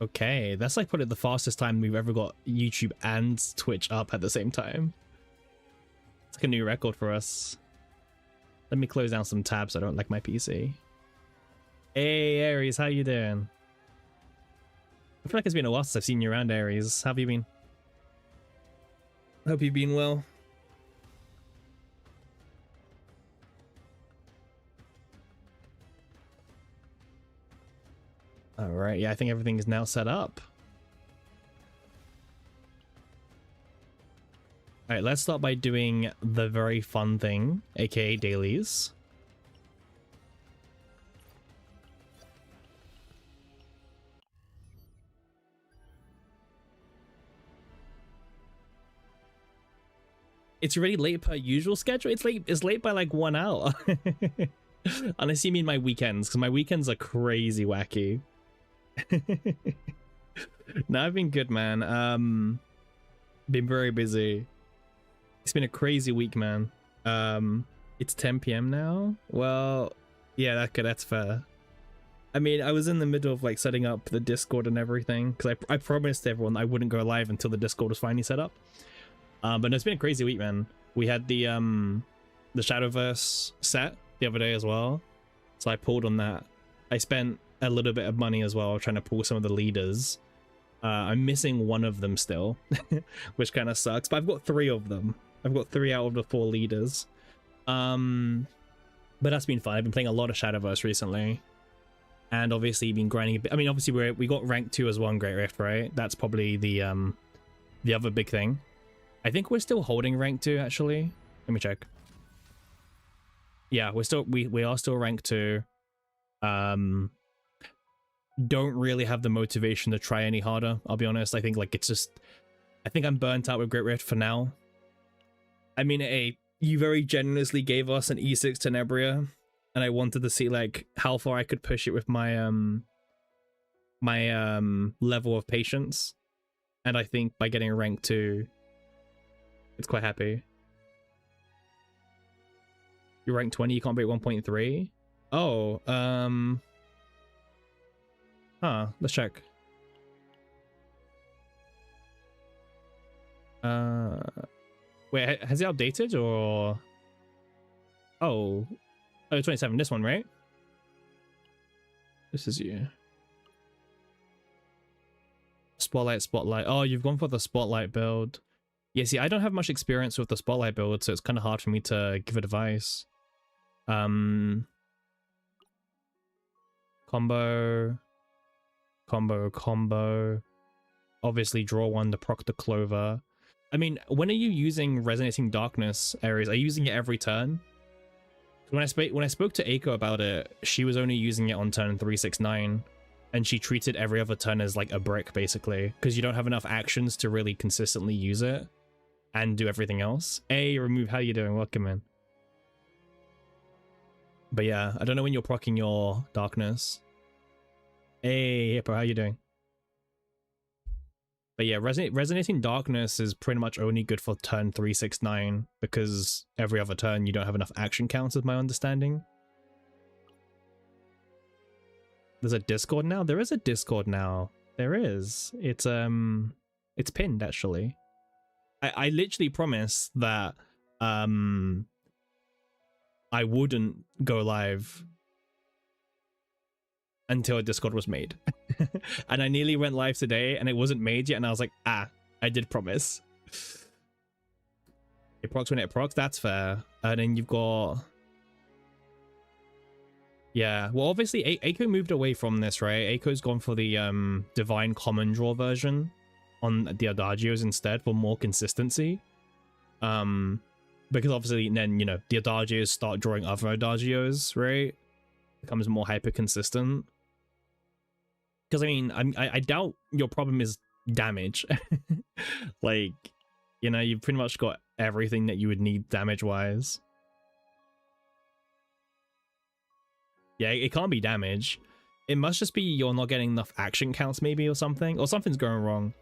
Okay, that's like probably the fastest time we've ever got YouTube and Twitch up at the same time. It's like a new record for us. Let me close down some tabs. I don't like my PC. Hey Aries, how you doing? I feel like it's been a while since I've seen you around, Aries. How have you been? Hope you've been well. All right, yeah, I think everything is now set up. All right, let's start by doing the very fun thing, aka dailies. It's already late per usual schedule. It's late by like 1 hour. Unless you mean my weekends, because my weekends are crazy wacky. No, I've been good, man. Been very busy. It's been a crazy week, man. It's 10 p.m. now. Well, yeah, that's fair. I mean, I was in the middle of like setting up the Discord and everything because I promised everyone I wouldn't go live until the Discord was finally set up. But no, it's been a crazy week, man. We had the Shadowverse set the other day as well, so I pulled on that. I spent a little bit of money as well trying to pull some of the leaders. I'm missing one of them still, which kind of sucks, but I've got 3 of them. I've got 3 out of the 4 leaders. But that's been fun. I've been playing a lot of Shadowverse recently, and obviously been grinding a bit. I mean, obviously we got rank 2 as well in Great Rift, right? That's probably the other big thing. I think we're still holding rank 2 actually. Let me check. Yeah, we are still rank 2. Don't really have the motivation to try any harder, I'll be honest. I think like I think I'm burnt out with Great Rift for now. I mean, hey, you very generously gave us an E6 Tenebria, and I wanted to see like how far I could push it with my level of patience. And I think by getting rank 2, it's quite happy. You're rank 20, you can't beat 1.3? Oh, let's check. Wait, has it updated or? Oh, 27, this one, right? This is you. Spotlight. Oh, you've gone for the Spotlight build. Yeah, see, I don't have much experience with the Spotlight build, so it's kind of hard for me to give advice. Combo. Obviously, draw 1 to proc the Clover. I mean, when are you using Resonating Darkness, Aries? Are you using it every turn? When I spoke to Aiko about it, she was only using it on turn 369, and she treated every other turn as like a brick, basically, because you don't have enough actions to really consistently use it and do everything else. Hey, Remove, how you doing? Welcome in. But yeah, I don't know when you're proccing your Darkness. Hey, Hippo, how you doing? But yeah, Resonating Darkness is pretty much only good for turn 369 because every other turn you don't have enough action counts, is my understanding. There's a Discord now? There is a Discord now. There is. It's pinned actually. I literally promised that I wouldn't go live until a Discord was made. And I nearly went live today and it wasn't made yet, and I was like, I did promise. It procs when it procs, that's fair. And then you've got, yeah, well obviously Aiko moved away from this, right? Aiko's gone for the divine common draw version on the Adagios instead for more consistency. Because obviously then, you know, the Adagios start drawing other Adagios, right? Becomes more hyper consistent. Because I mean, I doubt your problem is damage. Like, you know, you've pretty much got everything that you would need damage wise. Yeah, it can't be damage. It must just be you're not getting enough action counts maybe, or something. Or something's going wrong.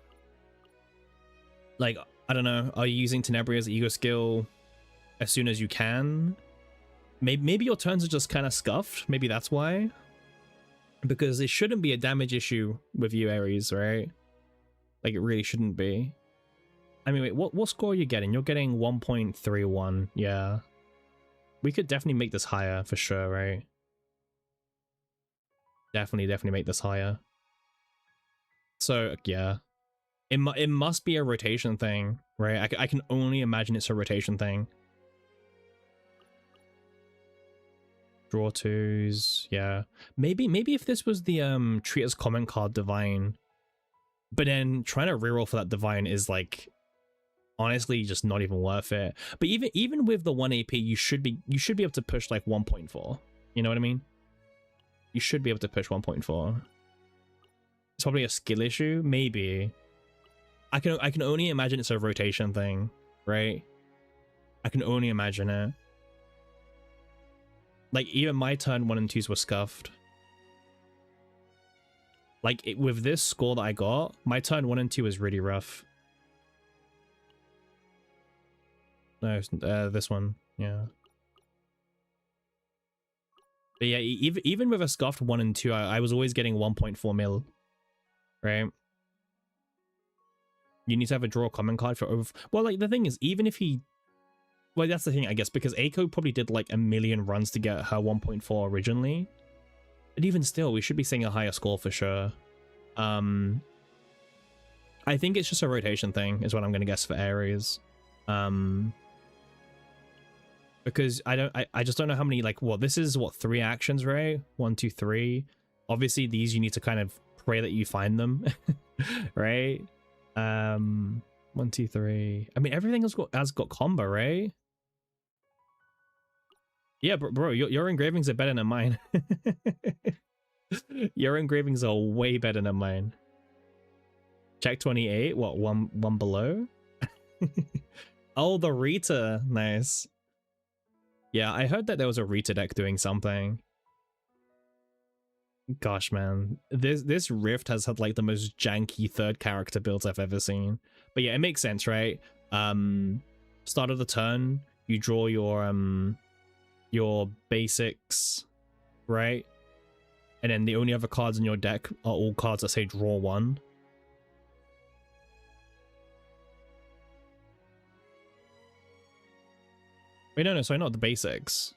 Like, I don't know, are you using Tenebria's ego skill as soon as you can? Maybe your turns are just kind of scuffed. Maybe that's why. because it shouldn't be a damage issue with you, Ares, right? Like, it really shouldn't be. I mean, wait, what score are you getting? You're getting 1.31. Yeah. We could definitely make this higher for sure, right? Definitely make this higher. So, yeah. It must be a rotation thing, right? I can only imagine it's a rotation thing. Draw twos, yeah. Maybe if this was the treat as comment card divine, but then trying to reroll for that divine is like honestly just not even worth it. But even with the 1 AP, you should be able to push like 1.4. You know what I mean? You should be able to push 1.4. It's probably a skill issue, maybe. I can only imagine it's a rotation thing, right? I can only imagine it. Like, even my turn 1 and 2s were scuffed. Like, with this score that I got, my turn 1 and 2 is really rough. No, this one, yeah. But yeah, even with a scuffed 1 and 2, I was always getting 1.4 mil, right? You need to have a draw common card for over... Well, like, the thing is, even if he... Well, that's the thing, I guess, because Aiko probably did like a million runs to get her 1.4 originally. But even still, we should be seeing a higher score for sure. I think it's just a rotation thing, is what I'm going to guess for Ares. Because I just don't know how many, like, what, this is, what, 3 actions, right? 1, 2, 3. Obviously, these you need to kind of pray that you find them, right? 1, 2, 3. I mean, everything has got combo, right? Yeah, bro, your engravings are better than mine. Your engravings are way better than mine. Check 28. What, one below? Oh, the Rita. Nice. Yeah, I heard that there was a Rita deck doing something. Gosh, man. This Rift has had like the most janky third character builds I've ever seen. But yeah, it makes sense, right? Start of the turn, you draw your basics, right? And then the only other cards in your deck are all cards that say draw 1. Wait, no, sorry, not the basics.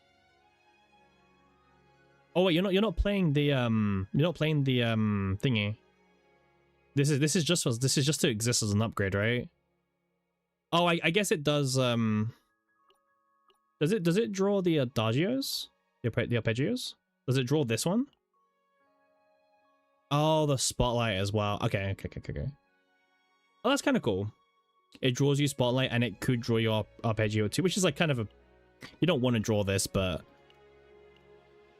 Oh wait, you're not playing the thingy. This is just to exist as an upgrade, right? Oh, I guess it does. Does it draw the adagios, the arpeggios? Does it draw this one? Oh, the spotlight as well. Okay. Oh, that's kind of cool. It draws you spotlight, and it could draw your arpeggio too, which is like kind of a... You don't want to draw this, but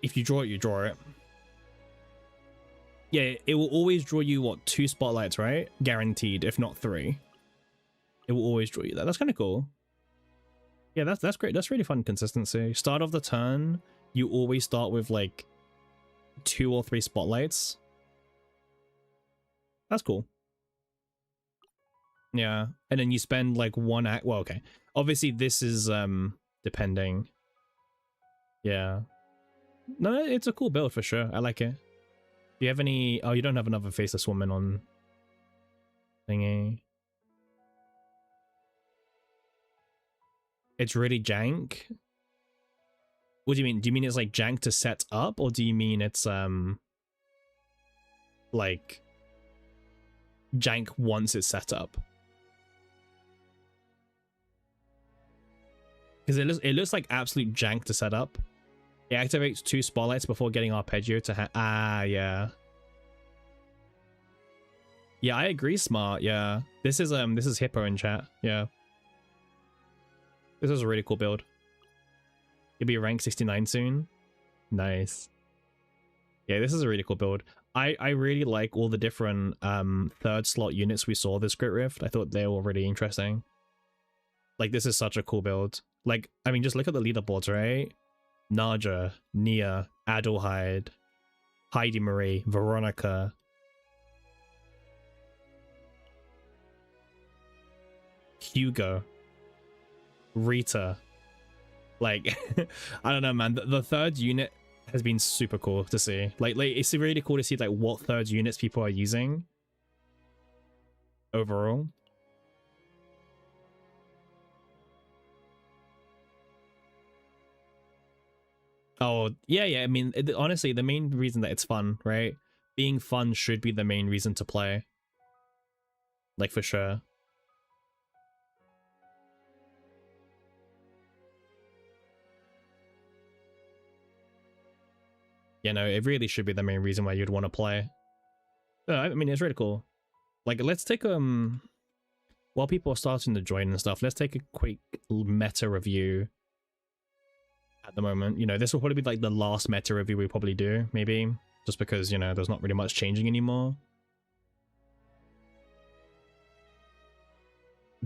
if you draw it, you draw it. Yeah, it will always draw you, what, 2 spotlights, right? Guaranteed, if not 3. It will always draw you that. That's kind of cool. Yeah, that's great. That's really fun consistency. Start of the turn, you always start with like 2 or 3 spotlights. That's cool. Yeah, and then you spend like 1 act. Well, okay. Obviously, this is depending. Yeah. No, it's a cool build for sure. I like it. Do you have any... Oh, you don't have another Faceless Woman on thingy. It's really jank. What do you mean? Do you mean it's like jank to set up, or do you mean it's like jank once it's set up? Because it looks like absolute jank to set up. It activates 2 spotlights before getting arpeggio to yeah. Yeah, I agree, Smart. Yeah. This is Hippo in chat. Yeah. This is a really cool build. You'll be rank 69 soon. Nice. Yeah, this is a really cool build. I really like all the different 3rd slot units we saw this Grit Rift. I thought they were really interesting. Like, this is such a cool build. Like, I mean, just look at the leaderboards, right? Naja, Nia, Adelheid, Heidi Marie, Veronica. Hugo. Rita. Like, I don't know, man. The 3rd unit has been super cool to see. Like it's really cool to see like what third units people are using overall. Oh yeah, I mean, honestly, the main reason that it's fun, right? Being fun should be the main reason to play, like for sure. You know, it really should be the main reason why you'd want to play. I mean, it's really cool. Like, let's take while people are starting to join and stuff, let's take a quick meta review at the moment. You know, this will probably be like the last meta review we probably do, maybe, just because, you know, there's not really much changing anymore.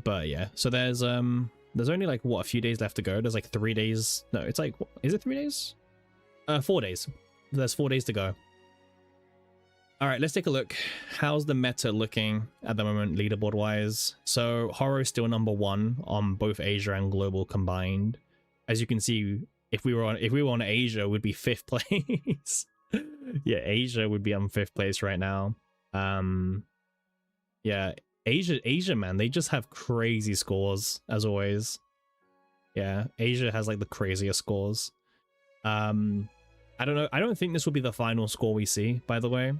But yeah, so there's only like what, a few days left to go. There's like 3 days. No, it's like, is it 3 days? 4 days. There's 4 days to go. All right, let's take a look. How's the meta looking at the moment, leaderboard wise? So horror is still #1 on both Asia and global combined. As you can see, if we were on Asia, would be 5th place. Yeah, Asia would be on 5th place right now. Yeah, Asia, man, they just have crazy scores as always. Yeah, Asia has like the craziest scores. I don't know. I don't think this will be the final score we see, by the way.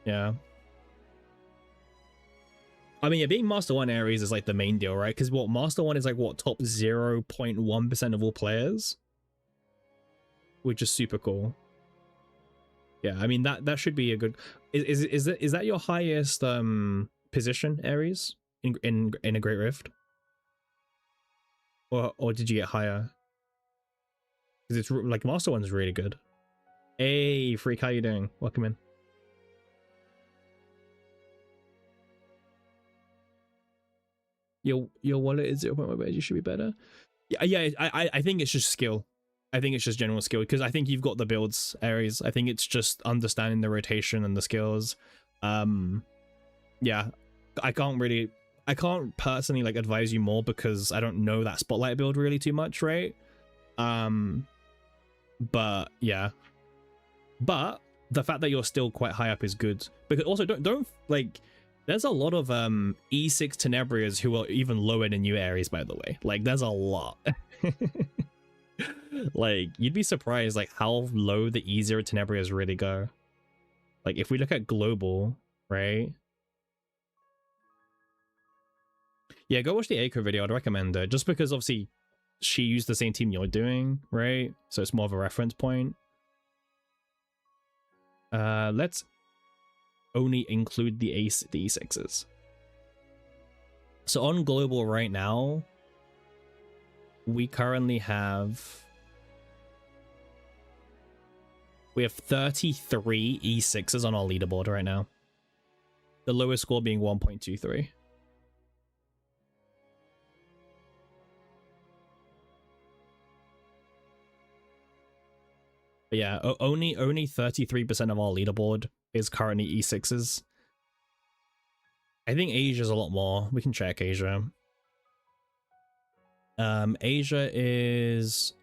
Yeah. I mean, yeah, being Master 1 Ares is like the main deal, right? Because what, Master 1 is like what, top 0.1% of all players? Which is super cool. Yeah, I mean that should be a good. Is that your highest position, Ares, in a Great Rift? Or did you get higher? Because it's like Master 1 is really good. Hey, Freak, how you doing? Welcome in. Your wallet is 0.1, you should be better. Yeah, I think it's just skill. I think it's just general skill, because I think you've got the builds, Ares. I think it's just understanding the rotation and the skills. Yeah, I can't personally like advise you more because I don't know that spotlight build really too much, right? But yeah, but the fact that you're still quite high up is good, because also don't like, there's a lot of E6 Tenebrias who are even lower than you, Ares, by the way. Like, there's a lot. Like, you'd be surprised like how low the E0 Tenebrias really go. Like, if we look at global, right? Yeah, go watch the Aiko video. I'd recommend it, just because obviously she used the same team you're doing, right? So it's more of a reference point. Let's only include the E6s. So on global right now, we currently have 33 E6s on our leaderboard right now. The lowest score being 1.23. But yeah, only 33% of our leaderboard is currently E6s. I think Asia's a lot more. We can check Asia. Asia is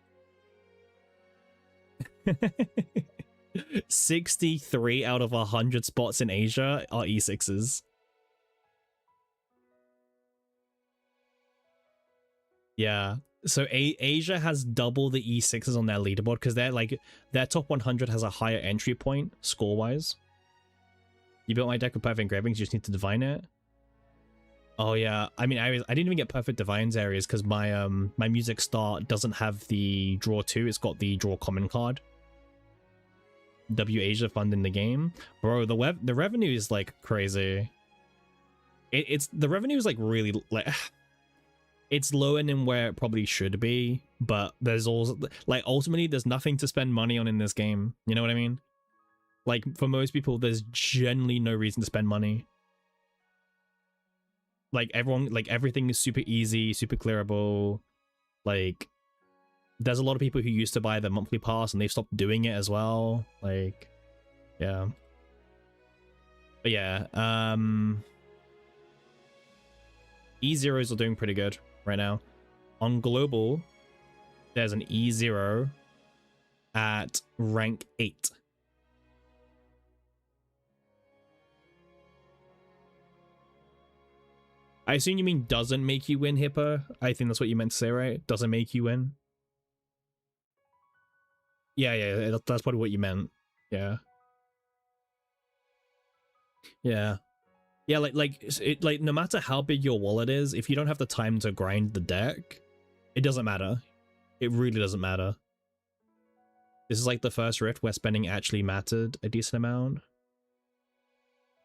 63 out of 100 spots in Asia are E6s. Yeah. So Asia has double the E6s on their leaderboard, because they're like, their top 100 has a higher entry point score wise. You built my deck with perfect engravings, you just need to divine it. Oh yeah, I mean, I didn't even get perfect divines areas because my my music start doesn't have the draw 2, it's got the draw common card. W Asia funding the game, bro. The revenue is like crazy. It's the revenue is like really like, it's lower than where it probably should be, but there's also like, ultimately there's nothing to spend money on in this game. You know what I mean? Like, for most people, there's generally no reason to spend money. Like, everyone, like, everything is super easy, super clearable. Like, there's a lot of people who used to buy the monthly pass and they've stopped doing it as well. Like, yeah. But yeah, E0s are doing pretty good right now. On global, there's an E0 at rank 8. I assume you mean doesn't make you win, Hippo. I think that's what you meant to say, right? Doesn't make you win. Yeah, that's probably what you meant. Yeah. Yeah. Yeah, like no matter how big your wallet is, if you don't have the time to grind the deck, it doesn't matter. It really doesn't matter. This is like the first rift where spending actually mattered a decent amount.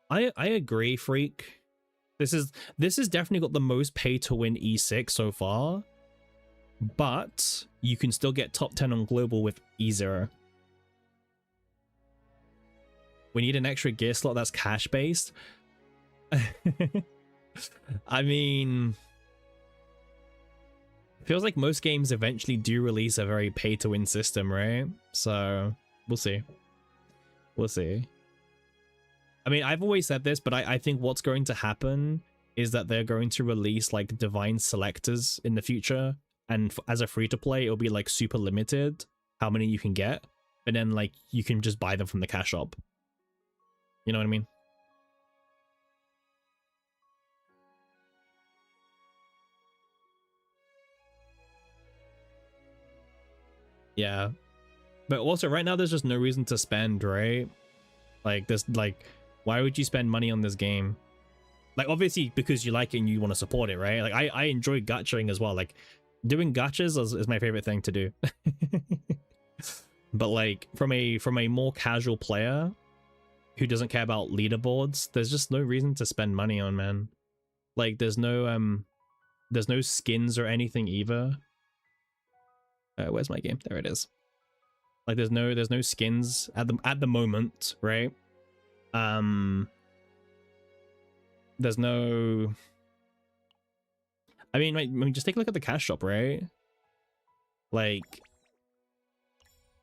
I agree, Freak. This is definitely got the most pay to win E6 so far, but you can still get top 10 on global with E0. We need an extra gear slot that's cash based. I mean, feels like most games eventually do release a very pay to win system, right? So we'll see. We'll see. I mean, I've always said this, but I think what's going to happen is that they're going to release like divine selectors in the future, and as a free to play, it'll be like super limited how many you can get, but then like you can just buy them from the cash shop. You know what I mean? Yeah. But also right now there's just no reason to spend, right? Like there's like, why would you spend money on this game? Like obviously because you like it and you want to support it, right? Like I enjoy gachaing as well. Like doing gachas is my favorite thing to do. But like from a more casual player who doesn't care about leaderboards, there's just no reason to spend money on, man. Like there's no skins or anything either. Where's my game? There it is. Like there's no skins at the moment, right? There's no, I mean just take a look at the cash shop, right? Like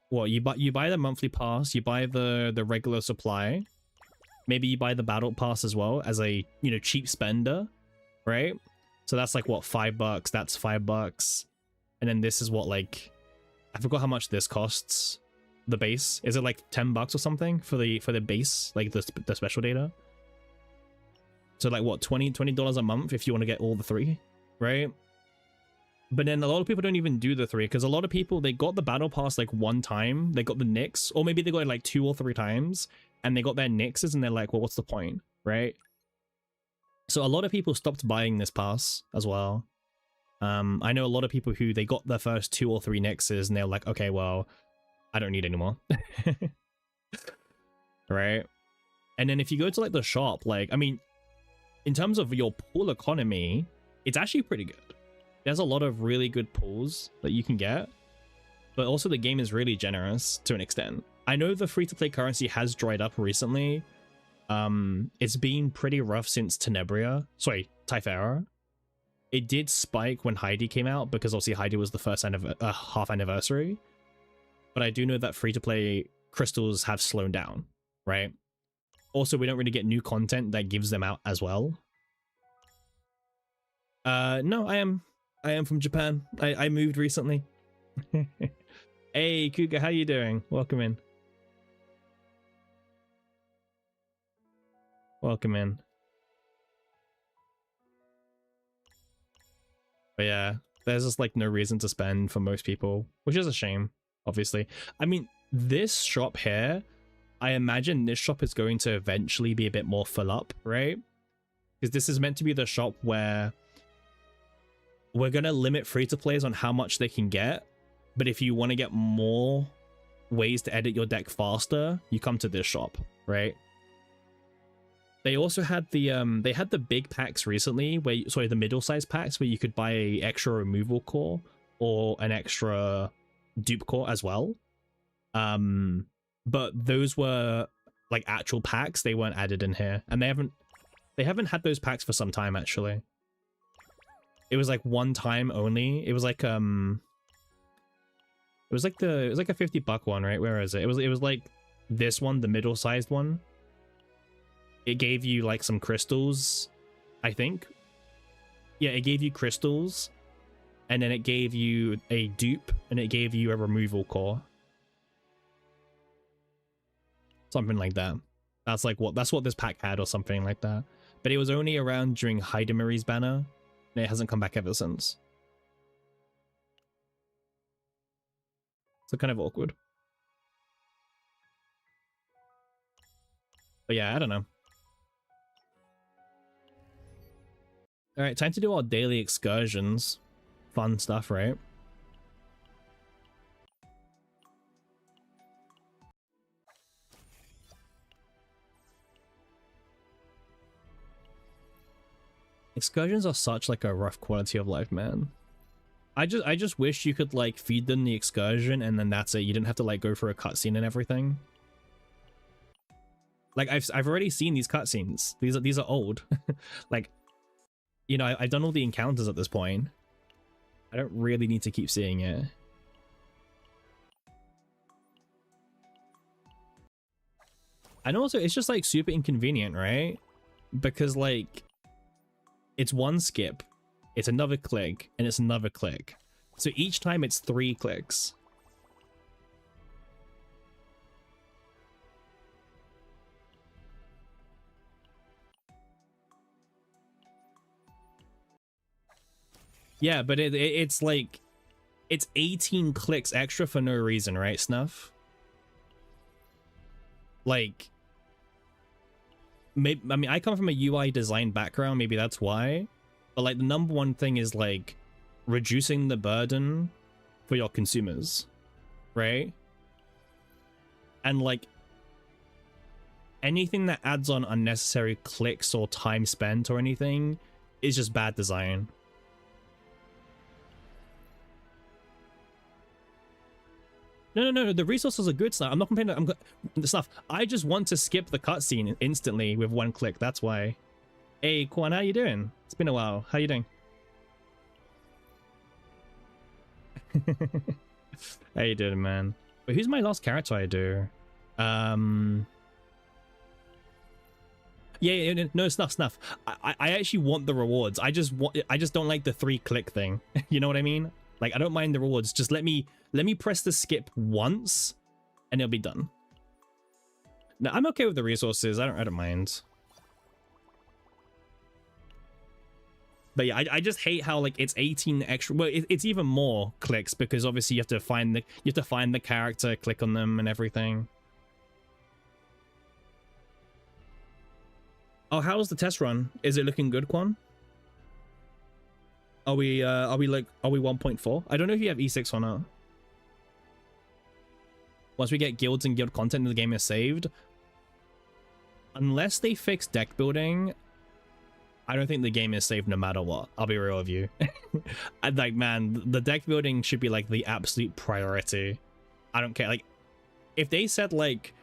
what you buy the monthly pass, you buy the regular supply, maybe you buy the battle pass as well as a, you know, cheap spender, right? So that's like what, $5, that's $5. And then this is what, like, I forgot how much this costs. The base, is it like $10 or something for the base, like the special data? So like what, $20 a month if you want to get all the 3, right? But then a lot of people don't even do the 3 because a lot of people, they got the battle pass like one time, they got the Nyx, or maybe they got it like 2 or 3 times and they got their Nyxes and they're like, well, what's the point, right? So a lot of people stopped buying this pass as well. I know a lot of people who they got their first 2 or 3 Nyxes and they're like, okay, well, I don't need any more. Right? And then if you go to like the shop, like, I mean, in terms of your pool economy, it's actually pretty good. There's a lot of really good pools that you can get, but also the game is really generous to an extent. I know the free-to-play currency has dried up recently. It's been pretty rough since Tenebria. Sorry, Typhera. It did spike when Heidi came out because obviously Heidi was the first half anniversary. But I do know that free-to-play crystals have slowed down, right? Also, we don't really get new content that gives them out as well. No, I am from Japan. I moved recently. Hey, Kuga, how you doing? Welcome in. Welcome in. But yeah, there's just like no reason to spend for most people, which is a shame, obviously. I mean, this shop here, I imagine this shop is going to eventually be a bit more full up, right? Because this is meant to be the shop where we're going to limit free-to-players on how much they can get. But if you want to get more ways to edit your deck faster, you come to this shop, right? They also had the big packs recently, where the middle-sized packs where you could buy an extra removal core or an extra dupe core as well. But those were like actual packs, they weren't added in here, and they haven't had those packs for some time actually. It was like one time only. It was like a $50 one, right? Where is it? It was like this one, the middle-sized one. It gave you like some crystals, I think. Yeah, it gave you crystals and then it gave you a dupe, and it gave you a removal core. Something like that. That's what this pack had, or something like that. But it was only around during Hydemari's banner, and it hasn't come back ever since. So kind of awkward. But yeah, I don't know. Alright, time to do our daily excursions. Fun stuff, right? Excursions are such like a rough quality of life, man. I just wish you could like feed them the excursion and then that's it. You didn't have to like go for a cutscene and everything. Like I've already seen these cutscenes. These are old. Like, you know, I've done all the encounters at this point. I don't really need to keep seeing it. And also, it's just like super inconvenient, right? Because like, it's one skip, it's another click, and it's another click. So each time it's 3 clicks. Yeah, but it's like, it's 18 clicks extra for no reason, right, Snuff? Like, maybe, I mean, I come from a UI design background, maybe that's why. But like, the number one thing is like reducing the burden for your consumers, right? And like, anything that adds on unnecessary clicks or time spent or anything is just bad design. No, the resources are good stuff. I'm not complaining. Stuff. I just want to skip the cutscene instantly with 1 click. That's why. Hey, Quan, how you doing? It's been a while. How you doing? How you doing, man? Wait, who's my last character I do? Yeah, no, Snuff. I actually want the rewards. I just don't like the 3 click thing. You know what I mean? Like, I don't mind the rewards. Just let me press the skip once and it'll be done. No, I'm okay with the resources. I don't mind. But yeah, I just hate how like it's 18 extra. Well, it's even more clicks because obviously you have to find the character, click on them and everything. Oh, how's the test run? Is it looking good, Quan? Are we 1.4? I don't know if you have E6 or not. Once we get guilds and guild content, the game is saved. Unless they fix deck building, I don't think the game is saved no matter what. I'll be real with you. I'm like, man, the deck building should be like the absolute priority. I don't care. Like, if they said like,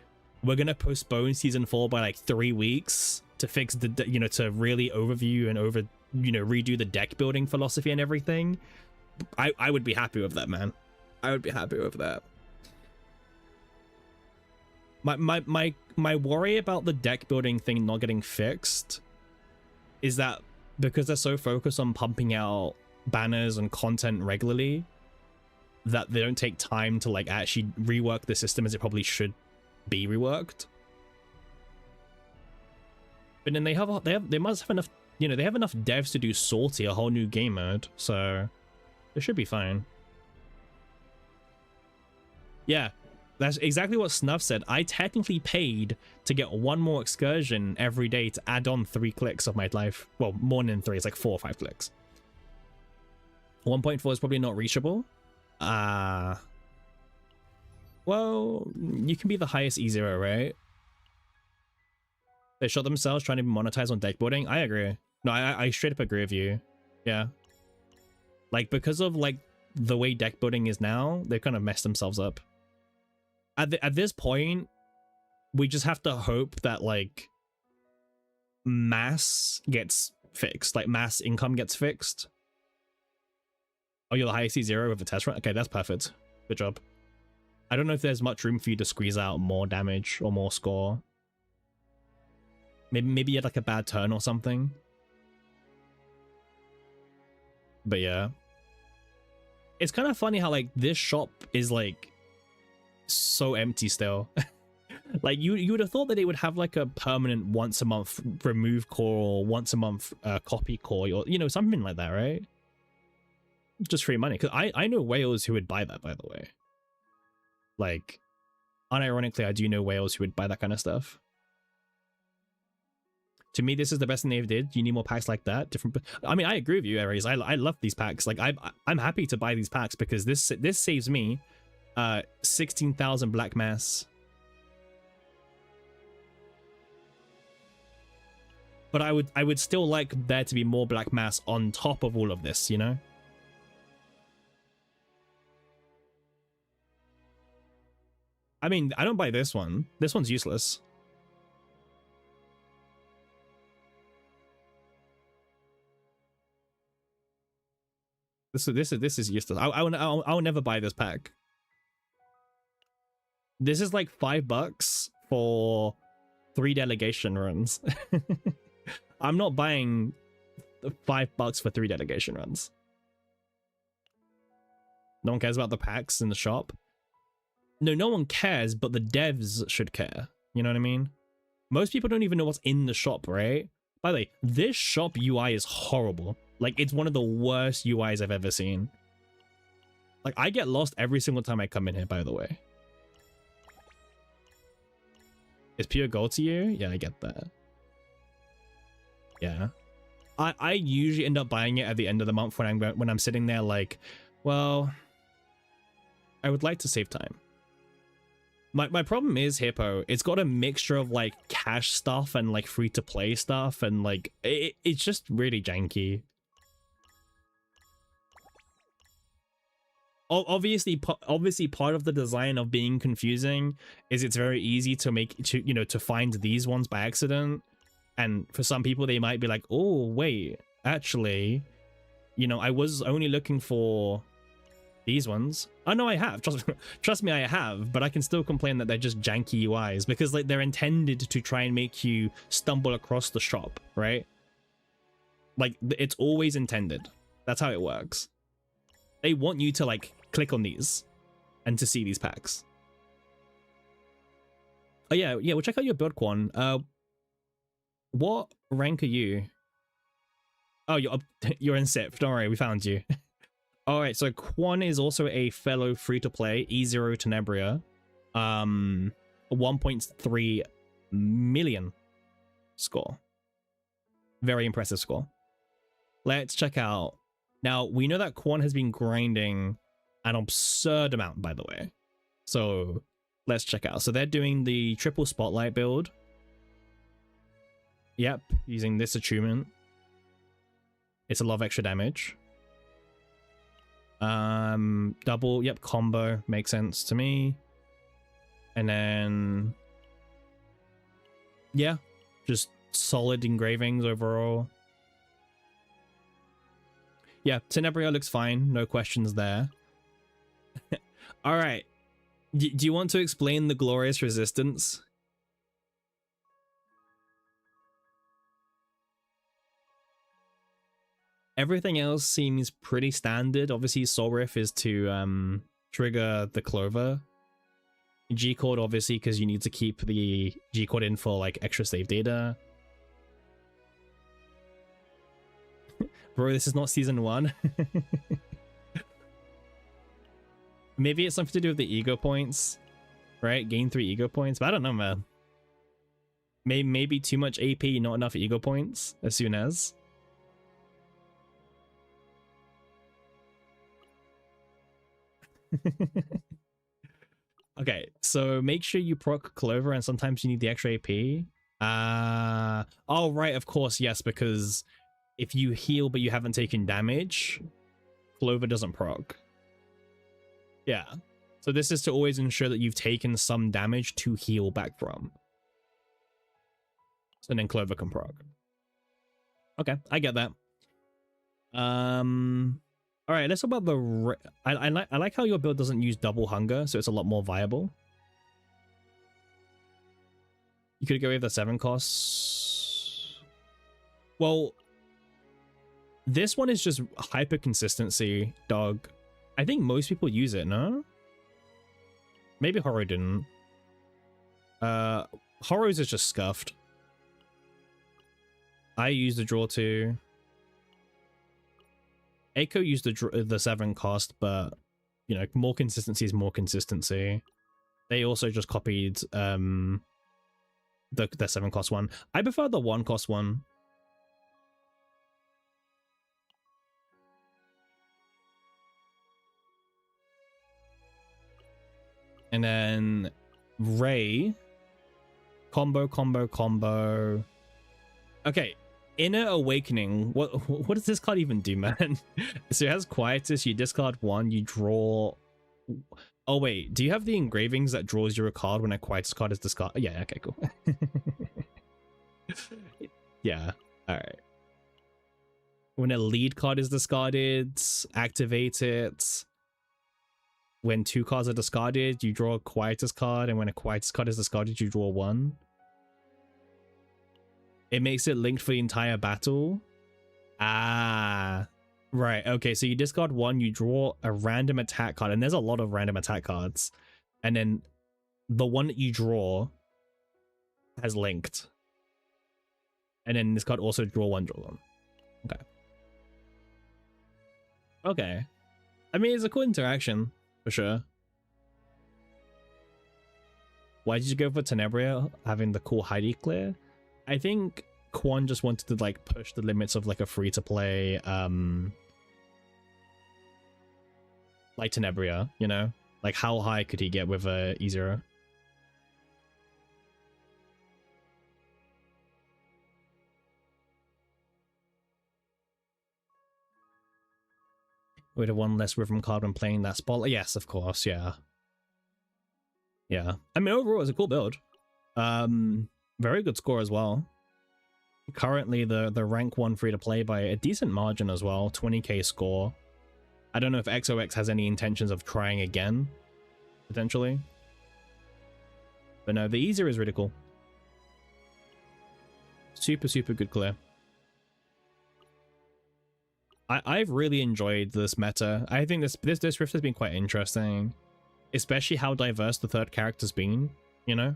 we're gonna postpone season 4 by like 3 weeks to fix the, you know, to really overview and redo the deck building philosophy and everything, I would be happy with that, man. I would be happy with that. My worry about the deck building thing not getting fixed is that because they're so focused on pumping out banners and content regularly, that they don't take time to like actually rework the system as it probably should be reworked. But then they must have enough, you know, they have enough devs to do Sortie, a whole new game mode, so it should be fine. Yeah, that's exactly what Snuff said. I technically paid to get 1 more excursion every day to add on 3 clicks of my life. Well, more than 3, it's like 4 or 5 clicks. 1.4 is probably not reachable. Well, you can be the highest E0, right? They shot themselves trying to monetize on deck building. I agree. No, I straight up agree with you. Yeah. Like, because of like the way deck building is now, they've kind of messed themselves up. At this point, we just have to hope that like mass gets fixed, like mass income gets fixed. Oh, you're the highest C0 with a test run? Okay, that's perfect. Good job. I don't know if there's much room for you to squeeze out more damage or more score. Maybe you had like a bad turn or something. But yeah. it's kind of funny how like this shop is like so empty still. Like you would have thought that it would have like a permanent once a month remove core or once a month copy core, or you know, something like that, right? Just free money. Because I know whales who would buy that, by the way. Like, unironically, I do know whales who would buy that kind of stuff. To me, this is the best thing they've did. You need more packs like that. Different. I mean, I agree with you, Aries. I love these packs. Like, I'm happy to buy these packs because this saves me 16,000 black mass. But I would still like there to be more black mass on top of all of this, you know? I mean, I don't buy this one. This one's useless. This is useless. I'll never buy this pack. This is like $5 for 3 delegation runs. I'm not buying $5 for 3 delegation runs. No one cares about the packs in the shop. No one cares, but the devs should care. You know what I mean? Most people don't even know what's in the shop, right? By the way, this shop UI is horrible. Like, it's one of the worst UIs I've ever seen. Like, I get lost every single time I come in here, by the way. Is pure gold to you? Yeah, I get that. Yeah. I usually end up buying it at the end of the month when I'm sitting there like, well, I would like to save time. My problem is Hippo. It's got a mixture of like cash stuff and like free to play stuff, and like it's just really janky. Obviously part of the design of being confusing is it's very easy to find these ones by accident, and for some people they might be like, oh wait, actually, you know, I was only looking for these ones. Oh no, I have. Trust me, I have, but I can still complain that they're just janky UIs because like they're intended to try and make you stumble across the shop, right? Like it's always intended. That's how it works. They want you to like click on these and to see these packs. Oh yeah, we'll check out your build, Quan. What rank are you? Oh, you're in Sip. Don't worry, we found you. Alright, so Quan is also a fellow free-to-play, E0 Tenebria. 1.3 million score. Very impressive score. Let's check out. Now, we know that Quan has been grinding an absurd amount, by the way. So, let's check out. So, they're doing the triple spotlight build. Yep, using this attunement. It's a lot of extra damage. Double, yep, combo makes sense to me. And then yeah, just solid engravings overall. Yeah, Tenebria looks fine, no questions there. All right, do you want to explain the glorious resistance? Everything else seems pretty standard. Obviously, Soul Riff is to trigger the Clover. G-Code, obviously, because you need to keep the G-Code in for, like, extra save data. Bro, this is not Season 1. Maybe it's something to do with the ego points, right? Gain 3 ego points, but I don't know, man. Maybe too much AP, not enough ego points as soon as. Okay, so make sure you proc Clover, and sometimes you need the extra AP. Oh right, of course, yes, because if you heal but you haven't taken damage, Clover doesn't proc. Yeah, so this is to always ensure that you've taken some damage to heal back from. So then Clover can proc. Okay, I get that. All right, let's talk about the. I like how your build doesn't use double hunger, so it's a lot more viable. You could go with the 7 costs. Well, this one is just hyper consistency, dog. I think most people use it, no? Maybe Horo didn't. Horo's is just scuffed. I used the draw too. Eiko used the 7 cost, but you know, more consistency is more consistency. They also just copied the 7 cost one. I prefer the 1 cost one. And then Ray. Combo. Okay, Inner Awakening. What does this card even do, man? So it has Quietus, you discard 1, you draw... Oh wait, do you have the engravings that draws you a card when a Quietus card is discarded? Yeah, okay, cool. Yeah, alright. When a lead card is discarded, activate it. When 2 cards are discarded, you draw a Quietus card, and when a Quietus card is discarded, you draw 1. It makes it linked for the entire battle. Ah, right. Okay, so you discard 1, you draw a random attack card, and there's a lot of random attack cards. And then the one that you draw has linked. And then this card also draw 1. Okay. Okay. I mean, it's a cool interaction. For sure. Why did you go for Tenebria having the cool Heidi clear? I think Quan just wanted to like push the limits of like a free to play like Tenebria, you know? Like how high could he get with a E0? With a 1 less rhythm card when playing that spot. Yes, of course, yeah. Yeah. I mean, overall, it's a cool build. Very good score as well. Currently, the rank 1 free to play by a decent margin as well. 20k score. I don't know if XOX has any intentions of trying again, potentially. But no, the E0 is really cool. Super, super good clear. I've really enjoyed this meta. I think this rift has been quite interesting, especially how diverse the third character's been, you know?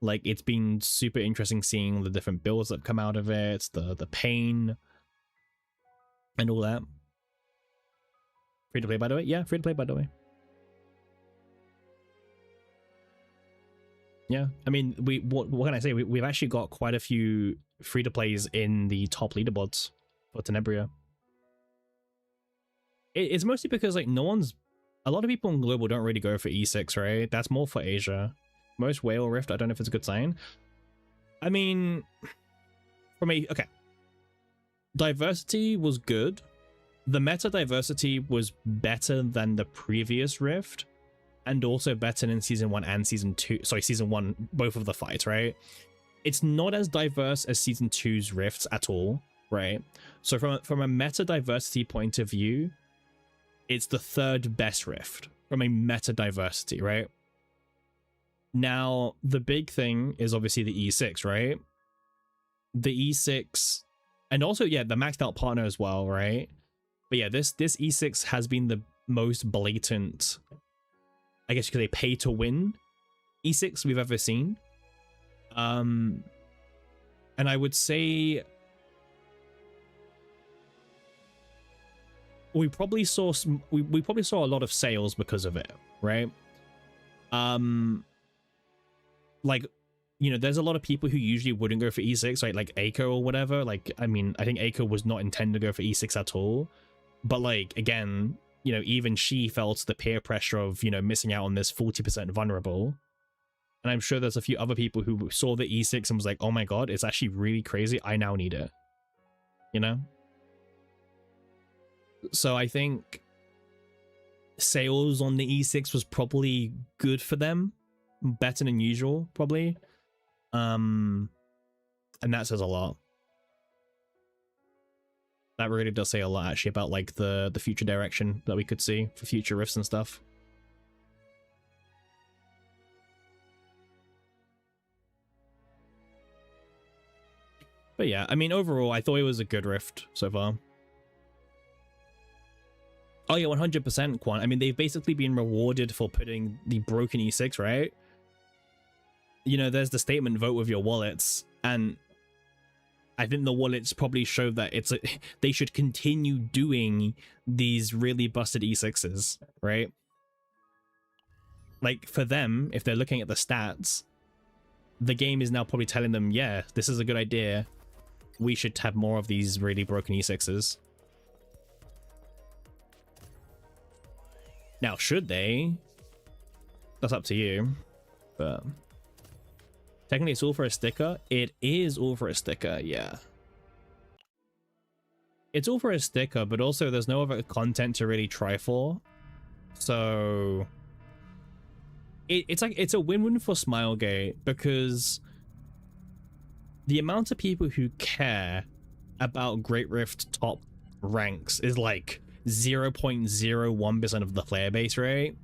Like, it's been super interesting seeing the different builds that come out of it, the pain, and all that. Free to play, by the way? Yeah, free to play, by the way. Yeah, I mean, what can I say? We've actually got quite a few free to plays in the top leaderboards for Tenebria. It's mostly because like a lot of people in global don't really go for E6, right? That's more for Asia. Most whale rift, I don't know if it's a good sign. I mean, okay, diversity was good. The meta diversity was better than the previous rift, and also better in season 1 and season 2. Sorry, season 1, both of the fights, right? It's not as diverse as season 2's rifts at all, right? So from a meta diversity point of view, it's the 3rd best rift from a meta diversity, right? Now, the big thing is obviously the E6, right? The E6, and also, yeah, the maxed out partner as well, right? But yeah, this E6 has been the most blatant, I guess you could say, pay to win E6 we've ever seen. And I would say we probably saw we probably saw a lot of sales because of it, right? Like, you know, there's a lot of people who usually wouldn't go for E6, right? Like Eiko or whatever. Like, I mean, I think Eiko was not intended to go for E6 at all. But like, again, you know, even she felt the peer pressure of, you know, missing out on this 40% vulnerable. And I'm sure there's a few other people who saw the E6 and was like, oh my god, it's actually really crazy. I now need it. You know? So I think sales on the E6 was probably good for them. Better than usual, probably. And that says a lot. That really does say a lot, actually, about like the future direction that we could see for future rifts and stuff. But yeah, I mean, overall, I thought it was a good rift so far. Oh yeah, 100% Quan. I mean, they've basically been rewarded for putting the broken E6, right? You know, there's the statement, vote with your wallets, and I think the wallets probably show that they should continue doing these really busted E6s, right? Like, for them, if they're looking at the stats, the game is now probably telling them, yeah, this is a good idea. We should have more of these really broken E6s. Now, should they? That's up to you. But technically, it's all for a sticker. It is all for a sticker, yeah. It's all for a sticker, but also there's no other content to really try for. So it's a win-win for Smilegate, because the amount of people who care about Great Rift top ranks is like 0.01% of the player base, right?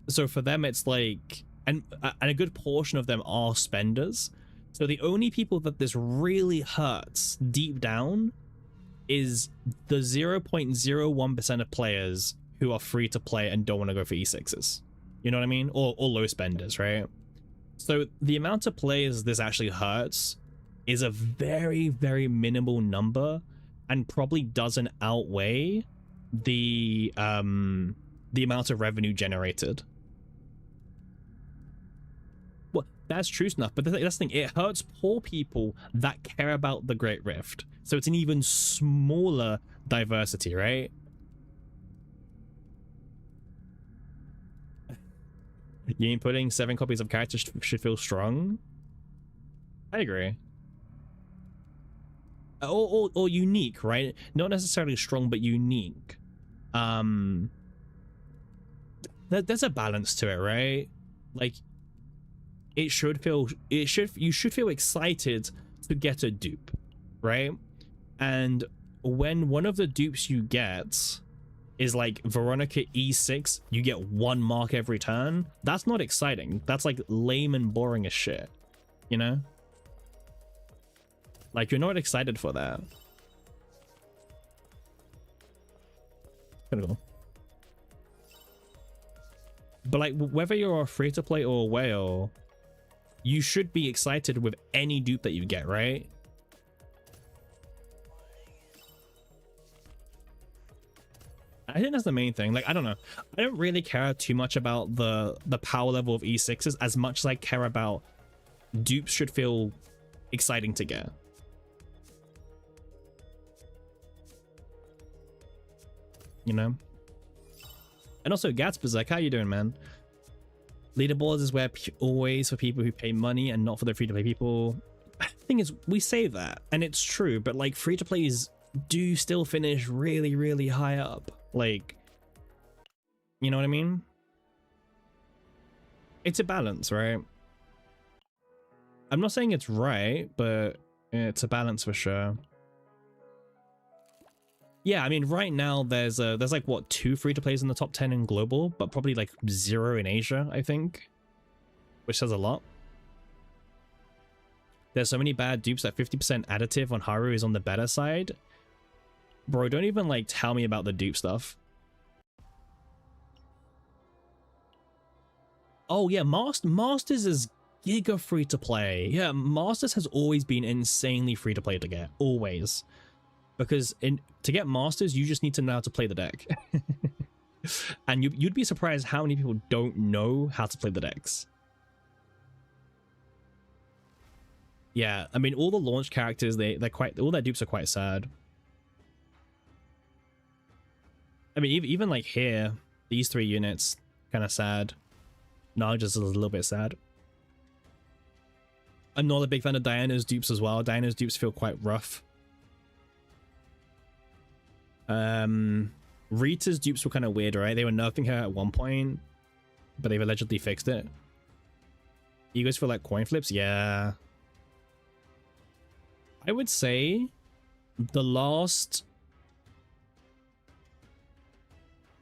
So for them, it's like, and a good portion of them are spenders. So the only people that this really hurts deep down is the 0.01% of players who are free to play and don't want to go for E6s. You know what I mean? Or low spenders, right? So the amount of players this actually hurts is a very, very minimal number, and probably doesn't outweigh the amount of revenue generated. Well, that's true enough, but that's the thing. It hurts poor people that care about the Great Rift. So it's an even smaller diversity, right? You mean putting 7 copies of characters should feel strong? I agree. Or unique, right? Not necessarily strong, but unique. There's a balance to it, right? Like, you should feel excited to get a dupe, right? And when one of the dupes you get is like Veronica E6, you get 1 mark every turn, that's not exciting. That's like lame and boring as shit, you know? Like, you're not excited for that. Kind of cool. But like, whether you're a free-to-play or a whale, you should be excited with any dupe that you get, right? I think that's the main thing. Like, I don't know. I don't really care too much about the power level of E6s as much as I care about dupes should feel exciting to get. You know? And also, Gatsberserk, how you doing, man? Leaderboards is where always for people who pay money and not for the free-to-play people. The thing is, we say that, and it's true, but like, free-to-plays do still finish really, really high up. Like, you know what I mean? It's a balance, right? I'm not saying it's right, but it's a balance for sure. Yeah, I mean, right now there's like what, 2 free-to-plays in the top 10 in global, but probably like 0 in Asia, I think, which says a lot. There's so many bad dupes that 50% additive on Haru is on the better side. Bro, don't even like tell me about the dupe stuff. Oh yeah, Masters is giga free to play. Yeah, Masters has always been insanely free to play to get, always. Because to get Masters, you just need to know how to play the deck. And you'd be surprised how many people don't know how to play the decks. Yeah, I mean, all the launch characters, all their dupes are quite sad. I mean, even like here, these 3 units, kind of sad. Narg just is a little bit sad. I'm not a big fan of Diana's dupes as well. Diana's dupes feel quite rough. Rita's dupes were kind of weird, right? They were nerfing her at one point, but they've allegedly fixed it. You guys feel like coin flips? Yeah. I would say the last...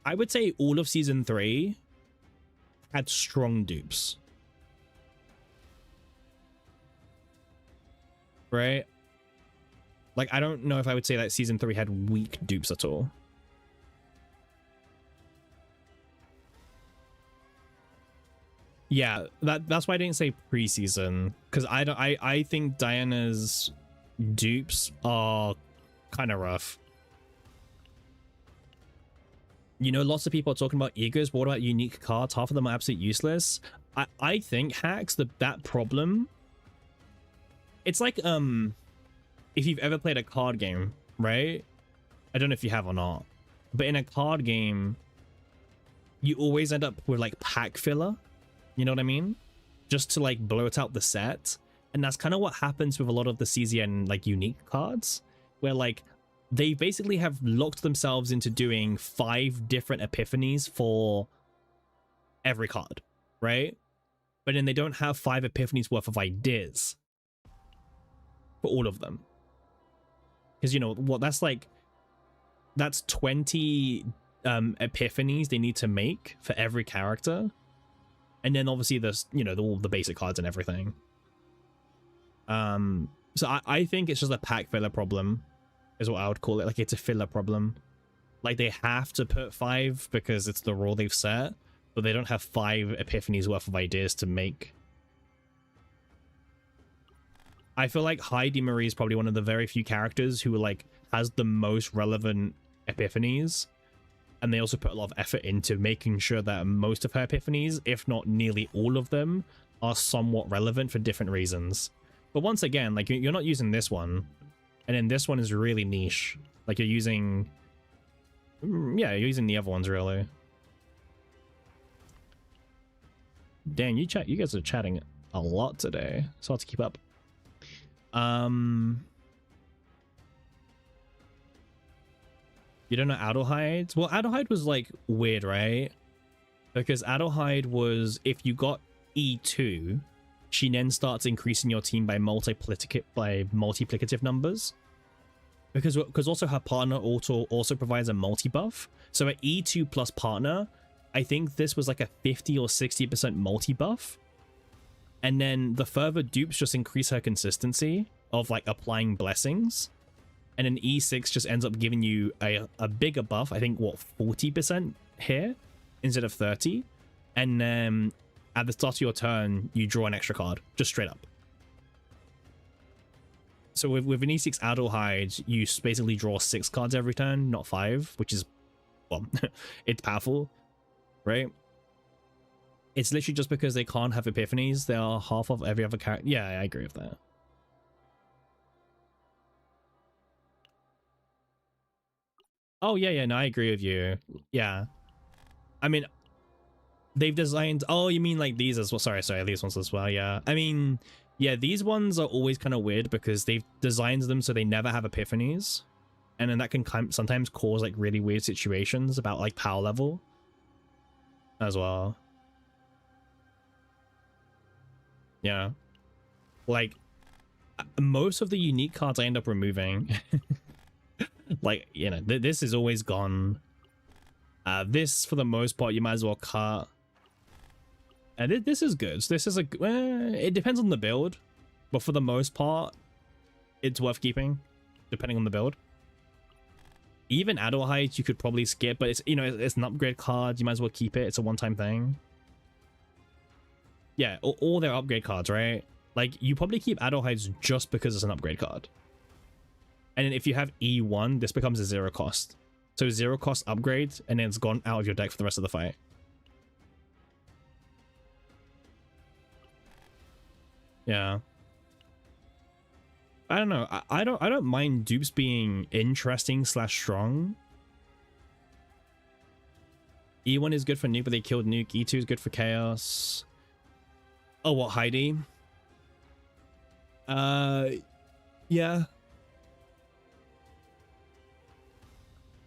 I would say all of Season 3 had strong dupes. Right? Like, I don't know if I would say that Season 3 had weak dupes at all. Yeah, that's why I didn't say preseason, because I think Diana's dupes are kind of rough. You know, lots of people are talking about egos, but what about unique cards? Half of them are absolutely useless. I think hacks that problem. It's like if you've ever played a card game, right? I don't know if you have or not, but in a card game, you always end up with like pack filler. You know what I mean? Just to like bloat out the set. And that's kind of what happens with a lot of the CZN like unique cards, where like they basically have locked themselves into doing 5 different epiphanies for every card, right? But then they don't have 5 epiphanies worth of ideas for all of them. Because you know what, that's 20 epiphanies they need to make for every character. And then obviously there's, you know, all the basic cards and everything. So I think it's just a pack filler problem is what I would call it. Like, it's a filler problem. Like, they have to put 5 because it's the rule they've set, but they don't have 5 epiphanies worth of ideas to make. I feel like Heidi Marie is probably one of the very few characters who like has the most relevant epiphanies, and they also put a lot of effort into making sure that most of her epiphanies, if not nearly all of them, are somewhat relevant for different reasons. But once again, like, you're not using this one, and then this one is really niche. Like, you're using, yeah, you're using the other ones really. Dang, you guys are chatting a lot today. It's hard to keep up. You don't know Adelheid? Well, Adelheid was like weird, right? Because Adelheid was, if you got E2, she then starts increasing your team by multiplicative numbers. Because also her partner also provides a multi buff. So at E2 plus partner, I think this was like a 50 or 60% multi buff. And then the further dupes just increase her consistency of like applying blessings. And then E6 just ends up giving you a bigger buff. I think, what, 40% here instead of 30. And then at the start of your turn, you draw an extra card, just straight up. So with an E6 Adelheid, you basically draw 6 cards every turn, not 5, which is, well, it's powerful, right? It's literally just because they can't have epiphanies. They are half of every other character. Yeah, I agree with that. Oh, yeah, no, I agree with you. Yeah. I mean, they've designed... Oh, you mean like these as well? Sorry, these ones as well, yeah. I mean, yeah, these ones are always kind of weird because they've designed them so they never have epiphanies. And then that can sometimes cause like really weird situations about like power level as well. Yeah. Like, most of the unique cards I end up removing. Like, you know, this is always gone. This, for the most part, you might as well cut. And this is good. This is it depends on the build, but for the most part, it's worth keeping, depending on the build. Even Adelheid, you could probably skip, but it's, you know, it's an upgrade card. You might as well keep it. It's a one-time thing. Yeah, all their upgrade cards, right? Like, you probably keep Adelheids just because it's an upgrade card. And then if you have E1, this becomes a 0 cost. So 0 cost upgrade, and then it's gone out of your deck for the rest of the fight. Yeah. I don't know. I don't mind dupes being interesting / strong. E1 is good for Nuke, but they killed Nuke. E2 is good for Chaos. Oh, what, Heidi? Yeah.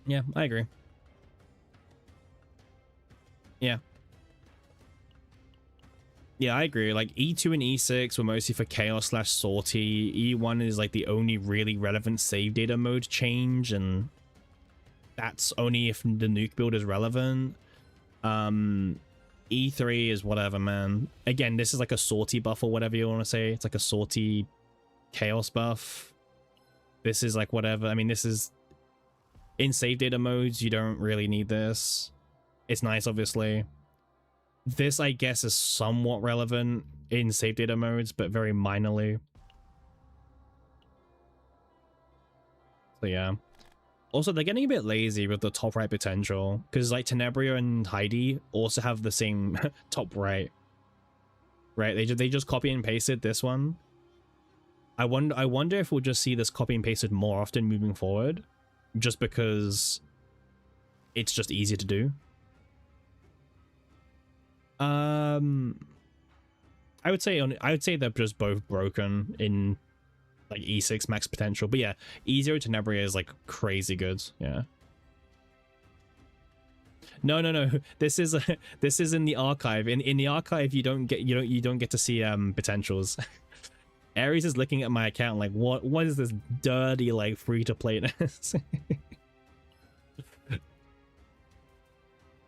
Yeah, I agree. Yeah. Yeah, I agree. Like, E2 and E6 were mostly for Chaos / Sortie. E1 is like the only really relevant save data mode change, and that's only if the nuke build is relevant. E3 is whatever, man. Again, this is like a Sortie buff or whatever you want to say. It's like a Sortie Chaos buff. This is like whatever. I mean, this is... In save data modes, you don't really need this. It's nice, obviously. This, I guess, is somewhat relevant in save data modes, but very minorly. So yeah. Also, they're getting a bit lazy with the top right potential, because like Tenebria and Heidi also have the same top right. Right? They just copy and pasted this one. I wonder if we'll just see this copy and pasted more often moving forward, just because it's just easier to do. I would say they're just both broken in like E6 max potential, but yeah, E0 Tenebria is like crazy good. Yeah. No. This is this is in the archive. In the archive, you don't get to see potentials. Ares is looking at my account like, what is this dirty like free to playness?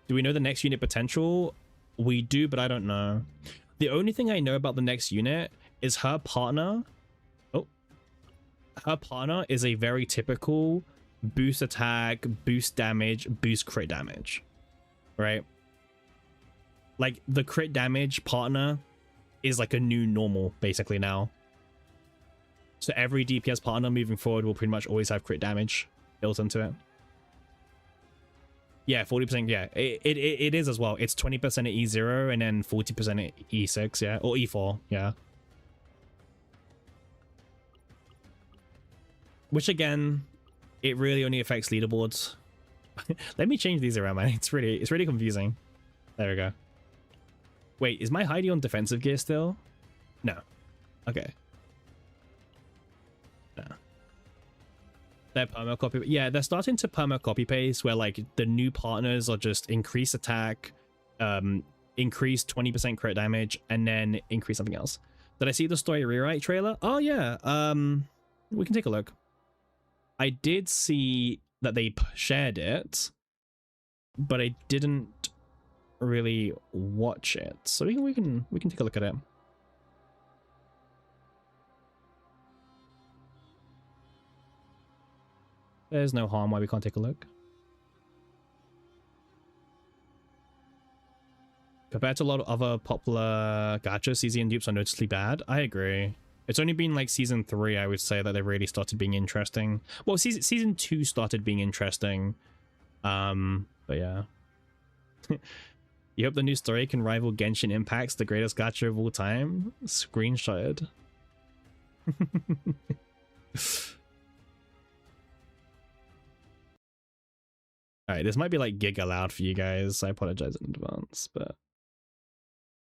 Do we know the next unit potential? We do, but I don't know. The only thing I know about the next unit is her partner. Oh, her partner is a very typical boost attack, boost damage, boost crit damage, right? Like the crit damage partner is like a new normal basically now. So every DPS partner moving forward will pretty much always have crit damage built into it. Yeah, 40%. Yeah, it is as well. It's 20% at E0 and then 40% at E6. Yeah, or E4. Yeah. Which again, it really only affects leaderboards. Let me change these around, man. It's really confusing. There we go. Wait, is my Heidi on defensive gear still? No. Okay. No. They're perma copy. Yeah, they're starting to perma copy paste where like the new partners are just increase attack, increase 20% crit damage, and then increase something else. Did I see the story rewrite trailer? Oh yeah. We can take a look. I did see that they shared it, but I didn't really watch it. So we can take a look at it. There's no harm why we can't take a look. Compared to a lot of other popular gacha, CZN dupes are noticeably bad. I agree. It's only been like season 3, I would say, that they really started being interesting. Well, season 2 started being interesting. But yeah. You hope the new story can rival Genshin Impact's the greatest gacha of all time? Screenshotted. Alright, this might be like giga loud for you guys. I apologize in advance, but...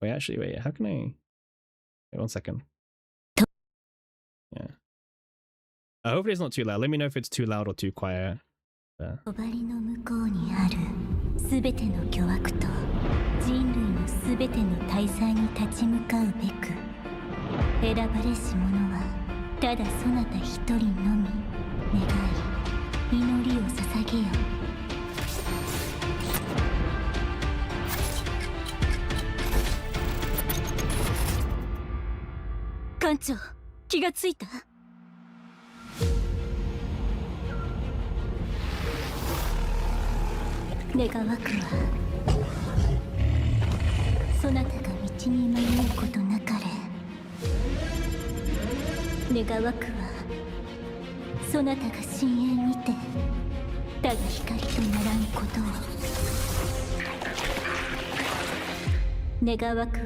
Wait, actually, wait, how can I... Wait, 1 second. Yeah. Hopefully it's not too loud. Let me know if it's too loud or too quiet. Yeah. すべての巨悪と人類のすべての大罪に立ち向かうべく選ばれし者はただそなた一人のみ願い祈りを捧げよ艦長気がついた願わくはそなたが道に迷うことなかれ願わくはそなたが深淵にてただ光とならんことを願わくは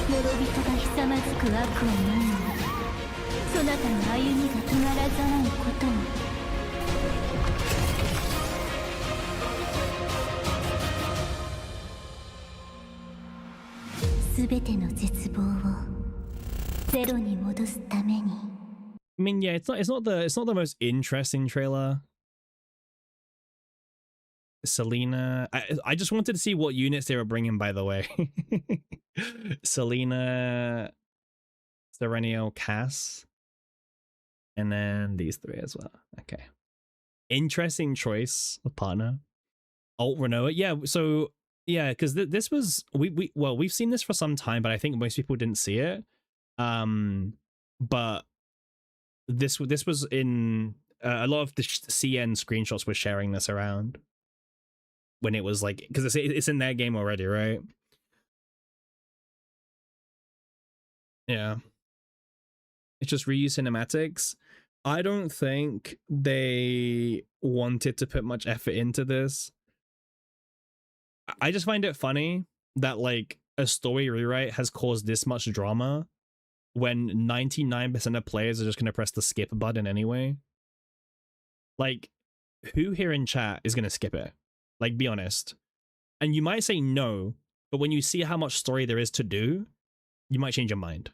諸人がひさまずく悪を前にそなたの歩みが止まらざらんことをすべての絶望をゼロに戻すために I mean, yeah, it's not the most interesting trailer. Selena, I just wanted to see what units they were bringing, by the way. Selena, Serenial, Cass, and then these 3 as well. Okay, interesting choice of partner. Alt Renoa, yeah. So yeah, because this was we've seen this for some time, but I think most people didn't see it. But this was in a lot of the CN screenshots were sharing this around. when it was like, because it's in their game already, right? Yeah, it's just reuse cinematics. I don't think they wanted to put much effort into this. I just find it funny that like a story rewrite has caused this much drama when 99% of players are just going to press the skip button anyway. Like, who here in chat is going to skip it? Like, be honest. And you might say no, but when you see how much story there is to do, you might change your mind.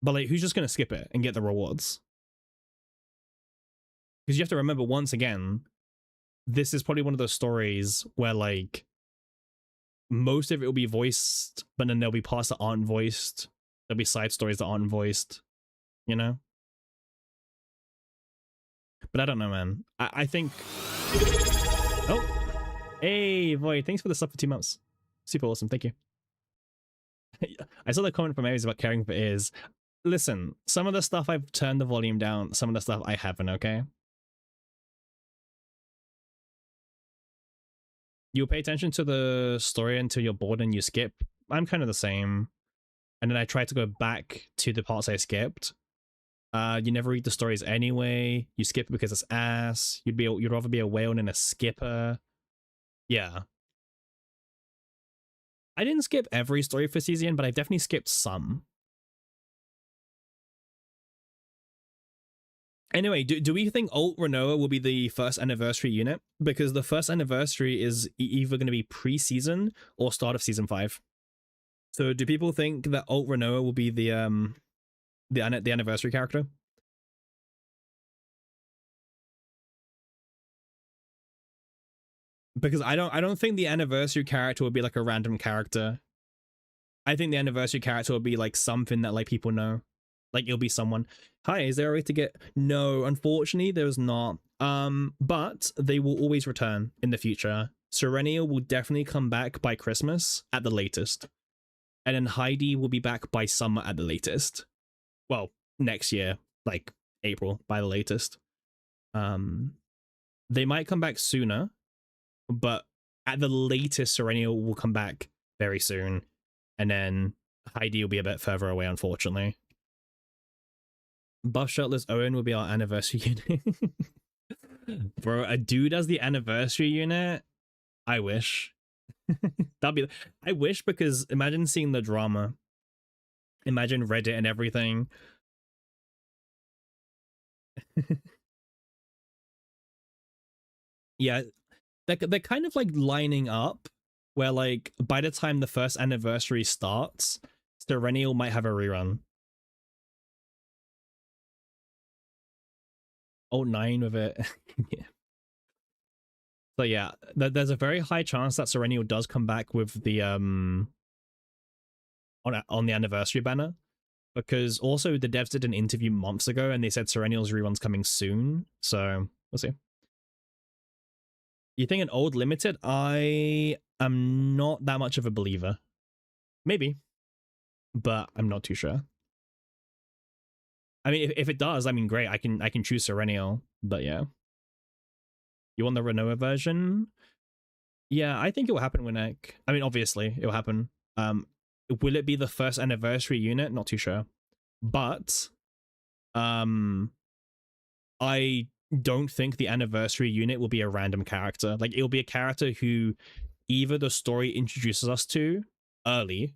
But like, who's just going to skip it and get the rewards? Because you have to remember, once again, this is probably one of those stories where like most of it will be voiced, but then there'll be parts that aren't voiced. There'll be side stories that aren't voiced, you know? But I don't know, man. I think... Oh! Hey, Void, thanks for the sub for 2 months. Super awesome, thank you. I saw the comment from Aries about caring for ears. Listen, some of the stuff I've turned the volume down, some of the stuff I haven't, okay? You pay attention to the story until you're bored and you skip. I'm kind of the same. And then I try to go back to the parts I skipped. You never read the stories anyway. You skip because it's ass. You'd rather be a whale than a skipper. Yeah. I didn't skip every story for Cesian, but I definitely skipped some. Anyway, do we think Alt Renoa will be the first anniversary unit? Because the first anniversary is either going to be pre-season or start of season 5. So do people think that Alt Renoa will be the anniversary character? Because I don't think the anniversary character will be like a random character. I think the anniversary character will be like something that like people know. Like it'll be someone. Hi, is there a way to get... No, unfortunately there's not. But they will always return in the future. Serenia will definitely come back by Christmas at the latest. And then Heidi will be back by summer at the latest. Well, next year, like April by the latest. They might come back sooner, but at the latest Serenia will come back very soon. And then Heidi will be a bit further away, unfortunately. Buff Shirtless Owen will be our anniversary unit. Bro, a dude as the anniversary unit? I wish. That'd be... I wish, because imagine seeing the drama. Imagine Reddit and everything. Yeah, they're kind of like lining up where like by the time the first anniversary starts, Serenial might have a rerun. 09 with it. Yeah. So yeah, there's a very high chance that Serenial does come back with the on the anniversary banner, because also the devs did an interview months ago and they said Serenial's rerun's coming soon, so we'll see. You think an old limited? I am not that much of a believer. Maybe, but I'm not too sure. I mean, if it does, I mean, great. I can choose Serenial, but yeah. You want the Renoa version? Yeah, I think it will happen, Winnick. I mean, obviously, it will happen. Will it be the first anniversary unit? Not too sure. But I don't think the anniversary unit will be a random character. Like, it'll be a character who either the story introduces us to early,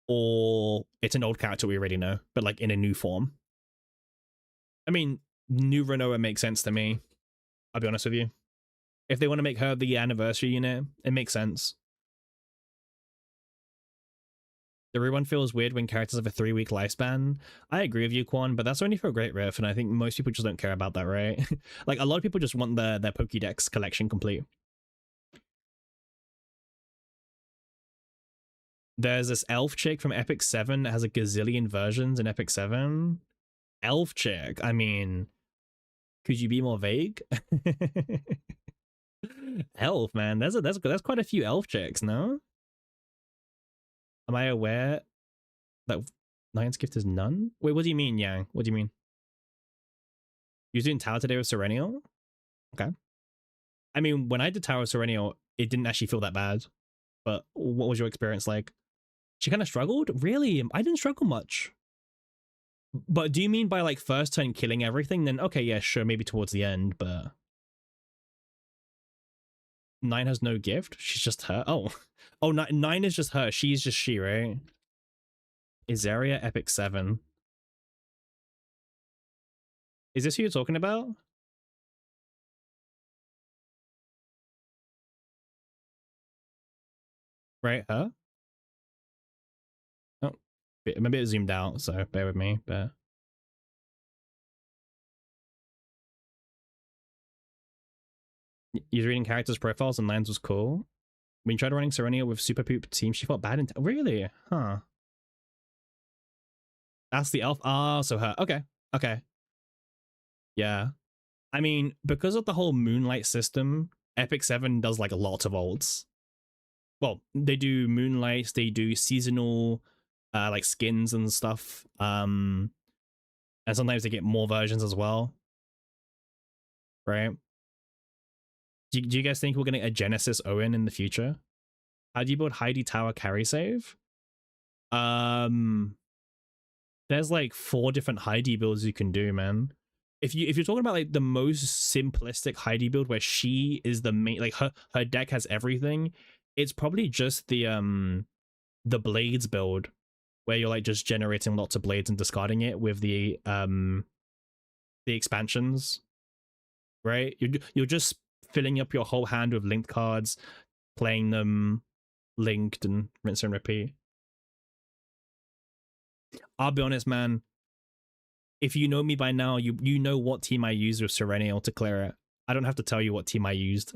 or it's an old character we already know, but like in a new form. I mean, new Renoa makes sense to me. I'll be honest with you. If they want to make her the anniversary unit, it makes sense. The rerun feels weird when characters have a 3-week lifespan. I agree with you, Quan, but that's only for a Great Rift, and I think most people just don't care about that, right? Like, a lot of people just want their Pokédex collection complete. There's this elf chick from Epic 7 that has a gazillion versions in Epic 7. Elf chick, I mean, could you be more vague? Elf, man, that's quite a few elf chicks, no? Am I aware that Night's Gift is none? Wait, what do you mean, Yang? What do you mean? You're doing Tower today with Serenial? Okay. I mean, when I did Tower of Serenio, it didn't actually feel that bad. But what was your experience like? She kind of struggled? Really? I didn't struggle much. But do you mean by like first turn killing everything? Then okay, yeah, sure, maybe towards the end, but 9 has no gift? She's just her? Oh. Oh, 9 is just her. She's just she, right? Izaria Epic 7. Is this who you're talking about? Right, her? Oh, maybe it zoomed out, so bear with me, but... You're reading characters' profiles and Lines was cool. When you tried running Serenia with Super Poop team, she felt bad in... Really? Huh. That's the elf. Ah, so her. Okay. Okay. Yeah. I mean, because of the whole Moonlight system, Epic 7 does like a lot of ults. Well, they do Moonlights, they do seasonal like skins and stuff. And sometimes they get more versions as well. Right? Do you guys think we're gonna get a Genesis Owen in the future? How do you build Heidi Tower carry save? There's like 4 different Heidi builds you can do, man. If you're talking about like the most simplistic Heidi build where she is the main, like her deck has everything, it's probably just the blades build where you're like just generating lots of blades and discarding it with the expansions, right? You're just filling up your whole hand with linked cards, playing them linked and rinse and repeat. I'll be honest, man. If you know me by now, you know what team I used with Serenial to clear it. I don't have to tell you what team I used.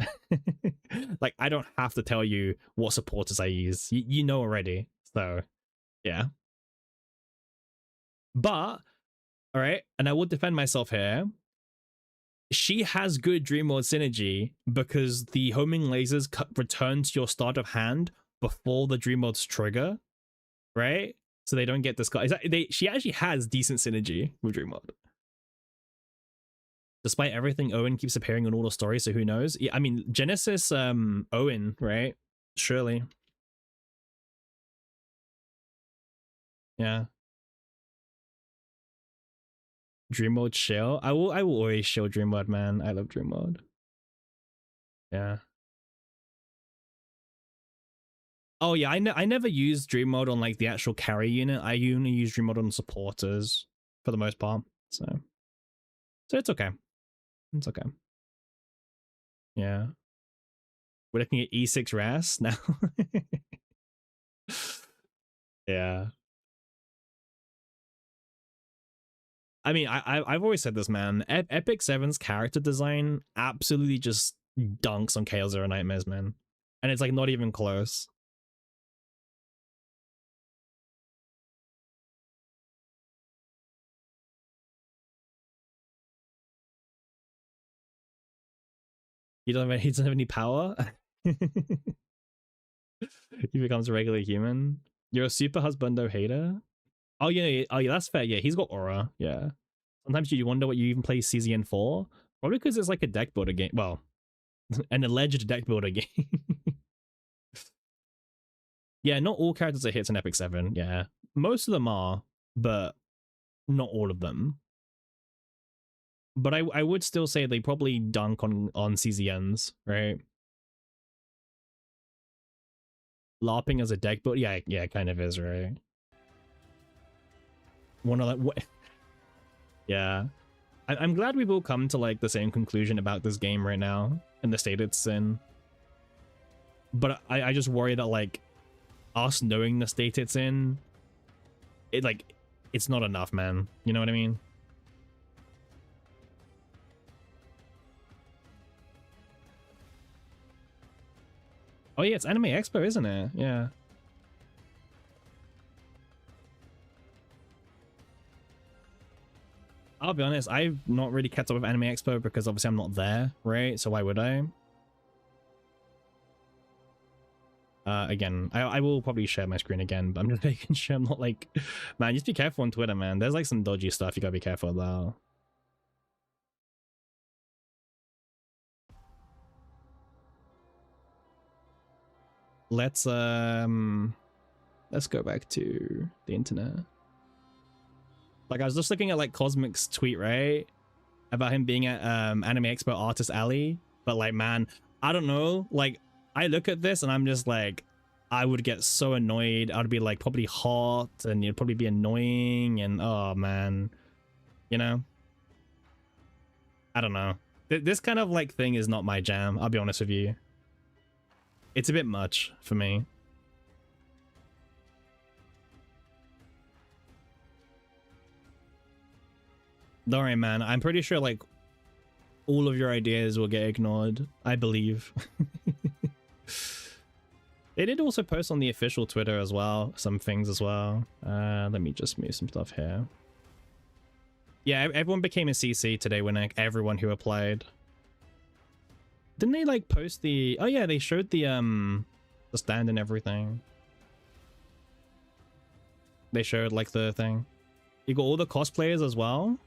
Like, I don't have to tell you what supporters I use. You know already. So, yeah. But, all right, and I will defend myself here. She has good Dream World synergy because the homing lasers return to your start of hand before the Dream World's trigger, right? So they don't get discarded. She actually has decent synergy with Dream World. Despite everything, Owen keeps appearing in all the stories, so who knows? Yeah, I mean, Genesis Owen, right? Surely. Yeah. Dream World shill. I will always shill Dream World, man. I love Dream World. Yeah. Oh yeah, I never use Dream Mode on like the actual carry unit. I only use Dream Mode on supporters for the most part. So it's okay. It's okay. Yeah. We're looking at E6 RAS now. Yeah. I mean, I've always said this, man. Epic 7's character design absolutely just dunks on Chaos Zero Nightmares, man. And it's like not even close. He doesn't have any power. He becomes a regular human. You're a super husbando hater. Oh yeah, that's fair. Yeah, he's got aura. Yeah. Sometimes you wonder what you even play CZN for. Probably because it's like a deck builder game. Well, an alleged deck builder game. Yeah, not all characters are hits in Epic 7. Yeah, most of them are, but not all of them. But I would still say they probably dunk on CZNs, right? LARPing as a deck builder, yeah, it kind of is, right? One of like what? Yeah, I'm glad we've all come to like the same conclusion about this game right now and the state it's in. But I just worry that like us knowing the state it's in, it's not enough, man. You know what I mean? Oh yeah, it's Anime Expo, isn't it? Yeah. I'll be honest, I've not really kept up with Anime Expo because obviously I'm not there, right? So why would I? Again, I will probably share my screen again, but I'm just making sure I'm not like... Man, just be careful on Twitter, man. There's like some dodgy stuff you gotta be careful about. let's go back to the internet. Like I was just looking at like Cosmic's tweet, right? About him being at Anime Expo Artist Alley. But like, man, I don't know. Like I look at this and I'm just like, I would get so annoyed. I'd be like probably hot and it'd probably be annoying and oh man, you know? I don't know. This kind of like thing is not my jam. I'll be honest with you. It's a bit much for me. Don't worry, man. I'm pretty sure like all of your ideas will get ignored. I believe. They did also post on the official Twitter as well, some things as well. Let me just move some stuff here. Yeah, everyone became a CC today when like everyone who applied. Didn't they like post the... Oh yeah, they showed the stand and everything. They showed like the thing. You got all the cosplayers as well.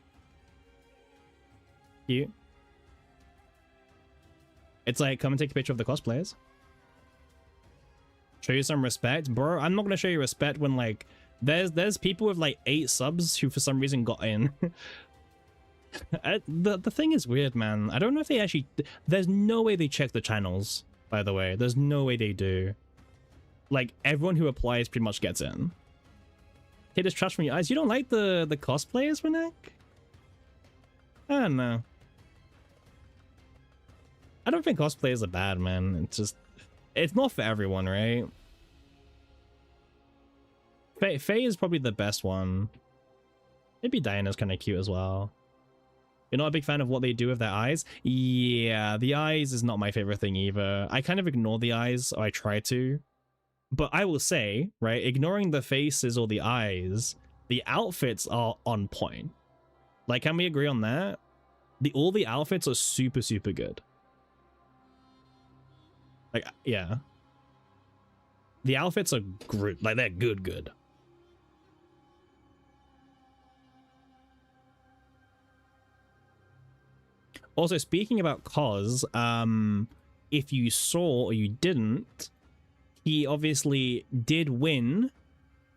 Cute. It's like, come and take a picture of the cosplayers. Show you some respect. Bro, I'm not gonna show you respect when like there's people with like 8 subs who for some reason got in. The thing is weird, man. I don't know if they actually... There's no way they check the channels, by the way. There's no way they do. Like, everyone who applies pretty much gets in. Okay, there's trash from your eyes. You don't like the cosplayers, Renek? I don't know. I don't think cosplayers are bad, man. It's just... It's not for everyone, right? Faye is probably the best one. Maybe Diana's kind of cute as well. You're not a big fan of what they do with their eyes? Yeah, the eyes is not my favorite thing either. I kind of ignore the eyes, or I try to. But I will say, right, ignoring the faces or the eyes, the outfits are on point. Like, can we agree on that? All the outfits are super, super good. Like, yeah. The outfits are good. Like, they're good. Also, speaking about Cos, if you saw or you didn't, he obviously did win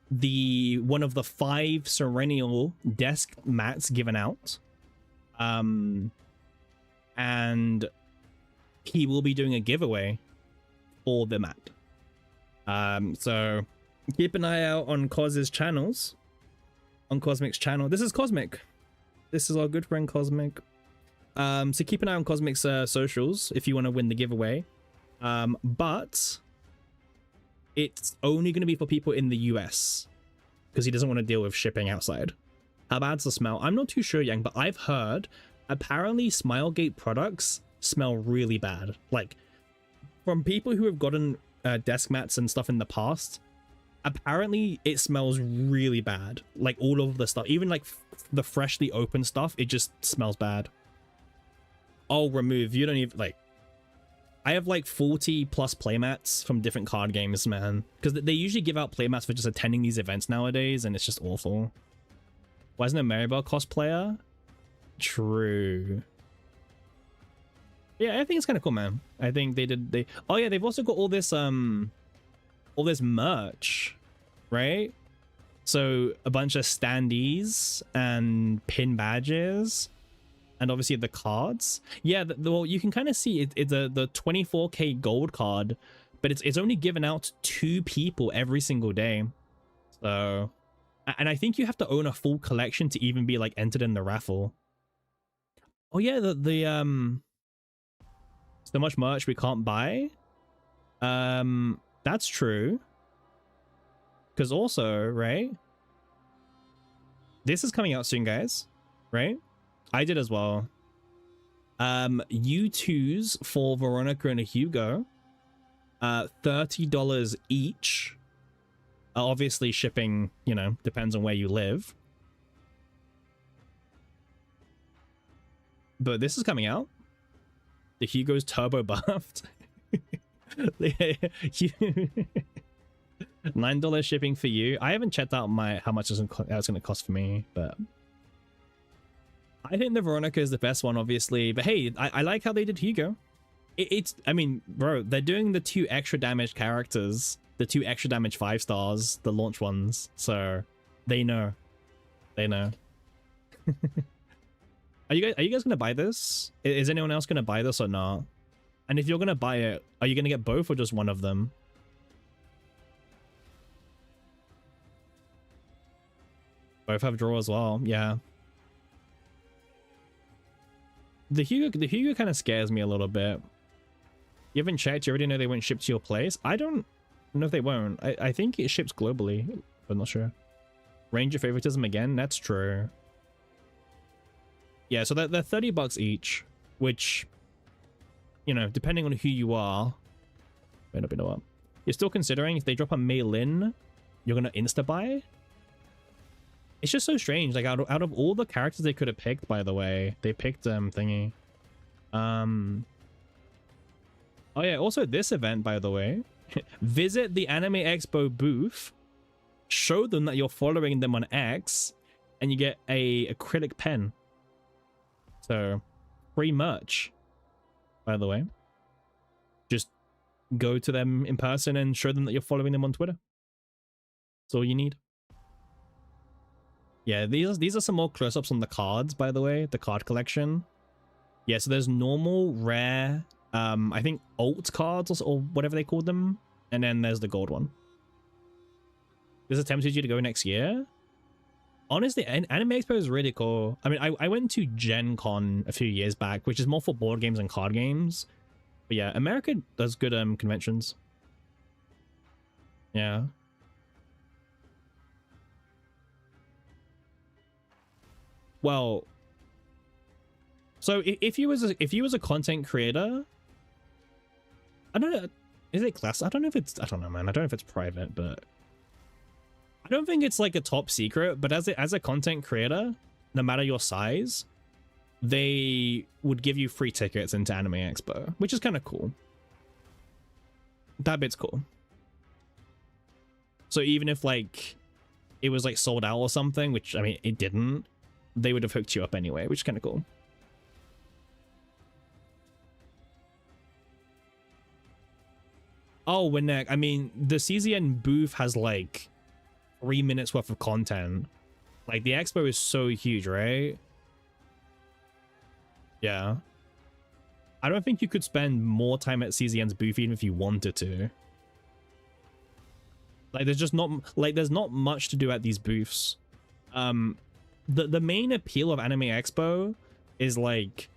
one of the 5 Serennial desk mats given out. And he will be doing a giveaway for the mat. So keep an eye out on Cos's channels. On Cosmic's channel. This is Cosmic. This is our good friend Cosmic. So keep an eye on Cosmic's socials if you want to win the giveaway. But it's only going to be for people in the US because he doesn't want to deal with shipping outside. How bad's the smell? I'm not too sure, Yang, but I've heard apparently Smilegate products smell really bad. Like, from people who have gotten desk mats and stuff in the past, apparently it smells really bad. Like, all of the stuff, even like the freshly opened stuff, it just smells bad. Oh, remove. You don't even, like... I have like 40 plus playmats from different card games, man. Because they usually give out playmats for just attending these events nowadays, and it's just awful. Why isn't a Maribel cosplayer? True. Yeah, I think it's kind of cool, man. I think oh yeah, they've also got all this merch, right? So a bunch of standees and pin badges. And obviously the cards. Yeah, well, you can kind of see it's the 24k gold card, but it's only given out to 2 people every single day. So, and I think you have to own a full collection to even be like entered in the raffle. Oh yeah, so much merch we can't buy. That's true. Because also, right? This is coming out soon, guys. Right? I did as well. U2s for Veronica and Hugo. $30 each. Obviously shipping, you know, depends on where you live. But this is coming out. The Hugo's turbo buffed. $9 shipping for you. I haven't checked out how much it's going to cost for me, but I think the Veronica is the best one, obviously. But hey, I like how they did Hugo. It's, I mean, bro, they're doing the 2 extra damage characters, the 2 extra damage 5 stars, the launch ones. So they know. They know. Are you guys gonna buy this? Is anyone else gonna buy this or not? And if you're gonna buy it, are you gonna get both or just one of them? Both have draw as well. Yeah. The Hugo kind of scares me a little bit. You haven't checked? You already know they won't ship to your place? I don't know if they won't. I think it ships globally, but not sure. Range of favoritism again? That's true. Yeah, so they're 30 bucks each, which, you know, depending on who you are. Wait up, you know what? You're still considering if they drop a mail-in, you're gonna insta-buy? It's just so strange. Like, out of all the characters they could have picked, by the way, they picked thingy. Oh yeah, also this event, by the way. Visit the Anime Expo booth, show them that you're following them on X, and you get a acrylic pen. So, free merch, by the way. Just go to them in person and show them that you're following them on Twitter. That's all you need. Yeah, these are some more close-ups on the cards, by the way, the card collection. Yeah, so there's normal, rare, I think alt cards or whatever they called them, and then there's the gold one. This tempted you to go next year? Honestly, Anime Expo is really cool. I mean, I went to Gen Con a few years back, which is more for board games and card games. But yeah, America does good conventions. Yeah. Well, so if you was a content creator, I don't know, is it class? I don't know if it's, I don't know, man. I don't know if it's private, but I don't think it's like a top secret. But as a content creator, no matter your size, they would give you free tickets into Anime Expo, which is kind of cool. That bit's cool. So even if like it was like sold out or something, which I mean it didn't, they would have hooked you up anyway, which is kind of cool. Oh, I mean, the CZN booth has like 3 minutes worth of content. Like the expo is so huge, right? Yeah. I don't think you could spend more time at CZN's booth even if you wanted to. Like there's just not like there's not much to do at these booths. The main appeal of Anime Expo is like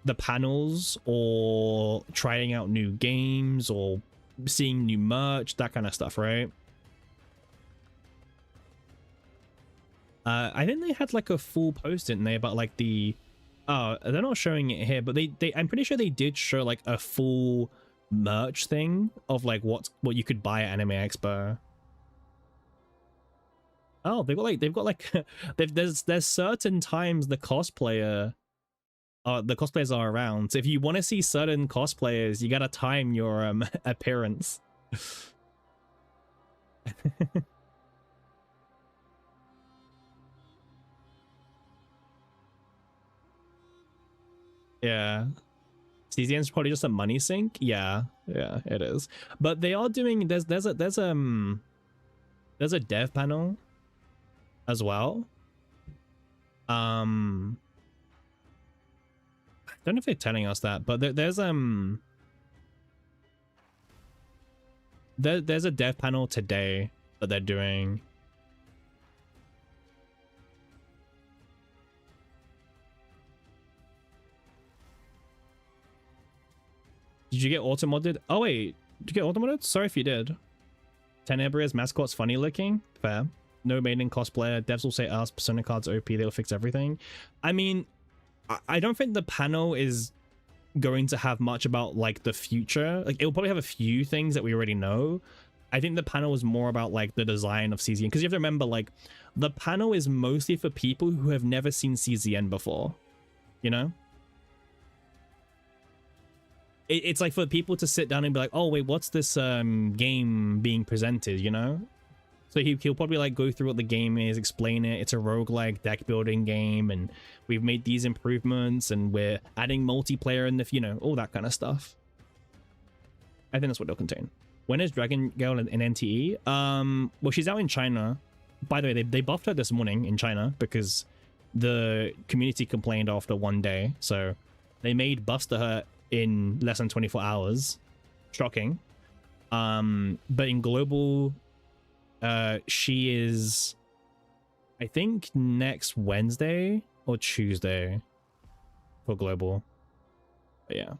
the panels or trying out new games or seeing new merch, that kind of stuff, right? I think they had like a full post, didn't they, about like the they're not showing it here, but they I'm pretty sure they did show like a full merch thing of like what you could buy at Anime Expo. Oh, they've got like there's certain times the cosplayers are around. So if you want to see certain cosplayers, you gotta time your appearance. Yeah. CZN's probably just a money sink. Yeah, it is. But they are doing there's a dev panel as well. I don't know if they're telling us that, but there's a dev panel today that they're doing. Did you get auto-modded? Oh wait, did you get auto-modded? Sorry if you did. Tenebria's mascot's funny looking. Fair. No maiden cosplayer. Devs will say us. Persona cards OP. They'll fix everything. I mean, I don't think the panel is going to have much about like the future. Like it'll probably have a few things that we already know. I think the panel is more about like the design of CZN, because you have to remember like the panel is mostly for people who have never seen CZN before, you know? It's like for people to sit down and be like, oh wait, what's this game being presented, you know? So he'll probably like go through what the game is, explain it. It's a roguelike deck building game, and we've made these improvements, and we're adding multiplayer in the, you know, all that kind of stuff. I think that's what they'll contain. When is Dragon Girl in NTE? Well, she's out in China. By the way, they buffed her this morning in China because the community complained after one day. So they made buffs to her in less than 24 hours. Shocking. But in global, she is, I think, next Wednesday or Tuesday for global. But yeah.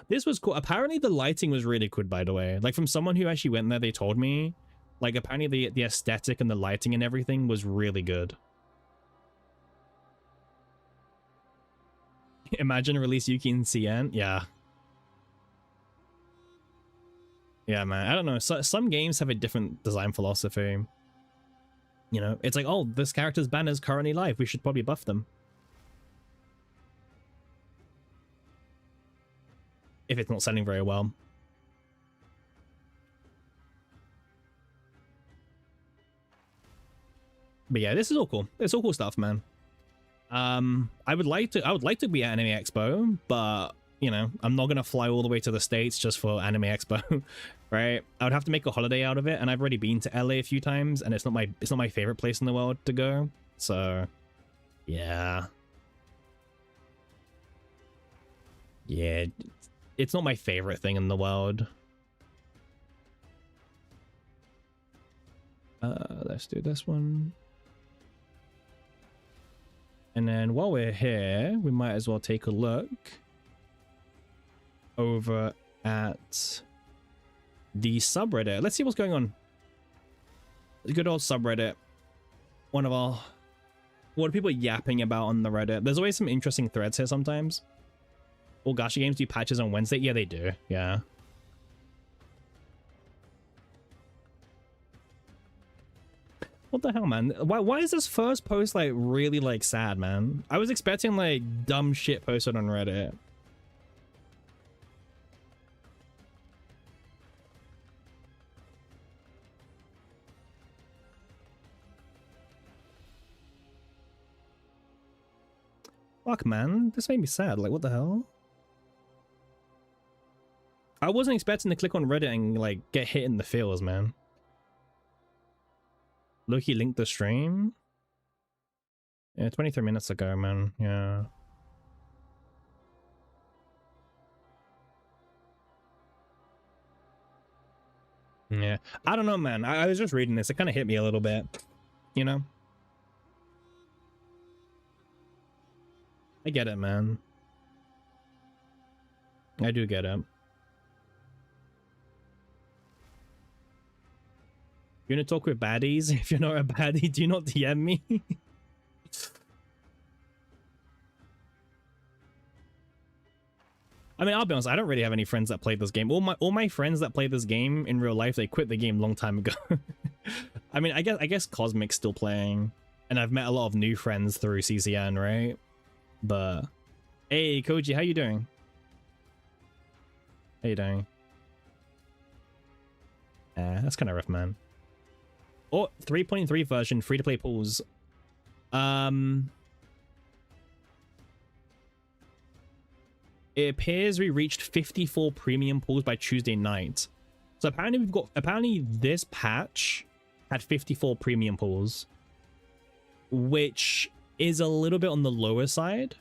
This was cool. Apparently the lighting was really good, by the way. Like, from someone who actually went there, they told me, like, apparently the aesthetic and the lighting and everything was really good. Imagine release Yuki in CN. Yeah. Yeah, man. I don't know. Some games have a different design philosophy. You know, it's like, oh, this character's banner is currently live. We should probably buff them. If it's not selling very well. But yeah, this is all cool. It's all cool stuff, man. I would like to be at Anime Expo, but you know, I'm not gonna fly all the way to the States just for Anime Expo, right? I would have to make a holiday out of it, and I've already been to LA a few times, and it's not my favorite place in the world to go. So yeah. Yeah, it's not my favorite thing in the world. Let's do this one. And then while we're here, we might as well take a look over at the subreddit. Let's see what's going on. The good old subreddit. What are people yapping about on the Reddit? There's always some interesting threads here sometimes. All gacha games do patches on Wednesday. Yeah, they do. Yeah. What the hell, man? Why is this first post like really like sad, man? I was expecting like dumb shit posted on Reddit. Fuck, man. This made me sad. Like, what the hell? I wasn't expecting to click on Reddit and like get hit in the feels, man. Loki linked the stream. Yeah, 23 minutes ago, man. Yeah. Yeah. I don't know, man. I was just reading this. It kind of hit me a little bit. You know? I get it, man. I do get it. You want to talk with baddies? If you're not a baddie, do not DM me. I mean, I'll be honest, I don't really have any friends that play this game. All my friends that play this game in real life, they quit the game a long time ago. I mean, I guess Cosmic's still playing, and I've met a lot of new friends through CCN, right? But hey, Koji, how you doing? How you doing? That's kind of rough, man. Oh, 3.3 version, free-to-play pools. It appears we reached 54 premium pools by Tuesday night. So apparently this patch had 54 premium pools, which is a little bit on the lower side.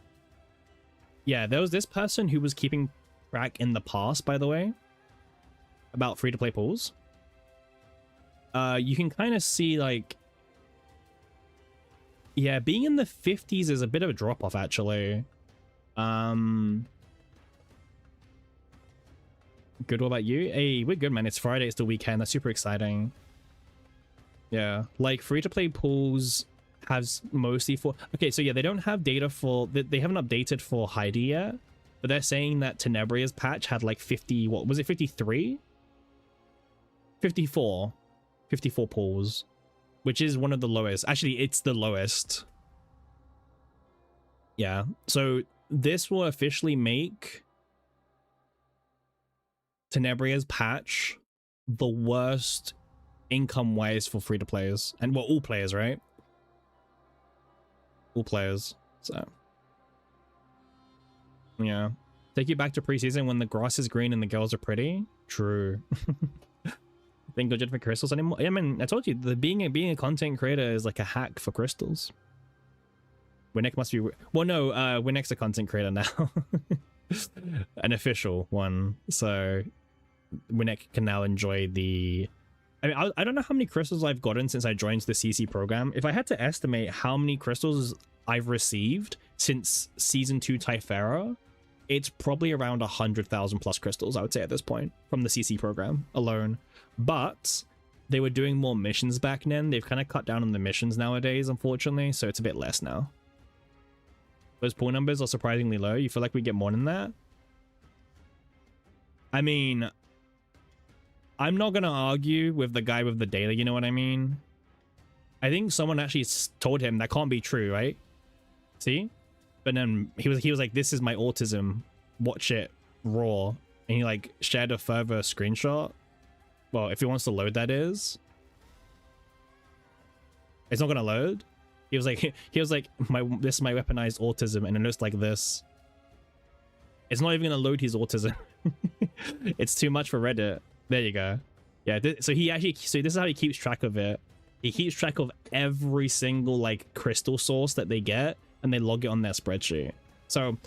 Yeah, there was this person who was keeping track in the past, by the way, about free-to-play pools. You can kind of see, like, yeah, being in the 50s is a bit of a drop-off, actually. Good, what about you? Hey, we're good, man. It's Friday, it's the weekend. That's super exciting. Yeah, like, free-to-play pools has mostly for... Okay, so yeah, they don't have data for... They haven't updated for Heidi yet, but they're saying that Tenebria's patch had, like, 50... What, was it 53? 54 pools, which is one of the lowest. Actually, it's the lowest. Yeah, so this will officially make Tenebria's patch the worst income-wise for free-to-players. And, well, all players, right? All players, so... Yeah. Take you back to preseason when the grass is green and the girls are pretty. True. Think legit for crystals anymore? Yeah, man, I told you, the being a content creator is like a hack for crystals. Winnick must be... Well, no, Winnick's a content creator now. An official one. So Winnick can now enjoy the... I mean, I don't know how many crystals I've gotten since I joined the CC program. If I had to estimate how many crystals I've received since Season 2 Typhera, it's probably around 100,000 plus crystals, I would say, at this point, from the CC program alone. But they were doing more missions back then. They've kind of cut down on the missions nowadays, unfortunately, so it's a bit less now. Those pull numbers are surprisingly low. You feel like we get more than that? I mean... I'm not going to argue with the guy with the daily, you know what I mean? I think someone actually told him that can't be true, right? See? But then he was like, this is my autism. Watch it raw. And he like shared a further screenshot. Well, if he wants to load, that is. It's not going to load. He was like, this is my weaponized autism. And it looks like this. It's not even going to load his autism. It's too much for Reddit. There you go. Yeah, so this is how he keeps track of it. He keeps track of every single like crystal source that they get, and they log it on their spreadsheet. So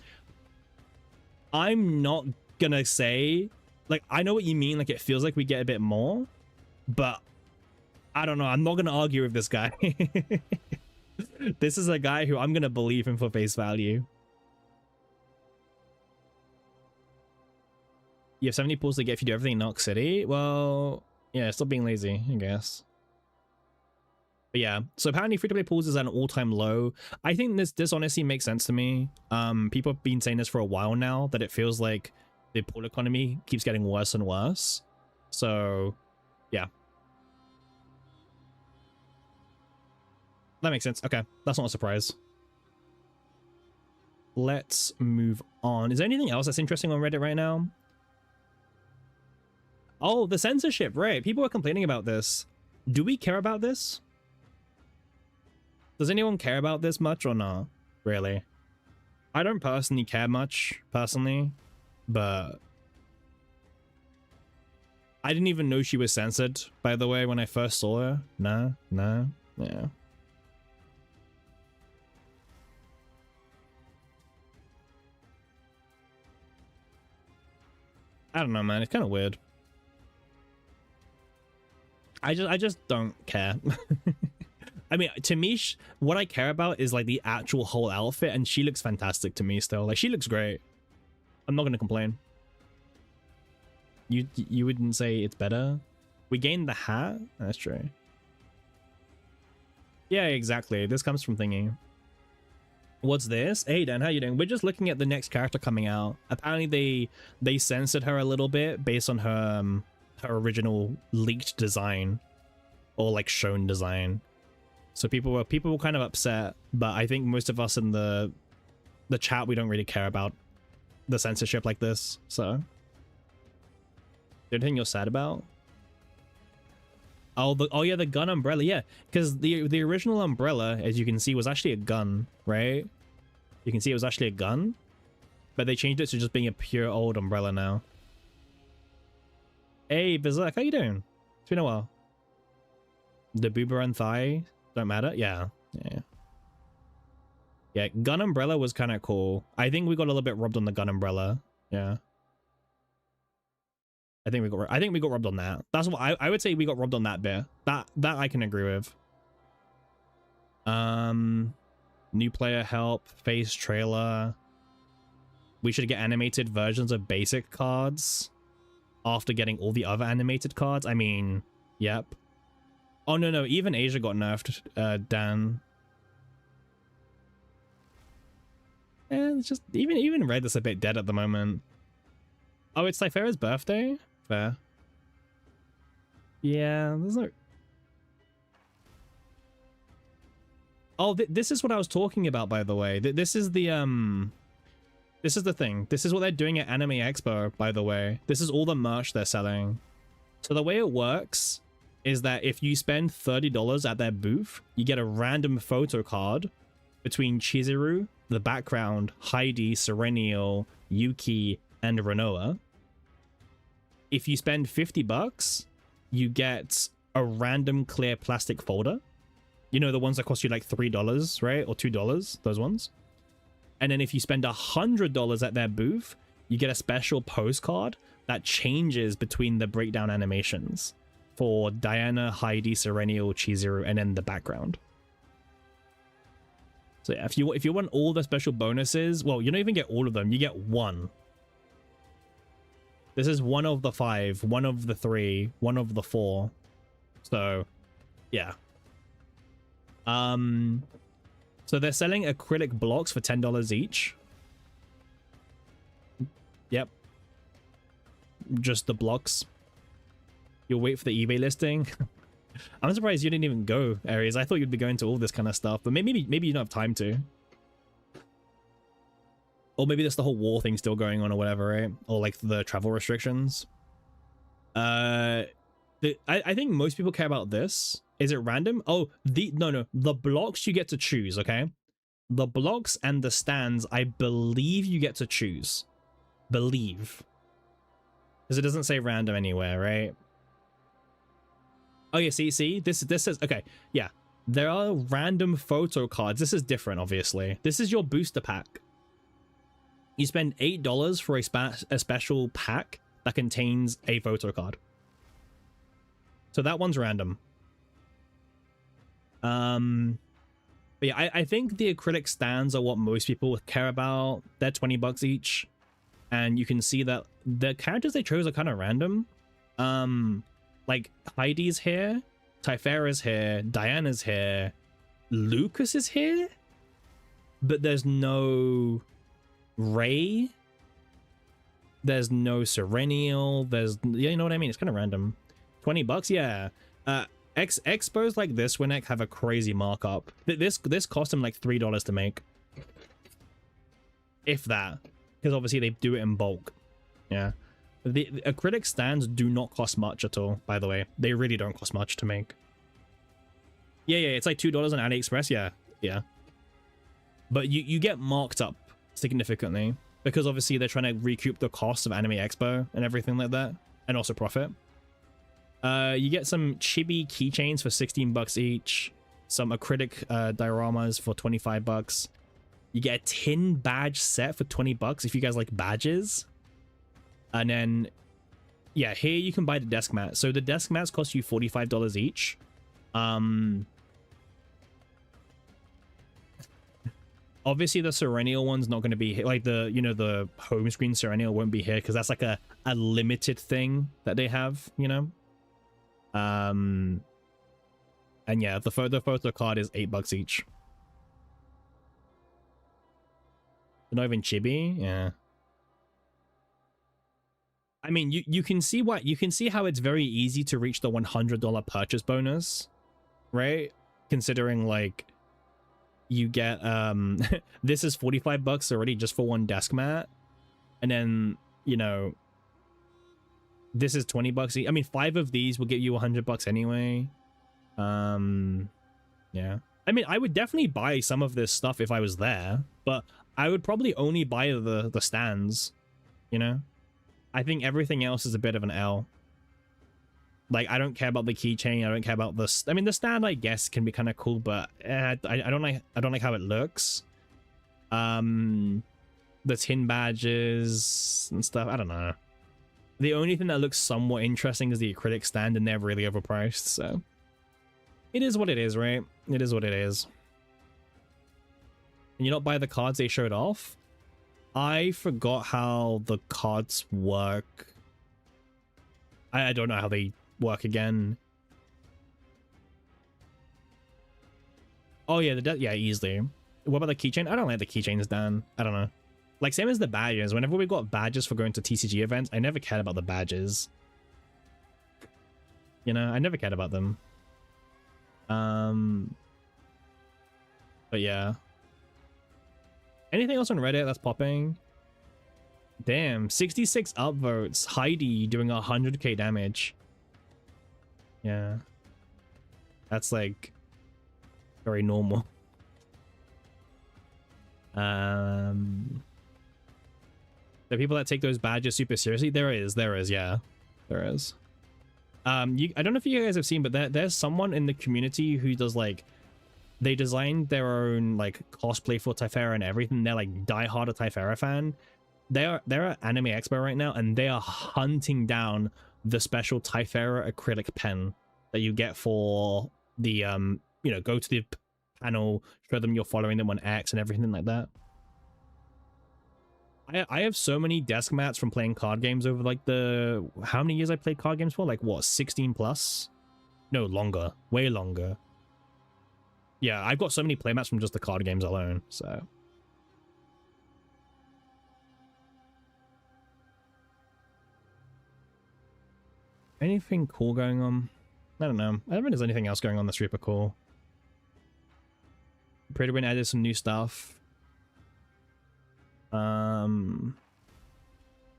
I'm not gonna say, like, I know what you mean, like it feels like we get a bit more, but I don't know, I'm not gonna argue with this guy. This is a guy who I'm gonna believe him for face value. You have 70 pools to get if you do everything in Knox City. Well, yeah, stop being lazy, I guess. But yeah, so apparently free-to-play pools is at an all-time low. I think this honestly makes sense to me. People have been saying this for a while now, that it feels like the pool economy keeps getting worse and worse. So, yeah. That makes sense. Okay, that's not a surprise. Let's move on. Is there anything else that's interesting on Reddit right now? Oh, the censorship, right. People are complaining about this. Do we care about this? Does anyone care about this much or not? Really? I don't personally care much, personally, but I didn't even know she was censored, by the way, when I first saw her. No, yeah. I don't know, man. It's kind of weird. I just don't care. I mean, to me, what I care about is like the actual whole outfit, and she looks fantastic to me still. Like, she looks great. I'm not gonna complain. You wouldn't say it's better? We gained the hat? That's true. Yeah, exactly. This comes from thingy. What's this? Hey Dan, how you doing? We're just looking at the next character coming out. Apparently they censored her a little bit based on her her original leaked design, or like shown design. So people were kind of upset, but I think most of us in the chat, we don't really care about the censorship like this. So, anything you're sad about? Oh yeah, the gun umbrella. Yeah, because the original umbrella, as you can see, was actually a gun, right? You can see it was actually a gun, but they changed it to just being a pure old umbrella now. Hey, Berserk, how you doing? It's been a while. The boober and thigh don't matter? Yeah. Yeah, gun umbrella was kind of cool. I think we got a little bit robbed on the gun umbrella. Yeah. I think we got robbed on that. That's what I would say, we got robbed on that bit. That I can agree with. New player help, face trailer. We should get animated versions of basic cards after getting all the other animated cards. I mean, yep. Oh no, even Asia got nerfed, Dan. And it's just even Red is a bit dead at the moment. Oh, it's Typhera's birthday? Fair. Yeah, there's no... Oh, this is what I was talking about, by the way. This is the this is the thing. This is what they're doing at Anime Expo, by the way. This is all the merch they're selling. So the way it works is that if you spend $30 at their booth, you get a random photo card between Chizuru, the background, Heidi, Serenial, Yuki, and Renoa. If you spend 50 bucks, you get a random clear plastic folder. You know, the ones that cost you like $3, right? Or $2, those ones. And then if you spend $100 at their booth, you get a special postcard that changes between the breakdown animations for Diana, Heidi, Serenial, Chizuru, and then the background. So yeah, if you want all the special bonuses, well, you don't even get all of them. You get one. This is one of the 5, one of the 3, one of the 4. So, yeah. So they're selling acrylic blocks for $10 each. Yep. Just the blocks. You'll wait for the eBay listing. I'm surprised you didn't even go, Aries. I thought you'd be going to all this kind of stuff, but maybe you don't have time to. Or maybe that's the whole war thing still going on or whatever, right? Or like the travel restrictions. I think most people care about this. Is it random? Oh, no. The blocks you get to choose, okay? The blocks and the stands, I believe you get to choose. Believe. Because it doesn't say random anywhere, right? Oh yeah, see? This says, okay, yeah. There are random photo cards. This is different, obviously. This is your booster pack. You spend $8 for a special pack that contains a photo card. So that one's random. But yeah, I think the acrylic stands are what most people care about. They're 20 bucks each. And you can see that the characters they chose are kind of random. Like Heidi's here, Typhera's here, Diana's here, Lucas is here, but there's no Ray, there's no Serenial, there's, you know what I mean? It's kind of random. 20 bucks, yeah. Expos like this Winnick have a crazy markup. This cost them like $3 to make, if that, because obviously they do it in bulk. Yeah. The acrylic stands do not cost much at all, by the way. They really don't cost much to make. Yeah, it's like $2 on AliExpress. Yeah. But you get marked up significantly because obviously they're trying to recoup the cost of Anime Expo and everything like that, and also profit. You get some chibi keychains for 16 bucks each, some acrylic dioramas for 25 bucks. You get a tin badge set for 20 bucks if you guys like badges. And then, yeah, here you can buy the desk mat. So the desk mats cost you $45 each. Obviously the Serenial one's not going to be here. Like the, you know, the home screen Serenial won't be here because that's like a limited thing that they have, you know. And yeah, the photo card is 8 bucks each. Not even chibi, yeah. I mean, you can see how it's very easy to reach the $100 purchase bonus, right? Considering like you get this is 45 bucks already just for one desk mat, and then, you know, this is 20 bucks. I mean, 5 of these will get you 100 bucks anyway. Yeah. I mean, I would definitely buy some of this stuff if I was there, but I would probably only buy the stands, you know? I think everything else is a bit of an L. Like, I don't care about the keychain. I don't care about the... I mean, the stand, I guess, can be kind of cool, but I don't like how it looks. The tin badges and stuff, I don't know. The only thing that looks somewhat interesting is the acrylic stand, and they're really overpriced, so... It is what it is, right? It is what it is. And you not buy the cards they showed off? I forgot how the cards work. I don't know how they work again. Oh yeah, yeah, easily. What about the keychain? I don't like the keychains, Dan. I don't know. Like, same as the badges. Whenever we got badges for going to TCG events, I never cared about the badges. You know, I never cared about them. But yeah. Anything else on Reddit that's popping? Damn, 66 upvotes. Heidi doing 100k damage. Yeah. That's like very normal. The people that take those badges super seriously, there is, yeah, there is. I don't know if you guys have seen, but there's someone in the community who does like, they designed their own like cosplay for Typhera and everything. They're like diehard a Typhera fan. They're at Anime Expo right now, and they are hunting down the special Typhera acrylic pen that you get for the you know, go to the panel, show them you're following them on X and everything like that. I have so many desk mats from playing card games over like the, how many years I played card games for? Like what, 16 plus? No, longer, way longer. Yeah, I've got so many playmats from just the card games alone, so. Anything cool going on? I don't know. I don't think there's anything else going on that's super cool. Pretty Win added some new stuff. You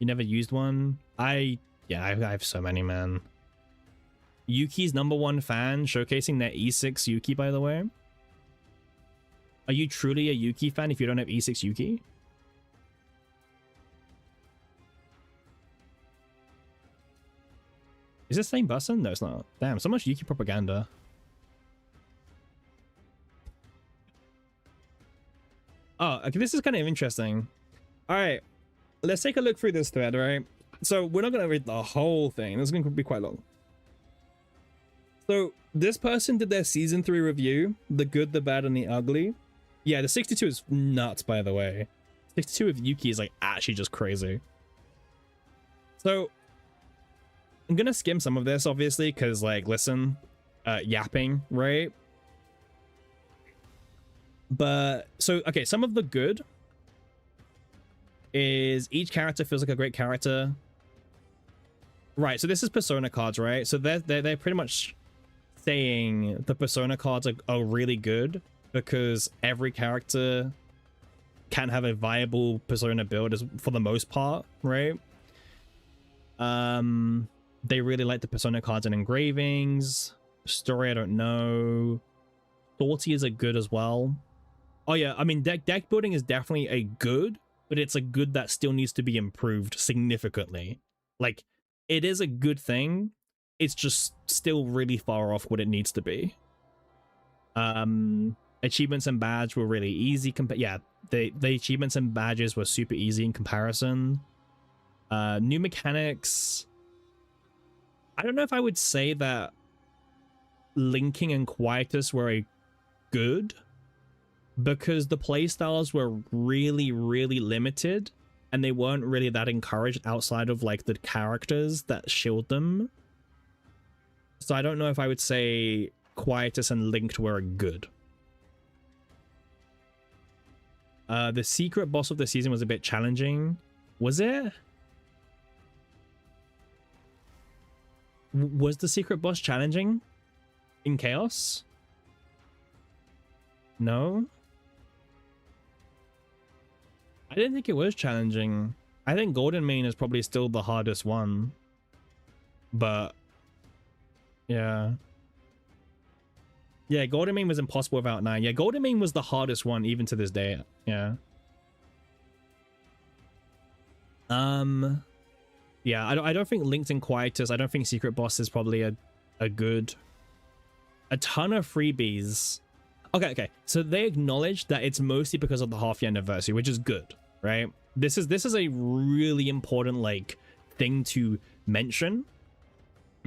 never used one? Yeah, I have so many, man. Yuki's #1 fan, showcasing their E6 Yuki, by the way. Are you truly a Yuki fan if you don't have E6 Yuki? Is this the same button? No, it's not. Damn, so much Yuki propaganda. Oh, okay, this is kind of interesting. All right, let's take a look through this thread, right? So we're not going to read the whole thing. This is going to be quite long. So this person did their season 3 review, the good, the bad, and the ugly. Yeah, the 62 is nuts, by the way. 62 of Yuki is like actually just crazy. So I'm going to skim some of this, obviously, because like, listen, yapping, right? But so, okay, some of the good is each character feels like a great character. Right, so this is Persona cards, right? So they're pretty much saying the Persona cards are really good because every character can have a viable Persona build for the most part, right? They really like the Persona cards and engravings. Story, I don't know. Sortie is a good as well. Oh yeah, I mean, deck building is definitely a good, but it's a good that still needs to be improved significantly. Like, it is a good thing. It's just still really far off what it needs to be. Achievements and badge were really easy. Yeah, the achievements and badges were super easy in comparison. New mechanics. I don't know if I would say that linking and quietus were a good, because the playstyles were really, really limited, and they weren't really that encouraged outside of like the characters that shield them. So I don't know if I would say quietus and linked were good. The secret boss of the season was a bit challenging. Was it? Was the secret boss challenging in Chaos? No? I didn't think it was challenging. I think Golden Mane is probably still the hardest one. But yeah. Yeah, Golden Mane was impossible without 9. Yeah, Golden Mane was the hardest one even to this day. Yeah. Yeah, I don't think Linked and Quietus, I don't think Secret Boss is probably a good. A ton of freebies. Okay. So they acknowledge that it's mostly because of the half-year anniversary, which is good, right? This is a really important like thing to mention,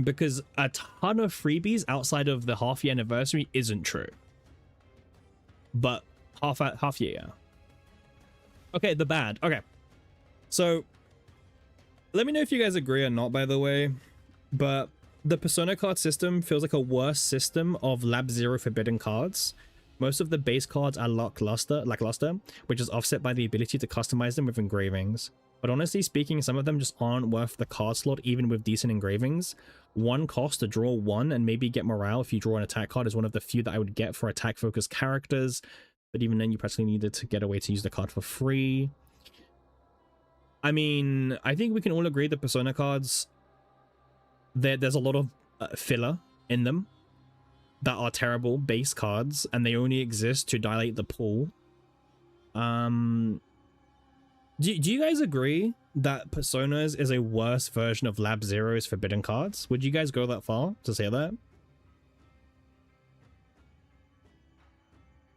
because a ton of freebies outside of the half-year anniversary isn't true. But half year, yeah. Okay, the bad. Okay. So let me know if you guys agree or not, by the way, but the Persona card system feels like a worse system of Lab Zero forbidden cards. Most of the base cards are lackluster, which is offset by the ability to customize them with engravings. But honestly speaking, some of them just aren't worth the card slot even with decent engravings. One cost to draw one and maybe get morale if you draw an attack card is one of the few that I would get for attack focused characters. But even then you practically needed to get a way to use the card for free. I mean, I think we can all agree that Persona cards, there's a lot of filler in them that are terrible base cards, and they only exist to dilate the pool. Do you guys agree that Personas is a worse version of Lab Zero's Forbidden Cards? Would you guys go that far to say that?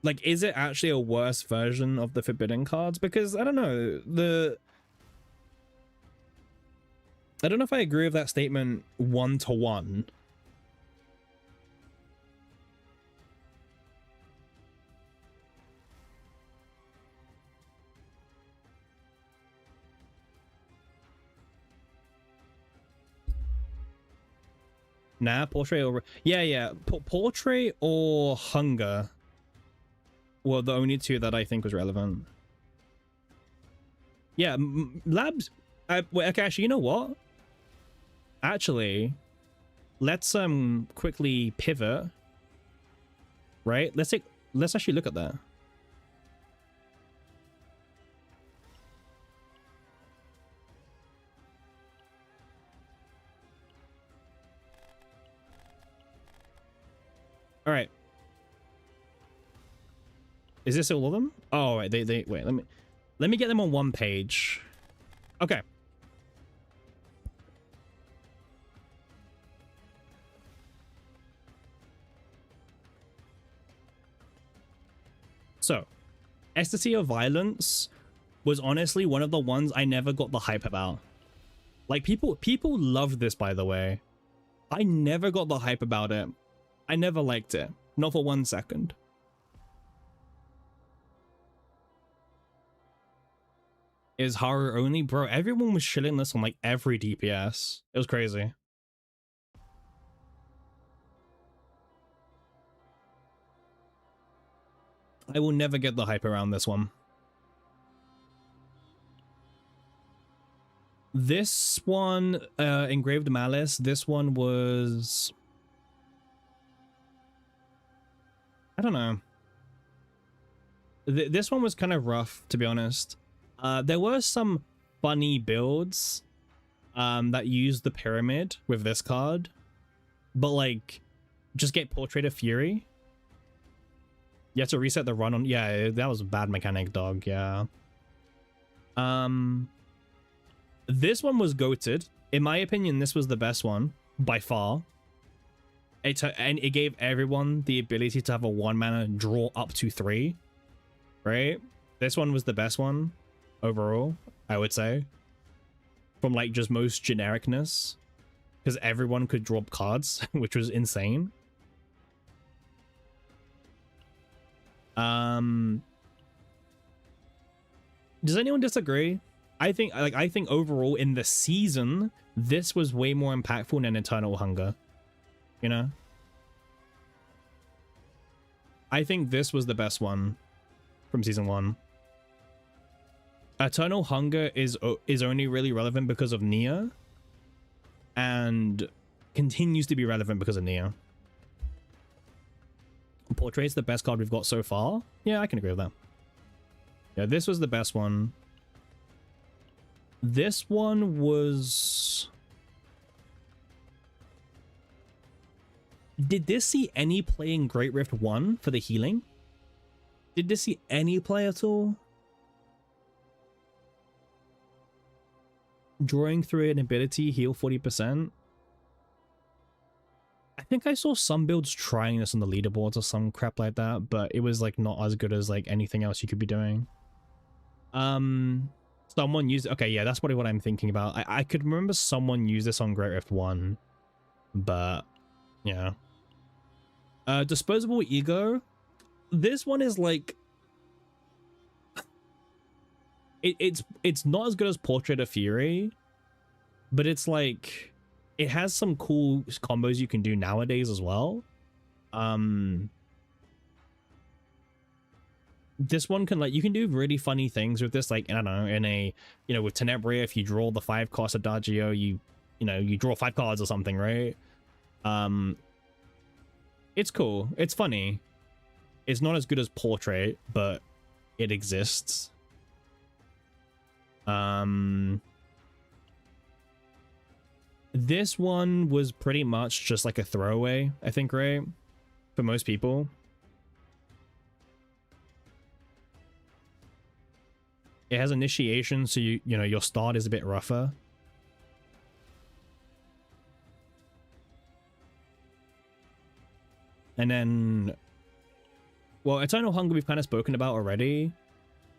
Like, is it actually a worse version of the Forbidden Cards? Because I don't know, I don't know if I agree with that statement 1-to-1. Nah, Portrait or... Yeah. Portrait or Hunger were the only two that I think was relevant. Yeah, Labs... wait, okay, actually, you know what? Actually, let's quickly pivot. Right? Let's actually look at that. All right. Is this all of them? Oh, right. They wait. Let me get them on one page. Okay. So, Ecstasy of Violence was honestly one of the ones I never got the hype about. Like, people loved this, by the way. I never got the hype about it. I never liked it. Not for 1 second. Is horror only? Bro, everyone was shilling this on like every DPS. It was crazy. I will never get the hype around this one. This one, Engraved Malice, this one was... I don't know. This one was kind of rough, to be honest. There were some funny builds that used the pyramid with this card. But like, just get Portrait of Fury. You have to reset the run on... Yeah, that was a bad mechanic, dog. Yeah. This one was goated. In my opinion, this was the best one by far. And it gave everyone the ability to have a 1-mana draw up to 3. Right? This one was the best one overall, I would say. From like just most genericness. Because everyone could drop cards, which was insane. Does anyone disagree? I think overall in the season, this was way more impactful than Eternal Hunger. You know? I think this was the best one from season 1. Eternal Hunger is only really relevant because of Nia, and continues to be relevant because of Nia. Portrait's the best card we've got so far. Yeah, I can agree with that. Yeah, this was the best one. This one was... Did this see any play in Great Rift 1 for the healing? Did this see any play at all? Drawing through an ability, heal 40%. I think I saw some builds trying this on the leaderboards or some crap like that, but it was like not as good as like anything else you could be doing. Someone used... Okay, yeah, that's probably what I'm thinking about. I could remember someone used this on Great Rift 1, but yeah. Disposable Ego. This one is like... It's not as good as Portrait of Fury, but it's like... It has some cool combos you can do nowadays as well. This one can like, you can do really funny things with this, like, I don't know, in a, you know, with Tenebria, if you draw the 5 cost Adagio, you know, you draw 5 cards or something, right? It's cool. It's funny. It's not as good as Portrait, but it exists. This one was pretty much just like a throwaway, I think, right? For most people. It has initiation, so you know your start is a bit rougher. And then, well, Eternal Hunger we've kind of spoken about already.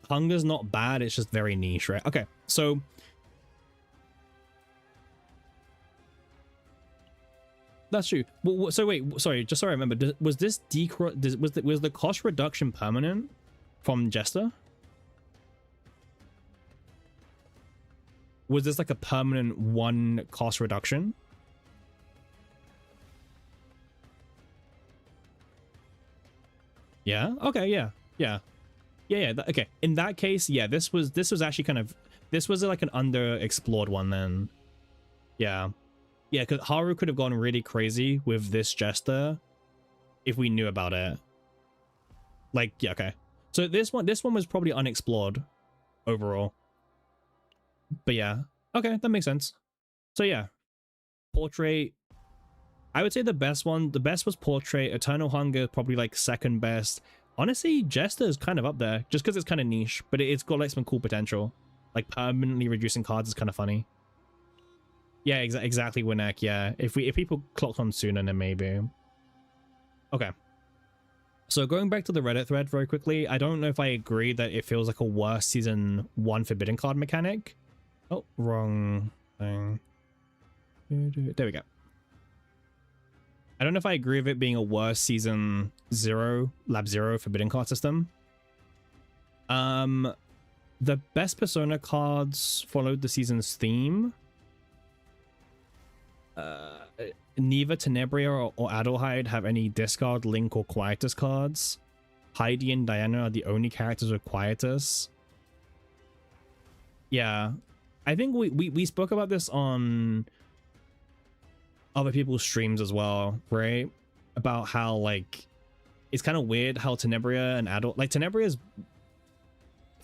Hunger's not bad, it's just very niche, right? Okay, so that's true. Well, so wait, sorry, just so I remember, was this was the cost reduction permanent from Jester? Was this like a permanent one cost reduction? Yeah. Okay. Yeah. Yeah. Yeah. Okay. In that case, yeah. This was actually kind of, this was like an underexplored one then. Yeah. Yeah. Because Haru could have gone really crazy with this Jester if we knew about it. Like, yeah. Okay. So this one was probably unexplored overall. But yeah. Okay, that makes sense. So yeah. Portrait. I would say the best was Portrait. Eternal Hunger probably like second best. Honestly, Jester is kind of up there just because it's kind of niche, but it's got like some cool potential. Like permanently reducing cards is kind of funny. Yeah, exactly, Winnek. Yeah, if people clocked on sooner, then maybe. Okay. So going back to the Reddit thread very quickly, I don't know if I agree that it feels like a worse season 1 forbidden card mechanic. Oh, wrong thing. There we go. I don't know if I agree with it being a worse season 0, lab 0 forbidden card system. The best Persona cards followed the season's theme. Neither Tenebria or Adelheid have any discard, Link, or Quietus cards. Heidi and Diana are the only characters with Quietus. Yeah, I think we spoke about this on other people's streams as well, right? About how like it's kind of weird how Tenebria and Tenebria's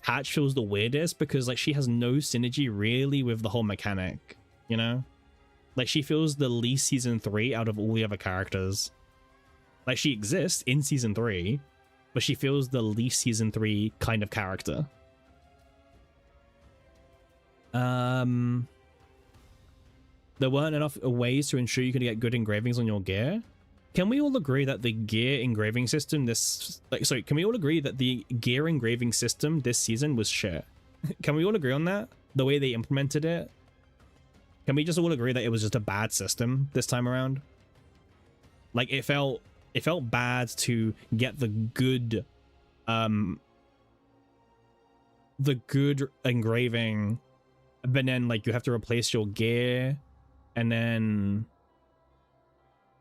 patch feels the weirdest because like she has no synergy really with the whole mechanic, you know? Like she feels the least season 3 out of all the other characters. Like she exists in season 3, but she feels the least season 3 kind of character. There weren't enough ways to ensure you could get good engravings on your gear. Can we all agree that the gear engraving system can we all agree that the gear engraving system this season was shit? Can we all agree on that? The way they implemented it? Can we just all agree that it was just a bad system this time around? Like it felt bad to get the good engraving, but then like you have to replace your gear, and then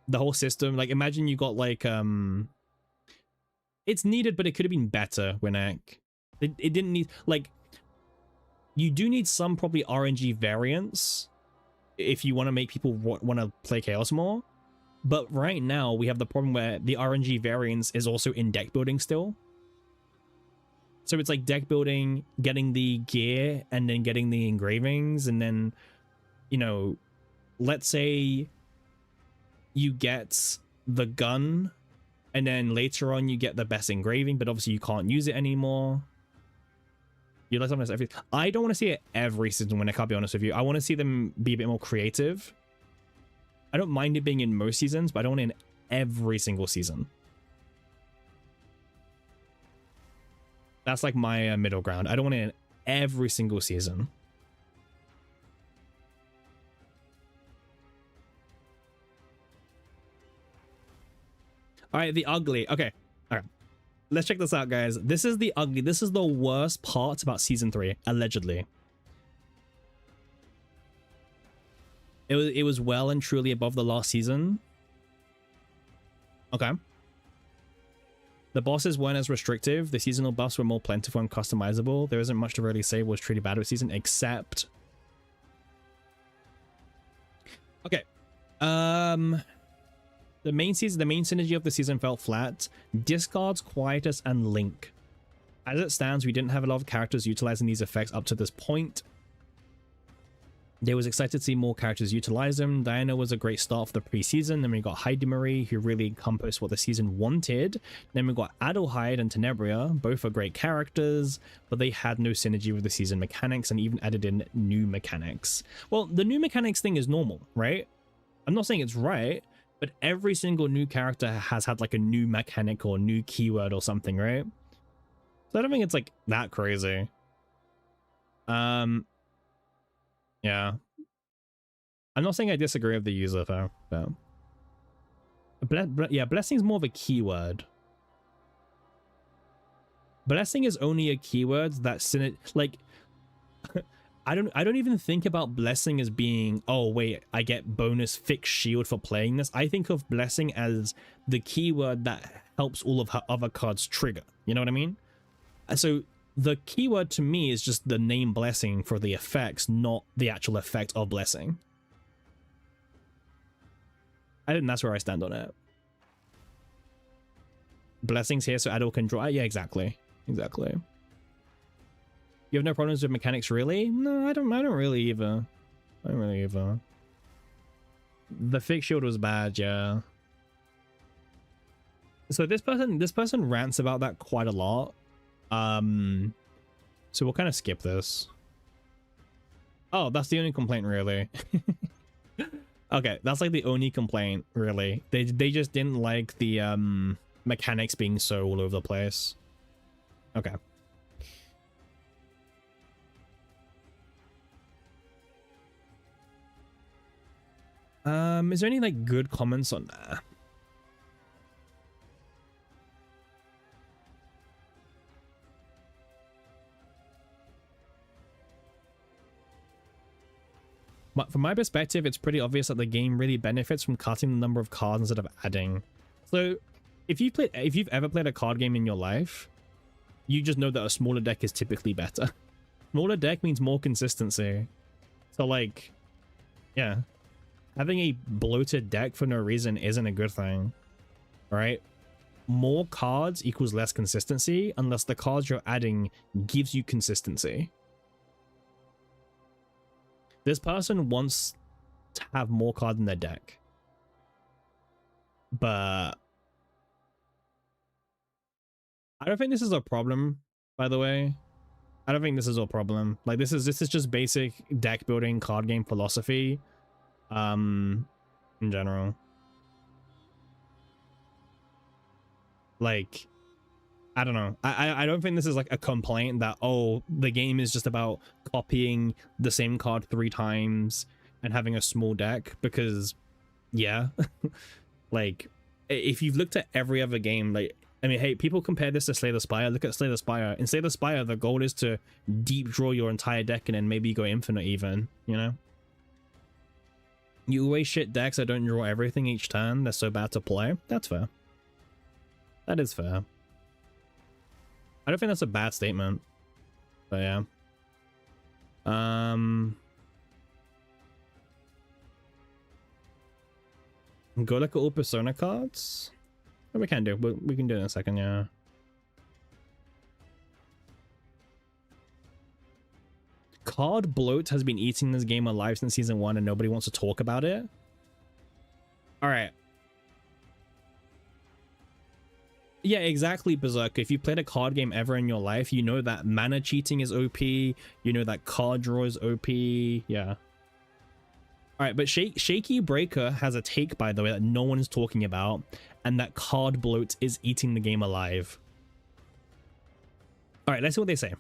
the whole system, like imagine you got like it's needed, but it could have been better, Winnek. It didn't need, like, you do need some probably RNG variants if you want to make people want to play Chaos more. But right now we have the problem where the RNG variance is also in deck building still. So it's like deck building, getting the gear, and then getting the engravings, and then, you know, let's say you get the gun, and then later on you get the best engraving, but obviously you can't use it anymore. You like something every. I don't want to see it every season when I can't be honest with you. I want to see them be a bit more creative. I don't mind it being in most seasons, but I don't want it in every single season. That's like my middle ground. I don't want it in every single season. All right, the ugly. Okay, all right. Let's check this out, guys. This is the ugly. This is the worst part about season 3, allegedly. It was well and truly above the last season. Okay. The bosses weren't as restrictive. The seasonal buffs were more plentiful and customizable. There isn't much to really say was truly bad with season, except... Okay. The main synergy of the season felt flat. Discards, Quietus, and Link. As it stands, we didn't have a lot of characters utilizing these effects up to this point. They was excited to see more characters utilize them. Diana was a great start for the preseason. Then we got Heidi Marie, who really encompassed what the season wanted. Then we got Adelheid and Tenebria, both are great characters, but they had no synergy with the season mechanics and even added in new mechanics. Well, the new mechanics thing is normal, right? I'm not saying it's right, but every single new character has had like a new mechanic or new keyword or something, right? So I don't think it's like that crazy. Yeah. I'm not saying I disagree with the user though, but yeah, blessing is more of a keyword. Blessing is only a keyword that's in it, like I don't even think about blessing as being, oh wait, I get bonus fixed shield for playing this. I think of blessing as the keyword that helps all of her other cards trigger. You know what I mean? So the keyword to me is just the name blessing for the effects, not the actual effect of blessing. I think that's where I stand on it. Blessings here so Adol can draw. Yeah, exactly. Exactly. You have no problems with mechanics, really? No, I don't really either. I don't really either. The fixed shield was bad, yeah. So this person rants about that quite a lot. So we'll kind of skip this. Oh, that's the only complaint, really. Okay, that's like the only complaint, really. They just didn't like the mechanics being so all over the place. Okay. Is there any like good comments on that? But from my perspective, it's pretty obvious that the game really benefits from cutting the number of cards instead of adding. So if you've ever played a card game in your life, you just know that a smaller deck is typically better. Smaller deck means more consistency. So like, yeah, having a bloated deck for no reason isn't a good thing, right? More cards equals less consistency unless the cards you're adding gives you consistency. This person wants to have more cards in their deck, but I don't think this is a problem, by the way. I don't think this is a problem. Like this is just basic deck building card game philosophy in general. Like I don't know. I don't think this is like a complaint that, oh, the game is just about copying the same card 3 times and having a small deck, because yeah. Like if you've looked at every other game, like I mean, hey, people compare this to Slay the Spire. Look at Slay the Spire. In Slay the Spire, the goal is to deep draw your entire deck and then maybe go infinite even, you know? You always shit decks that don't draw everything each turn. They're so bad to play. That's fair. That is fair. I don't think that's a bad statement. But yeah. Go look at all Persona cards. We can do, but we can do it in a second, yeah. Card bloat has been eating this game alive since season 1 and nobody wants to talk about it. Alright. Yeah, exactly, Berserk. If you played a card game ever in your life, you know that mana cheating is OP. You know that card draw is OP. Yeah. Alright, but Shaky Breaker has a take, by the way, that no one is talking about, and that card bloat is eating the game alive. Alright, let's see what they say.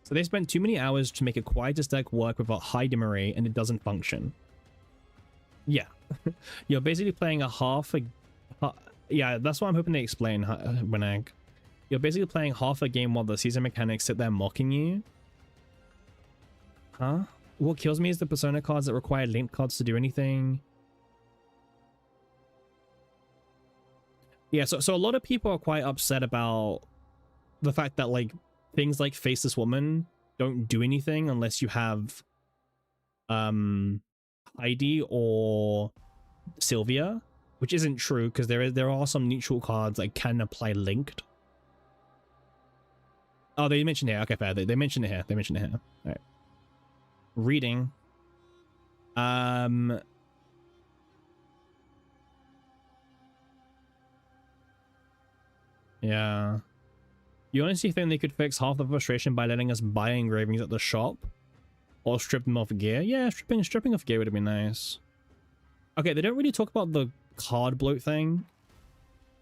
So they spent too many hours to make a quietest deck work without Heidi Marie, and it doesn't function. Yeah. You're basically playing a half a... yeah, that's what I'm hoping they explain, Winag. You're basically playing half a game while the season mechanics sit there mocking you. Huh? What kills me is the Persona cards that require linked cards to do anything. Yeah, so a lot of people are quite upset about the fact that like things like Faceless Woman don't do anything unless you have Heidi or Sylvia, which isn't true because there are some neutral cards that can apply linked. Oh, they mentioned it here. Okay, fair. They mentioned it here. They mentioned it here. All right. Reading. Um, yeah. You honestly think they could fix half the frustration by letting us buy engravings at the shop? Or strip them off gear? Yeah, stripping off gear would have been nice. Okay, they don't really talk about the card bloat thing.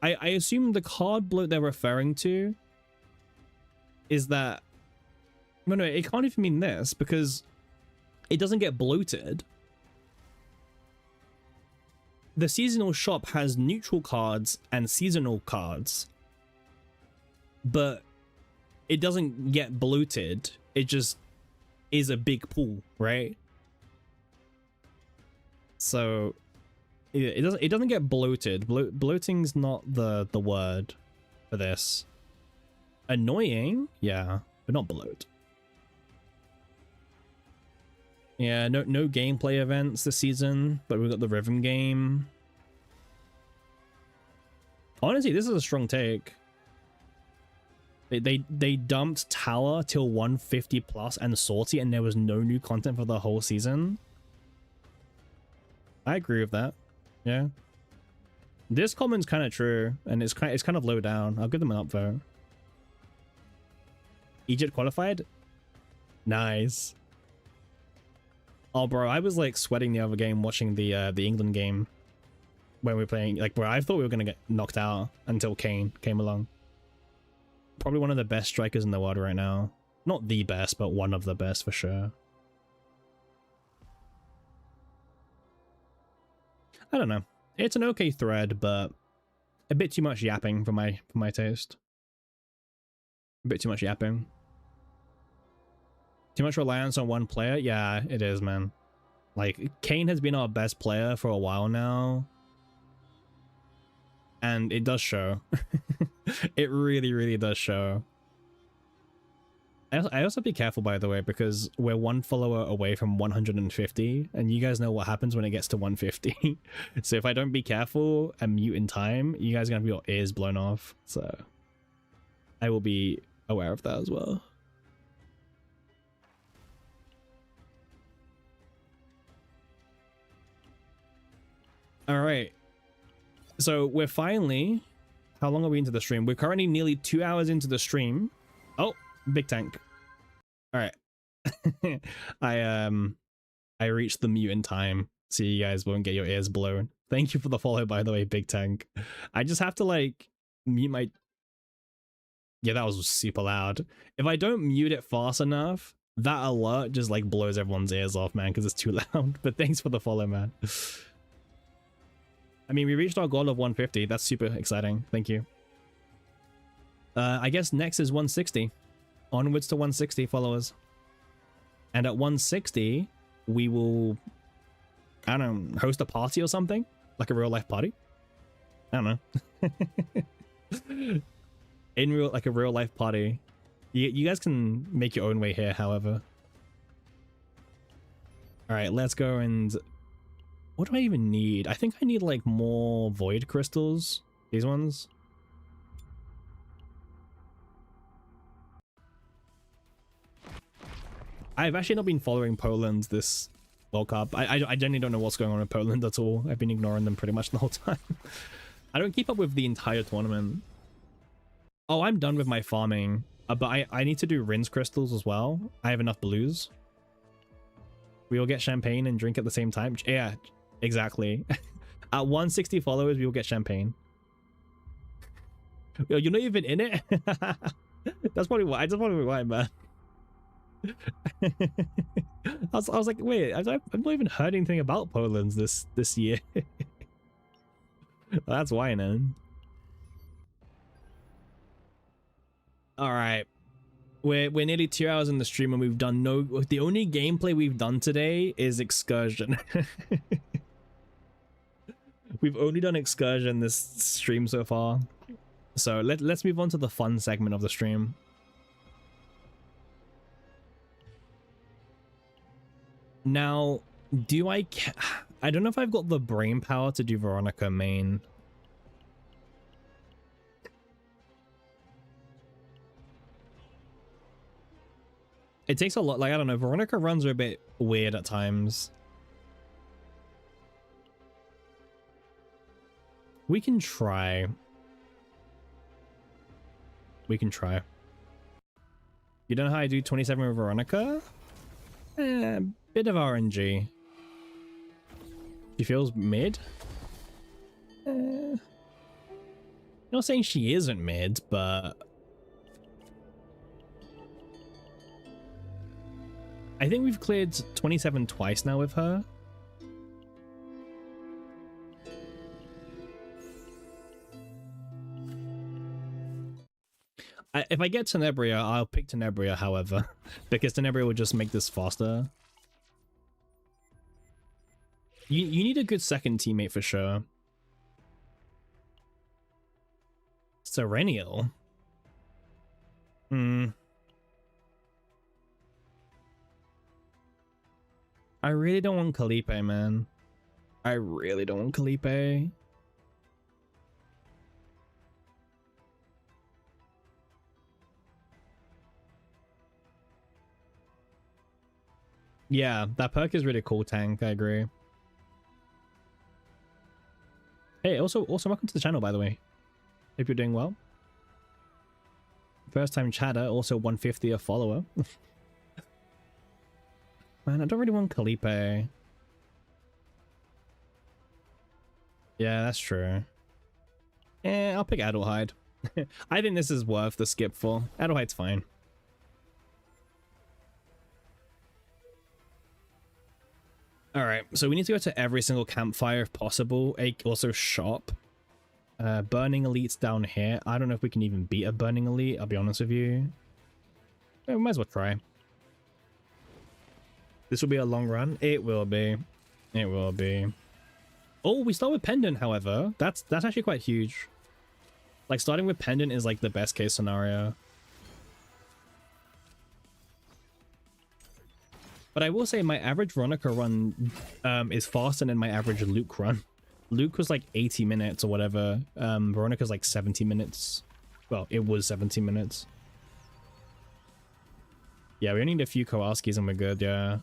I assume the card bloat they're referring to is that... No, it can't even mean this, because it doesn't get bloated. The seasonal shop has neutral cards and seasonal cards, but it doesn't get bloated. It just is a big pool, right? So it doesn't get bloated. Bloating's not the word for this. Annoying, yeah, but not bloat. Yeah, no gameplay events this season, but we've got the rhythm game. Honestly, this is a strong take. They dumped Tower till 150 plus and Sortie, and there was no new content for the whole season. I agree with that. Yeah. This comment's kind of true, and it's kind of low down. I'll give them an upvote. Egypt qualified? Nice. Oh, bro, I was like sweating the other game watching the England game when we were playing. Like, bro, I thought we were gonna get knocked out until Kane came along. Probably one of the best strikers in the world right now. Not the best, but one of the best for sure. I don't know. It's an okay thread, but a bit too much yapping for my taste. A bit too much yapping. Too much reliance on one player? Yeah, it is, man. Like, Kane has been our best player for a while now. And it does show. It really, really does show. I also be careful, by the way, because we're one follower away from 150, and you guys know what happens when it gets to 150. So if I don't be careful and mute in time, you guys are going to be your ears blown off. So I will be aware of that as well. All right. So we're finally... How long are we into the stream? We're currently nearly 2 hours into the stream. Oh, big tank. All right. I reached the mute in time, so you guys won't get your ears blown. Thank you for the follow, by the way, big tank. I just have to like mute my... Yeah, that was super loud. If I don't mute it fast enough, that alert just like blows everyone's ears off, man, because it's too loud. But thanks for the follow, man. I mean, we reached our goal of 150. That's super exciting. Thank you. I guess next is 160. Onwards to 160 followers. And at 160, we will, I don't know, host a party or something? Like a real life party? I don't know. Like a real life party. You guys can make your own way here, however. All right, let's go and... What do I even need? I think I need like more void crystals. These ones. I've actually not been following Poland this World Cup. I genuinely don't know what's going on with Poland at all. I've been ignoring them pretty much the whole time. I don't keep up with the entire tournament. Oh, I'm done with my farming. But I need to do rinse crystals as well. I have enough blues. We will get champagne and drink at the same time. Yeah, exactly. At 160 followers, we will get champagne. Yo, you're not even in it? That's probably why. I just want to be why, man. I was like, wait, I've not even heard anything about Poland this year. That's why, man. All right, we're nearly 2 hours in the stream and we've done the only gameplay we've done today is Excursion. We've only done Excursion this stream so far, so let's move on to the fun segment of the stream. Now, I don't know if I've got the brain power to do Veronica main. It takes a lot. Like, I don't know, Veronica runs are a bit weird at times. We can try. We can try. You don't know how I do 27 with Veronica? Bit of RNG. She feels mid? Not saying she isn't mid, but I think we've cleared 27 twice now with her. If I get Tenebria, I'll pick Tenebria, however, because Tenebria will just make this faster. You need a good second teammate for sure. Serenial? I really don't want Calipe, man. I really don't want Calipe. Yeah, that perk is really cool, Tank. I agree. Hey, also welcome to the channel, by the way. Hope you're doing well. First time chatter, also 150 a follower. Man, I don't really want Calipe. Yeah, that's true. I'll pick Adelheid. I think this is worth the skip for. Adelheid's fine. Alright, so we need to go to every single campfire if possible. Also shop. Burning Elite's down here. I don't know if we can even beat a Burning Elite, I'll be honest with you. We might as well try. This will be a long run. It will be. It will be. Oh, we start with Pendant, however. That's actually quite huge. Like, starting with Pendant is like the best case scenario. But I will say my average Veronica run is faster than my average Luke run. Luke was like 80 minutes or whatever. Veronica's like 70 minutes. Well, it was 70 minutes. Yeah, we only need a few Kowalskis and we're good, yeah.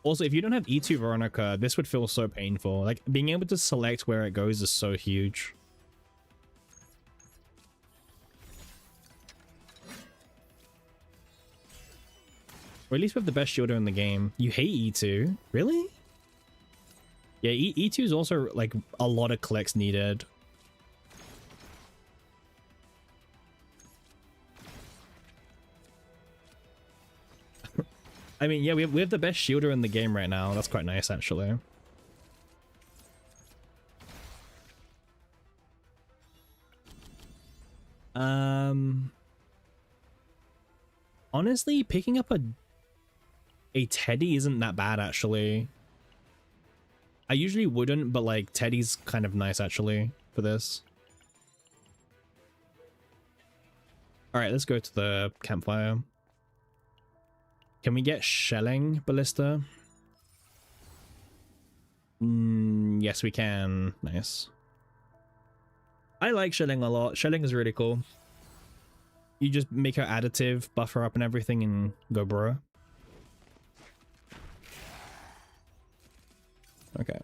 Also, if you don't have E2 Veronica, this would feel so painful. Like, being able to select where it goes is so huge. Or at least we have the best shielder in the game. You hate E2? Really? Yeah, E2 is also, like, a lot of clicks needed. I mean, yeah, we have the best shielder in the game right now. That's quite nice, actually. Honestly, picking up a Teddy isn't that bad, actually. I usually wouldn't, but like Teddy's kind of nice actually for this. All right, let's go to the campfire. Can we get Shelling Ballista? Yes, we can. Nice. I like Shelling a lot. Shelling is really cool. You just make her additive, buff her up and everything, and go bro. Okay.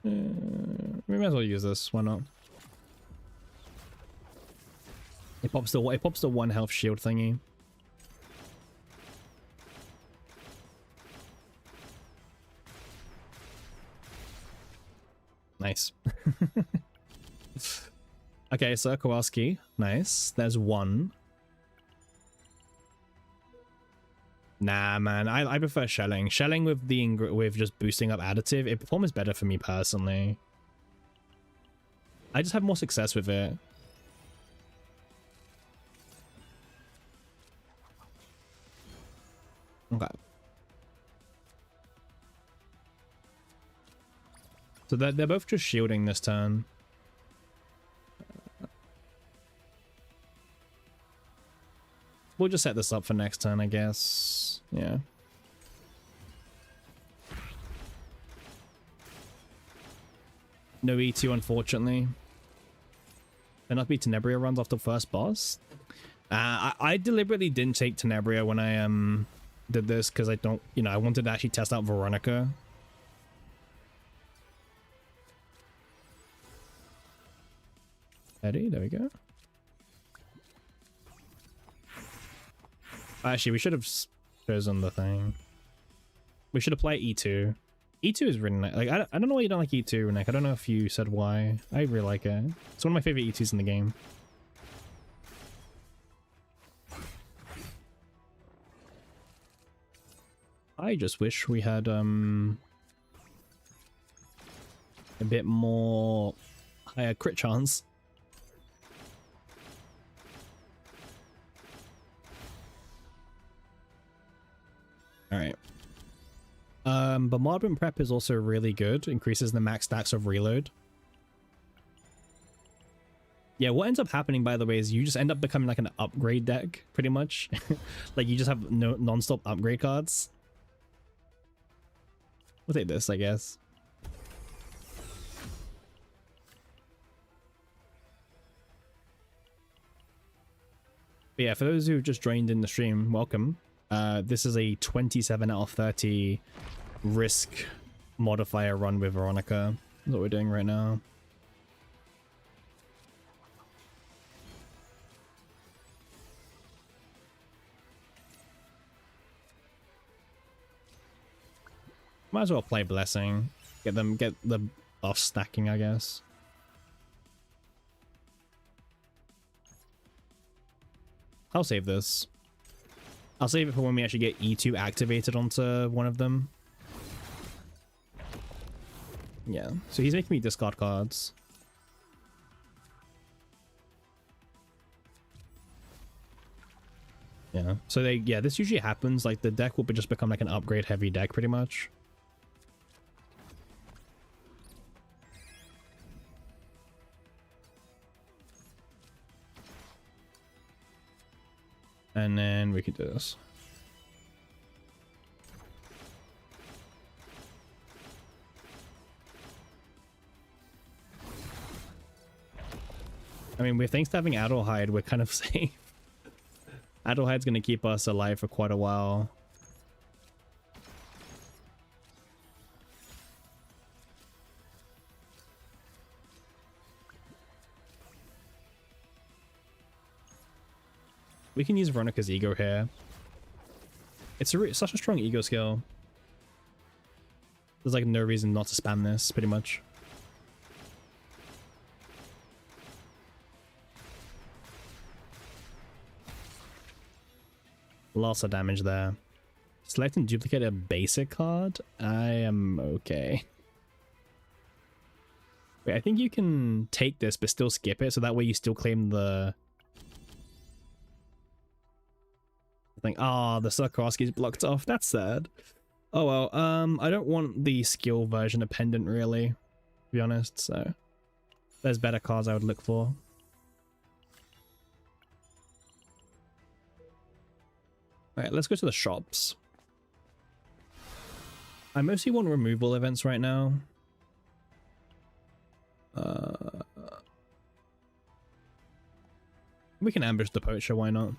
We might as well use this. Why not? It pops the 1 health shield thingy. Nice. Okay, so Kowalski. Nice. There's 1. Nah, man. I prefer Shelling. Shelling with just boosting up additive, it performs better for me personally. I just have more success with it. Okay. So they're both just shielding this turn. We'll just set this up for next turn, I guess. Yeah. No E2, unfortunately. There not be Tenebria runs off the first boss. I deliberately didn't take Tenebria when I did this because I don't, you know, I wanted to actually test out Veronica. Eddie, there we go. Actually, we should have chosen the thing. We should apply E2. E2 is really nice. Like, I don't know why you don't like E2, Nick. I don't know if you said why. I really like it. It's one of my favorite E2s in the game. I just wish we had a bit more higher crit chance. All right. Bombardment prep is also really good. Increases the max stacks of reload. Yeah, what ends up happening, by the way, is you just end up becoming like an upgrade deck, pretty much. Like, you just have no non-stop upgrade cards. We'll take this, I guess. But yeah, for those who just joined in the stream, welcome. This is a 27 out of 30 risk modifier run with Veronica. That's what we're doing right now. Might as well play Blessing. Get the buff stacking, I guess. I'll save this. I'll save it for when we actually get E2 activated onto one of them. Yeah, so he's making me discard cards. Yeah, so yeah, this usually happens. Like, the deck will just become like an upgrade heavy deck pretty much. And then we could do this. I mean, with thanks to having Adelheid, we're kind of safe. Adelheid's going to keep us alive for quite a while. We can use Veronica's ego here. It's such a strong ego skill. There's like no reason not to spam this, pretty much. Lots of damage there. Select and duplicate a basic card? I am okay. Wait, I think you can take this but still skip it, so that way you still claim the... Think, oh, the Sikorsky's blocked off. That's sad. Oh well, I don't want the skill version of Pendant, really, to be honest, so there's better cards I would look for. Alright, let's go to the shops. I mostly want removal events right now. We can ambush the poacher, why not?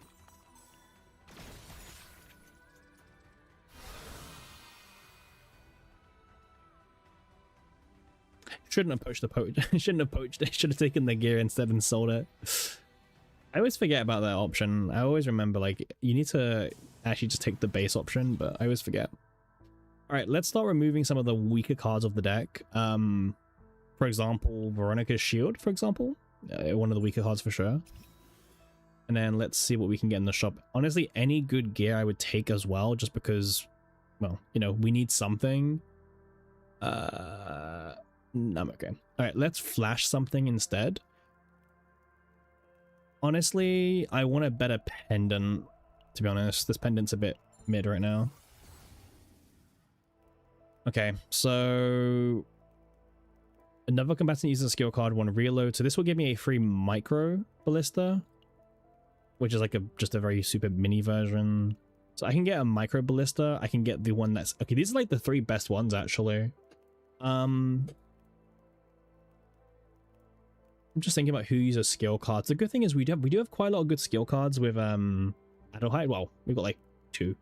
Shouldn't have poached the poacher. Shouldn't have poached it. Should have taken the gear instead and sold it. I always forget about that option. I always remember, like, you need to actually just take the base option, but I always forget. Alright, let's start removing some of the weaker cards of the deck. For example, Veronica's Shield, for example. One of the weaker cards for sure. And then let's see what we can get in the shop. Honestly, any good gear I would take as well, just because, well, you know, we need something. I'm okay. Alright, let's flash something instead. Honestly, I want a better pendant, to be honest. This pendant's a bit mid right now. Okay, so another combatant uses a skill card, one reload. So this will give me a free micro ballista, which is like just a very super mini version. So I can get a micro ballista. I can get the one that's okay. These are like the 3 best ones actually. I'm just thinking about who uses skill cards. The good thing is we do have quite a lot of good skill cards with Adelheid. Well, we've got like 2.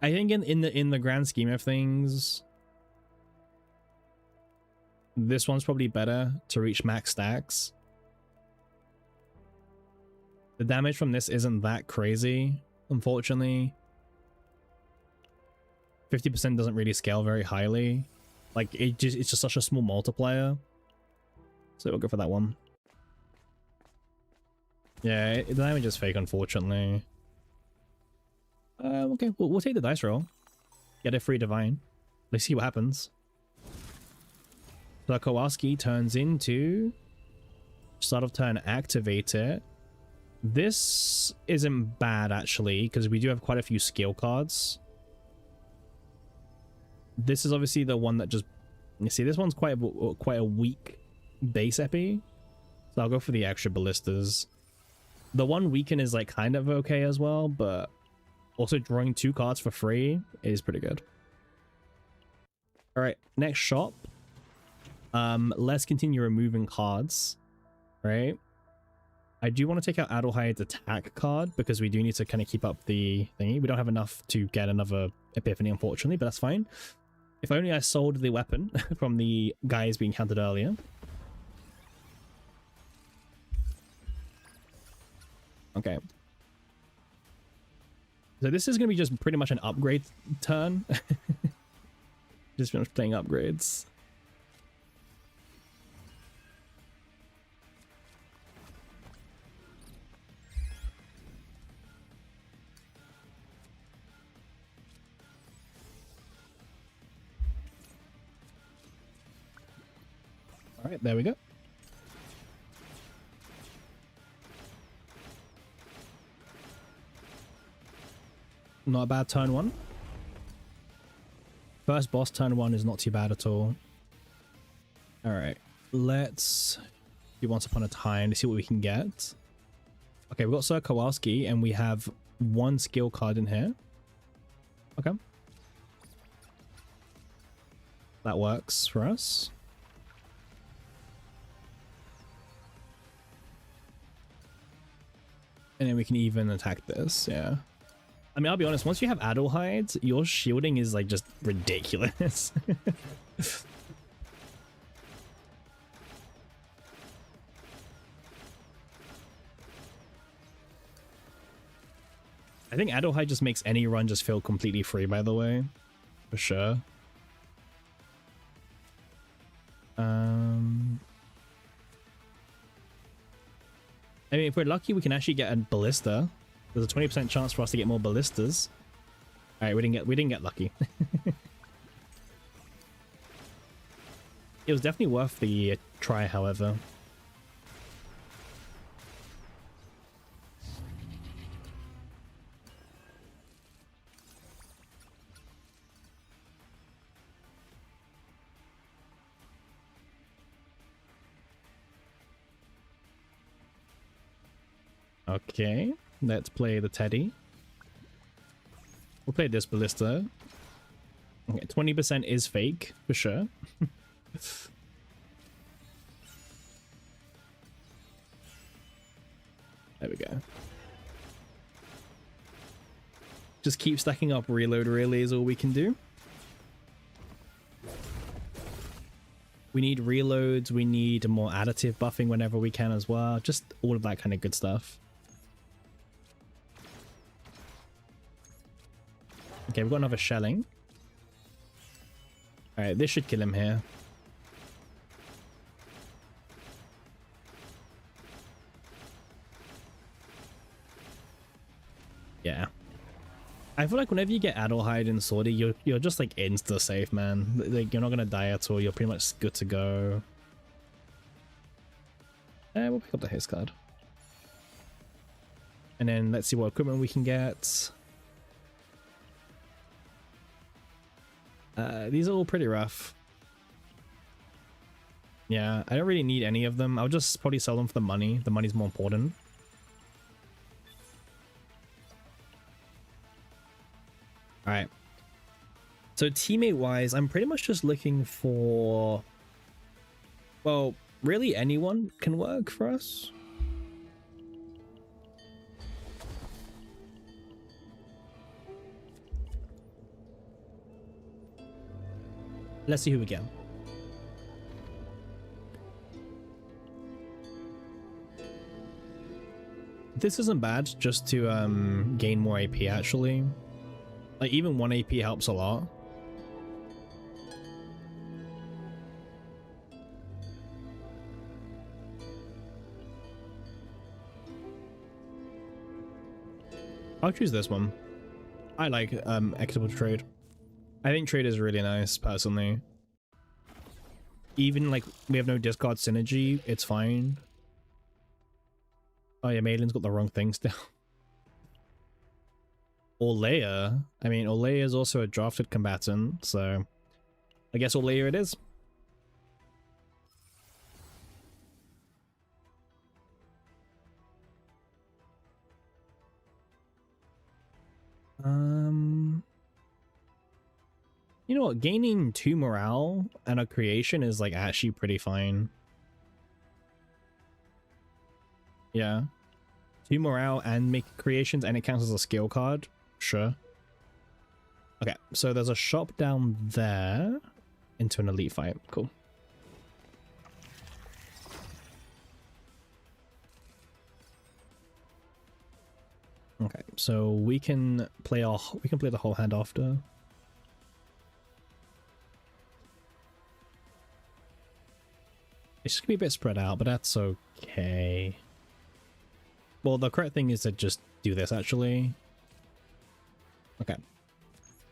I think in the grand scheme of things, this one's probably better to reach max stacks. The damage from this isn't that crazy, unfortunately. 50% doesn't really scale very highly. Like it's just such a small multiplier. So we'll go for that one. Yeah, the damage is fake, unfortunately. Okay, we'll take the dice roll. Get a free divine. Let's see what happens. So Kowalski turns into start of turn, activate it. This isn't bad actually, because we do have quite a few skill cards. This is obviously the one that just, you see, this one's quite a weak base epi, so I'll go for the extra ballistas. The one weaken is like kind of okay as well, but also drawing 2 cards for free is pretty good. All right, next shop. Let's continue removing cards, right? I do want to take out Adelheide's attack card because we do need to kind of keep up the thingy. We don't have enough to get another epiphany, unfortunately, but that's fine. If only I sold the weapon from the guys being counted earlier. Okay. So this is going to be just pretty much an upgrade turn. Just finished playing upgrades. All right, there we go. Not a bad turn 1. First boss turn 1 is not too bad at all. All right, let's do Once Upon a Time to see what we can get. Okay, we've got Sir Kowalski and we have 1 skill card in here. Okay. That works for us. And then we can even attack this, yeah. I mean, I'll be honest, once you have Adelheid, your shielding is like just ridiculous. I think Adelheid just makes any run just feel completely free, by the way. For sure. I mean, if we're lucky, we can actually get a ballista. There's a 20% chance for us to get more ballistas. All right, we didn't get lucky. It was definitely worth the try, however. Okay, let's play the Teddy. We'll play this ballista. Okay, 20% is fake, for sure. There we go. Just keep stacking up reload really is all we can do. We need reloads, we need more additive buffing whenever we can as well. Just all of that kind of good stuff. Okay, we've got another shelling. Alright, this should kill him here. Yeah. I feel like whenever you get Adelheid and Sortie, you're just like insta safe, man. Like you're not gonna die at all. You're pretty much good to go. We'll pick up the haste card. And then let's see what equipment we can get. These are all pretty rough. Yeah, I don't really need any of them. I'll just probably sell them for the money. The money's more important. Alright. So teammate-wise, I'm pretty much just looking for... Well, really anyone can work for us. Let's see who we get. This isn't bad, just to gain more AP actually. Like even 1 AP helps a lot. I'll choose this one. I like equitable trade. I think trade is really nice personally. Even like we have no discard synergy, it's fine. Oh yeah, Maiden's got the wrong thing still. Olea. I mean, Olea is also a drafted combatant, so I guess Olea it is. You know what? Gaining 2 morale and a creation is like actually pretty fine. Yeah. 2 morale and make creations and it counts as a skill card. Sure. Okay, so there's a shop down there into an elite fight. Cool. Okay, so we can play the whole hand after. It's just gonna be a bit spread out, but that's okay. Well, the correct thing is to just do this actually. Okay.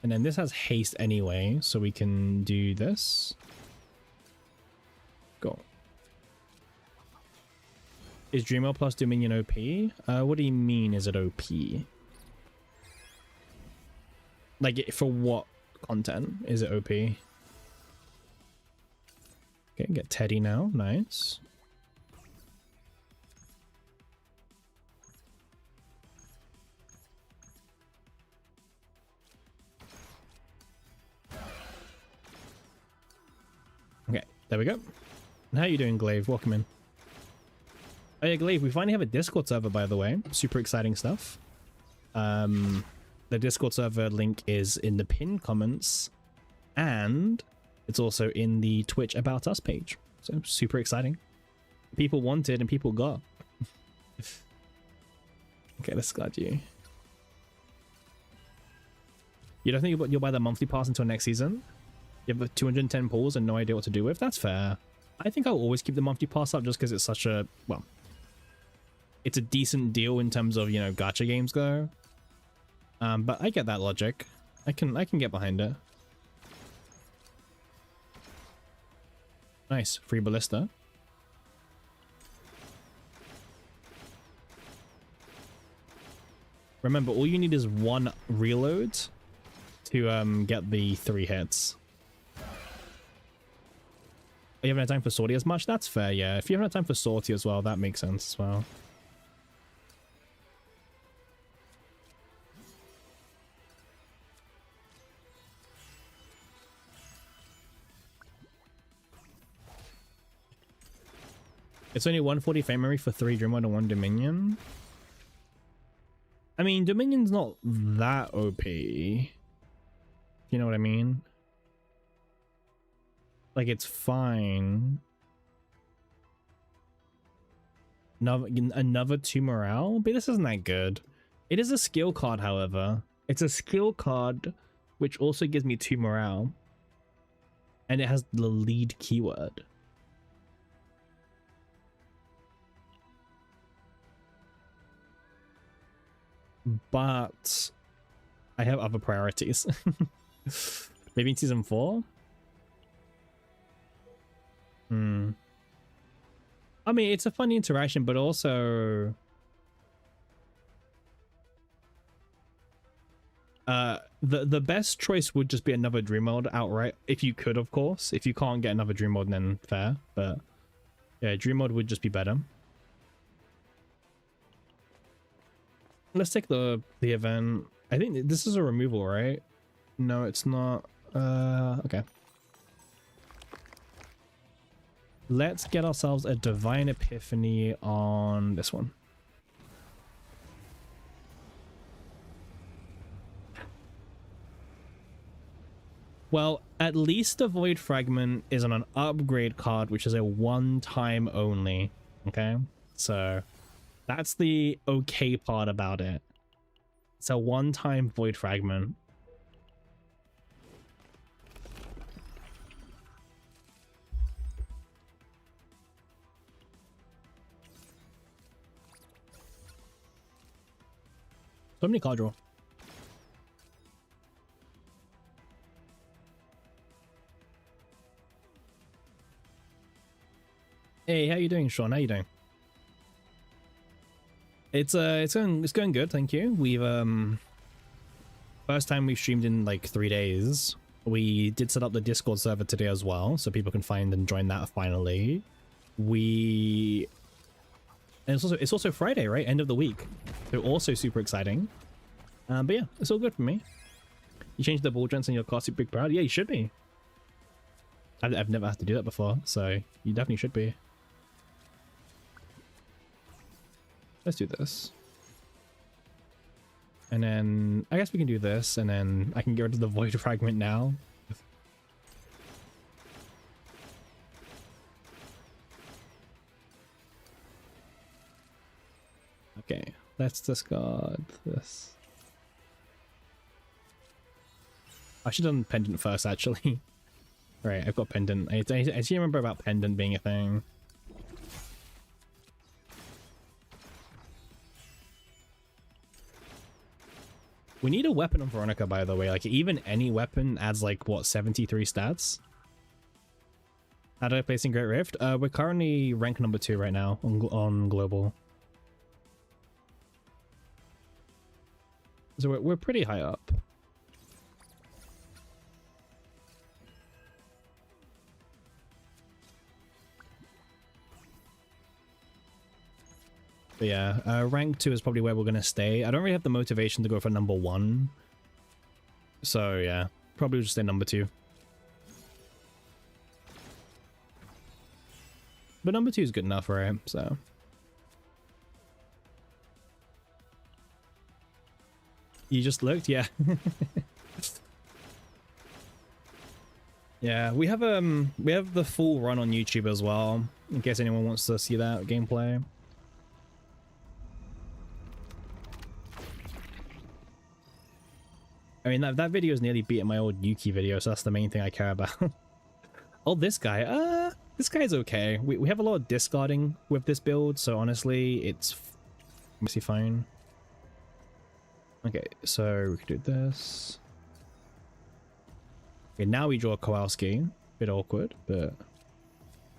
And then this has haste anyway, so we can do this. Go. Is Dreamer plus Dominion OP? What do you mean is it OP? Like, for what content is it OP? Okay, get Teddy now. Nice. Okay, there we go. How you doing, Glaive? Welcome in. Oh yeah, Glaive, we finally have a Discord server, by the way. Super exciting stuff. The Discord server link is in the pinned comments, and it's also in the Twitch About Us page. So super exciting. People wanted and people got. Okay, let's guard you. You don't think you'll buy the monthly pass until next season? You have 210 pulls and no idea what to do with? That's fair. I think I'll always keep the monthly pass up just because it's such a, well, it's a decent deal in terms of, you know, gacha games go. But I get that logic. I can get behind it. Nice, free ballista. Remember, all you need is 1 reload to get the 3 hits. You haven't had time for Sortie as much? That's fair, yeah. If you haven't had time for Sortie as well, that makes sense as well. It's only 140 fame memory for 3 Dreamward and 1 Dominion. I mean, Dominion's not that OP. You know what I mean? Like, it's fine. Another 2 morale? But this isn't that good. It is a skill card, however. It's a skill card, which also gives me 2 morale. And it has the lead keyword. But I have other priorities. Maybe in season 4? I mean, it's a funny interaction, but also the best choice would just be another dream mode outright, if you could, of course. If you can't get another dream mode, then fair, but yeah, dream mode would just be better. Let's take the event. I think this is a removal, right? No, it's not. Okay. Let's get ourselves a Divine Epiphany on this one. Well, at least the Void Fragment is on an upgrade card, which is a one-time only. Okay, so that's the okay part about it. It's a one-time Void Fragment. So many card draw. Hey, how you doing, Sean? How you doing? It's going good, thank you. We've first time we've streamed in like 3 days. We did set up the Discord server today as well, so people can find and join that finally. And it's also Friday, right? End of the week. So also super exciting. But yeah, it's all good for me. You changed the ball joints on your car, super big proud. Yeah, you should be. I've never had to do that before, so you definitely should be. Let's do this. And then I guess we can do this, and then I can get rid of the Void Fragment now. Okay, let's discard this. I should have done Pendant first, actually. Right, I've got Pendant. I see remember about Pendant being a thing. We need a weapon on Veronica, by the way. Like, even any weapon adds, like, what, 73 stats? How do I place in Great Rift? We're currently rank number 2 right now on Global. So we're pretty high up. But yeah, rank 2 is probably where we're going to stay. I don't really have the motivation to go for number 1. So yeah, probably just stay number 2. But number 2 is good enough, right? So. You just looked? Yeah. Yeah, we have the full run on YouTube as well, in case anyone wants to see that gameplay. I mean, that video is nearly beating my old Yuki video, so that's the main thing I care about. Oh, this guy's okay. We have a lot of discarding with this build, so honestly, it's mostly fine. Okay, so we can do this. Okay, now we draw Kowalski. Bit awkward, but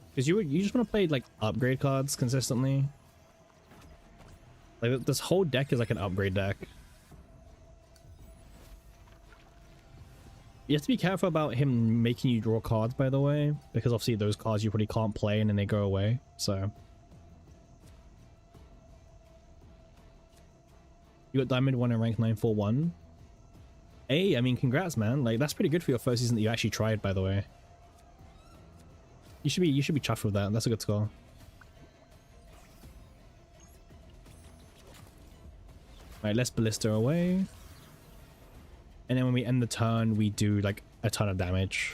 because you just want to play like upgrade cards consistently. Like this whole deck is like an upgrade deck. You have to be careful about him making you draw cards, by the way, because obviously those cards you probably can't play and then they go away. So you got Diamond 1 and rank 941. Hey, I mean, congrats, man. Like, that's pretty good for your first season that you actually tried, by the way. You should be chuffed with that. That's a good score. Alright, let's Ballista away. And then when we end the turn, we do like a ton of damage.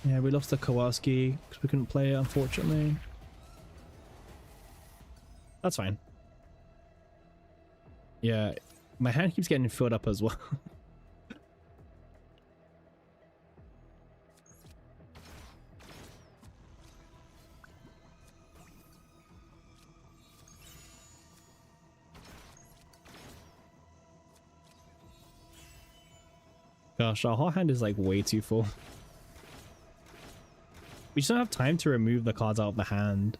Yeah, we lost the Kowalski because we couldn't play it, unfortunately. That's fine. Yeah, my hand keeps getting filled up as well. Gosh, our whole hand is like way too full. We just don't have time to remove the cards out of the hand.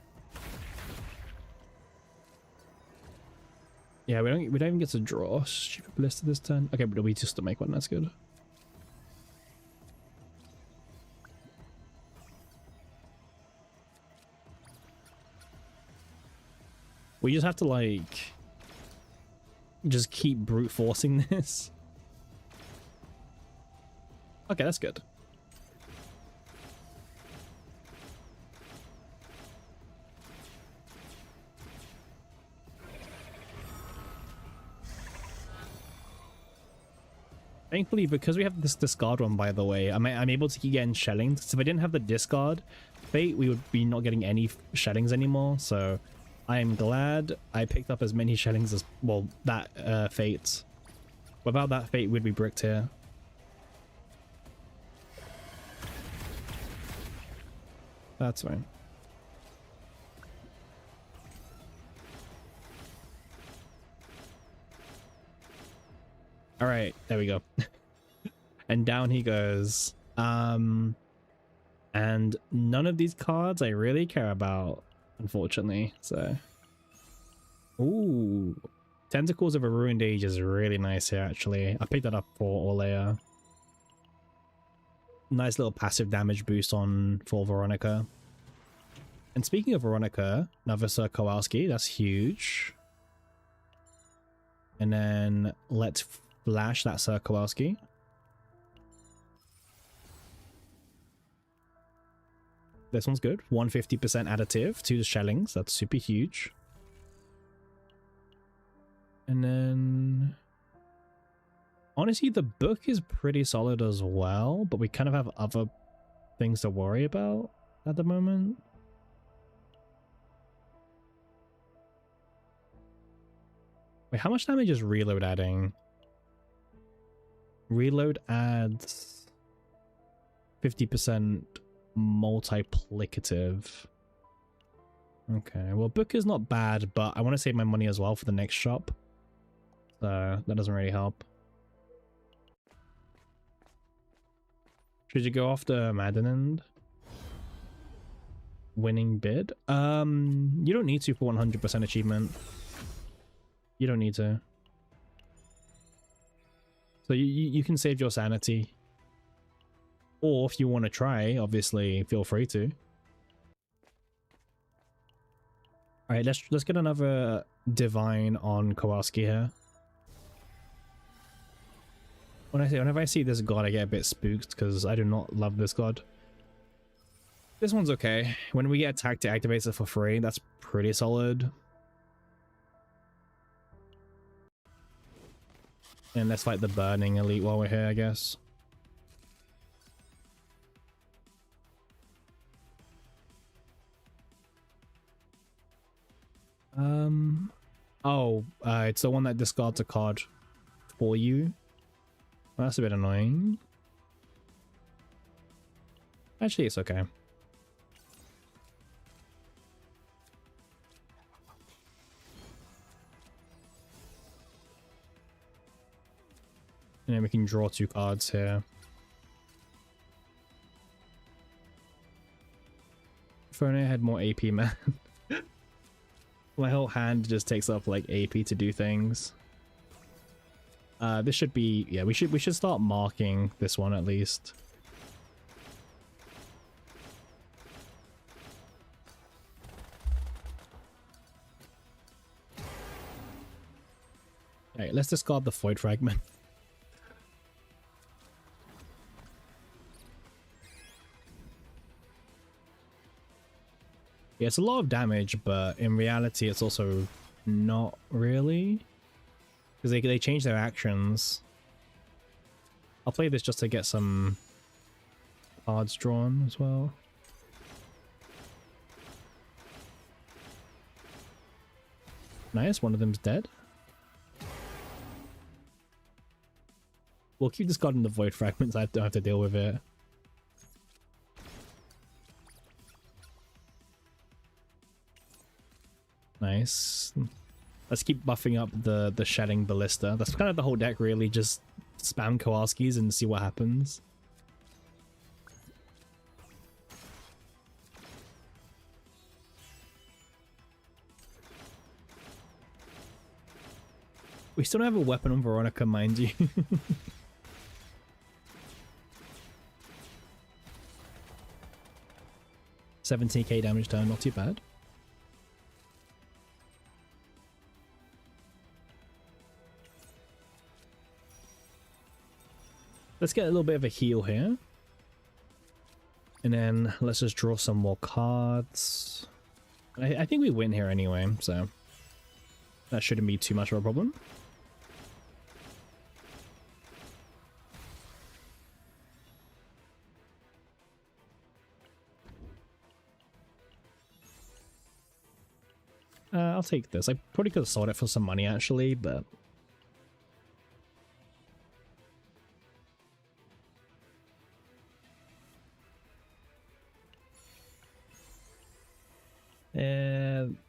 Yeah, we don't even get to draw stupid Ballista this turn. Okay, but we just to make one, that's good. We just have to like just keep brute forcing this. Okay, that's good. Thankfully, because we have this discard one, by the way, I'm able to keep getting shellings. So if I didn't have the discard fate, we would be not getting any shellings anymore. So I am glad I picked up as many shellings as, well, that fate. Without that fate, we'd be bricked here. That's fine. All right, there we go. And down he goes. And none of these cards I really care about, unfortunately. So, ooh, Tentacles of a Ruined Age is really nice here. Actually, I picked that up for Orlea. Nice little passive damage boost on for Veronica. And speaking of Veronica, another Sir Kowalski. That's huge. And then let's flash that Sir Kowalski. This one's good. 150% additive to the shellings. That's super huge. And then... honestly, the book is pretty solid as well, but we kind of have other things to worry about at the moment. Wait, how much damage is reload adding? Reload adds 50% multiplicative. Okay, well, book is not bad, but I want to save my money as well for the next shop. So that doesn't really help. Should you go after Maddenend? Winning bid? You don't need to for 100% achievement. You don't need to. So you can save your sanity. Or if you want to try, obviously, feel free to. Alright, let's get another divine on Kowalski here. Whenever I see this god, I get a bit spooked because I do not love this god. This one's okay. When we get attacked, it activates it for free. That's pretty solid. And let's fight the burning elite while we're here, I guess. It's the one that discards a card for you. Well, that's a bit annoying. Actually, it's okay. And then we can draw 2 cards here. If only I had more AP, man. My whole hand just takes up like AP to do things. This should be, yeah, we should start marking this one at least. Alright, let's discard the Void Fragment. Yeah, it's a lot of damage, but in reality it's also not really. Because they change their actions. I'll play this just to get some cards drawn as well. Nice, one of them's dead. We'll keep discarding the Void Fragments, I don't have to deal with it. Nice. Let's keep buffing up the Shedding Ballista. That's kind of the whole deck, really. Just spam Kowalskis and see what happens. We still don't have a weapon on Veronica, mind you. 17k damage turn, not too bad. Let's get a little bit of a heal here. And then let's just draw some more cards. I think we win here anyway, so that shouldn't be too much of a problem. I'll take this. I probably could have sold it for some money actually, but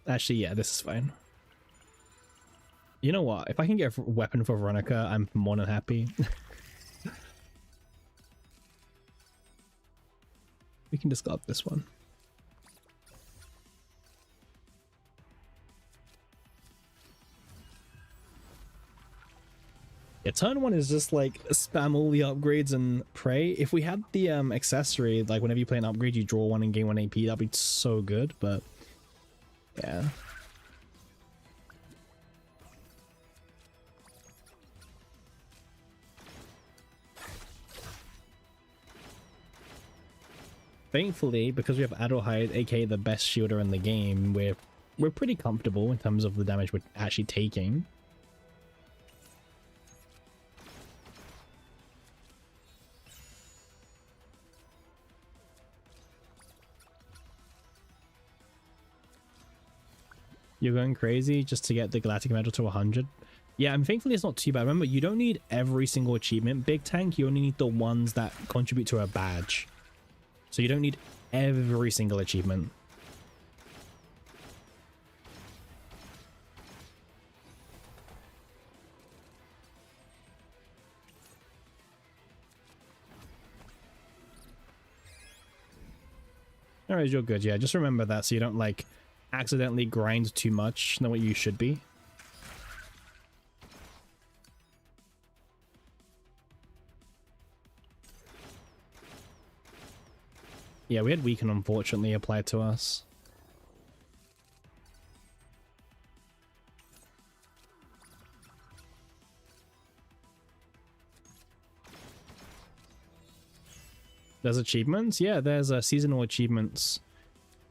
actually, yeah, this is fine. You know what? If I can get a weapon for Veronica, I'm more than happy. We can discard this one. Yeah, turn one is just like spam all the upgrades and pray. If we had the accessory, like whenever you play an upgrade, you draw one and gain 1 AP, that'd be so good, but yeah. Thankfully, because we have Adelheid, aka the best shielder in the game, we're pretty comfortable in terms of the damage we're actually taking. You're going crazy just to get the Galactic Medal to 100? Yeah, and thankfully it's not too bad. Remember, you don't need every single achievement. Big Tank, you only need the ones that contribute to a badge. So you don't need every single achievement. Alright, you're good. Yeah, just remember that so you don't, like, accidentally grind too much than what you should be. Yeah, we had Weaken unfortunately applied to us. There's achievements? Yeah, there's seasonal achievements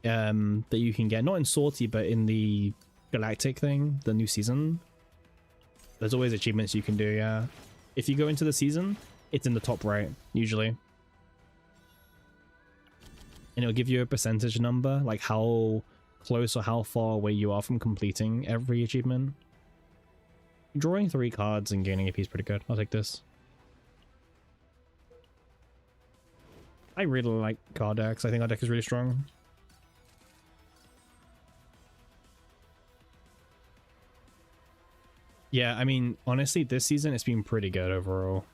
that you can get. Not in Sortie, but in the Galactic thing, the new season. There's always achievements you can do, yeah. If you go into the season, it's in the top right, usually. And it'll give you a percentage number, like how close or how far away you are from completing every achievement. Drawing 3 cards and gaining AP is pretty good. I'll take this. I really like card decks. I think our deck is really strong. Yeah, I mean, honestly, this season it's been pretty good overall.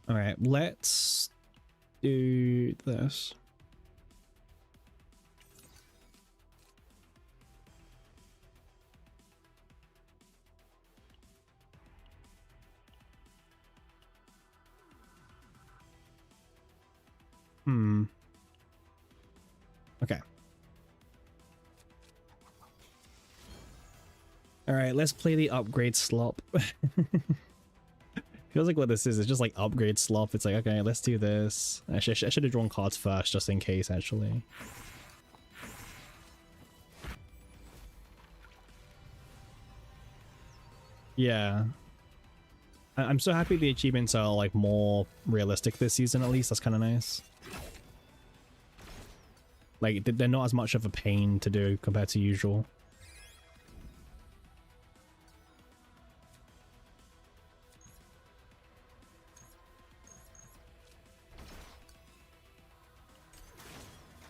All right, let's do this. Okay. All right, let's play the upgrade slop. Feels like what this is. It's just like upgrade slop. It's like, okay, let's do this. Actually, I should have drawn cards first, just in case, actually. Yeah. I'm so happy the achievements are like more realistic this season, at least. That's kind of nice. Like, they're not as much of a pain to do compared to usual.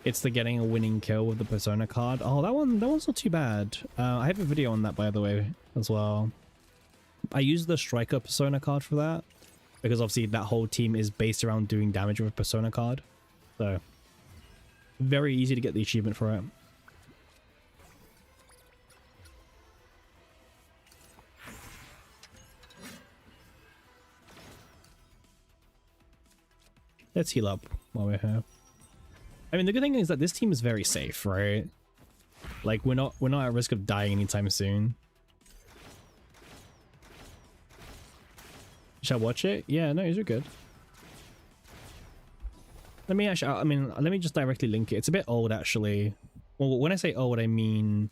It's the getting a winning kill with the Persona card. Oh, that one's not too bad. I have a video on that, by the way, as well. I use the Striker Persona card for that, because obviously that whole team is based around doing damage with a Persona card. So, very easy to get the achievement for it. Let's heal up while we're here. I mean, the good thing is that this team is very safe, right? Like, we're not at risk of dying anytime soon. Should I watch it? Yeah, no, you're good. Let me actually, I mean, let me just directly link it. It's a bit old, actually. Well, when I say old, I mean,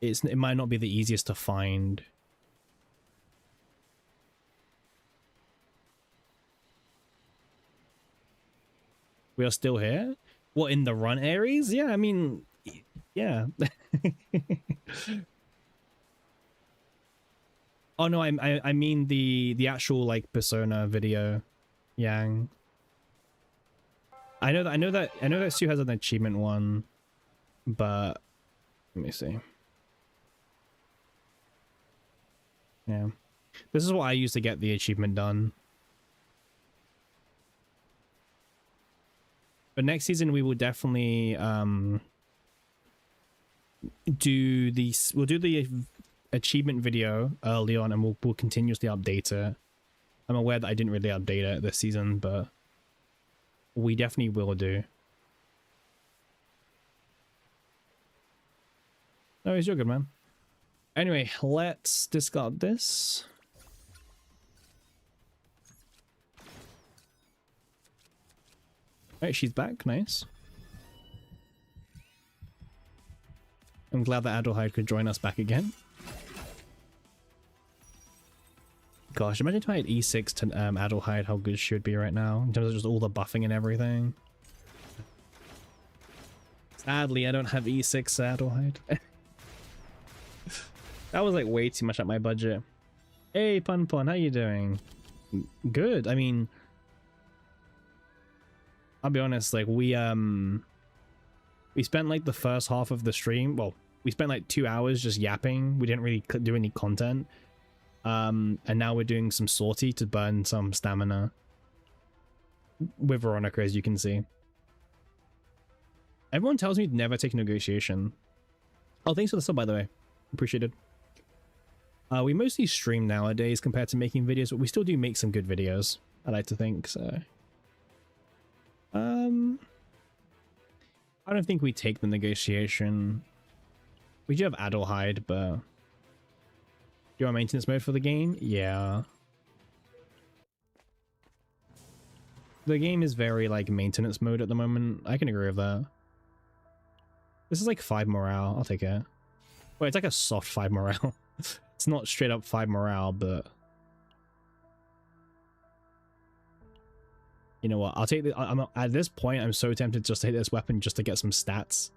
it might not be the easiest to find. We are still here? What, in the run areas? Yeah, I mean, yeah. Oh no, I mean the actual like persona video, Yang. I know that Sue has an achievement one, but let me see. Yeah, this is what I use to get the achievement done. But next season we will definitely we'll do the achievement video early on, and we'll continuously update it. I'm aware that I didn't really update it this season, but we definitely will do. No, you're good, man. Anyway, let's discard this. Alright, she's back. Nice. I'm glad that Adelheid could join us back again. Gosh, imagine if I had E6 to Adelheid, how good she would be right now, in terms of just all the buffing and everything. Sadly, I don't have E6 Adelheid. That was like way too much at my budget. Hey, Pun Pun, how you doing? Good. I mean, I'll be honest, like we spent like the first half of the stream, well, we spent like 2 hours just yapping. We didn't really do any content. And now we're doing some sortie to burn some stamina with Veronica, as you can see. Everyone tells me to never take negotiation. Oh, thanks for the sub, by the way. Appreciate it. We mostly stream nowadays compared to making videos, but we still do make some good videos, I like to think, so. I don't think we take the negotiation. We do have Adelheid, but... Do you want maintenance mode for the game? Yeah. The game is very, like, maintenance mode at the moment. I can agree with that. This is like 5 morale. I'll take it. Wait, it's like a soft 5 morale. It's not straight up 5 morale, but... You know what? I'll take the... at this point, I'm so tempted just to hit this weapon just to get some stats.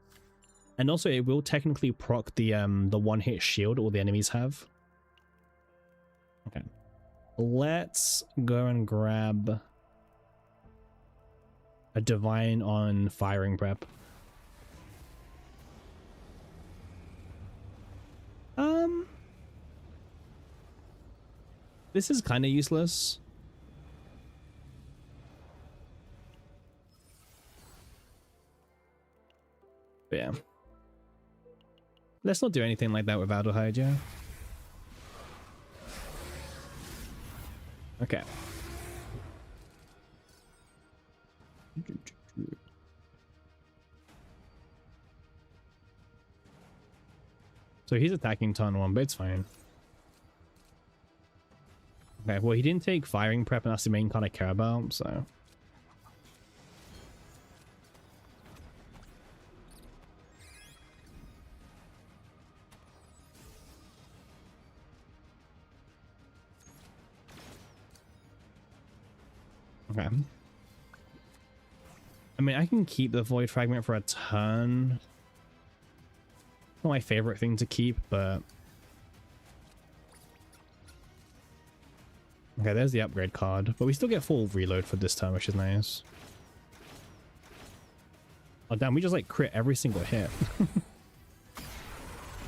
And also, it will technically proc the one-hit shield all the enemies have. Okay. Let's go and grab a divine on firing prep. This is kind of useless. But yeah. Let's not do anything like that with Adelheid, yeah? Okay. So he's attacking turn 1, but it's fine. Okay, well he didn't take firing prep, and that's the main card I care about, so... Okay. I mean, I can keep the Void Fragment for a turn. Not my favorite thing to keep, but... Okay, there's the upgrade card. But we still get full reload for this turn, which is nice. Oh, damn, we just, like, crit every single hit.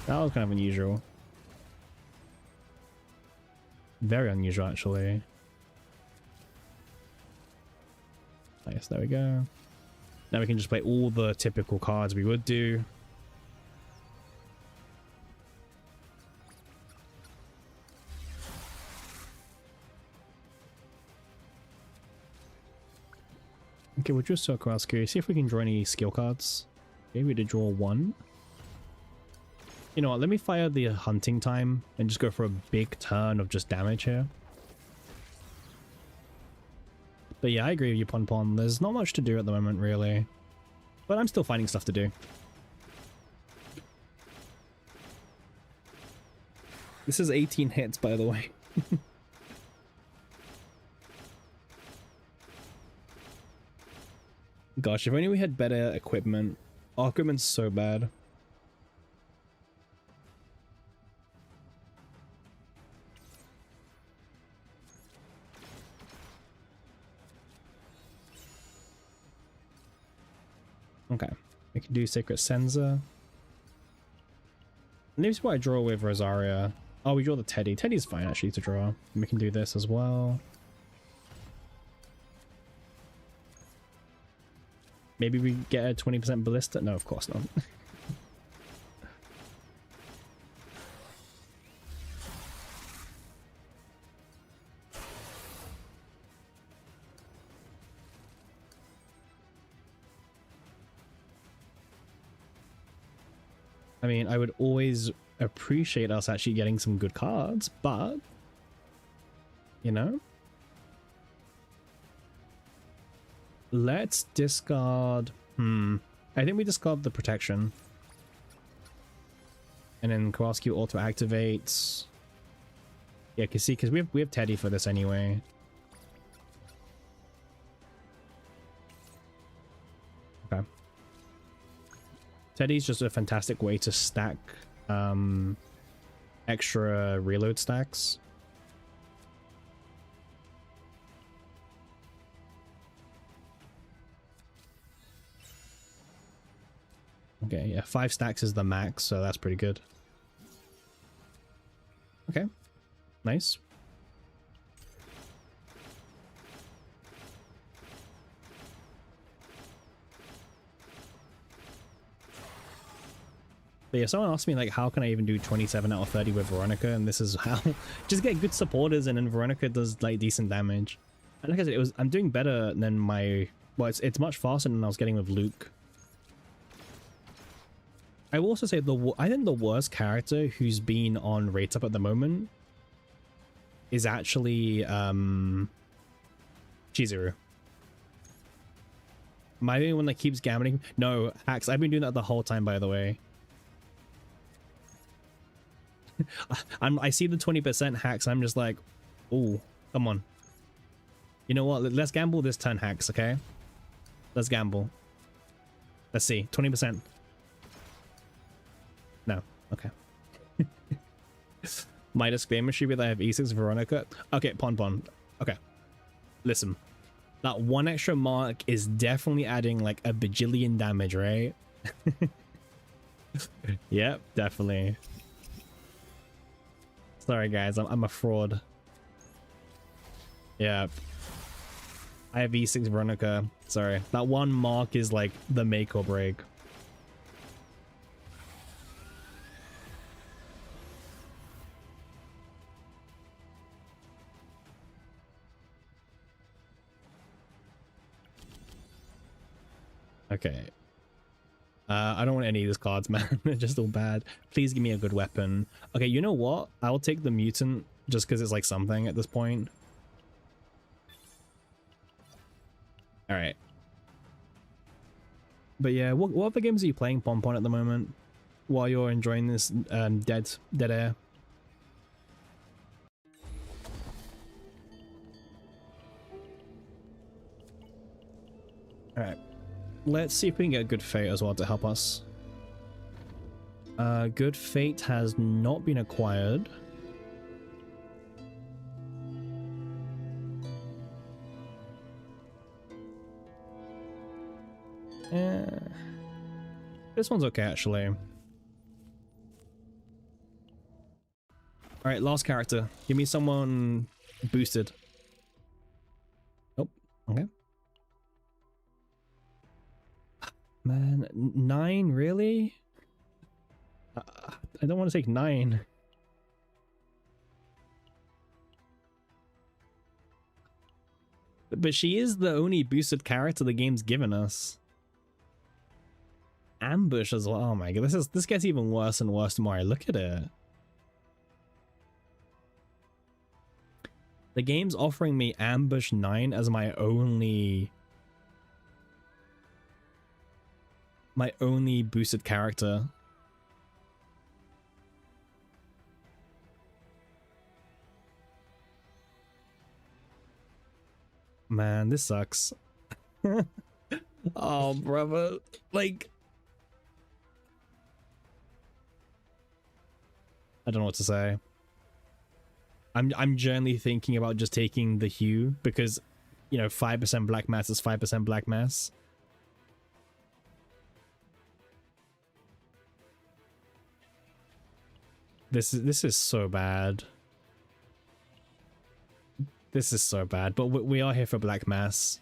That was kind of unusual. Very unusual, actually. Nice, there we go. Now we can just play all the typical cards we would do. Okay, we'll just circle our skill. See if we can draw any skill cards. Okay, we did draw 1. You know what, let me fire the hunting time and just go for a big turn of just damage here. But yeah, I agree with you, Pon Pon. There's not much to do at the moment, really. But I'm still finding stuff to do. This is 18 hits, by the way. Gosh, if only we had better equipment. Our equipment's so bad. Okay, we can do Sacred Senza. Maybe why I draw with Rosaria. Oh, we draw the Teddy. Teddy's fine actually to draw. We can do this as well. Maybe we get a 20% ballista. No, of course not. I mean, I would always appreciate us actually getting some good cards, but you know, let's discard. I think we discard the protection, and then Kowalski auto activates. Yeah, because we have Teddy for this anyway. Okay. Teddy's just a fantastic way to stack extra reload stacks. Okay, yeah, 5 stacks is the max, so that's pretty good. Okay, nice. But yeah, someone asked me like, how can I even do 27 out of 30 with Veronica? And this is how. Just get good supporters, and then Veronica does like decent damage. And like I said, I'm doing better than my. Well, it's much faster than I was getting with Luke. I will also say I think the worst character who's been on rates up at the moment is actually Chizuru. Am I the only one that keeps gambling? No, Hacks. I've been doing that the whole time, by the way. I see the 20% Hacks. I'm just like, oh, come on. You know what? Let's gamble this turn, Hacks. Okay, let's gamble. Let's see, 20%. No, okay. My disclaimer should be that I have E6 Veronica. Okay, Pon Pon. Okay, listen. That one extra mark is definitely adding like a bajillion damage, right? Yep, definitely. Sorry guys, I'm a fraud. Yeah. I have E6 Veronica. Sorry. That one mark is like the make or break. Okay. I don't want any of these cards, man. They're just all bad. Please give me a good weapon. Okay, you know what? I'll take the mutant just because it's like something at this point. All right. But yeah, what other games are you playing, Pon Pon, at the moment while you're enjoying this dead air? All right. Let's see if we can get Good Fate as well to help us. Good Fate has not been acquired. This one's okay, actually. Alright, last character. Give me someone boosted. Oh, okay. Man, 9, really? I don't want to take 9. But she is the only boosted character the game's given us. ambush as well. Oh my god, this gets even worse and worse the more I look at it. The game's offering me ambush 9 as my only boosted character. Man, this sucks. Oh, brother. Like, I don't know what to say. I'm generally thinking about just taking the hue because, you know, 5% black mass is 5% black mass. This is so bad. This is so bad, but we are here for black mass.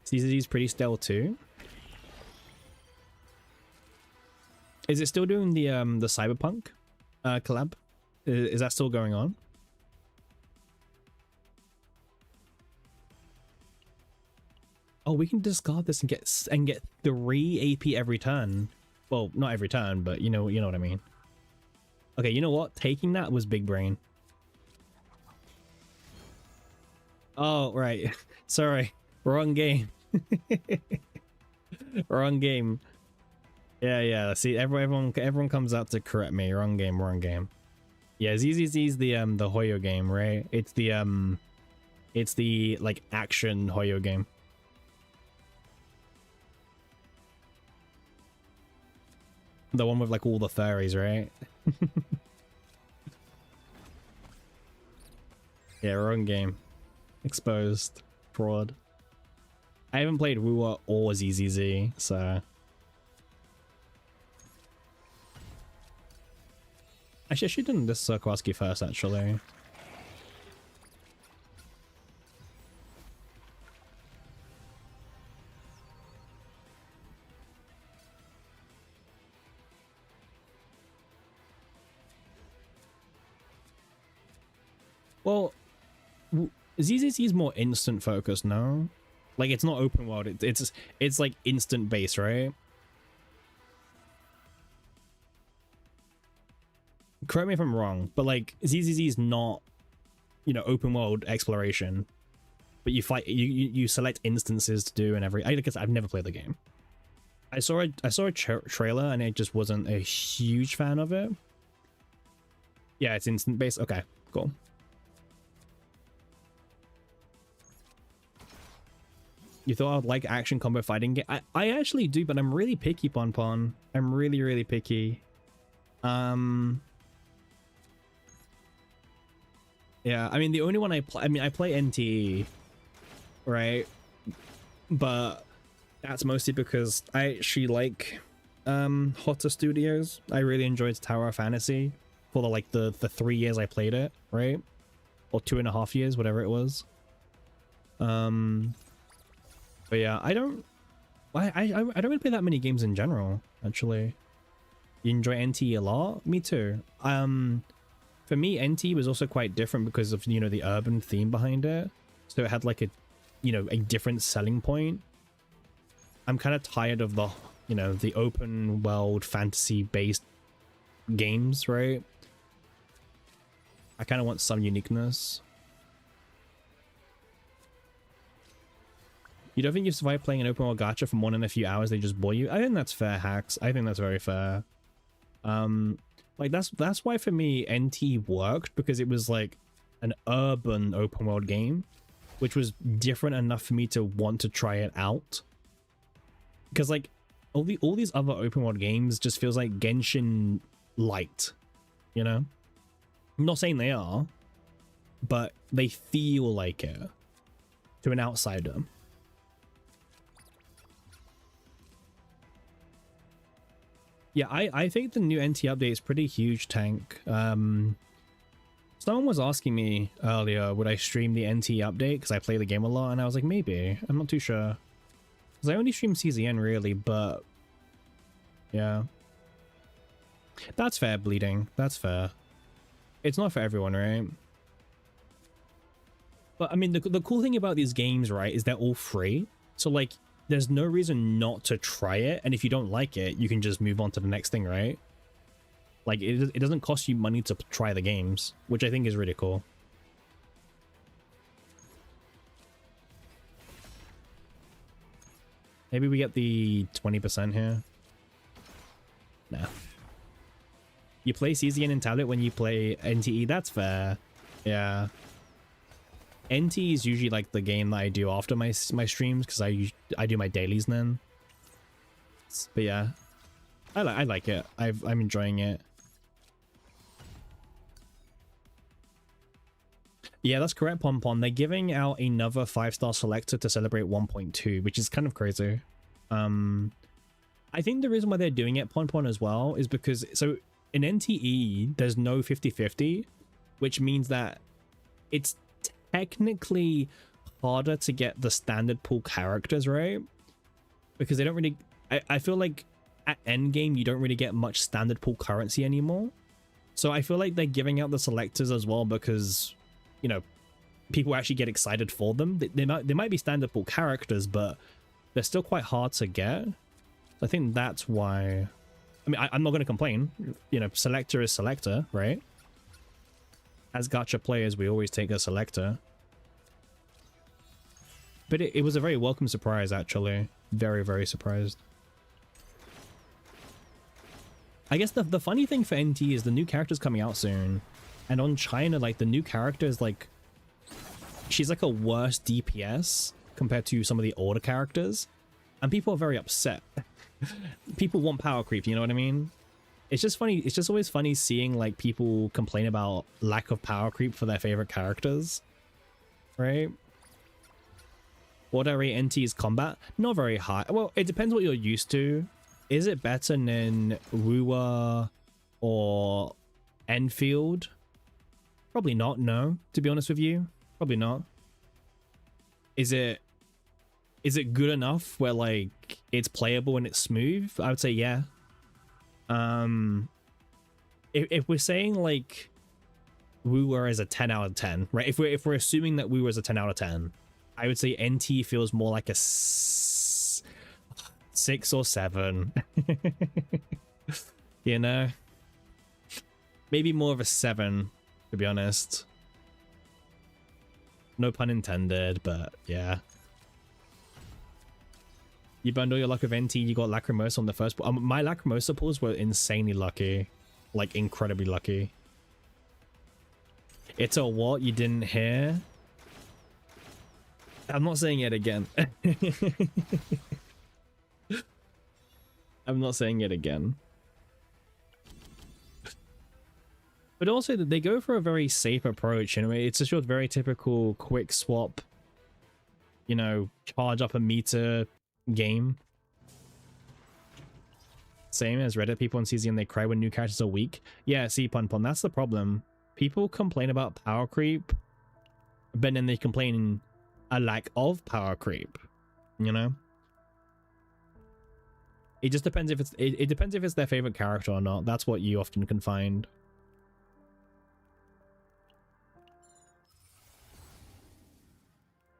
CZZ's pretty stale too. Is it still doing the Cyberpunk collab? Is that still going on? Oh, we can discard this and get 3 AP every turn. Well, not every turn, but you know what I mean. Okay, you know what? Taking that was big brain. Oh, right. Sorry. Wrong game. Wrong game. Yeah. See, everyone comes out to correct me. Wrong game. Yeah, ZZZ's the Hoyo game, right? It's the like action Hoyo game. The one with like all the furries, right? Yeah, wrong game. Exposed. Fraud. I haven't played Wua or ZZZ, so... Actually, I should have done this Sikorsky first, actually. Well, ZZZ is more instant focus, no? Like, it's not open world, it's like instant base, right? Correct me if I'm wrong, but like ZZZ is not, you know, open world exploration, but you fight, you select instances to do and I guess I've never played the game. I saw a trailer and I just wasn't a huge fan of it. Yeah, it's instant based. Okay, cool. You thought I'd like action combo fighting game? I actually do, but I'm really picky, Pon. I'm really picky. Yeah, I mean, the only one I play, I play NTE, right? But that's mostly because I actually like Hotter Studios. I really enjoyed Tower of Fantasy for the 3 years I played it, right? Or 2.5 years, whatever it was. But yeah, I don't really play that many games in general, actually. You enjoy NTE a lot? Me too. For me, NTE was also quite different because of, you know, the urban theme behind it. So it had like a, you know, a different selling point. I'm kind of tired of the, you know, the open world fantasy based games, right? I kind of want some uniqueness. You don't think you survive playing an open world gacha for more than a few hours, they just bore you? I think that's fair, Hacks. I think that's very fair. Like that's why for me NT worked, because it was like an urban open world game, which was different enough for me to want to try it out. Because like all these other open world games just feels like Genshin light, you know? I'm not saying they are, but they feel like it to an outsider. Yeah, I think the new NT update is pretty huge, Tank. Someone was asking me earlier, would I stream the NT update because I play the game a lot, and I was like, maybe. I'm not too sure. Because I only stream CZN, really, but... yeah. That's fair, Bleeding. That's fair. It's not for everyone, right? But, I mean, the cool thing about these games, right, is they're all free. So, like, there's no reason not to try it, and if you don't like it, you can just move on to the next thing, right? Like, it doesn't cost you money to try the games, which I think is really cool. Maybe we get the 20% here. Nah. You play CZN in tablet when you play NTE, that's fair. Yeah. NT is usually like the game that I do after my streams, because I do my dailies then. But yeah, I like it. I'm enjoying it. Yeah, that's correct, Pon Pon. They're giving out another 5-star selector to celebrate 1.2, which is kind of crazy. I think the reason why they're doing it, Pon Pon, as well, is because so in NTE there's no 50-50, which means that it's technically harder to get the standard pool characters, right? Because they don't really, I feel like at endgame you don't really get much standard pool currency anymore. So I feel like they're giving out the selectors as well because, you know, people actually get excited for them. They might be standard pool characters, but they're still quite hard to get. I think that's why. I mean, I'm not going to complain. You know, selector is selector, right? As gacha players, we always take a selector. But it was a very welcome surprise, actually. Very, very surprised. I guess the funny thing for NT is the new character's coming out soon. And on China, like, the new character is, like... she's, like, a worse DPS compared to some of the older characters. And people are very upset. People want power creep, you know what I mean? It's just funny. It's just always funny seeing, like, people complain about lack of power creep for their favorite characters. Right? What I rate NT's combat? Not very high. Well, it depends what you're used to. Is it better than Wua or Enfield? Probably not, no. To be honest with you. Probably not. Is it good enough where, like, it's playable and it's smooth? I would say yeah. If we're saying, like, Wua is a 10 out of 10, right? If we're assuming that Wua is a 10 out of 10, I would say NT feels more like a 6 or 7. You know? Maybe more of a 7, to be honest. No pun intended, but yeah. You bundle your luck with NT, you got Lacrimosa on the first pool. My Lacrimosa pools were insanely lucky. Like, incredibly lucky. It's a what you didn't hear? I'm not saying it again. I'm not saying it again. But also, they go for a very safe approach. You know, it's just your very typical quick swap, you know, charge up a meter game. Same as Reddit people on CZN, they cry when new characters are weak. Yeah, see, Pun Pun, that's the problem. People complain about power creep, but then they complain a lack of power creep, you know? It just depends if it depends if it's their favorite character or not. That's what you often can find.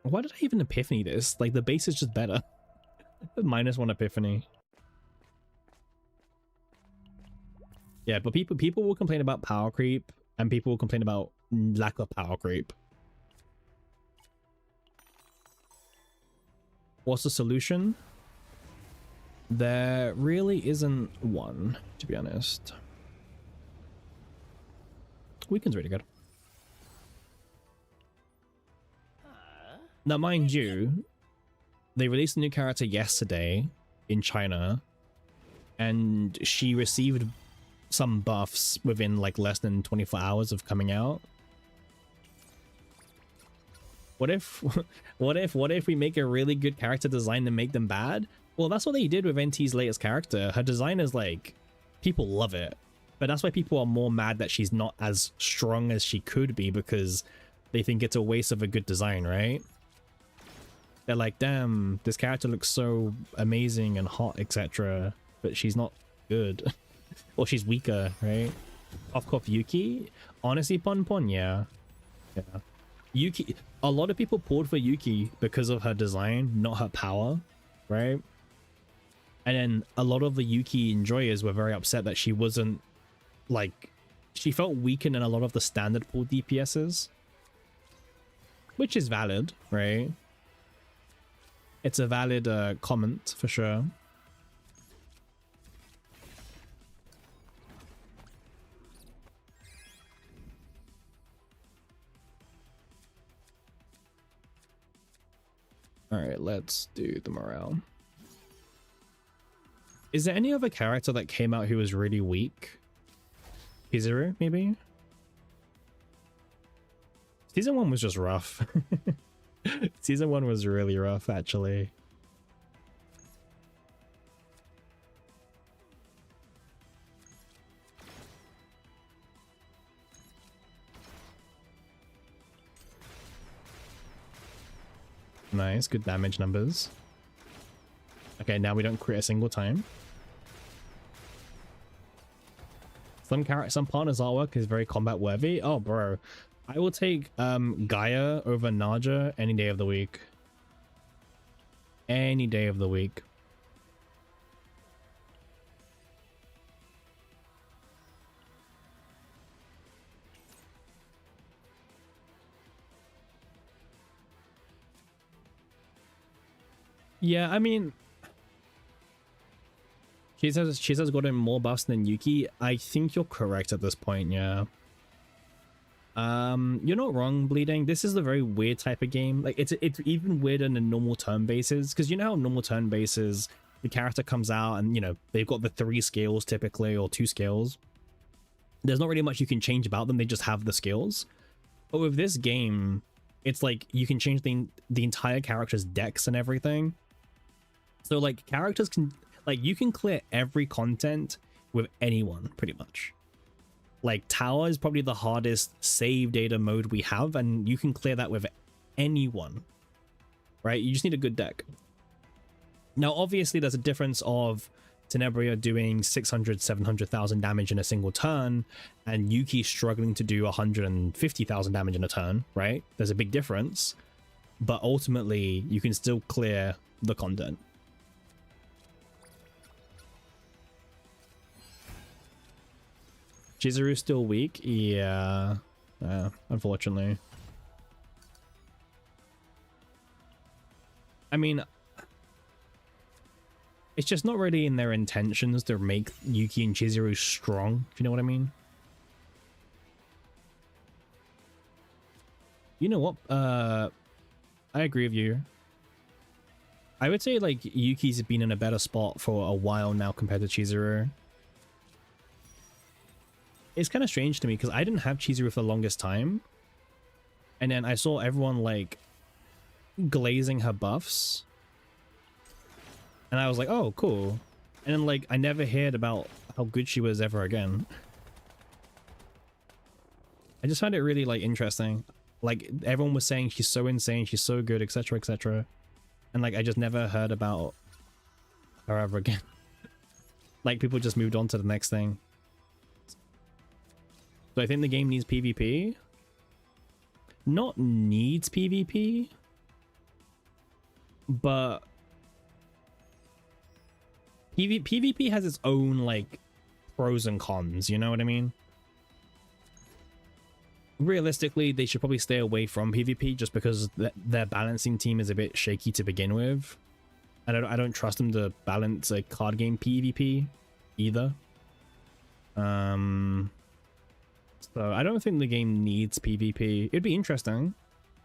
Why did I even epiphany this? Like, the base is just better. -1 epiphany. Yeah, but people will complain about power creep, and people will complain about lack of power creep. What's the solution? There really isn't one, to be honest. Weekend's really good. Now, mind you, they released a new character yesterday in China, and she received some buffs within, like, less than 24 hours of coming out. What if we make a really good character design and make them bad? Well, that's what they did with NT's latest character. Her design is, like, people love it, but that's why people are more mad that she's not as strong as she could be, because they think it's a waste of a good design, right? They're like, damn, this character looks so amazing and hot, etc., but she's not good. Or she's weaker, right? Off Yuki? Honestly, Pon Pon, yeah. Yeah. Yuki, a lot of people pulled for Yuki because of her design, not her power. right? And then a lot of the Yuki enjoyers were very upset that she wasn't, like, she felt weakened in a lot of the standard pool DPSs, which is valid, right? It's a valid comment for sure. All right, let's do the morale. Is there any other character that came out who was really weak? Kizaru, maybe? Season 1 was just rough. Season 1 was really rough, actually. Nice, good damage numbers. Okay, now we don't crit a single time. Some partners' artwork is very combat worthy. Oh, bro. I will take Gaia over Naja any day of the week. Any day of the week. Yeah, I mean, Chisa's gotten more buffs than Yuki. I think you're correct at this point, yeah. You're not wrong, Bleeding. This is a very weird type of game. Like, it's even weirder than normal turn bases, because you know how normal turn bases, the character comes out and, you know, they've got the 3 skills typically, or 2 skills. There's not really much you can change about them, they just have the skills. But with this game, it's like you can change the entire character's decks and everything. So like characters can, like, you can clear every content with anyone pretty much. Like Tower is probably the hardest save data mode we have, and you can clear that with anyone, right? You just need a good deck. Now obviously there's a difference of Tenebria doing 600-700,000 damage in a single turn and Yuki struggling to do 150,000 damage in a turn, right? There's a big difference, but ultimately you can still clear the content. Chizuru's still weak? Yeah, unfortunately. I mean, it's just not really in their intentions to make Yuki and Chizuru strong, if you know what I mean. You know what? I agree with you. I would say, like, Yuki's been in a better spot for a while now compared to Chizuru. It's kind of strange to me because I didn't have Chizuru for the longest time. And then I saw everyone, like, glazing her buffs. And I was like, oh, cool. And then, like, I never heard about how good she was ever again. I just found it really, like, interesting. Like, everyone was saying she's so insane, she's so good, etc., etc. And, like, I just never heard about her ever again. Like, people just moved on to the next thing. So I think the game needs PvP. Not needs PvP. But PvP has its own, like, pros and cons, you know what I mean? Realistically, they should probably stay away from PvP just because their balancing team is a bit shaky to begin with. And I don't trust them to balance a card game PvP either. So I don't think the game needs PvP. It'd be interesting,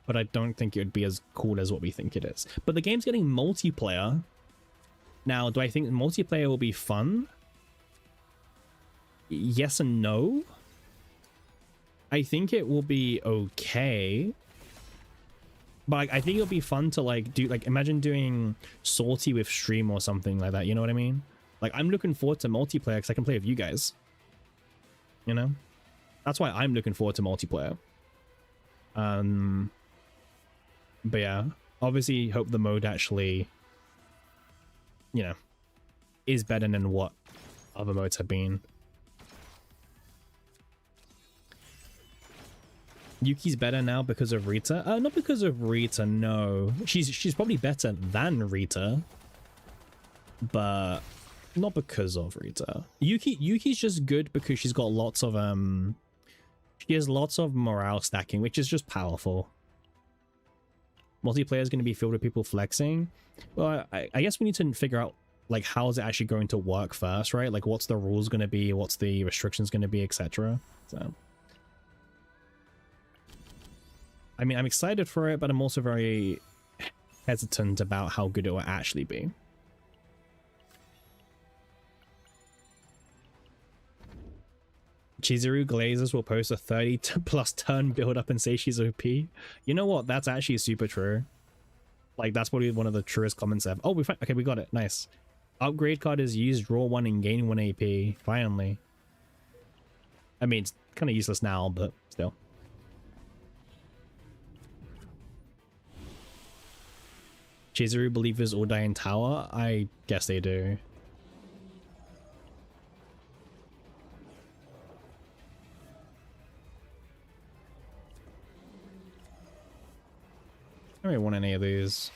but I don't think it would be as cool as what we think it is. But the game's getting multiplayer. Now, do I think multiplayer will be fun? Yes and no. I think it will be okay. But I think it'll be fun to, like, do, like, imagine doing Sortie with stream or something like that, you know what I mean? Like, I'm looking forward to multiplayer because I can play with you guys. You know? That's why I'm looking forward to multiplayer. But yeah, obviously hope the mode actually, you know, is better than what other modes have been. Yuki's better now because of Rita? Not because of Rita, no. She's probably better than Rita. but not because of Rita. Yuki's just good because she's got lots of she has lots of morale stacking, which is just powerful. Multiplayer is going to be filled with people flexing. Well, I guess we need to figure out like how is it actually going to work first, right? Like what's the rules going to be, what's the restrictions going to be, etc. So I mean, I'm excited for it, but I'm also very hesitant about how good it will actually be. Chizuru Glazers will post a 30 plus turn build up and say she's OP. You know what? That's actually super true. Like, that's probably one of the truest comments ever. Oh, okay, we got it. Nice. Upgrade card is used, draw 1 and gain 1 AP. Finally. I mean, it's kind of useless now, but still. Chizuru believers all die in tower? I guess they do. I don't really want any of these.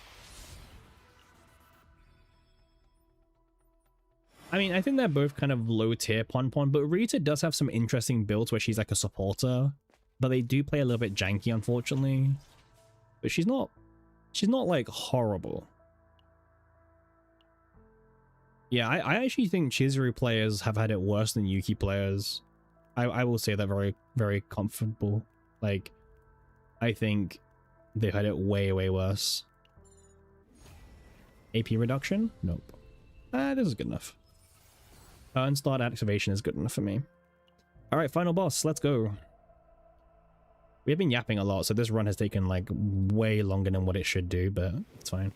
I mean, I think they're both kind of low tier Pon, but Rita does have some interesting builds where she's like a supporter, but they do play a little bit janky, unfortunately. But she's not like horrible. Yeah, I actually think Chizuru players have had it worse than Yuki players. I will say that very, very comfortable. Like, I think they've had it way, way worse. AP reduction? Nope. This is good enough. Turn start activation is good enough for me. Alright, final boss. Let's go. We've been yapping a lot, so this run has taken like way longer than what it should do, but it's fine.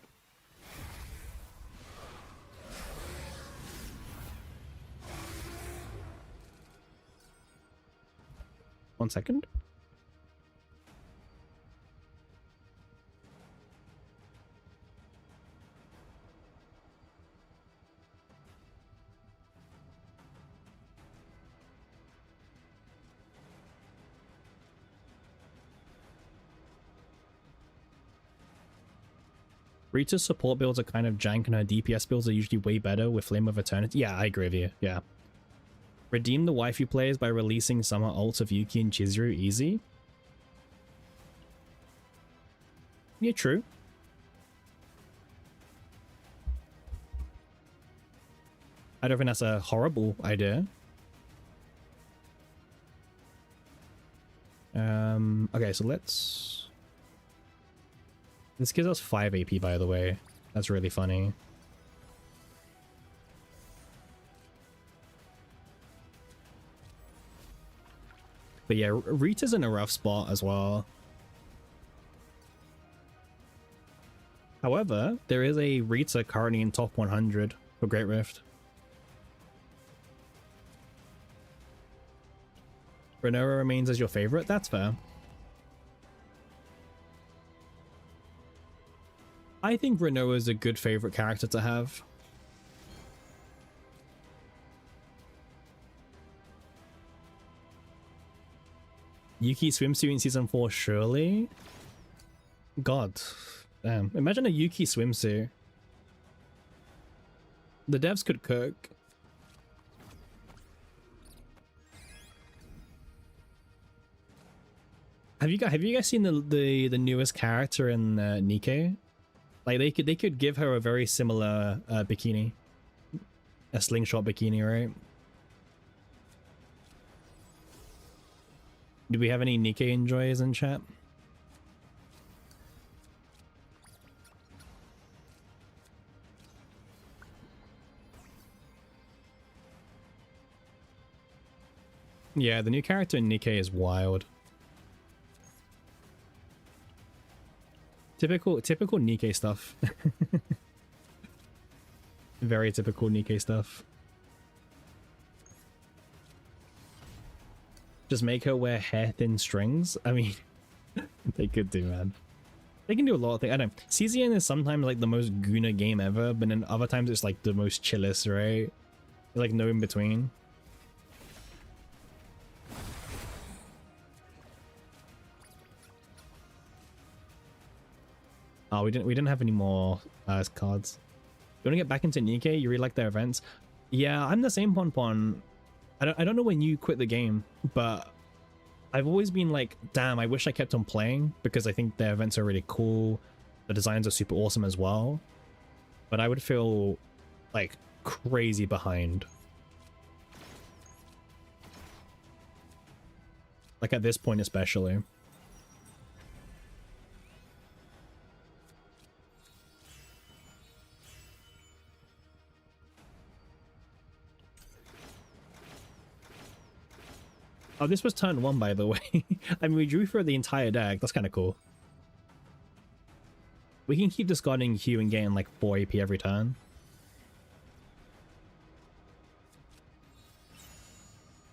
One second. Rita's support builds are kind of jank and her DPS builds are usually way better with Flame of Eternity. Yeah, I agree with you. Yeah. Redeem the waifu players by releasing summer ults of Yuki and Chizuru easy. Yeah, true. I don't think that's a horrible idea. Okay, so let's... This gives us 5 AP, by the way. That's really funny. But yeah, Rita's in a rough spot as well. However, there is a Rita currently in top 100 for Great Rift. Renoa remains as your favorite? That's fair. I think Renoa is a good favorite character to have. Yuki swimsuit in season 4, surely? God. Damn. Imagine a Yuki swimsuit. The devs could cook. Have you guys seen the newest character in Nikke? Like they could give her a very similar bikini, a slingshot bikini, right? Do we have any Nikke enjoyers in chat? Yeah, the new character in Nikke is wild. Typical Nikke stuff. Very typical Nikke stuff. Just make her wear hair-thin strings? I mean, they could do, man. They can do a lot of things. I don't know. CZN is sometimes like the most Guna game ever, but then other times it's like the most chillest, right? Like no in between. Oh, we didn't have any more cards. want to get back into Nikkei? You really like their events? Yeah, I'm the same, Ponpon. I don't know when you quit the game, but I've always been like, damn, I wish I kept on playing because I think their events are really cool. The designs are super awesome as well. But I would feel like crazy behind. Like at this point especially. Oh, this was turn 1, by the way. I mean, we drew for the entire deck. That's kind of cool. We can keep discarding Hue and getting like 4 AP every turn.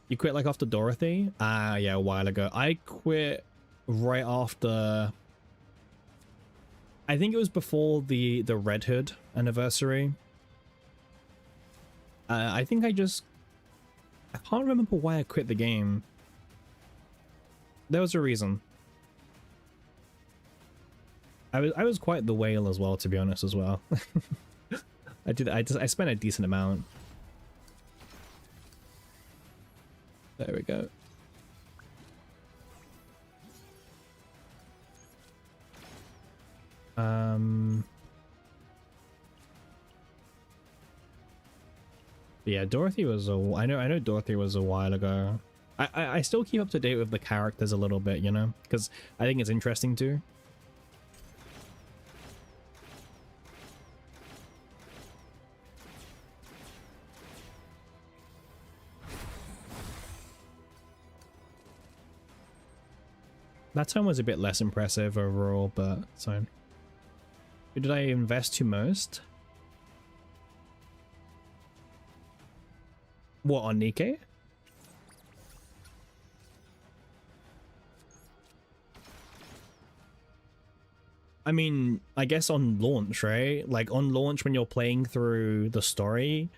You quit like after Dorothy? Ah, yeah, a while ago. I quit right after... I think it was before the Red Hood anniversary. I think I can't remember why I quit the game. There was a reason. I was quite the whale as well, to be honest, as well. I spent a decent amount. There we go. Yeah, Dorothy was I know Dorothy was a while ago. I still keep up to date with the characters a little bit, you know, because I think it's interesting too. That time was a bit less impressive overall, but it's fine. Who did I invest to most? What, on Nikkei? I mean, I guess on launch, right? Like on launch when you're playing through the story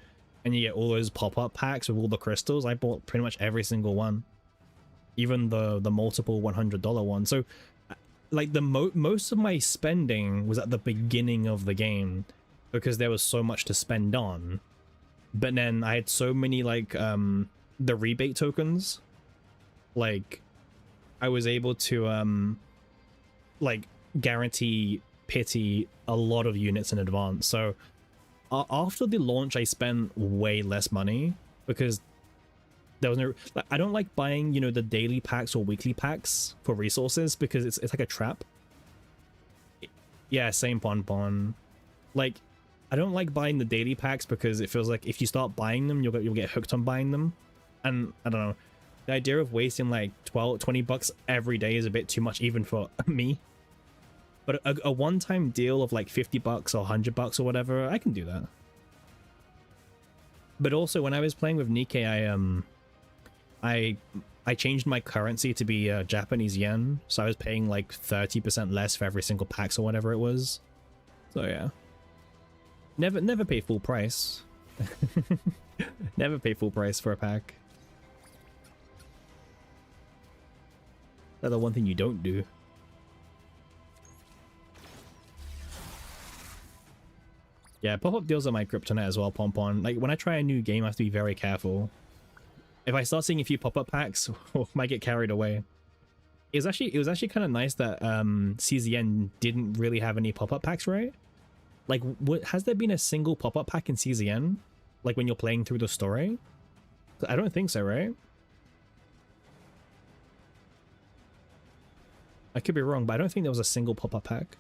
and you get all those pop-up packs with all the crystals, I bought pretty much every single one. Even the multiple $100 ones. So like the most of my spending was at the beginning of the game because there was so much to spend on. But then I had so many like the rebate tokens. Like I was able to like guarantee pity a lot of units in advance. So after the launch I spent way less money because there was no, like, I don't like buying, you know, the daily packs or weekly packs for resources because it's like a trap. Yeah, same Ponpon. Like I don't like buying the daily packs because it feels like if you start buying them, you'll get hooked on buying them. And I don't know, the idea of wasting like 20 bucks every day is a bit too much even for me. But a one-time deal of like 50 bucks or 100 bucks or whatever, I can do that. But also when I was playing with Nikkei, I changed my currency to be Japanese yen, so I was paying like 30% less for every single packs or whatever it was. So yeah. Never pay full price. Never pay full price for a pack. That's the one thing you don't do. Yeah, pop-up deals are my kryptonite as well, Ponpon. Like when I try a new game, I have to be very careful. If I start seeing a few pop-up packs, I might get carried away. It was actually kind of nice that CZN didn't really have any pop-up packs, right? Like, has there been a single pop-up pack in CZN? Like when you're playing through the story? I don't think so, right? I could be wrong, but I don't think there was a single pop-up pack.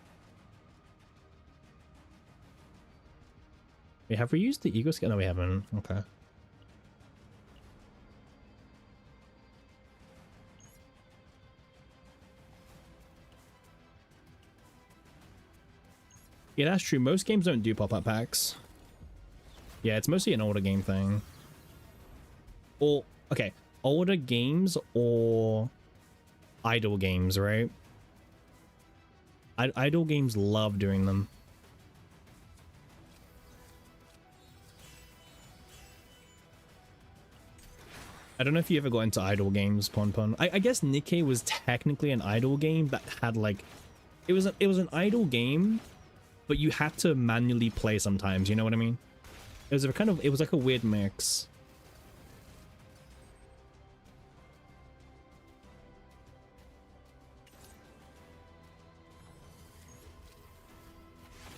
Wait, have we used the ego skin? No, we haven't. Okay. Yeah, that's true. Most games don't do pop-up packs. Yeah, it's mostly an older game thing. Or, okay, older games or idle games, right? Idle games love doing them. I don't know if you ever got into idle games, Ponpon. I guess Nikkei was technically an idle game that had like... It was an idle game but you had to manually play sometimes, you know what I mean? It was a kind of, it was like a weird mix.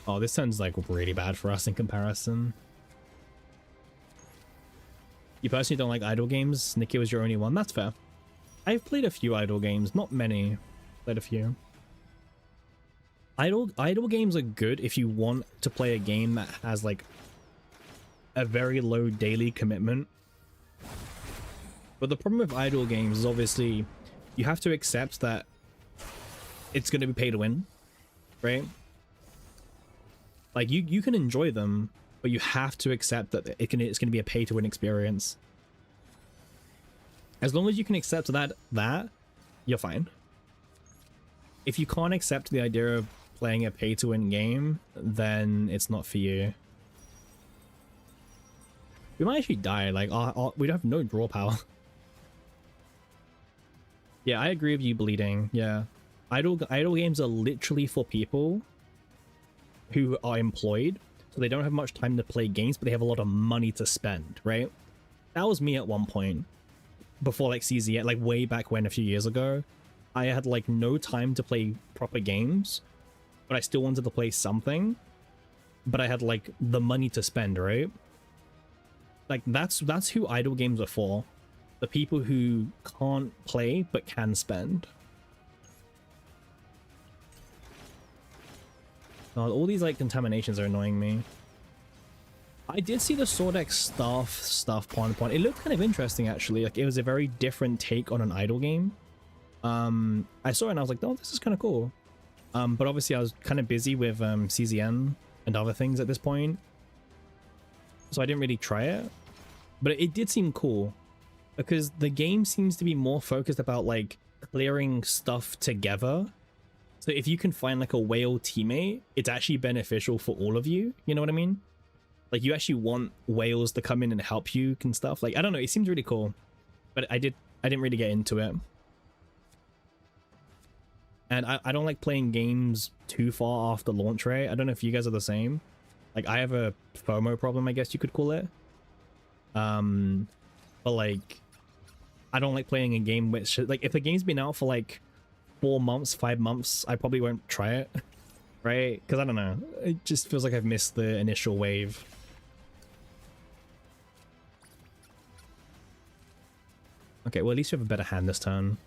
Oh, this sounds like really bad for us in comparison. You personally don't like idle games? Nikki was your only one. That's fair. I've played a few idle games, not many. Played a few. Idle games are good if you want to play a game that has like a very low daily commitment. But the problem with idle games is obviously you have to accept that it's going to be pay to win, right? Like you can enjoy them, but you have to accept that it's going to be a pay to win experience. As long as you can accept that you're fine. If you can't accept the idea of playing a pay to win game, then it's not for you. We might actually die. Like we don't have no draw power. Yeah, I agree with you, Bleeding. Yeah, idle games are literally for people who are employed, so they don't have much time to play games, but they have a lot of money to spend, right? That was me at one point before like CZ, like way back when, a few years ago. I had like no time to play proper games, but I still wanted to play something, but I had like the money to spend, right? Like that's who idle games are for. The people who can't play but can spend. Oh, all these like contaminations are annoying me. I did see the Sword X stuff Pon. It looked kind of interesting actually. Like it was a very different take on an idle game. I saw it and I was like, oh, this is kind of cool. But obviously I was kind of busy with CZN and other things at this point, so I didn't really try it. But it did seem cool because the game seems to be more focused about like clearing stuff together. So if you can find like a whale teammate, it's actually beneficial for all of you. You know what I mean? Like you actually want whales to come in and help you and stuff. Like, I don't know. It seems really cool, but I didn't really get into it. And I don't like playing games too far after launch, right? I don't know if you guys are the same. Like I have a FOMO problem, I guess you could call it. But like, I don't like playing a game which, like, if the game's been out for like 4 months, 5 months, I probably won't try it, right? Because I don't know, it just feels like I've missed the initial wave. Okay, well at least we have a better hand this turn.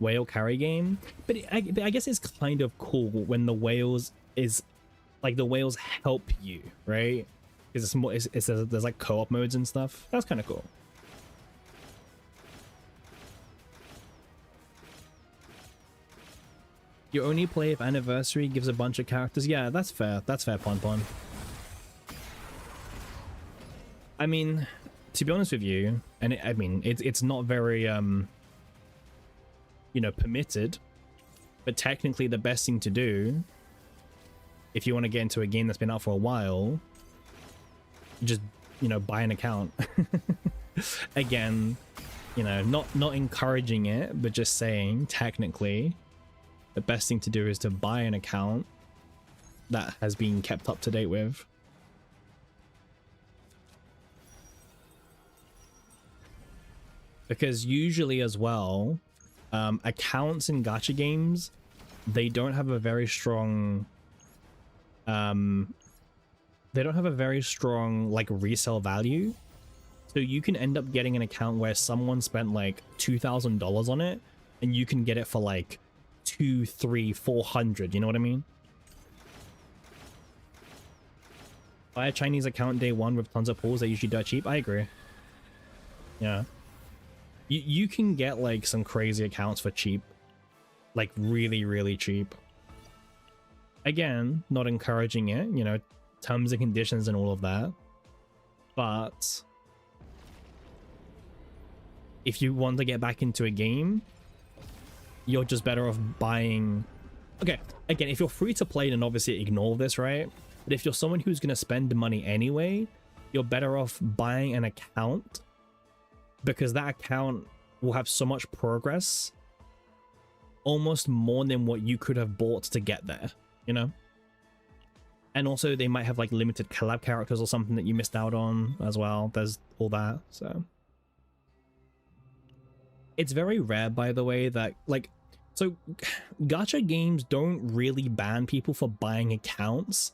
Whale carry game, but I guess it's kind of cool when the whales is like the whales help you, right? Because it's more, there's like co-op modes and stuff. That's kind of cool. You only play if Anniversary gives a bunch of characters. Yeah, that's fair. That's fair, Pon. I mean, to be honest with you, and I mean, it's not very, you know, permitted, but technically the best thing to do, if you want to get into a game that's been out for a while, just, you know, buy an account. Again, you know, not encouraging it, but just saying, technically, the best thing to do is to buy an account that has been kept up to date with. Because usually as well, accounts in gacha games, they don't have a very strong like resale value. So you can end up getting an account where someone spent like $2,000 on it and you can get it for like 200, 300, 400, you know what I mean? Buy a Chinese account day one with tons of pulls, they usually dirt cheap. I agree. Yeah. You can get like some crazy accounts for cheap, like really, really cheap. Again, not encouraging it, you know, terms and conditions and all of that. But if you want to get back into a game, you're just better off buying. Okay, again, if you're free to play, then obviously ignore this, right? But if you're someone who's going to spend money anyway, you're better off buying an account, because that account will have so much progress almost more than what you could have bought to get there, you know? And also they might have like limited collab characters or something that you missed out on as well. There's all that, so. It's very rare, by the way, that like, so gacha games don't really ban people for buying accounts,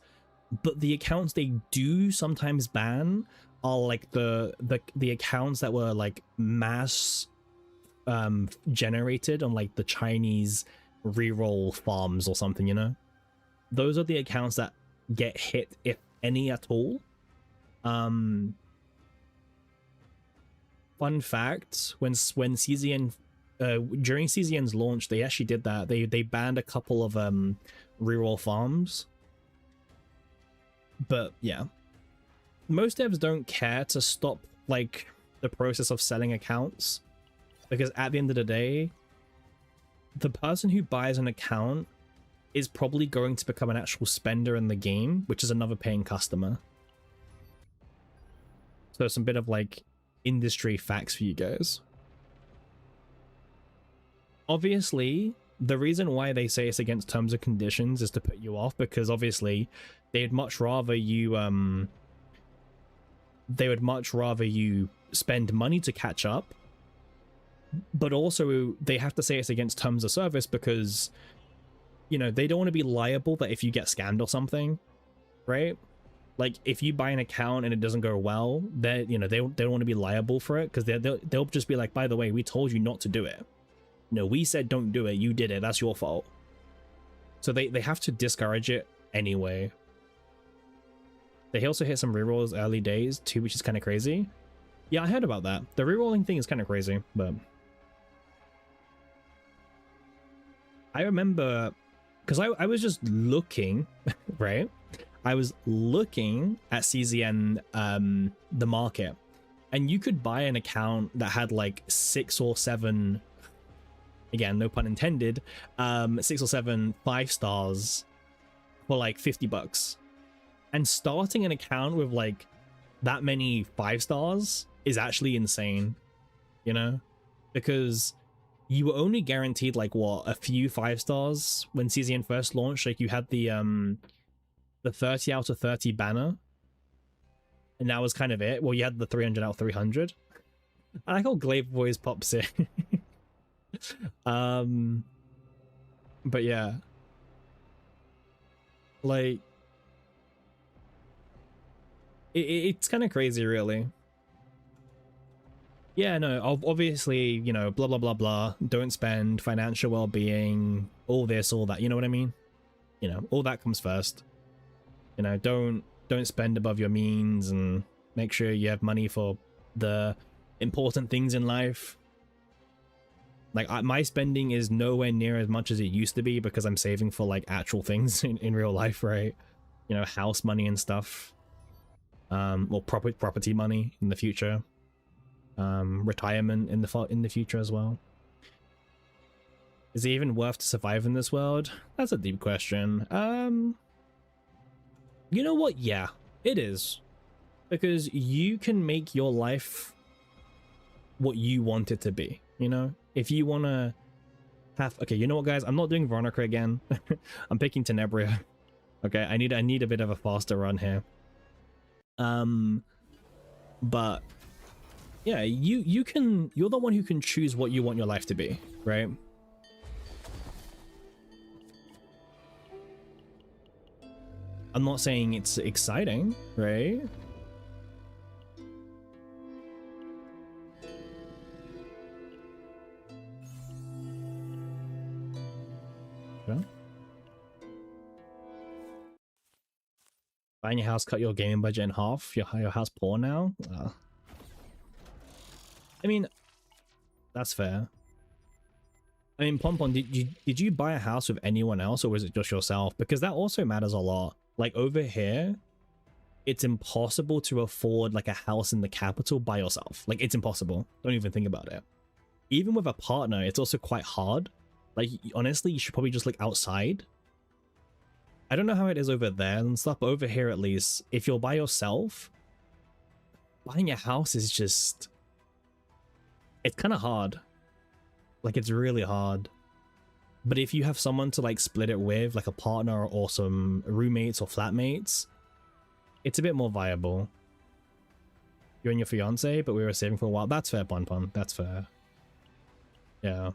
but the accounts they do sometimes ban are like the accounts that were like mass generated on like the Chinese reroll farms or something, you know? Those are the accounts that get hit, if any at all. Fun fact, when CZN during CZN's launch, they actually did that. They banned a couple of reroll farms. But yeah, most devs don't care to stop like the process of selling accounts, because at the end of the day, the person who buys an account is probably going to become an actual spender in the game, which is another paying customer. So some bit of like industry facts for you guys. Obviously, the reason why they say it's against terms and conditions is to put you off, because obviously they'd much rather you spend money to catch up, but also they have to say it's against terms of service because, you know, they don't want to be liable that if you get scammed or something, right? Like if you buy an account and it doesn't go well, they, you know, they don't want to be liable for it, because they'll just be like, by the way, we told you not to do it. No, we said don't do it, you did it, that's your fault. So they have to discourage it anyway. They also hit some rerolls early days too, which is kind of crazy. Yeah, I heard about that. The rerolling thing is kind of crazy, but I remember, because I was just looking, right? I was looking at CZN, the market, and you could buy an account that had like 6 or 7, again, no pun intended, 6 or 7 5 stars for like $50. And starting an account with like that many 5 stars is actually insane, you know? Because you were only guaranteed like what, a few 5 stars when CZN first launched. Like you had the 30 out of 30 banner, and that was kind of it. Well, you had the 300 out of 300. I like how Glaive always pops in. But yeah, like it's kind of crazy, really. Yeah, no, obviously, you know, blah blah blah blah, don't spend, financial well-being, all this, all that, you know what I mean? You know, all that comes first. You know, don't spend above your means, and make sure you have money for the important things in life. Like my spending is nowhere near as much as it used to be, because I'm saving for like actual things in real life, right? You know, house money and stuff, or property money in the future, retirement in the future as well. Is it even worth to survive in this world? That's a deep question. You know what? Yeah, it is, because you can make your life what you want it to be, you know? If you want to have, okay, you know what, guys? I'm not doing Veronica again. I'm picking Tenebria. Okay, I need a bit of a faster run here. But yeah, you're the one who can choose what you want your life to be, right? I'm not saying it's exciting, right? Yeah. Buying your house cut your gaming budget in half. Your house poor now. I mean, that's fair. I mean, Pompon, did you buy a house with anyone else, or was it just yourself? Because that also matters a lot. Like over here, it's impossible to afford like a house in the capital by yourself. Like it's impossible. Don't even think about it. Even with a partner, it's also quite hard. Like honestly, you should probably just look outside. I don't know how it is over there and stuff, but over here at least, if you're by yourself, buying a house is just, it's kind of hard. Like it's really hard. But if you have someone to like split it with, like a partner or some roommates or flatmates, it's a bit more viable. You and your fiance, but we were saving for a while. That's fair, Pon Pon. That's fair. Yeah.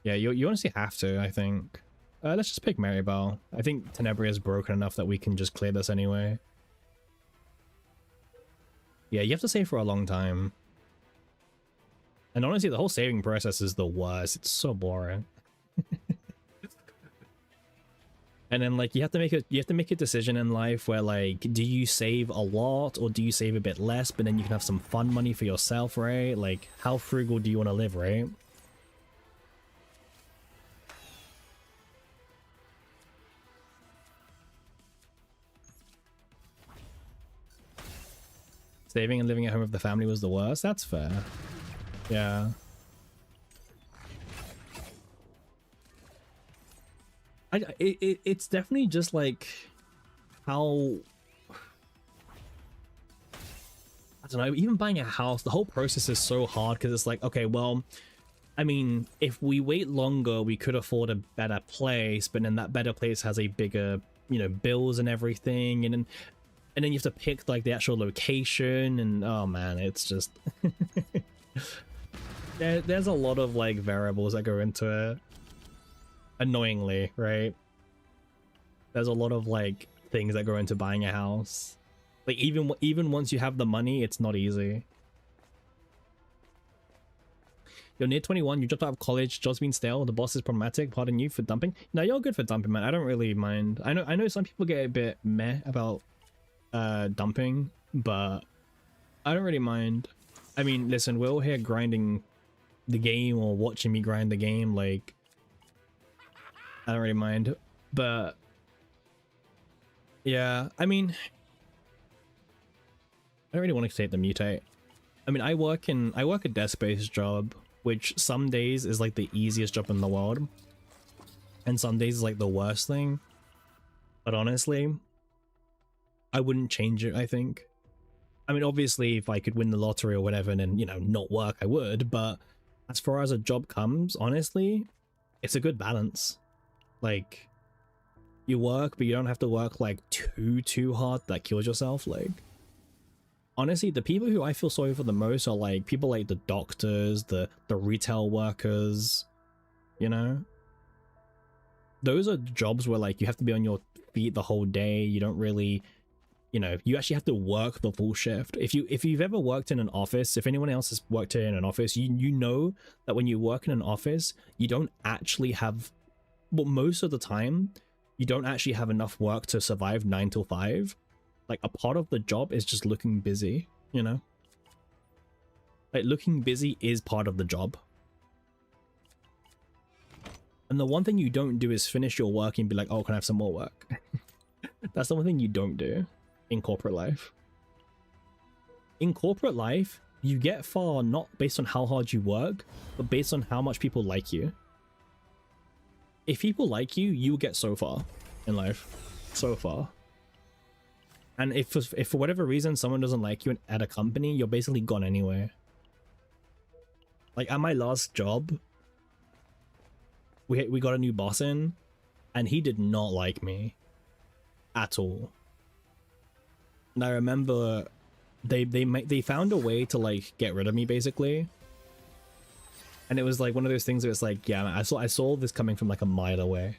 Yeah, you honestly have to, I think. Let's just pick Maribel. I think Tenebria is broken enough that we can just clear this anyway. Yeah, you have to save for a long time. And honestly, the whole saving process is the worst. It's so boring. And then like you have to make a decision in life where like, do you save a lot or do you save a bit less, but then you can have some fun money for yourself, right? Like how frugal do you want to live, right? Saving and living at home with the family was the worst. That's fair. Yeah. It's definitely just like how, I don't know, even buying a house, the whole process is so hard because it's like, okay, well, I mean, if we wait longer, we could afford a better place, but then that better place has a bigger, you know, bills and everything, and then you have to pick like the actual location, and oh man, it's just there's a lot of like variables that go into it. Annoyingly, right? There's a lot of like things that go into buying a house. Like even once you have the money, it's not easy. You're near 21, you dropped out of college, job's been stale, the boss is problematic, pardon you for dumping. No, you're good for dumping, man. I don't really mind. I know some people get a bit meh about dumping, but I don't really mind. I mean, listen, we're all here grinding the game or watching me grind the game, like I don't really mind. But yeah, I mean, I don't really want to take the mutate. I mean, I work a desk-based job, which some days is like the easiest job in the world, and some days is like the worst thing. But honestly, I wouldn't change it, I think. I mean, obviously, if I could win the lottery or whatever and then, you know, not work, I would. But as far as a job comes, honestly, it's a good balance. Like, you work, but you don't have to work like too hard that kills yourself. Like, honestly, the people who I feel sorry for the most are like people like the doctors, the retail workers, you know? Those are jobs where like you have to be on your feet the whole day. You don't really, you know, you actually have to work the full shift. If you've ever worked in an office, if anyone else has worked in an office, you know that when you work in an office, you don't actually have, well, most of the time, you don't actually have enough work to survive 9 till 5. Like, a part of the job is just looking busy, you know? Like, looking busy is part of the job. And the one thing you don't do is finish your work and be like, oh, can I have some more work? That's the one thing you don't do in corporate life. In corporate life, you get far not based on how hard you work, but based on how much people like you. If people like you, you'll get so far in life. So far. And if for whatever reason someone doesn't like you at a company, you're basically gone anyway. Like at my last job, we got a new boss in, and he did not like me at all. And I remember they found a way to like get rid of me basically. And it was like one of those things where it's like, yeah, I saw this coming from like a mile away.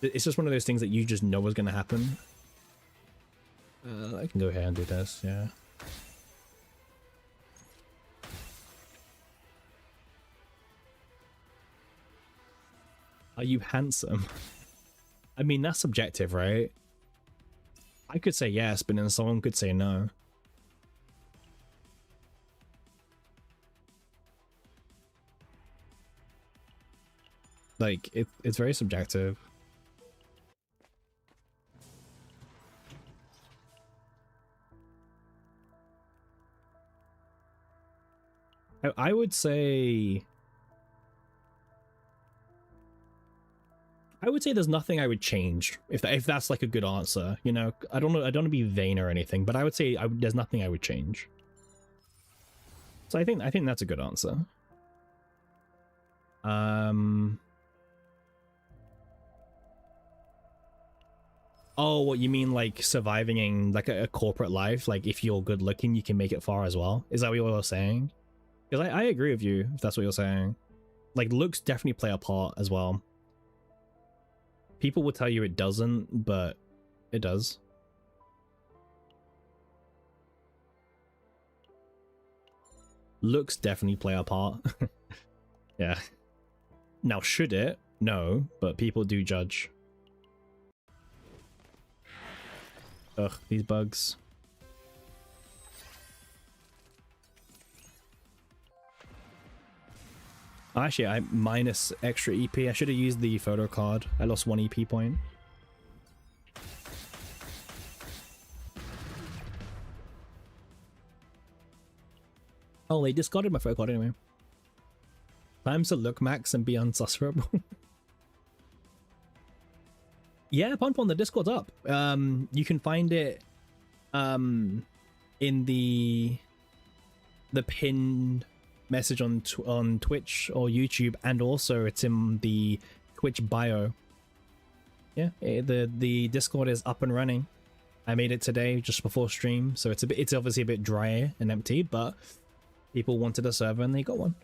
It's just one of those things that you just know was going to happen. I can go ahead and do this, yeah. Are you handsome? I mean, that's subjective, right? I could say yes, but then someone could say no. Like, it's very subjective. I would say... I would say there's nothing I would change if that's like a good answer, you know. I don't want to be vain or anything, but I would say there's nothing I would change. So I think that's a good answer. Oh, what you mean, like surviving in like a corporate life? Like if you're good looking, you can make it far as well. Is that what you're saying? Because I agree with you if that's what you're saying. Like looks definitely play a part as well. People will tell you it doesn't, but it does. Looks definitely play a part. Yeah. Now, should it? No, but people do judge. Ugh, these bugs. Oh, actually, I minus extra EP. I should have used the photo card. I lost 1 EP point. Oh, they discarded my photo card anyway. Times to look max and be unsusceptible. Yeah, Ponpon, the Discord's up. You can find it in the pinned message on Twitch or YouTube, and also it's in the Twitch bio. Yeah, the Discord is up and running. I made it today just before stream, so it's obviously a bit dry and empty, but people wanted a server and they got one.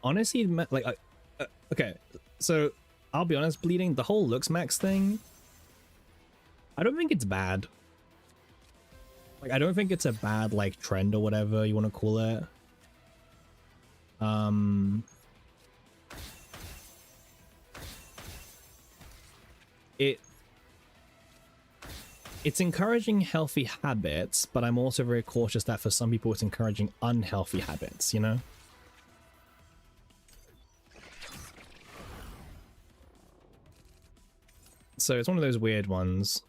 Honestly, like, okay, so I'll be honest, Bleeding, the whole looks max thing, I don't think it's bad. Like, I don't think it's a bad, like, trend or whatever you want to call it. It's encouraging healthy habits, but I'm also very cautious that for some people it's encouraging unhealthy habits, you know? So it's one of those weird ones.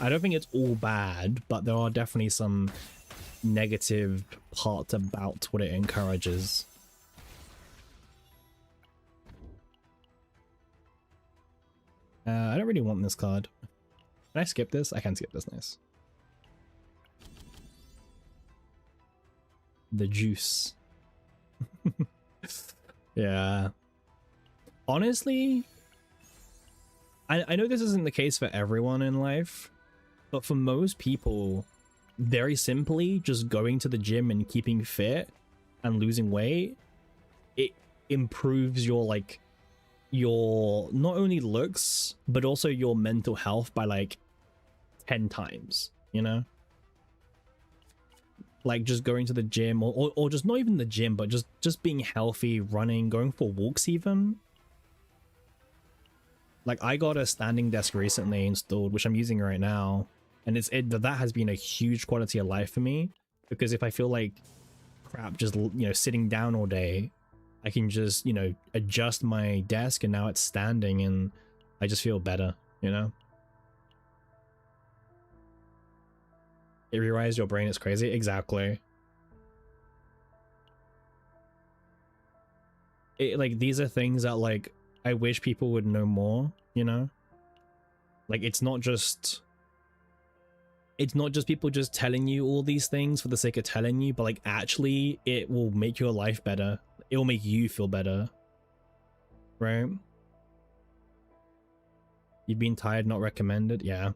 I don't think it's all bad, but there are definitely some negative parts about what it encourages. I don't really want this card. Can I skip this? I can skip this, nice. The juice. Yeah. Honestly, I know this isn't the case for everyone in life, but for most people, very simply, just going to the gym and keeping fit and losing weight, it improves your, like, your not only looks, but also your mental health by like 10 times, you know? Like just going to the gym or just not even the gym, but just being healthy, running, going for walks even. Like I got a standing desk recently installed, which I'm using right now, and that has been a huge quality of life for me, because if I feel like crap just, you know, sitting down all day, I can just, you know, adjust my desk and now it's standing and I just feel better, you know? It rewires your brain, it's crazy. Exactly. Like, these are things that, like, I wish people would know more, you know? Like, it's not just people just telling you all these things for the sake of telling you, but like actually it will make your life better. It will make you feel better, right? You've been tired, not recommended. Yeah.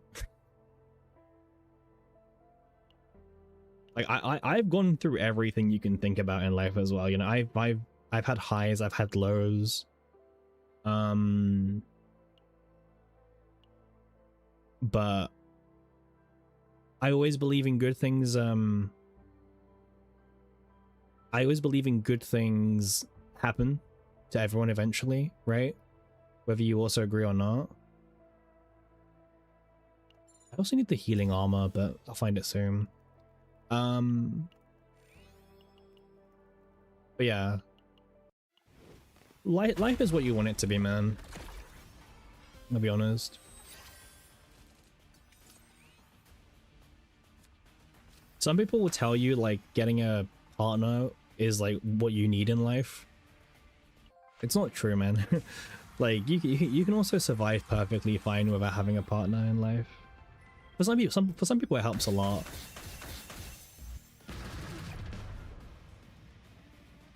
Like I've gone through everything you can think about in life as well, you know. I've had highs, I've had lows, but I always believe in good things. I always believe in good things happen to everyone eventually, right? Whether you also agree or not. I also need the healing armor, but I'll find it soon. But yeah. Life is what you want it to be, man. I'll be honest. Some people will tell you, like, getting a partner is, like, what you need in life. It's not true, man. Like, you can also survive perfectly fine without having a partner in life. For some people it helps a lot.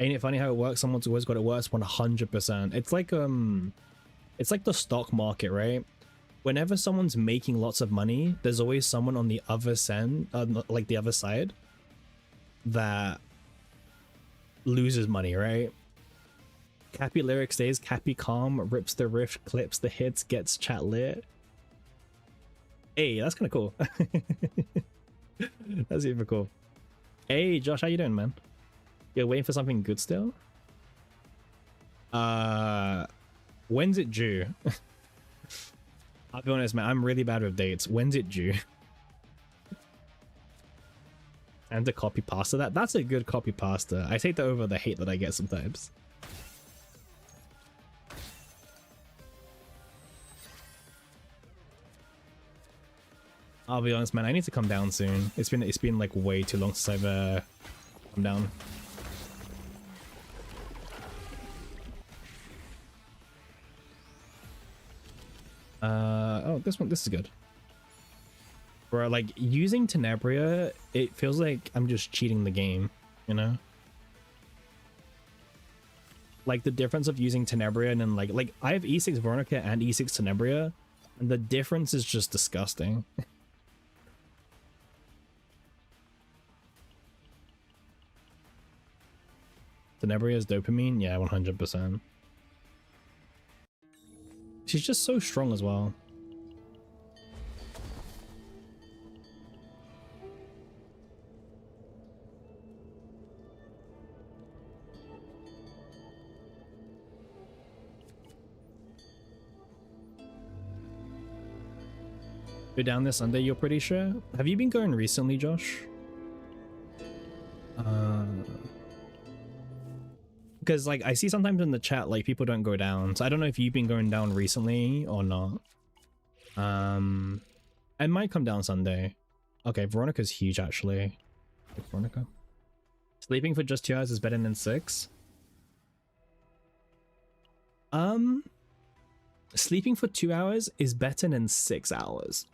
Ain't it funny how it works? Someone's always got it worse. 100%. It's like the stock market, right? Whenever someone's making lots of money, there's always someone on the other like the other side, that loses money, right? Cappy lyric stays, Cappy calm, rips the riff, clips the hits, gets chat lit. Hey, that's kind of cool. That's super cool. Hey, Josh, how you doing, man? You're waiting for something good still? When's it due? I'll be honest, man, I'm really bad with dates. When's it due? And the copy pasta. That's a good copy pasta. I take that over the hate that I get sometimes. I'll be honest, man, I need to come down soon. It's been like way too long since I've come down. Oh, this is good. Bro, like, using Tenebria, it feels like I'm just cheating the game, you know? Like, the difference of using Tenebria and then, like I have E6 Veronica and E6 Tenebria, and the difference is just disgusting. Tenebria's dopamine? Yeah, 100%. She's just so strong as well. You're down this Sunday, you're pretty sure? Have you been going recently, Josh? Because like I see sometimes in the chat like people don't go down, so I don't know if you've been going down recently or not. I might come down Sunday. Okay, Veronica's huge actually. Veronica. Sleeping for just 2 hours is better than 6. Sleeping for 2 hours is better than 6 hours.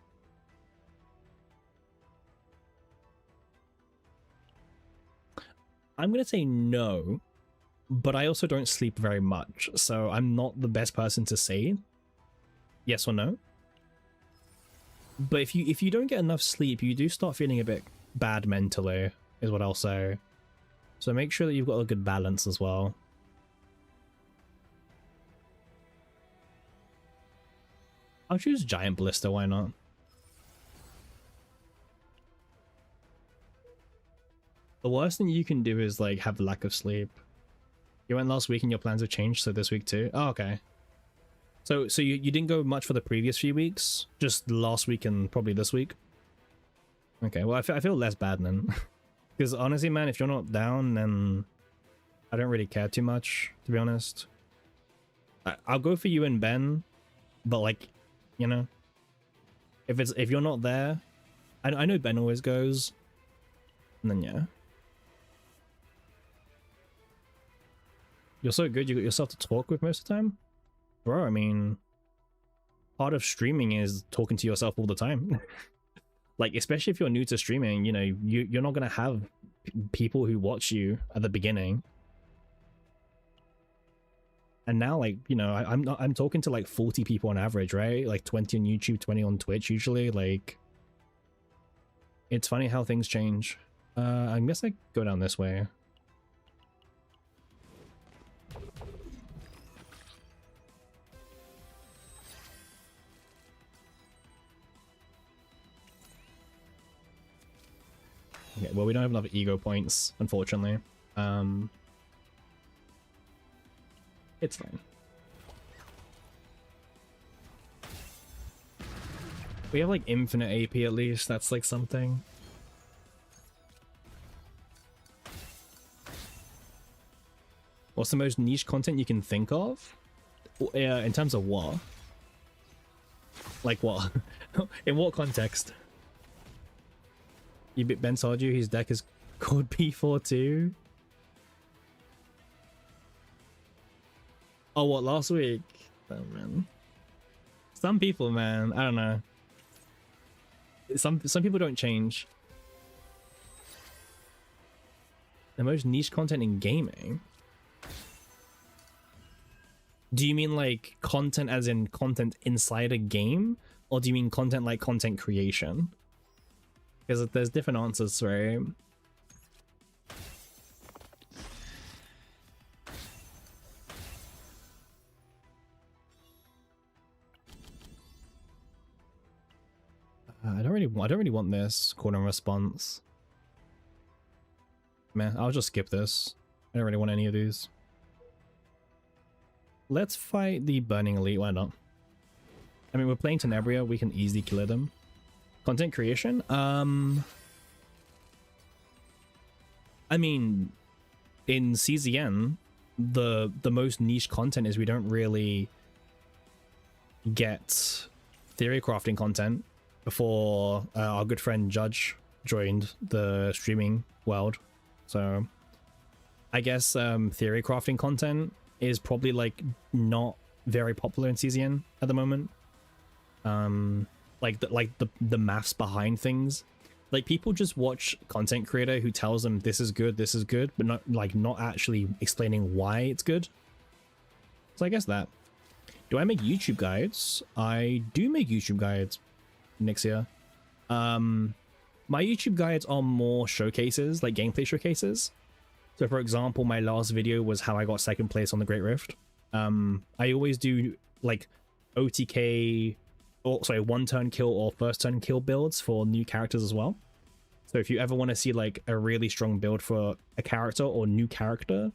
I'm gonna say no, but I also don't sleep very much, so I'm not the best person to say yes or no. But if you don't get enough sleep, you do start feeling a bit bad mentally, is what I'll say. So make sure that you've got a good balance as well. I'll choose Giant Blister, why not? The worst thing you can do is like have lack of sleep. You went last week and your plans have changed, so this week too? Oh, okay. So you didn't go much for the previous few weeks? Just last week and probably this week? Okay, well I feel less bad then. Because honestly, man, if you're not down, then I don't really care too much, to be honest. I'll go for you and Ben, but like, you know, if you're not there, I know Ben always goes, and then yeah. You're so good, you got yourself to talk with most of the time? Bro, I mean, part of streaming is talking to yourself all the time. Like, especially if you're new to streaming, you know, you're not going to have people who watch you at the beginning. And now, like, you know, I'm talking to like 40 people on average, right? Like 20 on YouTube, 20 on Twitch usually. Like, it's funny how things change. I guess I go down this way. Okay, well, we don't have enough ego points, unfortunately. It's fine. We have like infinite AP at least, that's like something. What's the most niche content you can think of? In terms of what? Like what? In what context? Ben told you his deck is called P4 too? Oh, what, last week? Oh, man. Some people, man, I don't know. some people don't change. The most niche content in gaming. Do you mean like content as in content inside a game, or do you mean content like content creation? Because there's different answers, right? I don't really want this corner response. Man, I'll just skip this. I don't really want any of these. Let's fight the Burning Elite, why not? I mean, we're playing Tenebria, we can easily kill them. Content creation? I mean, in CZN, the most niche content is we don't really get theory crafting content before our good friend Judge joined the streaming world. So I guess theory crafting content is probably like not very popular in CZN at the moment. Like the maths behind things. Like people just watch content creator who tells them this is good, but not actually explaining why it's good. So I guess that. Do I make YouTube guides? I do make YouTube guides, Nixia. My YouTube guides are more showcases, like gameplay showcases. So for example, my last video was how I got second place on the Great Rift. I always do like OTK, or sorry, one turn kill or first turn kill builds for new characters as well. So if you ever want to see like a really strong build for a character or new character,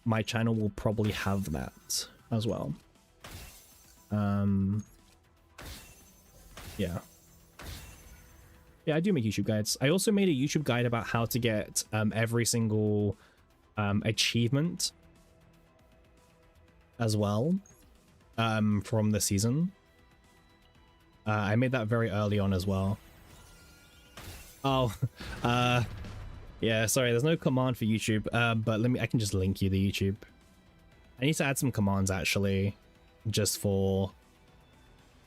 my channel will probably have that as well. Yeah, I do make YouTube guides. I also made a YouTube guide about how to get every single achievement as well from the season. I made that very early on as well. Oh, yeah, sorry, there's no command for YouTube, but I can just link you the YouTube. I need to add some commands actually, just for,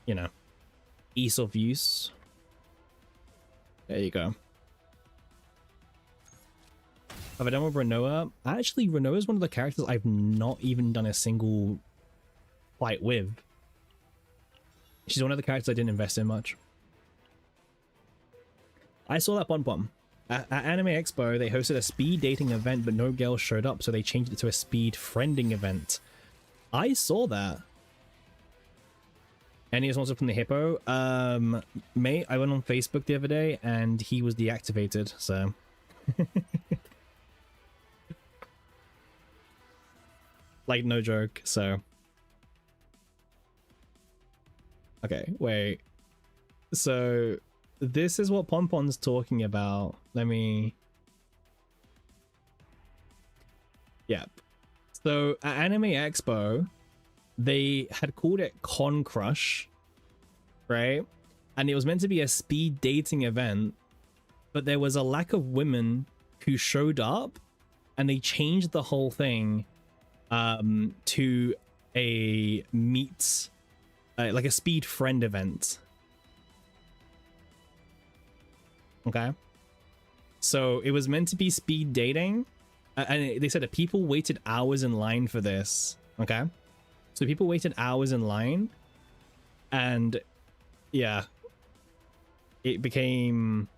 you know, ease of use. There you go. Have I done with Renoa? Actually, Renoa is one of the characters I've not even done a single fight with. She's one of the characters I didn't invest in much. I saw that Pom Pom. At Anime Expo, they hosted a speed dating event, but no girls showed up, so they changed it to a speed friending event. I saw that. Any response from the hippo? Mate, I went on Facebook the other day and he was deactivated, so. Like, no joke, so. Okay, wait. So, this is what Pompon's talking about. Let me. Yep. So, at Anime Expo, they had called it Con Crush, right? And it was meant to be a speed dating event, but there was a lack of women who showed up, and they changed the whole thing to a meet, like a speed friend event. Okay, so it was meant to be speed dating, and they said that people waited hours in line for this. Okay. So people waited hours in line, and yeah, it became,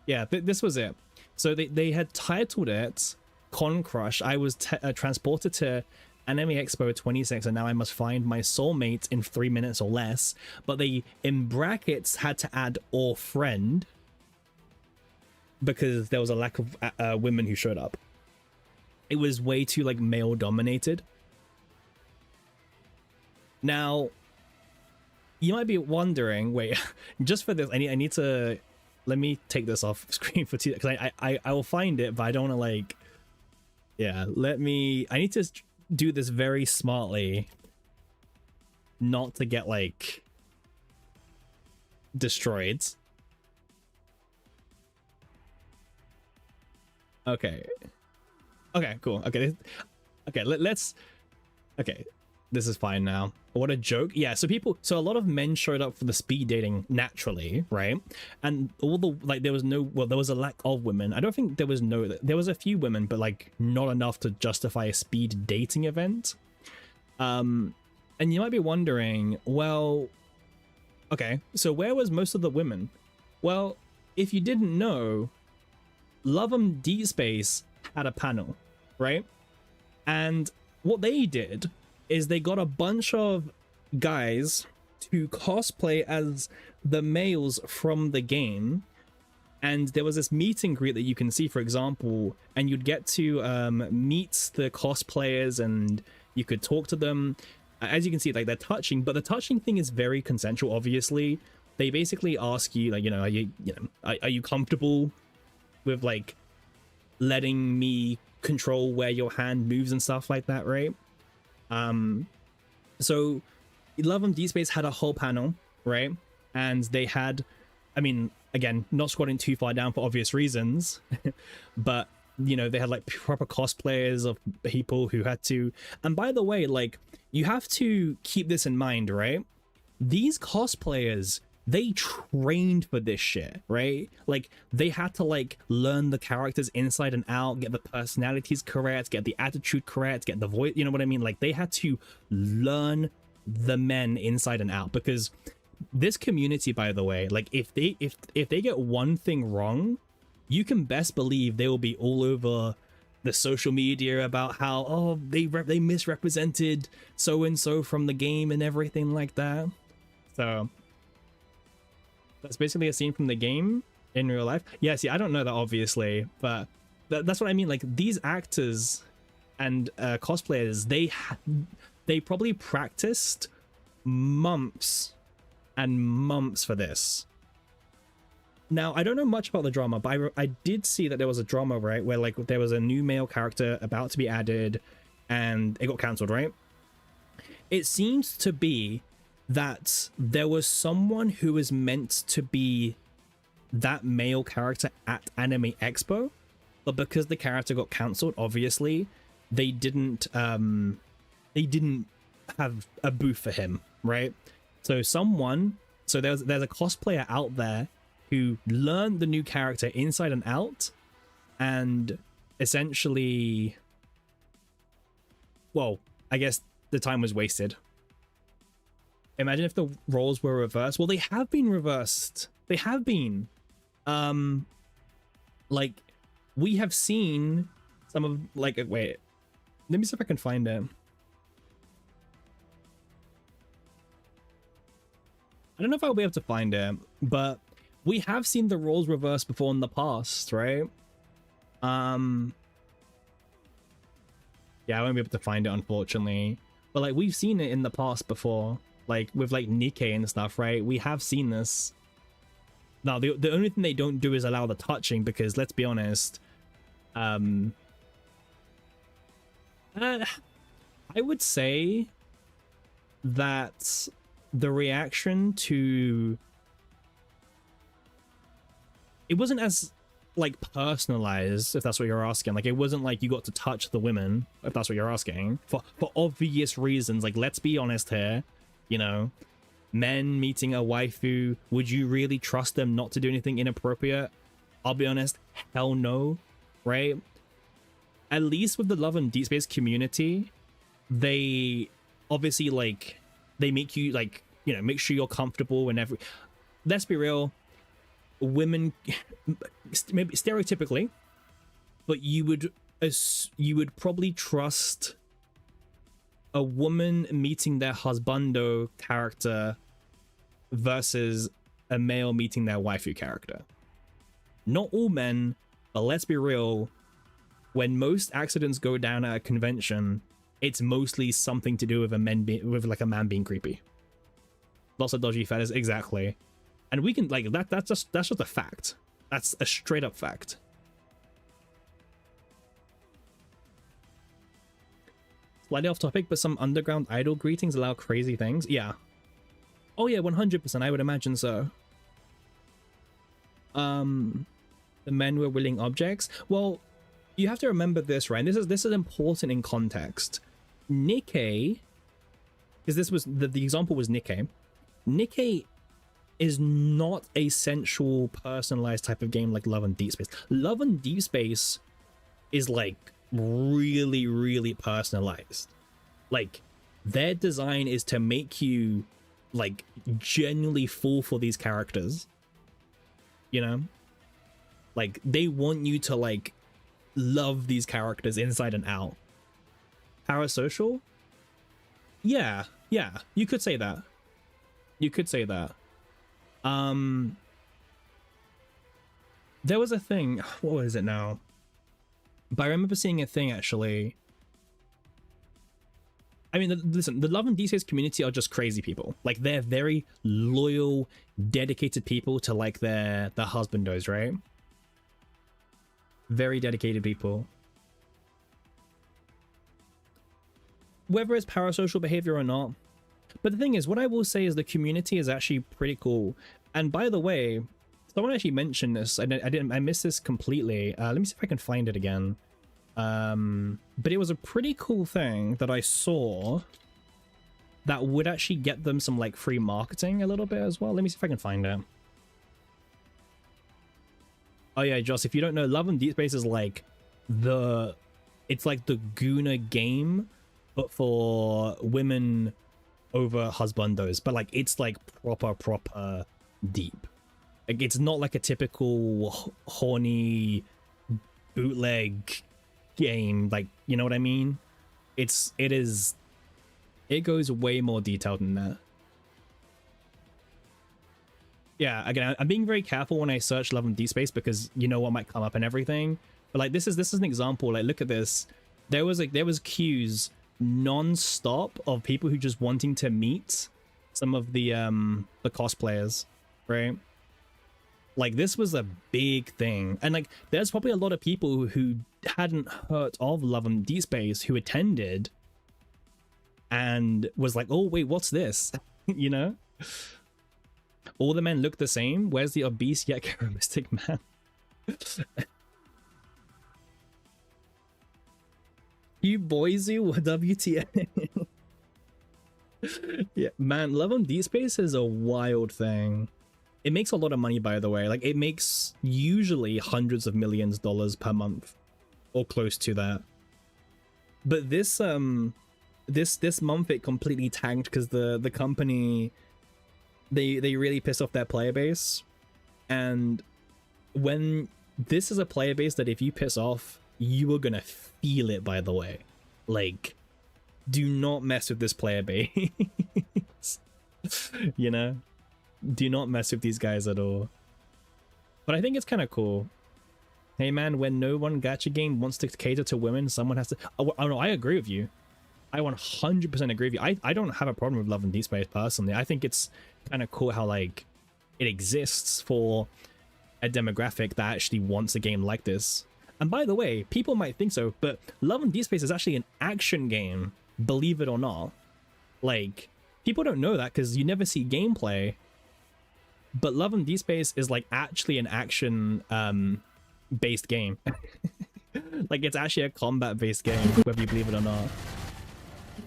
yeah, this was it. So they had titled it Con Crush. I was transported to Anime Expo 26, and now I must find my soulmate in 3 minutes or less. But they, in brackets, had to add or friend because there was a lack of women who showed up. It was way too like male dominated. Now, you might be wondering, wait, just for this, I need to, let me take this off screen for 2, because I will find it, but I don't want to like, yeah, I need to do this very smartly, not to get like destroyed. Okay, cool. Okay, let's. Okay, this is fine now. What a joke. Yeah, so a lot of men showed up for the speed dating naturally, right? And all the, like, there was a lack of women. I don't think there was a few women, but like not enough to justify a speed dating event. And you might be wondering, well, okay, so where was most of the women? Well, if you didn't know, Love 'em Deep Space had a panel, right? And what they did is they got a bunch of guys to cosplay as the males from the game, and there was this meet and greet that you can see, for example, and you'd get to meet the cosplayers and you could talk to them. As you can see, like, they're touching, but the touching thing is very consensual. Obviously, they basically ask you, like, you know, are you comfortable with like letting me control where your hand moves and stuff like that, right? So Love 'em Deep Space had a whole panel, right? And they had, I mean, again, not squatting too far down for obvious reasons, but you know, they had like proper cosplayers of people who had to, and by the way, like, you have to keep this in mind, right? These cosplayers, they trained for this shit, right? Like, they had to like learn the characters inside and out, get the personalities correct, get the attitude correct, get the voice, you know what I mean? Like, they had to learn the men inside and out, because this community, by the way, like, if they get one thing wrong, you can best believe they will be all over the social media about how, oh, they misrepresented so and so from the game and everything like that. So that's basically a scene from the game in real life. Yeah, see, I don't know that, obviously, but that's what I mean. Like, these actors and cosplayers, they probably practiced months and months for this. Now, I don't know much about the drama, but I did see that there was a drama, right, where like there was a new male character about to be added and it got cancelled, right? It seems to be that there was someone who was meant to be that male character at Anime Expo, but because the character got cancelled, obviously they didn't have a booth for him, right? So there's a cosplayer out there who learned the new character inside and out, and essentially, well, I guess the time was wasted. Imagine if the roles were reversed. Well, they have been reversed. They have been. Like, we have seen some of, like, wait, let me see if I can find it. I don't know if I'll be able to find it, but we have seen the roles reversed before in the past, right? Yeah, I won't be able to find it, unfortunately. But like, we've seen it in the past before, like with like Nikkei and stuff, right? We have seen this. Now, the only thing they don't do is allow the touching, because let's be honest, I would say that the reaction to it wasn't as like personalized, if that's what you're asking. Like, it wasn't like you got to touch the women, if that's what you're asking, for obvious reasons. Like, let's be honest here, you know, men meeting a waifu, would you really trust them not to do anything inappropriate? I'll be honest, hell no, right? At least with the Love and Deep Space community, they obviously, like, they make you, like, you know, make sure you're comfortable and let's be real, women, maybe stereotypically, but you would probably trust a woman meeting their husbando character versus a male meeting their waifu character. Not all men, but let's be real, when most accidents go down at a convention, it's mostly something to do with a man being creepy. Lots of dodgy fellas, exactly. And we can, like, that's just a fact. That's a straight up fact. Slightly off topic, but some underground idol greetings allow crazy things. Yeah. Oh yeah, 100%. I would imagine so. The men were willing objects. Well, you have to remember this, right? This is important in context. Nikkei because this was the example was Nikkei. Nikkei is not a sensual personalized type of game like Love and Deep Space. Love and Deep Space is like really, really personalized. Like their design is to make you like genuinely fall for these characters, you know, like they want you to like love these characters inside and out. Parasocial, yeah, you could say that. There was a thing, what was it now? But I remember seeing a thing actually. I mean, listen, the Love and Deep Space community are just crazy people. Like they're very loyal, dedicated people to like their husbandos, right? Very dedicated people. Whether it's parasocial behavior or not. But the thing is, what I will say is the community is actually pretty cool. And by the way, someone actually mentioned this. I missed this completely. Let me see if I can find it again. But it was a pretty cool thing that I saw that would actually get them some like free marketing a little bit as well. Let me see if I can find it. Oh yeah, Joss, if you don't know, Love and Deep Space is like it's like the Guna game, but for women over husbandos. But like it's like proper deep. Like it's not like a typical horny bootleg game, like, you know what I mean? It goes way more detailed than that. Yeah, again, I'm being very careful when I search Love and Deep Space because you know what might come up and everything. But like this is an example. Like look at this. There was queues non-stop of people who just wanting to meet some of the cosplayers, right? Like this was a big thing, and like there's probably a lot of people who hadn't heard of Love and Deep Space who attended and was like, oh wait, what's this? You know, all the men look the same. Where's the obese yet charismatic man? You Boisu WTN. Yeah, man, Love and Deep Space is a wild thing. It makes a lot of money, by the way. Like it makes usually hundreds of millions of dollars per month, or close to that. But this this month it completely tanked because the company they really pissed off their player base, and when this is a player base that if you piss off, you are gonna feel it. By the way, like, do not mess with this player base. You know. Do not mess with these guys at all. But I think it's kind of cool. Hey man, when no one gacha game wants to cater to women, someone has to... Oh no, I agree with you. I 100% agree with you. I don't have a problem with Love and Deep Space personally. I think it's kind of cool how like it exists for a demographic that actually wants a game like this. And by the way, people might think so, but Love and Deep Space is actually an action game, believe it or not. Like, people don't know that because you never see gameplay. But Love and Deep Space is like actually an action based game. Like it's actually a combat based game, whether you believe it or not.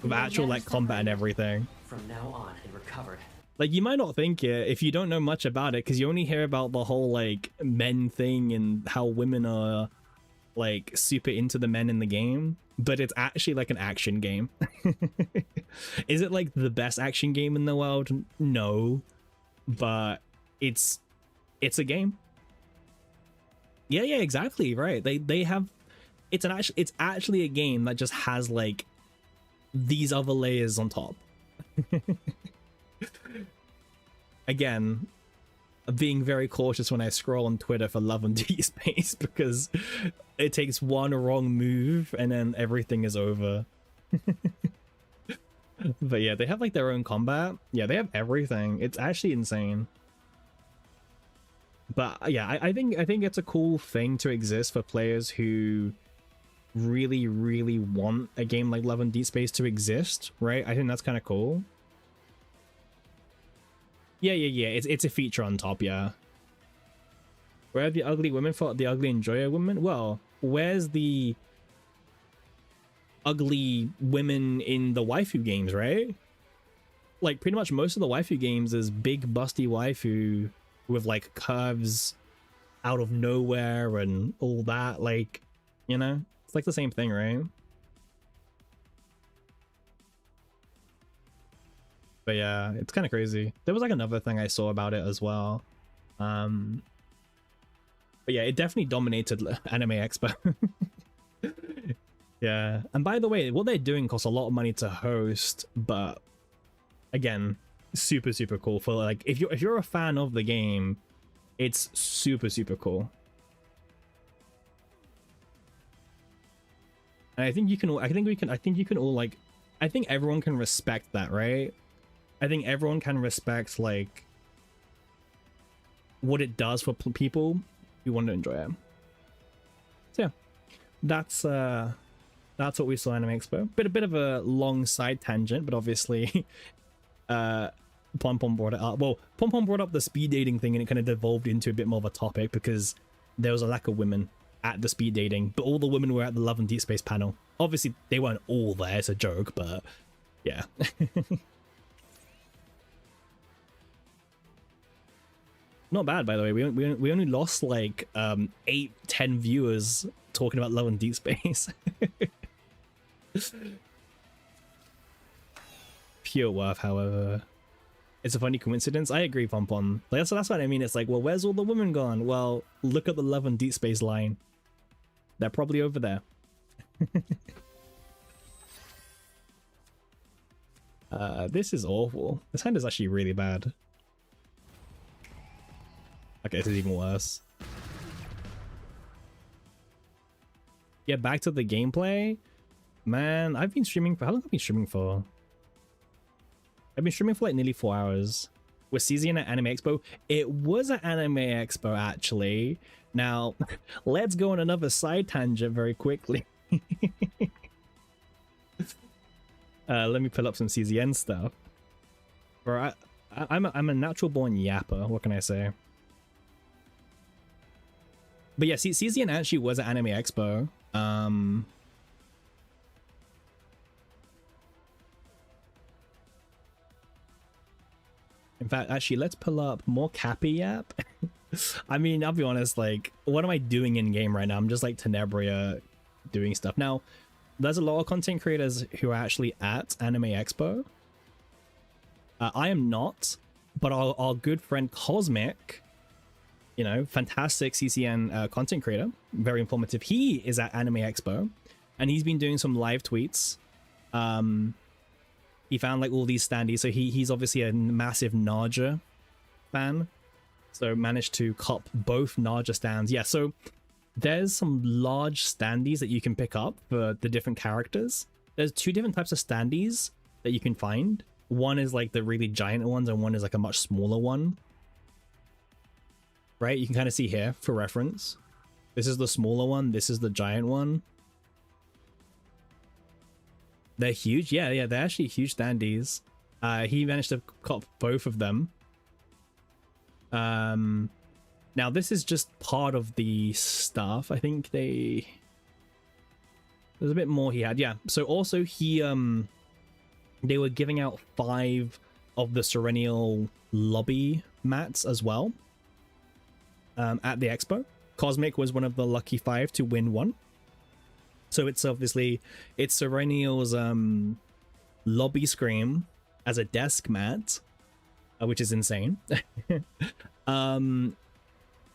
With actual like combat and everything. From now on and recovered. Like you might not think it if you don't know much about it, because you only hear about the whole like men thing and how women are like super into the men in the game. But it's actually like an action game. Is it like the best action game in the world? No. But it's a game. Yeah, exactly, right. They have it's actually a game that just has like these other layers on top. Again, being very cautious when I scroll on Twitter for Love and Deep Space because it takes one wrong move and then everything is over. But yeah, they have like their own combat. Yeah, they have everything. It's actually insane. But yeah, I think it's a cool thing to exist for players who really want a game like Love and Deep Space to exist, right? I think that's kind of cool. Yeah. It's a feature on top, yeah. Where are the ugly women for the ugly enjoyer women? Well, where's the ugly women in the waifu games, right? like pretty much most of the waifu games is big busty waifu with like curves out of nowhere and all that, like, you know, it's like the same thing, right? But yeah, it's kind of crazy. There was like another thing I saw about it as well. But yeah, it definitely dominated Anime Expo. Yeah, and by the way, what they're doing costs a lot of money to host, but again, super cool. For like, if you're a fan of the game, it's super cool. And I think you can all like, I think everyone can respect that, right? I think everyone can respect like what it does for people who want to enjoy it. So yeah, that's what we saw in Anime Expo. Bit of a long side tangent, but obviously Pom brought it up. Well, Pom brought up the speed dating thing, and it kind of devolved into a bit more of a topic because there was a lack of women at the speed dating, but all the women were at the Love and Deep Space panel. Obviously, they weren't all there. It's a joke, but yeah. Not bad, by the way. We only lost like 8-10 viewers talking about Love and Deep Space. Pure worth, however. It's a funny coincidence. I agree, Pompon. Like, that's what I mean. It's like, well, where's all the women gone? Well, look at the Love and Deep Space line. They're probably over there. This is awful. This hand is actually really bad. Okay, this is even worse. Yeah, back to the gameplay. Man, I've been streaming for... How long have I been streaming for? I've been streaming for like nearly 4 hours. Was CZN at Anime Expo? It was at Anime Expo, actually. Now, let's go on another side tangent very quickly. Let me pull up some CZN stuff. Bro, I'm a natural born yapper. What can I say? But yeah, CZN actually was at Anime Expo. In fact, actually, let's pull up more Cappy Yap. I mean, I'll be honest, like, what am I doing in game right now? I'm just like Tenebria doing stuff. Now, there's a lot of content creators who are actually at Anime Expo. I am not, but our good friend Cosmic, you know, fantastic CCN content creator, very informative. He is at Anime Expo, and he's been doing some live tweets. He found like all these standees, so he's obviously a massive Naja fan, so managed to cop both Naja stands. Yeah, so there's some large standees that you can pick up for the different characters. There's 2 different types of standees that you can find. One is like the really giant ones, and one is like a much smaller one. Right, you can kind of see here for reference. This is the smaller one, this is the giant one. They're huge. Yeah, they're actually huge standees. He managed to cop both of them. Now this is just part of the stuff. I think there's a bit more he had. Yeah, so also he they were giving out 5 of the Serenial lobby mats as well at the expo. Cosmic was one of the lucky 5 to win one. So it's obviously, it's Serenial's lobby scream as a desk mat, which is insane.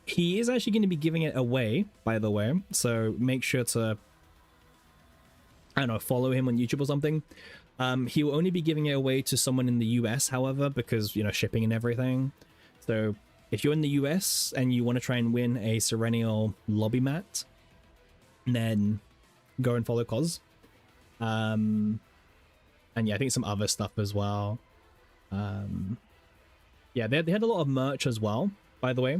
He is actually going to be giving it away, by the way, so make sure to, I don't know, follow him on YouTube or something. He will only be giving it away to someone in the US, however, because, you know, shipping and everything. So if you're in the US and you want to try and win a Serenial lobby mat, then go and follow Cos. And yeah, I think some other stuff as well. Yeah, they had a lot of merch as well, by the way.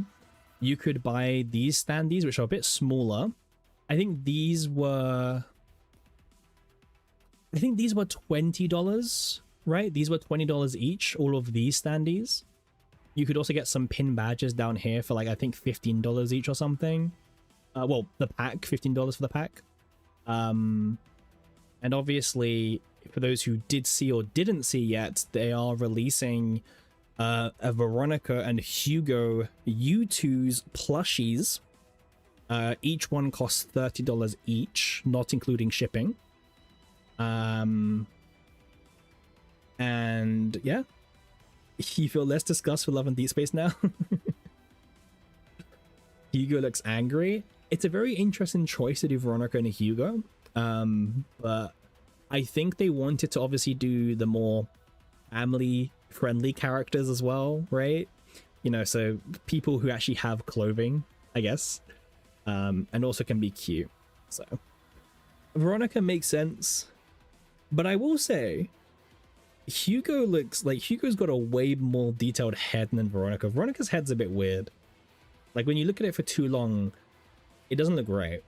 You could buy these standees, which are a bit smaller. I think these were $20, right? These were $20 each, all of these standees. You could also get some pin badges down here for like, I think $15 each or something. Well, the pack, $15 for the pack. And obviously for those who did see or didn't see yet, they are releasing a Veronica and Hugo U2's plushies. Each one costs $30 each, not including shipping. And yeah, you feel less disgust for Love and Deep Space now. Hugo looks angry. It's a very interesting choice to do Veronica and Hugo, but I think they wanted to obviously do the more family friendly characters as well, right? You know, so people who actually have clothing, I guess, and also can be cute. So Veronica makes sense, but I will say Hugo looks like Hugo's got a way more detailed head than Veronica. Veronica's head's a bit weird. Like when you look at it for too long, it doesn't look right.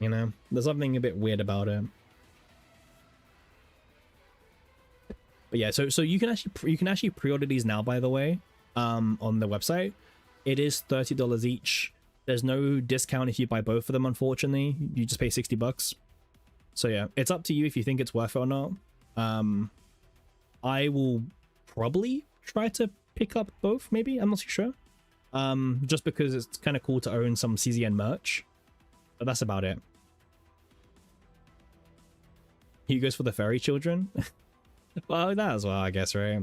You know, there's something a bit weird about it. But yeah, so you can actually pre-order these now, by the way, on the website. It is $30 each. There's no discount if you buy both of them, unfortunately. You just pay $60. So yeah, it's up to you if you think it's worth it or not. I will probably try to pick up both, maybe. I'm not too sure. Just because it's kind of cool to own some CZN merch. But that's about it. He goes for the fairy children. Well, that as well, I guess, right?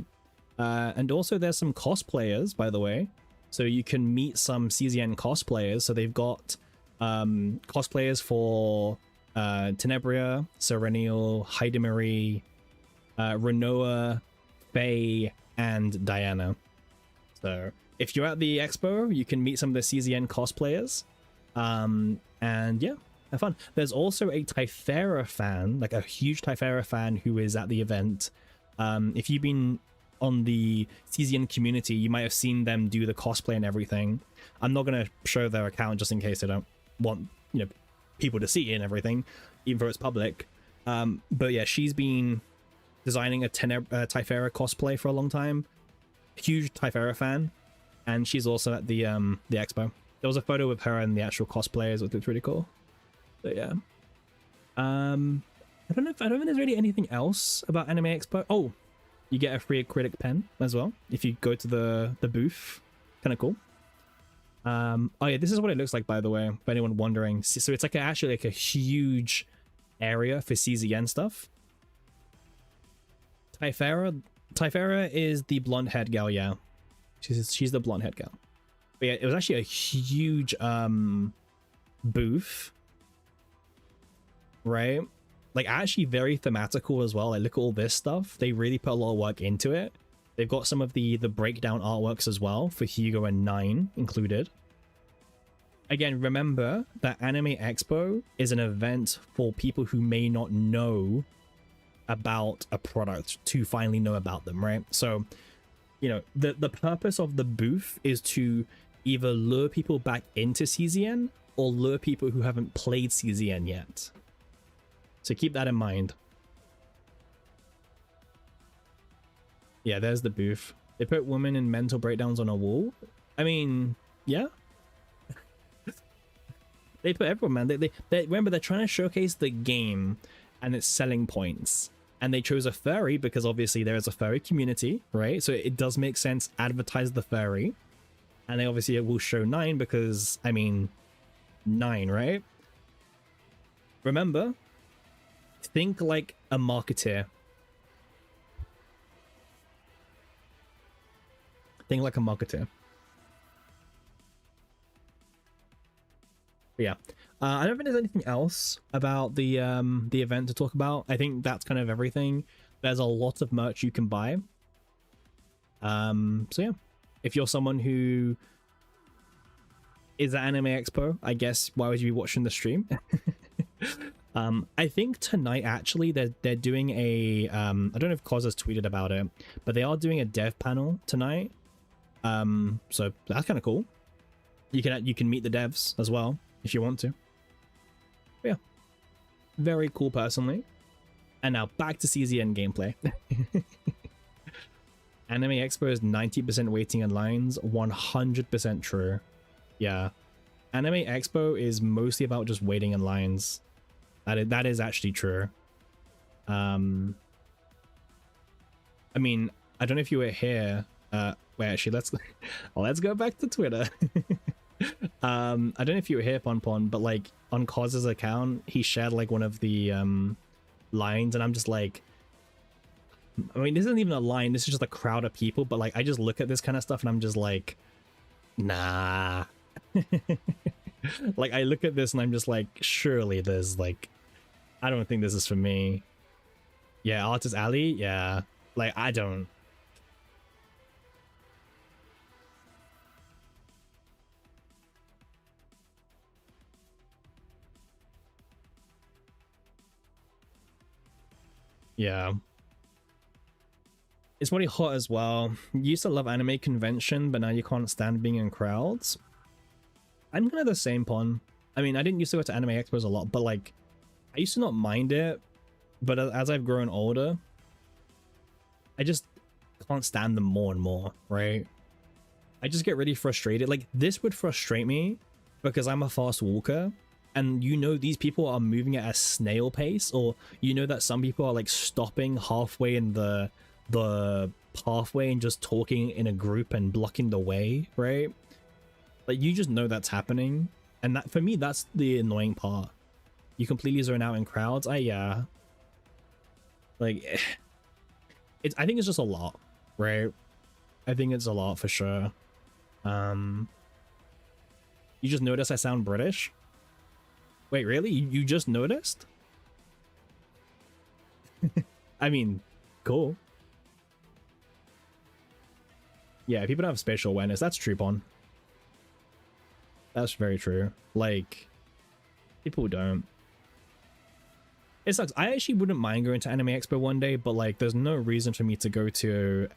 And also there's some cosplayers, by the way. So you can meet some CZN cosplayers. So they've got cosplayers for Tenebria, Serenial, Marie, Renoa, Faye, and Diana. So if you're at the expo, you can meet some of the CZN cosplayers. And yeah, have fun. There's also a Typhera fan, like a huge Typhera fan who is at the event. If you've been on the CZN community, you might have seen them do the cosplay and everything. I'm not going to show their account just in case they don't want, you know, people to see it and everything, even though it's public. But yeah, she's been designing a Typhera cosplay for a long time. Huge Typhera fan. And she's also at the expo. There was a photo with her and the actual cosplayers, which looks really cool. But yeah. I don't think there's really anything else about Anime Expo. Oh, you get a free acrylic pen as well if you go to the booth. Kind of cool. Oh yeah, this is what it looks like, by the way, for anyone wondering. So it's like actually like a huge area for CZN stuff. Typhera is the blonde haired gal, yeah. She's the blonde haired gal. But yeah, it was actually a huge booth. Right? Like actually very thematical as well. Like look at all this stuff. They really put a lot of work into it. They've got some of the breakdown artworks as well for Hugo and 9 included. Again, remember that Anime Expo is an event for people who may not know about a product to finally know about them, right? So, you know, the purpose of the booth is to either lure people back into CZN or lure people who haven't played CZN yet. So keep that in mind. Yeah, there's the booth. They put women in mental breakdowns on a wall. I mean, yeah. They put everyone, man. They remember, they're trying to showcase the game and its selling points. And they chose a furry because obviously there is a furry community, right? So it does make sense, advertise the furry. And they obviously will show 9 because, I mean, 9, right? Remember, think like a marketeer. Think like a marketeer. But yeah, I don't think there's anything else about the event to talk about. I think that's kind of everything. There's a lot of merch you can buy. So yeah, if you're someone who is at Anime Expo, I guess why would you be watching the stream? I think tonight actually they're doing a I don't know if Koz has tweeted about it, but they are doing a dev panel tonight. So that's kind of cool. You can meet the devs as well if you want to. But yeah, very cool personally. And now back to CZN gameplay. Anime Expo is 90% waiting in lines, 100% true. Yeah, Anime Expo is mostly about just waiting in lines. That is actually true. I mean, I don't know if you were here. Wait, actually, let's go back to Twitter. I don't know if you were here, Pon, but like on Coz's account, he shared like one of the lines, and I'm just like, I mean, this isn't even a line. This is just a crowd of people. But like, I just look at this kind of stuff, and I'm just like, nah. Like, I look at this, and I'm just like, surely there's like, I don't think this is for me. Yeah, Artist Alley. Yeah, like I don't. Yeah. It's really hot as well. You used to love anime convention, but now you can't stand being in crowds. I'm kind of the same, Pon. I mean, I didn't used to go to anime expos a lot, but like, I used to not mind it. But as I've grown older, I just can't stand them more and more, right? I just get really frustrated. Like, this would frustrate me because I'm a fast walker. And you know these people are moving at a snail pace, or you know that some people are like stopping halfway in the pathway and just talking in a group and blocking the way, right? Like, you just know that's happening, and that, for me, that's the annoying part. You completely zone out in crowds. Yeah, like I think it's just a lot, right? I think it's a lot for sure. You just notice I sound British? Wait, really? You just noticed? I mean, cool. Yeah, people don't have spatial awareness. That's true, Pon. That's very true. Like, people don't. It sucks. I actually wouldn't mind going to Anime Expo one day, but like, there's no reason for me to go to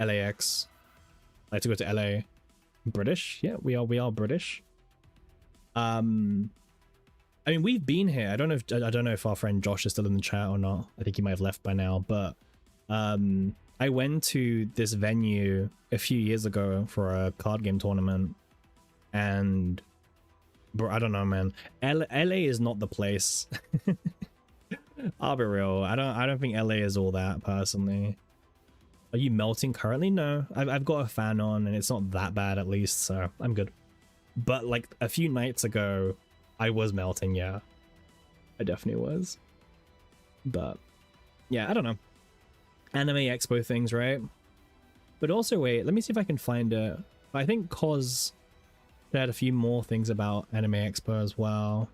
LAX. Like, to go to LA. British? Yeah, we are British. I mean, we've been here. I don't know if our friend Josh is still in the chat or not. I think he might have left by now, but I went to this venue a few years ago for a card game tournament, and bro, I don't know, man. LA is not the place. I'll be real. I don't think LA is all that, personally. Are you melting currently? No, I've got a fan on, and it's not that bad, at least, so I'm good. But like a few nights ago, I was melting. Yeah, I definitely was. But yeah, I don't know. Anime Expo things, right? But also, wait, let me see if I can find it. I think Cos had a few more things about Anime Expo as well.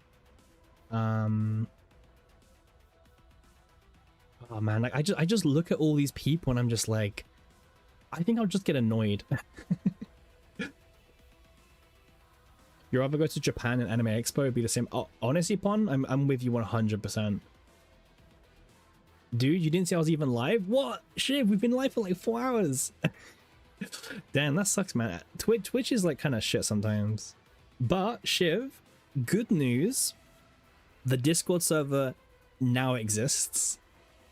Oh man, like I just look at all these people and I'm just like, I think I'll just get annoyed. You'd rather go to Japan and Anime Expo, it'd be the same. Oh, honestly, Pon, I'm with you 100%. Dude, you didn't see I was even live? What? Shit, we've been live for like 4 hours. Damn, that sucks, man. Twitch is like kind of shit sometimes. But Shiv, good news. The Discord server now exists.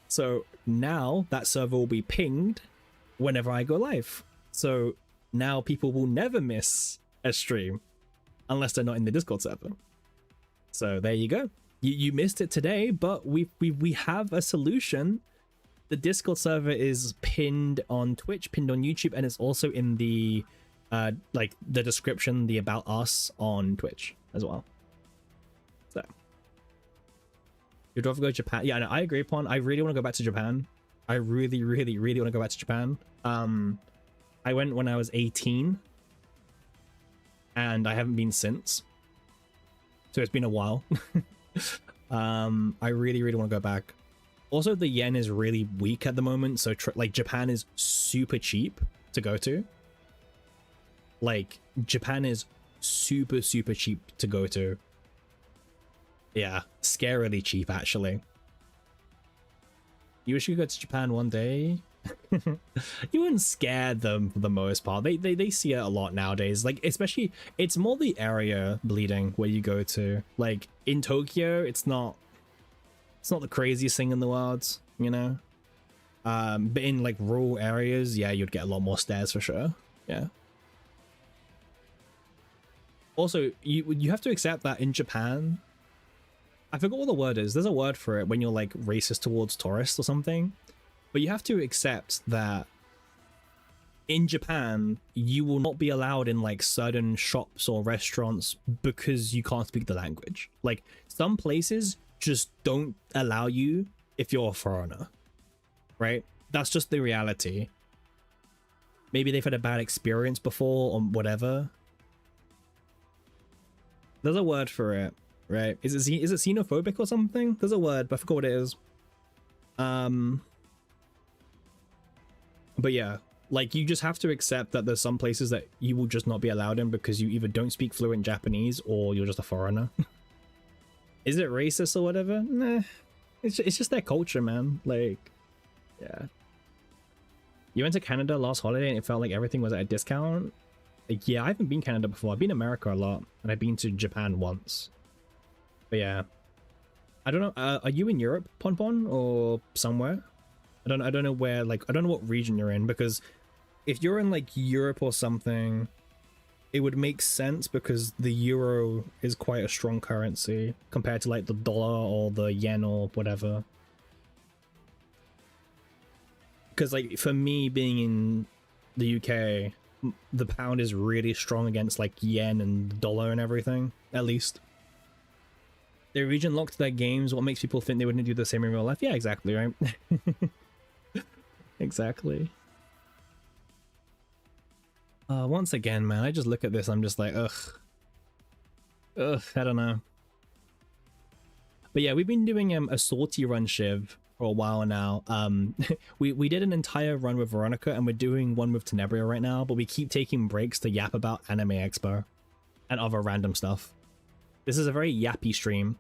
So now that server will be pinged whenever I go live. So now people will never miss a stream unless they're not in the Discord server. So there you go. You missed it today, but we have a solution. The Discord server is pinned on Twitch, pinned on YouTube, and it's also in the like the description, the about us on Twitch as well. So you'd rather go to Japan? Yeah, no, I agree, Pon. I really want to go back to Japan. I really want to go back to Japan. I went when I was 18, and I haven't been since. So it's been a while. I really want to go back. Also, the yen is really weak at the moment, so like Japan is super cheap to go to. Like, Japan is super cheap to go to. Yeah, scarily cheap, actually. You wish you could go to Japan one day? You wouldn't scare them for the most part. They see it a lot nowadays. Like, especially, it's more the area bleeding where you go to. Like, in Tokyo, it's not the craziest thing in the world, you know? But in like rural areas, yeah, you'd get a lot more stares for sure. Yeah. Also, you have to accept that in Japan, I forgot what the word is. There's a word for it when you're like racist towards tourists or something. But you have to accept that in Japan, you will not be allowed in like certain shops or restaurants because you can't speak the language. Like some places just don't allow you if you're a foreigner, right? That's just the reality. Maybe they've had a bad experience before or whatever. There's a word for it, right? Is it xenophobic or something? There's a word, but I forgot what it is. But yeah, like you just have to accept that there's some places that you will just not be allowed in because you either don't speak fluent Japanese or you're just a foreigner. Is it racist or whatever? Nah, it's just their culture, man. Like, yeah. You went to Canada last holiday and it felt like everything was at a discount. Like, yeah, I haven't been Canada before. I've been America a lot, and I've been to Japan once. But yeah, I don't know. Are you in Europe, Ponpon, or somewhere? I don't know where. Like, I don't know what region you're in, because if you're in like Europe or something, it would make sense because the euro is quite a strong currency compared to like the dollar or the yen or whatever. Because like for me being in the UK, the pound is really strong against like yen and dollar and everything, at least. They region locked their games. What makes people think they wouldn't do the same in real life? Yeah, exactly, right? Exactly. Once again, man, I just look at this, I'm just like, ugh, I don't know. But yeah, we've been doing a sortie run, Shiv, for a while now. We did an entire run with Veronica, and we're doing one with Tenebria right now, but we keep taking breaks to yap about Anime Expo and other random stuff. This is a very yappy stream.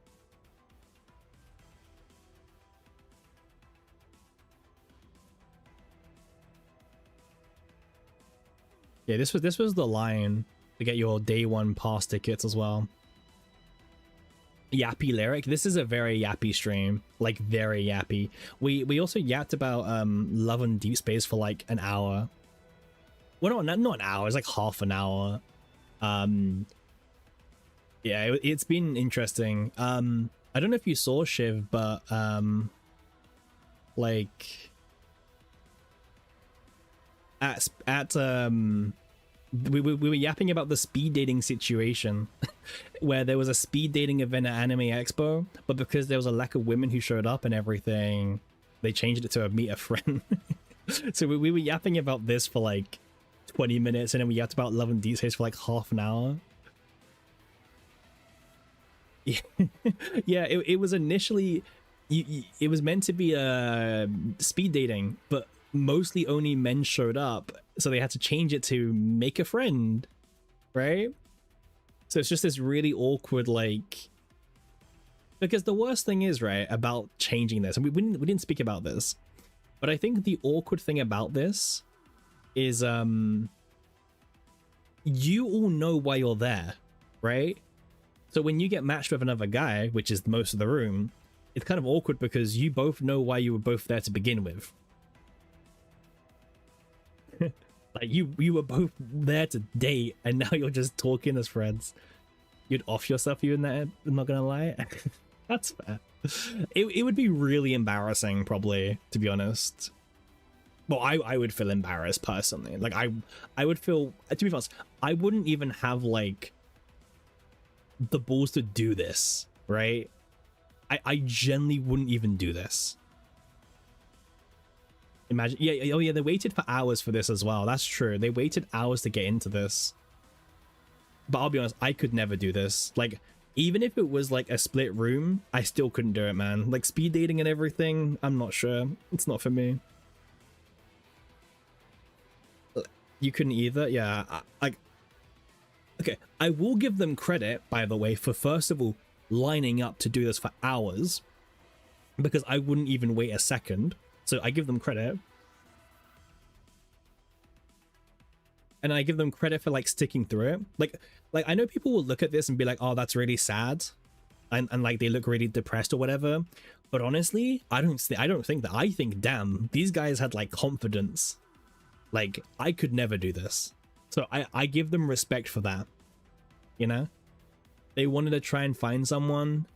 Yeah, this was the line to get your day one pass tickets as well. Yappy lyric. This is a very yappy stream, like very yappy. We also yapped about Love and Deep Space for like an hour. Well, not an hour. It's like half an hour. Yeah, it's been interesting. I don't know if you saw, Shiv, but like we were yapping about the speed dating situation where there was a speed dating event at Anime Expo, but because there was a lack of women who showed up and everything, they changed it to a meet a friend. So we were yapping about this for like 20 minutes, and then we yapped about Love and Deep Space for like half an hour. Yeah, it was initially it was meant to be a speed dating, but mostly only men showed up, so they had to change it to make a friend, right? So it's just this really awkward, like, because the worst thing is, right, about changing this, and we didn't speak about this, but I think the awkward thing about this is you all know why you're there, right? So when you get matched with another guy, which is most of the room, it's kind of awkward because you both know why you were both there to begin with. Like you were both there to date, and now you're just talking as friends. You'd off yourself, you in that. I'm not gonna lie. That's fair. It would be really embarrassing, probably, to be honest. Well, I would feel embarrassed personally. Like I would feel, to be honest, I wouldn't even have like the balls to do this, right? I genuinely wouldn't even do this. Imagine, yeah, oh yeah, they waited for hours for this as well. That's true. They waited hours to get into this. But I'll be honest, I could never do this. Like, even if it was like a split room, I still couldn't do it, man. Like speed dating and everything, I'm not sure. It's not for me. You couldn't either? Yeah, okay, I will give them credit, by the way, for first of all lining up to do this for hours, because I wouldn't even wait a second. So I give them credit. And I give them credit for like sticking through it. Like I know people will look at this and be like, oh, that's really sad. And like they look really depressed or whatever. But honestly, I don't think that. I think, damn, these guys had like confidence. Like I could never do this. So I give them respect for that. You know? They wanted to try and find someone.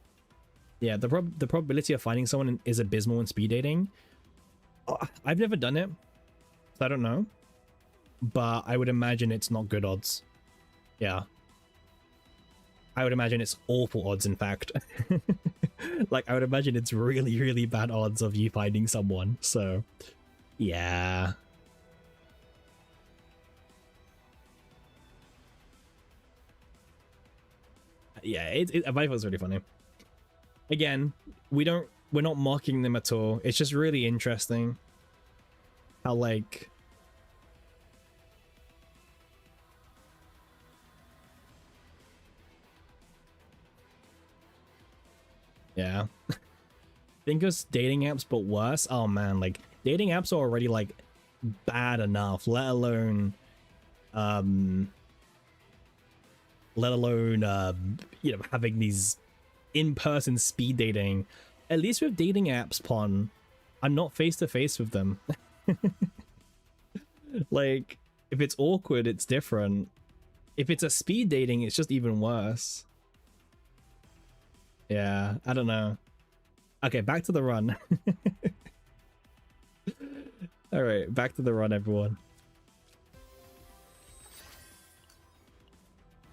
Yeah, the probability of finding someone is abysmal in speed dating. I've never done it, so I don't know. But I would imagine it's not good odds. Yeah. I would imagine it's awful odds, in fact. Like, I would imagine it's really, really bad odds of you finding someone. So, yeah. Yeah, I thought it was really funny. Again, we're not mocking them at all. It's just really interesting how, like, yeah. Think of dating apps, but worse. Oh man, like dating apps are already like bad enough, let alone you know, having these in-person speed dating. At least with dating apps, Pon, I'm not face to face with them. Like, if it's awkward, it's different. If it's a speed dating, it's just even worse. Yeah, I don't know. Okay, back to the run. All right, back to the run, everyone.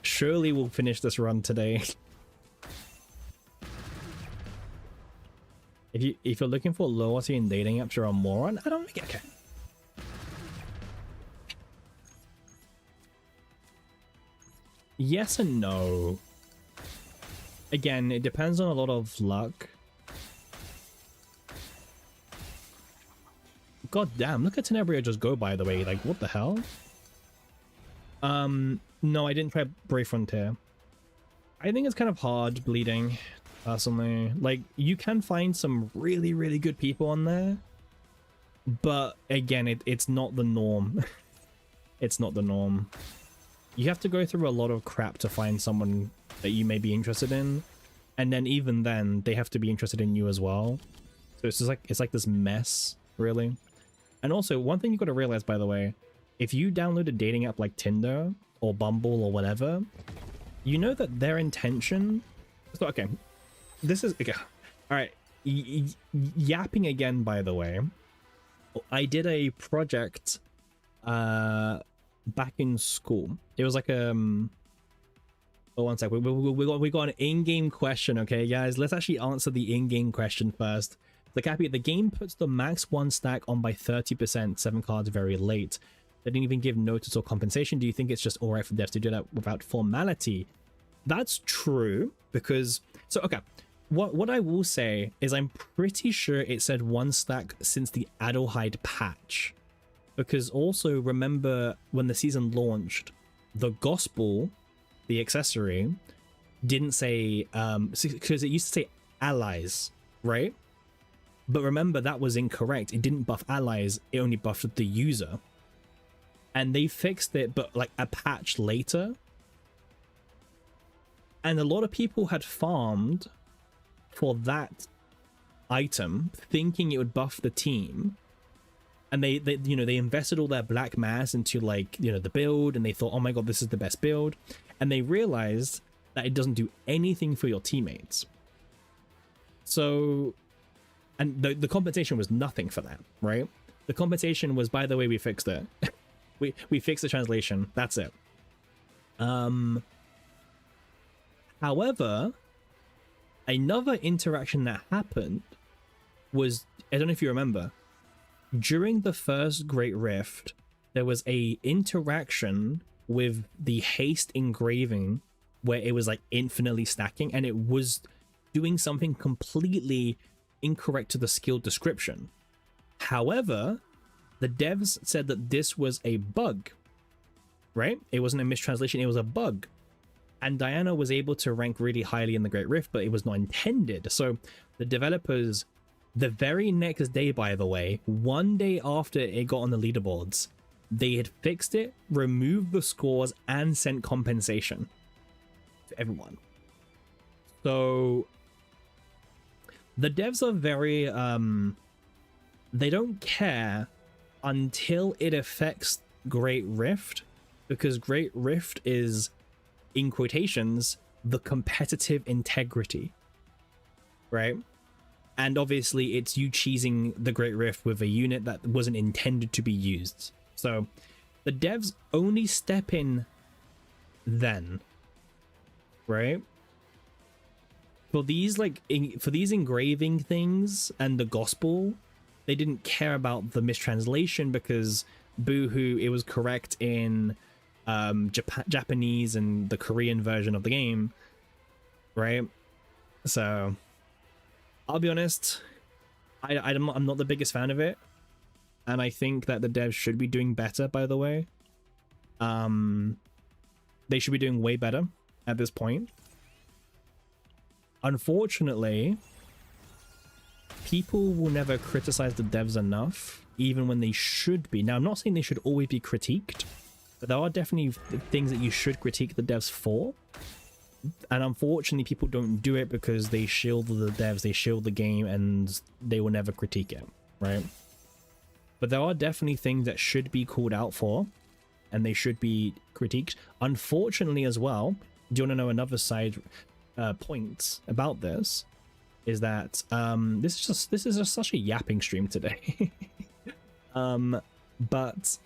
Surely we'll finish this run today. If you're looking for loyalty in dating apps, you're a moron. I don't think. Okay. Yes and no. Again, it depends on a lot of luck. God damn, look at Tenebria just go, by the way. Like, what the hell? No, I didn't try Brave Frontier. I think it's kind of hard bleeding, personally. Like, you can find some really, really good people on there. But, again, it's not the norm. It's not the norm. You have to go through a lot of crap to find someone that you may be interested in. And then even then, they have to be interested in you as well. So it's just like, it's like this mess, really. And also, one thing you got to realize, by the way, if you download a dating app like Tinder or Bumble or whatever, you know that their intention... So, okay, this is... Okay. All right, yapping again, by the way. I did a project back in school. It was like oh, one sec. We got an in-game question, okay, guys? Let's actually answer the in-game question first. The Cappy, the game puts the max 1 stack on by 30%, 7 cards very late. They didn't even give notice or compensation. Do you think it's just alright for devs to do that without formality? That's true, because... So, okay. What I will say is I'm pretty sure it said 1 stack since the Adelheid patch. Because also, remember when the season launched, the Gospel, the accessory, didn't say... because it used to say allies, right? But remember, that was incorrect. It didn't buff allies, it only buffed the user. And they fixed it, but like a patch later. And a lot of people had farmed for that item, thinking it would buff the team. And they you know, they invested all their black mass into, like, you know, the build, and they thought, oh my god, this is the best build. And they realized that it doesn't do anything for your teammates. So... And the compensation was nothing for that, right? The compensation was, by the way, we fixed it. we fixed the translation. That's it. However, another interaction that happened was, I don't know if you remember, during the first Great Rift, there was a interaction with the haste engraving where it was like infinitely stacking, and it was doing something completely incorrect to the skill description. However, the devs said that this was a bug, right? It wasn't a mistranslation, it was a bug. And Diana was able to rank really highly in the Great Rift, but it was not intended. So the developers, the very next day, by the way, 1 day after it got on the leaderboards, they had fixed it, removed the scores, and sent compensation to everyone. So the devs are very, they don't care until it affects Great Rift, because Great Rift is, in quotations, the competitive integrity, right? And obviously it's you cheesing the Great Rift with a unit that wasn't intended to be used. So the devs only step in then, right? For these for these engraving things and the gospel, they didn't care about the mistranslation because boohoo, it was correct in Japanese and the Korean version of the game, right? So I'll be honest, I'm not the biggest fan of it, and I think that the devs should be doing better, by the way. They should be doing way better at this point. Unfortunately, people will never criticize the devs enough, even when they should be. Now, I'm not saying they should always be critiqued, but there are definitely things that you should critique the devs for. And unfortunately, people don't do it because they shield the devs, they shield the game, and they will never critique it, right? But there are definitely things that should be called out for, and they should be critiqued. Unfortunately, as well, do you want to know another side point about this? Is that this is just such a yapping stream today. But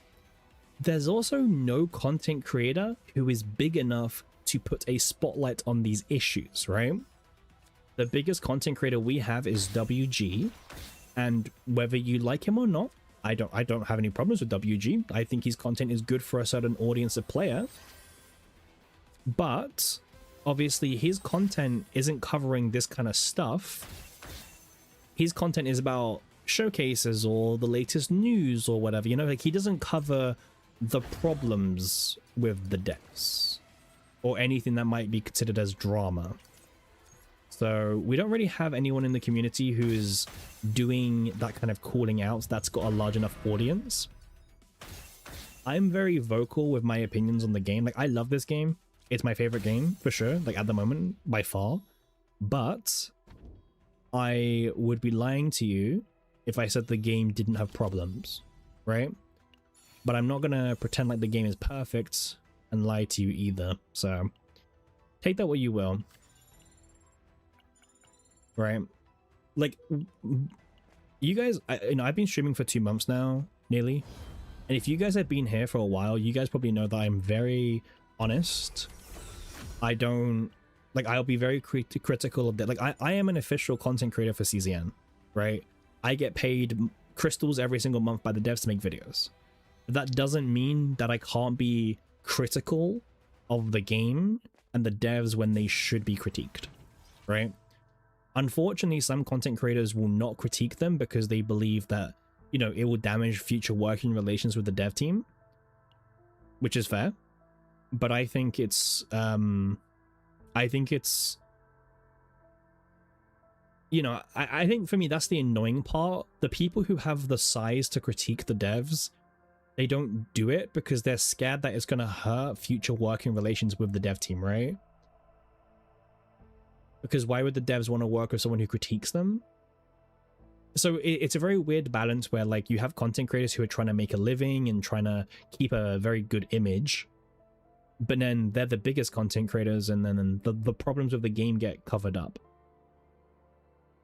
there's also no content creator who is big enough to put a spotlight on these issues, right? The biggest content creator we have is WG, and whether you like him or not, I don't have any problems with WG. I think his content is good for a certain audience of player, but obviously his content isn't covering this kind of stuff. His content is about showcases or the latest news or whatever, you know, like he doesn't cover the problems with the devs or anything that might be considered as drama. So we don't really have anyone in the community who's doing that kind of calling out that's got a large enough audience. I'm very vocal with my opinions on the game. Like, I love this game. It's my favorite game for sure, like at the moment, by far. But I would be lying to you if I said the game didn't have problems, right? But I'm not gonna pretend like the game is perfect and lie to you either. So take that what you will, right? Like, you guys, I've been streaming for 2 months now, nearly. And if you guys have been here for a while, you guys probably know that I'm very honest. I don't, like, I'll be very critical of that. Like, I am an official content creator for CZN, right? I get paid crystals every single month by the devs to make videos. That doesn't mean that I can't be critical of the game and the devs when they should be critiqued, right? Unfortunately, some content creators will not critique them because they believe that, you know, it will damage future working relations with the dev team, which is fair. But I think it's, you know, I think for me, that's the annoying part. The people who have the size to critique the devs, they don't do it because they're scared that it's going to hurt future working relations with the dev team, right? Because why would the devs want to work with someone who critiques them? So it's a very weird balance where, like, you have content creators who are trying to make a living and trying to keep a very good image, but then they're the biggest content creators, and then the problems of the game get covered up.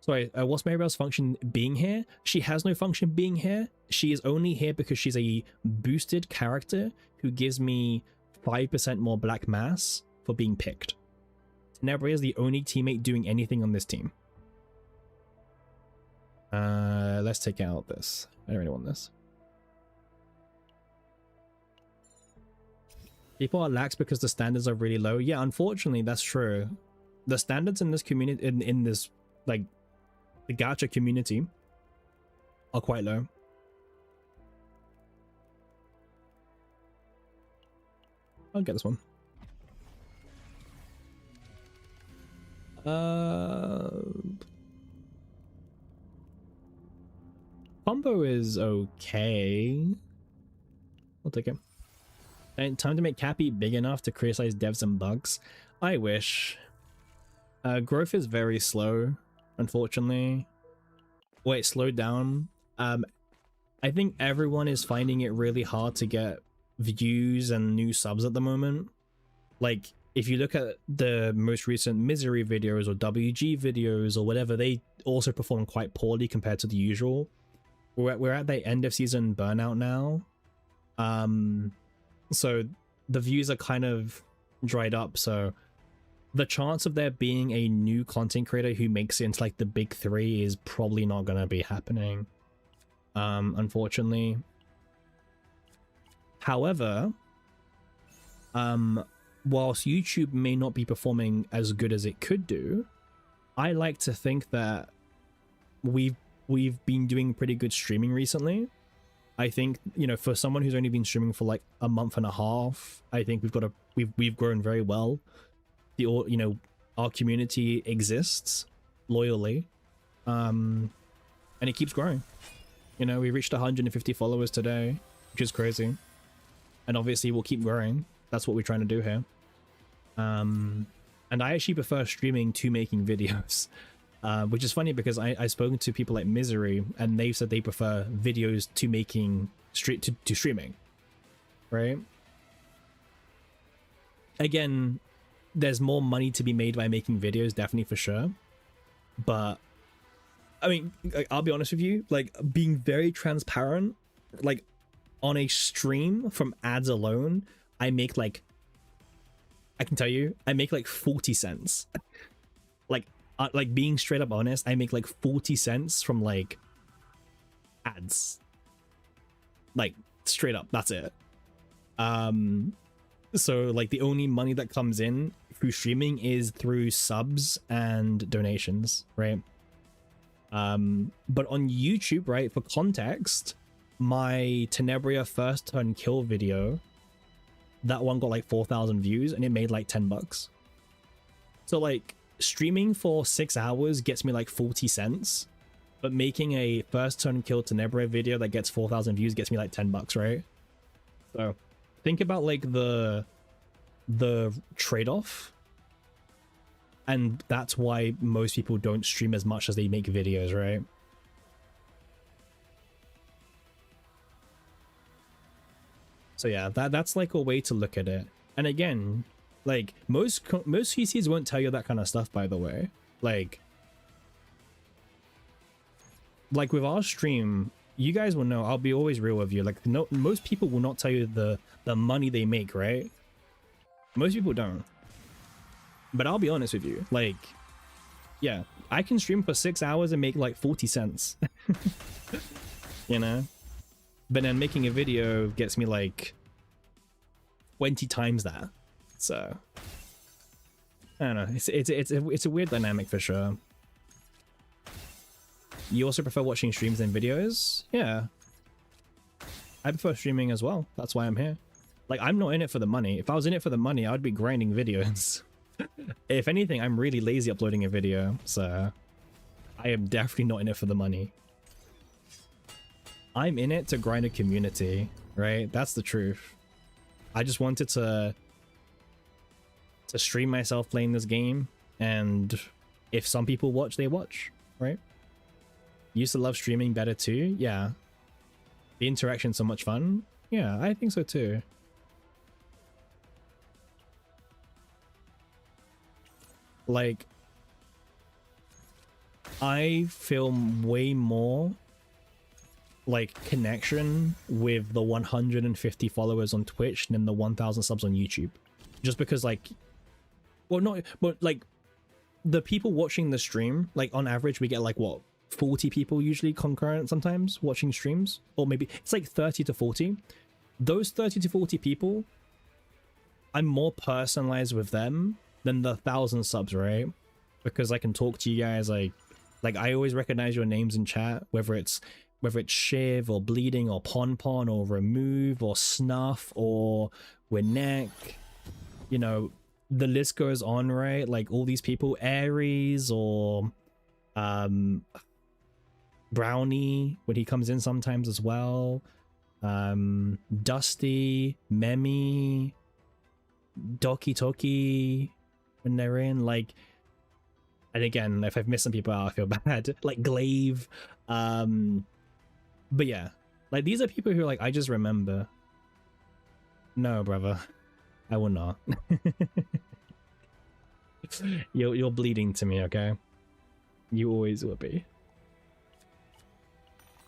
Sorry, what's Maribel's function being here? She has no function being here. She is only here because she's a boosted character who gives me 5% more black mass for being picked. Tenebria is the only teammate doing anything on this team. Let's take out this. I don't really want this. People are lax because the standards are really low. Yeah, unfortunately, that's true. The standards in this community, in this, like, the gacha community, are quite low. I'll get this one. Combo is okay. I'll take it. And time to make Cappy big enough to criticize devs and bugs. I wish. Growth is very slow, unfortunately. Wait, slowed down. I think everyone is finding it really hard to get views and new subs at the moment. Like, if you look at the most recent Misery videos or WG videos or whatever, they also perform quite poorly compared to the usual. We're at the end of season burnout now. So the views are kind of dried up. So the chance of there being a new content creator who makes it into like the big three is probably not going to be happening. Unfortunately. However, whilst YouTube may not be performing as good as it could do, I like to think that we've been doing pretty good streaming recently. I think, you know, for someone who's only been streaming for like a month and a half, I think we've grown very well. You know, our community exists loyally, and it keeps growing. You know, we reached 150 followers today, which is crazy, and obviously we'll keep growing. That's what we're trying to do here. And I actually prefer streaming to making videos, which is funny because I've spoken to people like Misery, and they've said they prefer videos to making to streaming, right? Again, there's more money to be made by making videos, definitely, for sure. But I mean, I'll be honest with you, like, being very transparent, like, on a stream from ads alone, I make like, I can tell you, I make like 40 cents. Like being straight up honest, I make like 40 cents from like ads. Like, straight up, that's it. So like the only money that comes in through streaming is through subs and donations, right? But on YouTube, right, for context, my Tenebria first turn kill video, that one got like 4,000 views and it made like $10. So like streaming for 6 hours gets me like 40 cents, but making a first turn kill Tenebria video that gets 4,000 views gets me like $10, right? So think about like the trade-off, and that's why most people don't stream as much as they make videos, right? So yeah, that's like a way to look at it. And again, like most CCs won't tell you that kind of stuff, by the way. Like with our stream, you guys will know, I'll be always real with you. Like, no, most people will not tell you the money they make, right? Most people don't. But I'll be honest with you, like, yeah, I can stream for 6 hours and make like 40 cents. You know? But then making a video gets me like 20 times that. So I don't know. It's a weird dynamic for sure. You also prefer watching streams than videos? Yeah. I prefer streaming as well. That's why I'm here. Like, I'm not in it for the money. If I was in it for the money, I would be grinding videos. If anything, I'm really lazy uploading a video, so I am definitely not in it for the money. I'm in it to grind a community, right? That's the truth. I just wanted to stream myself playing this game, and if some people watch, they watch, right? Used to love streaming better too. Yeah. The interaction's so much fun. Yeah, I think so too. Like, I feel way more like connection with the 150 followers on Twitch than the 1,000 subs on YouTube. Just because, like, well, not, but like the people watching the stream, like on average, we get like what, 40 people usually concurrent sometimes watching streams, or maybe it's like 30 to 40. Those 30 to 40 people, I'm more personalized with them than the 1,000 subs, right? Because I can talk to you guys, like I always recognize your names in chat, whether it's Shiv or Bleeding or Pon or Remove or Snuff or Winneck, you know, the list goes on, right? Like all these people, Aries or Brownie when he comes in sometimes as well, Dusty, Memi, Doki Toki when they're in, like, and again, if I've missed some people out, I feel bad, like Glaive, but yeah, like these are people who, like, I just remember. No, brother, I will not. You're bleeding to me, okay? You always will be.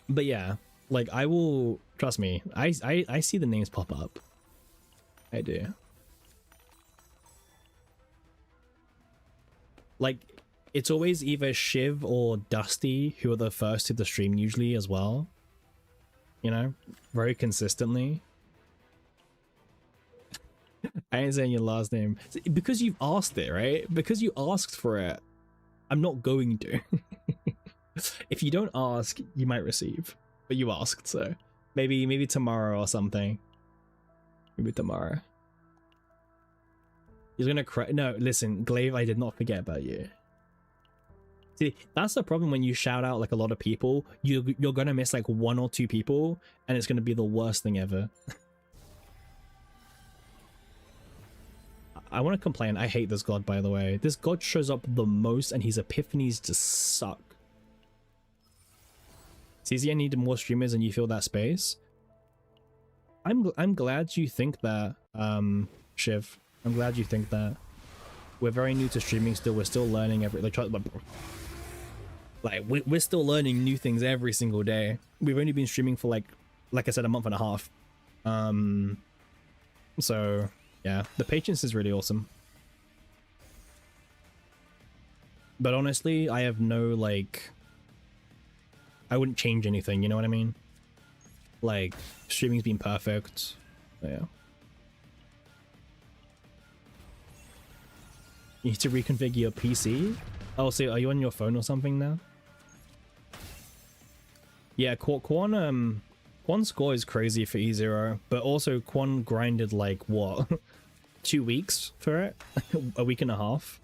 But yeah, like I will trust me. I see the names pop up. I do. Like it's always either Shiv or Dusty who are the first to the stream usually as well. You know, very consistently. I ain't saying your last name because you've asked it, right? Because you asked for it. I'm not going to. If you don't ask, you might receive. But you asked, so maybe tomorrow or something. Maybe tomorrow. He's gonna cry. No, listen, Glaive, I did not forget about you. See, that's the problem when you shout out like a lot of people. You're gonna miss like 1 or 2 people, and it's gonna be the worst thing ever. I want to complain. I hate this god, by the way. This god shows up the most, and his epiphanies just suck. CZ, I need more streamers, and you fill that space. I'm glad you think that, Shiv. I'm glad you think that. We're very new to streaming still. We're still learning we're still learning new things every single day. We've only been streaming for like I said, a month and a half. So yeah, the patience is really awesome. But honestly, I have no like, I wouldn't change anything, you know what I mean? Like, streaming's been perfect. Yeah. You need to reconfigure your PC? Oh, so are you on your phone or something now? Yeah, Quan's score is crazy for E0, but also Quan grinded like, what? 2 weeks for it? A week and a half?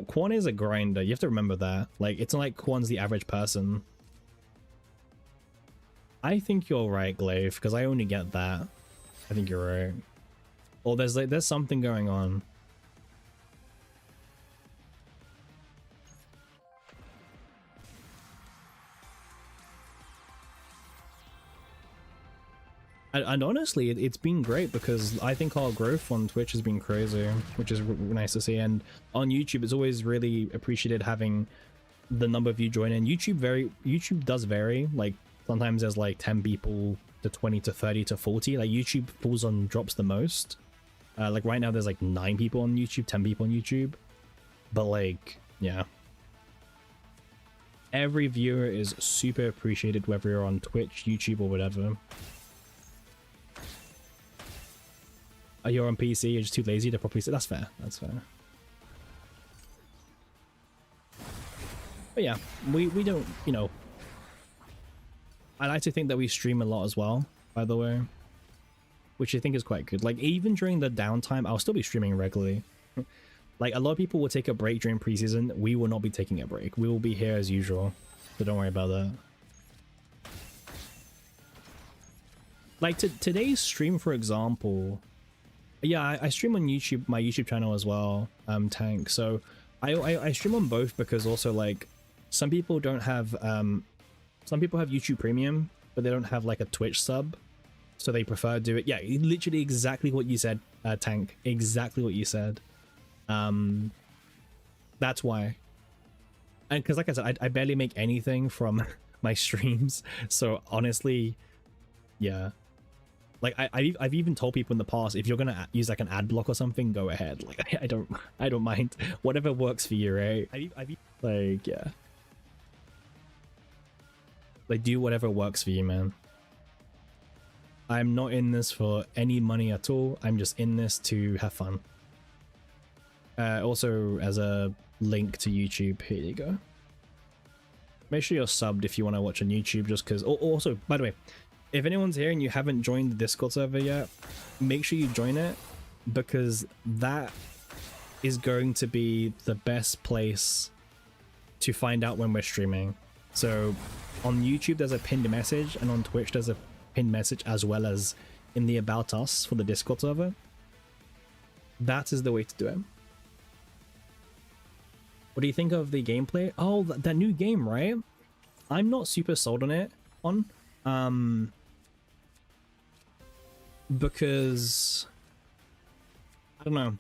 Quan is a grinder, you have to remember that. Like, it's not like Quan's the average person. I think you're right, Glaive, because I only get that. I think you're right. Or there's something going on. And honestly, it's been great because I think our growth on Twitch has been crazy, which is nice to see. And on YouTube, it's always really appreciated having the number of you join in. YouTube does vary. Like sometimes there's like 10 people to 20 to 30 to 40. Like YouTube pulls on drops the most. Like right now there's like 9 people on YouTube, 10 people on YouTube. But like, yeah. Every viewer is super appreciated, whether you're on Twitch, YouTube, or whatever. You're on PC, you're just too lazy to properly say. That's fair. That's fair. But yeah, we don't, you know. I like to think that we stream a lot as well, by the way, which I think is quite good. Like even during the downtime, I'll still be streaming regularly. Like a lot of people will take a break during preseason. We will not be taking a break. We will be here as usual. So don't worry about that. Like today's stream, for example. Yeah, I stream on YouTube, my YouTube channel as well, Tank. So I stream on both because also like some people don't have some people have YouTube Premium, but they don't have like a Twitch sub, so they prefer to do it. Yeah, literally exactly what you said, Tank. Exactly what you said. That's why. And because like I said, I barely make anything from my streams, so honestly, yeah. Like I've even told people in the past, if you're gonna use like an ad block or something, go ahead. Like I don't mind. Whatever works for you, right? Like yeah. Like do whatever works for you, man. I'm not in this for any money at all. I'm just in this to have fun. Also as a link to YouTube, here you go. Make sure you're subbed if you want to watch on YouTube, just because. Also, by the way, if anyone's here and you haven't joined the Discord server yet, make sure you join it, because that is going to be the best place to find out when we're streaming. So on YouTube there's a pinned message, and on Twitch there's a pinned message as well as in the About Us for the Discord server. That is the way to do it. What do you think of the gameplay? Oh, that new game, right? I'm not super sold on it. Because I don't know,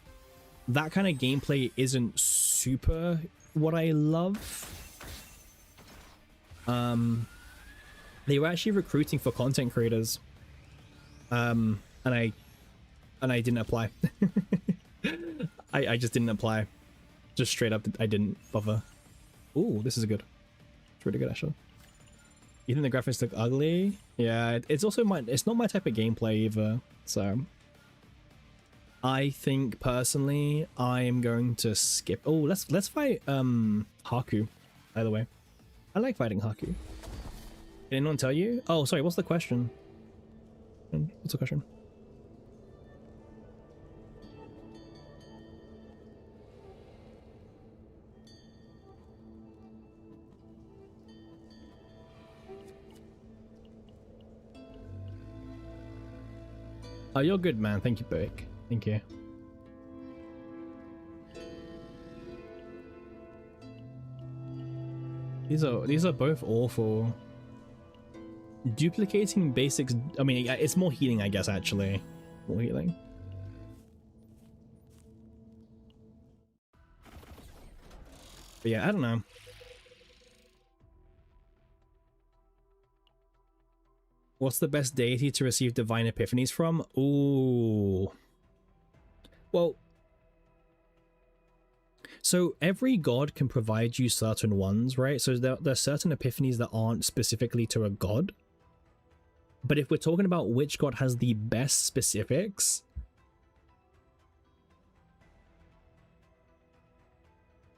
that kind of gameplay isn't super what I love. They were actually recruiting for content creators, and I didn't apply. I just didn't apply. Just straight up, I didn't bother. Ooh, this is good. It's really good, actually. You think the graphics look ugly? Yeah, it's also it's not my type of gameplay either. So I think personally, I am going to skip. Oh, let's fight Haku. By the way, I like fighting Haku. Did anyone tell you? Oh, sorry. What's the question? What's the question? Oh, you're good, man. Thank you, Burke. Thank you. These are both awful. Duplicating basics. I mean, it's more healing, I guess. Actually, more healing. But yeah, I don't know. What's the best deity to receive divine epiphanies from? Ooh. Well, so every god can provide you certain ones, right? So there are certain epiphanies that aren't specifically to a god. But if we're talking about which god has the best specifics,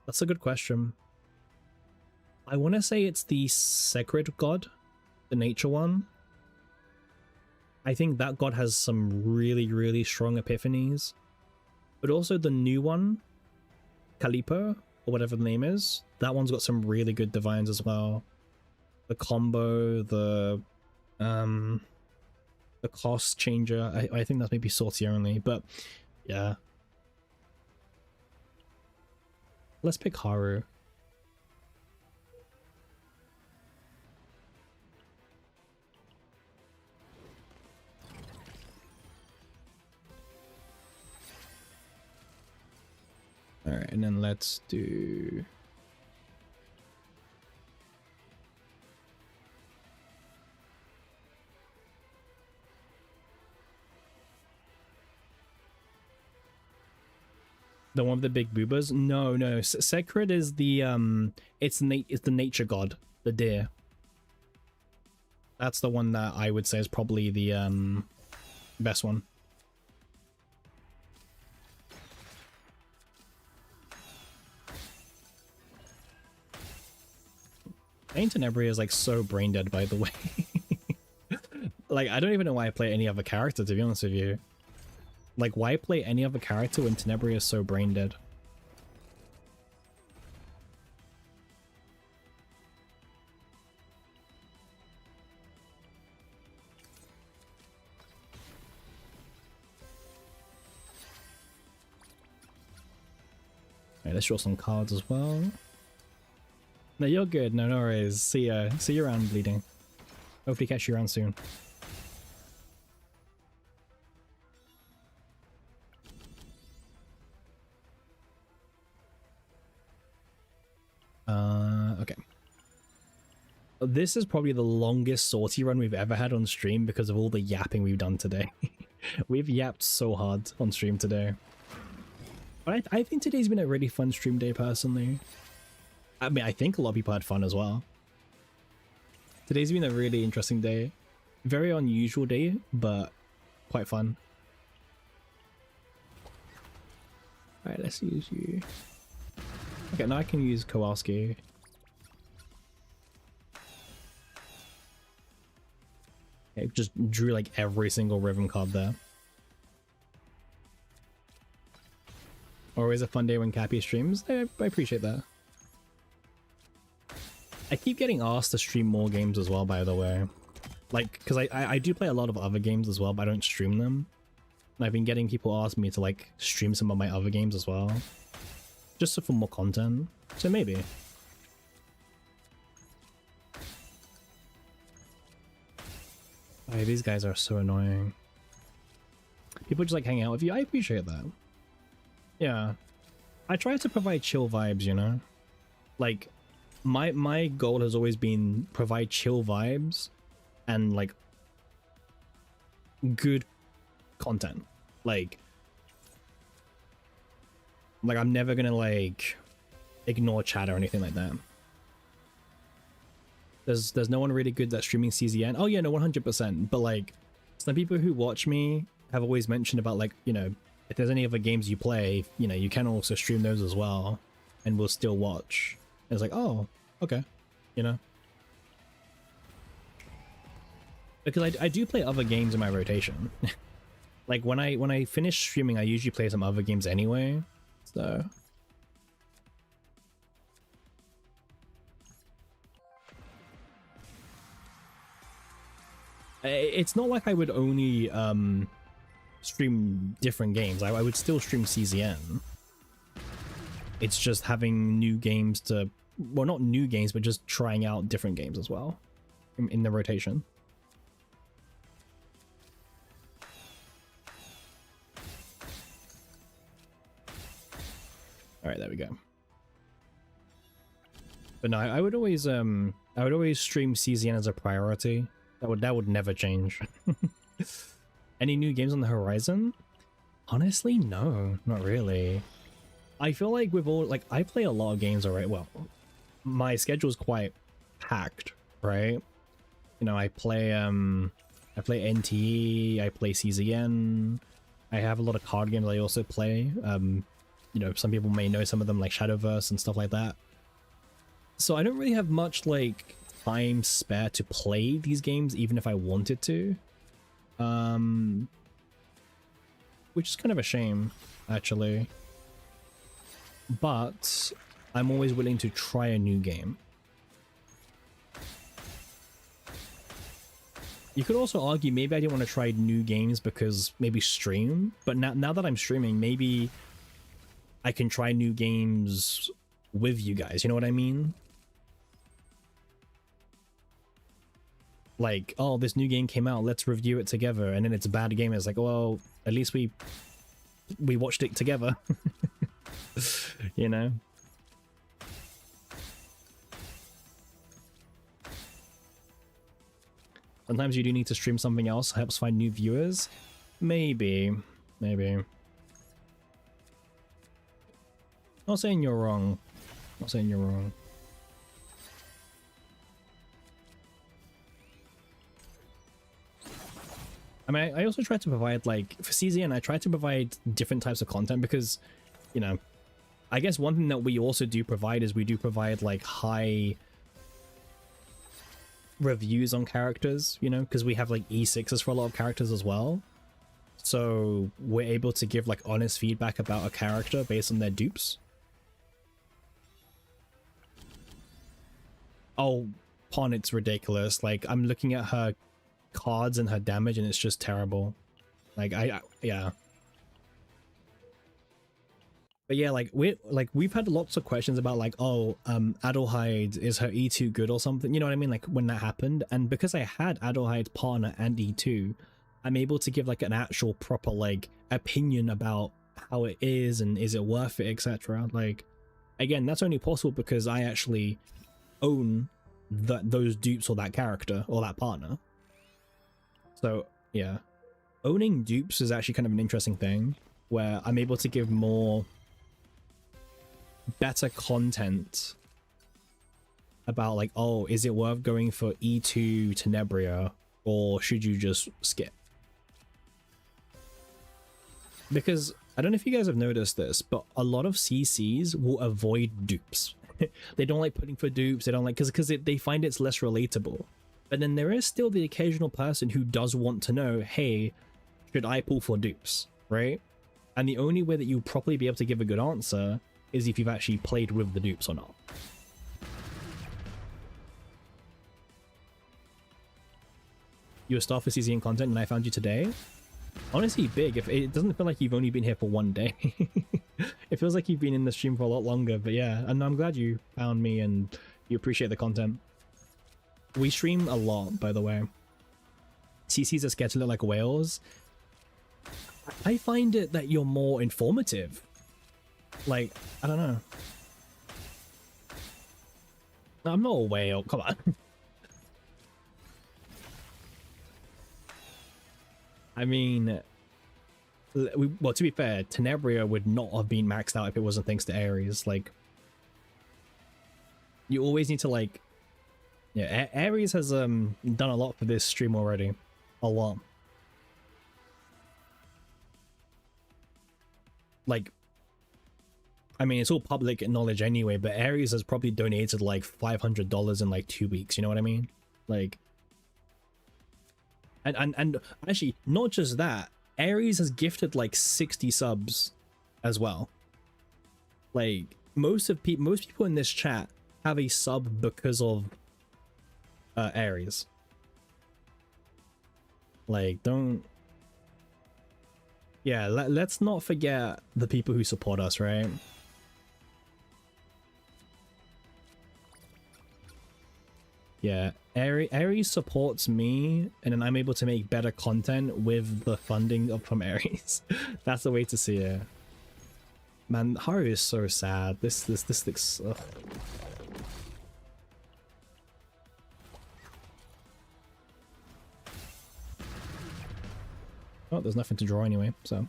that's a good question. I want to say it's the sacred god, the nature one. I think that god has some really, really strong epiphanies. But also the new one, Calipo, or whatever the name is, that one's got some really good divines as well. The combo, the cost changer, I think that's maybe Sortie only, but yeah. Let's pick Haru. Alright, and then let's do... the one with the big boobas? No. Sacred is the it's the nature god, the deer. That's the one that I would say is probably the best one. Tenebria is like so brain dead, by the way. Like, I don't even know why I play any other character, to be honest with you. Like, why play any other character when Tenebria is so brain dead? Alright, let's draw some cards as well. No, you're good. No worries. See you around, Bleeding. Hopefully catch you around soon. Okay. This is probably the longest Sortie run we've ever had on stream because of all the yapping we've done today. We've yapped so hard on stream today. But I think today's been a really fun stream day, personally. I mean, I think a lot of people had fun as well. Today's been a really interesting day. Very unusual day, but quite fun. Alright, let's use you. Okay, now I can use Kowalski. Okay, just drew like every single rhythm card there. Always a fun day when Cappy streams. I appreciate that. I keep getting asked to stream more games as well, by the way. Like, because I do play a lot of other games as well, but I don't stream them. And I've been getting people ask me to like stream some of my other games as well. Just for more content. So maybe. Oh, these guys are so annoying. People just like hang out with you. I appreciate that. Yeah. I try to provide chill vibes, you know? Like, my goal has always been provide chill vibes and, like, good content. Like I'm never gonna, like, ignore chat or anything like that. There's no one really good that's streaming CZN. Oh yeah, no, 100%. But, like, some people who watch me have always mentioned about, like, you know, if there's any other games you play, you know, you can also stream those as well, and we'll still watch. And it's like, oh, okay, you know. Because I do play other games in my rotation. Like, when I finish streaming, I usually play some other games anyway. So it's not like I would only stream different games. I would still stream CZN. It's just having new games to, well, not new games, but just trying out different games as well in the rotation. All right, there we go. But no, I would always stream CZN as a priority. That would never change. Any new games on the horizon? Honestly, no, not really. I feel like with all, like, I play a lot of games already. Well, my schedule's quite packed, right? You know, I play NTE, I play CZN, I have a lot of card games I also play. You know, some people may know some of them, like Shadowverse and stuff like that. So I don't really have much, like, time spare to play these games, even if I wanted to. Which is kind of a shame, actually. But I'm always willing to try a new game. You could also argue maybe I didn't want to try new games because maybe stream, but now that I'm streaming, maybe I can try new games with you guys, you know what I mean? Like, oh, this new game came out, let's review it together, and then it's a bad game. It's like, well, at least we watched it together. You know? Sometimes you do need to stream something else, helps find new viewers. Maybe. Not saying you're wrong. Not saying you're wrong. I mean, I also try to provide, like, for CZN, I try to provide different types of content because, you know, I guess one thing that we also do provide is we do provide, like, high reviews on characters, you know, because we have, like, E6s for a lot of characters as well. So we're able to give, like, honest feedback about a character based on their dupes. Oh, Pon, it's ridiculous. Like, I'm looking at her cards and her damage and it's just terrible. Like, yeah. But yeah, like, we've had lots of questions about, like, oh, Adelheid, is her E2 good or something? You know what I mean? Like, when that happened. And because I had Adelheid's partner and E2, I'm able to give, like, an actual proper, like, opinion about how it is and is it worth it, etc. Like, again, that's only possible because I actually own those dupes or that character or that partner. So yeah, owning dupes is actually kind of an interesting thing where I'm able to give better content about, like, oh, is it worth going for E2 Tenebria or should you just skip? Because I don't know if you guys have noticed this, but a lot of CCs will avoid dupes. They don't like putting for dupes. They don't like, because they find it's less relatable. But then there is still the occasional person who does want to know, hey, should I pull for dupes, right? And the only way that you'll probably be able to give a good answer is if you've actually played with the dupes or not. You were staff for CZN content and I found you today? Honestly, big. If it doesn't feel like you've only been here for one day. It feels like you've been in the stream for a lot longer, but yeah, and I'm glad you found me and you appreciate the content. We stream a lot, by the way. CCs are scared to look like whales. I find it that you're more informative. Like, I don't know. I'm not a whale. Come on. I mean, well, to be fair, Tenebria would not have been maxed out if it wasn't thanks to Ares. Like, you always need to, like, yeah, Ares has done a lot for this stream already. A lot. Like, I mean, it's all public knowledge anyway, but Ares has probably donated like $500 in like 2 weeks, you know what I mean? Like, and actually, not just that, Ares has gifted like 60 subs as well. Like, most people in this chat have a sub because of Ares. Like, don't... Yeah, let's not forget the people who support us, right? Yeah, Ares supports me, and then I'm able to make better content with the funding from Ares. That's the way to see it. Man, Haru is so sad. This looks... Ugh. Oh, there's nothing to draw anyway, so...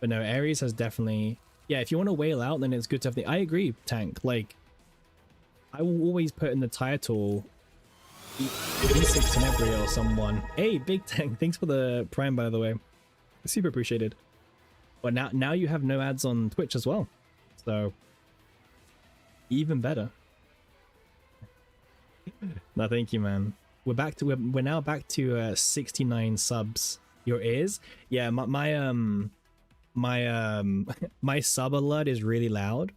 But no, Ares has definitely... Yeah, if you want to whale out, then it's good to have the... I agree, Tank. Like, I will always put in the title E6 Tenebria or someone. Hey, Big Tank, thanks for the Prime, by the way. Super appreciated. But now you have no ads on Twitch as well, so even better. No, thank you, man. We're now back to 69 subs. Your ears? Yeah, my sub alert is really loud,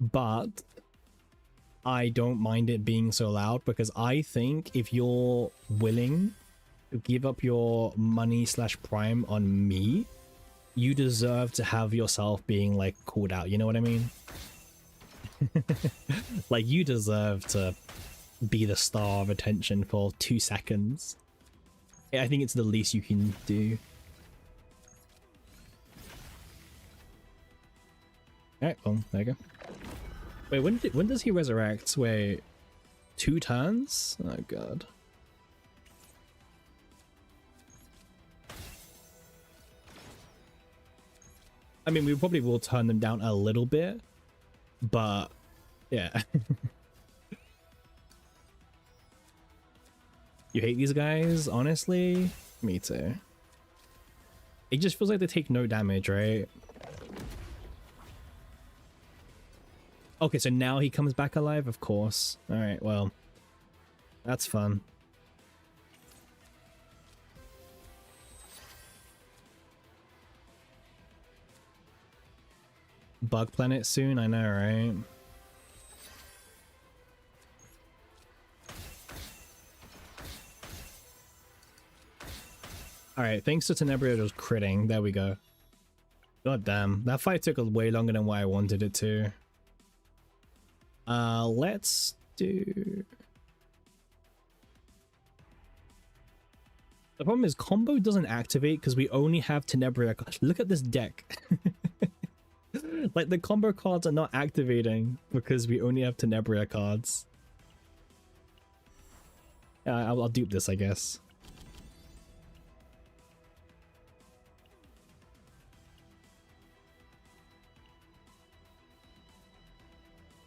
but I don't mind it being so loud because I think if you're willing to give up your money / Prime on me, you deserve to have yourself being like called out, you know what I mean? Like, you deserve to be the star of attention for 2 seconds. I think it's the least you can do. Alright, well, there you go. Wait, when does he resurrect? Wait, 2 turns? Oh god. I mean, we probably will turn them down a little bit, but yeah. You hate these guys? Honestly? Me too. It just feels like they take no damage, right? Okay, so now he comes back alive? Of course. Alright, well. That's fun. Bug Planet soon? I know, right? Alright, thanks to Tenebria just critting. There we go. God damn. That fight took way longer than what I wanted it to. Let's do... The problem is combo doesn't activate because we only have Tenebria. Look at this deck. Like, the combo cards are not activating because we only have Tenebria cards. Yeah, I'll dupe this, I guess.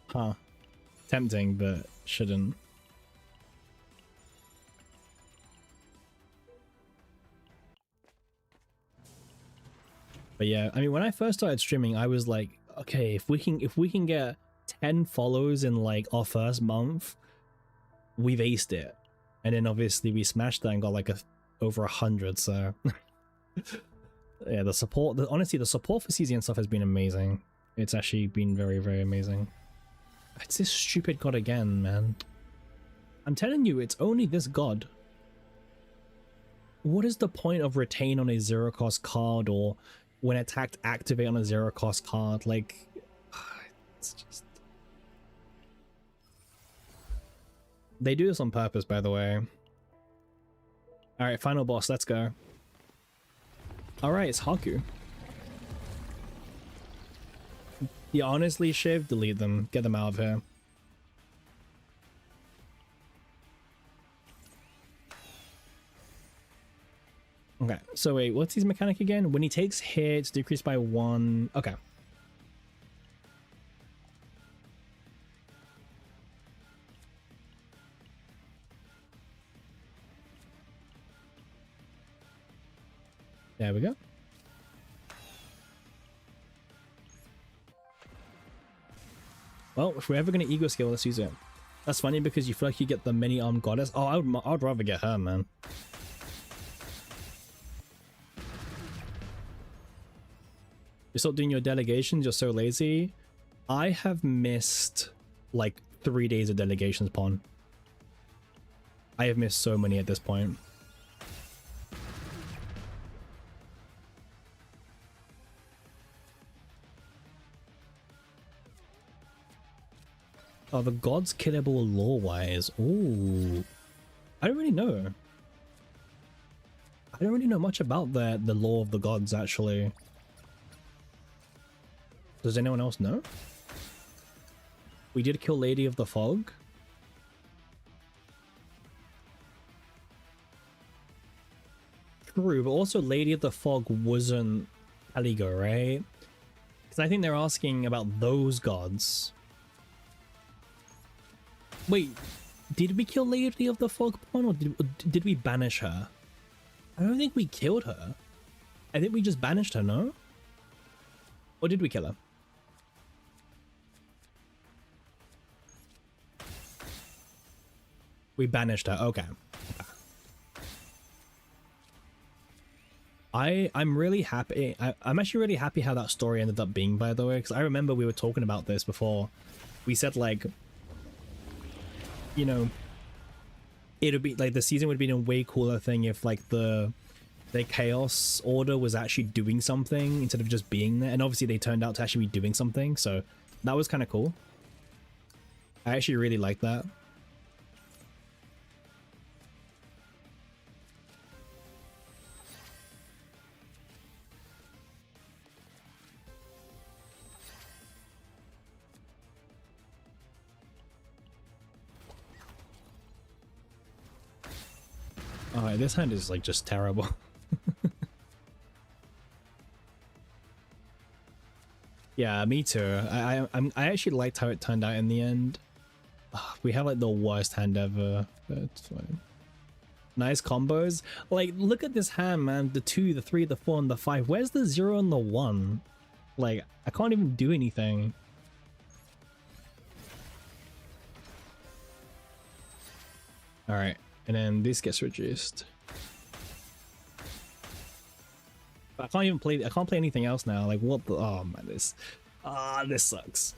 Huh. Tempting, but shouldn't. But yeah, I mean, when I first started streaming, I was like, okay, if we can get 10 follows in like our first month, we've aced it. And then obviously we smashed that and got like over 100. So yeah, the support, honestly, the support for CZ and stuff has been amazing. It's actually been very, very amazing. It's this stupid god again, man. I'm telling you, it's only this god. What is the point of retain on a 0-cost card or when attacked activate on a 0-cost card? Like, it's just... They do this on purpose, by the way. Alright, final boss, let's go. Alright, it's Haku. Yeah, honestly, Shiv, delete them. Get them out of here. Okay, so wait, what's his mechanic again? When he takes hits, decreased by 1. Okay. There we go. Well, if we're ever going to ego scale, let's use it. That's funny because you feel like you get the many-armed goddess. Oh, I'd rather get her, man. You stop doing your delegations, you're so lazy. I have missed like 3 days of delegations, Pon. I have missed so many at this point. Oh, the gods killable lore-wise. Ooh. I don't really know. I don't really know much about the lore of the gods, actually. Does anyone else know? We did kill Lady of the Fog. True, but also Lady of the Fog wasn't Caligo, right? Because I think they're asking about those gods. Wait, did we kill Lady of the Fog, Pawn, or did we banish her? I don't think we killed her. I think we just banished her, no? Or did we kill her? We banished her, okay. I'm really happy. I'm actually really happy how that story ended up being, by the way, because I remember we were talking about this before. We said, like, you know, it would be like the season would have been a way cooler thing if like the Chaos Order was actually doing something instead of just being there, and obviously they turned out to actually be doing something, so that was kind of cool. I actually really like that. Alright, this hand is like just terrible. Yeah, me too. I actually liked how it turned out in the end. Ugh, we have like the worst hand ever. That's fine. Nice combos. Like, look at this hand, man. The 2, the 3, the 4, and the 5. Where's the 0 and the 1? Like, I can't even do anything. Alright. And then this gets reduced. I can't even play. I can't play anything else now. Like what the? Oh man, this. This sucks.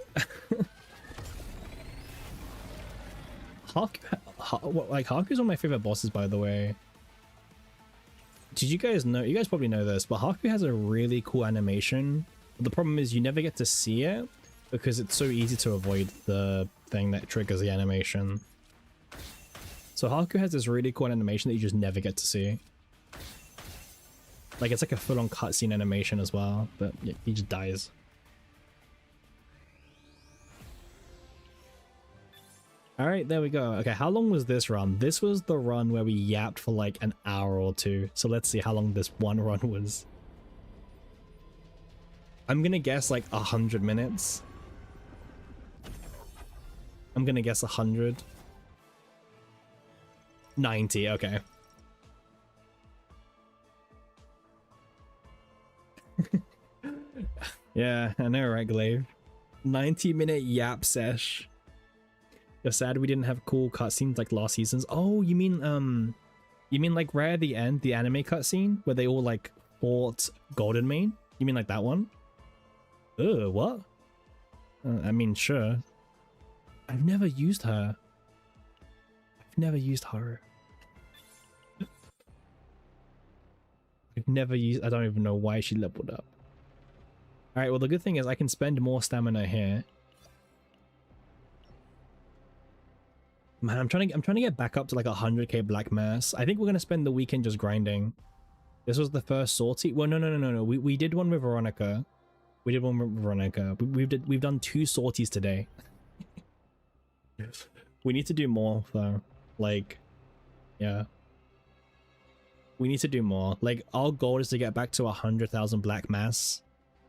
Haku's one of my favorite bosses, by the way. Did you guys know? You guys probably know this, but Haku has a really cool animation. The problem is you never get to see it because it's so easy to avoid the thing that triggers the animation. So Haku has this really cool animation that you just never get to see. Like, it's like a full-on cutscene animation as well, but yeah, he just dies. Alright, there we go. Okay, how long was this run? This was the run where we yapped for like an hour or two. So let's see how long this one run was. I'm gonna guess like 100 minutes. I'm gonna guess 100. 90, okay. Yeah, I know, right, Glaive? 90-minute yap sesh. You're sad we didn't have cool cutscenes like last season's. Oh, you mean like right at the end, the anime cutscene where they all like fought Golden Mane? You mean like that one? Ugh, what? I mean, sure. I've never used her. I've never used her. I've never used. I don't even know why she leveled up. All right. Well, the good thing is I can spend more stamina here. Man, I'm trying to get back up to like 100k Black Mass. I think we're gonna spend the weekend just grinding. This was the first sortie. Well, no. We did one with Veronica. We did one with Veronica. We've done 2 sorties today. We need to do more though. Like, yeah. We need to do more. Like, our goal is to get back to 100,000 black mass.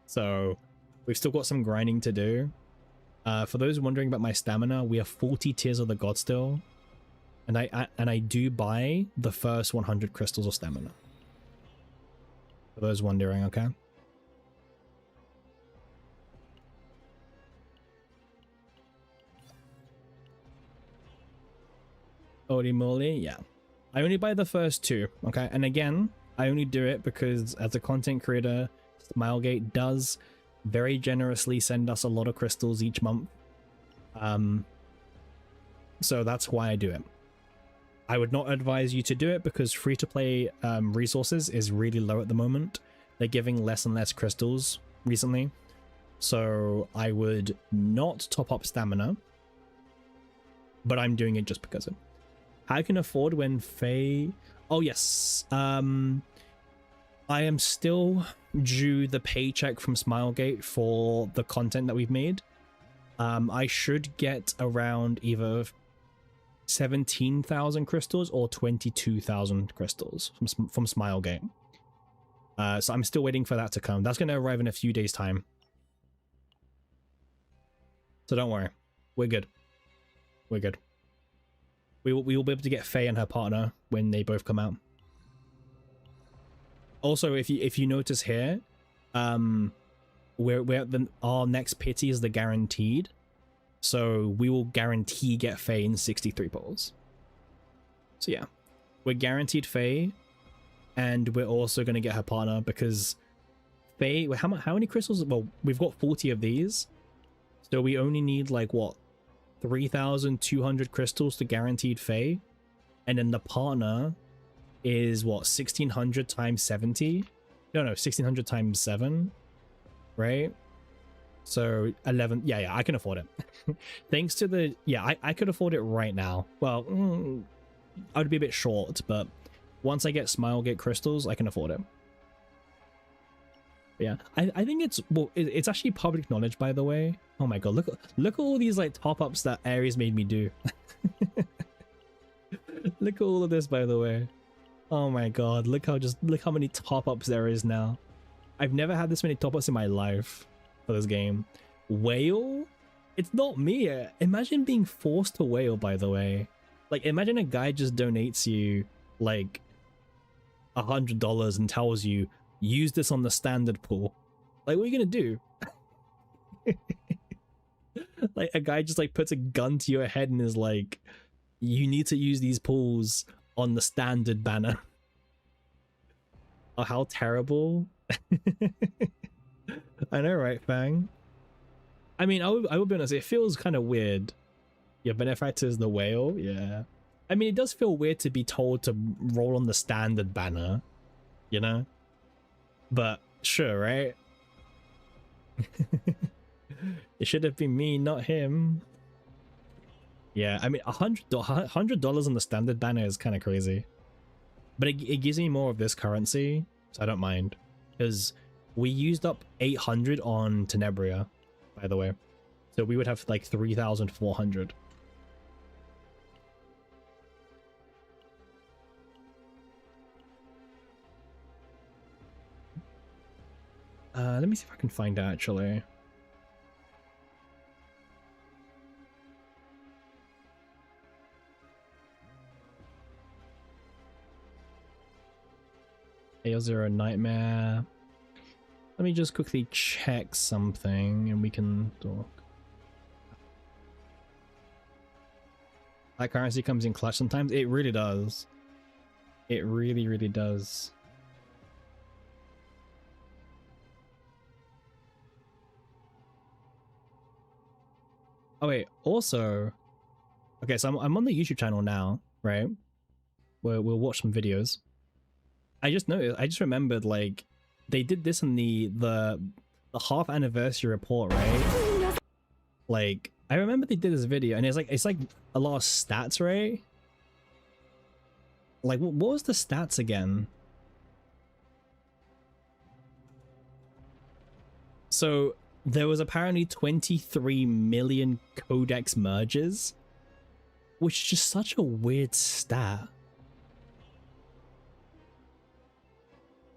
So we've still got some grinding to do. For those wondering about my stamina, we have 40 tiers of the god still. And I do buy the first 100 crystals of stamina. For those wondering, okay? Holy moly, yeah. I only buy the first 2, okay? And again, I only do it because as a content creator, Smilegate does very generously send us a lot of crystals each month. So that's why I do it. I would not advise you to do it because free-to-play resources is really low at the moment. They're giving less and less crystals recently. So I would not top up stamina. But I'm doing it just because of I can afford when Faye... Oh, yes. I am still due the paycheck from Smilegate for the content that we've made. I should get around either 17,000 crystals or 22,000 crystals from Smilegate. So I'm still waiting for that to come. That's going to arrive in a few days' time. So don't worry. We're good. We're good. We will be able to get Faye and her partner when they both come out. Also, if you notice here, we're at our next pity is the guaranteed, so we will guarantee get Faye in 63 polls. So yeah, we're guaranteed Faye, and we're also gonna get her partner because Faye. How many crystals? Well, we've got 40 of these, so we only need like what 3,200 crystals to guaranteed Faye, and then the partner is what 1,600 times 70. No, 1,600 times 7, right? So 11. Yeah, I can afford it. Thanks to the I could afford it right now. Well, I would be a bit short, but once I get Smilegate crystals, I can afford it. Yeah, I think it's actually public knowledge, by the way. Oh my god, look at all these like top-ups that Ares made me do. Look at all of this, by the way. Oh my god, look how many top-ups there is now. I've never had this many top-ups in my life for this game. Whale? It's not me. Imagine being forced to whale, by the way. Like, imagine a guy just donates you like $100 and tells you, use this on the standard pool. Like, what are you gonna do? Like, a guy just like puts a gun to your head and is like, you need to use these pools on the standard banner. Oh, how terrible. I know, right, Fang? I mean, I would be honest, it feels kind of weird. Your benefactor is the whale, yeah. I mean, it does feel weird to be told to roll on the standard banner, you know? But sure, right? It should have been me, not him. Yeah, I mean, $100 on the standard banner is kind of crazy. But it gives me more of this currency, so I don't mind. Because we used up 800 on Tenebria, by the way. So we would have like 3,400. Let me see if I can find out, actually. AO0 Nightmare. Let me just quickly check something and we can talk. That currency comes in clutch sometimes. It really does. It really, really does. Oh wait, also, okay, so I'm on the YouTube channel now, right? Where we'll watch some videos. I just noticed, I just remembered, like, they did this in the half anniversary report, right? Like, I remember they did this video, and it's like a lot of stats, right? Like, what was the stats again? So there was apparently 23 million codex merges, which is just such a weird stat.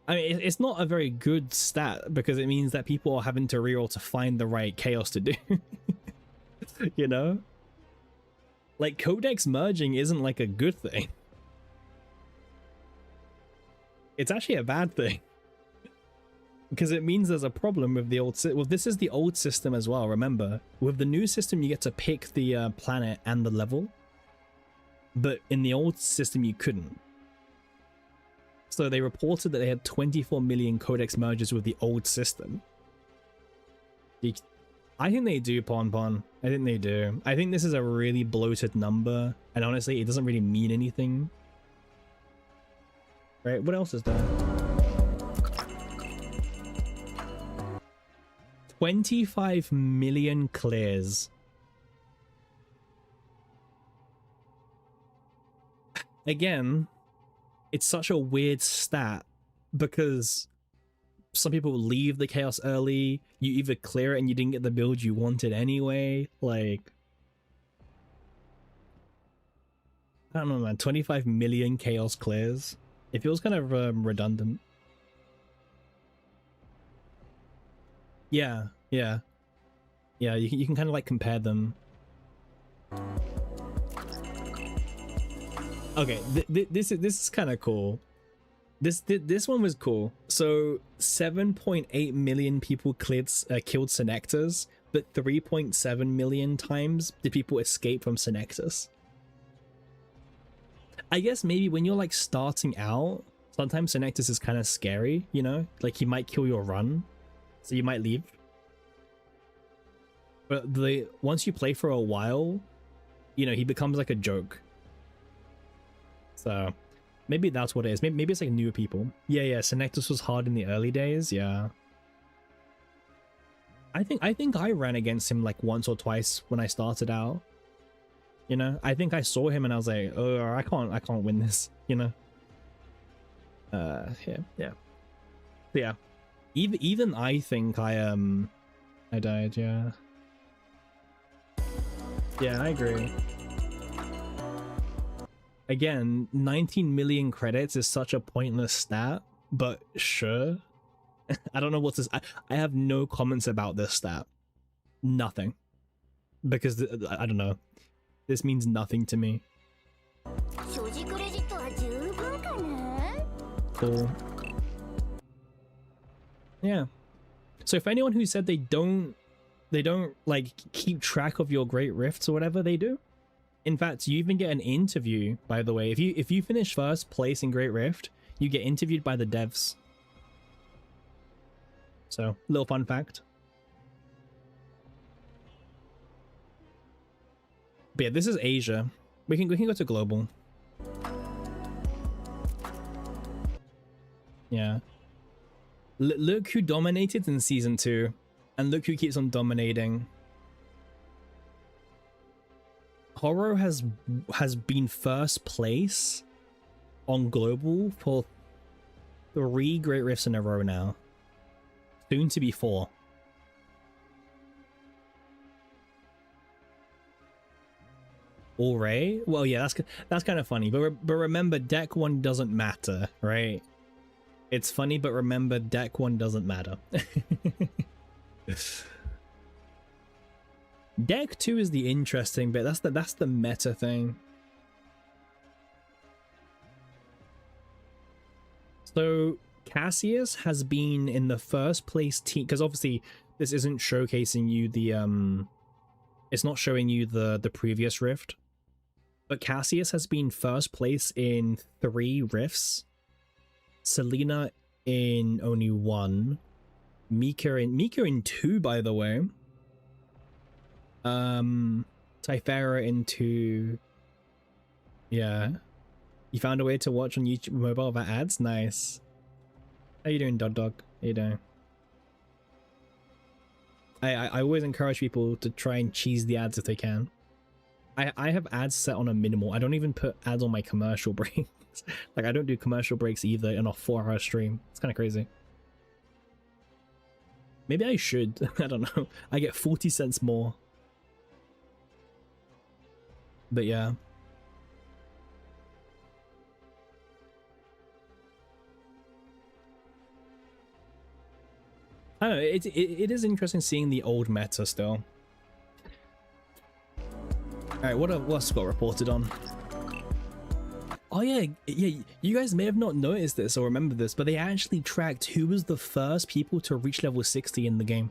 I mean, it's not a very good stat because it means that people are having to reroll to find the right chaos to do. You know? Like, codex merging isn't like a good thing. It's actually a bad thing. Because it means there's a problem with the old well, this is the old system as well, remember. With the new system, you get to pick the planet and the level. But in the old system, you couldn't. So they reported that they had 24 million codex merges with the old system. I think they do, Pon. I think they do. I think this is a really bloated number. And honestly, it doesn't really mean anything. Right, what else is there? 25 million clears. Again, it's such a weird stat because some people leave the chaos early. You either clear it and you didn't get the build you wanted anyway. Like, I don't know, man. 25 million chaos clears. It feels kind of redundant. Yeah. You can kind of like compare them. Okay, this is kind of cool. This one was cool. So 7.8 million people killed Synectus, but 3.7 million times did people escape from Synectus. I guess maybe when you're like starting out, sometimes Synectus is kind of scary, you know? Like he might kill your run, so you might leave. But once you play for a while, you know, he becomes like a joke. So maybe that's what it is. Maybe it's like newer people. Yeah, Synectus was hard in the early days. Yeah. I think I ran against him like once or twice when I started out. You know, I think I saw him and I was like, oh, I can't win this, you know. Yeah. Even I think I died, yeah. Yeah, I agree. Again, 19 million credits is such a pointless stat, but sure. I don't know what this... I have no comments about this stat. Nothing. Because, I don't know. This means nothing to me. Cool. Yeah. So if anyone who said they don't like keep track of your great rifts or whatever, they do. In fact, you even get an interview, by the way. If you finish first place in Great Rift, you get interviewed by the devs. So, little fun fact. But yeah, this is Asia. We can go to global. Yeah. Look who dominated in season 2, and look who keeps on dominating. Horo has been first place on global for 3 Great Rifts in a row now. Soon to be 4. Alright? Well, yeah, that's kind of funny. But remember, deck 1 doesn't matter, right? It's funny, but remember, deck 1 doesn't matter. Deck 2 is the interesting bit. That's the meta thing. So Cassius has been in the first place team, because obviously this isn't showcasing you the it's not showing you the previous rift. But Cassius has been first place in 3 rifts. Selena in only 1. Mika in 2, by the way. Typhera in 2. Yeah. You found a way to watch on YouTube mobile without ads? Nice. How you doing, Dog? How you doing? I always encourage people to try and cheese the ads if they can. I have ads set on a minimal. I don't even put ads on my commercial breaks. Like, I don't do commercial breaks either in a 4-hour stream. It's kind of crazy. Maybe I should. I don't know. I get 40 cents more. But yeah. I don't know. It is interesting seeing the old meta still. All right, what's got reported on? Oh yeah, you guys may have not noticed this or remember this, but they actually tracked who was the first people to reach level 60 in the game.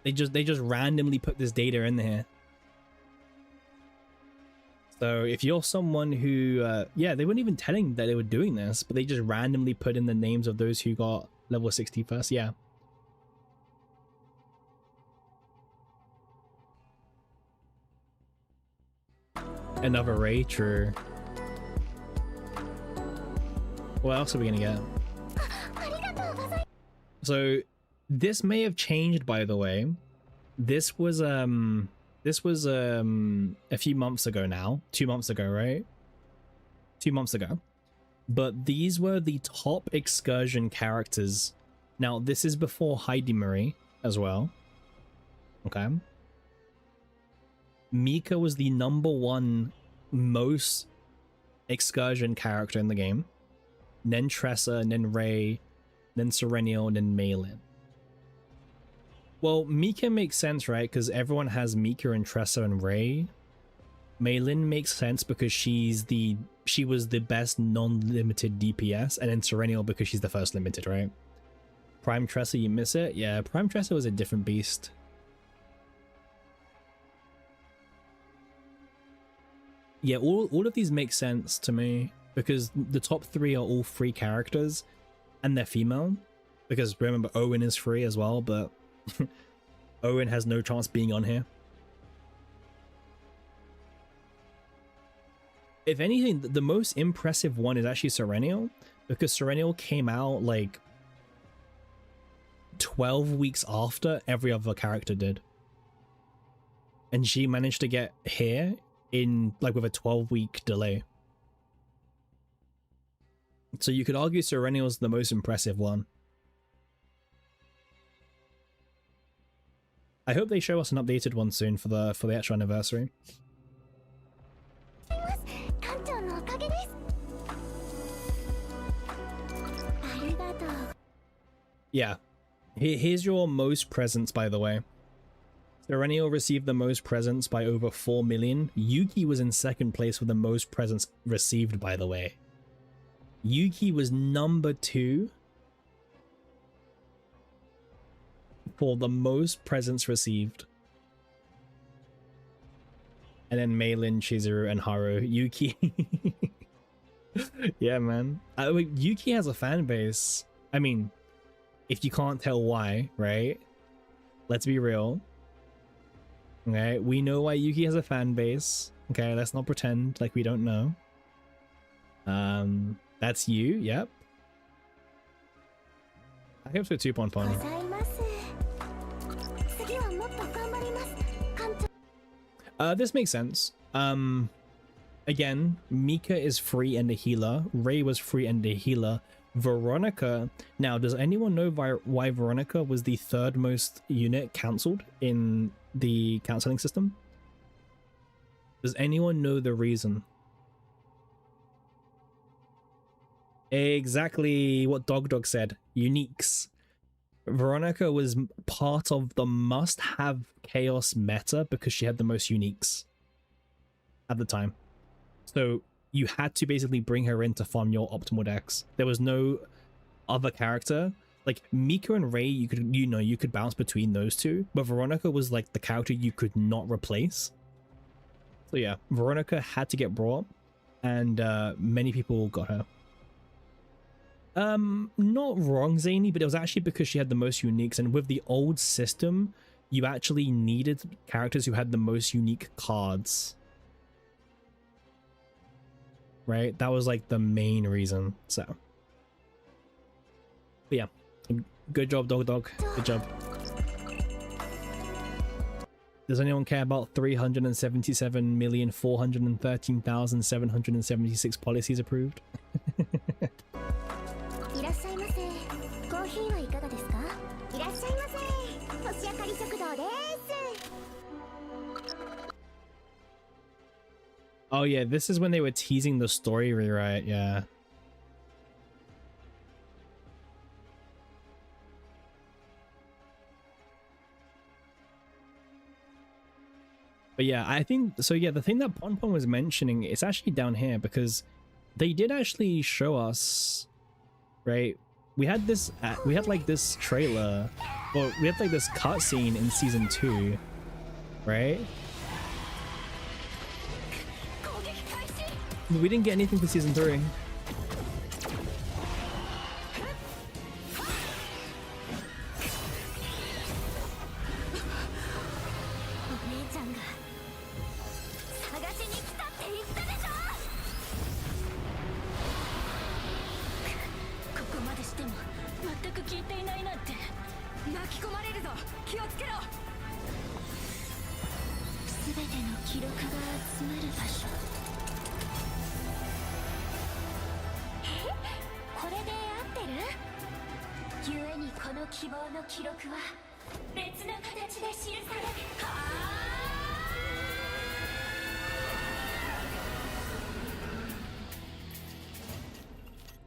They just randomly put this data in here. So if you're someone who, yeah, they weren't even telling that they were doing this, but they just randomly put in the names of those who got level 60 first, yeah. Another Ray, true. What else are we gonna get? So this may have changed, by the way. This was a few months ago now. 2 months ago, right? 2 months ago. But these were the top excursion characters. Now this is before Heidi Marie as well. Okay. Mika was the #1 most excursion character in the game. Then Tressa, then Ray, then Serennial, then Maylin. Well, Mika makes sense, right? Because everyone has Mika and Tressa and Ray. Maylin makes sense because she was the best non-limited DPS, and then Serennial because she's the first limited, right? Prime Tressa, you miss it? Yeah, Prime Tressa was a different beast. Yeah, all of these make sense to me because the top 3 are all free characters and they're female. Because remember, Owen is free as well, but Owen has no chance being on here. If anything, the most impressive one is actually Serennial, because Serennial came out like 12 weeks after every other character did. And she managed to get here in like with a 12-week delay. So you could argue Serennial's the most impressive one. I hope they show us an updated one soon for the actual anniversary. Yeah. Here's your most presents, by the way. Serennial received the most presents by over 4 million. Yuki was in second place with the most presents received, by the way. Yuki was #2 for the most presents received. And then Maylin, Chizuru, and Haru. Yuki. Yeah, man. Yuki has a fan base. I mean, if you can't tell why, right? Let's be real. Okay, we know why Yuki has a fan base. Okay, let's not pretend like we don't know. That's you, yep. I hope so too, Ponpon. This makes sense. Again, Mika is free and a healer. Ray was free and a healer. Veronica. Now, does anyone know why Veronica was the 3rd most unit cancelled in the cancelling system? Does anyone know the reason? Exactly what Dog said. Uniques. Veronica was part of the must-have chaos meta because she had the most uniques at the time. So you had to basically bring her in to farm your optimal decks. There was no other character. Like Mika and Ray, you could bounce between those two, but Veronica was like the character you could not replace. So yeah, Veronica had to get brought, and many people got her. Not wrong, Zany, but it was actually because she had the most uniques, and with the old system, you actually needed characters who had the most unique cards. Right? That was like the main reason, so. But yeah, good job, Dog. Good job. Does anyone care about 377,413,776 policies approved? ませ。コーヒーはいかがですか？いらっしゃいませ。星明かり食堂です。 Oh yeah, this is when they were teasing the story rewrite, yeah. But yeah, I think so. Yeah, the thing that Ponpon was mentioning is actually down here because they did actually show us, right? We had this, we had like this trailer, or we had like this cutscene in season 2, right? But we didn't get anything for season 3. 記録は別の形で記される。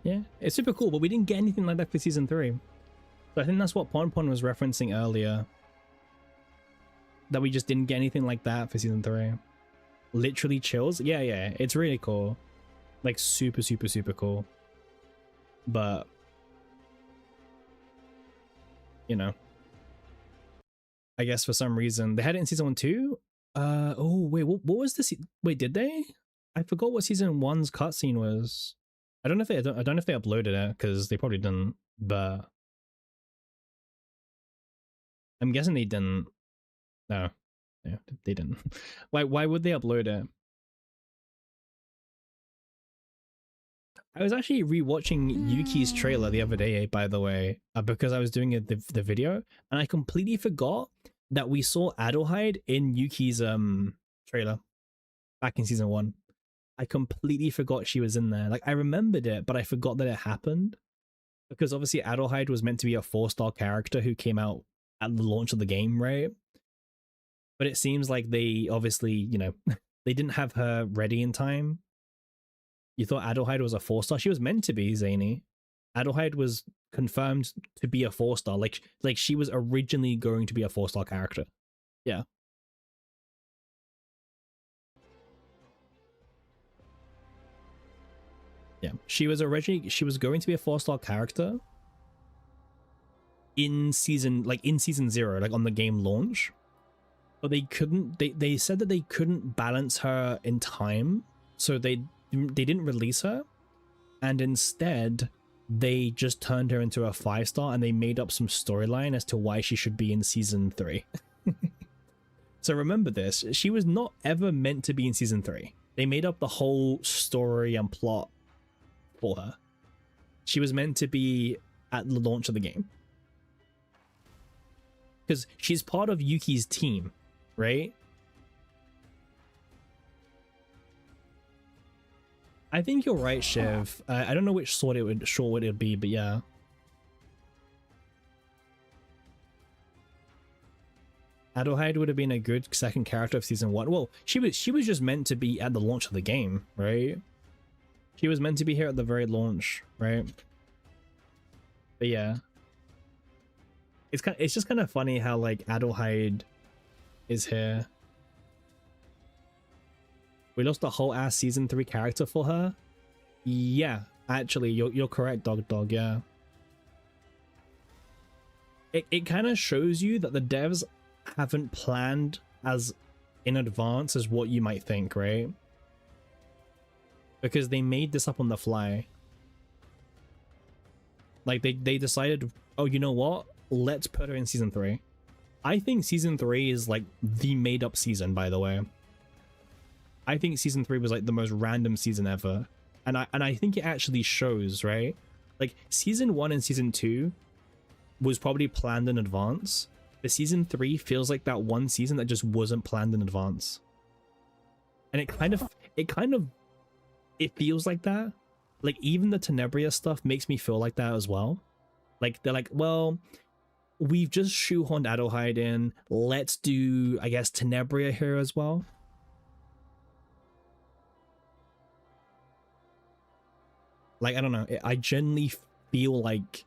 Yeah, it's super cool, but we didn't get anything like that for season 3. So I think that's what Ponpon was referencing earlier. That we just didn't get anything like that for season 3. Literally chills. Yeah, yeah, it's really cool. Like super, super, super cool. But you know, I guess for some reason they had it in season 1 too. Oh wait, what was this? Wait, did they? I forgot what season 1's cutscene was. I don't know if they uploaded it because they probably didn't, but I'm guessing they didn't. No, yeah, they didn't. Why would they upload it? I was actually rewatching Yuki's trailer the other day, by the way, because I was doing the video, and I completely forgot that we saw Adelheid in Yuki's trailer back in season 1. I completely forgot she was in there. Like, I remembered it, but I forgot that it happened. Because obviously Adelheid was meant to be a 4-star character who came out at the launch of the game, right? But it seems like they obviously, you know, they didn't have her ready in time. You thought Adelheid was a 4-star? She was meant to be, Zany. Adelheid was confirmed to be a 4-star. Like she was originally going to be a 4-star character. Yeah. Yeah. She was going to be a 4-star character in season 0, like on the game launch. But they couldn't, they said that they couldn't balance her in time. So they didn't release her, and instead they just turned her into a 5-star, and they made up some storyline as to why she should be in season 3. So remember this, she was not ever meant to be in season 3. They made up the whole story and plot for her. She was meant to be at the launch of the game because she's part of Yuki's team, right? I think you're right, Shiv. I don't know which sword it would be, but yeah. Adelheid would have been a good second character of season 1. Well, she was just meant to be at the launch of the game, right? She was meant to be here at the very launch, right? But yeah, it's just kind of funny how like Adelheid is here. We lost a whole ass season 3 character for her. Yeah, actually, you're correct, Dog. Yeah, it kind of shows you that the devs haven't planned as in advance as what you might think, right? Because they made this up on the fly. Like they decided, oh, you know what? Let's put her in season 3. I think season 3 is like the made up season, by the way. I think season 3 was like the most random season ever. And I think it actually shows, right? Like season 1 and season 2 was probably planned in advance. But season 3 feels like that one season that just wasn't planned in advance. And it feels like that, like even the Tenebria stuff makes me feel like that as well. Like they're like, well, we've just shoehorned Adelheid in. Let's do, I guess, Tenebria here as well. Like, I don't know. I genuinely feel like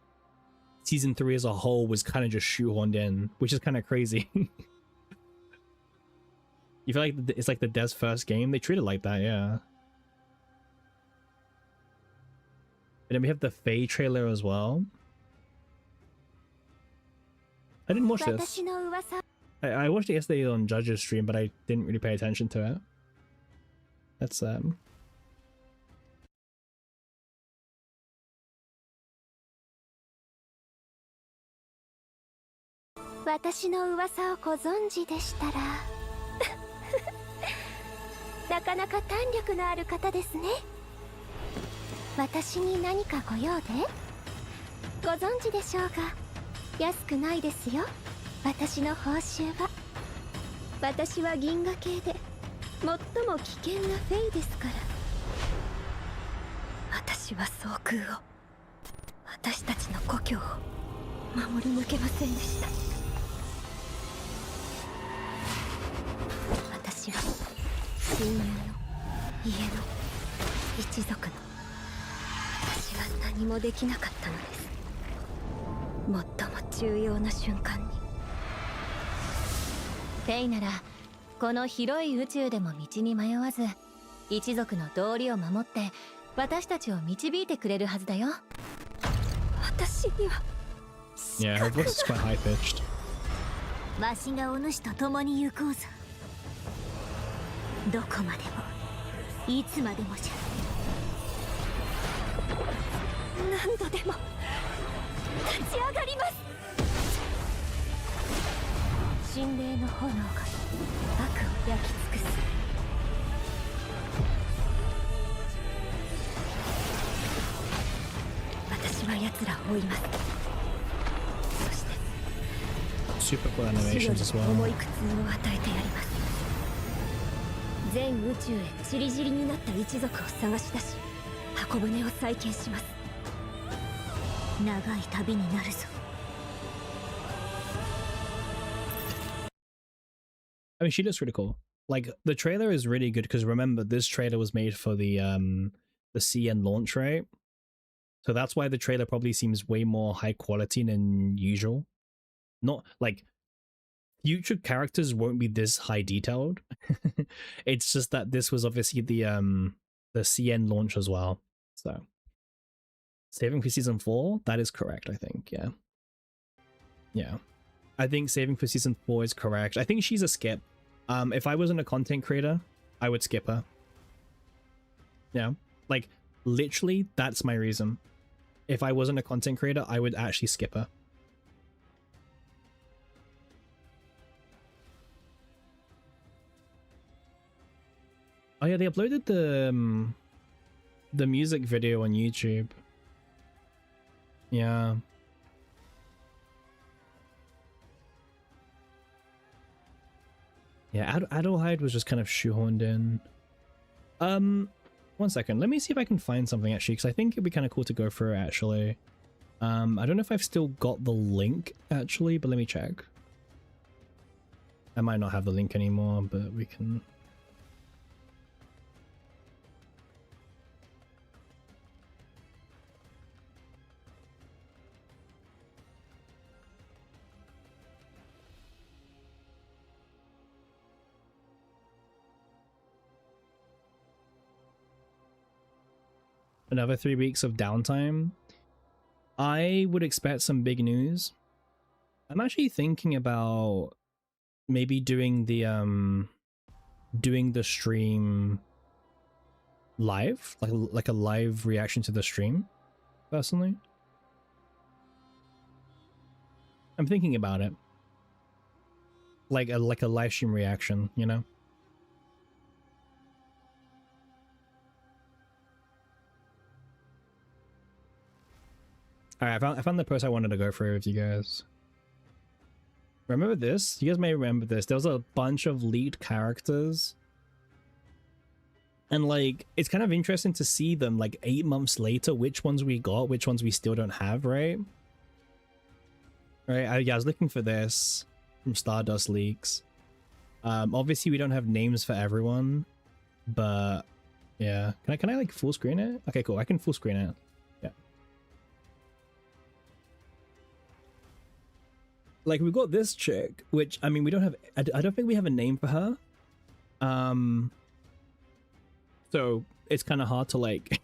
season 3 as a whole was kind of just shoehorned in, which is kind of crazy. You feel like it's like the Dev's first game? They treat it like that, yeah. And then we have the Faye trailer as well. I didn't watch this. I watched it yesterday on Judge's stream, but I didn't really pay attention to it. That's私の噂をご存知でしたらなかなか胆力のある方ですね。私に何かご用で？ご存知でしょうが、安くないですよ。私の報酬は。私は銀河系で最も危険なフェイですから。私は総空を、私たちの故郷を守り抜けませんでした。私は親友の家の一族の、私は何もできなかったのです。最も重要な瞬間に。フェイならこの広い宇宙でも道に迷わず、一族の道理を守って私たちを導いてくれるはずだよ。私には Yeah, her voice is quite high pitched. わしがお主と共に行こうぞ。どこまでもいつまでもじゃ。何度でも立ち上がります。神霊の炎が悪を焼き尽くす。私は奴らを追います。そして Super cool animations as well. 重い苦痛を与えてやります。全宇宙へ散り散りになった一族を探し出し、箱舟を再建します。長い旅になるぞ。I mean, she looks really cool. Like the trailer is really good because remember this trailer was made for the CN launch, right? So that's why the trailer probably seems way more high quality than usual. Not like future characters won't be this high detailed. It's just that this was obviously the CN launch as well. So saving for season 4, that is correct, I think. Yeah. Yeah. I think saving for season 4 is correct. I think she's a skip. If I wasn't a content creator, I would skip her. Yeah. Like literally that's my reason. If I wasn't a content creator, I would actually skip her. Oh yeah, they uploaded the music video on YouTube. Yeah. Yeah, Adelheid was just kind of shoehorned in. 1 second. Let me see if I can find something actually, because I think it'd be kind of cool to go through actually. I don't know if I've still got the link actually, but let me check. I might not have the link anymore, but we can... Another 3 weeks of downtime. I would expect some big news. I'm actually thinking about maybe doing the stream live, like a live reaction to the stream, personally. I'm thinking about it. Like a live stream reaction, you know? Alright, I found the post I wanted to go through with you guys. Remember this? You guys may remember this. There was a bunch of leaked characters And like, it's kind of interesting to see them like 8 months later, which ones we got, which ones we still don't have, right? Right, yeah, I was looking for this from Stardust Leaks. Obviously we don't have names for everyone, but yeah. Can I like full screen it? Okay, cool, I can full screen it. Yeah. Like, we've got this chick, which, I mean, we don't have, I don't think we have a name for her. So it's kind of hard to like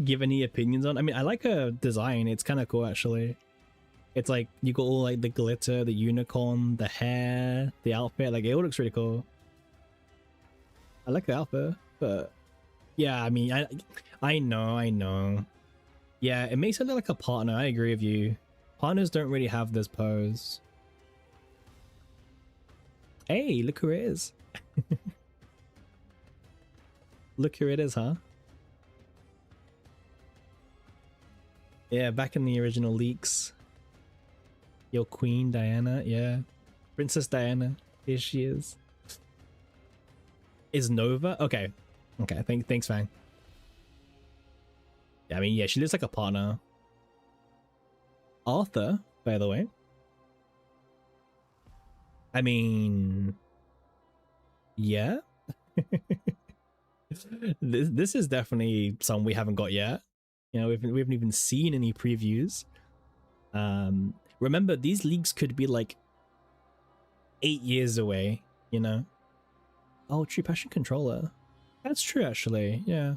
give any opinions on. I mean, I like her design. It's kind of cool, actually. It's like, you got all like the glitter, the unicorn, the hair, the outfit. Like, it all looks really cool. I like the outfit, but yeah, I mean, I know. Yeah, it makes it look like a partner. I agree with you. Partners don't really have this pose. Hey, look who it is. Look who it is, huh? Yeah, back in the original leaks. Your Queen Diana, yeah. Princess Diana, here she is. Is Nova? Okay. Okay, thanks, Fang. Yeah, I mean, yeah, she looks like a partner. Arthur, by the way. I mean, yeah. This is definitely some we haven't got yet. You know, we haven't even seen any previews. Remember, these leaks could be like 8 years away, you know? Oh, True Passion Controller. That's true, actually, yeah.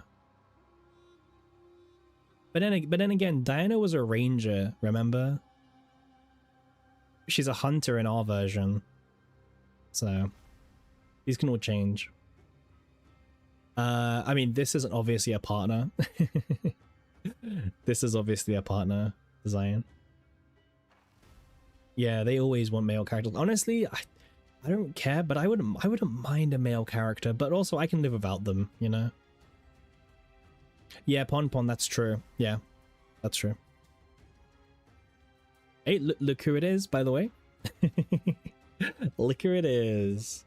But then again, Diana was a ranger, remember? She's a hunter in our version. So, these can all change. I mean, this isn't obviously a partner. This is obviously a partner design. Yeah, they always want male characters. Honestly, I don't care, but I wouldn't mind a male character, but also I can live without them, you know? Yeah, Pon, that's true. Yeah, that's true. Hey, look who it is, by the way. Look who it is.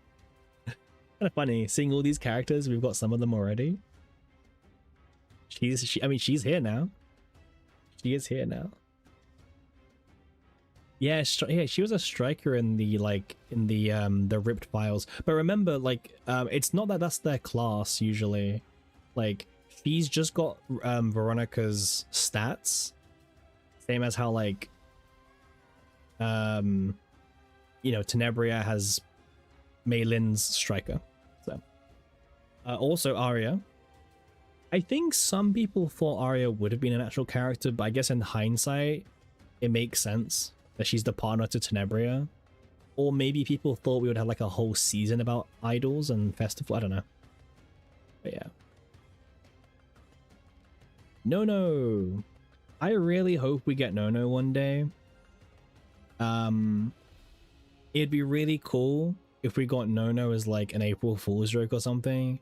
Kind of funny seeing all these characters. We've got some of them already. I mean, she's here now. She is here now. Yeah, yeah, she was a striker in the the ripped files. But remember, like, it's not that that's their class usually. Like, she's just got Veronica's stats, same as how like you know, Tenebria has Mei Lin's striker. So also Arya. I think some people thought Arya would have been an actual character, but I guess in hindsight it makes sense that she's the partner to Tenebria. Or maybe people thought we would have like a whole season about idols and festival. I don't know. But yeah. No. I really hope we get No one day. It'd be really cool if we got No as like an April Fool's joke or something.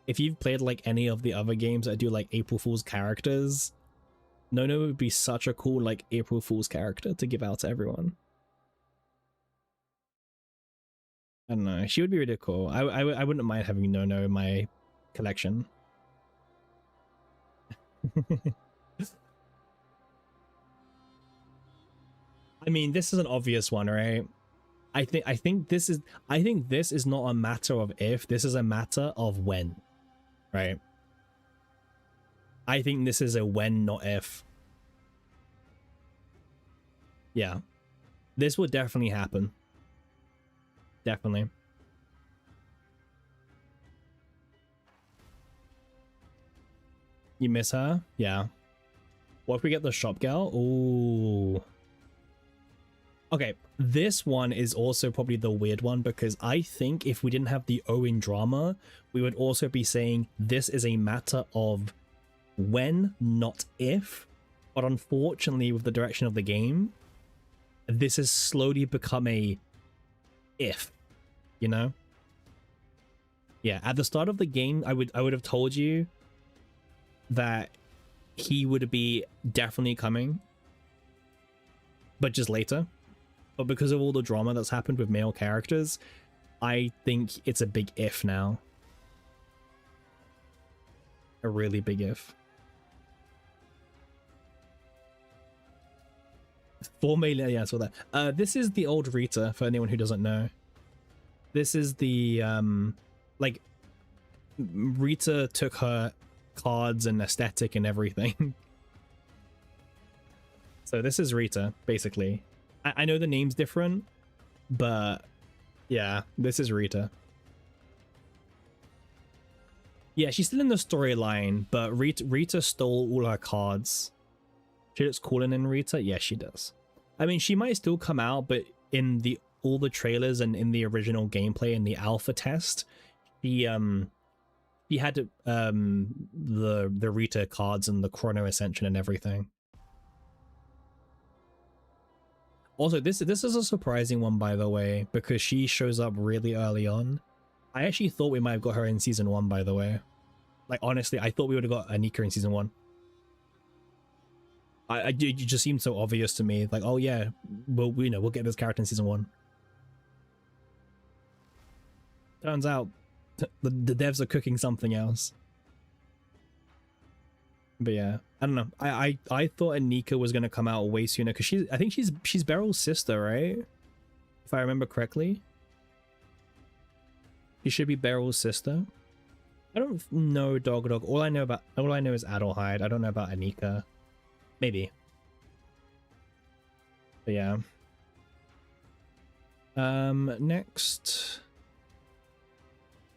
If you've played like any of the other games that do like April Fool's characters, No would be such a cool like April Fool's character to give out to everyone. I don't know. She would be really cool. I wouldn't mind having No in my collection. I mean, this is an obvious one, right? I think this is not a matter of if, this is a matter of when, right? I think this is a when, not if. Yeah. This would definitely happen. Definitely. You miss her? Yeah. What if we get the shop gal? Ooh. Okay, this one is also probably the weird one, because I think if we didn't have the Owen drama, we would also be saying this is a matter of when, not if. But unfortunately, with the direction of the game, this has slowly become a if, you know? Yeah, at the start of the game, I would have told you that he would be definitely coming, but just later. But because of all the drama that's happened with male characters, I think it's a big if now. A really big if. 4 million, yeah, I saw that. This is the old Rita, for anyone who doesn't know. This is the, like, Rita took her cards and aesthetic and everything. So this is Rita, basically. I know the name's different, but yeah, this is Rita. Yeah, she's still in the storyline, but Rita stole all her cards. She looks cooler than Rita? Yeah, she does. I mean, she might still come out, but in all the trailers and in the original gameplay in the alpha test, she had the Rita cards and the Chrono Ascension and everything. Also, this is a surprising one, by the way, because she shows up really early on. I actually thought we might have got her in season 1, by the way. Like, honestly, I thought we would have got Anika in season 1. It just seemed so obvious to me. Like, oh yeah, we'll get this character in season 1. Turns out, the devs are cooking something else. But yeah, I don't know. I thought Anika was gonna come out way sooner because I think she's Beryl's sister, right? If I remember correctly. She should be Beryl's sister. I don't know Dog. All I know is Adelheid. I don't know about Anika. Maybe. But yeah. Next.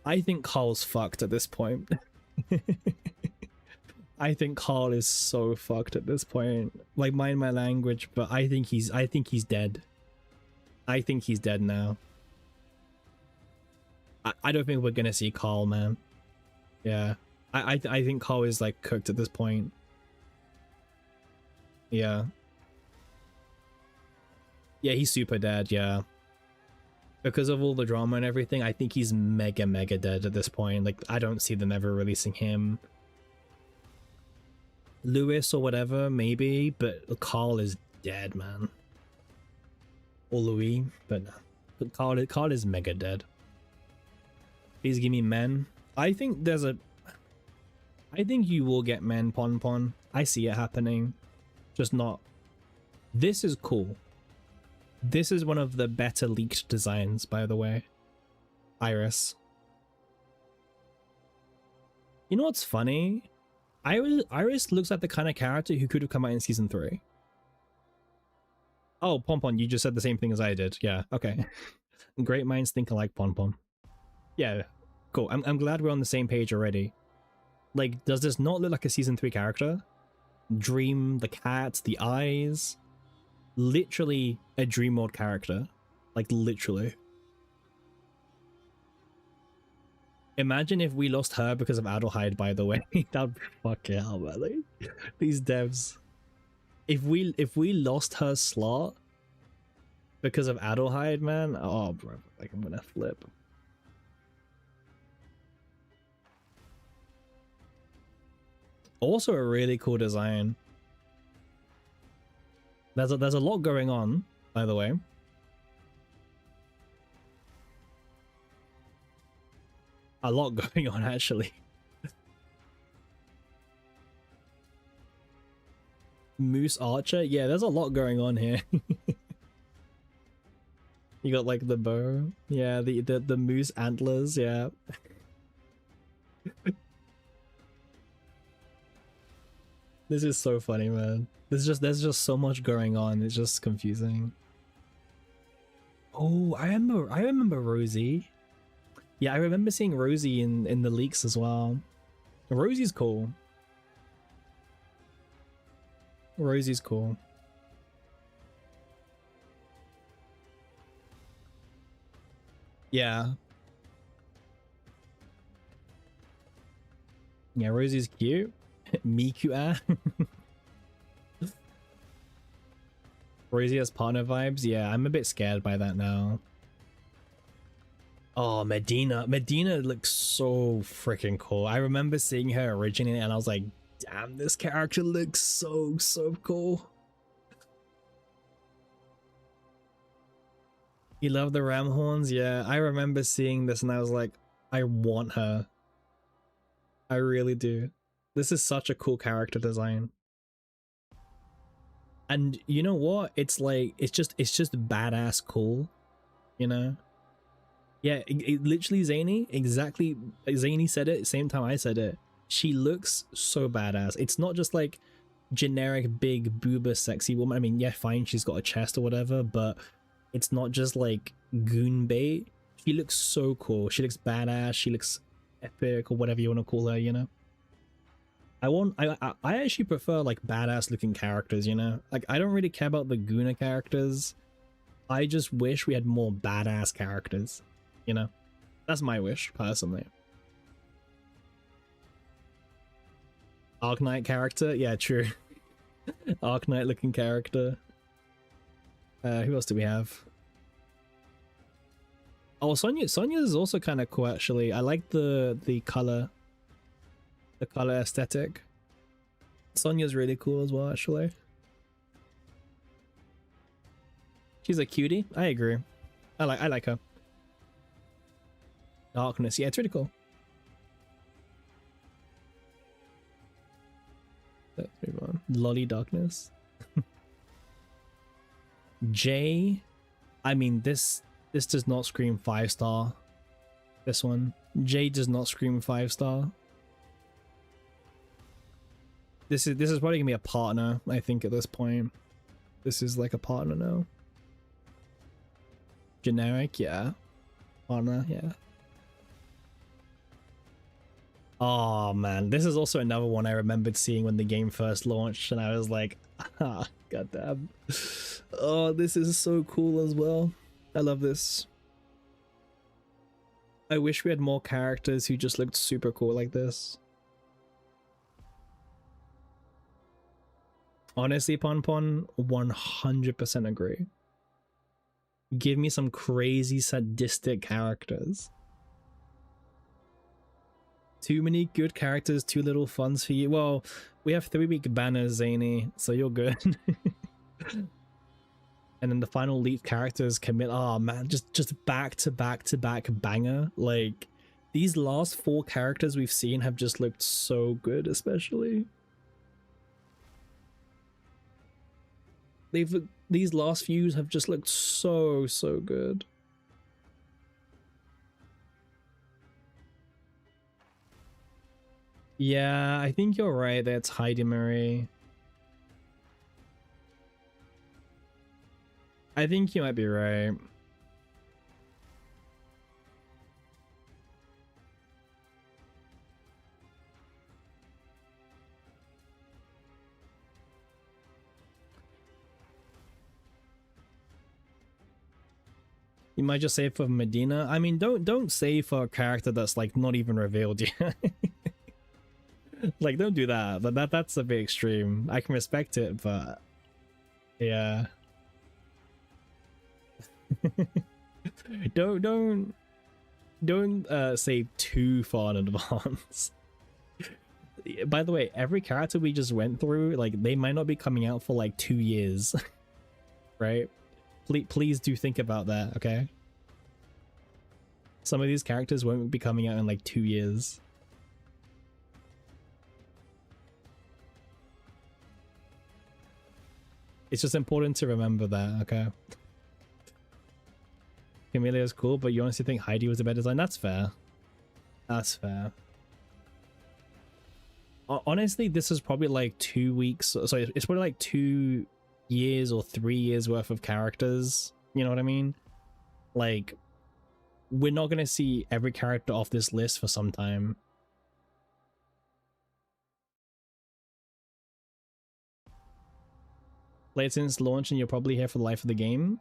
I think Carl's fucked at this point. I think Carl is so fucked at this point. Like, mind my language, but I think he's dead. I think he's dead now. I don't think we're gonna see Carl, man. Yeah. I think Carl is like cooked at this point. Yeah. Yeah, he's super dead, yeah. Because of all the drama and everything, I think he's mega dead at this point. Like, I don't see them ever releasing him. Lewis or whatever, maybe, but Carl is dead, man. Or Louis, but no. But Carl is mega dead. Please give me men. I think you will get men Pon. I see it happening. Just not. This is cool. This is one of the better leaked designs, by the way. Iris. You know what's funny? Iris looks like the kind of character who could have come out in season 3. Oh, Pon, you just said the same thing as I did. Yeah, okay. Great minds think alike, Pon. Yeah, cool. I'm glad we're on the same page already. Like, does this not look like a season 3 character? Dream, the cat, the eyes. Literally a Dream World character. Like, literally. Imagine if we lost her because of Adelheid, by the way. That'd be fucking hell, man. Like, these devs. If we lost her slot because of Adelheid, man, oh bro, like I'm gonna flip. Also a really cool design. There's a lot going on, by the way. A lot going on, actually. Moose Archer? Yeah, there's a lot going on here. You got like the bow. Yeah, the moose antlers, yeah. This is so funny, man. There's just so much going on. It's just confusing. Oh, I remember Rosie. Yeah, I remember seeing Rosie in the leaks as well. Rosie's cool. Rosie's cool. Yeah. Yeah, Rosie's cute. Miku. Rosie has partner vibes. Yeah, I'm a bit scared by that now. Oh, Medina. Medina looks so freaking cool. I remember seeing her originally and I was like, damn, this character looks so cool. You love the ram horns? Yeah, I remember seeing this and I was like, I want her. I really do. This is such a cool character design. And you know what? It's like it's just badass cool, you know? Yeah, it literally Zany, exactly. Zany said it same time I said it. She looks so badass. It's not just like generic big booba sexy woman. I mean, yeah, fine, she's got a chest or whatever, but it's not just like goon bait. She looks so cool. She looks badass. She looks epic or whatever you want to call her, you know? I actually prefer like badass looking characters, you know? Like I don't really care about the Guna characters. I just wish we had more badass characters, you know? That's my wish, personally. Arknight character? Yeah, true. Arknight looking character. Who else do we have? Oh, Sonya is also kind of cool actually. I like the color aesthetic. Sonya's really cool as well actually. She's a cutie. I agree. I like her. Darkness. Yeah, it's really cool. Let's move on. Lolly Darkness. Jay. I mean, this does not scream 5-star. This one. Jay does not scream 5-star. This is probably gonna be a partner, I think, at this point. This is like a partner now. Generic, yeah. Partner, yeah. Oh man, this is also another one I remembered seeing when the game first launched, and I was like, ah, goddamn. Oh, this is so cool as well. I love this. I wish we had more characters who just looked super cool like this. Honestly, Ponpon, 100% agree. Give me some crazy sadistic characters. Too many good characters, too little funds for you. Well, we have 3-week banners, Zany, so you're good. And then the final leaked characters commit. Oh man, just back to back to back banger. Like these last 4 characters we've seen have just looked so good, especially. These last few have just looked so good. Yeah, I think you're right. That's Heidi Marie. I think you might be right. You might just save for Medina. I mean, don't save for a character that's like not even revealed yet. Like, don't do that. But that's a bit extreme. I can respect it, but yeah. don't save too far in advance. By the way, every character we just went through, like, they might not be coming out for like 2 years. Right? Please do think about that, okay? Some of these characters won't be coming out in like 2 years. It's just important to remember that, okay? Camelia's cool, but you honestly think Heidi was a better design? That's fair. That's fair. Honestly, this is probably like 2 weeks. So it's probably like 2 years or 3 years worth of characters. You know what I mean? Like, we're not going to see every character off this list for some time. Played since launch and you're probably here for the life of the game.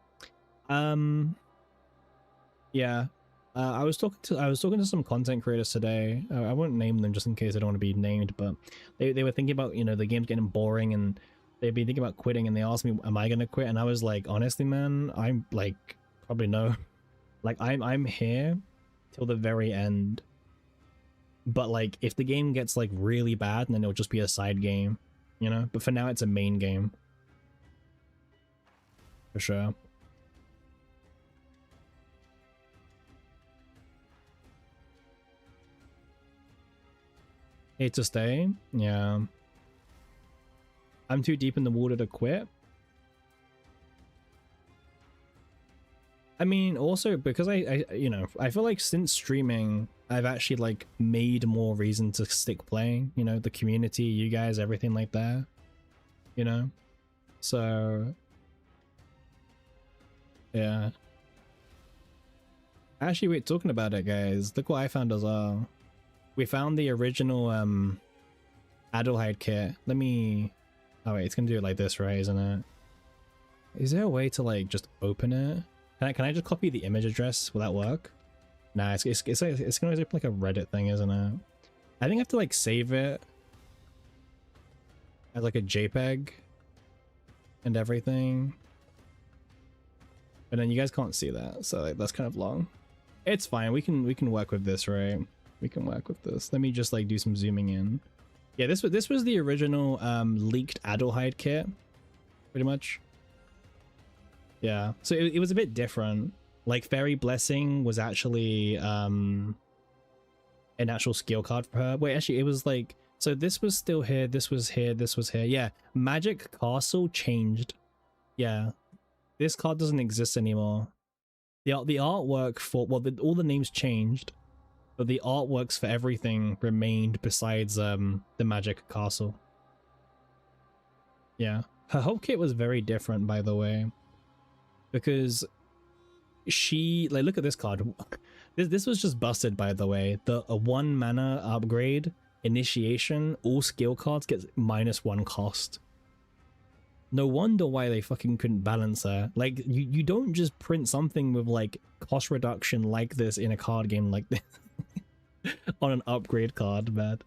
Yeah. I was talking to some content creators today. I won't name them just in case I don't want to be named, but they were thinking about, you know, the game's getting boring and they'd be thinking about quitting, and they asked me, am I gonna quit? And I was like, honestly, man, I'm like, probably no. Like, I'm here till the very end. But like, if the game gets like really bad, then it'll just be a side game, you know? But for now, it's a main game. For sure. Here to stay? Yeah. I'm too deep in the water to quit. I mean, also because I you know, I feel like since streaming, I've actually like made more reason to stick playing, you know, the community, you guys, everything like that, you know? So, yeah. Actually, wait, talking about it, guys, look what I found as well. We found the original, Adelheid kit. Let me... Oh, wait, it's gonna do it like this, right, isn't it? Is there a way to, like, just open it? Can I just copy the image address? Will that work? Nah, it's gonna open like a Reddit thing, isn't it? I think I have to, like, save it as, like, a JPEG and everything. And then you guys can't see that, so like, that's kind of long. It's fine. We can work with this, right? We can work with this. Let me just like do some zooming in. Yeah, this was the original leaked Adelheid kit, pretty much. Yeah, so it was a bit different. Like Fairy Blessing was actually an actual skill card for her. Wait, actually, it was like, so this was still here. This was here. This was here. Yeah, Magic Castle changed. Yeah, this card doesn't exist anymore. The artwork for, well, all the names changed, but the artworks for everything remained besides the Magic Castle. Yeah, her whole kit was very different, by the way, because she, like, look at this card. This was just busted, by the way. The 1 mana upgrade initiation, all skill cards get -1 cost. No wonder why they fucking couldn't balance her. Like, you don't just print something with, like, cost reduction like this in a card game like this. On an upgrade card, man.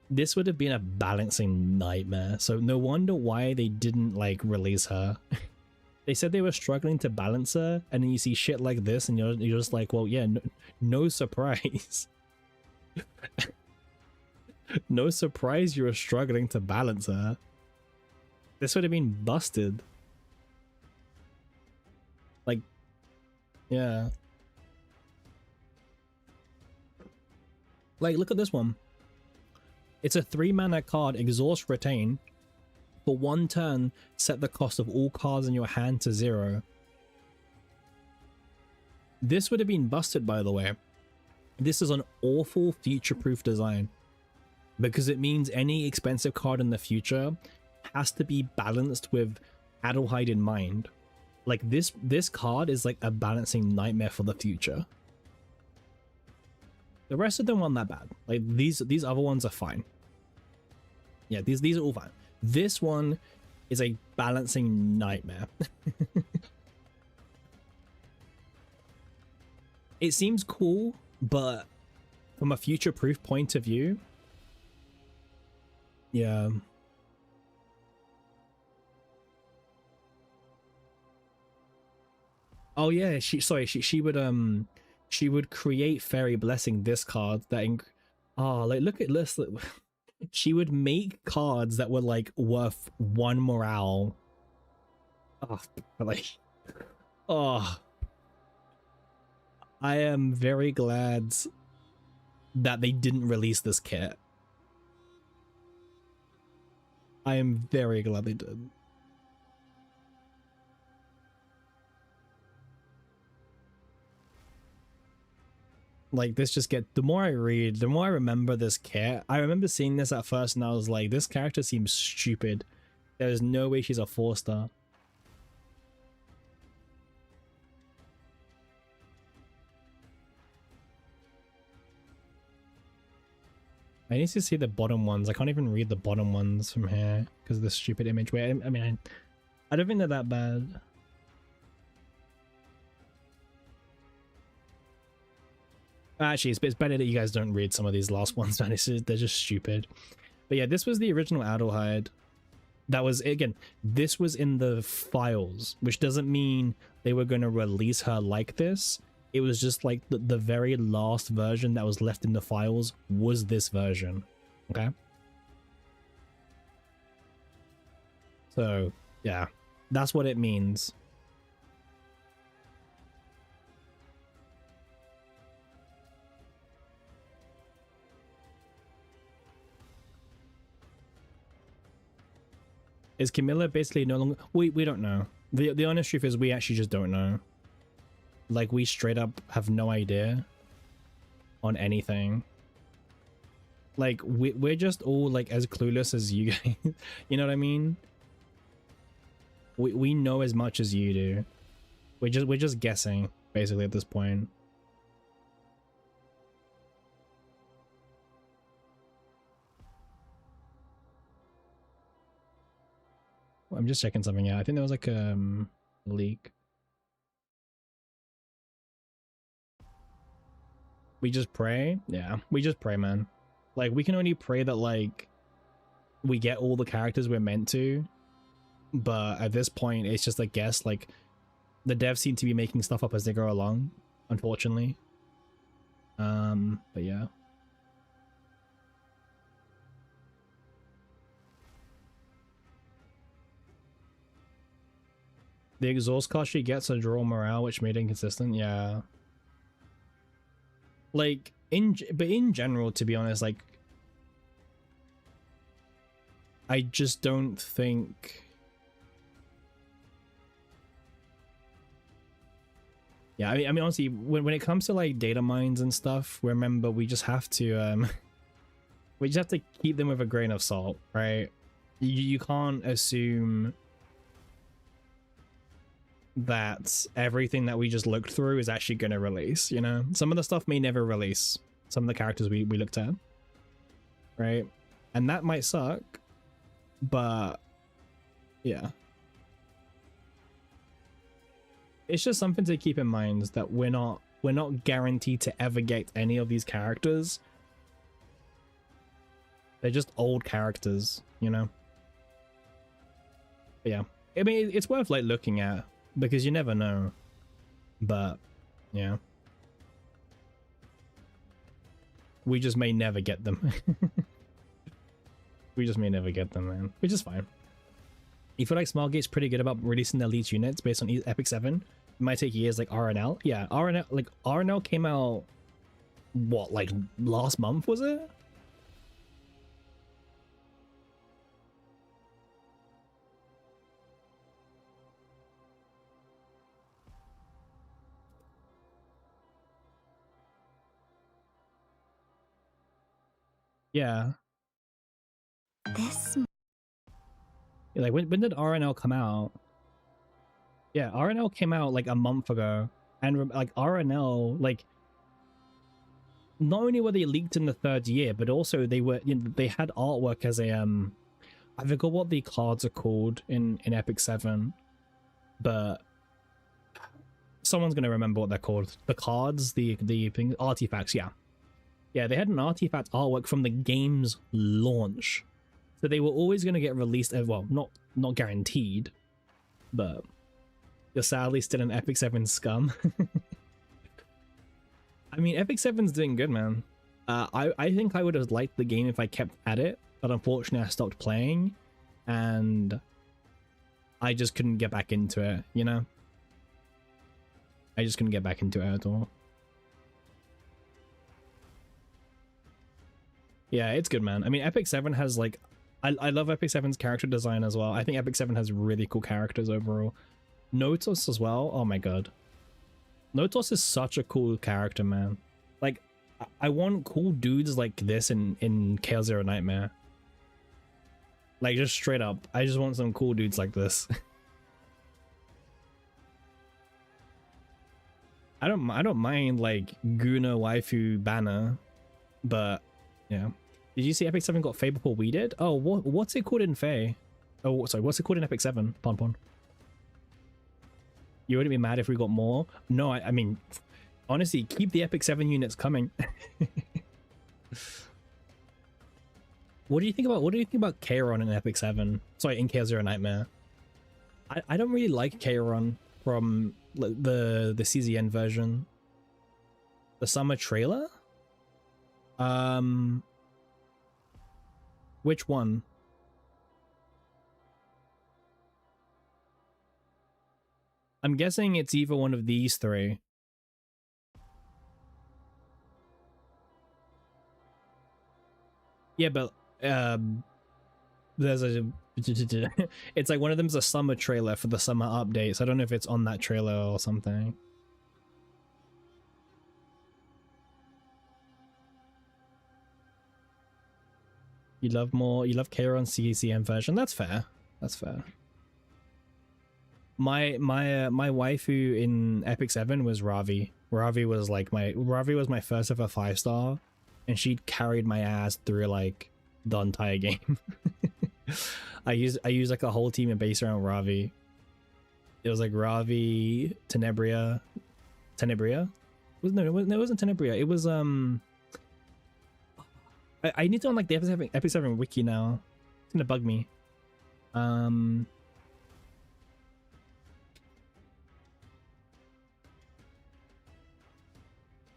This would have been a balancing nightmare. So no wonder why they didn't, like, release her. They said they were struggling to balance her, and then you see shit like this, and you're just like, well, yeah, no surprise. No surprise you were struggling to balance her. This would have been busted. Like, yeah. Like, look at this one. It's a 3 mana card, Exhaust Retain. For 1 turn, set the cost of all cards in your hand to 0. This would have been busted, by the way. This is an awful future-proof design, because it means any expensive card in the future has to be balanced with Adelheid in mind. Like, this card is like a balancing nightmare for the future. The rest of them aren't that bad. Like, these other ones are fine. Yeah, these are all fine. This one is a balancing nightmare. It seems cool, but from a future-proof point of view, yeah. Oh yeah, she would create Fairy Blessing this card that like look at this. She would make cards that were like worth 1 morale. Oh, like, oh, I am very glad that they didn't release this kit. I am very glad they did. Like, this just the more I read, the more I remember this kit. I remember seeing this at first and I was like, this character seems stupid. There's no way she's a 4-star. I need to see the bottom ones. I can't even read the bottom ones from here because of this stupid image. Wait, I mean, I don't think they're that bad. Actually, it's better that you guys don't read some of these last ones, man. They're just stupid. But yeah, this was the original Adelheid. That was, again, this was in the files, which doesn't mean they were going to release her like this. It was just like the very last version that was left in the files was this version. Okay? So, yeah, that's what it means. Is Camilla basically no longer... We don't know. The honest truth is we actually just don't know. Like, we straight up have no idea on anything. Like, we're just all, like, as clueless as you guys. You know what I mean? We know as much as you do. We're just guessing, basically, at this point. I'm just checking something out. I think there was like a leak. We just pray? Yeah, we just pray, man. Like, we can only pray that, like, we get all the characters we're meant to. But at this point, it's just a guess. Like, the devs seem to be making stuff up as they go along, unfortunately. But yeah. The exhaust cost she gets a draw morale, which made it inconsistent. Yeah. Like, but in general, to be honest, like, I just don't think... Yeah, I mean honestly, when it comes to, like, data mines and stuff, remember, we just have to, we just have to keep them with a grain of salt, right? You can't assume that everything that we just looked through is actually going to release, you know? Some of the stuff may never release. Some of the characters we looked at, right? And that might suck, but yeah. It's just something to keep in mind that we're not guaranteed to ever get any of these characters. They're just old characters, you know? But yeah. I mean, it's worth, like, looking at, because you never know. But yeah, we just may never get them. We just may never get them, man, which is fine. You feel like Smilegate's pretty good about releasing their lead units based on Epic 7? It might take years, like RNL. Yeah, RNL came out, what, like last month, was it? Yeah. Yeah, like, when did RNL come out? Yeah, RNL came out like a month ago, and like RNL, like, not only were they leaked in the third year, but also they were, you know, they had artwork as a I forgot what the cards are called in Epic 7, but someone's gonna remember what they're called. The cards, the thing, artifacts. Yeah, they had an artifact artwork from the game's launch, so they were always gonna get released. Well, not guaranteed, but you're sadly still an Epic 7 scum. I mean, Epic 7's doing good, man. I think I would have liked the game if I kept at it, but unfortunately I stopped playing, and I just couldn't get back into it, you know? I just couldn't get back into it at all. Yeah, it's good, man. I mean, Epic 7 has, like... I love Epic 7's character design as well. I think Epic 7 has really cool characters overall. Notos as well. Oh my god. Notos is such a cool character, man. Like, I want cool dudes like this in Chaos Zero Nightmare. Like, just straight up. I just want some cool dudes like this. I don't mind, like, Guna waifu banner, but yeah. Did you see Epic 7 got Fey before we did? Oh, what's it called in Fey? Oh, sorry, what's it called in Epic 7? Pon. You wouldn't be mad if we got more? No, I mean, honestly, keep the Epic 7 units coming. What do you think about Kairon in Epic 7? Sorry, in Chaos Zero Nightmare. I don't really like Kairon from the CZN version. The summer trailer? Which one? I'm guessing it's either one of these three. Yeah, but the there's a it's like one of them's a summer trailer for the summer update, so I don't know if it's on that trailer or something. You love Kairon CCM version. That's fair. That's fair. My waifu in Epic 7 was Ravi. Ravi was my first ever 5-star, and she carried my ass through like the entire game. I used like a whole team of base around Ravi. It was like Ravi, Tenebria. No, it wasn't Tenebria. It was I need to unlock the Epic 7 wiki now. It's gonna bug me.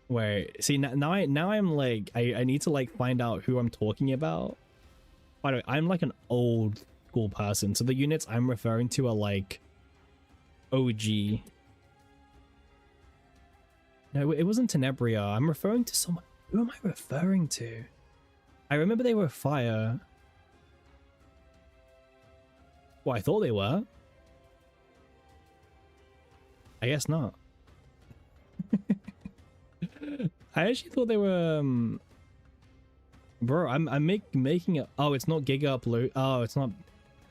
Wait, see now I'm like I need to like find out who I'm talking about. By the way, I'm like an old school person, so the units I'm referring to are like OG. No, it wasn't Tenebria. I'm referring to someone. Who am I referring to? I remember they were fire. Well, I thought they were. I guess not. I actually thought they were bro, I'm making it. Oh, it's not Giga Upload. Oh, it's not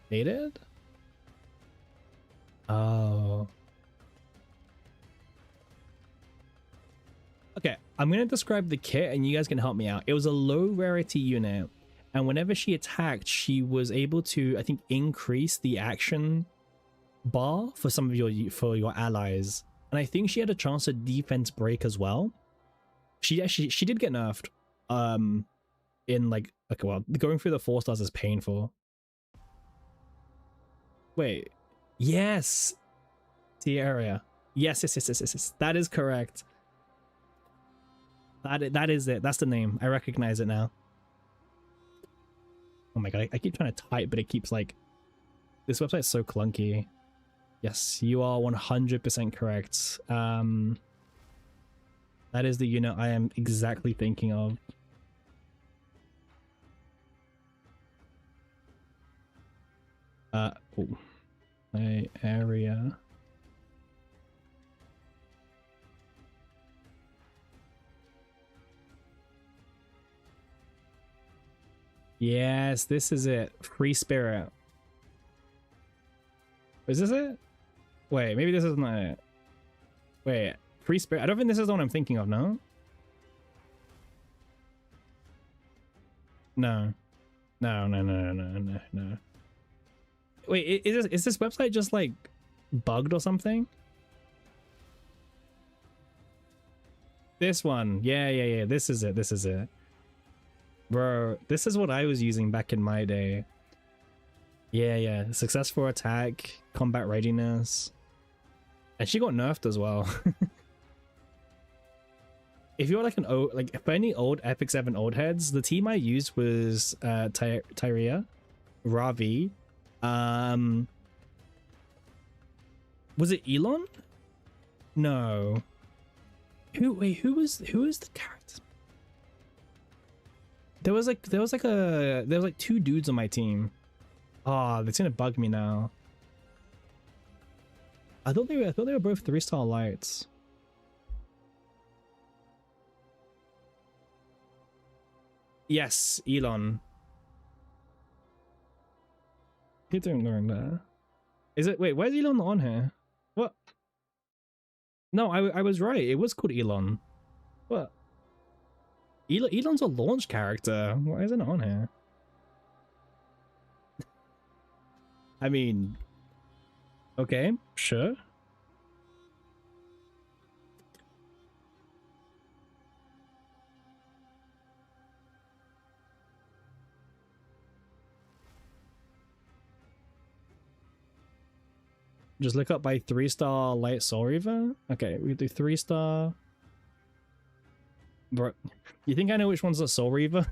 dated? Oh. Okay, I'm gonna describe the kit and you guys can help me out. It was a low rarity unit, and whenever she attacked, she was able to, I think, increase the action bar for some of your allies. And I think she had a chance to defense break as well. She did get nerfed. In like well, going through the 4 stars is painful. Wait, yes, the area. Yes. That is correct. That is it. That's the name. I recognize it now. Oh my god, I keep trying to type, but it keeps like, this website's so clunky. Yes, you are 100% correct. That is the unit I am exactly thinking of. Oh, my area. Yes, this is it. Free Spirit. Is this it? Wait, maybe this isn't it. Wait, Free Spirit. I don't think this is the one I'm thinking of, no? No. No. Wait, is this website just like bugged or something? This one. Yeah. This is it. Bro, this is what I was using back in my day. Yeah. Successful attack, combat readiness. And she got nerfed as well. If you're like for any old Epic 7 old heads, the team I used was Tyria, Ravi, was it Elon? No. Who was the character? There was like 2 dudes on my team. Oh, that's gonna bug me now. I thought they were both 3-star lights. Yes, Elon. You don't learn that. Is it? Wait, why is Elon not on here? What? No, I was right. It was called Elon. What? Elon's a launch character. Why isn't it on here? I mean, okay, sure. Just look up by 3-star light Soul Reaver. Okay, we do 3-star. Bro, you think I know which one's a Soul Reaver?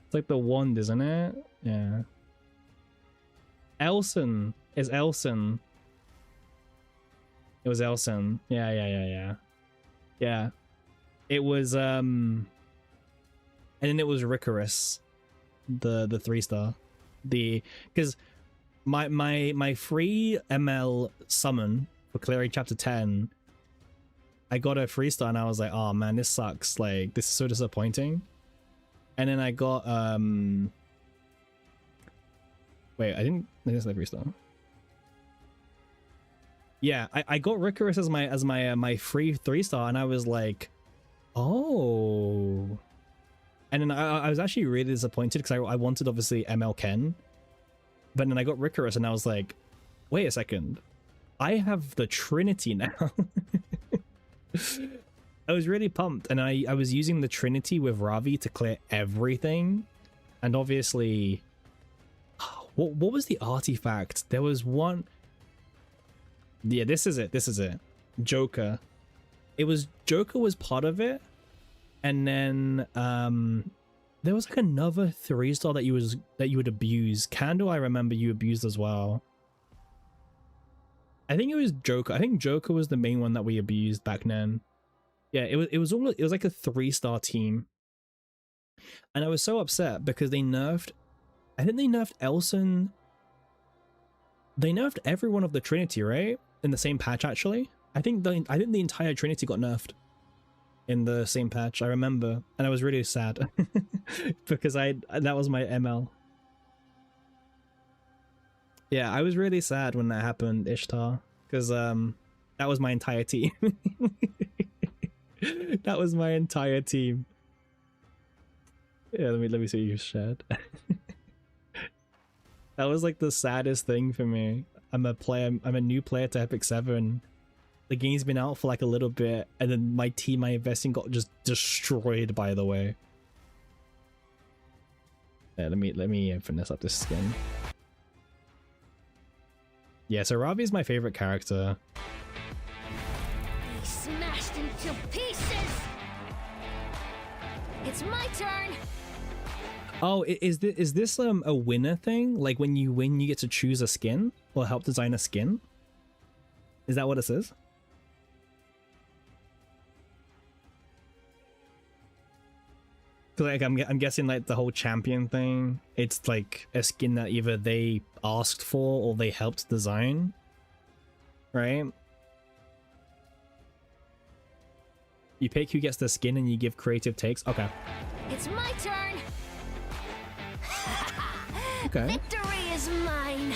It's like the wand, isn't it? Yeah. Elson is Elson. It was Elson. Yeah. Yeah. It was and then it was Ricorous, the 3-star, because my free ML summon for clearing chapter 10, I got a 3-star and I was like, oh man, this sucks, like this is so disappointing. And then I got wait, I think it's the 3-star. Yeah, I got Ricorous as my free 3-star, and I was like, oh. And then I was actually really disappointed because I wanted obviously ML Ken, but then I got Ricorous and I was like, wait a second, I have the Trinity now. I was really pumped, and I was using the Trinity with Ravi to clear everything, and obviously, what was the artifact? There was one. Yeah, this is it. Joker. It was Joker was part of it, and then there was like another 3-star that you would abuse. Candle, I remember you abused as well. I think it was Joker. I think Joker was the main one that we abused back then. Yeah, it was like a 3-star team, and I was so upset because they nerfed. I think they nerfed Elson. They nerfed every one of the Trinity, right? In the same patch, actually. I think the entire Trinity got nerfed in the same patch. I remember, and I was really sad because that was my ML. Yeah, I was really sad when that happened, Ishtar, because that was my entire team. That was my entire team. Yeah, let me see what you shared. That was like the saddest thing for me. I'm a new player to Epic 7. The game's been out for like a little bit, and then my team I invested in got just destroyed, by the way. Yeah, let me finesse up this skin. Yeah, so Ravi is my favorite character. Be smashed into pieces. It's my turn. Oh, is this a winner thing? Like when you win, you get to choose a skin or help design a skin? Is that what it says? Like I'm guessing like the whole champion thing, it's like a skin that either they asked for or they helped design, right? You pick who gets the skin and you give creative takes. Okay. It's my turn. Okay. Victory is mine.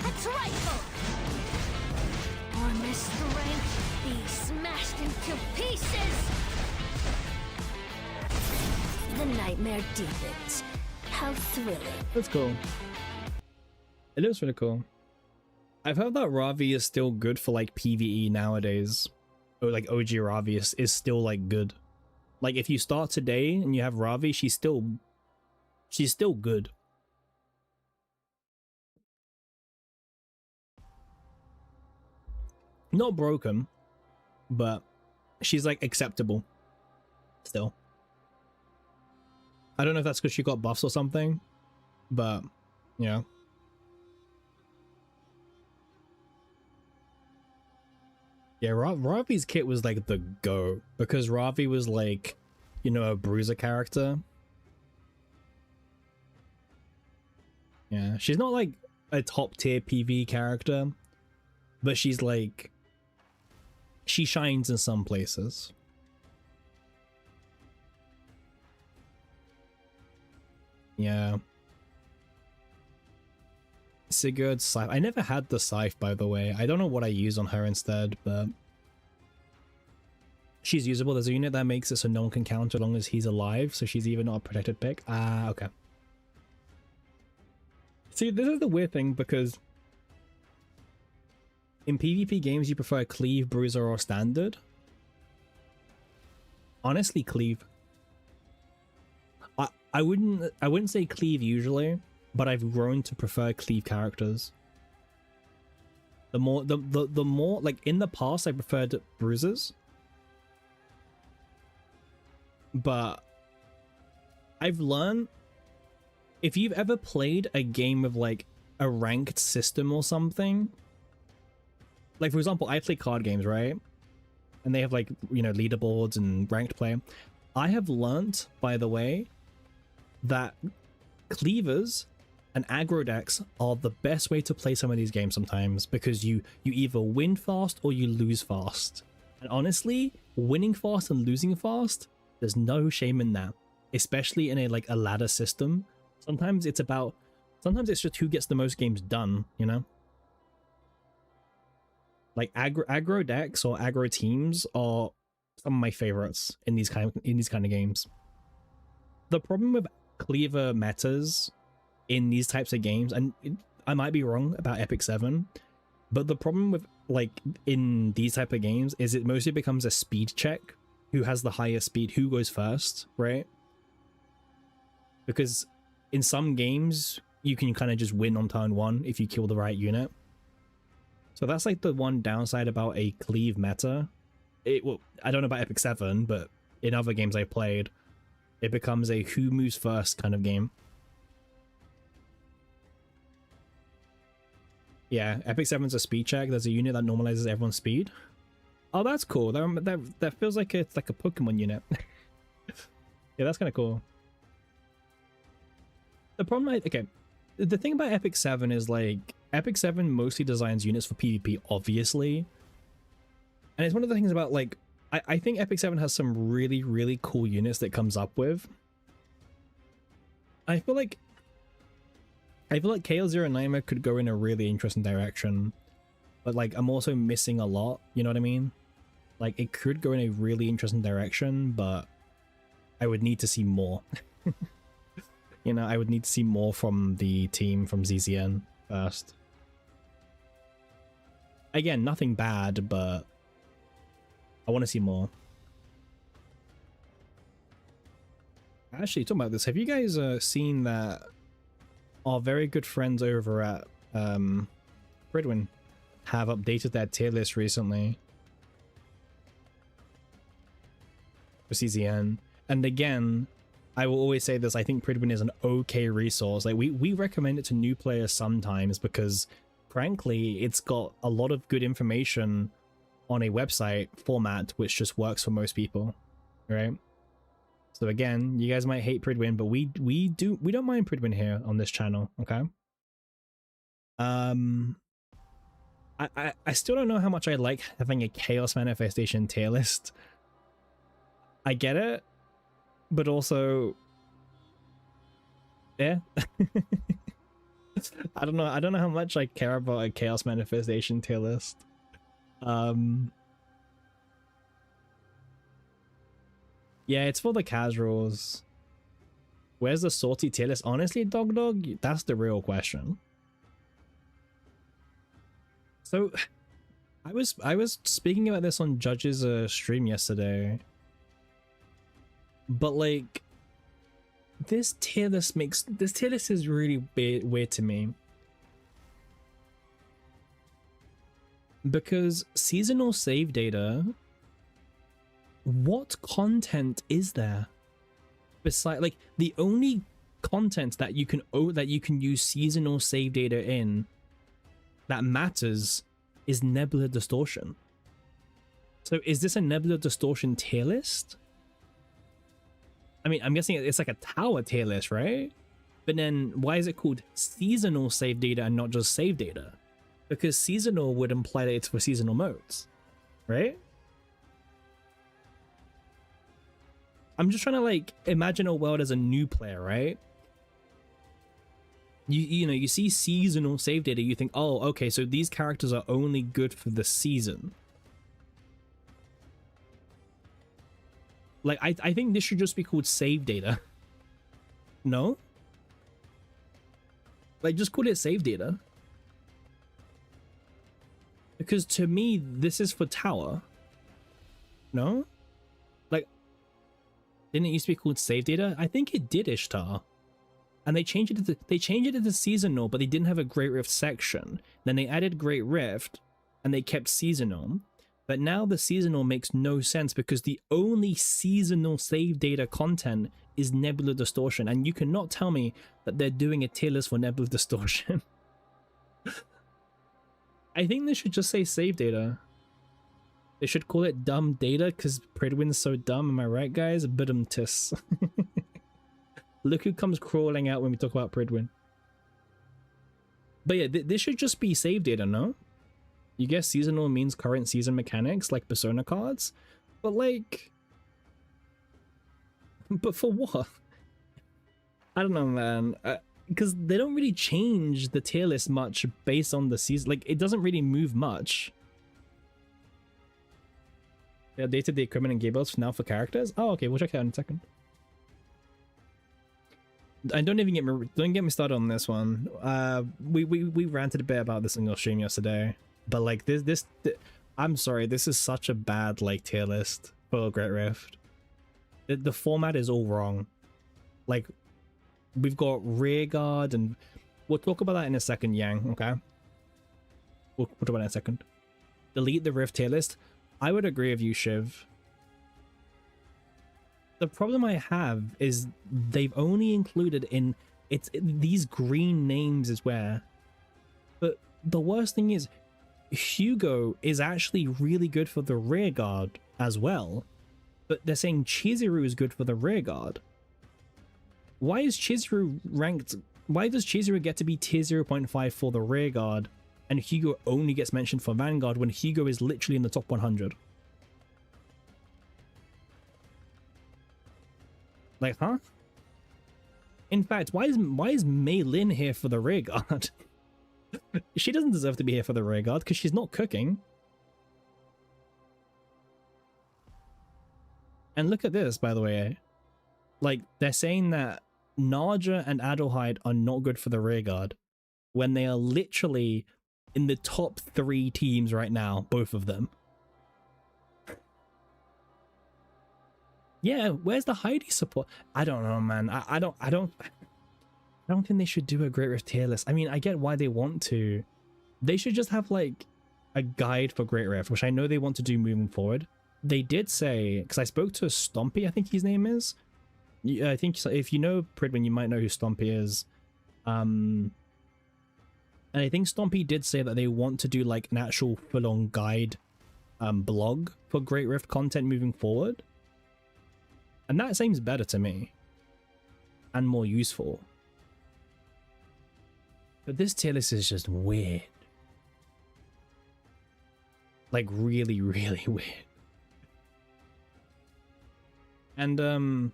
That's rifle. Armor strength be smashed into pieces. The nightmare deepens. How thrilling. That's cool. It is really cool. I've heard that Ravi is still good for like PvE nowadays. Or like OG Ravi is still like good. Like if you start today and you have Ravi, she's still good. Not broken, but she's like acceptable still. I don't know if that's because she got buffs or something, but yeah. Yeah, Ravi's kit was like the go because Ravi was like, you know, a bruiser character. Yeah, she's not like a top tier PV character, but she's like, she shines in some places. Yeah. Sigurd's scythe. I never had the scythe, by the way. I don't know what I use on her instead, but she's usable. There's a unit that makes it so no one can counter as long as he's alive, so she's even not a protected pick. Ah, okay. See, this is the weird thing because in PvP games you prefer cleave, bruiser, or standard. Honestly, cleave. I wouldn't say cleave usually, but I've grown to prefer cleave characters. The more like in the past I preferred bruisers, but I've learned if you've ever played a game with like a ranked system or something, like for example I play card games, right? And they have like, you know, leaderboards and ranked play. I have learnt, by the way, that cleavers and aggro decks are the best way to play some of these games sometimes, because you either win fast or you lose fast. And honestly, winning fast and losing fast, there's no shame in that, especially in a ladder system. Sometimes it's just who gets the most games done, you know? Like aggro decks or aggro teams are some of my favorites in these kind of games. The problem with cleaver metas in these types of games, and I might be wrong about Epic 7, but the problem with in these type of games is it mostly becomes a speed check. Who has the highest speed, who goes first, right? Because in some games you can kind of just win on turn 1 if you kill the right unit. So that's like the one downside about a cleave meta. Well, I don't know about Epic 7, but in other games I played, it becomes a who moves first kind of game. Yeah, Epic 7's a speed check. There's a unit that normalizes everyone's speed. Oh, that's cool. That feels like it's like a Pokemon unit. Yeah, that's kind of cool. The problem, okay, the thing about Epic 7 is like Epic 7 mostly designs units for PvP, obviously. And it's one of the things about like, I think Epic 7 has some really, really cool units that it comes up with. I feel like KO09 could go in a really interesting direction, but like I'm also missing a lot, you know what I mean? Like it could go in a really interesting direction, but I would need to see more. You know, I would need to see more from the team from ZZN first. Again, nothing bad, but I want to see more. Actually, talking about this, have you guys seen that our very good friends over at Pridwin have updated their tier list recently for CZN? And again, I will always say this, I think Pridwin is an okay resource. Like we recommend it to new players sometimes because frankly, it's got a lot of good information on a website format which just works for most people, right? So again, you guys might hate Pridwin, but we don't mind Pridwin here on this channel, okay? I still don't know how much I like having a Chaos Manifestation tier list. I get it, but also, yeah. I don't know how much I care about a Chaos Manifestation tier list. Yeah, it's for the casuals. Where's the Sortie tier list? Honestly, Dog, that's the real question. So, I was speaking about this on Judge's stream yesterday, but like, this tier list is really weird to me, because seasonal save data, what content is there besides like the only content that you can use seasonal save data in that matters is Nebula Distortion? So is this a Nebula Distortion tier list? I mean, I'm guessing it's like a tower tier list, right? But then why is it called seasonal save data and not just save data? Because seasonal would imply that it's for seasonal modes, right? I'm just trying to like imagine a world as a new player, right? You know, you see seasonal save data, you think, oh, okay, so these characters are only good for the season. Like, I think this should just be called save data. No? Like, just call it save data. Because to me, this is for tower. No? Like, didn't it used to be called save data? I think it did, Ishtar. And they changed it to seasonal, but they didn't have a Great Rift section. Then they added Great Rift, and they kept seasonal. But now the seasonal makes no sense because the only seasonal save data content is Nebula Distortion, and you cannot tell me that they're doing a tier list for Nebula Distortion. I think they should just say save data. They should call it dumb data because Pridwin's so dumb. Am I right, guys? Tis. Look who comes crawling out when we talk about Pridwin. But yeah, this should just be save data, no? You guess seasonal means current season mechanics like Persona cards, but like, but for what? I don't know, man. Because they don't really change the tier list much based on the season. Like, it doesn't really move much. They updated the equipment and gamebuilds now for characters. Oh, okay, we'll check it out in a second. And don't get me started on this one. We ranted a bit about this in your stream yesterday, but like this I'm sorry, this is such a bad like tier list for Great Rift. The format is all wrong. Like, we've got rear guard, and we'll talk about that in a second, Yang. Okay, we'll talk about it in a second. Delete the Rift tier list. I would agree with you, Shiv. The problem I have is they've only included in these green names is where. But the worst thing is, Hugo is actually really good for the rear guard as well. But they're saying Chizuru is good for the rear guard. Why is Chizuru ranked? Why does Chizuru get to be tier 0.5 for the rear guard, and Hugo only gets mentioned for Vanguard when Hugo is literally in the top 100? Like, huh? In fact, why is Mei Lin here for the rear guard? She doesn't deserve to be here for the rear guard because she's not cooking. And look at this, by the way. Like, they're saying that Naja and Adelheid are not good for the rear guard when they are literally in the top 3 teams right now, both of them. Yeah, where's the Heidi support? I don't know, man. I don't think they should do a Great Rift tier list. I mean, I get why they want to. They should just have like a guide for Great Rift, which I know they want to do moving forward. They did say, because I spoke to Stompy, I think his name is. I think if you know Pridwin, you might know who Stompy is. And I think Stompy did say that they want to do like an actual full-on guide blog for Great Rift content moving forward. And that seems better to me. And more useful. But this tier list is just weird. Like really, really weird. And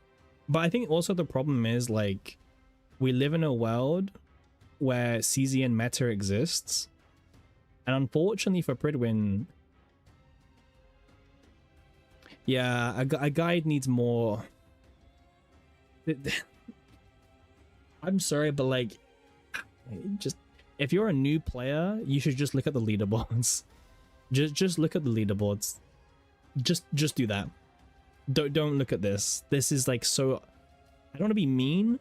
but I think also the problem is like we live in a world where CZ and meta exists. And unfortunately for Pridwin, yeah, a guide needs more. I'm sorry, but like, just if you're a new player, you should just look at the leaderboards. Just look at the leaderboards. Just do that. Don't look at this. This is like so. I don't want to be mean,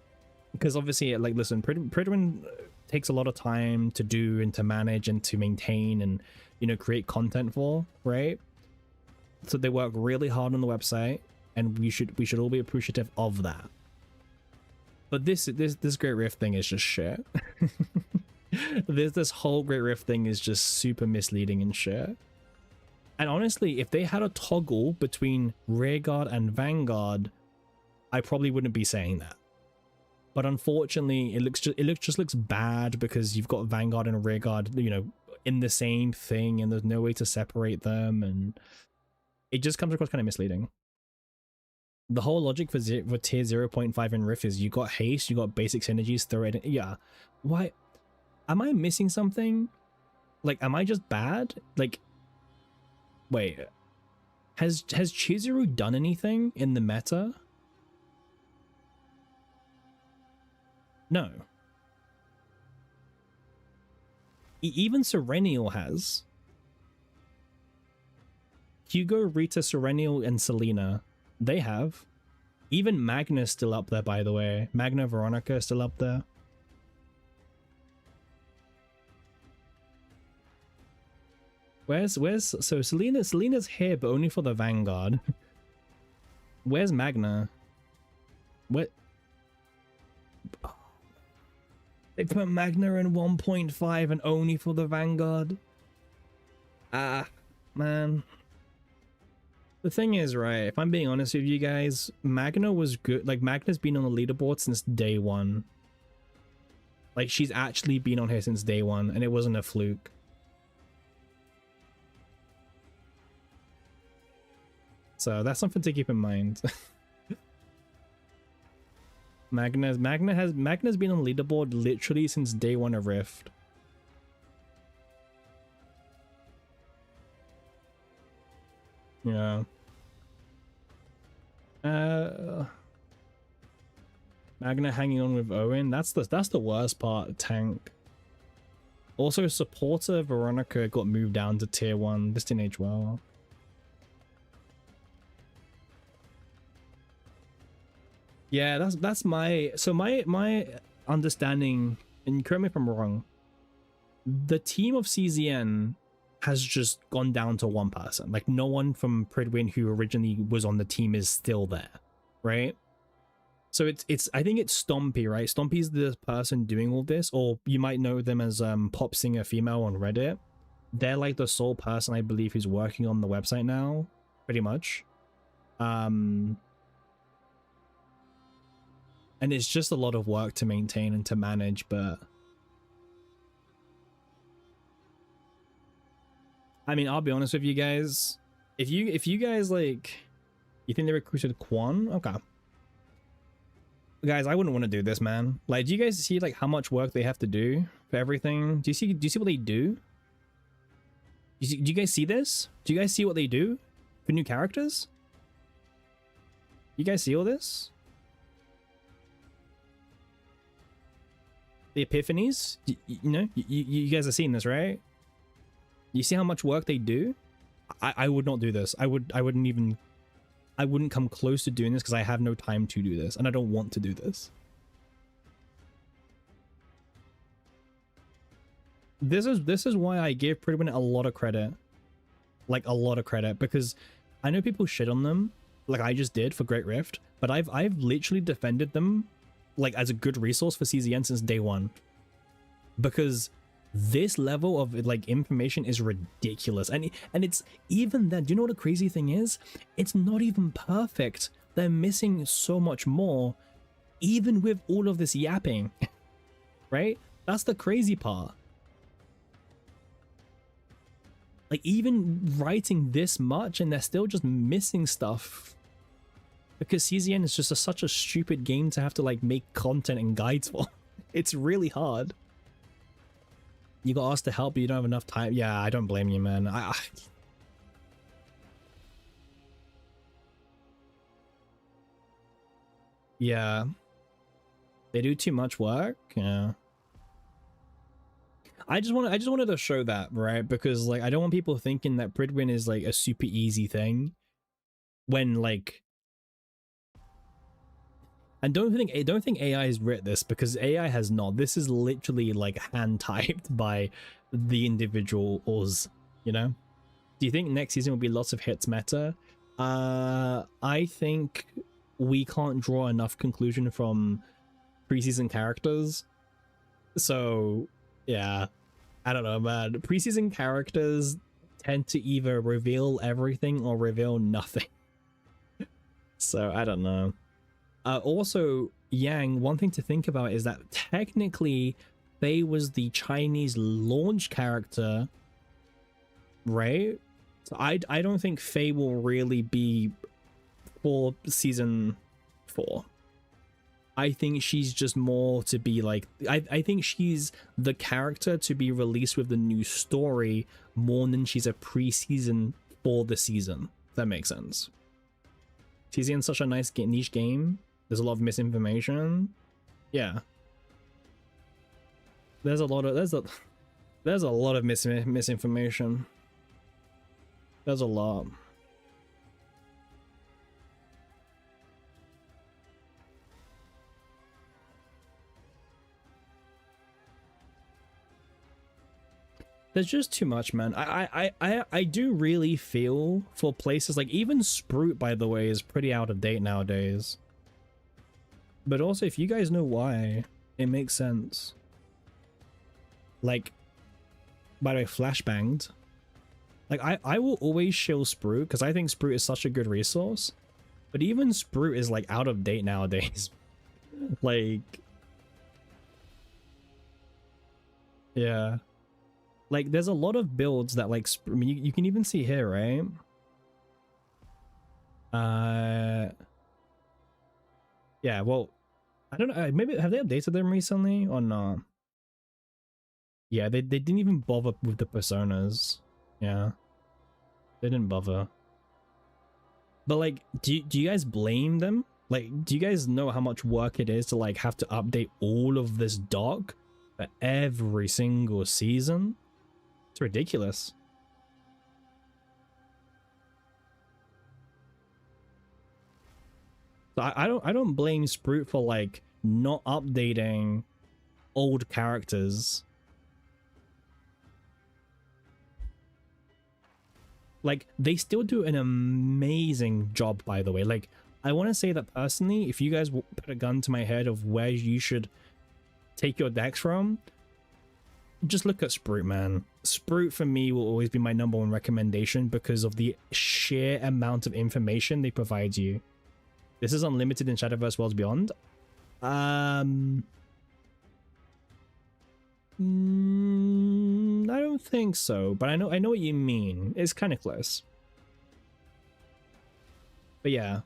because obviously, like, listen, Pridwin takes a lot of time to do and to manage and to maintain and, you know, create content for, right? So they work really hard on the website, and we should all be appreciative of that. But this Great Rift thing is just shit. this whole Great Rift thing is just super misleading and shit. And honestly, if they had a toggle between Rearguard and Vanguard, I probably wouldn't be saying that. But unfortunately, it just looks bad because you've got Vanguard and Rearguard, you know, in the same thing, and there's no way to separate them, and it just comes across kind of misleading. The whole logic for tier 0.5 in Rift is you got haste, you got basic synergies, throw it in. Yeah. Why? Am I missing something? Like, am I just bad? Like, wait. Has Chizuru done anything in the meta? No. Even Serenial has. Hugo, Rita, Serenial, and Selena. They have. Even Magna's still up there, by the way. Magna Veronica is still up there. So Selena's here, but only for the Vanguard. Where's Magna? What? They put Magna in 1.5 and only for the Vanguard. Ah, man. The thing is, right, if I'm being honest with you guys, Magna was good. Like, Magna's been on the leaderboard since day one. Like, she's actually been on here since day one, and it wasn't a fluke. So that's something to keep in mind. Magna's been on the leaderboard literally since day one of Rift. Yeah. Magna hanging on with Owen. That's the worst part. Tank. Also, supporter Veronica got moved down to tier 1. This didn't age well. Yeah, that's my understanding, and correct me if I'm wrong. The team of CZN has just gone down to one person. Like, no one from Pridwin who originally was on the team is still there, right? So it's I think it's Stompy, right? Stompy's the person doing all this, or you might know them as Pop Singer Female on Reddit. They're like the sole person I believe who's working on the website now, pretty much. And it's just a lot of work to maintain and to manage, but I mean, I'll be honest with you guys. If you guys like, you think they recruited Quan? Okay. Guys, I wouldn't want to do this, man. Like, do you guys see like how much work they have to do for everything? Do you see what they do? Do you guys see this? Do you guys see what they do for new characters? You guys see all this? The epiphanies? You know, you guys are seeing this, right? You see how much work they do? I would not do this. I wouldn't come close to doing this because I have no time to do this, and I don't want to do this. This is why I give Pridwin a lot of credit. Like, a lot of credit, because I know people shit on them, like I just did for Great Rift, but I've literally defended them like as a good resource for CZN since day one. Because this level of like information is ridiculous, and it's even then, do you know what the crazy thing is? It's not even perfect. They're missing so much more even with all of this yapping. Right? That's the crazy part. Like, even writing this much and they're still just missing stuff because CZN is just such a stupid game to have to like make content and guides for. It's really hard. You got asked to help, but you don't have enough time. Yeah, I don't blame you, man. Yeah. They do too much work. Yeah. I just wanted to show that, right? Because like I don't want people thinking that Pridwin is like a super easy thing when like, and don't think AI has written this, because AI has not. This is literally like hand typed by the individuals, you know? Do you think next season will be lots of hits meta? I think we can't draw enough conclusion from preseason characters. So yeah, I don't know, man. Preseason characters tend to either reveal everything or reveal nothing. So I don't know. Also, Yang, one thing to think about is that technically Faye was the Chinese launch character, right? So I don't think Faye will really be for season 4. I think she's just more to be like, I think she's the character to be released with the new story more than she's a preseason for the season. If that makes sense. She's in such a nice niche game. There's a lot of misinformation. Yeah. There's a lot of misinformation. There's a lot. There's just too much, man. I do really feel for places like even Sprout, by the way, is pretty out of date nowadays. But also, if you guys know why, it makes sense. Like, by the way, flashbanged. Like I will always shill Sprout because I think Sprout is such a good resource. But even Sprout is like out of date nowadays. Like, yeah. Like there's a lot of builds that like, I mean, you can even see here, right? Yeah, well, I don't know. Maybe have they updated them recently or not? Yeah, they didn't even bother with the personas. Yeah, they didn't bother. But like, do you guys blame them? Like, do you guys know how much work it is to like have to update all of this doc for every single season? It's ridiculous. So I don't blame Sprout for like not updating old characters. Like they still do an amazing job, by the way. Like I want to say that personally, if you guys put a gun to my head of where you should take your decks from, just look at Sprout, man. Sprout for me will always be my #1 recommendation because of the sheer amount of information they provide you. This is unlimited in Shadowverse Worlds Beyond. I don't think so, but I know what you mean. It's kind of close. But yeah,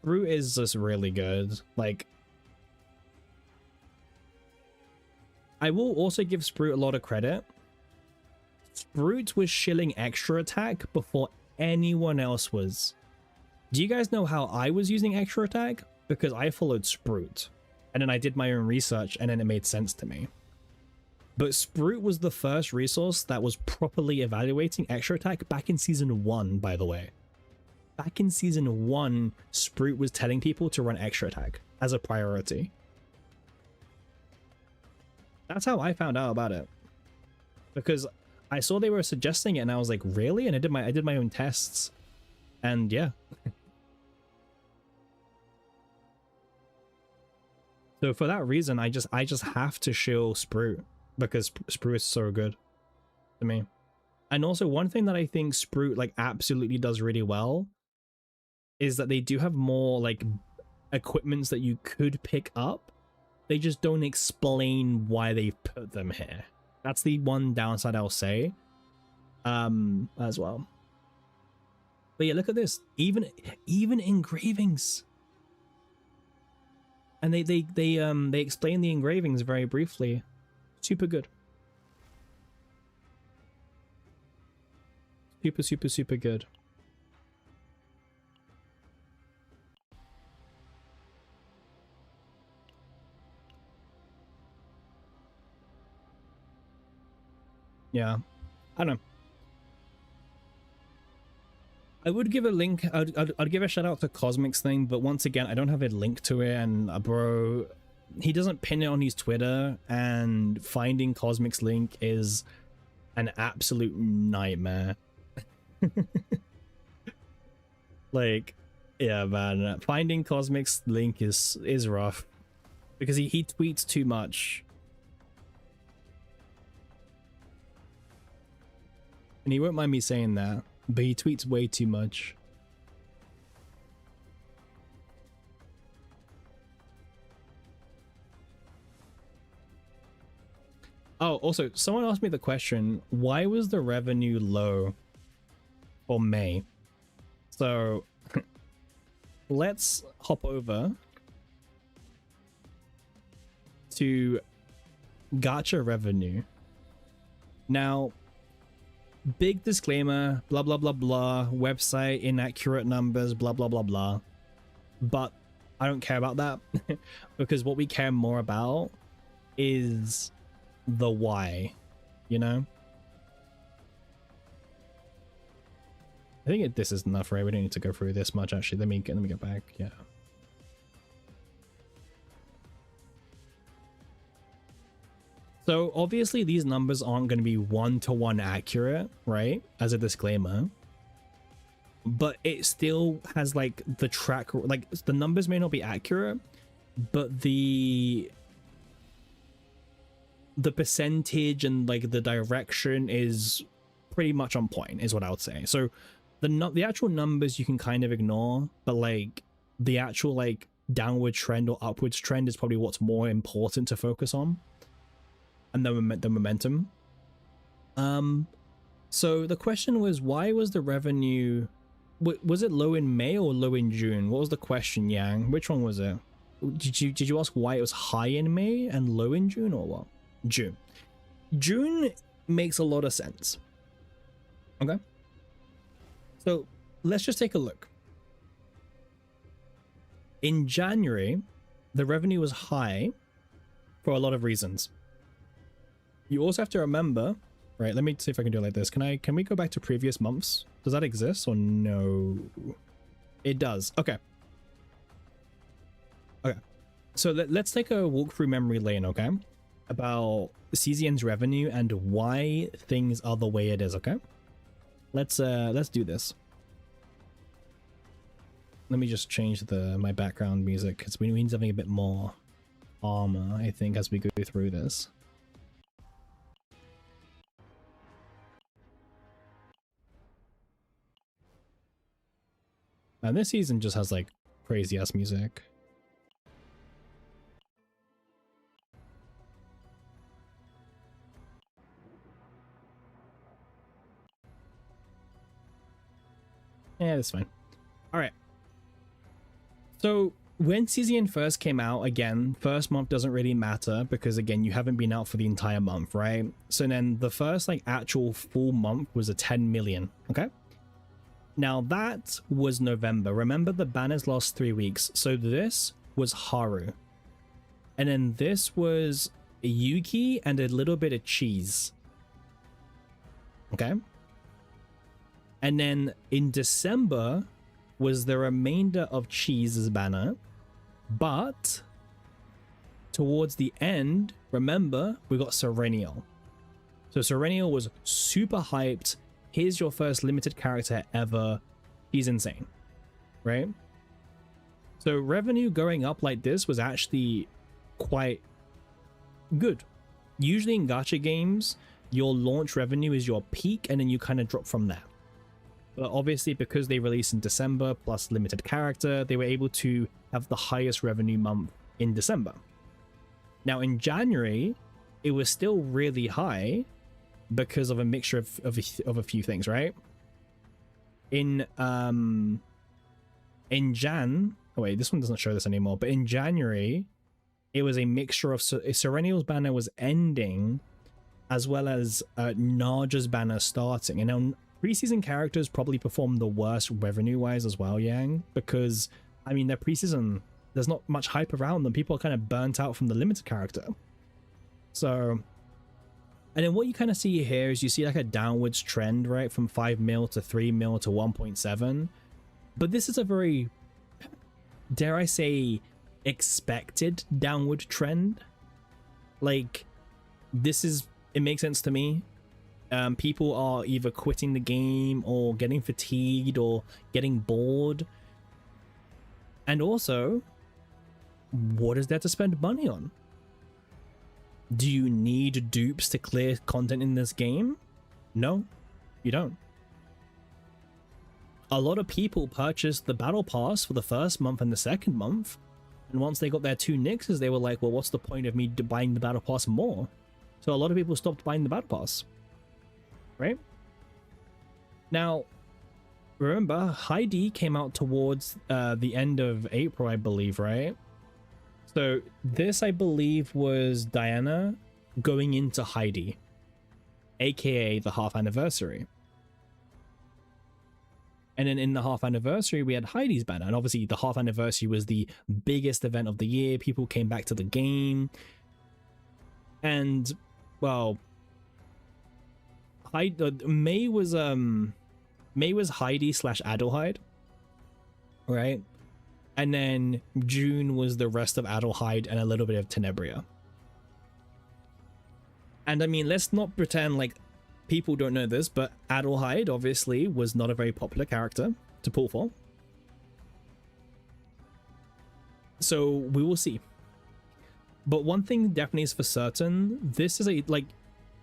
Sprout is just really good. Like, I will also give Sprout a lot of credit. Sprout was shilling extra attack before anyone else was. Do you guys know how I was using extra attack? Because I followed Sprout, and then I did my own research, and then it made sense to me. But Sprout was the first resource that was properly evaluating extra attack back in Season 1, by the way. Back in Season 1, Sprout was telling people to run extra attack as a priority. That's how I found out about it. Because I saw they were suggesting it, and I was like, really? And I did my own tests. And yeah. So for that reason, I just have to shill Sprout because Sprout is so good to me. And also one thing that I think Sprout like absolutely does really well is that they do have more like equipments that you could pick up. They just don't explain why they put them here. That's the one downside I'll say as well. But yeah, look at this. Even engravings. And they explain the engravings very briefly. Super good. Super good. Yeah, I don't know. I would give a link. I'd give a shout out to Cosmic's thing, but once again, I don't have a link to it, and bro, he doesn't pin it on his Twitter, and finding Cosmic's link is an absolute nightmare. Like, yeah, man, finding Cosmic's link is rough because he tweets too much. And he won't mind me saying that, but he tweets way too much. Oh, also, someone asked me the question, why was the revenue low for May? So, let's hop over to gacha revenue. Now, big disclaimer, blah blah blah blah, website inaccurate numbers, blah blah blah blah, but I don't care about that because what we care more about is the why, you know. I think this is enough, right? We don't need to go through this much. Actually, let me get back. Yeah. So obviously these numbers aren't going to be one-to-one accurate, right? As a disclaimer. But it still has like the track, like the numbers may not be accurate, but the percentage and like the direction is pretty much on point is what I would say. So the actual numbers you can kind of ignore, but like the actual like downward trend or upwards trend is probably what's more important to focus on, and the momentum. So the question was, why was the revenue, was it low in May or low in June? What was the question, Yang? Which one was it? Did you ask why it was high in May and low in June, or what? June makes a lot of sense. Okay, so let's just take a look. In January, the revenue was high for a lot of reasons. You also have to remember, right? Let me see if I can do it like this. Can we go back to previous months? Does that exist or no? It does. Okay. Okay. So let's take a walk through memory lane, okay? About CZN's revenue and why things are the way it is, okay? Let's do this. Let me just change my background music because we need something a bit more armor, I think, as we go through this. And this season just has like crazy ass music. Yeah, that's fine. All right. So when CZN first came out, again, first month doesn't really matter because again, you haven't been out for the entire month, right? So then the first like actual full month was a 10 million. Okay. Now that was November. Remember, the banners last 3 weeks. So this was Haru. And then this was Yuki and a little bit of cheese. Okay. And then in December was the remainder of Cheese's banner. But towards the end, remember, we got Serenial. So Serenial was super hyped. Here's your first limited character ever. He's insane, right? So revenue going up like this was actually quite good. Usually in gacha games, your launch revenue is your peak and then you kind of drop from there. But obviously because they released in December plus limited character, they were able to have the highest revenue month in December. Now in January, it was still really high because of a mixture of a few things, right? In Jan, oh wait, this one doesn't show this anymore, but in January, it was a mixture of Serenial's banner was ending as well as Naja's banner starting. And now preseason characters probably perform the worst revenue-wise as well, Yang, because, I mean, they're preseason, there's not much hype around them. People are kind of burnt out from the limited character. So, and then what you kind of see here is you see like a downwards trend, right? From 5 mil to 3 mil to 1.7. But this is a very, dare I say, expected downward trend. Like, this is, it makes sense to me. People are either quitting the game or getting fatigued or getting bored. And also, what is there to spend money on? Do you need dupes to clear content in this game? No, you don't. A lot of people purchased the battle pass for the first month and the second month, and once they got their 2 nixes, they were like, well, what's the point of me buying the battle pass more? So a lot of people stopped buying the battle pass, right? Now, remember, Heidi came out towards the end of April, I believe, right? So this, I believe, was Diana going into Heidi, aka the half anniversary. And then in the half anniversary, we had Heidi's banner. And obviously the half anniversary was the biggest event of the year. People came back to the game. And, well, May was Heidi / Adelheid, right? And then June was the rest of Adelheid and a little bit of Tenebria. And I mean, let's not pretend like people don't know this, but Adelheid obviously was not a very popular character to pull for. So we will see. But one thing definitely is for certain, this is a, like,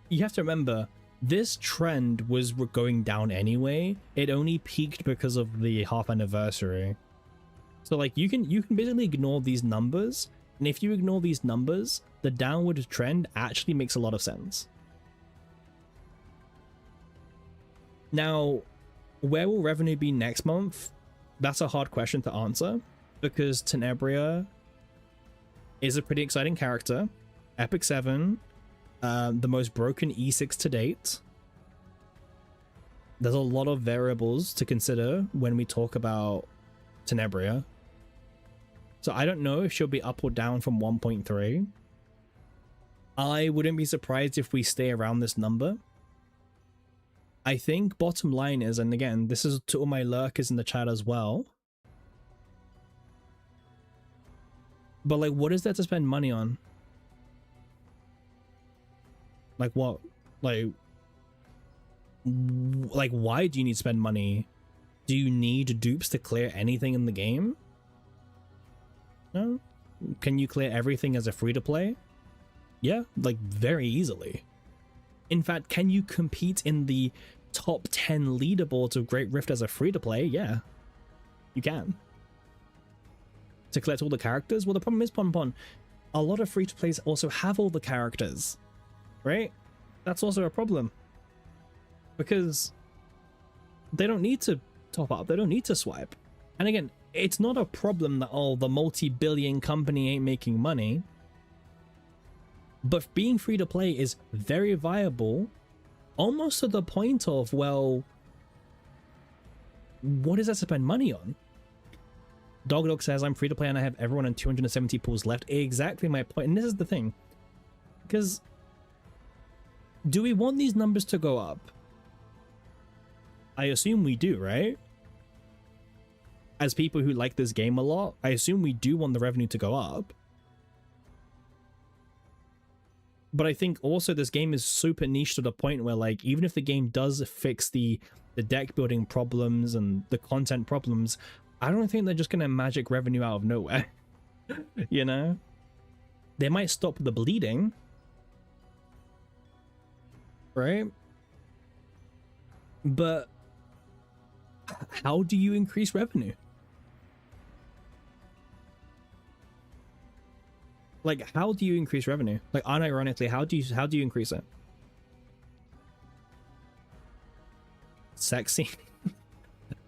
you have to remember, this trend was going down anyway. It only peaked because of the half anniversary. So like you can basically ignore these numbers, and if you ignore these numbers, the downward trend actually makes a lot of sense. Now, where will revenue be next month? That's a hard question to answer, because Tenebria is a pretty exciting character. Epic 7, the most broken E6 to date. There's a lot of variables to consider when we talk about Tenebria. So I don't know if she'll be up or down from 1.3. I wouldn't be surprised if we stay around this number. I think bottom line is, and again, this is to all my lurkers in the chat as well, but like, what is there to spend money on? Like what? Like why do you need to spend money? Do you need dupes to clear anything in the game? No? Can you clear everything as a free-to-play? Yeah, like very easily. In fact, can you compete in the top 10 leaderboards of Great Rift as a free-to-play? Yeah, you can. To collect all the characters? Well, the problem is, Ponpon, a lot of free-to-plays also have all the characters, right? That's also a problem. Because they don't need to top up, they don't need to swipe. And again, it's not a problem that, oh, the multi-billion company ain't making money. But being free to play is very viable, almost to the point of, well, what is that to spend money on? Dog says, I'm free to play and I have everyone on 270 pools left. Exactly my point. And this is the thing. Because do we want these numbers to go up? I assume we do, right? As people who like this game a lot, I assume we do want the revenue to go up. But I think also this game is super niche to the point where, like, even if the game does fix the deck building problems and the content problems, I don't think they're just gonna magic revenue out of nowhere. You know? They might stop the bleeding. Right? But how do you increase revenue? Like, how do you increase revenue? Like, unironically, how do you increase it? Sexy.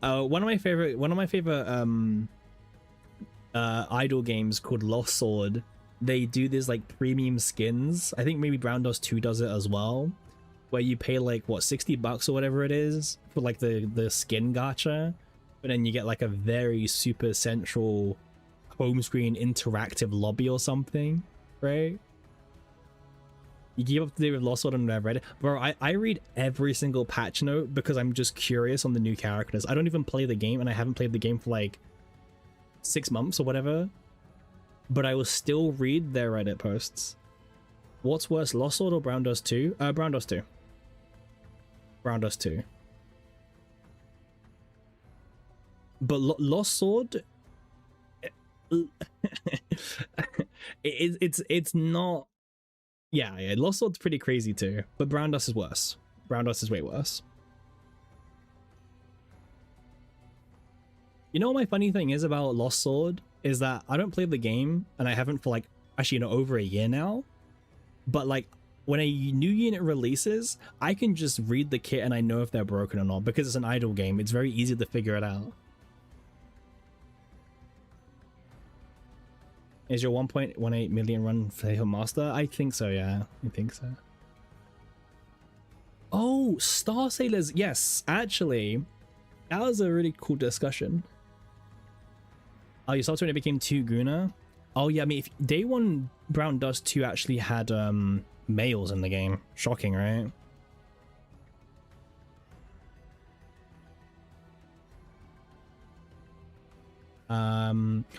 One of my favorite idol games called Lost Sword. They do this like premium skins. I think maybe Brown Dust 2 does it as well, where you pay like what, $60 or whatever it is for like the skin gacha, but then you get like a very super central home screen interactive lobby or something, right? You keep up to date with Lost Sword on Reddit. Bro, I read every single patch note because I'm just curious on the new characters. I don't even play the game, and I haven't played the game for like 6 months or whatever, but I will still read their Reddit posts. What's worse, Lost Sword or Brown Dust 2? Brown Dust 2. Brown Dust 2. But Lost Sword... it's not, yeah, Lost Sword's pretty crazy too, but Brown Dust is worse. Brown Dust is way worse. You know what my funny thing is about Lost Sword is that I don't play the game, and I haven't for like, actually, you know, over a year now, but like when a new unit releases, I can just read the kit and I know if they're broken or not, because it's an idle game. It's very easy to figure it out. Is your 1.18 million run for Master? I think so, yeah. I think so. Oh, Star Sailors. Yes, actually. That was a really cool discussion. Oh, you saw it when it became 2 Guna? Oh, yeah, I mean, if day 1 Brown Dust 2 actually had males in the game. Shocking, right?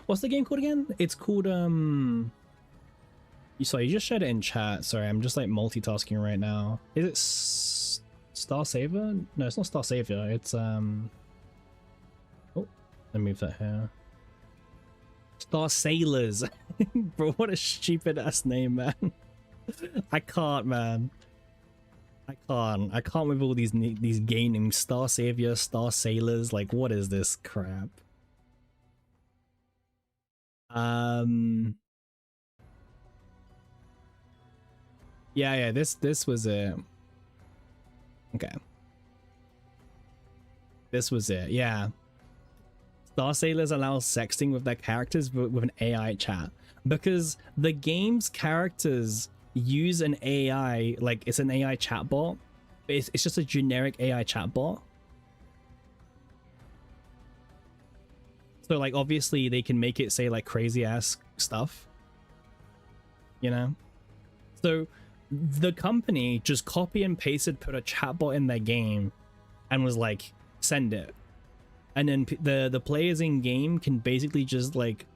What's the game called again? It's called you just shared it in chat. Sorry, I'm just like multitasking right now. Is it Star Saver? No, it's not Star Saver. It's oh, let me move that here. Star Sailors. Bro, what a stupid ass name, man. I can't, man. I can't with all these gaming Star Savior, Star Sailors. Like, what is this crap? Yeah, this was it. Okay. This was it, yeah. Star Sailors allow sexting with their characters with an AI chat. Because the game's characters use an AI, like it's an AI chatbot. It's just a generic AI chatbot. So like obviously they can make it say like crazy ass stuff. You know? So the company just copy and pasted, put a chatbot in their game and was like, send it. And then the players in game can basically just like,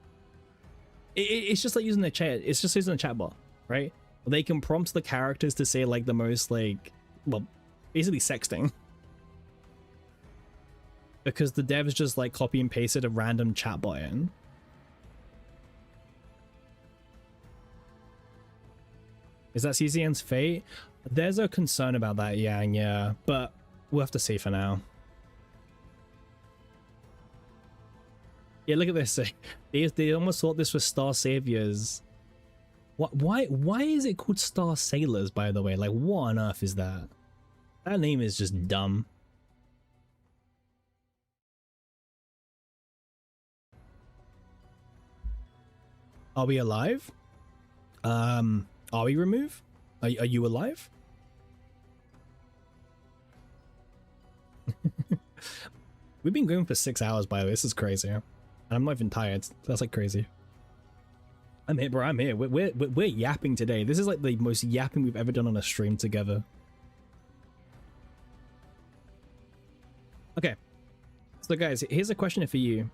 it's just like using the chat. It's just using a chatbot, right? They can prompt the characters to say like the most like, well, basically sexting. Because the devs just like copy and pasted a random chatbot in. Is that CCN's fate? There's a concern about that, yeah, but we'll have to see for now. Yeah, look at this. They almost thought this was Star Saviors. What? Why is it called Star Sailors, by the way? Like, what on earth is that? That name is just dumb. Are we alive? Are we removed? Are you alive? We've been going for 6 hours, by the way. This is crazy. And I'm not even tired. That's like crazy. I'm here, bro. I'm here. We're yapping today. This is like the most yapping we've ever done on a stream together. Okay. So guys, here's a question for you.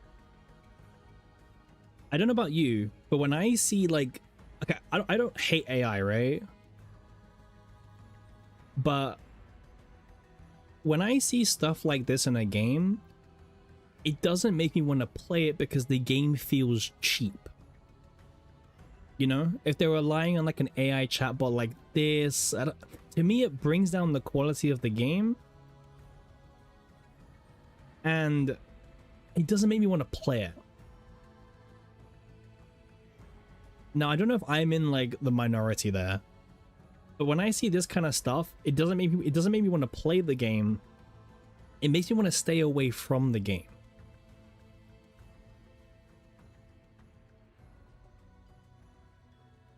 I don't know about you, but when I see like, okay, I don't hate AI, right? But when I see stuff like this in a game, it doesn't make me want to play it because the game feels cheap. You know, if they're relying on like an AI chatbot like this, to me it brings down the quality of the game, and it doesn't make me want to play it. Now, I don't know if I'm in like the minority there, but when I see this kind of stuff, it doesn't make me want to play the game. It makes me want to stay away from the game.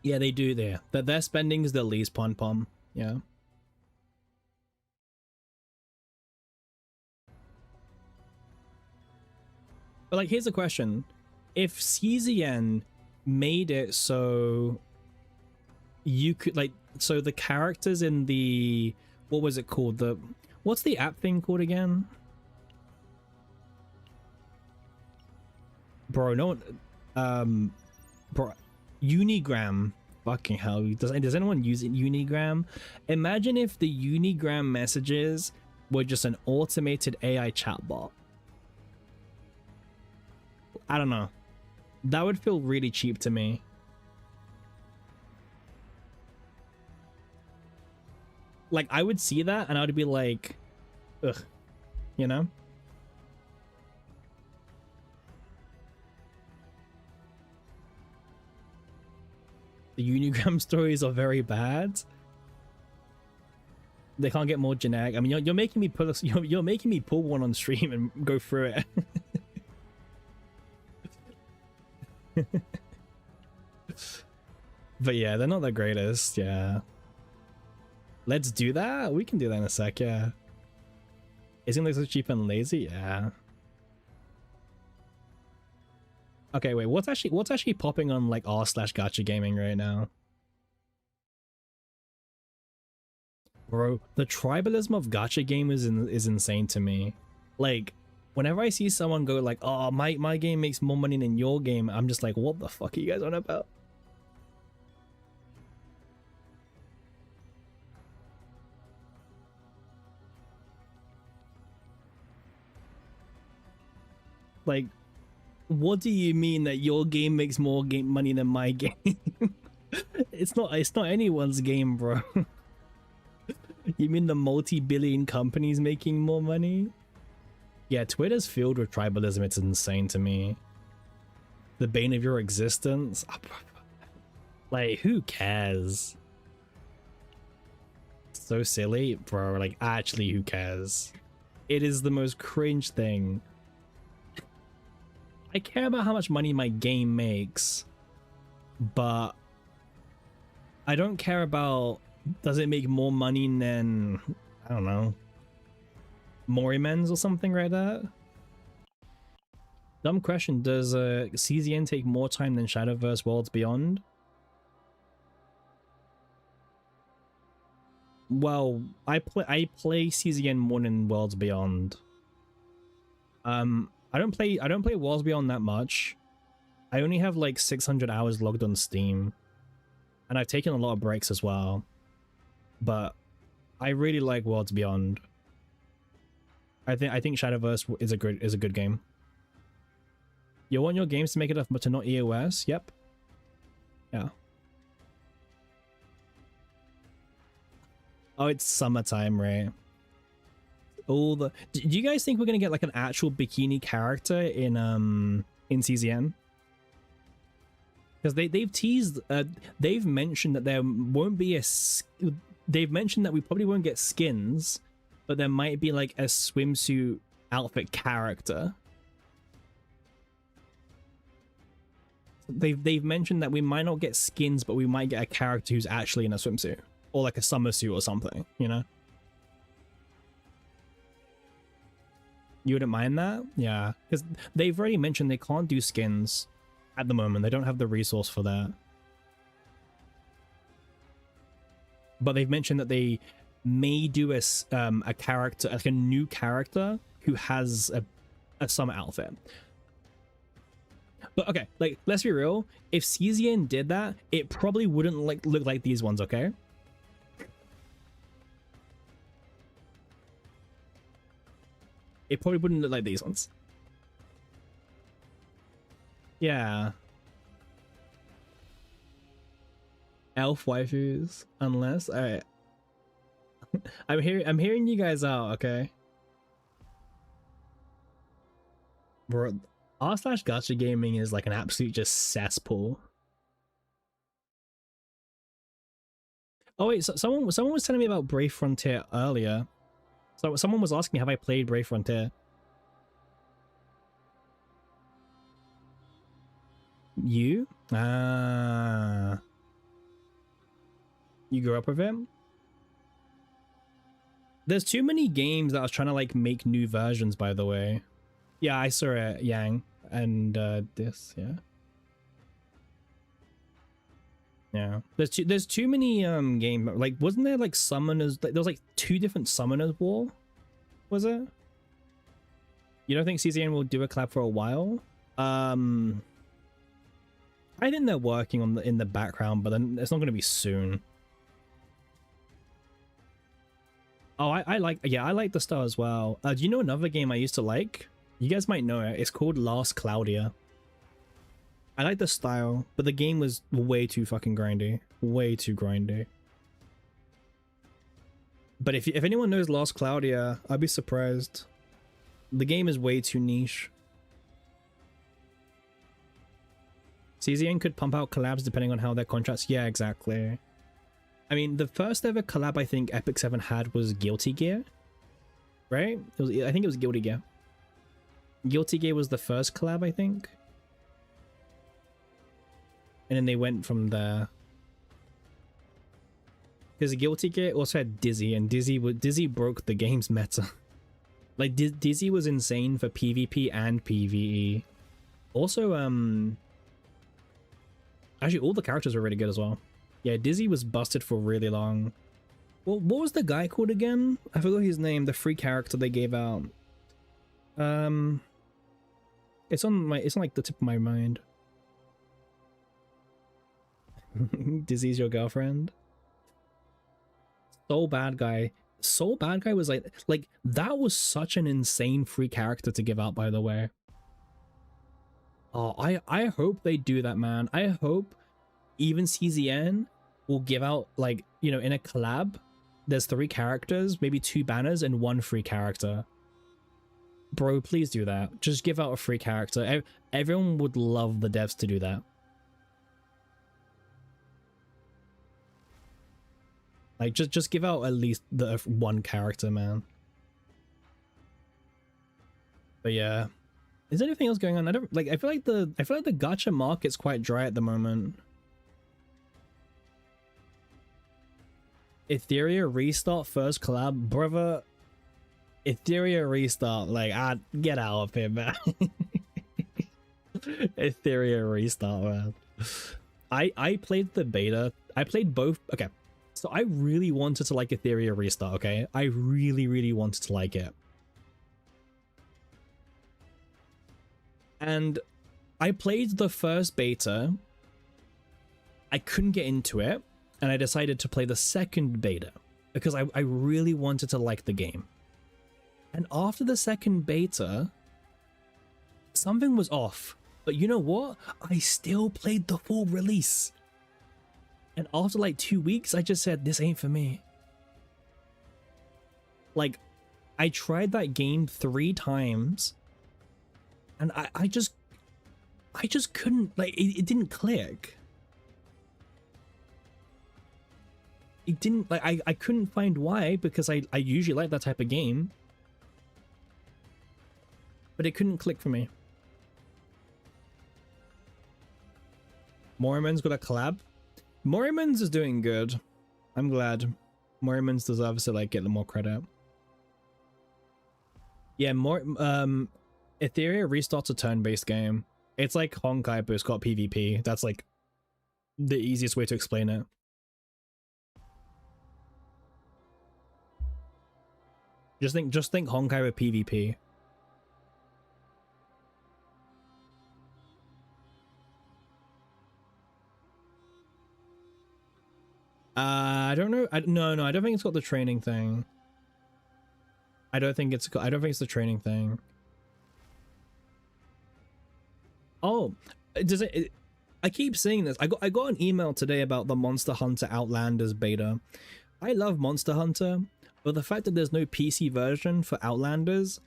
Yeah, they do there. That their spending is the least, Pom Pom. Yeah. But like, here's a question: if CZN made it so you could like, so the characters in the, what was it called, what's the app thing called again, bro? No one, bro, Unigram. Fucking hell, does anyone use Unigram? Imagine if the Unigram messages were just an automated AI chatbot. I don't know. That would feel really cheap to me. Like, I would see that and I would be like, ugh, you know? The Unigram stories are very bad. They can't get more generic. I mean, you're making me pull you're making me pull one on stream and go through it. But yeah, they're not the greatest. Yeah, let's do that. We can do that in a sec. Yeah, isn't it so cheap and lazy? Yeah. Okay, wait, what's actually popping on like r/gacha gaming right now? Bro, the tribalism of gacha gamers is insane to me. Like, whenever I see someone go like, oh, my game makes more money than your game, I'm just like, what the fuck are you guys on about? Like, what do you mean that your game makes more money than my game? It's not anyone's game, bro. You mean the multi-billion companies making more money? Yeah, Twitter's filled with tribalism. It's insane to me. The bane of your existence. Like, who cares? So silly, bro. Like, actually, who cares? It is the most cringe thing. I care about how much money my game makes, but I don't care about, does it make more money than, I don't know, Morimens or something like that? Dumb question, does CZN take more time than Shadowverse Worlds Beyond? Well, I play CZN more than Worlds Beyond. I don't play Worlds Beyond that much. I only have like 600 hours logged on Steam, and I've taken a lot of breaks as well. But I really like Worlds Beyond. I think Shadowverse is a good game. You want your games to make it up, but to not EOS? Yep. Yeah. Oh, it's summertime, right? All the. Do you guys think we're gonna get like an actual bikini character in CZN? Because they've teased, they've mentioned that there won't be a. They've mentioned that we probably won't get skins, but there might be like a swimsuit outfit character. They've mentioned that we might not get skins, but we might get a character who's actually in a swimsuit or like a summer suit or something, you know? You wouldn't mind that? Yeah, because they've already mentioned they can't do skins at the moment. They don't have the resource for that. But they've mentioned that they may do a character, like a new character who has a summer outfit. But okay, like, let's be real. If CZN did that, it probably wouldn't like look like these ones, okay? It probably wouldn't look like these ones. Yeah. Elf waifus, unless, alright. I'm hearing you guys out, okay? Bro, r/gacha gaming is like an absolute just cesspool. Oh wait, so someone was telling me about Brave Frontier earlier. So someone was asking me, have I played Brave Frontier? You? Ah. You grew up with him? There's too many games that I was trying to like make new versions, by the way. Yeah, I saw it, Yang, and this, yeah. Yeah, there's too many game, like, wasn't there like summoners, like there was like 2 different summoners war, was it? You don't think CZN will do a collab for a while? I think they're working on in the background, but then it's not going to be soon. Oh, I like the style as well. Do you know another game I used to like? You guys might know it. It's called Last Claudia. I like the style, but the game was way too fucking grindy. Way too grindy. But if anyone knows Last Claudia, I'd be surprised. The game is way too niche. CZN could pump out collabs depending on how their contracts... Yeah, exactly. I mean, the first ever collab I think Epic 7 had was Guilty Gear. Right? I think it was Guilty Gear. Guilty Gear was the first collab, I think. And then they went from there. Because Guilty Gear also had Dizzy, and Dizzy broke the game's meta. Like, Dizzy was insane for PvP and PvE. Also, actually, all the characters were really good as well. Yeah, Dizzy was busted for really long. Well, what was the guy called again? I forgot his name, the free character they gave out. It's on like the tip of my mind. Dizzy's your girlfriend? Soul Bad Guy. Soul Bad Guy was like that was such an insane free character to give out, by the way. Oh, I hope they do that, man. I hope even CZN will give out, like, you know, in a collab, there's 3 characters, maybe 2 banners, and 1 free character. Bro, please do that. Just give out a free character. Everyone would love the devs to do that. Like, just give out at least the 1 character, man. But yeah, is there anything else going on? I feel like the gacha market's quite dry at the moment. Etheria restart first collab, brother. Etheria restart, like, get out of here, man. Etheria restart, man. I played the beta. I played both. Okay, so I really wanted to like Etheria restart. Okay, I really wanted to like it, and I played the first beta. I couldn't get into it, and I decided to play the second beta because I really wanted to like the game. And after the second beta, something was off. But you know what? I still played the full release. And after like 2 weeks, I just said, this ain't for me. Like, I tried that game 3 times. And I just couldn't, like, it didn't click. It didn't, like, I couldn't find why, because I usually like that type of game. But it couldn't click for me. Morriman's got a collab. Morriman's is doing good. I'm glad. Morriman's deserves to like get more credit. Yeah, Etheria restarts a turn-based game. It's like Honkai, but it's got PvP. That's like the easiest way to explain it. Just think Honkai with PvP. I don't know. No, I don't think it's got the training thing. I don't think it's the training thing. Oh, does it? I keep saying this. I got an email today about the Monster Hunter Outlanders beta. I love Monster Hunter, but the fact that there's no PC version for Outlanders,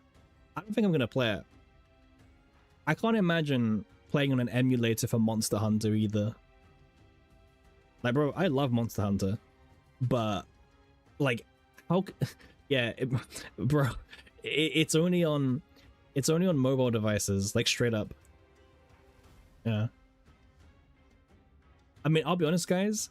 I don't think I'm gonna play it. I can't imagine playing on an emulator for Monster Hunter either. Like, bro, I love Monster Hunter, but like, how? Yeah, bro, it's only on mobile devices, like straight up. Yeah. I mean, I'll be honest, guys.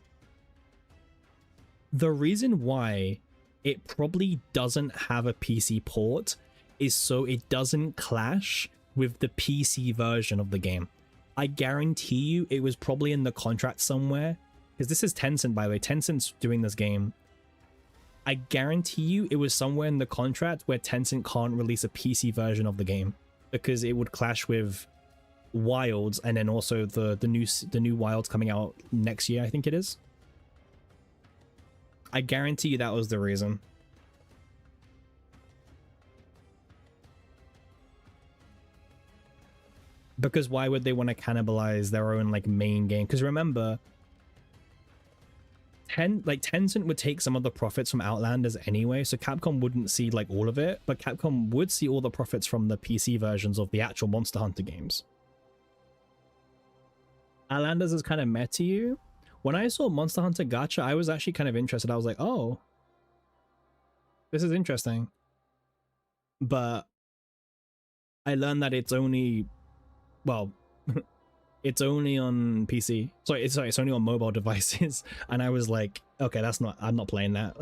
The reason why it probably doesn't have a PC port is so it doesn't clash with the PC version of the game. I guarantee you it was probably in the contract somewhere. Because this is Tencent, by the way. Tencent's doing this game. I guarantee you it was somewhere in the contract where Tencent can't release a PC version of the game because it would clash with Wilds, and then also the new Wilds coming out next year, I think it is. I guarantee you that was the reason. Because why would they want to cannibalize their own like main game? Because remember, Tencent would take some of the profits from Outlanders anyway, so Capcom wouldn't see like all of it, but Capcom would see all the profits from the PC versions of the actual Monster Hunter games. Outlanders is kind of meh to you. When I saw Monster Hunter Gacha, I was actually kind of interested. I was like, oh, this is interesting. But I learned that it's only, well, it's only on PC. Sorry, it's only on mobile devices. And I was like, okay, I'm not playing that.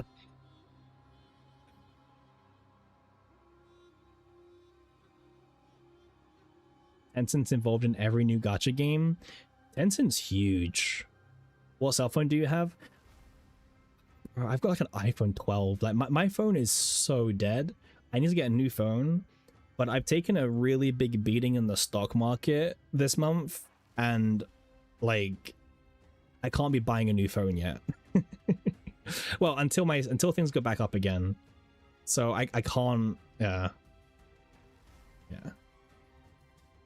Tencent's involved in every new gacha game. Tencent's huge. What cell phone do you have? Bro, I've got like an iPhone 12. Like my phone is so dead. I need to get a new phone. But I've taken a really big beating in the stock market this month. And like, I can't be buying a new phone yet. Well, until things go back up again. So I can't. Yeah.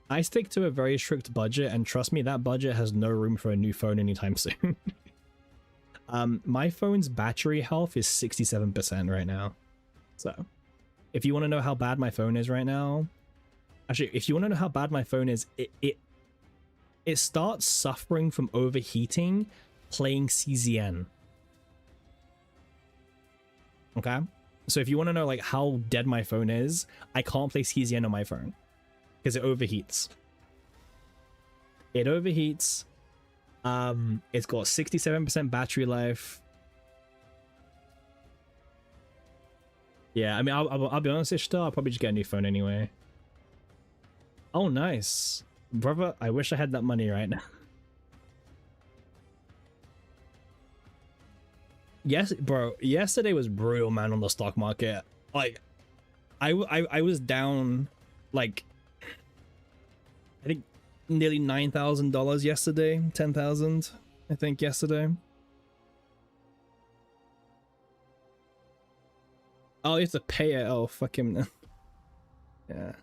I stick to a very strict budget, and trust me, that budget has no room for a new phone anytime soon. My phone's battery health is 67% right now. So if you want to know how bad my phone is right now, actually, if you want to know how bad my phone is, it starts suffering from overheating playing CZN. Okay? So if you want to know like how dead my phone is, I can't play CZN on my phone because it overheats. It overheats. It's got 67% battery life. Yeah, I mean, I'll be honest, Ishtar, I'll probably just get a new phone anyway. Oh, nice. Brother, I wish I had that money right now. Yes, bro, yesterday was brutal, man, on the stock market. Like, I was down, like, I think nearly $9,000 yesterday. 10,000, I think, yesterday. Oh, you have to pay it. Oh, fuck him. Yeah.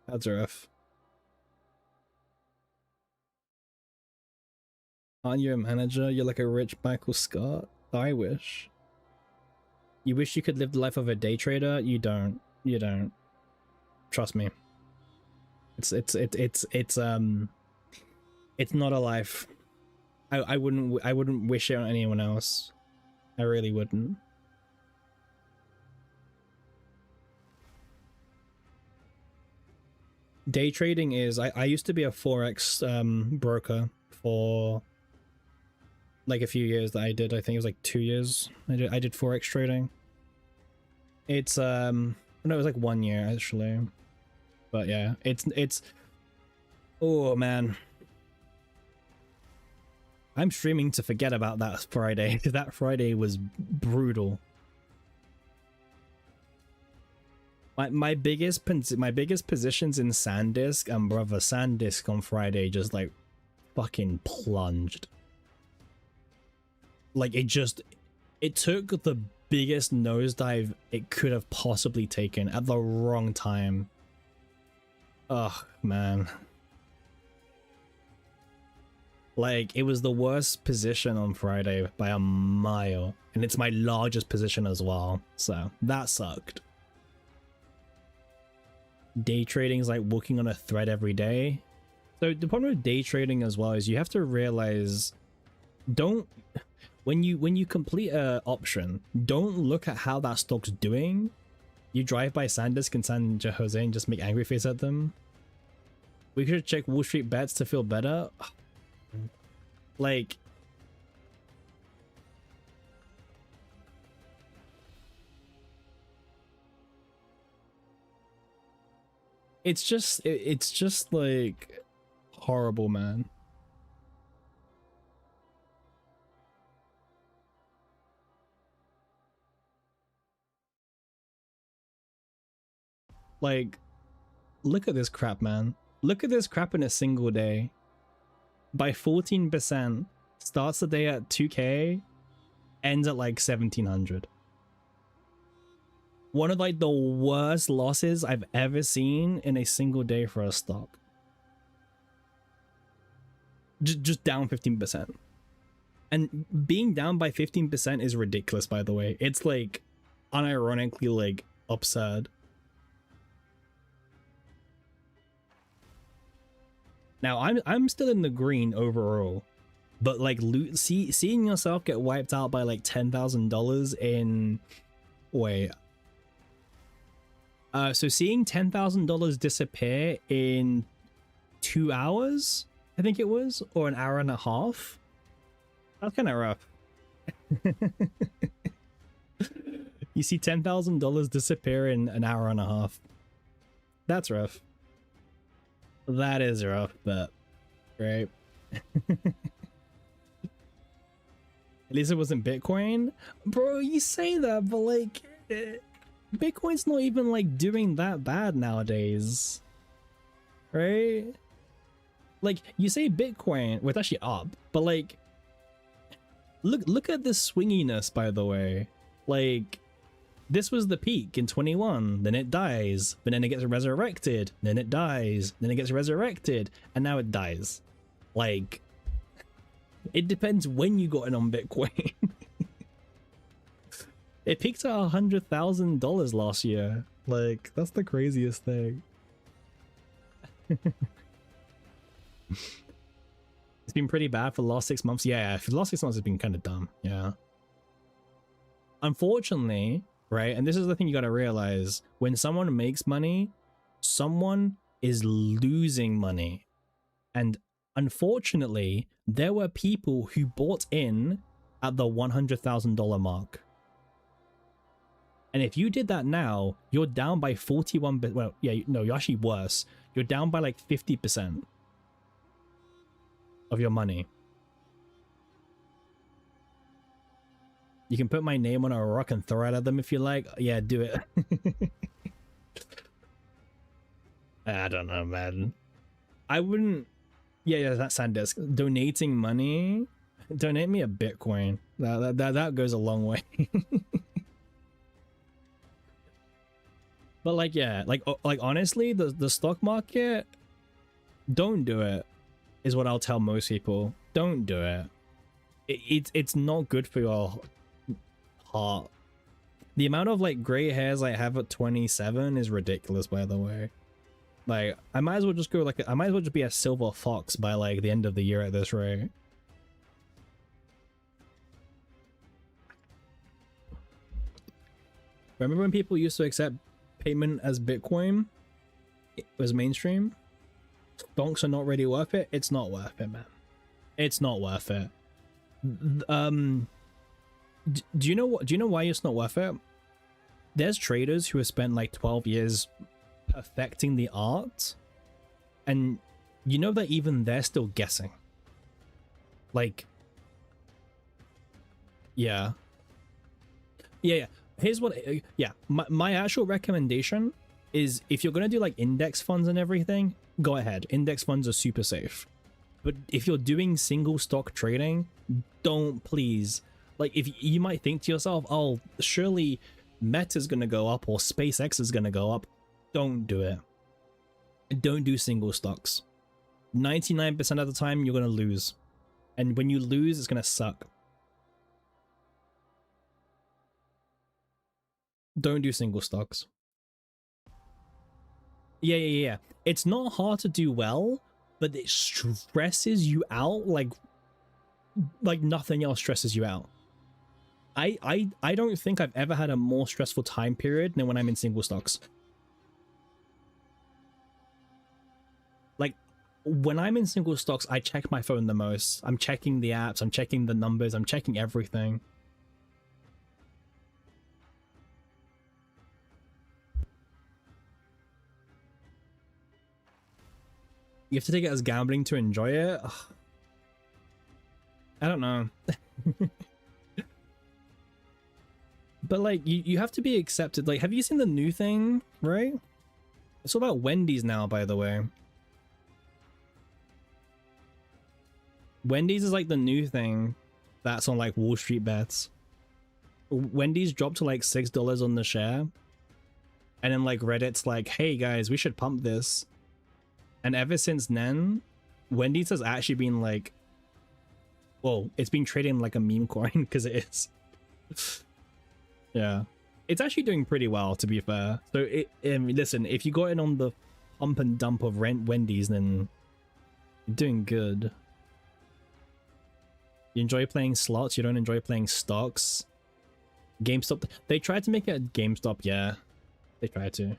That's rough. Aren't you a manager? You're like a rich Michael Scott. I wish. You wish you could live the life of a day trader? You don't. You don't. Trust me. It's not a life. I wouldn't wish it on anyone else. I really wouldn't. Day trading is I used to be a forex broker for like a few years that I did. I think it was like 2 years. I did forex trading. It's no, it was like 1 year actually. But yeah, it's oh man. I'm streaming to forget about that Friday because that Friday was brutal. My biggest positions in SanDisk, and brother, SanDisk on Friday just like fucking plunged. Like it took the biggest nosedive it could have possibly taken at the wrong time. Oh man. Like, it was the worst position on Friday by a mile. And it's my largest position as well. So, that sucked. Day trading is like walking on a thread every day. So, the problem with day trading as well is you have to realize, when you complete an option, don't look at how that stock's doing. You drive by SanDisk and San Jose and just make angry face at them. We could check Wall Street bets to feel better. Like, it's just like horrible, man. Like, look at this crap, man. Look at this crap in a single day. By 14%, starts the day at 2k, ends at like 1700. One of like the worst losses I've ever seen in a single day for a stock. Just down 15%. And being down by 15% is ridiculous, by the way. It's like unironically like absurd. Now I'm still in the green overall, but like seeing yourself get wiped out by like $10,000 in so seeing $10,000 disappear in 2 hours, I think it was, or an hour and a half. That's kind of rough. You see $10,000 disappear in an hour and a half. That's rough. That is rough, but right. At least it wasn't Bitcoin. Bro, you say that, but like Bitcoin's not even like doing that bad nowadays. Right? Like you say Bitcoin, well, it's actually up, but like look at this swinginess, by the way. Like this was the peak in 21, then it dies, but then it gets resurrected, then it dies, then it gets resurrected, and now it dies. Like, It depends when you got in on Bitcoin. It peaked at $100,000 last year. Like, that's the craziest thing. It's been pretty bad for the last 6 months. Yeah, for the last 6 months it's been kind of dumb. Yeah. Unfortunately, right, and this is the thing you got to realize, when someone makes money, someone is losing money. And unfortunately, there were people who bought in at the $100,000 mark. And if you did that now, you're down by 41. Well, yeah, no, you're actually worse. You're down by like 50% of your money. You can put my name on a rock and throw it at them if you like. Yeah, do it. I don't know, man. I wouldn't. Yeah, that's SanDisk. Donating money. Donate me a Bitcoin. That goes a long way. But like, yeah, like honestly, the stock market, don't do it, is what I'll tell most people. Don't do it. It's not good for your heart. The amount of like gray hairs I have at 27 is ridiculous, by the way. Like, I might as well just go like, I might as well just be a silver fox by like the end of the year at this rate. Remember when people used to accept payment as Bitcoin? It was mainstream. Donks are not really worth it. It's not worth it, man. It's not worth it. Do you know what? Do you know why it's not worth it? There's traders who have spent like 12 years perfecting the art, and you know that even they're still guessing. Like, yeah. Here's what, my actual recommendation is, if you're gonna do like index funds and everything, go ahead. Index funds are super safe. But if you're doing single stock trading, don't, please. Like, if you might think to yourself, oh, surely Meta's gonna go up or SpaceX is gonna go up. Don't do it. Don't do single stocks. 99% of the time you're gonna lose. And when you lose, it's gonna suck. Don't do single stocks. Yeah. It's not hard to do well, but it stresses you out like nothing else stresses you out. I don't think I've ever had a more stressful time period than when I'm in single stocks. Like, when I'm in single stocks, I check my phone the most. I'm checking the apps, I'm checking the numbers, I'm checking everything. You have to take it as gambling to enjoy it? Ugh. I don't know. But like, you have to be accepted. Like, have you seen the new thing, right? It's all about Wendy's now, by the way. Wendy's is like the new thing that's on like Wall Street bets. Wendy's dropped to like $6 on the share. And then like Reddit's like, hey guys, we should pump this. And ever since then, Wendy's has actually been like, well, it's been trading like a meme coin, because it is. Yeah. It's actually doing pretty well, to be fair. So, listen, if you got in on the pump and dump of Wendy's, then you're doing good. You enjoy playing slots, you don't enjoy playing stocks. GameStop, they tried to make it a GameStop, yeah. They tried to.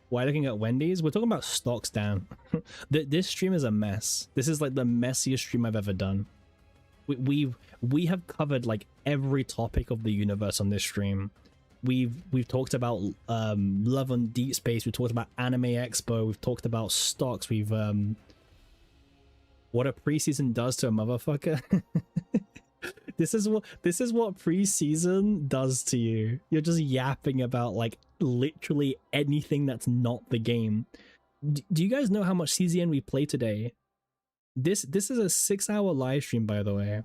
Why looking at Wendy's? We're talking about stocks, Dan. This stream is a mess. This is like the messiest stream I've ever done. We have covered like every topic of the universe on this stream. We've talked about Love on Deep Space. We've talked about Anime Expo. We've talked about stocks. We've what a preseason does to a motherfucker. This is what preseason does to you. You're just yapping about like literally anything that's not the game. Do you guys know how much CZN we play today? This is a 6-hour live stream, by the way.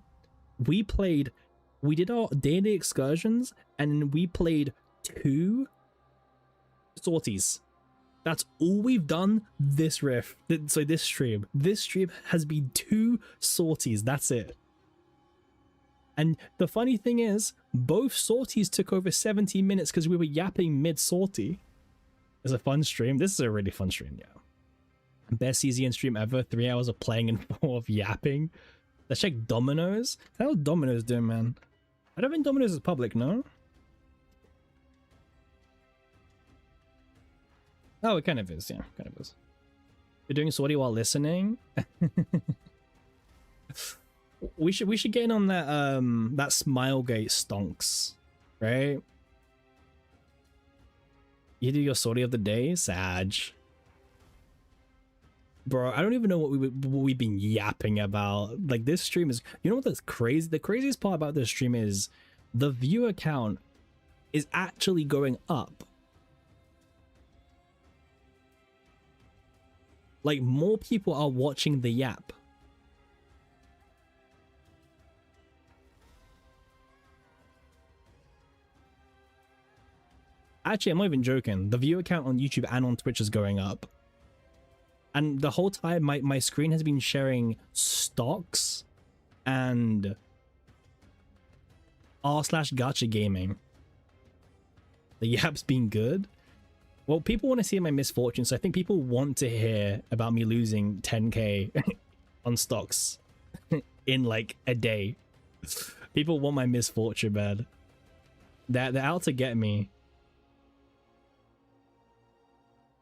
We did our daily excursions, and we played 2 sorties. That's all we've done this riff. So this stream has been 2 sorties. That's it. And the funny thing is, both sorties took over 70 minutes because we were yapping mid-sortie. It's a fun stream. This is a really fun stream, yeah. Best CZN stream ever. 3 hours of playing and 4 of yapping. Let's check Domino's. How's Domino's doing, man? I don't think Domino's is public, no? Oh, it kind of is, yeah. Kind of is. You're doing sortie while listening? we should get in on that that Smilegate stonks, right? You do your sortie of the day, Sag. Bro, I don't even know what we've been yapping about. Like, this stream is, you know what that's crazy? The craziest part about this stream is the viewer count is actually going up. Like, more people are watching the yap. Actually, I'm not even joking. The viewer count on YouTube and on Twitch is going up. And the whole time, my screen has been sharing stocks and r/gacha gaming. The yap's been good. Well, people want to see my misfortune, so I think people want to hear about me losing 10k on stocks in like a day. People want my misfortune, man. They're out to get me.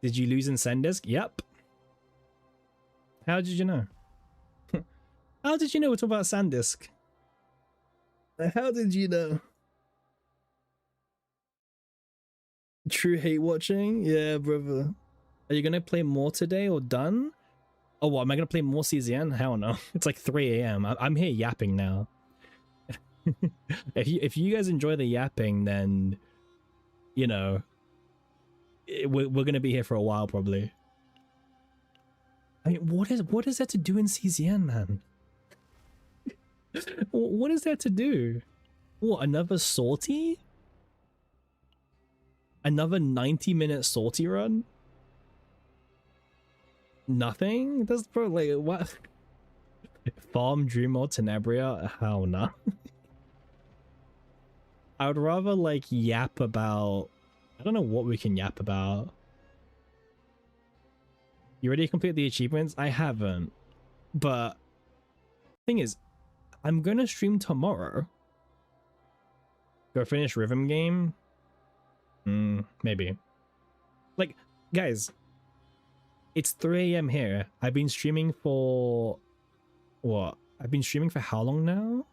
Did you lose in Sendisk? Yep. How did you know? How did you know we're talking about Sandisk? How did you know? True hate watching? Yeah, brother. Are you gonna play more today or done? Oh, what? Am I gonna play more CZN? Hell no. It's like 3 a.m. I'm here yapping now. If you guys enjoy the yapping, then, you know, we're gonna be here for a while probably. I mean, what is there to do in CZN, man? What is there to do? What, another sortie? Another 90-minute sortie run? Nothing? That's probably like, what? Farm, Dream, or Tenebria? Hell no. I would rather like yap about, I don't know what we can yap about. You already complete the achievements? I haven't. But thing is, I'm gonna stream tomorrow. Go finish Rhythm Game? Maybe. Like, guys, it's 3 a.m. here. I've been streaming for what? I've been streaming for how long now?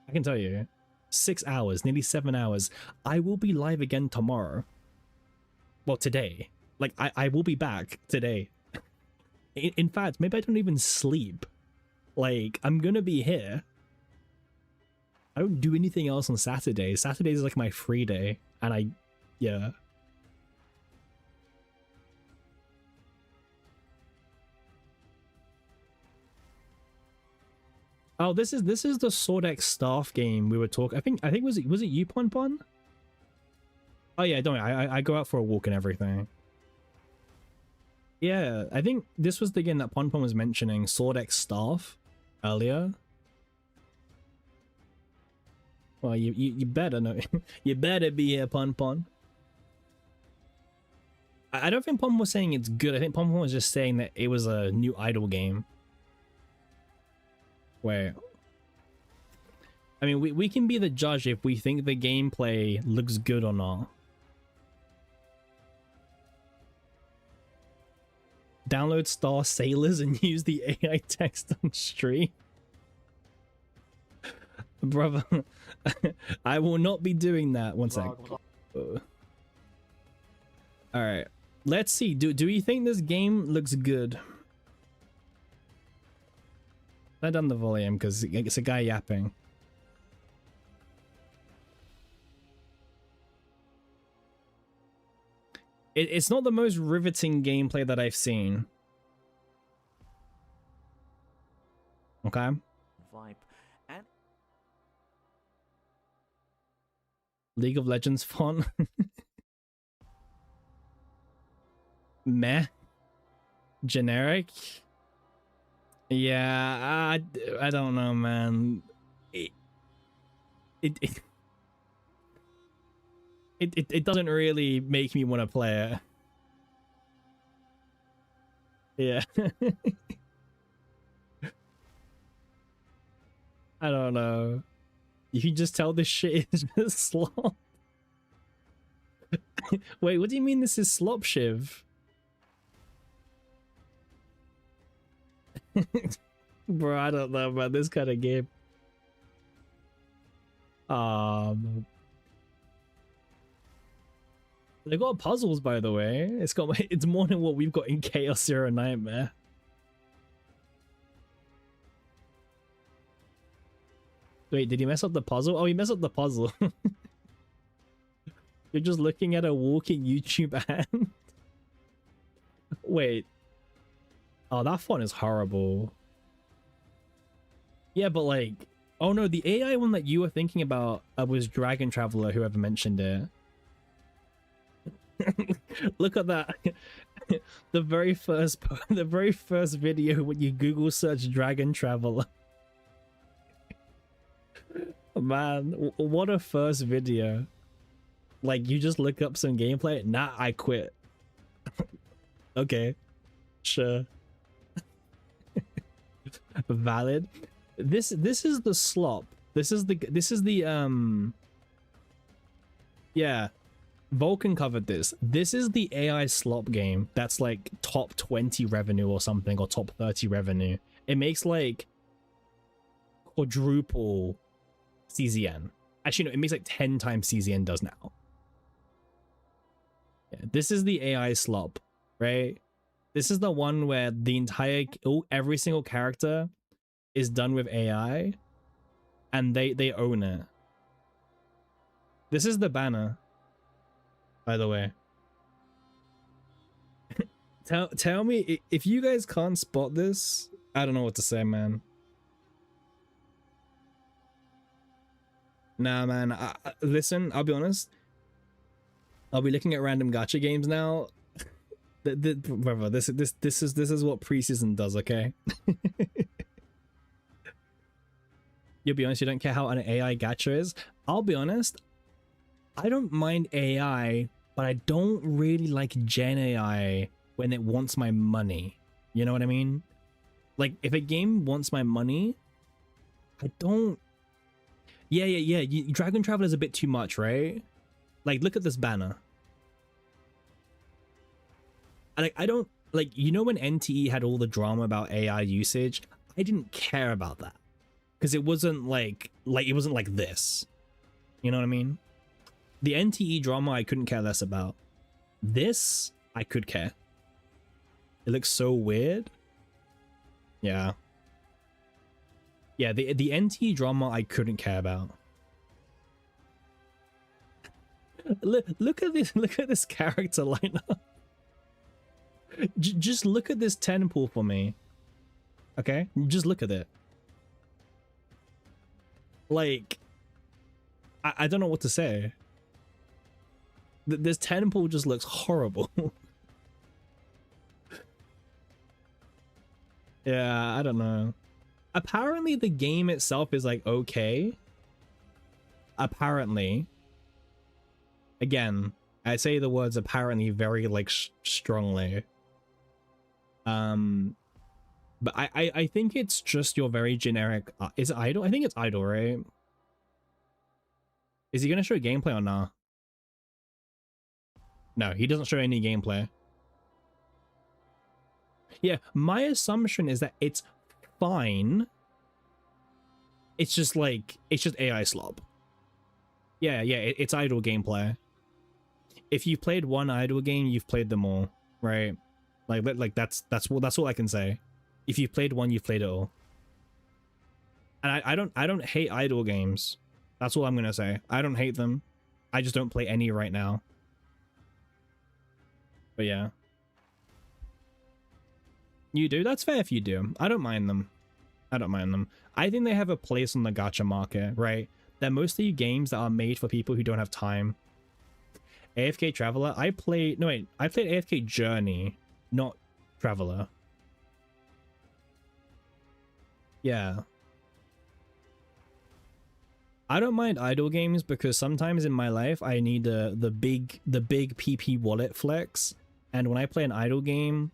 I can tell you. 6 hours, nearly 7 hours. I will be live again tomorrow. Well, today. Like, I will be back today. In fact, maybe I don't even sleep. Like, I'm gonna be here. I don't do anything else on Saturdays. Saturdays is like my free day. And yeah. Oh, this is the Sword X staff game we were talking. I think was it you, Pon Pon? Oh yeah, don't worry. I go out for a walk and everything. Yeah, I think this was the game that Pon Pon was mentioning, Sword X staff, earlier. Well, you better know. You better be here, Pon Pon. I don't think Pon Pon was saying it's good. I think Pon Pon was just saying that it was a new idol game. Where, I mean, we can be the judge if we think the gameplay looks good or not. Download Star Sailors and use the AI text on stream. Brother, I will not be doing that. One sec. Alright, let's see. Do you think this game looks good? Turn down the volume because it's a guy yapping. It's not the most riveting gameplay that I've seen. Okay. Vibe. And League of Legends font. Meh. Generic. Yeah, I don't know, man. it it doesn't really make me want to play it. Yeah. I don't know. You can just tell this shit is just slop. Wait, what do you mean this is slop shiv? Bro, I don't know about this kind of game. They got puzzles, by the way. It's more than what we've got in Chaos Zero Nightmare. Wait, did he mess up the puzzle? Oh, he messed up the puzzle. You're just looking at a walking YouTube ad. Wait. Oh, that font is horrible. Yeah, but like... Oh no, the AI one that you were thinking about was Dragon Traveler, whoever mentioned it. Look at that. the very first video when you Google search Dragon Traveler. Man, what a first video. Like, you just look up some gameplay. Nah, I quit. Okay, sure. Valid. This is the slop. This is the yeah, Vulcan covered this. This is the AI slop game that's like top 20 revenue or something, or top 30 revenue. It makes like quadruple CZN. Actually, no, it makes like 10 times CZN does now. Yeah, this is the AI slop, right? This is the one where the entire every single character is done with AI, and they own it. This is the banner, by the way. Tell me if you guys can't spot this. I don't know what to say, man. Nah, man. Listen, I'll be honest. I'll be looking at random gacha games now. Brother, this is what preseason does, okay? You'll be honest, you don't care how an AI gacha is. I'll be honest, I don't mind AI, but I don't really like Gen AI when it wants my money. You know what I mean? Like, if a game wants my money, I don't... Yeah. Dragon Traveler is a bit too much, right? Like, look at this banner. I don't... Like, you know when NTE had all the drama about AI usage? I didn't care about that. Because it wasn't like it wasn't like this. You know what I mean? The NTE drama I couldn't care less about. This, I could care. It looks so weird. Yeah. Yeah, the NTE drama I couldn't care about. Look at this character lineup. Just look at this 10 pool for me. Okay? Just look at it. Like, I don't know what to say. This 10 pool just looks horrible. Yeah, I don't know. Apparently the game itself is like okay. Apparently. Again, I say the words apparently very like strongly. But I think it's just your very generic... is it idle? I think it's idle, right? Is he gonna show gameplay or not? No, he doesn't show any gameplay. Yeah, my assumption is that it's fine. It's just like... It's just AI slop. Yeah, it's idle gameplay. If you've played one idle game, you've played them all, right? Like that's all I can say. If you've played one, you've played it all. And I don't hate idle games. That's all I'm gonna say. I don't hate them. I just don't play any right now. But yeah. You do? That's fair if you do. I don't mind them. I don't mind them. I think they have a place on the gacha market, right? They're mostly games that are made for people who don't have time. AFK Traveler, I played AFK Journey, not Traveler. Yeah. I don't mind idle games because sometimes in my life I need the big PP wallet flex, and when I play an idle game,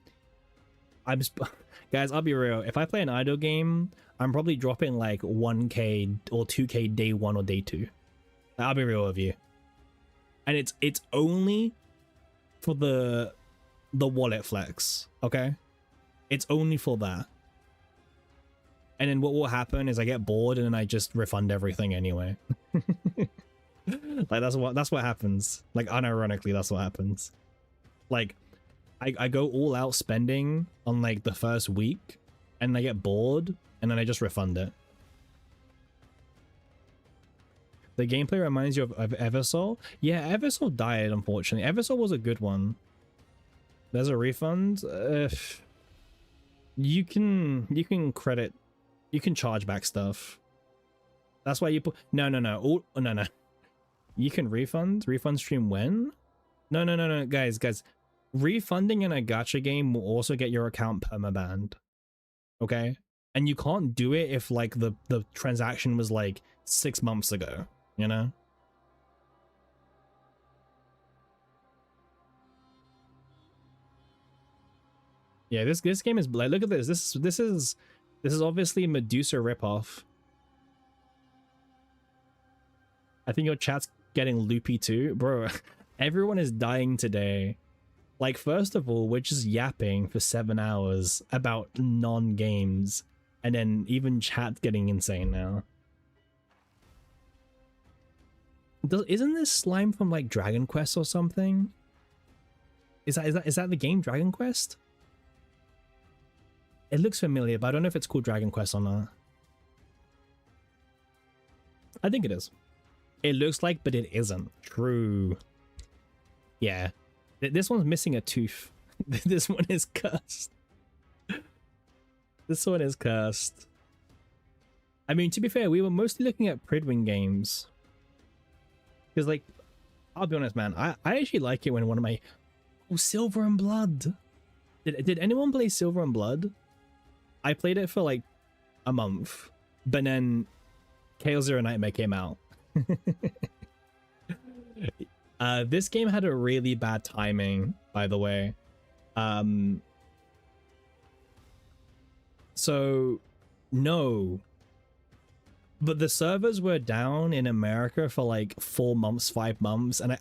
guys, I'll be real. If I play an idle game, I'm probably dropping like 1k or 2k day 1 or day 2. I'll be real with you. And it's only for the wallet flex, okay? It's only for that. And then what will happen is I get bored and then I just refund everything anyway. Like that's what happens. Like unironically, that's what happens. Like I go all out spending on like the first week and I get bored and then I just refund it. The gameplay reminds you of Eversoul. Yeah, Eversoul died, unfortunately. Eversoul was a good one. There's a refund. You can credit, you can charge back stuff. That's why you put no. You can refund stream when? No, guys. Refunding in a gacha game will also get your account permabanned. Okay? And you can't do it if like the transaction was like 6 months ago, you know? Yeah, this game is like, look at this. This is obviously Medusa ripoff. I think your chat's getting loopy too, bro. Everyone is dying today. Like, first of all, we're just yapping for 7 hours about non-games, and then even chat's getting insane now. Isn't this slime from like Dragon Quest or something? Is that the game Dragon Quest? It looks familiar, but I don't know if it's called Dragon Quest or not. I think it is. It looks like, but it isn't. True. Yeah. This one's missing a tooth. This one is cursed. This one is cursed. I mean, to be fair, we were mostly looking at Pridwin games. Because, like, I'll be honest, man, I actually like it when one of my... Oh, Silver and Blood! Did anyone play Silver and Blood? I played it for, like, a month. But then Chaos Zero Nightmare came out. This game had a really bad timing, by the way. So, no. But the servers were down in America for like 4 months, 5 months, and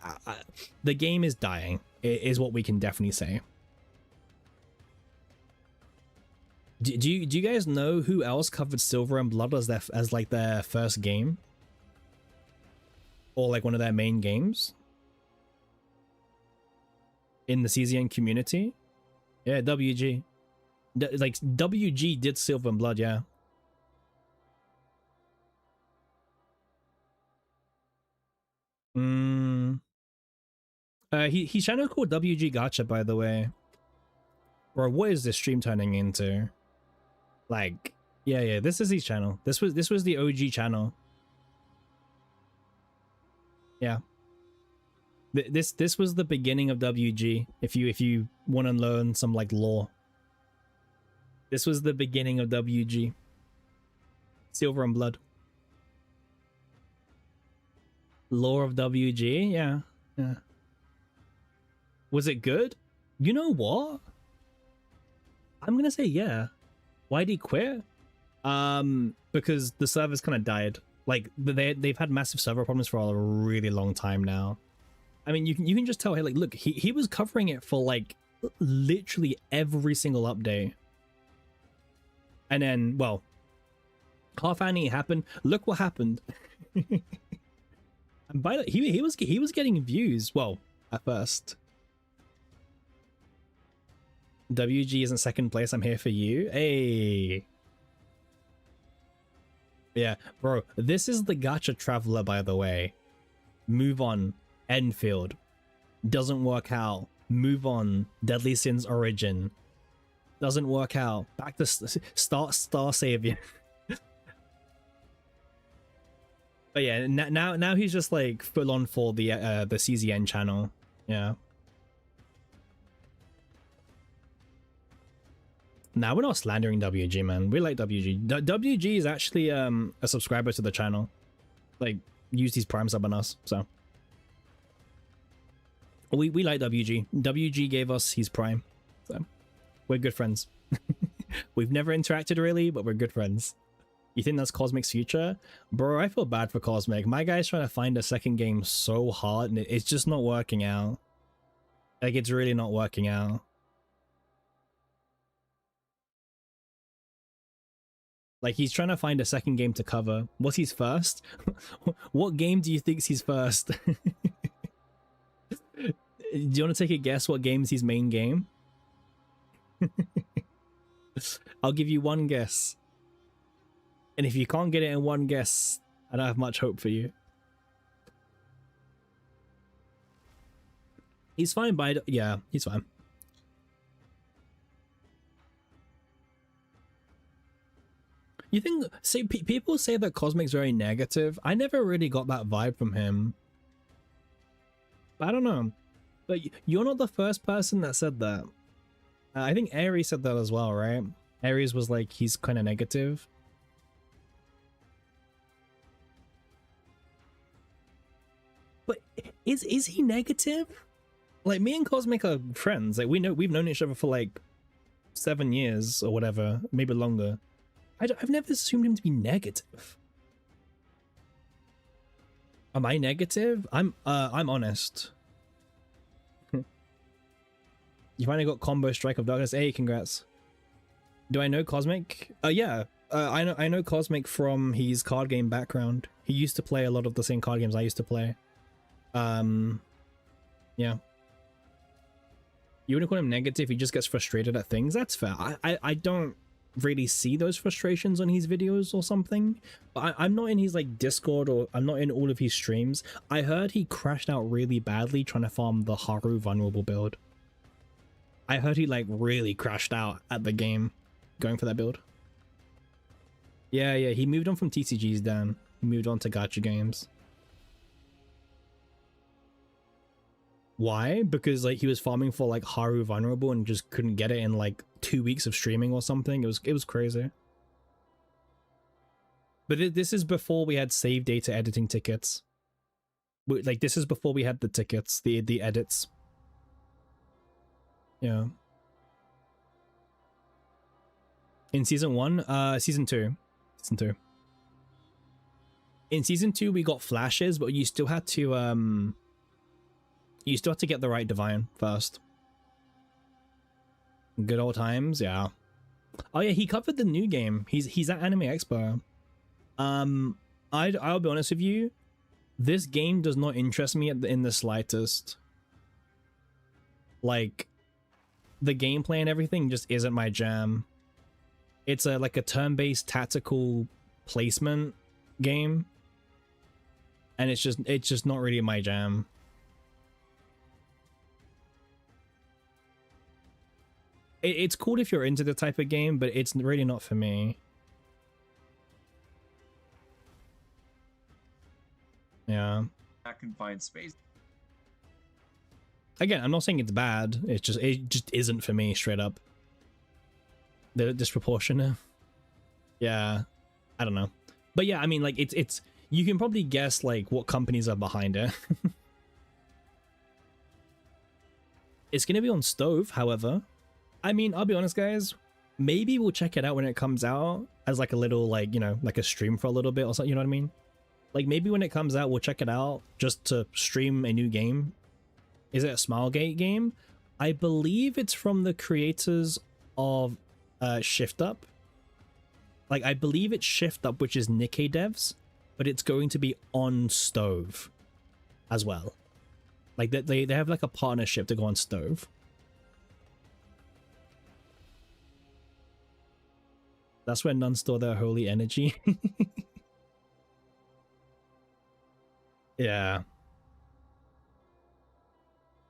the game is dying, is what we can definitely say. Do you guys know who else covered Silver and Blood as like their first game? Or like one of their main games? In the CZN community? Yeah, WG. Like, WG did Silver and Blood, yeah. His channel called WG Gacha, by the way. Bro, what is this stream turning into? Like, yeah, this is his channel. This was the OG channel. Yeah. This was the beginning of WG. If you want to learn some like lore, this was the beginning of WG. Silver and Blood. Lore of WG, yeah. Was it good? You know what? I'm gonna say yeah. Why'd he quit? Because the servers kind of died. Like they've had massive server problems for a really long time now. I mean, you can just tell, hey, like, look, he was covering it for like literally every single update, and then, well, half annie happened. Look what happened. And by the he was getting views. Well, at first. WG isn't second place. I'm here for you. Hey. Yeah, bro. This is the gacha traveler, by the way. Move on. Enfield doesn't work out. Move on. Deadly Sin's Origin doesn't work out. Back to Star Savior. But yeah, now he's just like full on for the CZN channel. Yeah. Now we're not slandering WG, man. We like WG. WG is actually a subscriber to the channel. like used his Prime sub on us. So we like WG. WG gave us his Prime, so we're good friends. We've never interacted really, but we're good friends. You think that's Cosmic's future? Bro, I feel bad for Cosmic. My guy's trying to find a second game so hard and it's just not working out. Like, it's really not working out. Like, he's trying to find a second game to cover. What's his first? What game do you think's his first? Do you want to take a guess what game's his main game? I'll give you one guess. And if you can't get it in one guess, I don't have much hope for you. He's fine by... Yeah, he's fine. You think... See, people say that Cosmic's very negative. I never really got that vibe from him. I don't know. But you're not the first person that said that. I think Aries said that as well, right? Aries was like, he's kind of negative. But is he negative? Like, me and Cosmic are friends. Like, we've known each other for like 7 years or whatever, maybe longer. I've never assumed him to be negative. Am I negative? I'm honest. You finally got combo Strike of Darkness. Hey, congrats. Do I know Cosmic? Yeah. I know Cosmic from his card game background. He used to play a lot of the same card games I used to play. Yeah. You wouldn't call him negative, he just gets frustrated at things. That's fair. I don't really see those frustrations on his videos or something. But I'm not in his like Discord, or I'm not in all of his streams. I heard he crashed out really badly trying to farm the Haru vulnerable build. I heard he like really crashed out at the game going for that build. Yeah, he moved on from TCGs, Dan. He moved on to gacha games. Why? Because like he was farming for like Haru vulnerable and just couldn't get it in like 2 weeks of streaming or something. It was crazy. But this is before we had save data editing tickets. Like, this is before we had the tickets, the edits. Yeah. In season 1, season 2. Season 2. In season 2 we got flashes, but you still had to you still have to get the right divine first. Good old times, yeah. Oh yeah, he covered the new game. He's at Anime Expo. I'll be honest with you. This game does not interest me in the slightest. Like, the gameplay and everything just isn't my jam. It's like a turn-based tactical placement game, and it's just not really my jam. It's cool if you're into the type of game, but it's really not for me. Yeah. I can find space. Again, I'm not saying it's bad. It just isn't for me, straight up. They're disproportionate. Yeah. I don't know. But yeah, I mean, like, it's you can probably guess like what companies are behind it. It's gonna be on Stove, however. I mean, I'll be honest, guys. Maybe we'll check it out when it comes out as like a little, like, you know, like a stream for a little bit or something. You know what I mean? Like, maybe when it comes out, we'll check it out just to stream a new game. Is it a Smilegate game? I believe it's from the creators of Shift Up. Like, I believe it's Shift Up, which is Nikkei devs, but it's going to be on Stove as well. Like, they have like a partnership to go on Stove. That's where none store their holy energy. Yeah.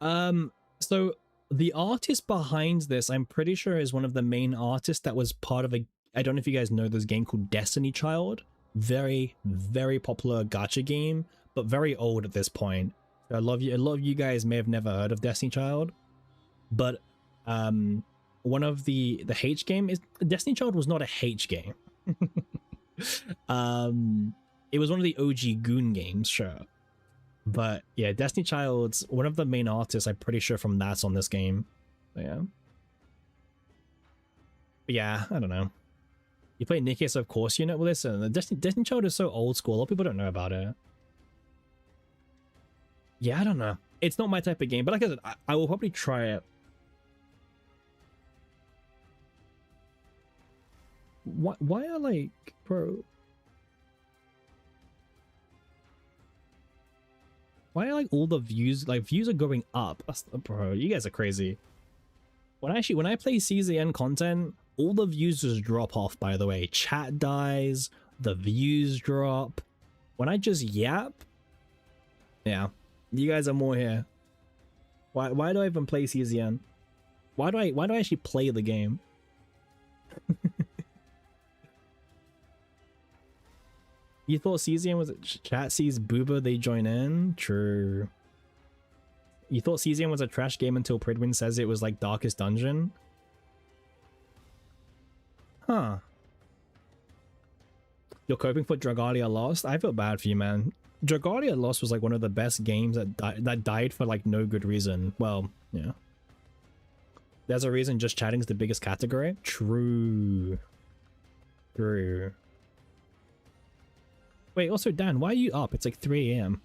So the artist behind this, I'm pretty sure, is one of the main artists that was part of I don't know if you guys know this game called Destiny Child. Very, very popular gacha game, but very old at this point. A lot of you guys may have never heard of Destiny Child, but one of the H game is Destiny Child was not a H game. It was one of the OG Goon games, sure. But yeah, Destiny Child's one of the main artists, I'm pretty sure, from that's on this game. So, yeah. But yeah, I don't know. You play Nikkei, so of course you know. Well, listen, the Destiny Child is so old school. A lot of people don't know about it. Yeah, I don't know. It's not my type of game, but like I said, I will probably try it. Why are like, bro? Why are like all the views, like views are going up? Bro, you guys are crazy. When I play CZN content, all the views just drop off, by the way. Chat dies, the views drop. When I just yap, yeah, you guys are more here. Why do I even play CZN? Why do I actually play the game? You thought CZN was chat sees Booba, they join in? True. You thought CZN was a trash game until Pridwin says it was like Darkest Dungeon? Huh. You're coping for Dragalia Lost? I feel bad for you, man. Dragalia Lost was like one of the best games that died for like no good reason. Well, yeah. There's a reason just chatting's the biggest category. True. True. Wait, also Dan, why are you up? It's like 3 AM.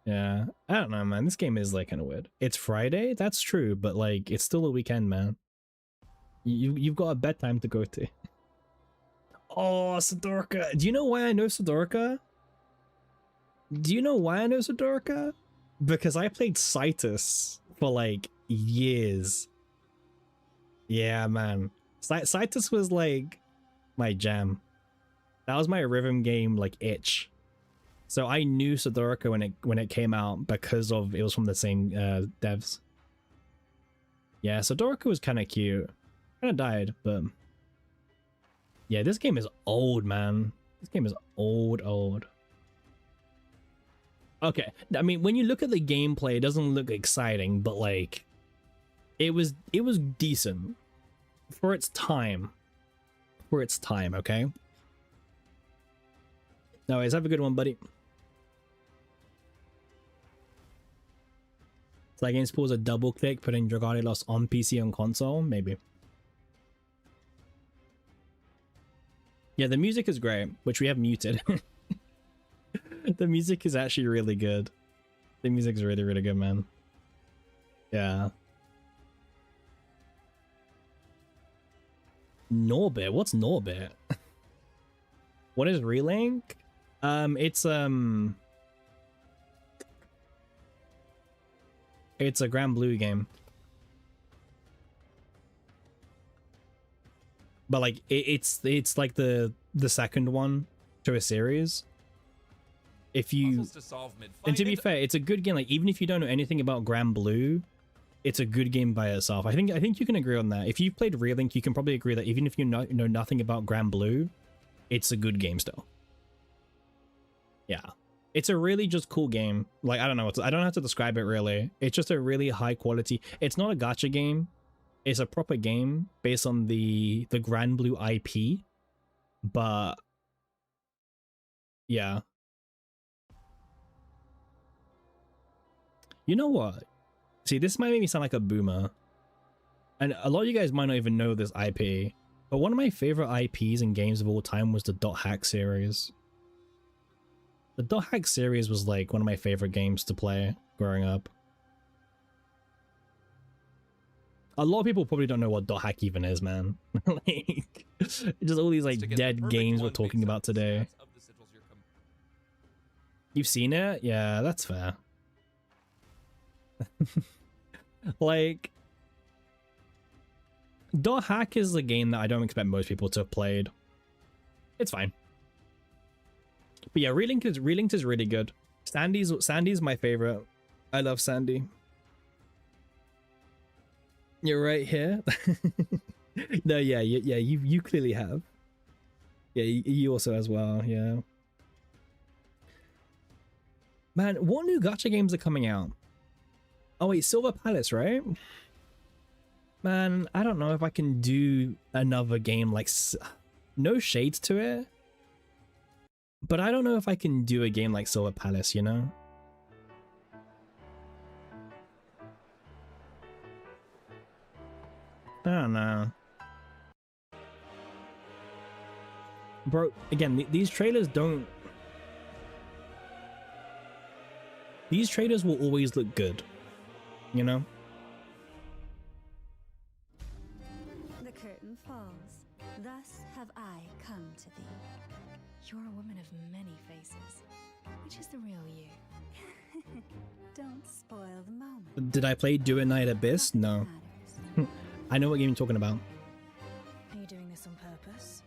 Yeah, I don't know, man. This game is like kind of weird. It's Friday, that's true, but like it's still a weekend, man. You've got a bedtime to go to. Oh, Sidorka. Do you know why I know Sidorka? Do you know why I know Sidorka? Because I played Citus for like years. Yeah, man. Citus was like my jam. That was my rhythm game like itch. So I knew Sidorka when it came out because of it was from the same devs. Yeah, Sidorka was kind of cute. Kind of died, but yeah, this game is old, man. This game is old. Okay, I mean, when you look at the gameplay, it doesn't look exciting, but like, it was decent for its time. For its time, okay. Anyways, have a good one, buddy. So that game supposed a double click, putting Dragalia Lost on PC and console, maybe. Yeah, the music is great, which we have muted. The music is actually really good. The music is really, really good, man. Yeah. Norbit? What's Norbit? What is Relink? It's a Grand Blue game. But like it's like the second one to a series. If you and to be fair, it's a good game. Like even if you don't know anything about Grand Blue, it's a good game by itself. I think you can agree on that. If you've played Relink, you can probably agree that even if you know nothing about Grand Blue, it's a good game still. Yeah, it's a really just cool game. Like I don't know, I don't have to describe it really. It's just a really high quality. It's not a gacha game. It's a proper game based on the Grand Blue IP, but yeah. You know what? See, this might make me sound like a boomer. And a lot of you guys might not even know this IP. But one of my favorite IPs in games of all time was the Dot Hack series. The Dot Hack series was like one of my favorite games to play growing up. A lot of people probably don't know what Dot Hack even is, man. Like, just all these like dead games we're talking about today. You've seen it? Yeah, that's fair. Like, Dot Hack is a game that I don't expect most people to have played. It's fine. But yeah, Relinked is really good. Sandy's my favorite. I love Sandy. You're right here. No, yeah, you clearly have. Yeah, you also as well, yeah. Man, what new gacha games are coming out? Oh wait, Silver Palace, right? Man, I don't know if I can do another game like... No shades to it. But I don't know if I can do a game like Silver Palace, you know? I don't know. Bro, again, these trailers don't... These trailers will always look good, you know? The curtain falls. Thus have I come to thee. You're a woman of many faces. Which is the real you? Don't spoil the moment. Did I play Do It Night Abyss? No. Matters. I know what game you're talking about. Are you doing this on purpose?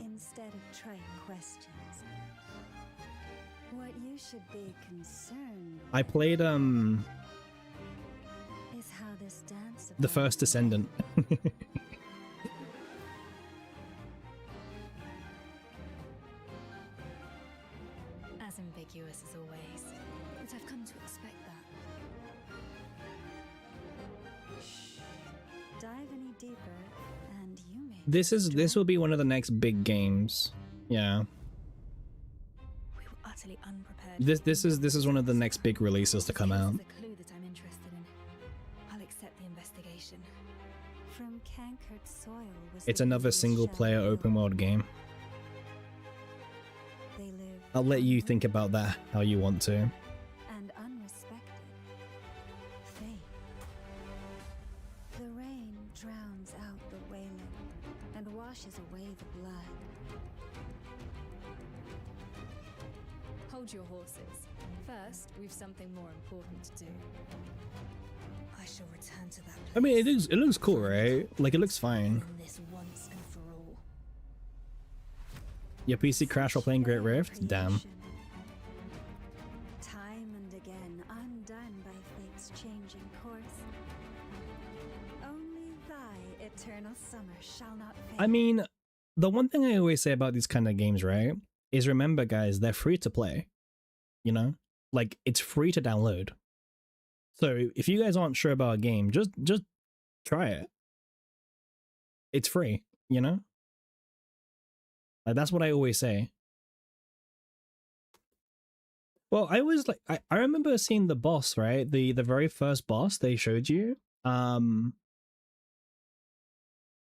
Instead of trying questions, what you should be concerned I played is how this dance The First Descendant. As ambiguous as always. But I've come to expect that. dive any deeper, and you may. This will be one of the next big games. Yeah. We were utterly unprepared. This is one of the next big releases to come out. Here's the clue that I'm interested in. I'll accept the investigation. From cankered soil was It's the another previous single player shadow. open world game. They live I'll let you think about that how you want to. and unrespected. Fate. The rain drowns out the wailing and washes away the blood. Hold your horses. First, we've something more important to do. I shall return to that place. I mean, it looks cool, right? Like it looks fine. In this once and for all. Your PC crashed while playing Great Rift? Damn. Time and again undone by fate's changing course. Only thy eternal summer shall not fade. I mean, the one thing I always say about these kind of games, right, is remember, guys, they're free to play. You know? Like, it's free to download. So if you guys aren't sure about a game, just try it. It's free, you know? Like, that's what I always say. Well, I always like I remember seeing the boss, right? The very first boss they showed you.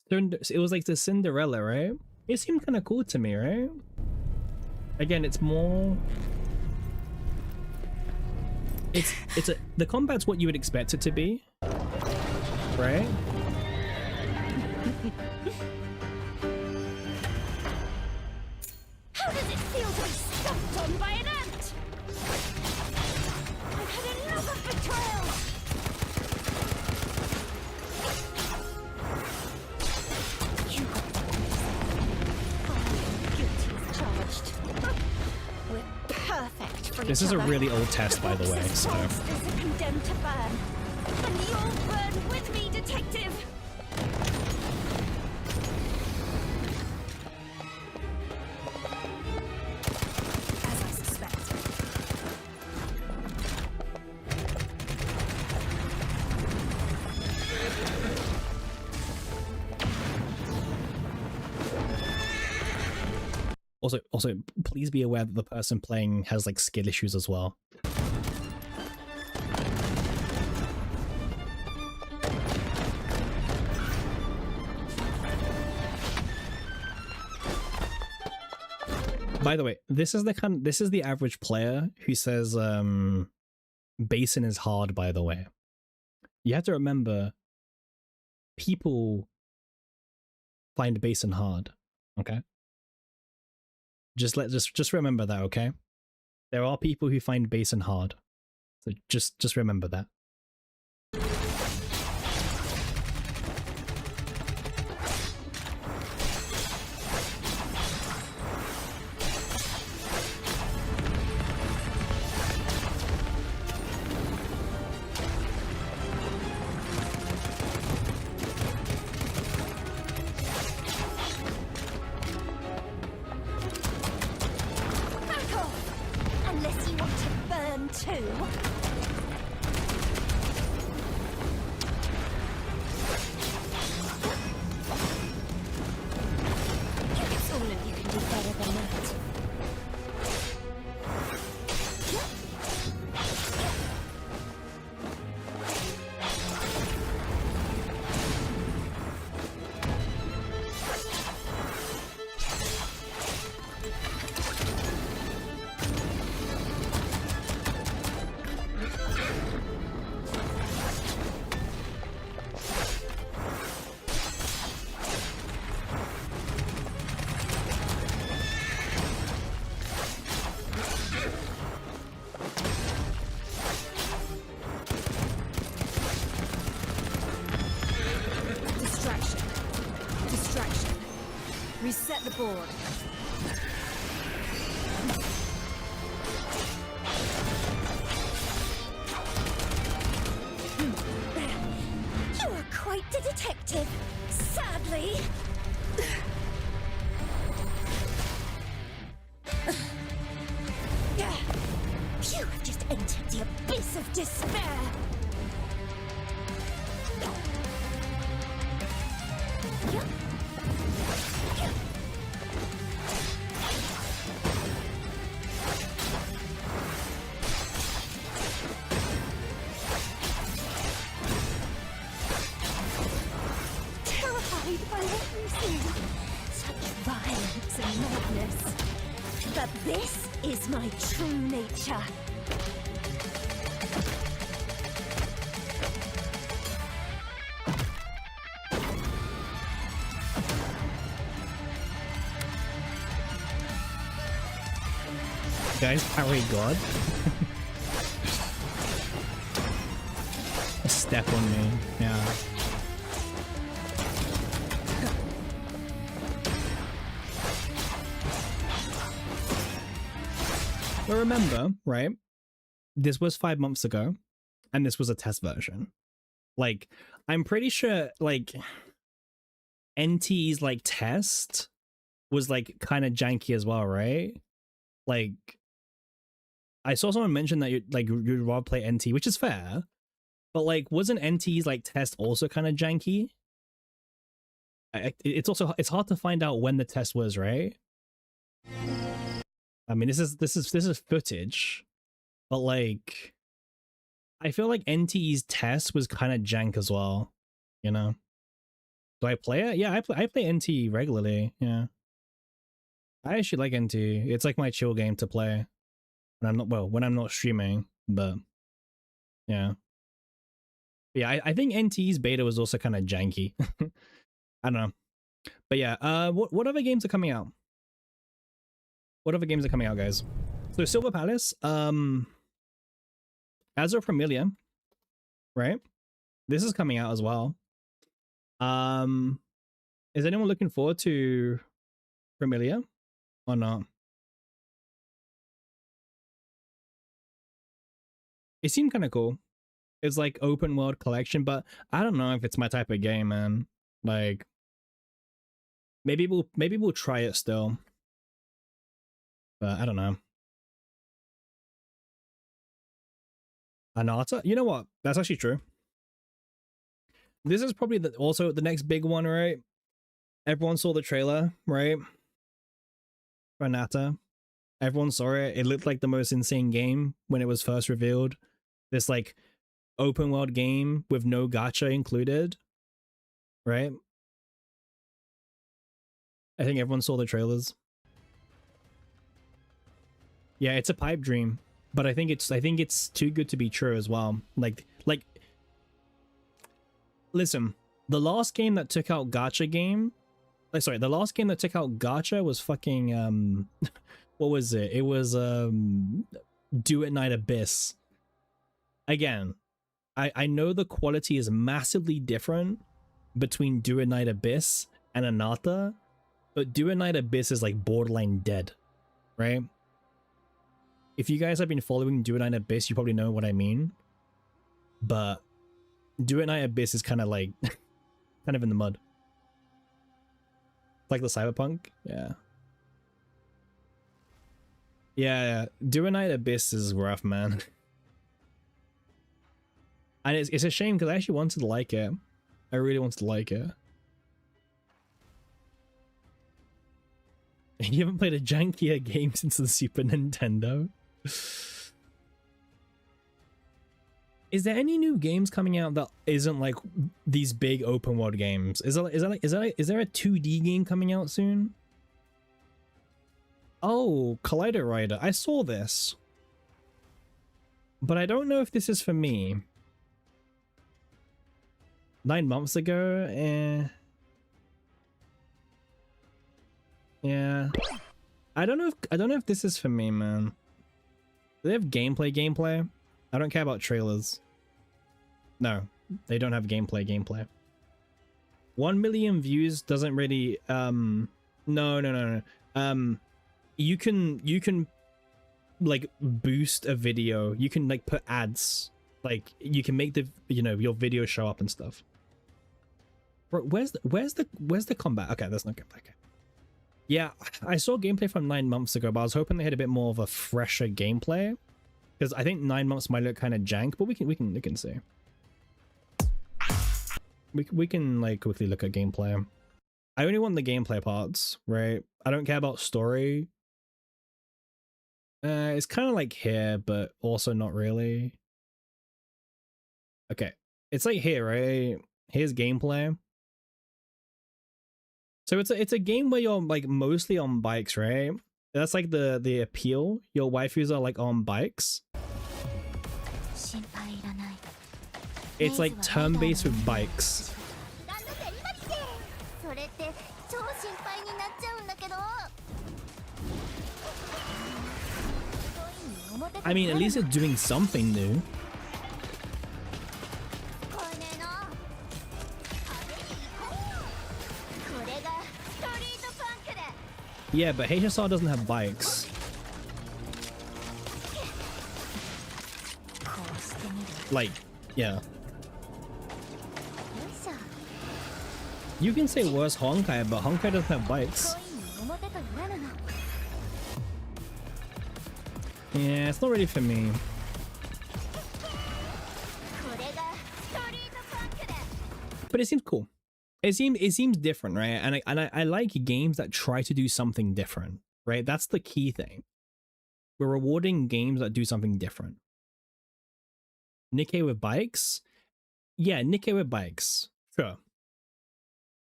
It was like the Cinderella, right? It seemed kind of cool to me, right? Again, it's more... the combat's what you would expect it to be, right? How does it feel to be stomped on by an ant? I've had enough of betrayal! You got guilty as charged. We're perfect for This each is a other. really old test, by the way, This so... monsters are condemned to burn. And you'll burn with me, detective! As I suspected. Also, please be aware that the person playing has like skill issues as well. By the way, this is the average player who says basin is hard, by the way. You have to remember people find basin hard, okay? Just remember that, okay? There are people who find basin hard. So just remember that. Back off! Unless you want to burn too. Get the board. You are quite the detective, sadly. You have just entered the abyss of despair. Terrified by what you see. Such violence and madness. But this is my true nature. Guys, parry God. A step on me. Yeah. But remember, right? This was 5 months ago, and this was a test version. Like, I'm pretty sure, like, NT's, like, test was, like, kind of janky as well, right? Like, I saw someone mention that you'd rather play NT, which is fair, but, like, wasn't NT's, like, test also kind of janky? It's hard to find out when the test was, right? I mean, this is footage, but, like, I feel like NT's test was kind of jank as well, you know? Do I play it? Yeah, I play NT regularly, yeah. I actually like NT. It's like my chill game to play when I'm not streaming, but yeah. Yeah, I think NT's beta was also kind of janky. I don't know. But yeah, what other games are coming out? What other games are coming out, guys? So Silver Palace, as of Familia, right? This is coming out as well. Is anyone looking forward to Familia or not? It seemed kind of cool. It's like open world collection, but I don't know if it's my type of game, man. Like, maybe we'll try it still, but I don't know. Anata? You know what? That's actually true. This is probably also the next big one, right? Everyone saw the trailer, right? For Anata. Everyone saw it. It looked like the most insane game when it was first revealed. This, like, open world game with no gacha included, right? I think everyone saw the trailers. Yeah, it's a pipe dream, but I think it's too good to be true as well. Like listen, the last game that took out gacha the last game that took out gacha was fucking what was it? It was Do It Night Abyss. Again, I know the quality is massively different between Do It Night Abyss and Anata, but Do It Night Abyss is like borderline dead, right? If you guys have been following Do It Night Abyss, you probably know what I mean. But Do It Night Abyss is kind of like kind of in the mud. Like the Cyberpunk, yeah. Yeah, Do It Night Abyss is rough, man. And it's a shame because I actually wanted to like it. I really wanted to like it. You haven't played a jankier game since the Super Nintendo? Is there any new games coming out that isn't like these big open world games? Is there a 2D game coming out soon? Oh, Collider Rider. I saw this. But I don't know if this is for me. 9 months ago, yeah. I don't know if this is for me, man. Do they have gameplay? I don't care about trailers. No, they don't have gameplay. 1 million views doesn't really No. You can like boost a video. You can like put ads. Like you can make the your video show up and stuff. Bro, where's the combat? Okay, there's no combat. Okay. Yeah, I saw gameplay from 9 months ago, but I was hoping they had a bit more of a fresher gameplay, because I think 9 months might look kind of jank, but we can see. We can like quickly look at gameplay. I only want the gameplay parts, right? I don't care about story. It's kind of like here, but also not really. Okay, it's like here, right? Here's gameplay. So it's a game where you're like mostly on bikes, right? That's like the appeal. Your waifus are like on bikes. It's like turn-based with bikes. I mean, at least it's doing something new. Yeah, but HSR doesn't have bikes. Like, yeah. You can say worse Honkai, but Honkai doesn't have bikes. Yeah, it's not really for me. But it seems cool. It seems different, right? And I like games that try to do something different, right? That's the key thing. We're rewarding games that do something different. Nikkei with bikes? Yeah, Nikkei with bikes. Sure.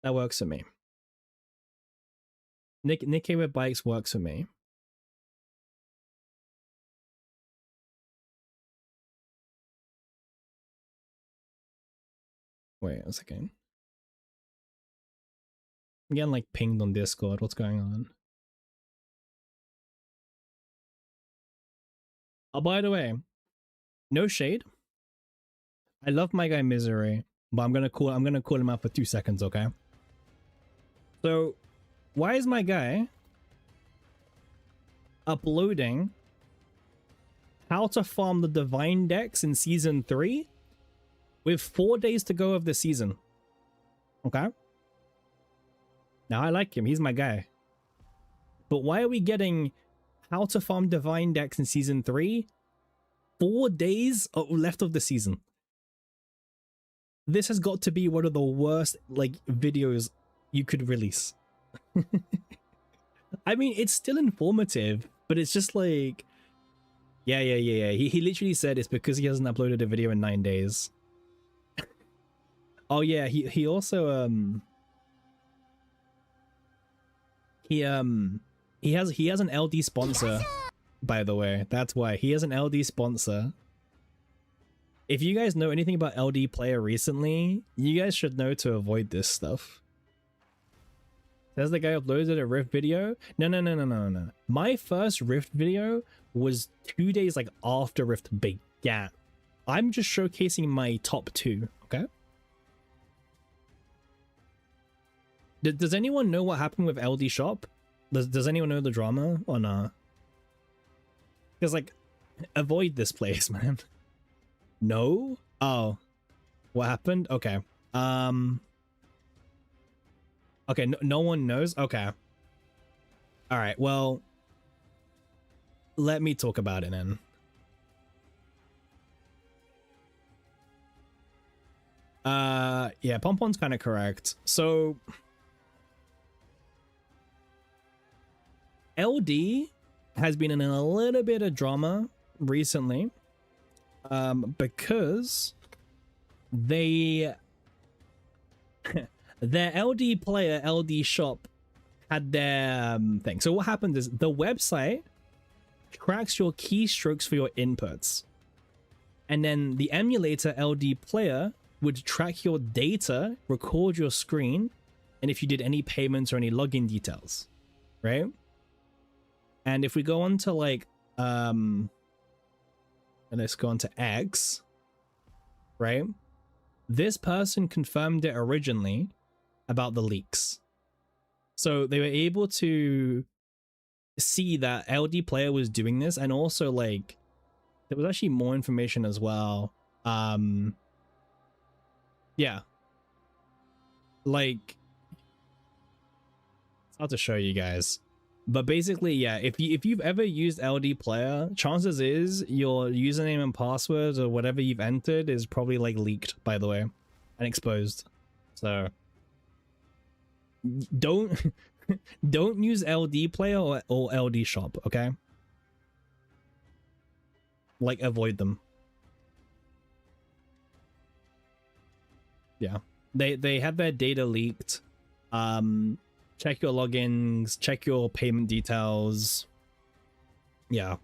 That works for me. Nikkei with bikes works for me. Wait a second. I'm getting like pinged on Discord. What's going on? Oh, by the way, no shade. I love my guy Misery, but I'm gonna call him out for 2 seconds, okay? So, why is my guy uploading how to farm the divine decks in season 3 with 4 days to go of the season? Okay? Now I like him, he's my guy. But why are we getting how to farm divine decks in season 3? 4 days left of the season. This has got to be one of the worst like videos you could release. I mean, it's still informative, but it's just like, yeah. He literally said it's because he hasn't uploaded a video in 9 days. Oh yeah, he also he has an LD sponsor, by the way. That's why he has an LD sponsor. If you guys know anything about LD player recently, you guys should know to avoid this stuff. Says the guy uploaded a Rift video. No. My first Rift video was 2 days like after Rift began. I'm just showcasing my top 2, okay? Does anyone know what happened with LD Shop? Does anyone know the drama or not? Because like, avoid this place, man. No? Oh. What happened? Okay. Okay, no one knows? Okay. Alright, well, let me talk about it then. Yeah, Pompon's kind of correct. So, LD has been in a little bit of drama recently, because they their LD player, LD shop, had their thing. So what happens is the website tracks your keystrokes for your inputs, and then the emulator LD player would track your data, record your screen, and if you did any payments or any login details, right? And if we go on to like and let's go on to X, right? This person confirmed it originally about the leaks. So they were able to see that LD player was doing this, and also like there was actually more information as well. Yeah, like it's hard to show you guys, but basically, yeah, if you've ever used LD player, chances is your username and password or whatever you've entered is probably like leaked, by the way, and exposed. So don't don't use LD player or LD shop, okay? Like avoid them. Yeah, they had their data leaked. Check your logins, check your payment details. Yeah,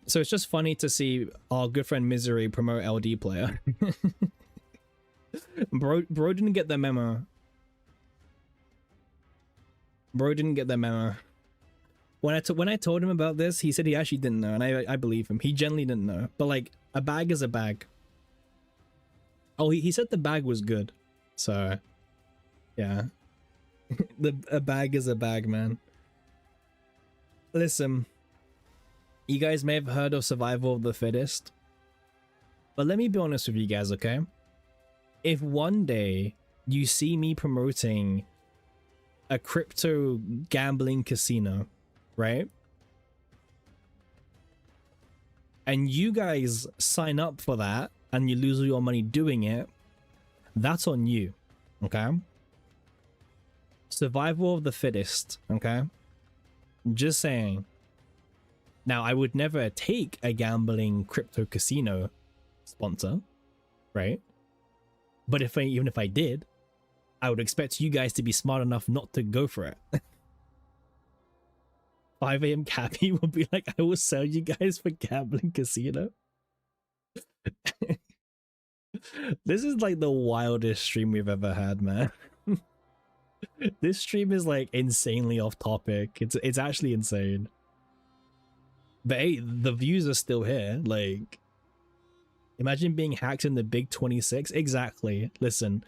so it's just funny to see our good friend Misery promote LD player. bro didn't get the memo. Bro didn't get the memo. When I told him about this, he said he actually didn't know, and I believe him. He generally didn't know, but like a bag is a bag. Oh, he said the bag was good, so yeah. A bag is a bag, man. Listen, you guys may have heard of survival of the fittest, but let me be honest with you guys, okay? If one day you see me promoting a crypto gambling casino, right? And you guys sign up for that and you lose all your money doing it, that's on you, okay? Survival of the fittest, okay? Just saying. Now, I would never take a gambling crypto casino sponsor, right? But even if I did, I would expect you guys to be smart enough not to go for it. 5 a.m. Cappy will be like, I will sell you guys for gambling casino. This is like the wildest stream we've ever had, man. This stream is like insanely off topic. It's actually insane. But hey, the views are still here. Like, imagine being hacked in the big 26. Exactly. Listen,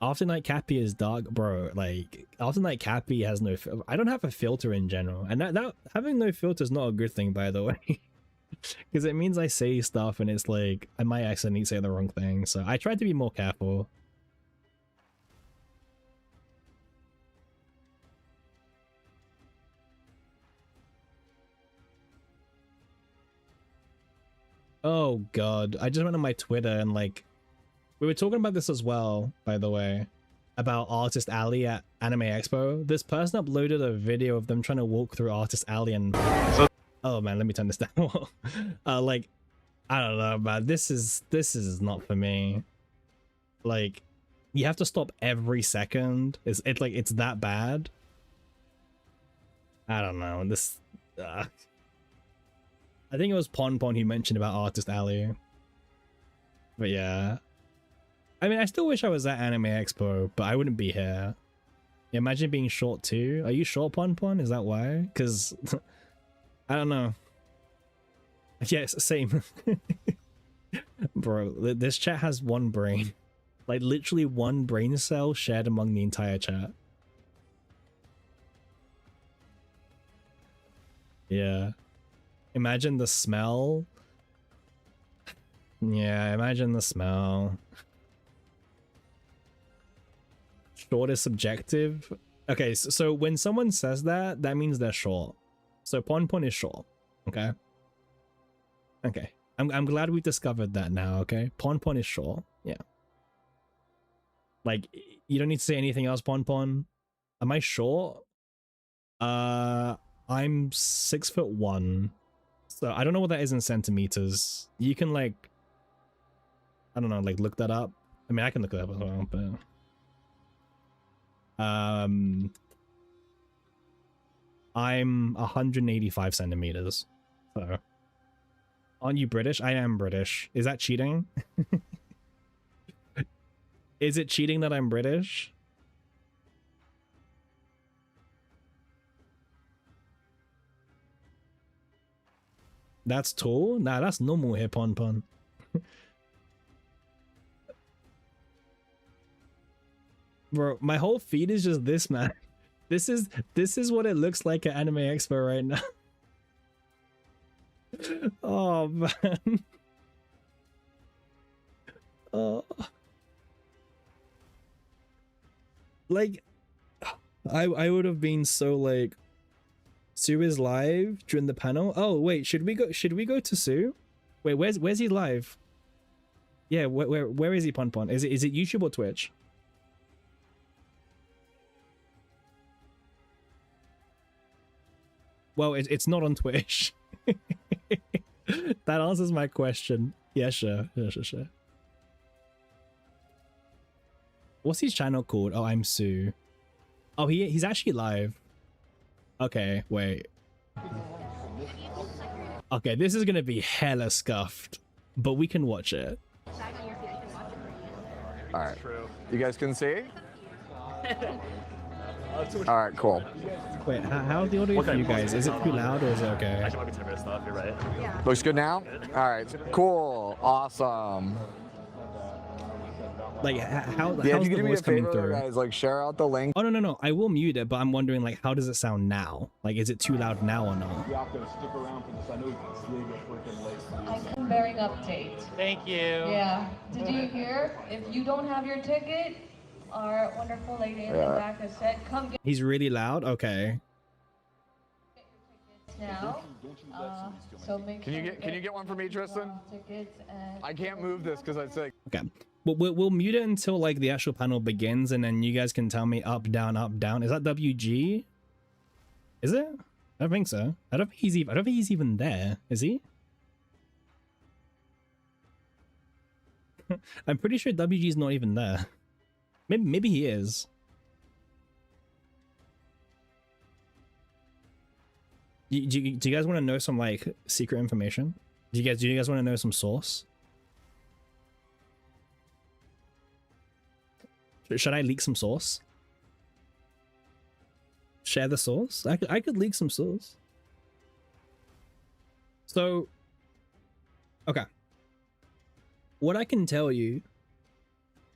After Night Cappy is dark, bro. Like, After Night Cappy has no... I don't have a filter in general. And that having no filter is not a good thing, by the way. Because it means I say stuff and it's like, I might accidentally say the wrong thing. So I try to be more careful. Oh god, I just went on my Twitter and like, we were talking about this as well, by the way, about Artist Alley at Anime Expo. This person uploaded a video of them trying to walk through Artist Alley and... Oh man, let me turn this down. Like, I don't know, man, this is not for me. Like, you have to stop every second. It's like, it's that bad. I don't know, this... I think it was Pon who mentioned about Artist Alley. But yeah. I mean, I still wish I was at Anime Expo, but I wouldn't be here. Imagine being short too. Are you short, Pon? Is that why? Because... I don't know. Yes, same. Bro, this chat has one brain. Like, literally one brain cell shared among the entire chat. Yeah. Imagine the smell. Yeah, imagine the smell. Short is subjective. Okay, so when someone says that, that means they're short. So Pon is short. Okay. Okay. I'm glad we discovered that now, okay? Pon is short. Yeah. Like, you don't need to say anything else, Pon. Am I short? I'm 6'1". So I don't know what that is in centimeters. You can like, I don't know, like look that up. I mean, I can look it up as well, but I'm 185 centimeters. So aren't you British? I am British. Is that cheating? Is it cheating that I'm British? That's tall? Nah, that's normal here, Pon. Bro, my whole feed is just this, man. This is what it looks like at Anime Expo right now. Oh man. Oh. Like I would have been so like, Sue is live during the panel. Oh wait, should we go to Sue? Wait, where's he live? Yeah, where is he, Pon Pon? Is it YouTube or Twitch? Well, it's not on Twitch. That answers my question. Yeah, sure. What's his channel called? Oh, I'm Sue. Oh, he's actually live. Okay, wait. Okay, this is gonna be hella scuffed, but we can watch it. All right. You guys can see? All right, cool. Wait, how's the audio for you guys? Is it too loud or is it okay? Actually, might be 10 minutes left. You're right. Looks good now? All right, cool. Awesome. Like, Yeah, how's if you the could do me a voice coming favor, through? guys, like share out the link. Oh, no. I will mute it, but I'm wondering, like, how does it sound now? Like, is it too loud now or not? I'm bearing update. Thank you. Yeah. Did you hear? If you don't have your ticket, our wonderful lady in the back has said, come get He's really loud? Okay. your tickets now. So make Can sure you get one for me, Tristan? tickets and I can't move this because I'd say. Okay. We'll mute it until, like, the actual panel begins, and then you guys can tell me up, down, up, down. Is that WG? Is it? I don't think so. I don't think he's even there. Is he? I'm pretty sure WG's not even there. Maybe he is. Do you guys want to know some, like, secret information? Do you guys want to know some source? Should I leak some source? Share the source? I could leak some source. So, okay. What I can tell you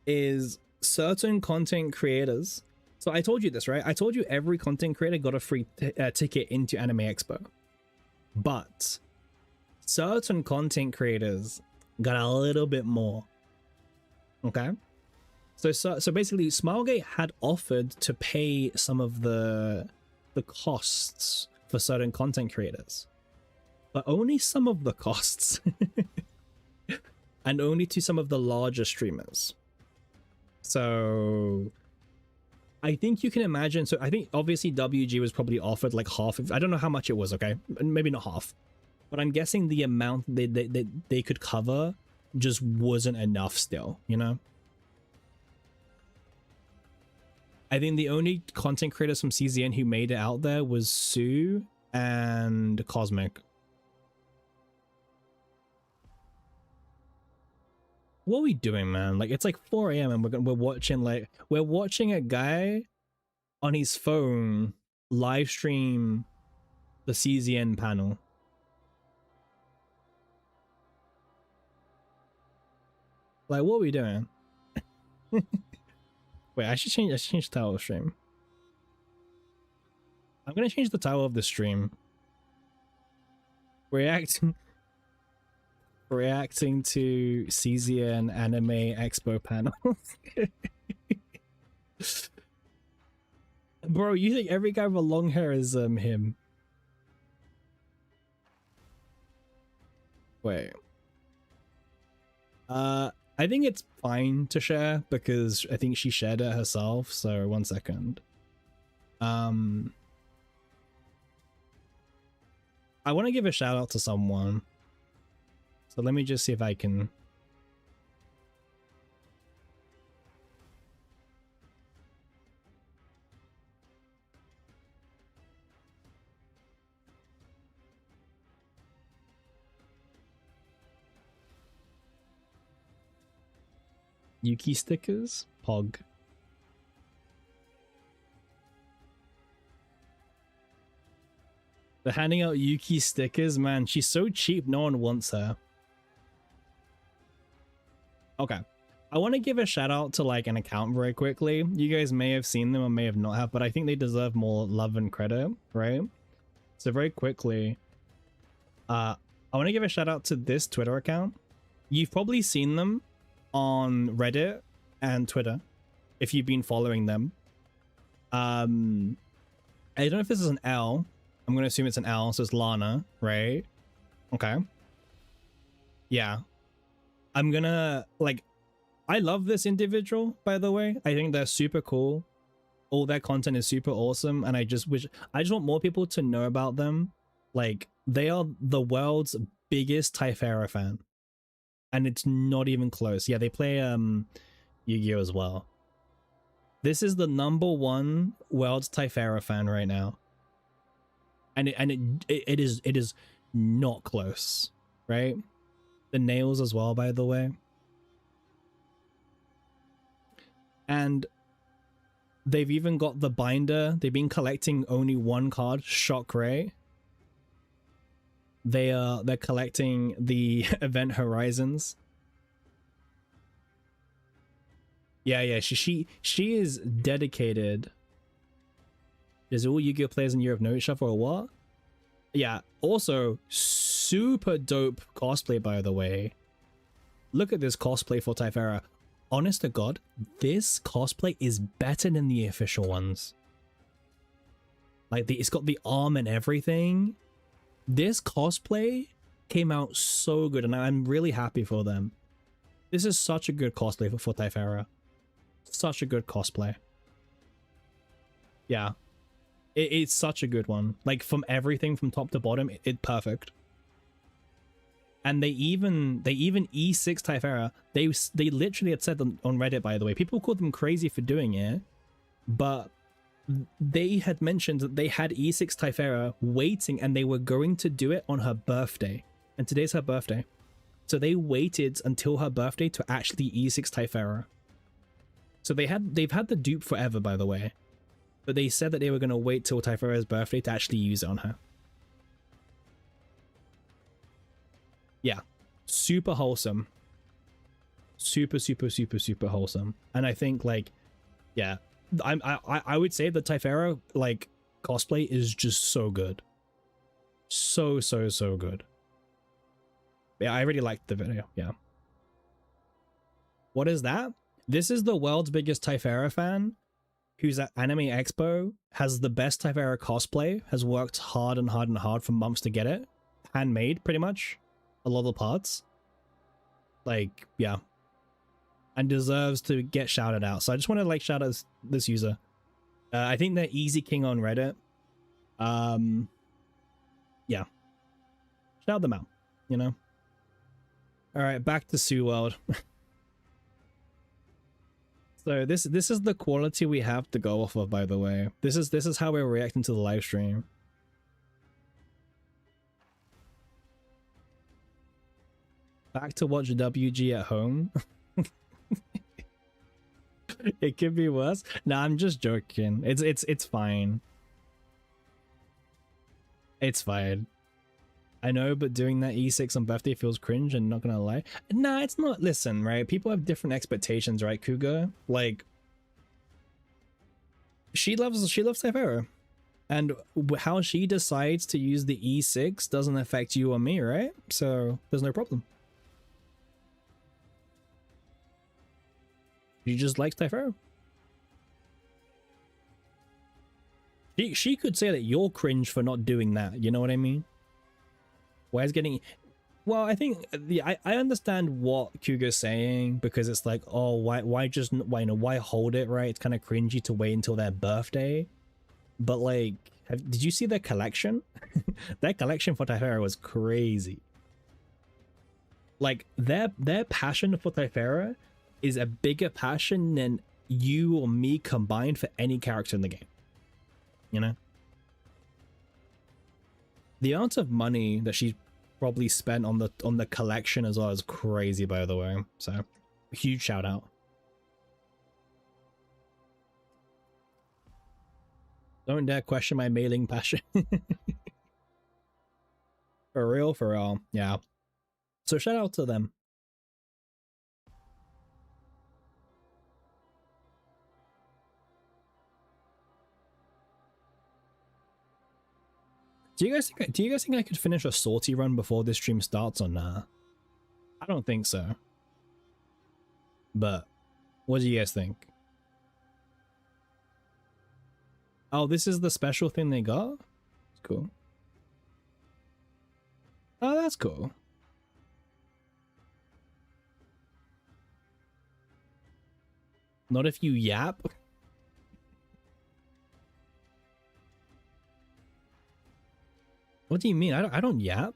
is certain content creators. So I told you this, right? I told you every content creator got a free ticket into Anime Expo. But certain content creators got a little bit more. Okay? So basically, Smilegate had offered to pay some of the costs for certain content creators, but only some of the costs, and only to some of the larger streamers. So I think you can imagine. So I think obviously WG was probably offered like half of. I don't know how much it was. Okay, maybe not half, but I'm guessing the amount they could cover just wasn't enough. Still, you know. I think the only content creators from CZN who made it out there was Sue and Cosmic. What are we doing, man? Like, it's like 4 a.m. and we're watching a guy on his phone live stream the CZN panel. Like, what are we doing? Wait, I should change the title of the stream. I'm gonna change the title of the stream. Reacting to CZN Anime Expo panels. Bro, you think every guy with long hair is him? Wait. I think it's fine to share because I think she shared it herself. So 1 second. I want to give a shout out to someone. So let me just see if I can. Yuki stickers? Pog. They're handing out Yuki stickers, man. She's so cheap, no one wants her. Okay. I want to give a shout out to like an account very quickly. You guys may have seen them or may have not have, but I think they deserve more love and credit, right? So very quickly, I want to give a shout out to this Twitter account. You've probably seen them on Reddit and Twitter if you've been following them. I don't know if this is an L. I'm gonna assume it's an L, so it's Lana, right? Okay. Yeah. I'm gonna like, I love this individual, by the way. I think they're super cool. All their content is super awesome, and I just want more people to know about them. Like, they are the world's biggest Typhara fan. And it's not even close. Yeah, they play Yu-Gi-Oh as well. This is the #1 world's Typhara fan right now. And it is not close, right? The nails as well, by the way. And they've even got the binder. They've been collecting only one card, Shock Ray. They're collecting the Event Horizons. Yeah, she is dedicated. Does all Yu-Gi-Oh players in Europe know each other or what? Yeah, also super dope cosplay, by the way. Look at this cosplay for Typhara. Honest to God, this cosplay is better than the official ones. Like, it's got the arm and everything. This cosplay came out so good, and I'm really happy for them. This is such a good cosplay for Typhara. Such a good cosplay. Yeah. It's such a good one. Like, from everything from top to bottom, it's perfect. And they even E6 Typhara, they literally had said them on Reddit, by the way. People called them crazy for doing it, but they had mentioned that they had E6 Typhara waiting, and they were going to do it on her birthday. And today's her birthday. So they waited until her birthday to actually E6 Typhara. So they've had the dupe forever, by the way. But they said that they were going to wait till Typhara's birthday to actually use it on her. Yeah. Super wholesome. Super wholesome. And I think, like, yeah, I would say the Typhara, like, cosplay is just so good. So good. Yeah, I really liked the video. Yeah. What is that? This is the world's biggest Typhara fan, who's at Anime Expo, has the best Typhara cosplay, has worked hard for months to get it. Handmade, pretty much. A lot of the parts. Like, yeah. And deserves to get shouted out. So I just want to, like, shout out this user. I think they're Easy King on Reddit. Yeah. Shout them out, you know? Alright, back to Sue World. So this is the quality we have to go off of, by the way. This is how we're reacting to the live stream. Back to watch WG at home. It could be worse. Nah, I'm just joking. It's fine. It's fine. I know, but doing that E6 on birthday feels cringe, and not gonna lie. Nah, it's not. Listen, right? People have different expectations, right, Cougar? Like, she loves Typhara. And how she decides to use the E6 doesn't affect you or me, right? So there's no problem. She just likes Typhara. She could say that you're cringe for not doing that, you know what I mean? Where's getting... Well, I think I understand what Cougar's saying, because it's like, oh, why hold it, right? It's kind of cringy to wait until their birthday. But like, did you see their collection? Their collection for Typhara was crazy. Like, their passion for Typhara is a bigger passion than you or me combined for any character in the game. You know? The amount of money that she probably spent on the collection as well is crazy, by the way. So, huge shout out. Don't dare question my mailing passion. For real, yeah. So shout out to them. Do you guys think I could finish a sortie run before this stream starts or nah? I don't think so. But what do you guys think? Oh, this is the special thing they got? It's cool. Oh, that's cool. Not if you yap. What do you mean? I don't yap.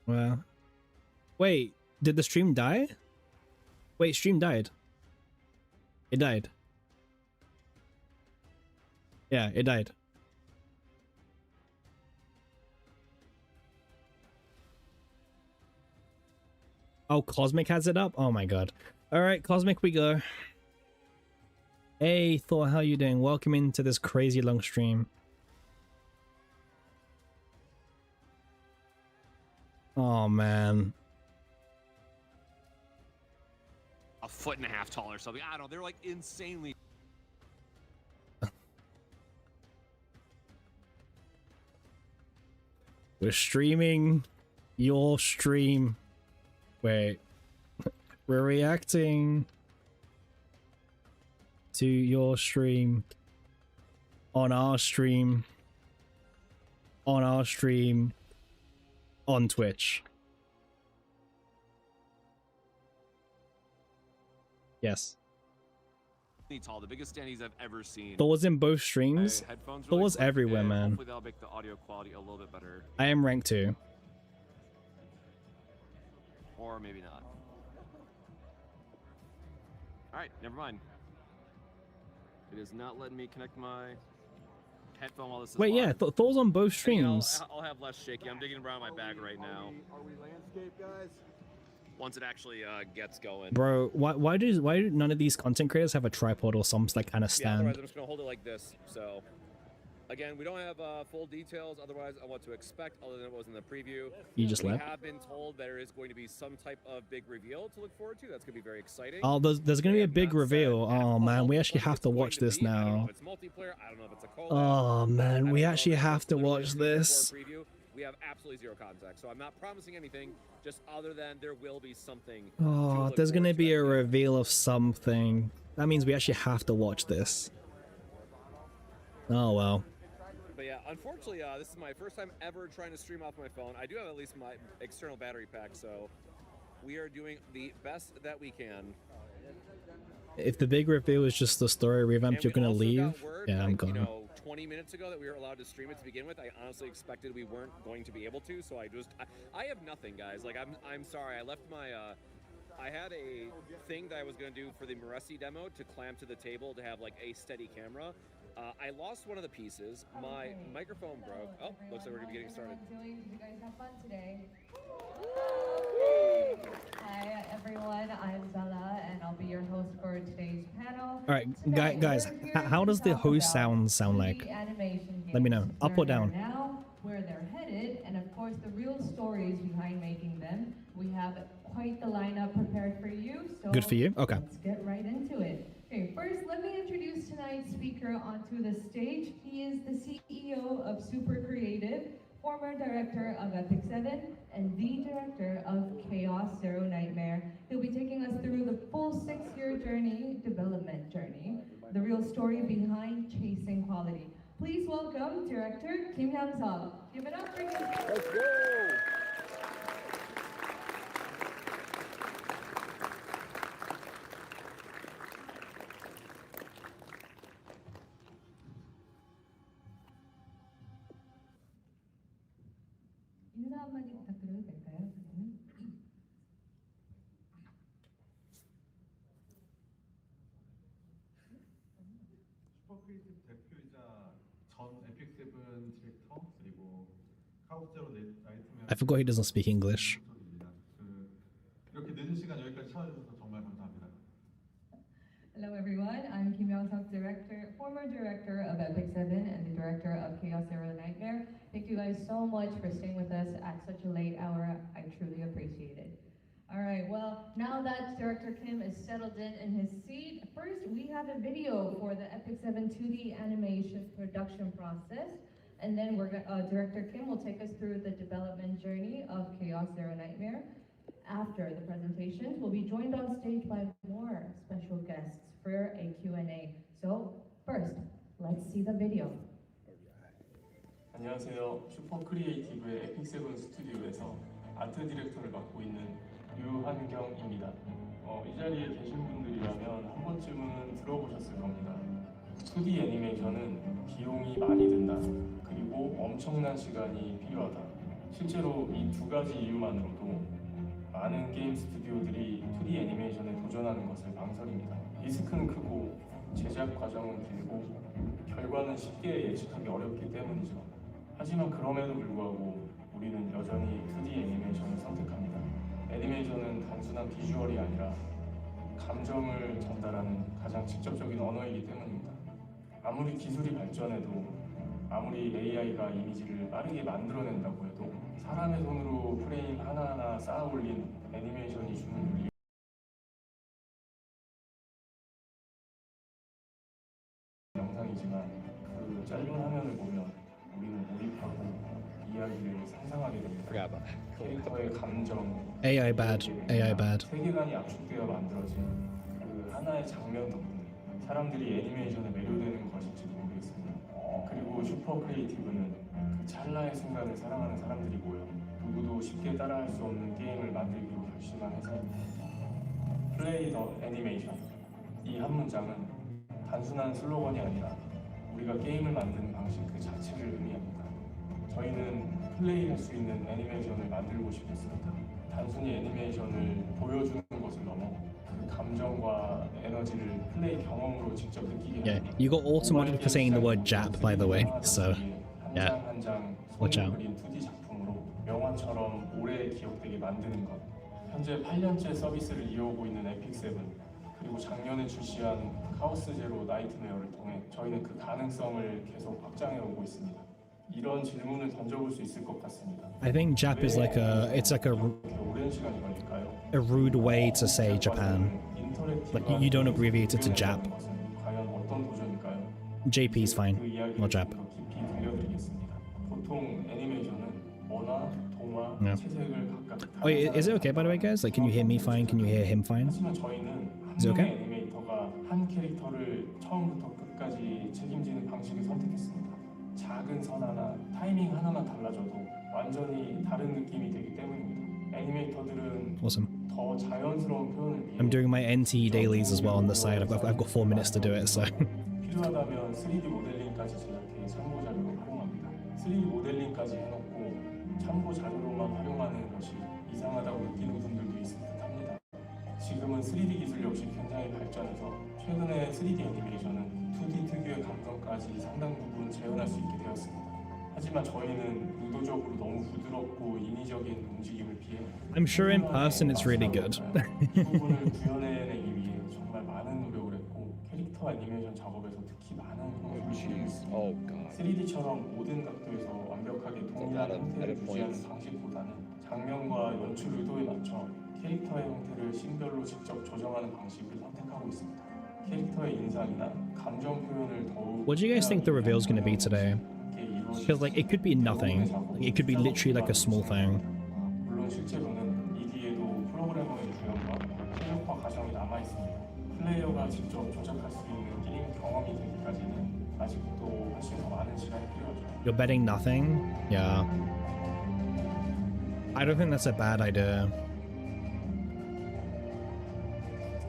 Well, wait, did the stream die? Wait, stream died. It died. Yeah, it died. Oh, Cosmic has it up? Oh my god. Alright, Cosmic we go. Hey, Thor, how you doing? Welcome into this crazy long stream. Oh man. A foot and a half tall or something. I don't know. They're like insanely. We're streaming your stream. Wait. We're reacting to your stream on our stream on Twitch. Yes. Tall, the biggest standees I've ever seen. Thor's in both streams. Headphones Thor's quick, everywhere, and man. Hopefully that'll make the audio quality a little bit better. I am ranked 2. Or maybe not. Alright, never mind. It is not letting me connect my headphone while this is Wait, yeah, live. Thor's on both Hang on, streams. I'll have less shaky. I'm digging around my bag right now. Are we landscape guys? Once it actually gets going. Bro, why do none of these content creators have a tripod or some like kind of Yeah, otherwise stand? I'm just gonna hold it like this. So, again, we don't have full details. Otherwise, on what to expect, other than what was in the preview. You just we left? have been told there is going to be some type of big reveal to look forward to. That's gonna be very exciting. Oh, there's gonna be a big reveal. Oh man, we actually have to It's going watch this be. I don't know now. if it's multiplayer. I don't know if it's a co-op. Oh man, I we don't know actually if it's have to literally watch a this. preview. We have absolutely zero context, so I'm not promising anything. Just other than there will be something. Oh, there's gonna be a reveal of something. That means we actually have to watch this. Oh well. But yeah, unfortunately, this is my first time ever trying to stream off my phone. I do have at least my external battery pack, so we are doing the best that we can. If the big reveal is just the story revamp, And you're we gonna also leave? got word, Yeah, I'm like, gone. You know, 20 minutes ago that we were allowed to stream it to begin with. I honestly expected we weren't going to be able to, so I have nothing, guys. Like I'm sorry. I left my I had a thing that I was going to do for the Moresi demo to clamp to the table to have like a steady camera. I lost one of the pieces. My microphone broke. Oh, looks like we're gonna be getting started. Did you guys have fun today? Hi everyone, I'm Zella and I'll be your host for today's panel. All right, Tonight, guys, we're here how to does the talk host about sound 3D like? animation Let me know, games, up or where they are down? now, where they're headed, and of course the real stories behind making them. We have quite the lineup prepared for you. So Good for you? Okay. Let's get right into it. Okay, first let me introduce tonight's speaker onto the stage. He is the CEO of Super Creative, former director of Epic 7, and the director of Chaos Zero Nightmare. He'll be taking us through the full 6-year development journey, the real story behind chasing quality. Please welcome director Kim Hyun-suk. Give it up for him. Let's go! 인사 한마디 부탁드려도 될까요, 선생님? 슈퍼크리에이티브 대표이자 전 에픽 세븐 디렉터 그리고 카우스제로 나이트메어 I forgot he doesn't speak English. 이렇게 늦은 시간 여기까지 찾아주셔서 정말 감사합니다. Hello everyone, I'm Kim Hyun-suk, former director of Epic 7 and the director of Chaos Zero Nightmare. Thank you guys so much for staying with us at such a late hour. I truly appreciate it. All right, well, now that Director Kim is settled in his seat, first we have a video for the Epic 7 2D animation production process, and then Director Kim will take us through the development journey of Chaos Zero Nightmare. After the presentations, we'll be joined on stage by more special guests for a Q&A. So first, let's see the video. 안녕하세요. 슈퍼 크리에이티브의 에픽 세븐 스튜디오에서 아트 디렉터를 맡고 있는 유한경입니다. 이 자리에 계신 분들이라면 한 번쯤은 들어보셨을 겁니다. 2D 애니메이션은 비용이 많이 든다. 그리고 엄청난 시간이 필요하다. 실제로 이 두 가지 이유만으로도 많은 게임 스튜디오들이 2D 애니메이션에 도전하는 것을 망설입니다. 리스크는 크고 제작 과정은 길고 결과는 쉽게 예측하기 어렵기 때문이죠. 하지만 그럼에도 불구하고 우리는 여전히 2D 애니메이션을 선택합니다. 애니메이션은 단순한 비주얼이 아니라 감정을 전달하는 가장 직접적인 언어이기 때문입니다. 아무리 기술이 발전해도 아무리 AI가 이미지를 빠르게 만들어낸다고 해도 사람의 손으로 프레임 하나하나 쌓아 올린 애니메이션이 주는 의미 영상이지만 그 짧은 화면을 보면 우리는 몰입하고 이야기를 상상하게 됩니다. 캐릭터의 감정, AI bad. AI bad. 세계관이 압축되어 만들어진 그 하나의 장면 덕분에 사람들이 애니메이션에 매료되는 것일지도 모르겠습니다. 그리고 슈퍼 크리에이티브는 그 찰나의 순간을 사랑하는 사람들이 모여 누구도 쉽게 따라할 수 없는 게임을 만들기로 결심한 회사입니다. 플레이 더 애니메이션. 이 한 문장은 단순한 슬로건이 아니라 우리가 게임을 만드는 방식 그 자체를 의미합니다. 저희는 플레이할 수 있는 애니메이션을 만들고 싶었습니다. 단순히 애니메이션을 보여주는 것을 넘어 그 감정과 에너지를 플레이 경험으로 직접 느끼게 Yeah, 합니다. you got automated for saying the word Jap, by the way. So, yeah, 한장 watch 손으로 out. 그린 2D 작품으로 영화처럼 오래 기억되게 만드는 것. 현재 8년째 서비스를 이어오고 있는 에픽 세븐 그리고 작년에 출시한 카오스 제로 나이트메어를 통해 저희는 그 가능성을 계속 확장해 오고 있습니다. 이런 질문을 던져볼 수 있을 것 같습니다. I think Jap is like it's like 이렇게 오랜 시간이 걸릴까요? a rude way to say Japan. Like you don't abbreviate it to Jap. 과연 어떤 도전일까요? JP's fine, 그 이야기를 not Jap. 더 깊이 들려드리겠습니다. 보통 애니메이션은 원화, 동화, Yeah. 채색을 각각 Oh, is it okay by the way, guys? Like, can you hear me fine? Can you hear him fine? 하지만 저희는 한 Is it 명의 okay? 애니메이터가 한 캐릭터를 처음부터 끝까지 책임지는 방식을 선택했습니다. 작은 선 하나, 타이밍 하나만 달라져도 완전히 다른 느낌이 되기 때문입니다. 애니메이터들은 Awesome. 더 자연스러운 표현을 위해 I'm doing my NT dailies as well on the side. I've got 4 minutes to do it, so. 필요하다면 3D 모델링까지 제작해 참고 자료로 활용합니다. 3D 모델링까지 해놓고 참고 자료로만 활용하는 것이 이상하다고 느끼는 분들도 있을 듯합니다. 지금은 3D 기술 역시 굉장히 발전해서 최근에 3D 애니메이션은 2D 특유의 감성까지 상당 부분 재현할 수 있게 되었습니다. 하지만 저희는 의도적으로 너무 부드럽고 인위적인 움직임을 피해 I'm sure in person it's really good. 이 부분을 구현해내기 위해 정말 많은 노력을 했고 캐릭터 애니메이션 작업에서 특히 많은 공을 들였습니다. 3D처럼 모든 각도에서 완벽하게 동일한 형태를 유지하는 방식보다는 장면과 연출 의도에 맞춰 캐릭터의 형태를 씬별로 직접 조정하는 방식을 선택하고 있습니다. 캐릭터의 인상이나 감정 표현을 더욱 What do you guys think the reveal is going to be today? Because like it could be nothing. Like, it could be literally like a small thing. 물론 실제로는 이 뒤에도 프로그래머의 주연과 최적화 과정이 남아 있습니다. 플레이어가 직접 조작할 수 있는 게임 경험이 되기까지는 아직도 훨씬 더 많은 시간이 필요하죠. You're betting nothing? Yeah. I don't think that's a bad idea.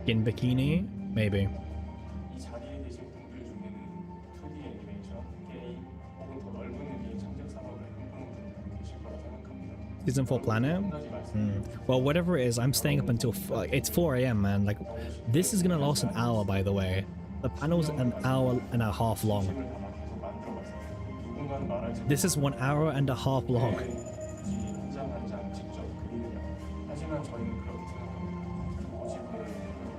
Skin bikini? Maybe. 이 자리에 계신 분들 중에는 2D 애니메이션, 게임 혹은 더 넓은 의미의 창작 산업을 꿈꾸는 분들도 계실 거라 생각합니다. Season 4 planet? Well, whatever it is, I'm staying up until it's 4 a.m. man. Like, this is gonna last an hour, by the way. The panel's an hour and a half long. This is 1 hour and a half long. 한장 직접 그리느냐. 하지만 저희는 그렇게 생각합니다. 오직을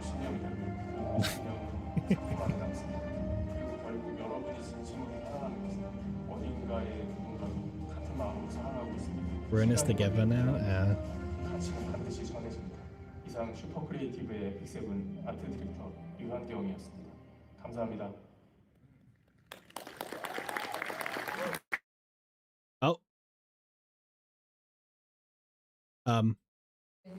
신념이 되고 신념은 작품 안에 남습니다. 그리고 결국 여러분이 진심으로 사랑하는 것은 어딘가에 누군가도 같은 마음으로 사랑하고 있습니다. We're in this together now. Yeah. 가치는 반드시 전해집니다. 크리에이티브의 에픽세븐 아트 디렉터 유한경이었습니다. 감사합니다. Oh.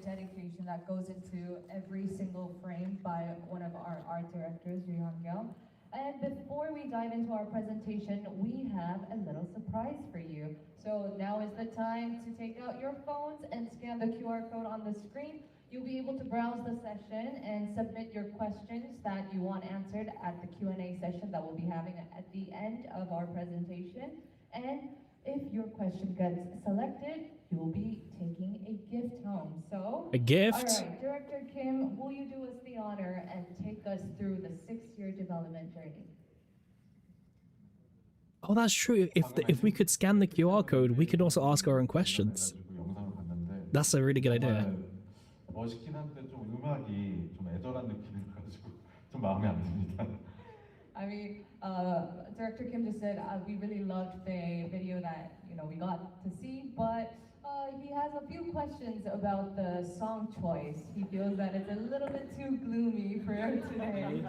Dedication that goes into every single frame by one of our art directors, Yoo Han-kyung. And before we dive into our presentation, we have a little surprise for you. So now is the time to take out your phones and scan the QR code on the screen. You'll be able to browse the session and submit your questions that you want answered at the Q&A session that we'll be having at the end of our presentation. And if your question gets selected, you will be taking a gift home. So, a gift? All right, Director Kim, will you do us the honor and take us through the 6-year development journey? Oh, that's true. If we could scan the QR code, we could also ask our own questions. That's a really good idea. 멋있긴 한데 좀 음악이 좀 애절한 느낌이 가지고 좀 마음에 안 듭니다. I mean, Director Kim just said we really loved the video that we got to see, but he has a few questions about the song choice. He feels that it's a little bit too gloomy for today.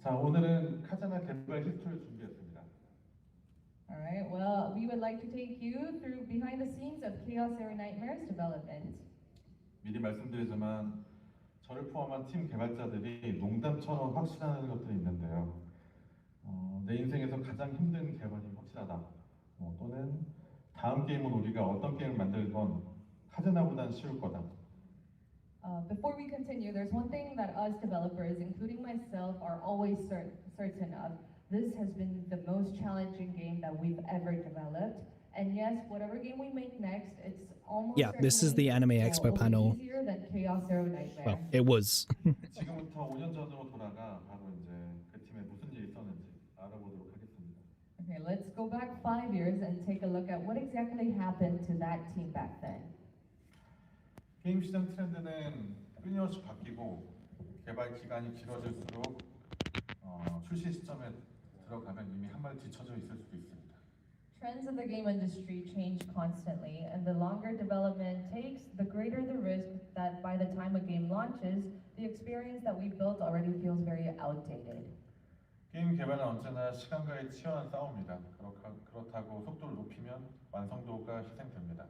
자, 오늘은 카자나 개발 히스토리를 준비했습니다. All right. Well, we would like to take you through behind the scenes of Chaos Area Nightmares development. 미리 말씀드리지만 저를 포함한 팀 개발자들이 농담처럼 확신하는 것들이 있는데요. 내 인생에서 가장 힘든 개발이 확실하다. 또는 다음 게임은 우리가 어떤 게임을 만들건 카즈나보단 쉬울 거다. Before we continue, there's one thing that us developers, including myself, are always certain of. This has been the most challenging game that we've ever developed. And yes, whatever game we make next, it's almost Yeah, this is the Anime Expo panel. easier than Chaos Zero Nightmare. Well, it was. 지금부터 5년 전으로 돌아가 바로 이제 그 팀에 무슨 일이 있었는지 알아보도록 하겠습니다. Okay, let's go back 5 years and take a look at what exactly happened to that team back then. 게임 시장 트렌드는 끊임없이 바뀌고 개발 기간이 길어질수록 출시 시점에 들어가면 이미 한 발 뒤쳐져 있을 수도 있습니다. Trends in the game industry change constantly, and the longer development takes, the greater the risk that by the time a game launches, the experience that we built already feels very outdated. 게임 개발은 언제나 시간과의 치열한 싸움입니다. 그렇다고 속도를 높이면 완성도가 희생됩니다.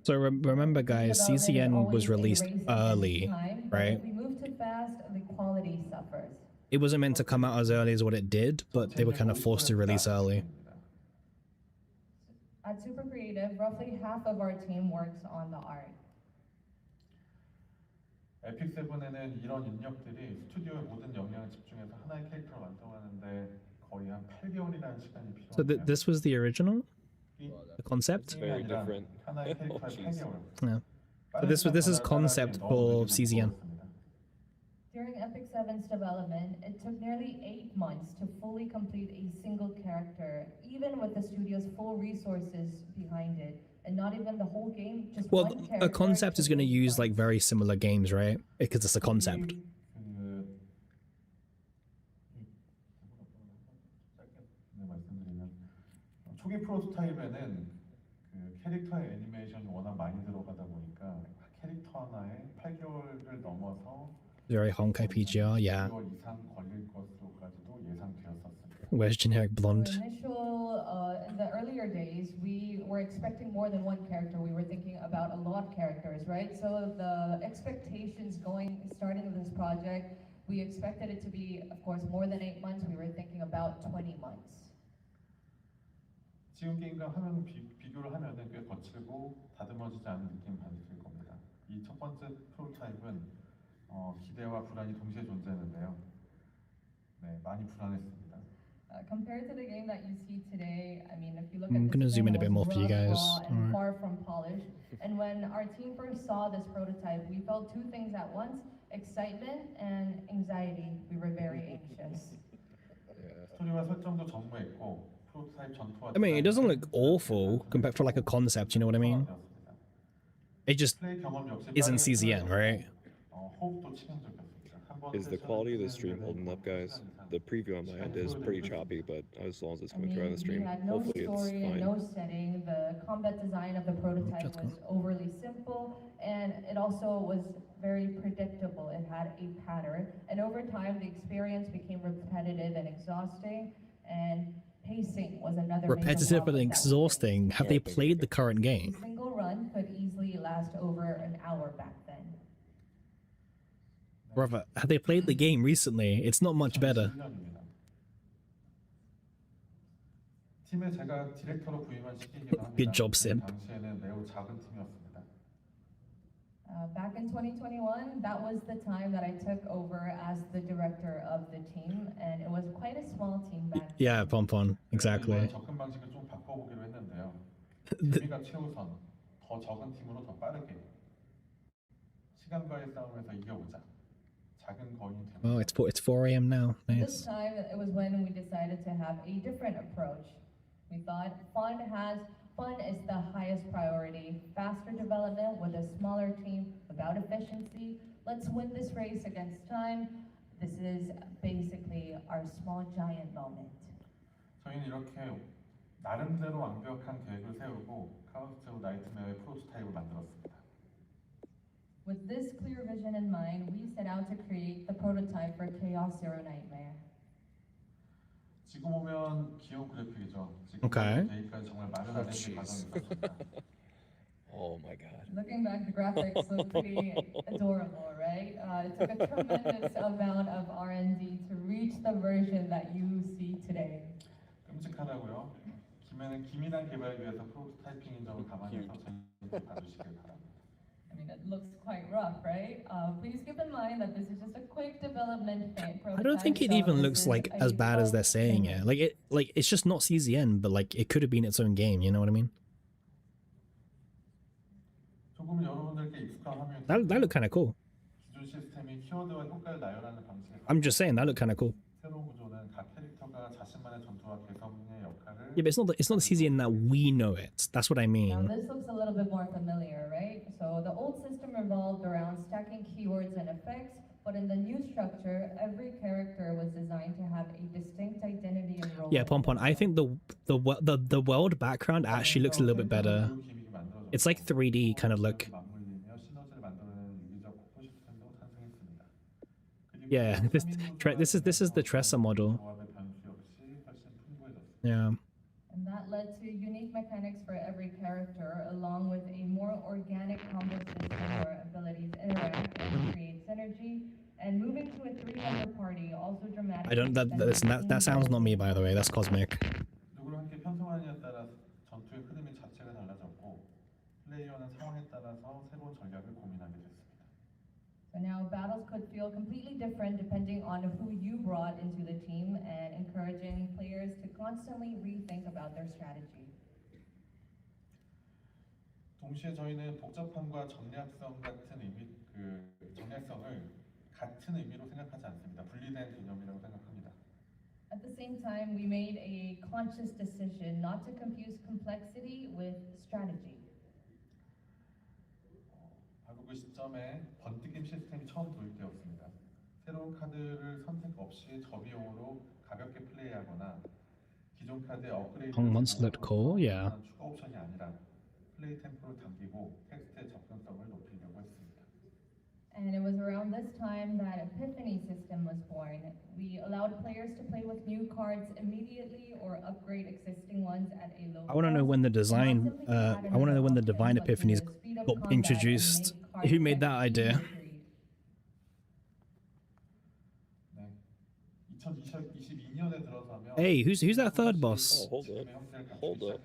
So remember, guys, CCN was released early, right? We move too fast, the quality suffers. It wasn't meant to come out as early as what it did, but they were kind of forced to release early. At Super Creative, roughly half of our team works on the art. 에픽 세븐에는 이런 인력들이 스튜디오의 모든 역량을 집중해서 하나의 캐릭터를 완성하는데 거의 한 8개월이라는 시간이 필요합니다. So this was the original, the concept. Very different. 하나의 캐릭터에 8개월. Yeah. So this is concept for CZN. During Epic 7's development, it took nearly 8 months to fully complete a single character, even with the studio's full resources behind it. And not even the whole game, just Well, one character. a concept is going to use like very similar games, right? Because it's a concept. 초기 프로토타입에는 그 캐릭터의 애니메이션이 워낙 많이 들어가다 보니까 캐릭터 하나에 8개월을 넘어서 Very Honkai PGR, yeah. 6개월 이상 걸릴 것으로까지도 예상되었었습니다. Where's generic blonde? In the earlier days, we were expecting more than one character. We were thinking about a lot of characters, right? So the expectations starting this project, we expected it to be, of course, more than 8 months. We were thinking about 20 months. 지금 게임과 비교를 하면은 꽤 거칠고 다듬어지지 않은 느낌 받으실 겁니다. 이 첫 번째 프로토타입은 기대와 불안이 동시에 존재했는데요. 네, 많이 불안했습니다. Compared to the game that you see today, I mean, if you look I'm at gonna this zoom in a game, bit it more was for you rough, guys. raw, and Alright. far from polished. And when our team first saw this prototype, we felt two things at once: excitement and anxiety. We were very anxious. 스토리와 설정도 전무했고 프로토타입 전투와 I mean, it doesn't look awful compared to like a concept, you know what I mean? It just 플레이 경험 역시 isn't CZN, right? 호흡도 치명적이었습니다. 한 Is the 세션을 quality of the 진행하는 stream holding up, guys? 이상 the preview on my end is pretty choppy, but as long as it's coming through on the We stream, had no hopefully it's story and fine. no setting. The combat design of the prototype was overly simple, and it also was very predictable. It had a pattern, and over time, the experience became repetitive and exhausting, and pacing was another major Repetitive and problem that we exhausting. Have they played the current faced. game? A single run could easily last over an hour back then. Brother, have they played the game recently? It's not much better. 팀에 제가 디렉터로 부임한 시기이기도 합니다. Good job, Simp. 당시에는 매우 작은 팀이었습니다. Back in 2021, that was the time that I took over as the director of the team, and it was quite a small team back then. Yeah, Pompon, exactly. 접근 방식을 좀 바꿔보기로 했는데요. 재미가 최우선, 더 적은 팀으로 더 빠르게 시간과의 싸움에서 이겨보자. 작은 거인이 되면. Oh, it's 4 a.m. now. This Nice. time, it was when we decided to have a different approach. We thought fun is the highest priority. Faster development with a smaller team, about efficiency. Let's win this race against time. This is basically our small giant moment. 저희는 이렇게 나름대로 완벽한 계획을 세우고 카오스 나이트메어의 프로토타입을 만들었습니다. With this clear vision in mind, we set out to create the prototype for Chaos Zero Nightmare. 지금 보면 귀여운 그래픽이죠. Okay. 계획까지 정말 마련하는 게 과정이 있었습니다. Oh my god. Looking back, the graphics look pretty adorable, right? It took a tremendous amount of R&D to reach the version that you see today. 끔찍하다고요? 기민한 개발을 위해서 프로토타이핑 인정을 감안해서 저희한테 봐주시길 바랍니다. I mean, it looks quite rough, right? Please keep in mind that this is just a quick development phase. I don't think it even looks like as bad as they're saying it. Like it's just not CZN, but like it could have been its own game. You know what I mean? 조금 여러분들께 익숙한 화면이 That looked kind of cool. 기존 시스템이 키워드와 효과를 나열하는 방식에 I'm just saying that looked kind of cool. 새로운 구조는 각 캐릭터가 자신만의 전투와 개성의 역할을 Yeah, but it's not the CZN that we know it. That's what I Now mean. this looks a little bit more familiar, right? So the old system revolved around stacking keywords and effects, but in the new structure, every character was designed to have a distinct identity and role. Yeah, Pompon. I think the world background actually looks a little bit better. It's like 3D kind of look. Yeah, this is the Tressa model. Yeah. And that led to unique mechanics for every character, along with a more organic combo system where abilities interact and create synergy. And moving to a 3-member party also dramatically. I don't. That sounds not me, by the way. That's Cosmic. 누구를 함께 편성하느냐에 따라 전투의 흐름이 자체가 달라졌고 플레이어는 상황에 따라서 새로운 전략을 고민하게 됐습니다. So now battles could feel completely different depending on who you brought into the team, and encouraging players to constantly rethink about their strategy. 동시에 저희는 복잡함과 전략성 같은 전략성을 같은 의미로 생각하지 않습니다. 분리된 개념이라고 생각합니다. At the same time, we made a conscious decision not to confuse complexity with strategy. 바로 그 시점에 번뜩임 시스템이 처음 도입되었습니다. 새로운 카드를 선택 없이 저비용으로 가볍게 플레이하거나 기존 카드의 업그레이드를 Yeah. 추가 옵션이 아니라 플레이 템포를 당기고 텍스트의 접근성을 높이려고 했습니다. And it was around this time that Epiphany system was born. We allowed players to play with new cards immediately or upgrade existing ones at a low I want to know when the design. I want to know when the Divine Epiphanies got introduced. Who made that idea? 네. 2022년에 들어서면 Hey, who's that third boss? Oh, hold up.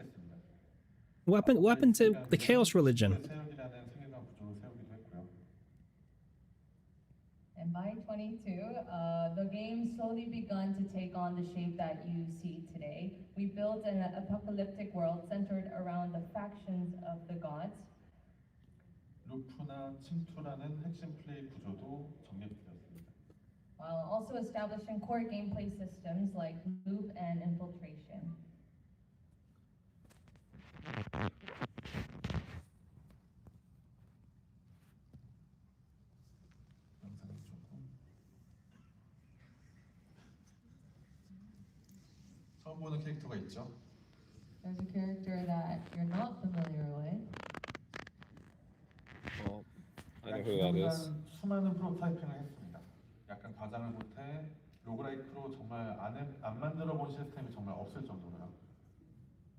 What happened to the Chaos Religion? 세력이라는 세계관 구조를 세우기도 했고요. And by 22, the game slowly begun to take on the shape that you see today. We built an apocalyptic world centered around the factions of the gods. 루프나 침투라는 핵심 플레이 구조도 정립되었습니다. While also establishing core gameplay systems like loop and infiltration. 영상이 조금 처음 보는 캐릭터가 있죠? There's a character that you're not familiar with. Oh, I know who that is. 수많은 프로타이핑을 했습니다. 약간 과장을 못해 로그라이크로 정말 안 만들어 본 시스템이 정말 없을 정도로요.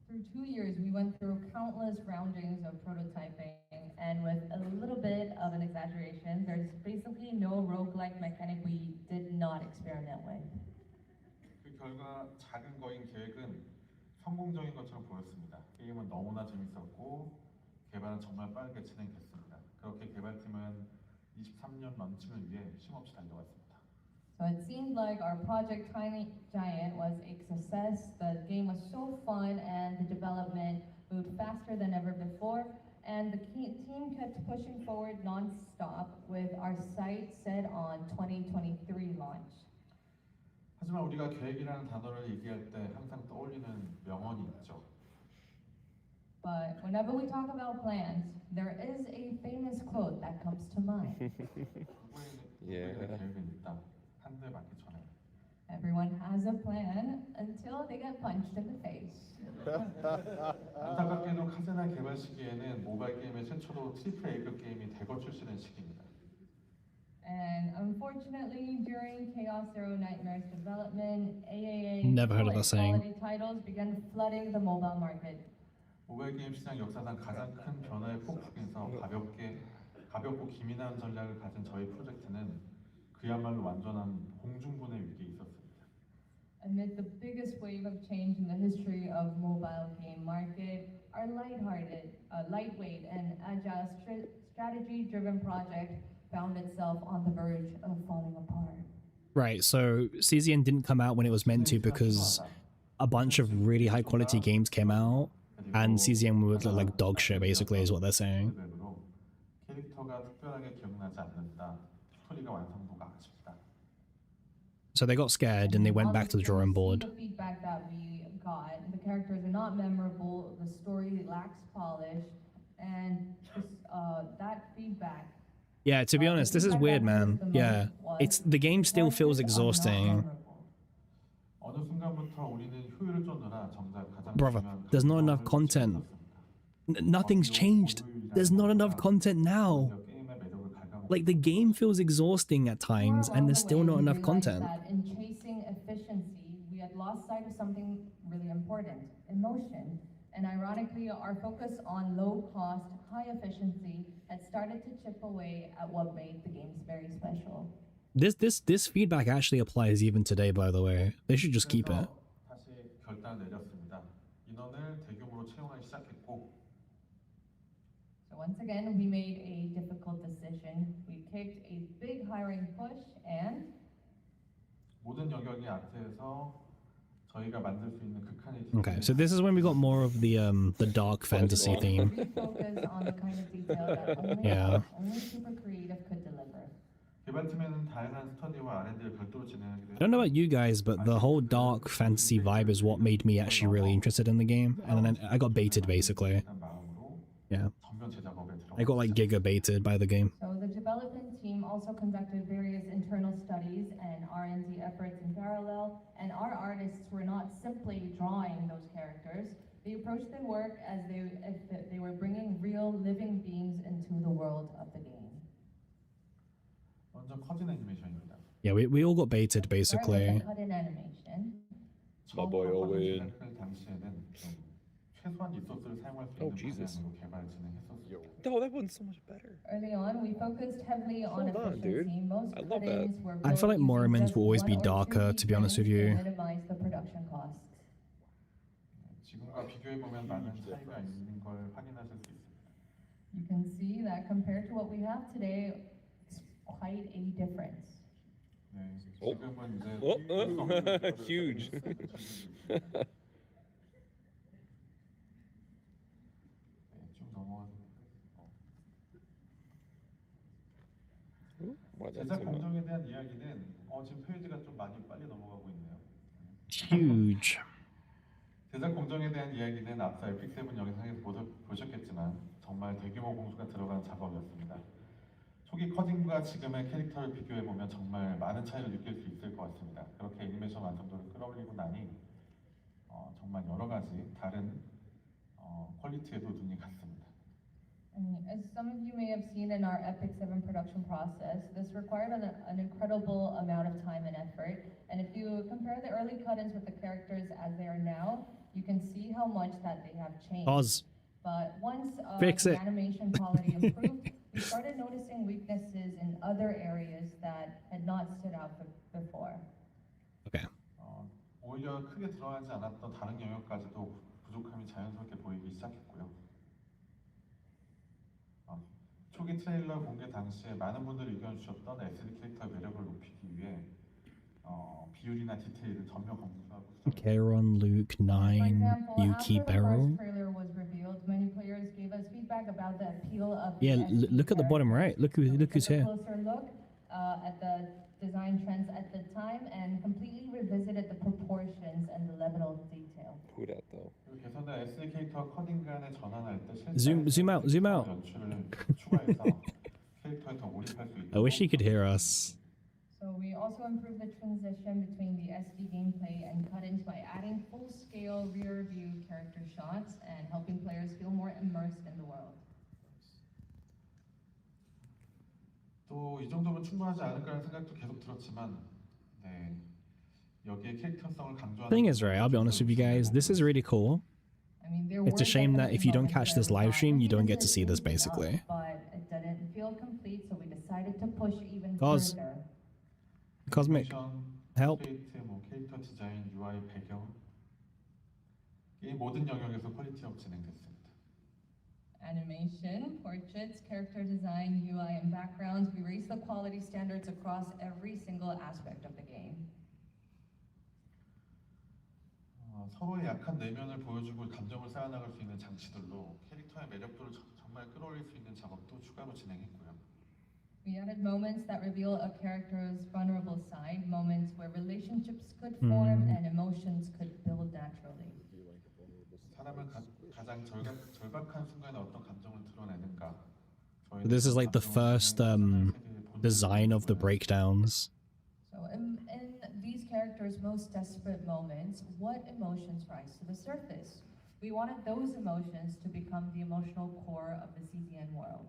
Through 2 years, we went through countless roundings of prototyping, and with a little bit of an exaggeration, there's basically no roguelike mechanic we did not experiment with. 그 결과 작은 거인 계획은 성공적인 것처럼 보였습니다. 게임은 너무나 재밌었고 개발은 정말 빠르게 진행됐습니다. 그렇게 개발팀은 23년 런칭을 위해 쉼없이 달려갔습니다. So it seemed like our project Tiny Giant was a success. The game was so fun and the development moved faster than ever before. And the team kept pushing forward non-stop with our sight set on 2023 launch. 하지만 우리가 계획이라는 단어를 얘기할 때 항상 떠올리는 명언이 있죠. But whenever we talk about plans, there is a famous quote that comes to mind. Yeah. 계획은 있다. 한 대 맞기 전에. Everyone has a plan until they get punched in the face. 안타깝게도 카제나 개발 시기에는 모바일 게임의 최초로 트리플 A급 게임이 대거 출시된 시기입니다. And unfortunately, during Chaos Zero Nightmares development, AAA Never heard of that saying. quality titles began flooding the mobile market. 모바일 게임 시장 역사상 가장 큰 변화의 폭풍에서 가볍고 기민한 전략을 가진 저희 프로젝트는 그야말로 완전한 공중분해 위기에 있었습니다. Amid the biggest wave of change in the history of mobile game market, our lighthearted, lightweight, and agile strategy-driven project found itself on the verge of falling apart. Right, so CZN didn't come out when it was meant to because a bunch of really high quality games came out and CZN would look like dog shit basically is what they're saying. 캐릭터가 특별하게 기억나지 않는다. 스토리가 완성도가 아쉽다. So they got scared and they went back to the drawing board. The feedback that we got, the characters are not memorable, the story lacks polish, and just, that feedback. Yeah, to be honest, this is weird, man. Yeah, the game still feels exhausting. 어느 순간부터 우리는 효율을 쫓느라 정작 가장 Brother, 중요한 there's not enough content. Nothing's changed. There's not enough content now. 게임의 매력을 갉아먹고 Like the game feels exhausting at times and there's still not enough content. That in chasing efficiency, we had lost sight of something really important, emotion. And ironically, our focus on low cost, high efficiency had started to chip away at what made the games very special. This feedback actually applies even today, by the way. They should just keep it. 다시 결단을 내렸습니다. 인원을 대규모로 채용하기 시작했고 So once again, we made a difficult decision. We kicked a big hiring push and 모든 영역이 아트에서 저희가 만들 수 있는 극한의 Okay, so this is when we got more of the dark fantasy theme. refocus on the kind of detail that Yeah. only super creative could deliver. 개발팀에는 다양한 스터디와 R&D를 별도로 진행하기도 I don't know about you guys, but the whole dark fantasy vibe is what made me actually really interested in the game, and then I got baited basically. Yeah, 전면 제작업에 I got like giga baited by the game. So the development team also conducted various internal studies and R&D efforts in parallel, and our artists were not simply drawing those characters. They approached their work as if they were bringing real living beings into the world of the game. 먼저 커진 애니메이션입니다. Yeah, we all got baited basically. Cut-in animation. My boy Owen. 당시에는 좀 최소한 리소스를 사용할 수 있는 방향으로 개발 진행했었어요. No, that one's so much better. Early on, we focused heavily on Hold on, dude. efficiency. Most I love cut-ins were I feel like built Morromans using will always just be one or two darker, to be honest with you. to minimize the production costs. 지금과 비교해 보면 많은 차이가 있는 걸 확인하실 수 있습니다. You can see that compared to what we have today, it's quite a difference. 네, Oh. 지금은 이제 Huge. 쭉 넘어가서 Why that's 제작 so much? 공정에 대한 이야기는 지금 페이지가 좀 많이 빨리 넘어가고 있네요. Huge. 제작 공정에 대한 이야기는 앞서 에픽7 영상에서 보셨겠지만 정말 대규모 공수가 들어간 작업이었습니다. 초기 커진과 지금의 캐릭터를 비교해보면 정말 많은 차이를 느낄 수 있을 것 같습니다. 그렇게 애니메이션 완성도를 끌어올리고 나니 정말 여러 가지 다른 퀄리티에도 눈이 갔습니다. As some of you may have seen in our Epic 7 production process, this required an incredible amount of time and effort. And if you compare the early cut-ins with the characters as they are now, you can see how much that they have changed. Pause. But once Fix the it. animation quality improved, we started noticing weaknesses in other areas that had not stood out before. Okay. 오히려 크게 드러나지 않았던 다른 영역까지도 부족함이 자연스럽게 보이기 시작했고요. 초기 트레일러 공개 당시에 많은 분들이 의견 주셨던 SD 캐릭터의 매력을 높이기 위해 비율이나 디테일을 전면 검수하고 Karen, Luke, Nine, Yuki, Beryl. Yeah, look at the bottom right. Look who's here. Closer look at the design trends at the time and completely revisited the proportions and the level of detail. Who that though? 개선된 SD 캐릭터 커딩간에 전환할 때 Zoom out. 연출을 추가해서 캐릭터에 더 몰입할 수 있도록 I wish he could hear us. So we also improved the transition between the SD gameplay and cut-ins by adding full-scale rear-view character shots and helping players feel more immersed in the world. 또 이 정도면 충분하지 않을까라는 생각도 계속 들었지만 네, 여기에 캐릭터성을 강조하는 Thing is, right, I'll be honest with you guys, this is really cool. It's a shame that if you don't catch this live stream, you don't get to see this basically. But it didn't feel complete, so we decided to push even Cause further. Cosmic, help. 뭐 캐릭터 디자인, UI 배경 이 모든 영역에서 퀄리티업 진행됐습니다. Animation, portraits, character design, UI, and backgrounds, we raised the quality standards across every single aspect of the game. 서로의 약한 내면을 보여주고 감정을 쌓아나갈 수 있는 장치들로 캐릭터의 매력도를 정말 끌어올릴 수 있는 작업도 추가로 진행했고요. We added moments that reveal a character's vulnerable side, moments where relationships could form and emotions could build naturally. 사람은 가장 절박한 순간에 어떤 감정을 드러내는가. This is like the first design of the breakdowns. So in these characters' most desperate moments, what emotions rise to the surface? We wanted those emotions to become the emotional core of the CZN world.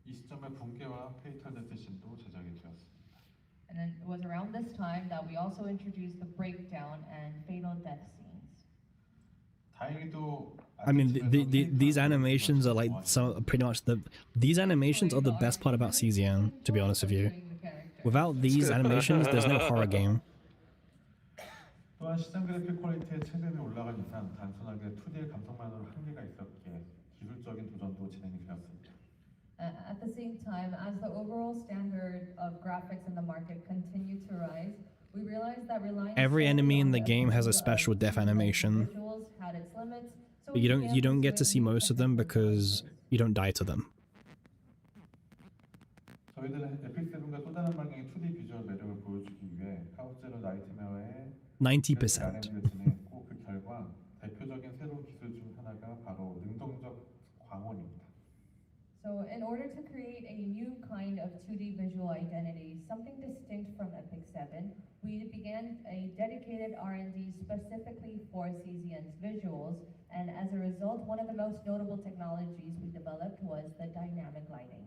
이 시점에 붕괴와 페이탈 데스 씬도 제작이 되었습니다. And then it was around this time that we also introduced the breakdown and fatal death scenes. 다행히도 I mean, these animations are like pretty much these animations are the best part about CZN, to be honest with you. Without these animations, there's no horror game. 또한 시장 그래픽 퀄리티의 최대에 올라간 이상 단순하게 2D의 감성만으로 한계가 있었기에 기술적인 도전도 진행이 되었습니다. At the same time, as the overall standard of graphics in the market continued to rise, we realized that relying Every enemy in the game has a special death animation, had its limits, so but you don't get to see most of them because you don't die to them. 저희들은 에픽 7과 또 다른 방향의 2D 비주얼 매력을 보여주기 위해 카우제로 나이트메어의 90%. R&D를 진행했고 그 결과 대표적인 새로운 기술 중 하나가 바로 능동적 광원입니다. So in order to create a new kind of 2D visual identity, something distinct from Epic 7, we began a dedicated R&D specifically for CZN's visuals, and as a result, one of the most notable technologies we developed was the dynamic lighting.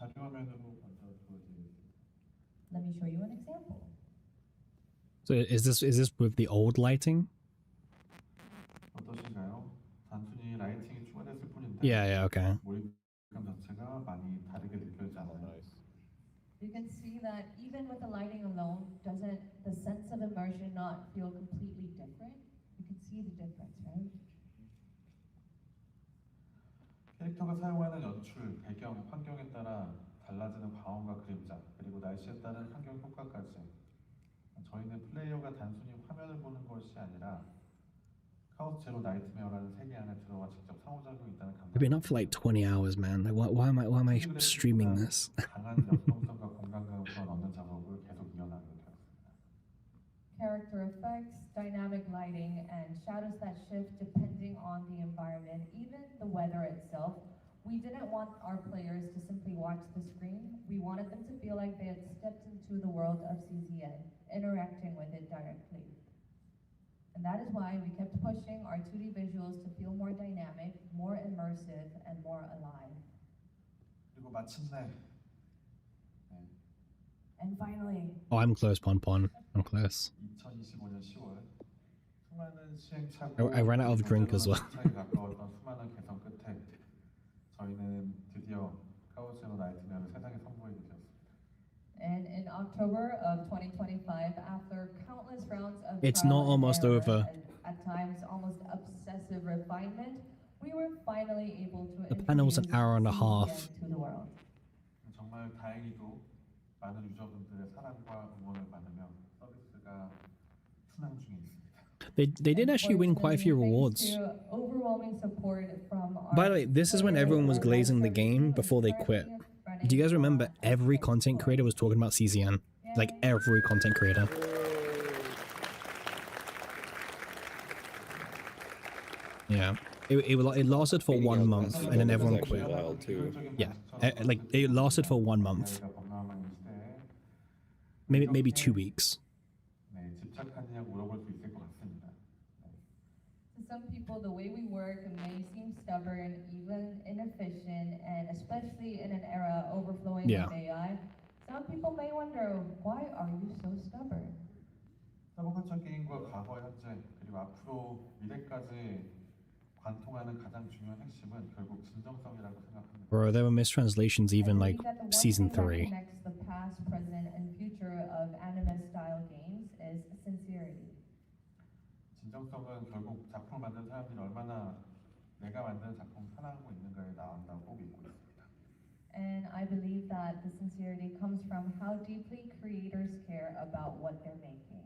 자료화면으로 먼저 보여드리겠습니다. Let me show you an example. So is this with the old lighting? 어떠신가요? 단순히 라이팅이 추가됐을 뿐인데 Yeah, okay. 몰입감 자체가 많이 다르게 느껴지지 않아요. You can see that even with the lighting alone, doesn't the sense of immersion not feel completely different? You can see the difference, right? 캐릭터가 사용하는 연출, 배경, 환경에 따라 달라지는 광원과 그림자, 그리고 날씨에 따른 환경 효과까지 저희는 플레이어가 단순히 화면을 보는 것이 아니라 카오스 제로 나이트메어라는 세계 안에 들어와 직접 상호작용이 있다는 감각. I've been up for like 20 hours, man. Like, why am I streaming this? 강한 역동성과 공간감을 넣는 작업을 계속 이어나가게 되었습니다. Character effects, dynamic lighting, and shadows that shift depending on the environment, even the weather itself. We didn't want our players to simply watch the screen. We wanted them to feel like they had stepped into the world of CZN, interacting with it directly. And that is why we kept pushing our 2D visuals to feel more dynamic, more immersive, and more alive. 그리고 마침내 And finally, Oh, I'm close, Pon. I'm close. 2025년 10월 수많은 시행착오 I ran out of drink as well. 정착에 가까웠던 수많은 개선 끝에 저희는 드디어 카오스로 나이트메어를 세상에 선보이게 되었습니다. and in October of 2025, after countless rounds of It's trial not and almost error over. and at times almost obsessive refinement, we were finally able to The panel's an introduce hour and a half. CDN to the world. 정말 다행히도 많은 유저분들의 사랑과 응원을 받으며 서비스가 순항 중에 있습니다. They did actually win quite a few rewards. To overwhelming support from our By the way, this is when everyone was glazing the game before they quit. Do you guys remember every content creator was talking about CZN? Like every content creator. Yeah. It lasted for 1 month and then everyone quit. Yeah. Like it lasted for 1 month. Maybe 2 weeks. 네, 집착하느냐 물어볼 수 있을 것 같습니다. To some people, the way we work may seem stubborn, even inefficient, and especially in an era overflowing Yeah. with AI. Some people may wonder, why are you so stubborn? 서브컬처 게임과 과거, 현재, 그리고 앞으로 미래까지 관통하는 가장 중요한 핵심은 결국 진정성이라고 생각합니다. Bro, there were mistranslations even like I believe that the one season thing that 3. connects the past, present, and future of anime-style games is sincerity. 진정성은 결국 작품을 만든 사람들이 얼마나 내가 만든 작품 사랑하고 있는가에 나온다고 꼭 믿고 있습니다. And I believe that the sincerity comes from how deeply creators care about what they're making.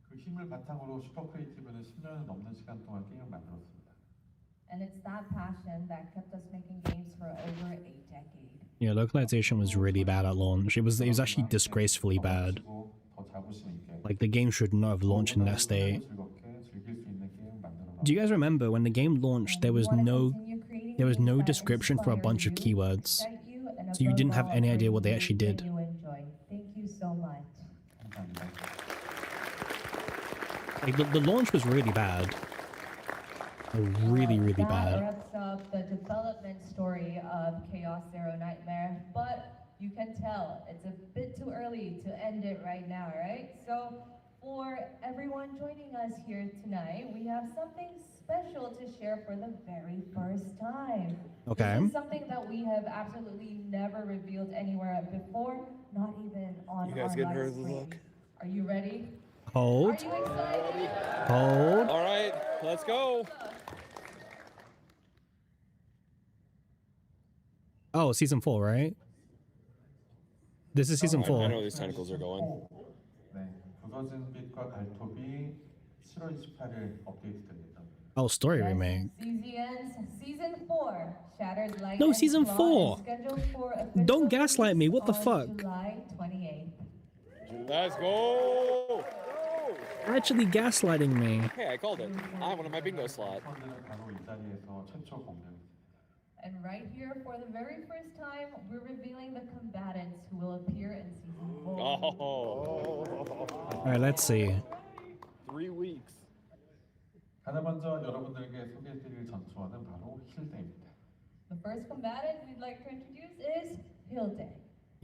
그 힘을 바탕으로 슈퍼 크리에이티브는 10년을 넘는 시간 동안 게임을 만들었습니다. And it's that passion that kept us making games for over a decade. Yeah, localization was really bad at launch. It was actually disgracefully bad. 더 자부심 있게 Like the game should not have launched in that state. 즐겁게 즐길 수 있는 게임 만들어 Do you guys remember when the game launched there was no description for a bunch of keywords. So you didn't have any idea what they actually did. Thank you so much. 감사합니다. Like the launch was really bad. Really That bad. wraps up the development story of Chaos Zero Nightmare, but you can tell it's a bit too early to end it right now, right? So for everyone joining us here tonight, we have something special to share for the very first time. Okay. This is something that we have absolutely never revealed anywhere before, not even on You guys our getting live ready to stream. look? Are you ready? Hold. Are you excited? Hold. All right, let's go. Oh, season 4, right? This is season I 4. know these tentacles are going. 네, 부서진 빛과 갈톱이 7월 28일 업데이트될 예정입니다. Oh, story Yes, remake. CZN's Season 4, Shattered Light No, and Season Claw 4. is scheduled for official Don't gaslight me, what the release fuck? on July 28th. Let's go. Actually gaslighting me. Hey, I called it. I wanted my bingo slot. 펀드는 바로 이 자리에서 최초 공개했습니다. And right here, for the very first time, we're revealing the combatants who will appear in Season 4. Oh. Alright, let's see. 3 weeks. 가장 먼저 여러분들에게 소개해드릴 전투원은 바로 힐데입니다. The first combatant we'd like to introduce is Hilde.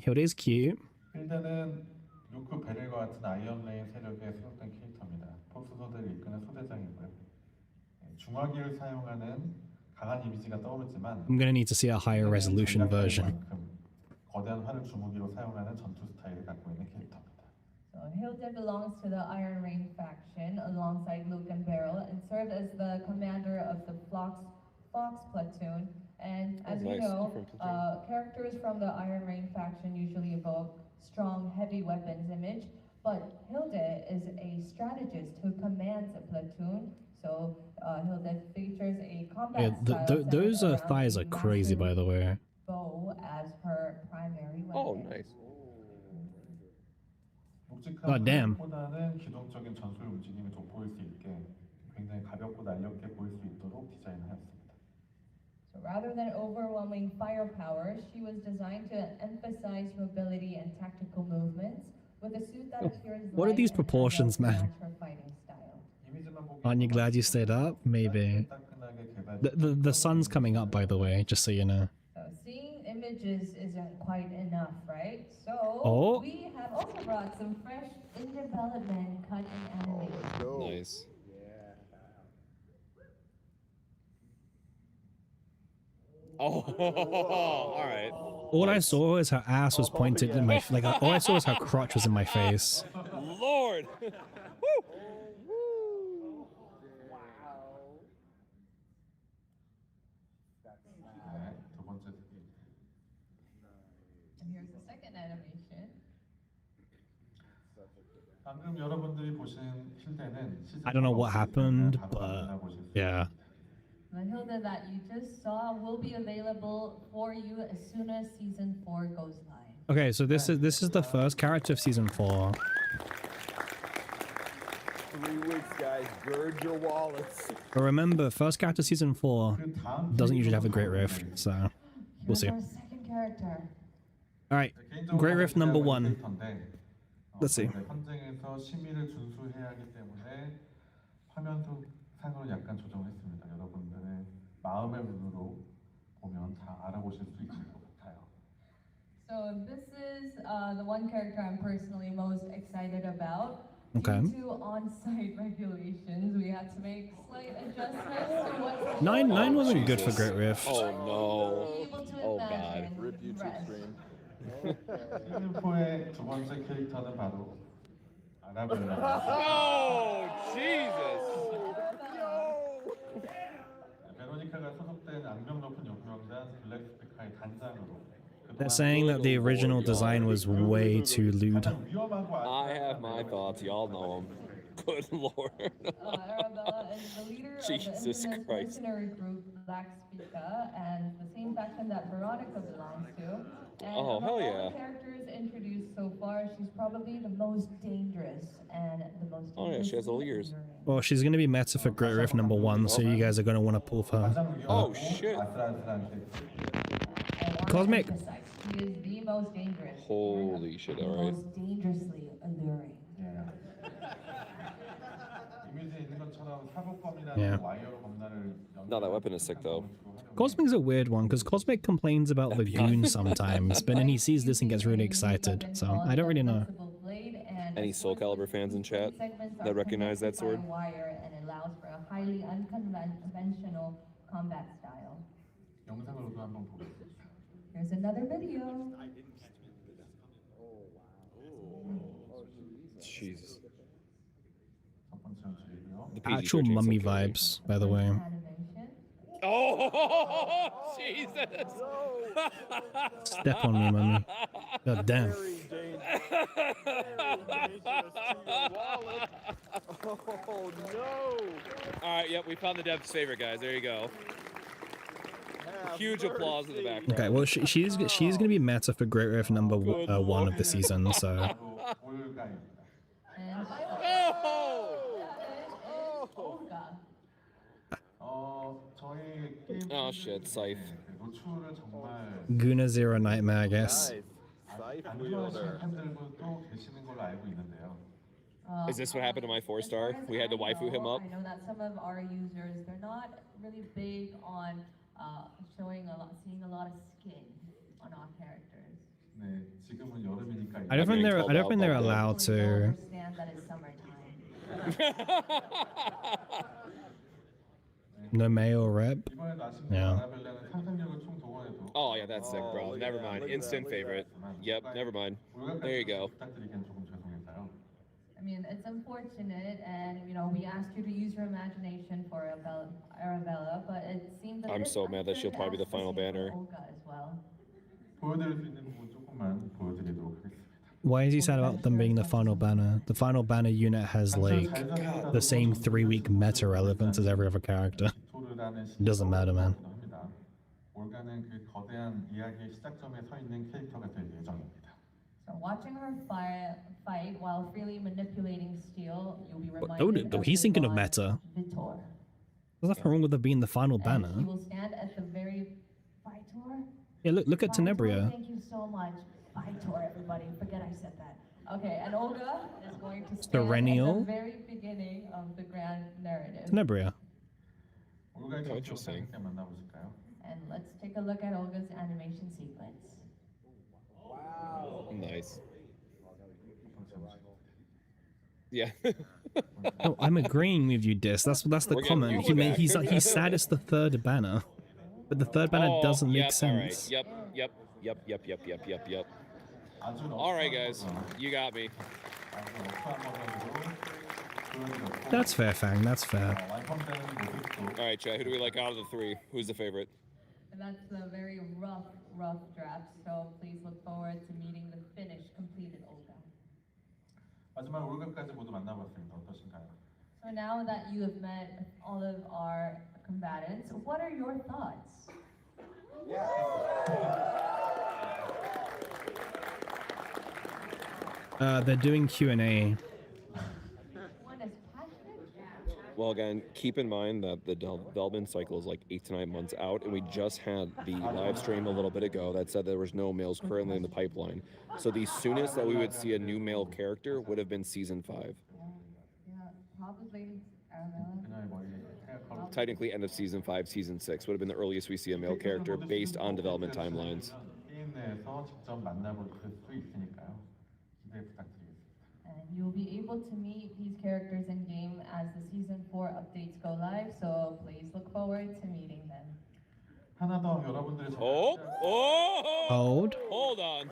Hilde is cute. 힐데는 루크 베렐과 같은 아이언레인 세력에 소속된 캐릭터입니다. 포수소대를 이끄는 소대장이고요. 네, 중화기를 사용하는 강한 이미지가 떠오르지만 I'm gonna need to see a higher resolution version. 거대한 활을 주무기로 사용하는 전투 스타일을 갖고 있는 캐릭터입니다. So Hilde belongs to the Iron Rain faction alongside Luke and Beryl and served as the commander of the Fox platoon. And as you nice. know, Different platoon. characters from the Iron Rain faction usually evoke strong, heavy weapons image, but Hilde is a strategist who commands a platoon. So Hilde features a combat Yeah, style centered those around thighs a are crazy, massive by the way. bow as her primary weapon. Oh, nice. God damn. 보다는 기동적인 전술 움직임이 돋보일 수 있게 굉장히 가볍고 날렵게 보일 수 있도록 디자인하였습니다. So rather than overwhelming firepower, she was designed to emphasize mobility and tactical movements with a suit that appears What are light these and proportions, agile to man? match her fighting style. Aren't you glad you stayed up? Maybe. The sun's coming up, by the way, just so you know. So seeing images isn't quite enough, right? So Oh. we have also brought some fresh in development cut and animation. Nice. Oh, all right. All I saw is her ass was pointed in my like. All I saw was her crotch was in my face. Lord. And here's the second animation. I don't know what happened, but yeah. The Hilda that you just saw will be available for you as soon as season 4 goes live. Okay, so this is the first character of season 4. 3 weeks, guys. Gird your wallets. But remember, first character season 4 doesn't usually have a great riff, so we'll see. Here's our second character. All right, great riff number 1. Let's see. 상으로 약간 조정했습니다. 여러분들의 마음의 눈으로 보면 다 알아보실 수 있을 것 같아요. So this is the one character I'm personally most excited about. Okay. Due to on-site regulations, we had to make slight adjustments to what's 9 wasn't good for Great Rift. Oh no. Be able to Oh god. imagine Rip YouTube rest. stream. 시즌 4의 두 번째 캐릭터는 바로 아나벨라. Oh Jesus. 베로니카가 소속된 악명 높은 용병단 블랙 스피카의 단장으로. They're saying that the original design was way too lewd. I have my thoughts. Y'all know them. Good lord. Arabella is the leader Jesus of the infamous Christ. mercenary group Black Spica, and the same faction that Veronica belongs to. And Oh, of hell all yeah. the characters introduced so far, she's probably the most dangerous and the most. Oh yeah, she has all ears. Well, she's going to be meta for Great Rift number 1, so you guys are going to want to pull for her. Oh shit. Cosmic. She is the most dangerous. Holy shit, The alright. most dangerously alluring. Yeah. No, that weapon is sick though. Cosmic's a weird one, because Cosmic complains about the goon sometimes, but then he sees this and gets really excited, so I don't really know. Any Soul Calibur fans in chat that recognize that sword? Wire, and it allows for a highly unconventional combat style. Here's another video. Jesus. Actual mummy vibes, by the way. Oh Jesus! Step on me, mummy. God damn. Oh no! Alright, yep, we found the dev's favorite, guys. There you go. Huge applause in the back. Okay, well, she's going to be meta for Great Rift number 1 of the season, so... Oh shit, Scythe. Guna Zero Nightmare, I guess. Is this what happened to my 4-star? We had to waifu him up? I know that some of our users, they're not really big on seeing a lot of skin on our characters. I don't think they're allowed to. Understand that it's summertime. No male rep. Yeah. Oh yeah, that's sick, bro. Never mind. Instant favorite. Yep, never mind. There you go. I mean, it's unfortunate, and you know, we asked you to use your imagination for Arabella, but it seems that I'm so mad that she'll probably be the final banner. Olga as well. Why is he sad about them being the final banner? The final banner unit has like the same 3-week meta relevance as every other character. It doesn't matter, man. So watching her fight while freely manipulating steel, you'll be reminded of He's thinking of God meta. Vitor. There's nothing wrong with it being the final And banner. he will stand at the very Vitor. Yeah, look at Vitor, Tenebria. thank you so much, Vitor. Everybody, forget I said that. Okay, and Olga is going to stand Serenial. at the very beginning of the grand narrative. Tenebria. 올가의 interesting. 함께 만나보실까요? And let's take a look at Olga's animation sequence. Nice. Yeah. Oh, I'm agreeing with you, Dis. That's the We're comment. getting you He's back. sad it's the third banner, but the third banner doesn't make sense. All right. Yep. All right, guys, you got me. That's fair, Fang. That's fair. All right, Chad, who do we like out of the three? Who's the favorite? And that's a very rough draft, so please look forward to meeting the finished, completed Olga. 마지막 올가까지 모두 만나봤습니다. 어떠신가요? So now that you have met all of our combatants, what are your thoughts? They're doing Q&A. One is passionate. Well, again, keep in mind that the development cycle is like 8 to 9 months out, and we just had the live stream a little bit ago that said there was no males currently in the pipeline. So the soonest that we would see a new male character would have been season 5. Yeah, probably. I don't know. Technically, end of season 5, season 6 would have been the earliest we see a male character based on development timelines. 게임 내에서 직접 만나볼 수 있으니까요. 기대 부탁드리겠습니다. And you'll be able to meet these characters in game as the season 4 updates go live, so please look forward to meeting them. 하나 더 여러분들의 Hold on.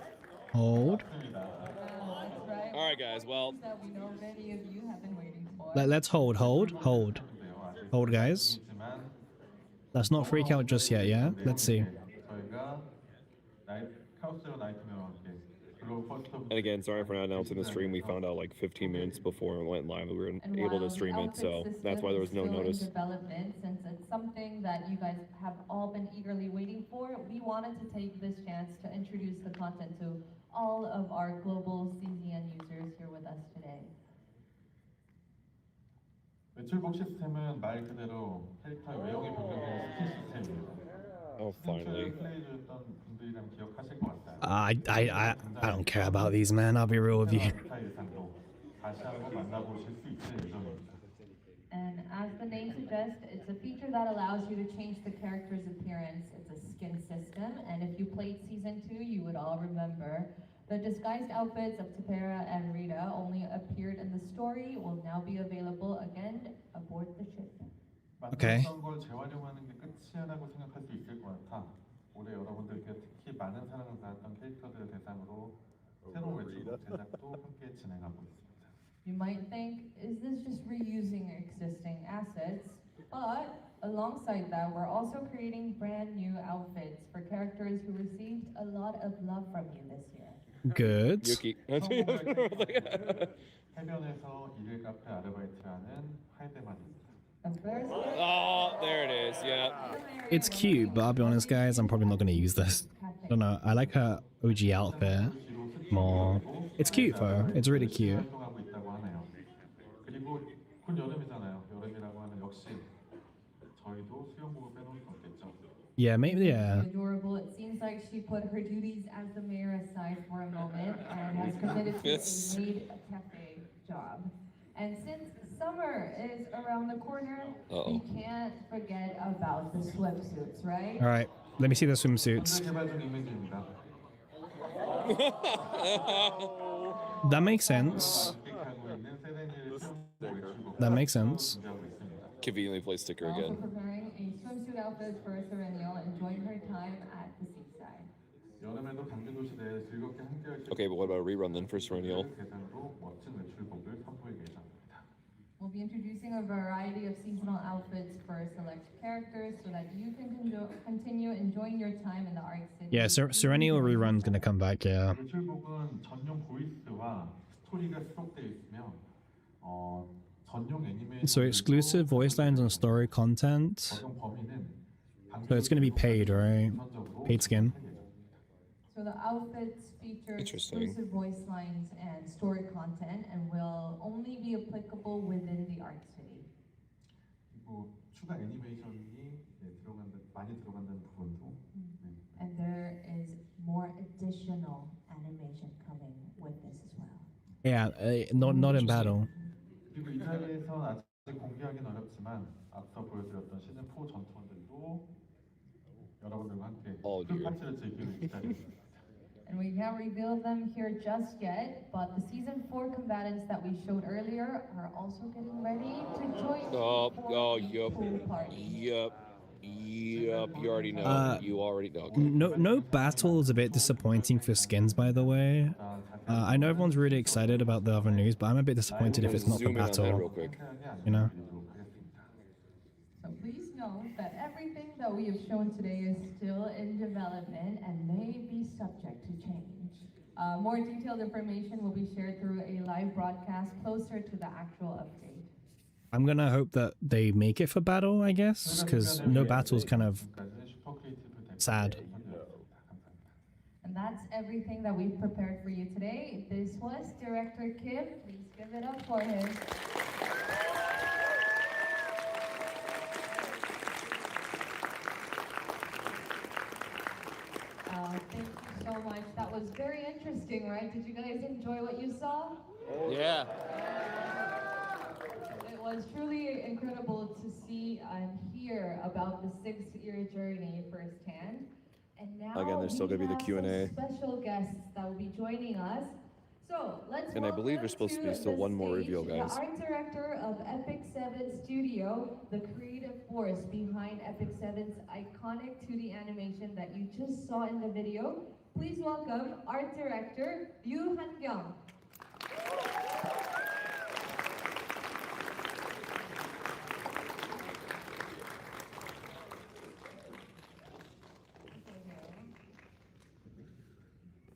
Hold. That's right. All right, guys. Well, That we know many of you have been waiting for. Let's hold, guys. Let's not freak out just yet, yeah? Let's see. 저희가 카오스로 나이트메어와 함께 글로벌 퍼스트 and again, sorry for not announcing the stream. We found out like 15 minutes before it went live that we were And able while to stream the it, so outfit that's why there was no system is notice. still in development, since it's something that you guys have all been eagerly waiting for, we wanted to take this chance to introduce the content to all of our global CZN users here with us today. 외출복 시스템은 말 그대로 캐릭터의 외형이 변경되는 스킬 시스템입니다. Oh, finally. 플레이 중이었던 분들이라면 기억하실 것 같아요. I don't care about these, man. I'll be real with you. 스타일 상도 다시 한번 만나보실 수 있을 예정입니다. And as the name suggests, it's a feature that allows you to change the character's appearance. It's a skin system, and if you played Season 2, you would all remember the disguised outfits of Tapera and Rita only appeared in the story, will now be available again aboard the ship. Okay. 만났던 걸 재활용하는 게 끝이라고 생각할 수 있을 것 같아. 올해 여러분들께 특히 많은 사랑을 받았던 캐릭터들을 대상으로 새로운 외출복 제작도 함께 진행하고 있습니다. You might think, is this just reusing existing assets? But alongside that, we're also creating brand new outfits for characters who received a lot of love from you this year. Good. Yuki. 해변에서 일일 카페 아르바이트하는 하이데만입니다. Oh, there it is. Yeah. It's cute, but I'll be honest, guys, I'm probably not going to use this. I don't know. I like her OG outfit more. It's cute, though. It's really cute. 활동하고 있다고 하네요. 그리고 곧 여름이잖아요. 여름이라고 하면 역시 저희도 수영복을 빼놓을 수 없겠죠. Yeah, maybe, yeah. Adorable. It seems like she put her duties as the mayor aside for a moment and has committed to Yes. a maid cafe job. And since summer is around the corner, we can't forget about the swimsuits, right? All right, let me see the swimsuits. 개발 중 이미지입니다. That makes sense. 기획하고 있는 세레니의 수영복 외출복 That makes sense. 준비하고 있습니다. Conveniently placed sticker Also again. preparing a swimsuit outfit for Serenial, enjoying her time at the seaside. 여름에도 강변도시 내에 즐겁게 함께할 수 Okay, but what about a rerun then for Serenial? 있는 대상으로 멋진 외출복을 선보일 예정입니다. We'll be introducing a variety of seasonal outfits for select characters so that you can continue enjoying your time in the Arc City. Yeah, Serenial rerun's gonna come back, yeah. 외출복은 전용 보이스와 스토리가 수록되어 있으며 전용 애니메이션 So exclusive voice lines and story content. 적용 범위는 So it's gonna be paid, right? Paid skin. So the outfits feature Interesting. exclusive voice lines and story content and will only be applicable within the Arc City. 그리고 추가 애니메이션이 많이 들어간다는 부분도 And there is more additional animation coming with this as well. Yeah, not in battle. 그리고 이 자리에서 아직 공개하기는 어렵지만 앞서 보여드렸던 시즌 4 전투원들도 여러분들과 함께 그 파티를 즐기는 기다립니다. And we can't reveal them here just yet, but the season 4 combatants that we showed earlier are also getting ready to join for a pool party. Yep. You already know. You already know. Okay. No battle is a bit disappointing for skins, by the way. I know everyone's really excited about the other news, but I'm a bit disappointed if it's not the Zoom in on that battle. real quick. You know. So please know that everything that we have shown today is still in development and may be subject to change. More detailed information will be shared through a live broadcast closer to the actual update. I'm gonna hope that they make it for battle, I guess, because no battle is kind of sad. And that's everything that we've prepared for you today. This was Director Kim. Please give it up for him. Thank you so much. That was very interesting, right? Did you guys enjoy what you saw? Yeah. It was truly incredible to see and hear about the 6-year journey firsthand. And now Again, there's still going to be the Q&A. Special guests that will be joining us. So let's And I believe there's supposed to be still one more reveal, guys. The art director of Epic 7 Studio, the creative force behind Epic 7's iconic 2D animation that you just saw in the video. Please welcome art director Yoo Han-kyung.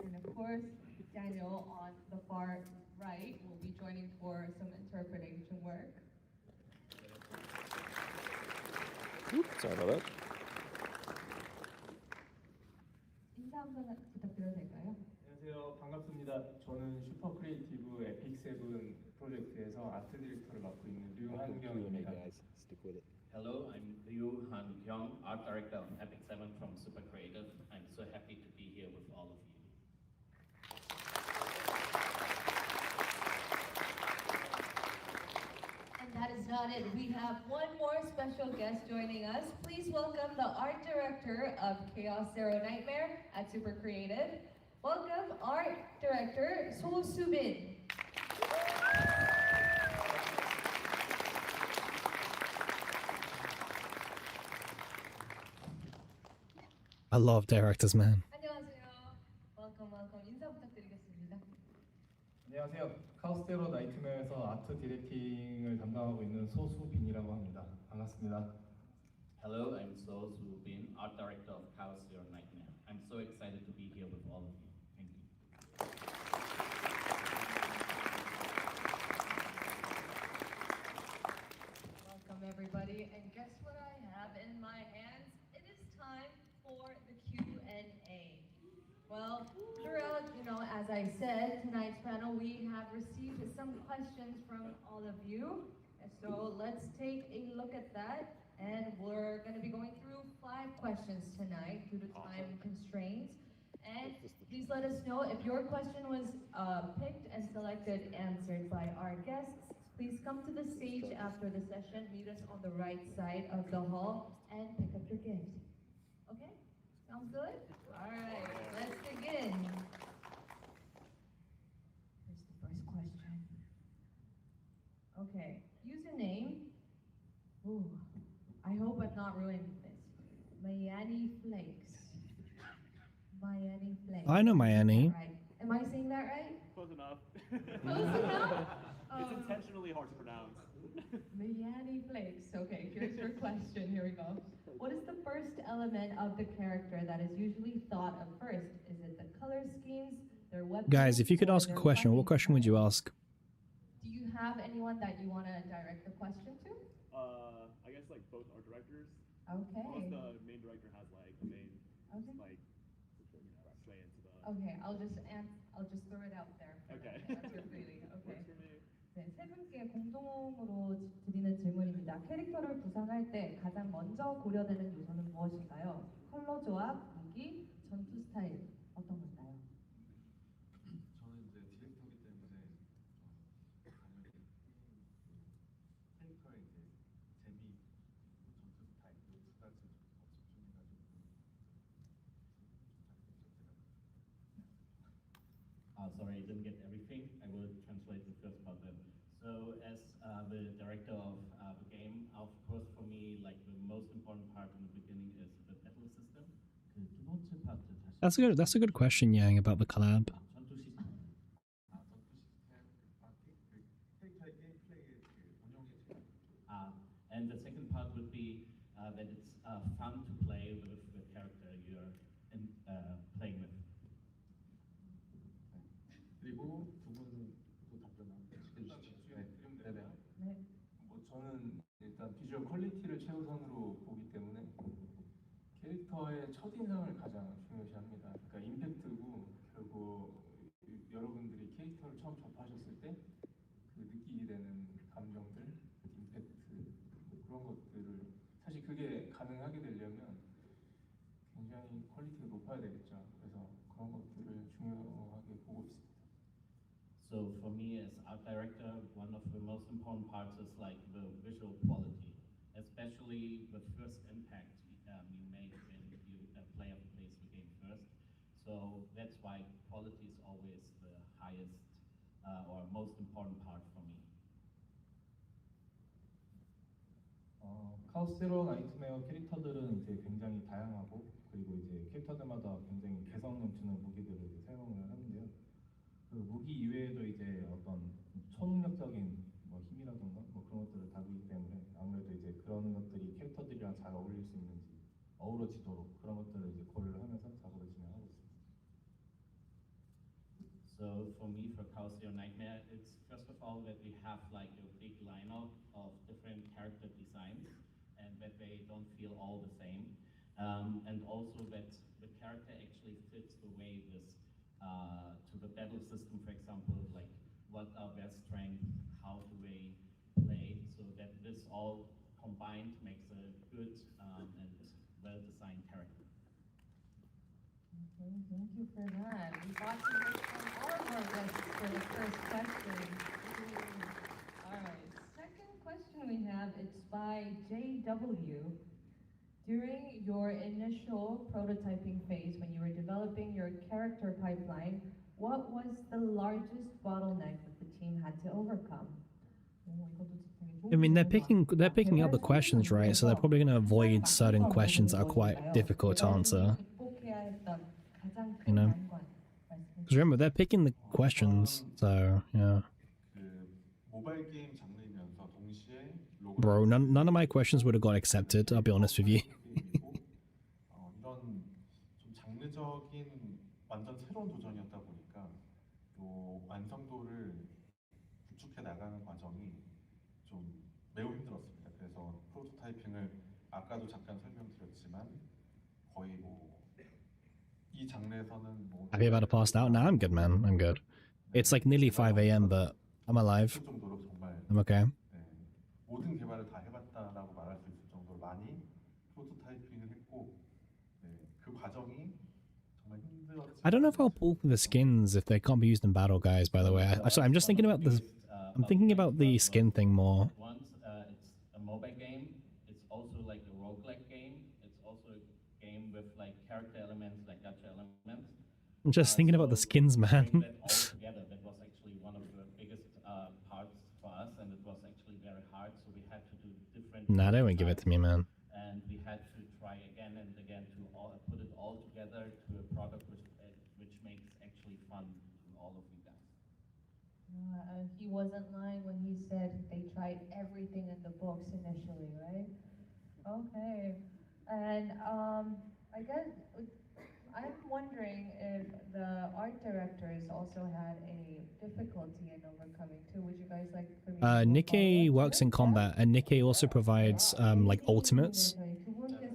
And of course, Daniel on the far right will be joining for some interpretation work. Sorry about that. 인사 한번 부탁드려도 될까요? 안녕하세요. 반갑습니다. 저는 슈퍼 크리에이티브 에픽 7 프로젝트에서 아트 디렉터를 맡고 있는 류한경입니다. Hello, I'm Ryu Han Kyung, art director of Epic 7 from Super Creative. I'm so happy to be here with all of you. And that is not it. We have one more special guest joining us. Please welcome the art director of Chaos Zero Nightmare at Super Creative. Welcome art director So Subin. I love directors, man. 안녕하세요. Welcome. 인사 부탁드리겠습니다. 안녕하세요. 카오스테로 나이트메어에서 아트 디렉팅을 담당하고 있는 소수빈이라고 합니다. 반갑습니다. Hello, I'm So Soo Bin, art director of Chaos Zero Nightmare. I'm so excited to be here with all of you. Thank you. Welcome everybody, and guess what I have in my hands? It is time for the Q&A. Well, throughout, as I said, tonight's panel, we have received some questions from all of you. So let's take a look at that. And we're going to be going through 5 questions tonight due to time constraints. And please let us know if your question was picked and selected, answered by our guests. Please come to the stage after the session, meet us on the right side of the hall, and pick up your gift. Okay? Sounds good? All right, let's begin. Here's the first question. Okay, username. Ooh, I hope I'm not ruining this. Mayani Flakes. Mayani Flakes. I know Mayani. Right. Am I saying that right? Close enough. Close enough? It's intentionally hard to pronounce. Mayani Flakes. Okay, here's your question. Here we go. What is the first element of the character that is usually thought of first? Is it the color schemes, their weapons? Guys, if you could ask a question, what question would you ask? Do you have anyone that you want to direct the question to? I guess like both art directors. Okay. Unless the main director has like a main, Okay. like, sway into the. Okay, I'll just throw it out there. Okay. Answer freely. Okay. Works for me. 네, 세 분께 공동으로 드리는 질문입니다. 캐릭터를 구상할 때 가장 먼저 고려되는 요소는 무엇인가요? 컬러 조합, 무기, 전투 스타일 어떤 건가요? 저는 이제 디렉터기 때문에 당연히 캐릭터의 sorry, I didn't get everything. I will translate the first part then. So, as the director of the game, of course, for me, like the most important part in the beginning is the battle system. 그 두 번째 파트 다시. That's a good question, Yang, about the collab. 전투 시스템. And the second part would be that it's fun to play with the character you're playing with. 그리고 두 분은 또 답변 한번 해주시죠. 네. 뭐 저는 일단 비주얼 퀄리티를 최우선으로 보기 때문에 캐릭터의 첫인상을 가장 중요시합니다. 그러니까 임팩트고 결국 여러분들이 캐릭터를 처음 접하셨을 때 그 느끼게 되는 감정들, 임팩트 뭐 그런 것들을 사실 그게 가능하게 되려면 굉장히 퀄리티가 높아야 되겠죠. 그래서 그런 것들을 중요하게 보고 있습니다. So for me as art director, one of the most important parts is like the visual quality, especially the first impact you make when a player plays the game first. So that's why quality is always the highest or most important part for me. 카오스로 나이트메어 캐릭터들은 이제 굉장히 다양하고 그리고 이제 캐릭터들마다 굉장히 개성 넘치는 무기들을 이제 사용을 하는데요. 그 무기 이외에도 이제 어떤 초능력적인 뭐 힘이라던가 뭐 그런 것들을 다루기 때문에 아무래도 이제 그런 것들이 캐릭터들이랑 잘 어울릴 수 있는지 어우러지도록 그런 것들을 이제 고려를 하면서 작업을 진행하고 있습니다. So for me, for Chaos Zero Nightmare, it's first of all that we have like a big lineup of different character designs and that they don't feel all the same. And also that the character actually fits the way this to the battle system, for example, like what are their strengths, how do they play, so that this all combined makes a good and well-designed character. Okay, thank you for that. We got to hear from all of our guests for the first question. All right, second question we have, it's by JW. During your initial prototyping phase, when you were developing your character pipeline, what was the largest bottleneck that the team had to overcome? I mean, they're picking up the questions, right? So they're probably going to avoid certain questions that are quite difficult to answer. You know, because remember they're picking the questions, so yeah. 모바일 게임 장르이면서 동시에 Bro, none of my questions would have got accepted. I'll be honest with you. 이런 좀 장르적인 완전 새로운 도전이었다 보니까 요 완성도를 구축해 나가는 과정이 좀 매우 힘들었습니다. 그래서 프로토타이핑을 아까도 잠깐 설명드렸지만 거의 뭐 이 장르에서는 뭐 Are you about to pass out? Nah, I'm good, man. I'm good. It's like nearly 5 a.m., but I'm alive. I'm okay. 모든 개발을 다 해봤다라고 말할 수 있을 정도로 많이 프로토타이핑을 했고 그 과정이 정말 힘들었지. I don't know if I'll pull for the skins if they can't be used in battle, guys. By the way, I'm just thinking about this. I'm thinking about the skin thing more. Once it's a mobile game, it's also like a roguelike game. It's also a game with like character elements, like gacha elements. I'm just thinking about the skins, man. That all together, that was actually one of the biggest parts for us, and it was actually very hard. So we had to do different. Nah, they won't give it to me, man. And we had to try again and again to put it all together to a product which makes actually fun to all of you guys. He wasn't lying when he said they tried everything in the books initially, right? Okay, and I guess I'm wondering if the art directors also had a difficulty in overcoming too. Would you guys like for me to Nikkei works in combat, and Nikkei also provides like ultimates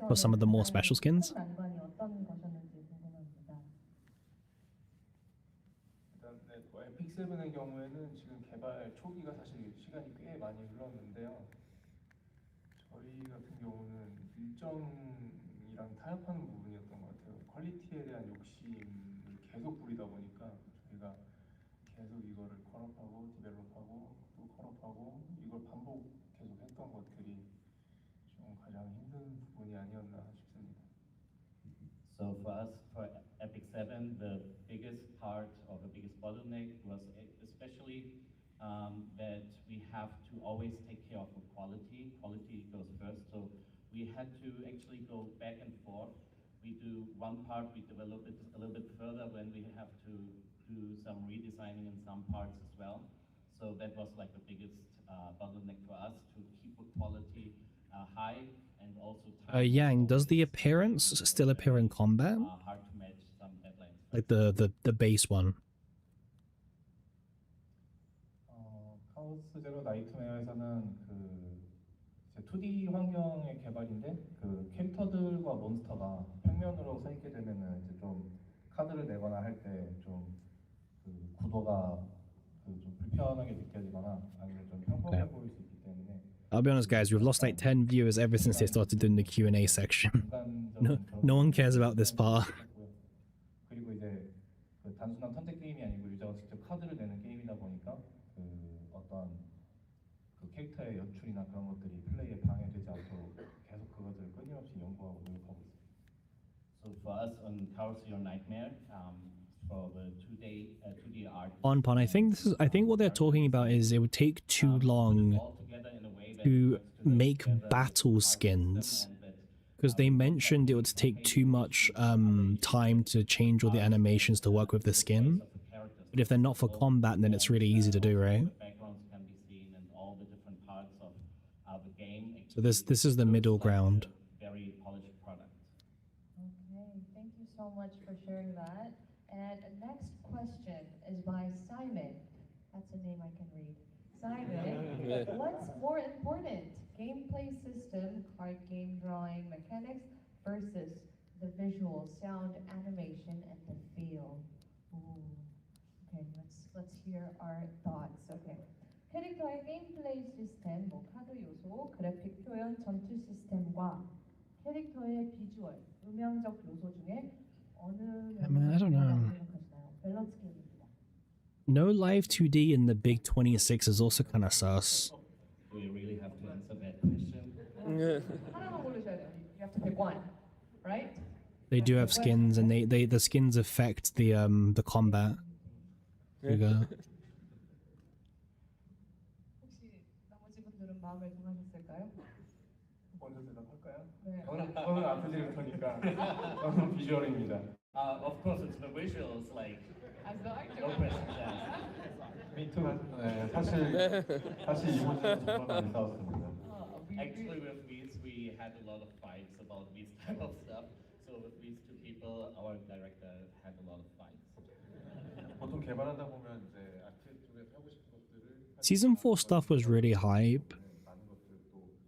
for some of the more special skins. 에픽 7의 경우에는 지금 개발 초기가 사실 시간이 꽤 많이 흘렀는데요. 저희 같은 경우는 일정이랑 타협하는 부분이었던 것 같아요. 퀄리티에 대한 욕심을 계속 부리다 보니까 저희가 계속 이거를 컬업하고 디벨롭하고 또 컬업하고 이걸 반복 계속 했던 것들이 좀 가장 힘든 부분이 아니었나 싶습니다. So for us, for Epic 7, the biggest part or the biggest bottleneck was especially that we have to always take care of the quality. Quality goes first, so we had to actually go back and forth. We do one part, we develop it a little bit further when we have to do some redesigning in some parts as well. So that was like the biggest bottleneck for us to keep the quality high and also Yang, does the appearance still appear in combat? hard to match some deadlines. Like the base one? 카오스 제로 나이트메어에서는 이제 2D 환경의 개발인데 그 캐릭터들과 몬스터가 평면으로 서 있게 되면은 이제 좀 카드를 내거나 할 때 좀 그 구도가 좀 불편하게 느껴지거나 아니면 좀 평범해 보일 수 있기 때문에. I'll be honest, guys. We've lost like 10 viewers ever since they started doing the Q&A section. No one cares about this part. 그리고 이제 그 단순한 턴제 게임이 아니고 유저가 직접 카드를 내는 게임이다 보니까 그 어떤 그 캐릭터의 연출이나 그런 것들이 플레이에 방해되지 않도록 계속 그것들을 끊임없이 연구하고 노력하고 있습니다. So for us on Chaos Your Nightmare, for the 2D art. Pon, I think what they're talking about is it would take too long to make battle skins, because they mentioned it would take too much time to change all the animations to work with the skin. But if they're not for combat, then it's really easy to do, right? So this is the middle ground. Very polished product. Okay, thank you so much for sharing that. And the next question is by Simon. That's a name I can read. Simon, what's more important, gameplay system, card game drawing mechanics versus the visual, sound, animation, and the feel? Ooh. Okay, let's hear our thoughts. Okay. 캐릭터의 게임 플레이 시스템, 카드 요소, 그래픽 표현, 전투 시스템과 캐릭터의 비주얼, 음향적 요소 중에 어느 man, I don't know. 생각하시나요? 밸런스 게임입니다. No live 2D in the big 26 is also kind of sus. Do we really have to answer that question? 하나만 고르셔야 돼요. You have to pick one, right? They do have skins, and the skins affect the combat. There you go. 혹시 나머지 분들은 마음을 정하셨을까요? 먼저 대답할까요? 네. 저는 아트 디렉터니까 저는 비주얼입니다. Of course, it's the visuals, like As the actor. no questions asked. Me too. 네, 사실 이 문제는 정말 많이 싸웠습니다. Actually, with these, we had a lot of fights about these type of stuff. So with these two people, our director had a lot of fights. 보통 개발하다 보면 이제 아트 쪽에서 하고 싶은 것들을 Season 4 stuff was really hype.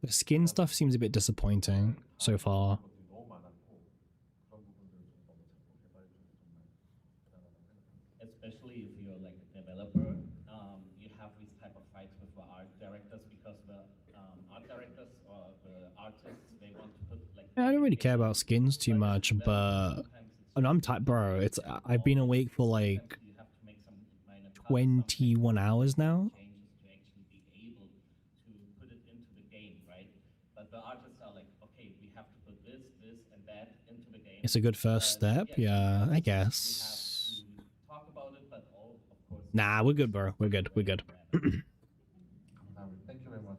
The skin stuff seems a bit disappointing so far. 너무 많았고 그런 부분들을 좀 너무 자꾸 개발 쪽에 정말 대단하다고 생각합니다. Especially if you're like a developer, you have these type of fights with the art directors because the art directors or the artists, they want to put like. I don't really care about skins too much, but I'm type bro. I've been awake for like 21 hours now. It's a good first step, yeah, I guess. Nah, we're good, bro. We're good. Thank you very much.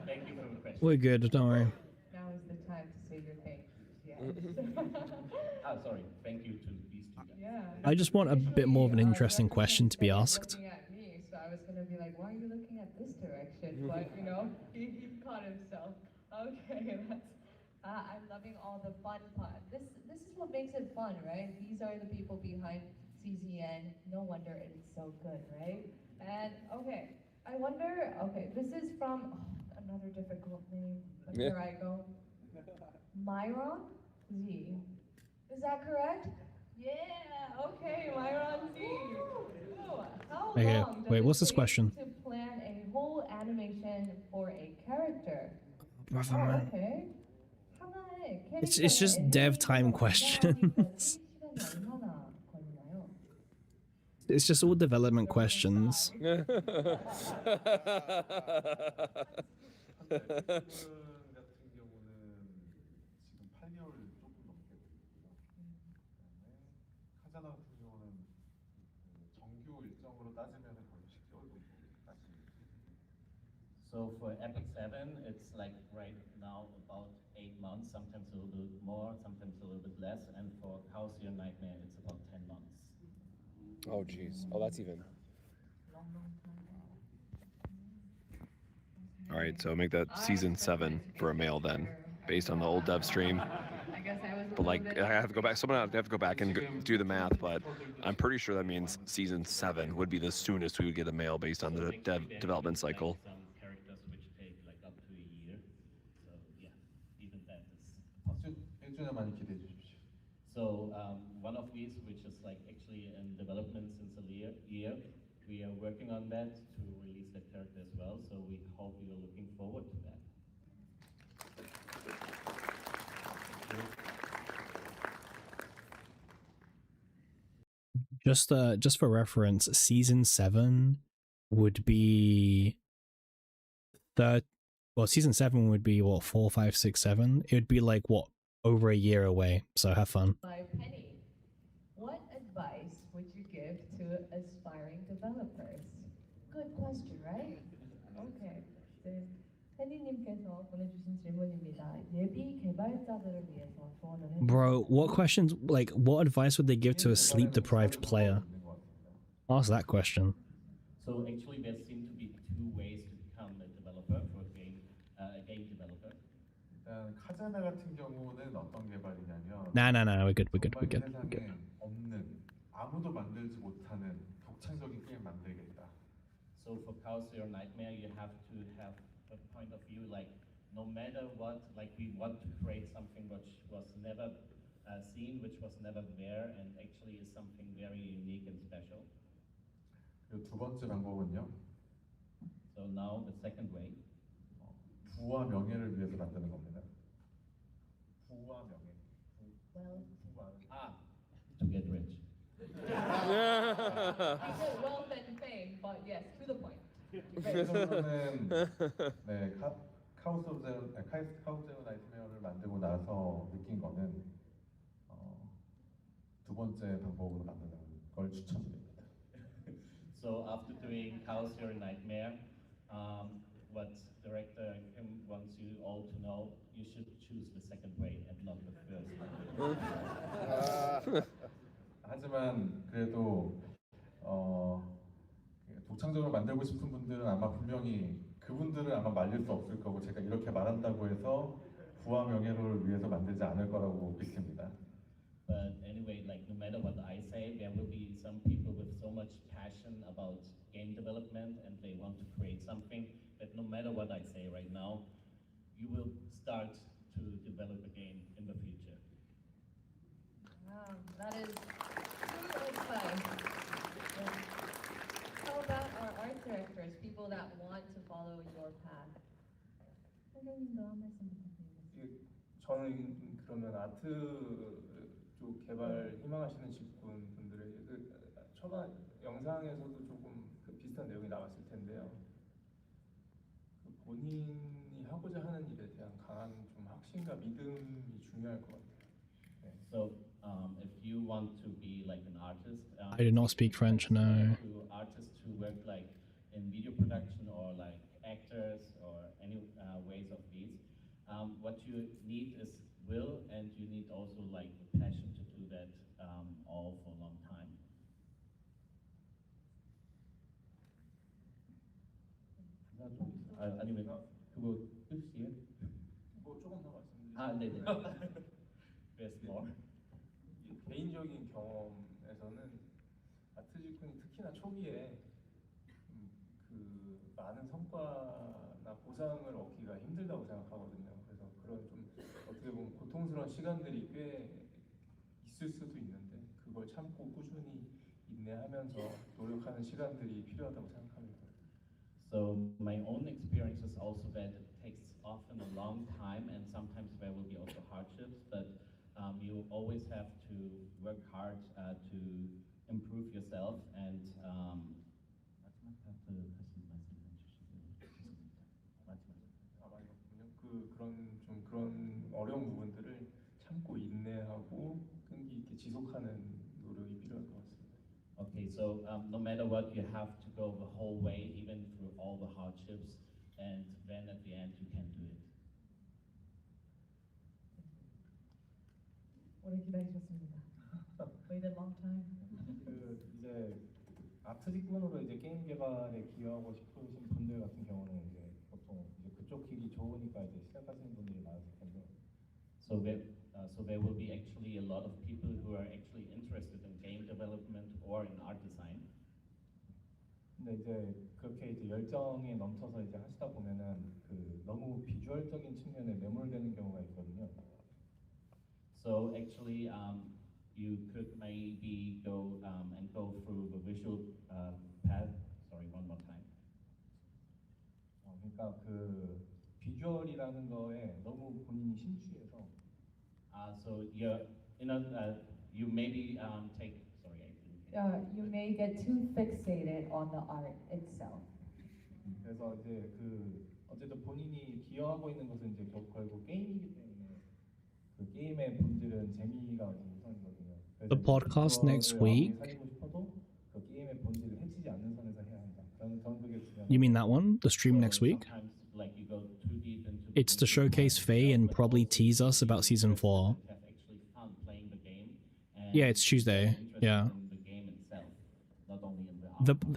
Thank you for the question. We're good, don't worry. Now is the time to say your thank yous. Oh, sorry. Thank you to these two guys. Yeah. I just want a bit more of an interesting question to be asked. Looking at me, so I was gonna be like, why are you looking at this direction? But you know, he caught himself. Okay, I'm loving all the fun part. This is what makes it fun, right? These are the people behind CZN. No wonder it's so good, right? And okay, I wonder. Okay, this is from another difficult name. But here I go. Myron Z. Is that correct? Yeah. Okay, Myron Z. Ooh, how Okay, long does wait, it what's this take question? to plan a whole animation for a character? Brother, Oh, man. okay. It's just dev time questions. It's just all development questions. 같은 경우는 지금 8개월 조금 넘게 됐고요. 그다음에 카자나 같은 경우는 So for Epic 7, it's like right now about 8 months, sometimes a little bit more, sometimes a little bit less, and for Chaos Your Nightmare, it's about 10 months. Oh, jeez. Oh, that's even. All right, so make that season 7 for a male then, based on the old dev stream. But like, I have to go back. Someone have to go back and do the math, but I'm pretty sure that means season 7 would be the soonest we would get a male based on the development cycle. Some characters which take like up to a year. So yeah, even that is possible. 1주년 많이 기대해 주십시오. So one of these, which is like actually in development since a year, we are working on that to release that character as well. So we hope you are looking forward to that. Just for reference, season 7 would be season 7 would be what, 4, 5, 6, 7. It would be like what, over a year away. So have fun. By Penny, what advice would you give to aspiring developers? Good question, right? Okay. 네, penny님께서 보내주신 질문입니다. 예비 개발자들을 위해서 조언을 해주세요. Bro, what questions, like, what advice would they give to a sleep-deprived player? Ask that question. So actually, there seem to be 2 ways to become a developer for a game developer. 일단 카자나 같은 경우는 어떤 개발이냐면 Nah, we're good. 세상에 없는 아무도 만들지 못하는 독창적인 게임 만들겠다. So for Chaos Your Nightmare, you have to have a point of view like no matter what, like we want to create something which was never seen, which was never there, and actually is something very unique and special. 그리고 두 번째 방법은요. So now the second way. 부와 명예를 위해서 만드는 겁니다. 부와 명예. To get rich. He said wealth and fame, but yes, to the point. 저는 네, 카우스 오브 나이트메어를 만들고 나서 느낀 거는 두 번째 방법으로 만드는 걸 추천드립니다. So after doing Chaos Your Nightmare, what director Kim wants you all to know, you should choose the second way and not the first. 하지만 그래도 독창적으로 만들고 싶은 분들은 아마 분명히 그분들은 아마 말릴 수 없을 거고 제가 이렇게 말한다고 해서 부와 명예를 위해서 만들지 않을 거라고 믿습니다. But anyway, like no matter what I say, there will be some people with so much passion about game development and they want to create something that no matter what I say right now, you will start to develop a game in the future. Wow, that is true advice. How about our art directors, people that want to follow your path? 선생님도 한 말씀 부탁드립니다. 저는 그러면 아트 쪽 개발 희망하시는 직군분들에게 초반 영상에서도 조금 비슷한 내용이 나왔을 텐데요. 본인이 하고자 하는 일에 대한 강한 좀 확신과 믿음이 중요할 것 같아요. So if you want to be like an artist, I do not speak French, no. To artists who work like in video production or like actors or any ways of these, what you need is will, and you need also like the passion to do that all for a long time. 아니면 그거 끝이에요? 뭐 조금 더 말씀드리면 네네. There's more. 개인적인 경험에서는 아트 직군이 특히나 초기에 그 많은 성과나 보상을 얻기가 힘들다고 생각하거든요. 그래서 그런 좀 어떻게 보면 고통스러운 시간들이 꽤 있을 수도 있는데 그걸 참고 꾸준히 인내하면서 노력하는 시간들이 필요하다고 생각합니다. So my own experience is also that it takes often a long time, and sometimes there will be also hardships, but you always have to work hard to improve yourself. And 그런 어려운 부분들을 참고 인내하고 끈기 있게 지속하는 노력이 필요할 것 같습니다. Okay, so no matter what, you have to go the whole way, even through all the hardships, and then at the end you can do it. 오래 기다리셨습니다. Waited a long time. 그 이제 아트 직군으로 이제 게임 개발에 기여하고 싶으신 분들 같은 경우는 이제 보통 이제 그쪽 길이 좋으니까 이제 시작하시는 분들이 많으실 텐데. So there will be actually a lot of people who are actually interested in game development or in art design. 근데 이제 그렇게 이제 열정에 넘쳐서 이제 하시다 보면은 그 너무 비주얼적인 측면에 매몰되는 경우가 있거든요. So actually, you could maybe go and go through the visual path. Sorry, one more time. 그러니까 그 비주얼이라는 거에 너무 본인이 심취해서. So you maybe take. Sorry, I didn't. You may get too fixated on the art itself. 그래서 이제 그 어쨌든 본인이 기여하고 있는 것은 이제 결국 게임이기 때문에 그 게임의 본질은 재미가 우선이거든요. The podcast next week. 살리고 싶어도 그 게임의 본질을 해치지 않는 선에서 해야 한다. 저는 그게 중요한. You mean that one? The stream next week? It's to showcase Faye and probably tease us about season 4. Yeah, it's Tuesday. Yeah.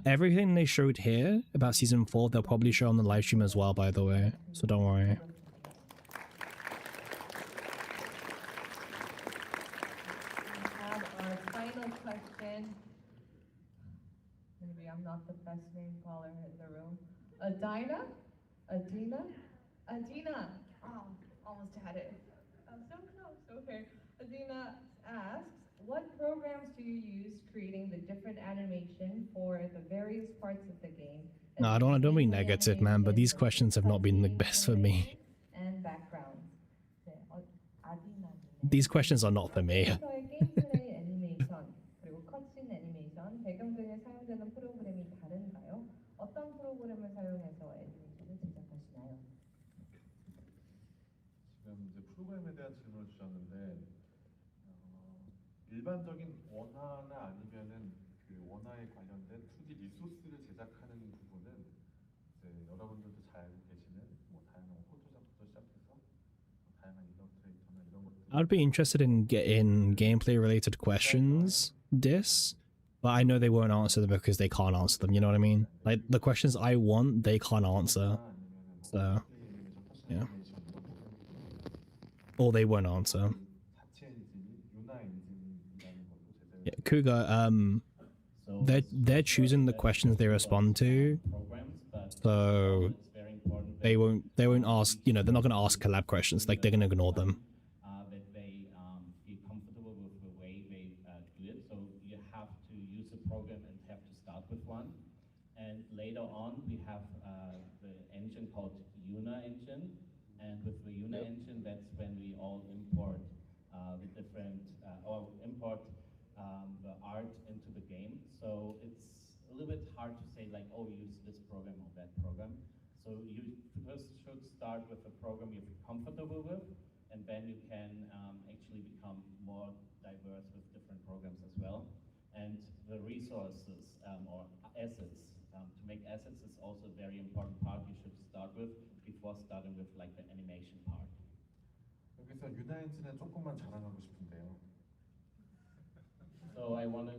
Everything they showed here about season 4, they'll probably show on the live stream as well, by the way. So don't worry. Have our final question. Maybe I'm not the best name caller in the room. Adina? Oh, almost had it. So close. Okay. Adina asks, what programs do you use creating the different animation for the various parts of the game? No, I don't be negative, man, but these questions have not been the best for me. And backgrounds. These questions are not for me. 게임 플레이 애니메이션 그리고 컷신 애니메이션 배경 등에 사용되는 프로그램이 다른가요? 어떤 프로그램을 사용해서 애니메이션을 제작하시나요? 지금 이제 프로그램에 대한 질문을 주셨는데 일반적인 원화나 아니면은 그 원화에 관련된 2D 리소스를 제작하는 부분은 이제 여러분들도 잘 알고 계시는 뭐 다양한 포토샵부터 시작해서 다양한 일러스트레이터나 이런 것들. I'd be interested in gameplay related questions, but I know they won't answer them because they can't answer them, you know what I mean? Like, the questions I want, they can't answer. So, yeah. Or they won't answer. Yeah, Cougar, they're choosing the questions they respond to, so they won't ask, you know, they're not going to ask collab questions, like, they're going to ignore them. That they feel comfortable with the way they do it. So you have to use a program and have to start with one. And later on, we have the engine called Yuna engine. And with the Yuna engine, that's when we all import the different, or import the art into the game. So it's a little bit hard to say like, oh, use this program or that program. So you first should start with a program you're comfortable with, and then you can actually become more diverse with different programs as well. And the resources or assets, to make assets is also a very important part you should start with before starting with like the animation part. 여기서 유나 엔진은 조금만 자랑하고 싶은데요. So I want to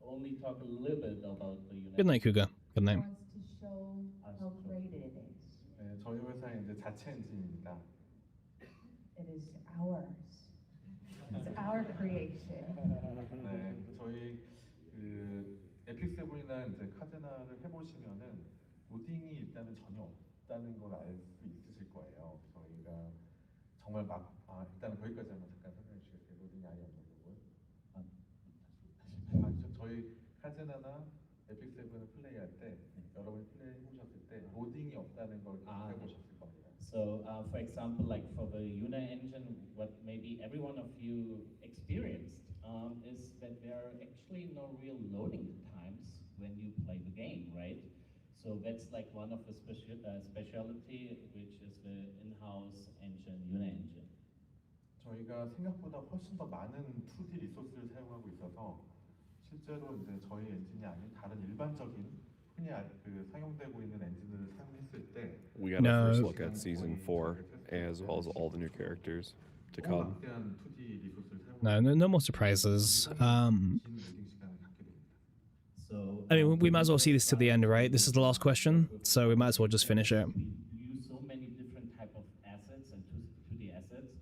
only talk a little bit about the unit. Good night, Cougar. Good night. Wants to show how great it is. 네, 저희 회사의 이제 자체 엔진입니다. It is ours. It's our creation. 네, 저희 그 에픽 세븐이나 이제 카제나를 해보시면은 로딩이 일단은 전혀 없다는 걸 알 수 있으실 거예요. 저희가 정말 일단은 거기까지 한번 잠깐 설명해 주시겠어요? 로딩이 아예 없는 부분. 저희 카제나나 에픽 세븐을 플레이할 때 여러분이 플레이 해보셨을 때 로딩이 없다는 걸 해보셨을 겁니다. So, for example, like for the Yuna engine, what maybe every one of you experienced is that there are actually no real loading times when you play the game, right? So that's like one of the specialty, which is the in-house engine, Yuna engine. 저희가 생각보다 훨씬 더 많은 2D 리소스를 사용하고 있어서 실제로 이제 저희 엔진이 아닌 다른 일반적인 흔히 그 사용되고 있는 엔진을 사용했을 때 We got a first look at season 4 as well as all the new characters to come. 막대한 2D 리소스를 No more surprises. 긴 로딩 시간을 갖게 됩니다. I mean, we might as well see this to the end, right? This is the last question, so we might as well just finish it. We use so many different type of assets and 2D assets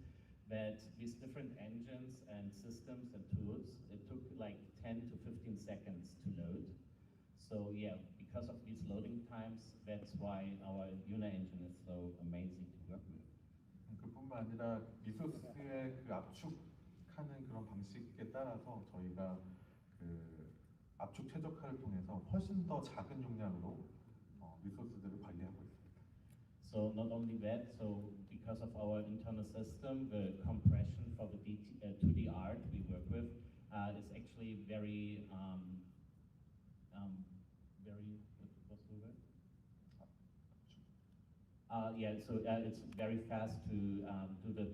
that with different engines and systems and tools, it took like 10 to 15 seconds to load. So yeah, because of these loading times, that's why our Yuna engine is so amazing to work with. 그뿐만 아니라 리소스의 그 압축하는 그런 방식에 따라서 저희가 그 압축 최적화를 통해서 훨씬 더 작은 용량으로 리소스들을 관리하고 있습니다. So not only that, so because of our internal system, the compression for the 2D art we work with is actually very, what's the word? Yeah, so it's very fast to do the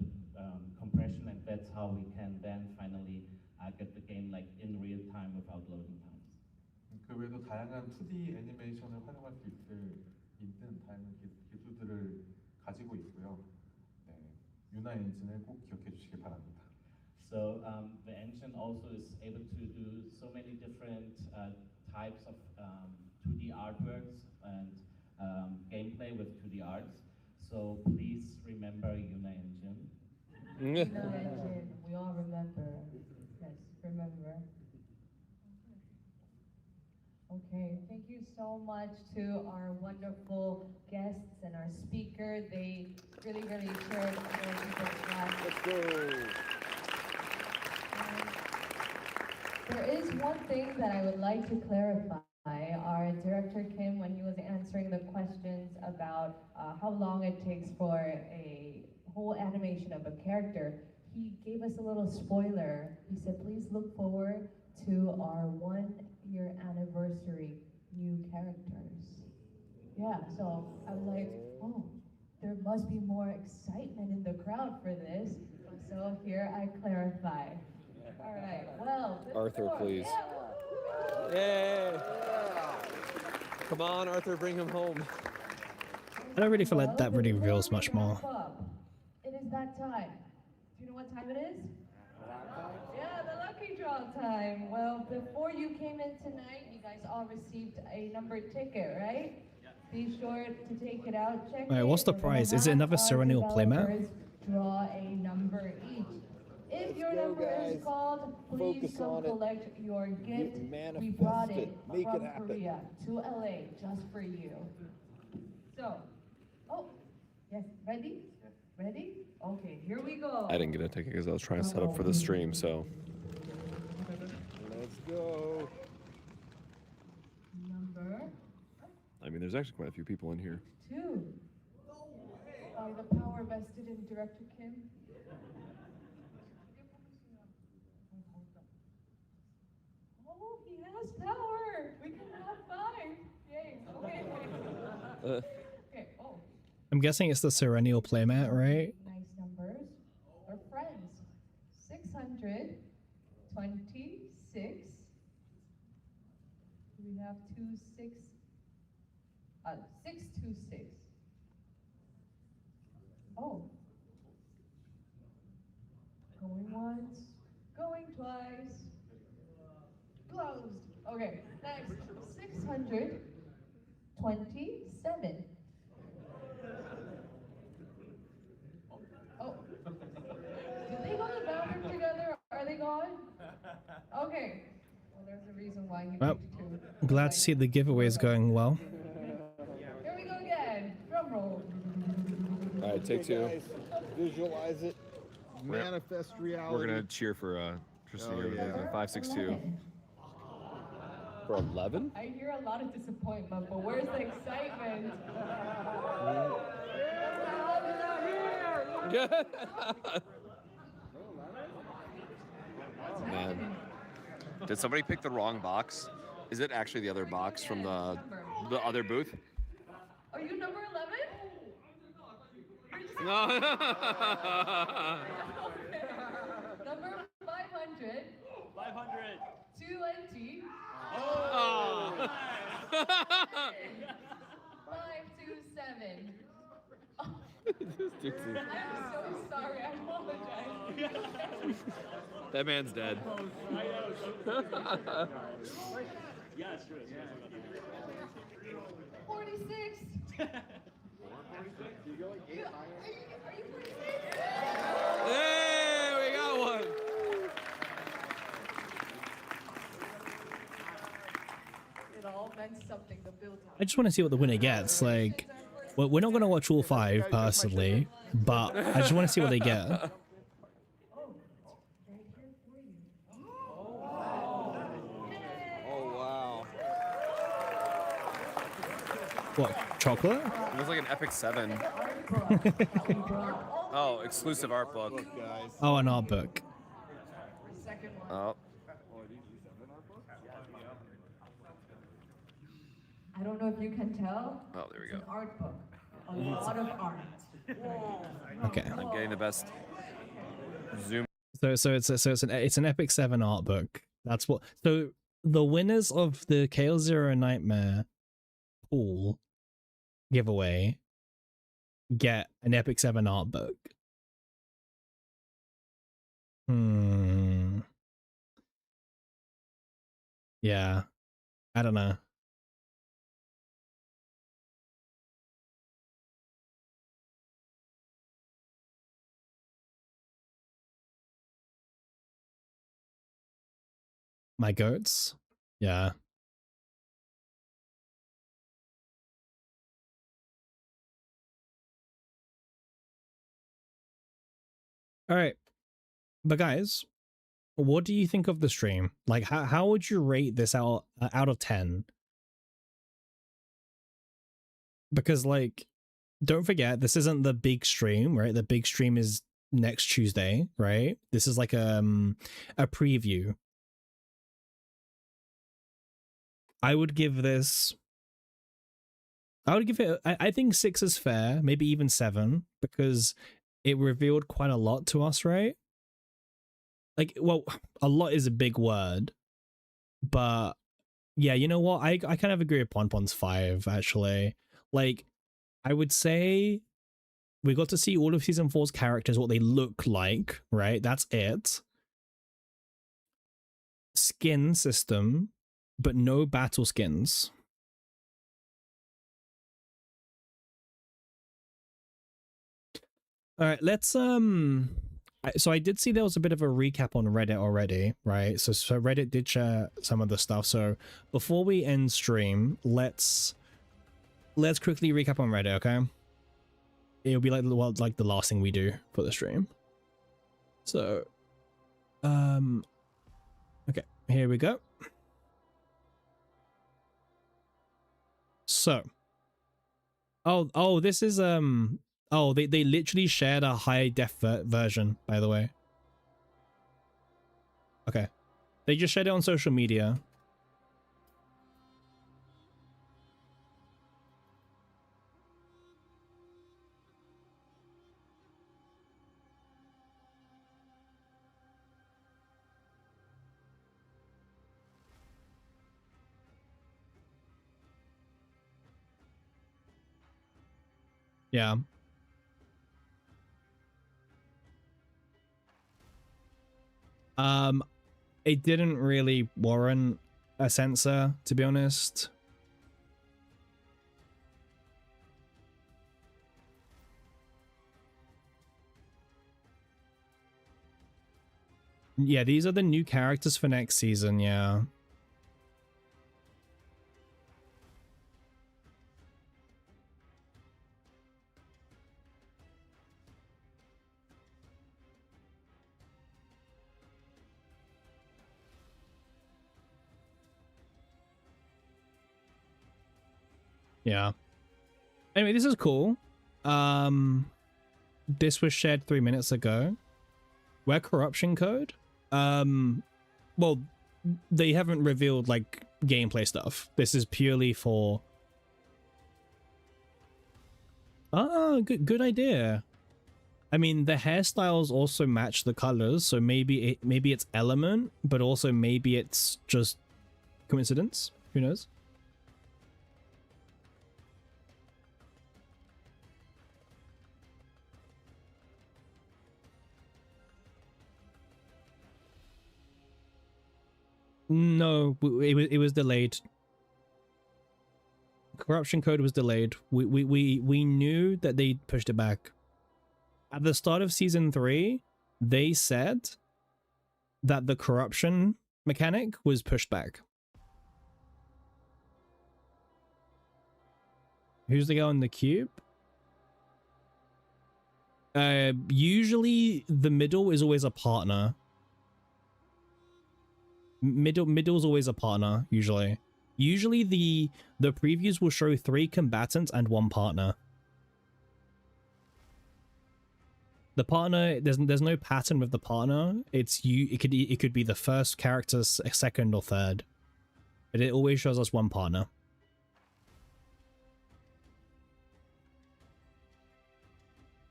compression, and that's how we can then finally get the game like in real time without loading times. 그 외에도 다양한 2D 애니메이션을 활용할 수 있는 다양한 기술들을 가지고 있고요. 네, 유나 엔진을 꼭 기억해 주시기 바랍니다. So the engine also is able to do so many different types of 2D artworks and gameplay with 2D arts. So please remember Yuna engine. Yuna engine, we all remember. Yes, remember. Okay, thank you so much to our wonderful guests and our speaker. They really shared their people's lives. Let's go. There is one thing that I would like to clarify. Our director Kim, when he was answering the questions about how long it takes for a whole animation of a character, he gave us a little spoiler. He said, please look forward to our 1-year anniversary new characters. Yeah, so I was like, oh, there must be more excitement in the crowd for this. So here I clarify. All right, well, Arthur, please. Yeah. Yay! Come on, Arthur, bring him home. I don't really feel like that really reveals much more. It is that time. Do you know what time it is? Yeah, the lucky draw time. Well, before you came in tonight, you guys all received a numbered ticket, right? Be sure to take it out. Check Alright, what's the prize? Is it another Serenial playmat? Draw a number each. If your number is called, please come collect your gift. We brought it from Korea to LA just for you. So, yes, ready? Ready? Okay, here we go. I didn't get a ticket because I was trying to set up for the stream, so. Let's go. Number I mean, there's actually quite a few people in here. 2. The power vested in Director Kim. Oh, he has power. We can have 5. Yay. Okay. Okay. Oh. I'm guessing it's the Serenial playmat, right? Nice numbers. Our friends. 626. We have 626. Oh. Going once, going twice. Closed. Okay, next. 627. Oh. Did they go to the bathroom together? Are they gone? Okay. Well, there's a reason why he Well, picked 2. I'm glad to see the giveaway is going well. Here we go again. Drum roll. All right, take 2. Guys, visualize it. Manifest reality. We're gonna cheer for Tristan here. yeah. 562. For 11? I hear a lot of disappointment, but where's the excitement? Man, did somebody pick the wrong box? Is it actually the other box from the other booth? Are you number 11? No. Number 500. 500. 2 empty. Oh. 527. Dude, I'm so sorry. I apologize. that man's dead. Yeah, it's true. 46. You go like 8 higher. Are you 46? Hey, we got one. It all meant something. The build up. I just want to see what the winner gets. Like, we're not going to watch all 5 personally, but I just want to see what they get. Oh wow. What, chocolate? It was like an Epic 7. Oh, exclusive art book. Oh, an art book. Oh. I don't know if you can tell. Oh, there we It's go. an art book. A lot of art. Okay. I'm getting the best zoom. So it's an Epic 7 art book. That's what. So the winners of the Chaos Zero Nightmare pool giveaway get an Epic 7 art book. Yeah. I don't know. My goats? Yeah. All right. But guys, what do you think of the stream? Like, how would you rate this out of 10? Because, like, don't forget, this isn't the big stream, right? The big stream is next Tuesday, right? This is like a preview. I would give this. I would give it. I think 6 is fair, maybe even 7, because it revealed quite a lot to us, right? Like, well, a lot is a big word, but yeah, you know what? I kind of agree with Ponpon's 5 actually. Like, I would say we got to see all of season 4's characters, what they look like, right? That's it. Skin system, but no battle skins. All right, let's so I did see there was a bit of a recap on Reddit already, right? So Reddit did share some of the stuff. So before we end stream, let's quickly recap on Reddit, okay? It'll be like the last thing we do for the stream. So okay, here we go. So oh this is oh, they literally shared a high def version, by the way. Okay. They just shared it on social media. Yeah. It didn't really warrant a censor, to be honest. Yeah, these are the new characters for next season, yeah. Yeah. Anyway, this is cool. This was shared 3 minutes ago. Where corruption code? Well, they haven't revealed like gameplay stuff. This is purely for. Ah, good idea. I mean, the hairstyles also match the colors, so maybe it's element, but also maybe it's just coincidence. Who knows? No, it was delayed. Corruption code was delayed. We knew that they pushed it back. At the start of season 3, they said that the corruption mechanic was pushed back. Who's the guy on the cube? Usually the middle is always a partner. Middle's always a partner, usually. Usually the previews will show 3 combatants and 1 partner. The partner, there's no pattern with the partner. It could be the first character, second or third. But it always shows us 1 partner.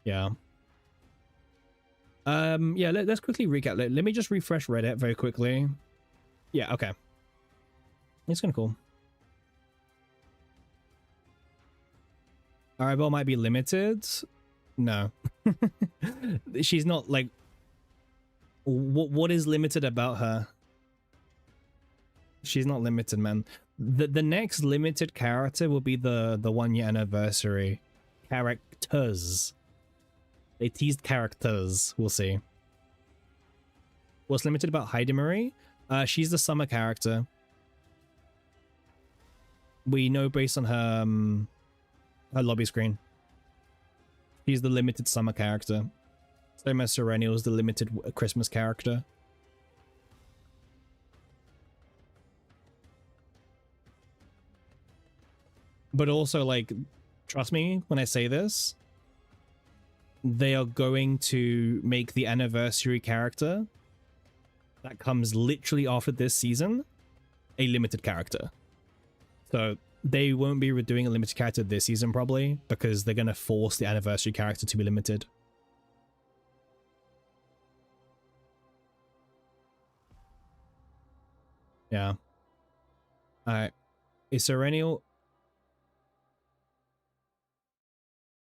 Yeah. Yeah, let's quickly recap. Let me just refresh Reddit very quickly. Yeah, okay. It's kind of cool. Arabelle might be limited. No. She's not like... What is limited about her? She's not limited, man. The next limited character will be the 1-year anniversary. Characters. They teased characters. We'll see. What's limited about Heidi Marie? She's the summer character. We know based on her lobby screen. She's the limited summer character. Same as Serenial is the limited Christmas character. But also, like, trust me when I say this, they are going to make the anniversary character that comes literally after this season a limited character. So they won't be doing a limited character this season probably because they're going to force the anniversary character to be limited. Yeah. Alright. Is Serenial...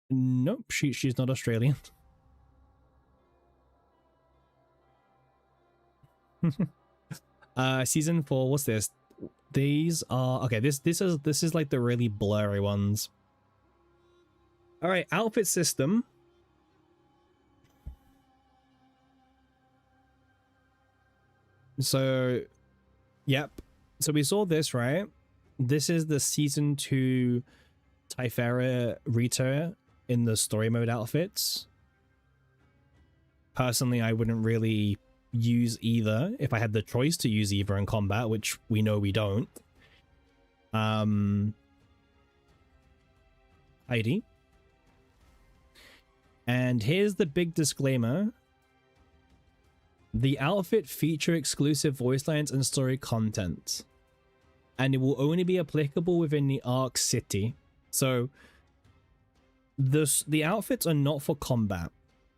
Nope, she's not Australian. Season 4, what's this? These are okay, this is like the really blurry ones. All right, outfit system. So, yep. So we saw this, right? This is the season 2 Typhera Rita in the story mode outfits. Personally, I wouldn't really use either if I had the choice to use either in combat, which we know we don't. Heidi. And here's the big disclaimer. The outfit feature exclusive voice lines and story content, and it will only be applicable within the Arc City. So the outfits are not for combat.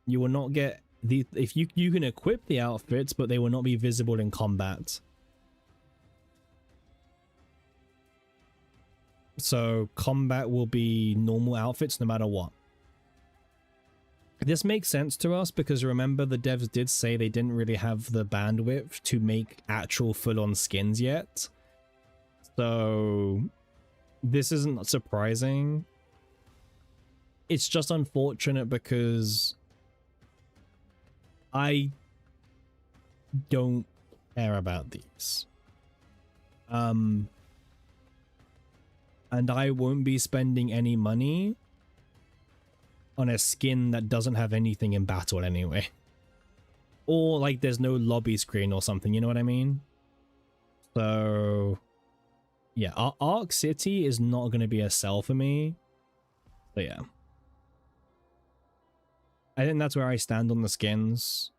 You will not get the you can equip the outfits, but they will not be visible in combat. So combat will be normal outfits no matter what. This makes sense to us because remember the devs did say they didn't really have the bandwidth to make actual full-on skins yet. So this isn't surprising. It's just unfortunate because I don't care about these. And I won't be spending any money on a skin that doesn't have anything in battle anyway. Or like there's no lobby screen or something, you know what I mean? So yeah, Arc City is not going to be a sell for me. So yeah. I think that's where I stand on the skins.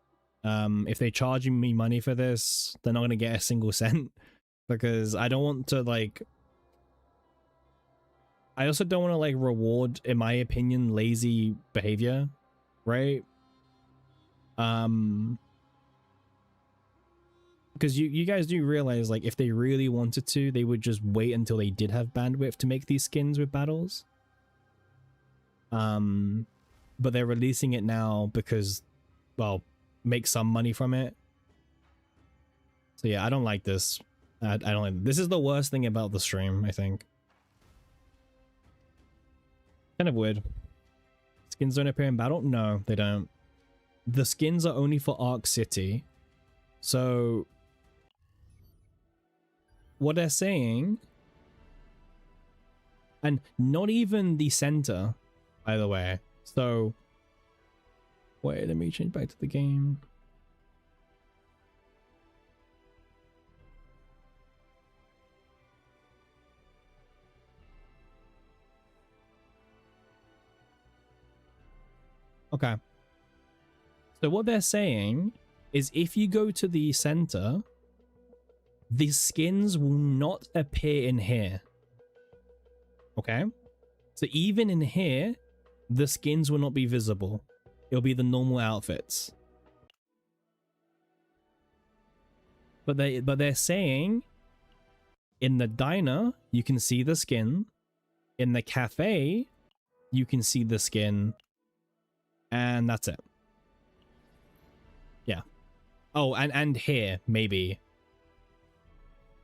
If they're charging me money for this, they're not going to get a single cent because I don't want to like... I also don't want to like reward, in my opinion, lazy behavior, right? Because you guys do realize like if they really wanted to, they would just wait until they did have bandwidth to make these skins with battles. But they're releasing it now because, well, make some money from it. So yeah, I don't like this. I don't like this. Is the worst thing about the stream, I think. Kind of weird. Skins don't appear in battle? No, they don't. The skins are only for Arc City. So what they're saying, and not even the center, by the way. So wait, let me change back to the game. Okay. So what they're saying is if you go to the center, the skins will not appear in here. Okay? So even in here, the skins will not be visible. It'll be the normal outfits. But they're saying in the diner, you can see the skin. In the cafe, you can see the skin. And that's it. Yeah. Oh, and here maybe.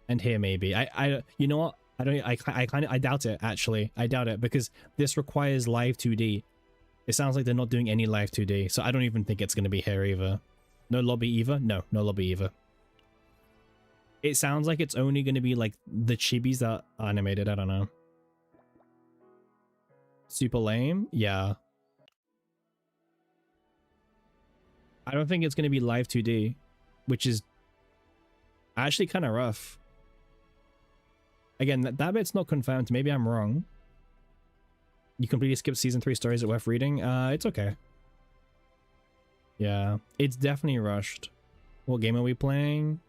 And here maybe. I you know what? I doubt it actually. I doubt it because this requires live 2D. It sounds like they're not doing any live 2D, so I don't even think it's going to be here either. No lobby either? No lobby either. It sounds like it's only going to be like the chibis that are animated. I don't know. Super lame? Yeah. I don't think it's going to be live 2D, which is actually kind of rough. Again, that bit's not confirmed. Maybe I'm wrong. You completely skipped season 3 stories that worth reading? It's okay. Yeah, it's definitely rushed. What game are we playing?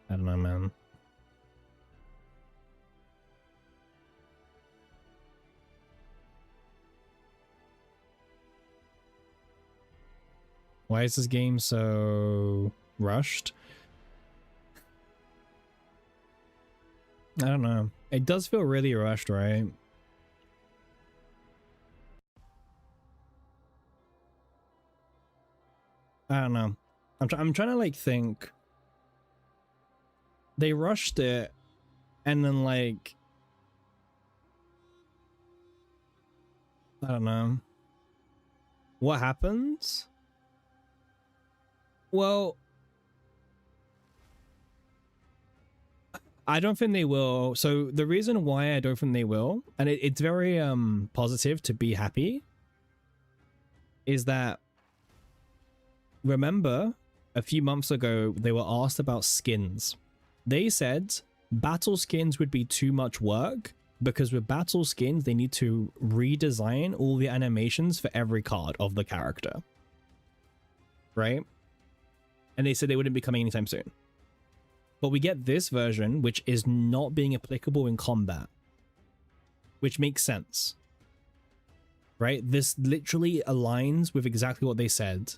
I don't know, man. Why is this game so rushed? I don't know. It does feel really rushed, right? I don't know. I'm trying to like think. They rushed it, and then like I don't know. What happens? Well, I don't think they will. So the reason why I don't think they will, and it's very positive to be happy, is that remember a few months ago they were asked about skins. They said battle skins would be too much work because with battle skins they need to redesign all the animations for every card of the character. Right? And they said they wouldn't be coming anytime soon. But we get this version, which is not being applicable in combat. Which makes sense. Right? This literally aligns with exactly what they said.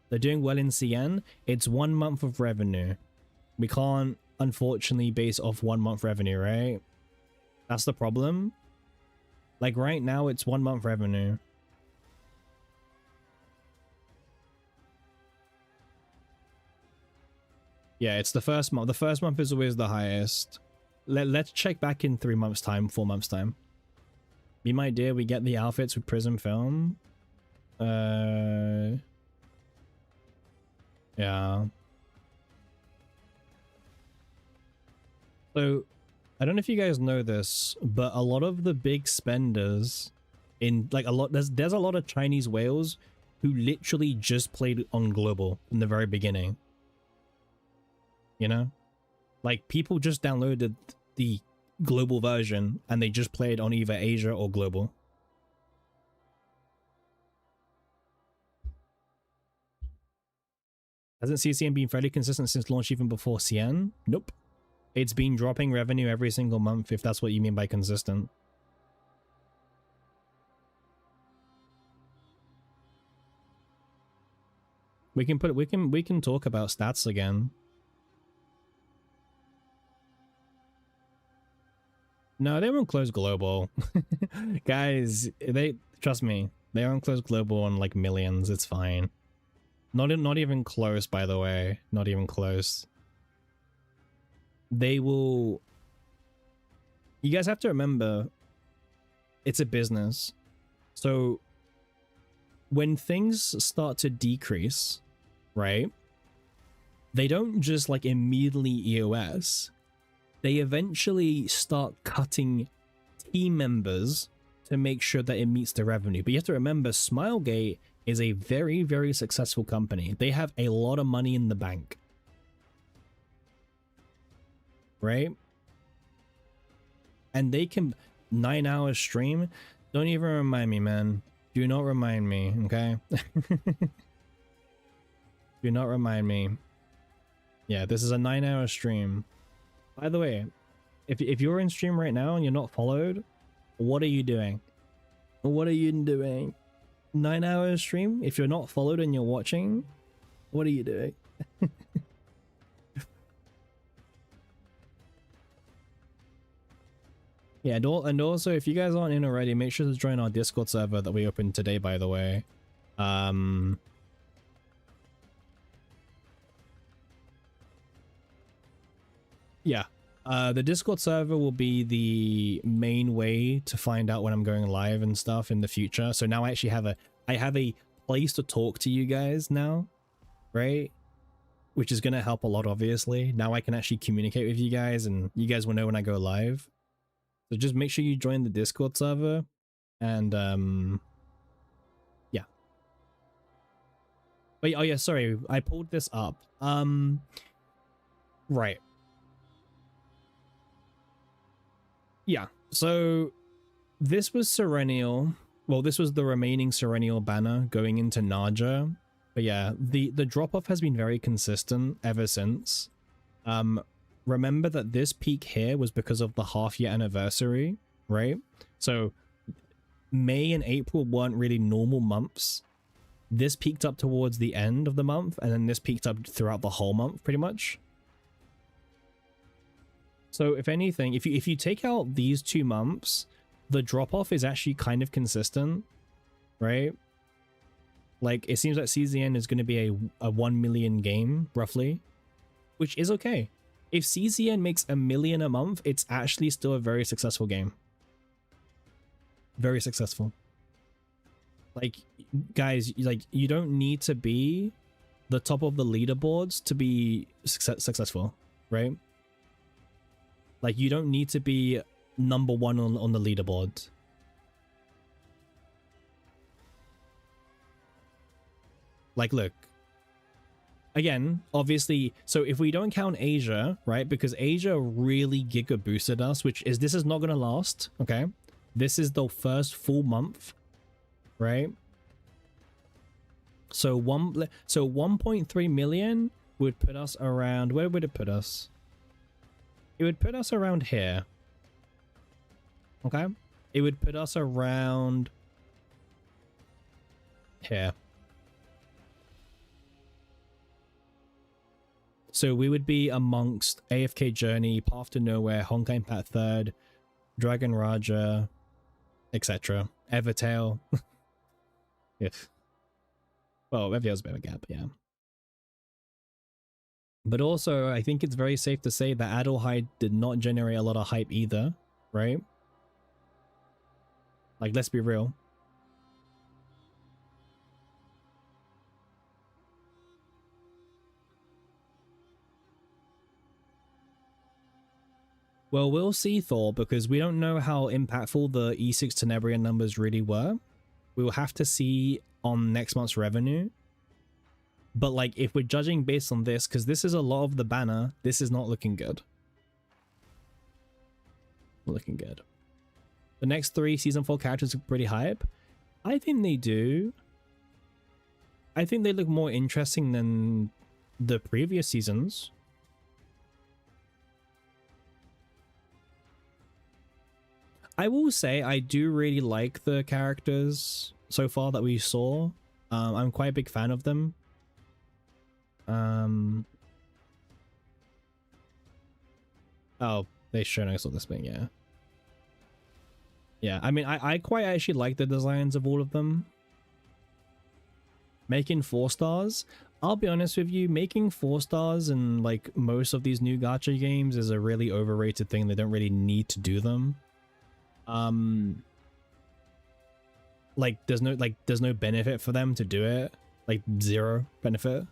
They're doing well in CN. It's 1 month of revenue. We can't, unfortunately, base off 1 month revenue, right? That's the problem. Like, right now, it's 1 month revenue. Yeah, it's the first month. The first month is always the highest. Let's check back in 3 months' time, 4 months' time. Be my dear, we get the outfits with Prism Film. Yeah. So, I don't know if you guys know this, but a lot of the big spenders in like there's a lot of Chinese whales who literally just played on global in the very beginning. You know? Like people just downloaded the global version and they just played on either Asia or global. Hasn't CCN been fairly consistent since launch even before CN? Nope. It's been dropping revenue every single month, if that's what you mean by consistent. We can talk about stats again. No, they won't close global. Guys, trust me, they won't close global on like millions, it's fine. Not even close, by the way. Not even close. they will... You guys have to remember, it's a business. So when things start to decrease, right? They don't just like immediately EOS. They eventually start cutting team members to make sure that it meets the revenue. But you have to remember, Smilegate is a very, very successful company. They have a lot of money in the bank. Right? And they can... 9 hours stream? Don't even remind me, man. Do not remind me, okay? Do not remind me. Yeah, this is a 9-hour stream. By the way, if you're in stream right now and you're not followed, what are you doing? What are you doing? 9-hour stream? If you're not followed and you're watching, what are you doing? Yeah, and also, if you guys aren't in already, make sure to join our Discord server that we opened today, by the way. Yeah. The Discord server will be the main way to find out when I'm going live and stuff in the future. So now I actually have a place to talk to you guys now, right? Which is going to help a lot, obviously. Now I can actually communicate with you guys and you guys will know when I go live. So just make sure you join the Discord server and yeah. But oh yeah, sorry, I pulled this up. Right. Yeah, so this was Serenial. Well, this was the remaining Serenial banner going into Naja. But yeah, the drop-off has been very consistent ever since. Remember that this peak here was because of the half-year anniversary, right? So May and April weren't really normal months. This peaked up towards the end of the month, and then this peaked up throughout the whole month, pretty much. So if anything, if you take out these 2 months, the drop-off is actually kind of consistent, right? Like, it seems like CZN is going to be a 1 million game, roughly, which is okay. If CZN makes 1 million a month, it's actually still a very successful game. Very successful. Like, guys, like, you don't need to be the top of the leaderboards to be successful, right? Like, you don't need to be number 1 on the leaderboard. Like, look. Again, obviously, so if we don't count Asia, right? Because Asia really giga boosted us, this is not going to last, okay? This is the first full month, right? So 1.3 million would put us around, where would it put us? It would put us around here. Okay? It would put us around here. So we would be amongst AFK Journey, Path to Nowhere, Honkai Impact 3rd, Dragon Raja, etc. Evertail. If. Well, Evertail's a bit of a gap, yeah. But also, I think it's very safe to say that Adelheid did not generate a lot of hype either, right? Like, let's be real. Well, we'll see, Thor, because we don't know how impactful the E6 Tenebria numbers really were. We will have to see on next month's revenue. But, like, if we're judging based on this, because this is a lot of the banner, this is not looking good. Looking good. The next 3 Season 4 characters are pretty hype. I think they do. I think they look more interesting than the previous seasons. I will say I do really like the characters so far that we saw. I'm quite a big fan of them. Oh, they shown us all this thing, yeah. Yeah, I mean, I quite actually like the designs of all of them. Making 4 stars. I'll be honest with you, making 4 stars in like most of these new gacha games is a really overrated thing. They don't really need to do them. Like there's no benefit for them to do it. Like zero benefit.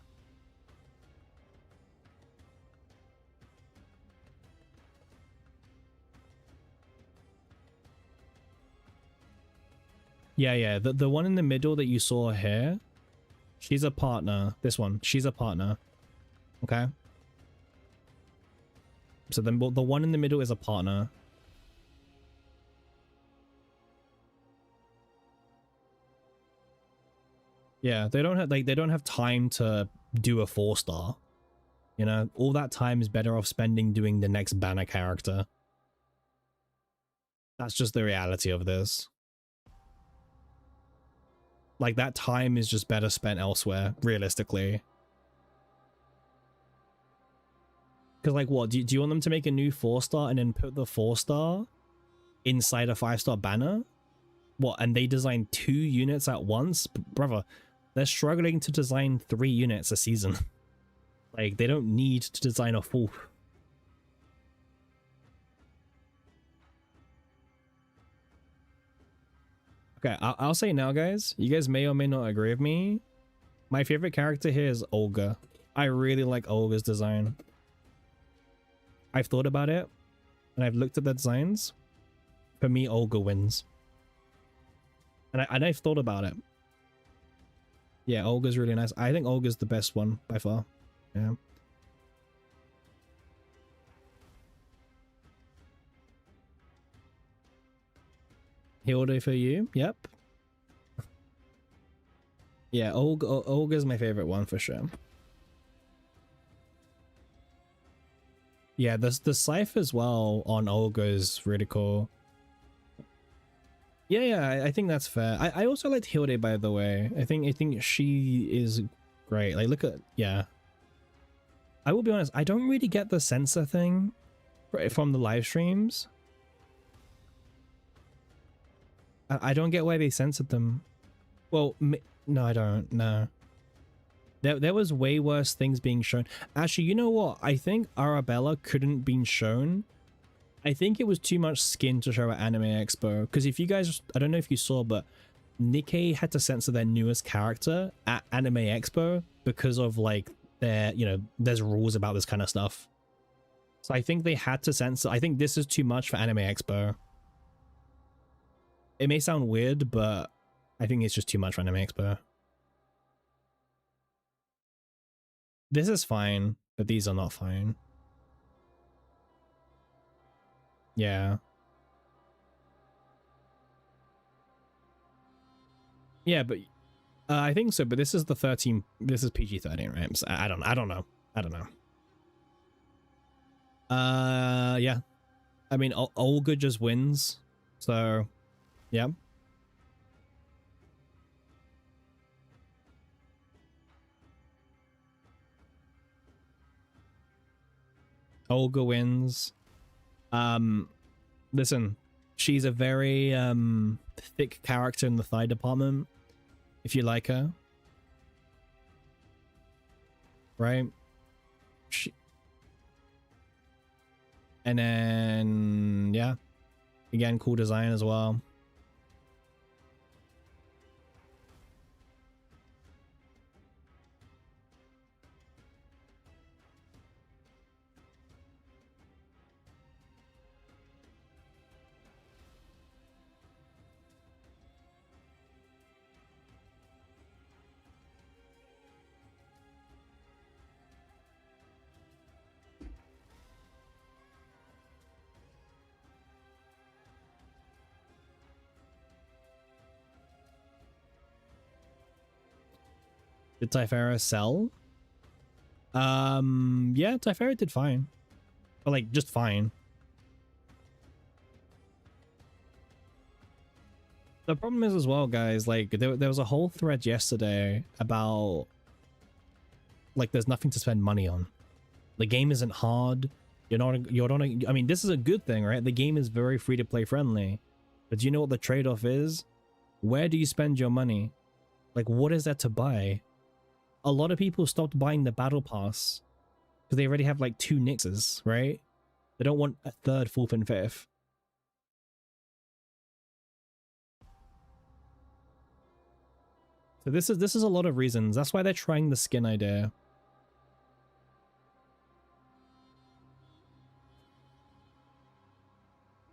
Yeah, the one in the middle that you saw here, she's a partner. This one, she's a partner. Okay. So then the one in the middle is a partner. Yeah, they don't have time to do a 4-star. You know, all that time is better off spending doing the next banner character. That's just the reality of this. Like, that time is just better spent elsewhere, realistically. Because, like, what? Do you want them to make a new 4-star and then put the 4-star inside a 5-star banner? What, and they design 2 units at once? Brother, they're struggling to design 3 units a season. Like, they don't need to design a full... Okay, I'll say now, guys. You guys may or may not agree with me. My favorite character here is Olga. I really like Olga's design. I've thought about it, and I've looked at the designs. For me, Olga wins. And I've thought about it. Yeah, Olga's really nice. I think Olga's the best one by far. Yeah. Hilde for you. Yep. Yeah, Olga's my favorite one for sure. Yeah, the scythe as well on Olga is really cool. Yeah, I think that's fair. I also liked Hilde, by the way. I think she is great. Like, look at, yeah. I will be honest, I don't really get the censor thing from the live streams. I don't get why they censored them. Well, no, I don't. No. There was way worse things being shown. Actually, you know what? I think Arabella couldn't been shown. I think it was too much skin to show at Anime Expo. Because if you guys, I don't know if you saw, but Nikkei had to censor their newest character at Anime Expo because of like their, you know, there's rules about this kind of stuff. So I think they had to censor. I think this is too much for Anime Expo. It may sound weird, but I think it's just too much for Anime Expo. This is fine, but these are not fine. Yeah. Yeah, but I think so, but this is the 13, this is PG-13, right? So I don't know. Yeah. I mean, Olga just wins. So, yeah. Olga wins. Listen, she's a very thick character in the thigh department, if you like her. Right? And then, yeah. Again, cool design as well. Did Typhara sell? Yeah, Typhara did fine. But like, just fine. The problem is as well, guys, like, there was a whole thread yesterday about, like, there's nothing to spend money on. The game isn't hard. You're not, I mean, this is a good thing, right? The game is very free-to-play friendly. But do you know what the trade-off is? Where do you spend your money? Like, what is there to buy? a lot of people stopped buying the battle pass because they already have like 2 Nixes, right? They don't want a 3rd, 4th, and 5th. So this is a lot of reasons. That's why they're trying the skin idea.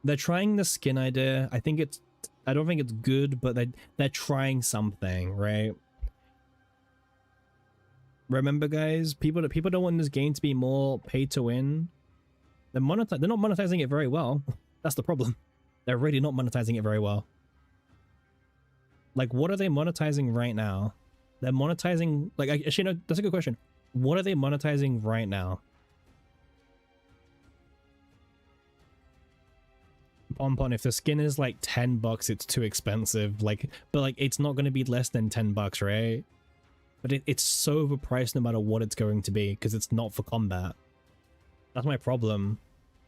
They're trying the skin idea. I don't think it's good, but they're trying something, right? Remember, guys, people don't want this game to be more pay to win. They're not monetizing it very well. That's the problem. They're really not monetizing it very well. Like, what are they monetizing right now? They're monetizing, like, actually, no, that's a good question. What are they monetizing right now? Pompon, if the skin is like $10, it's too expensive. Like, but like, it's not going to be less than $10, right? But it's so overpriced no matter what it's going to be because it's not for combat. That's my problem.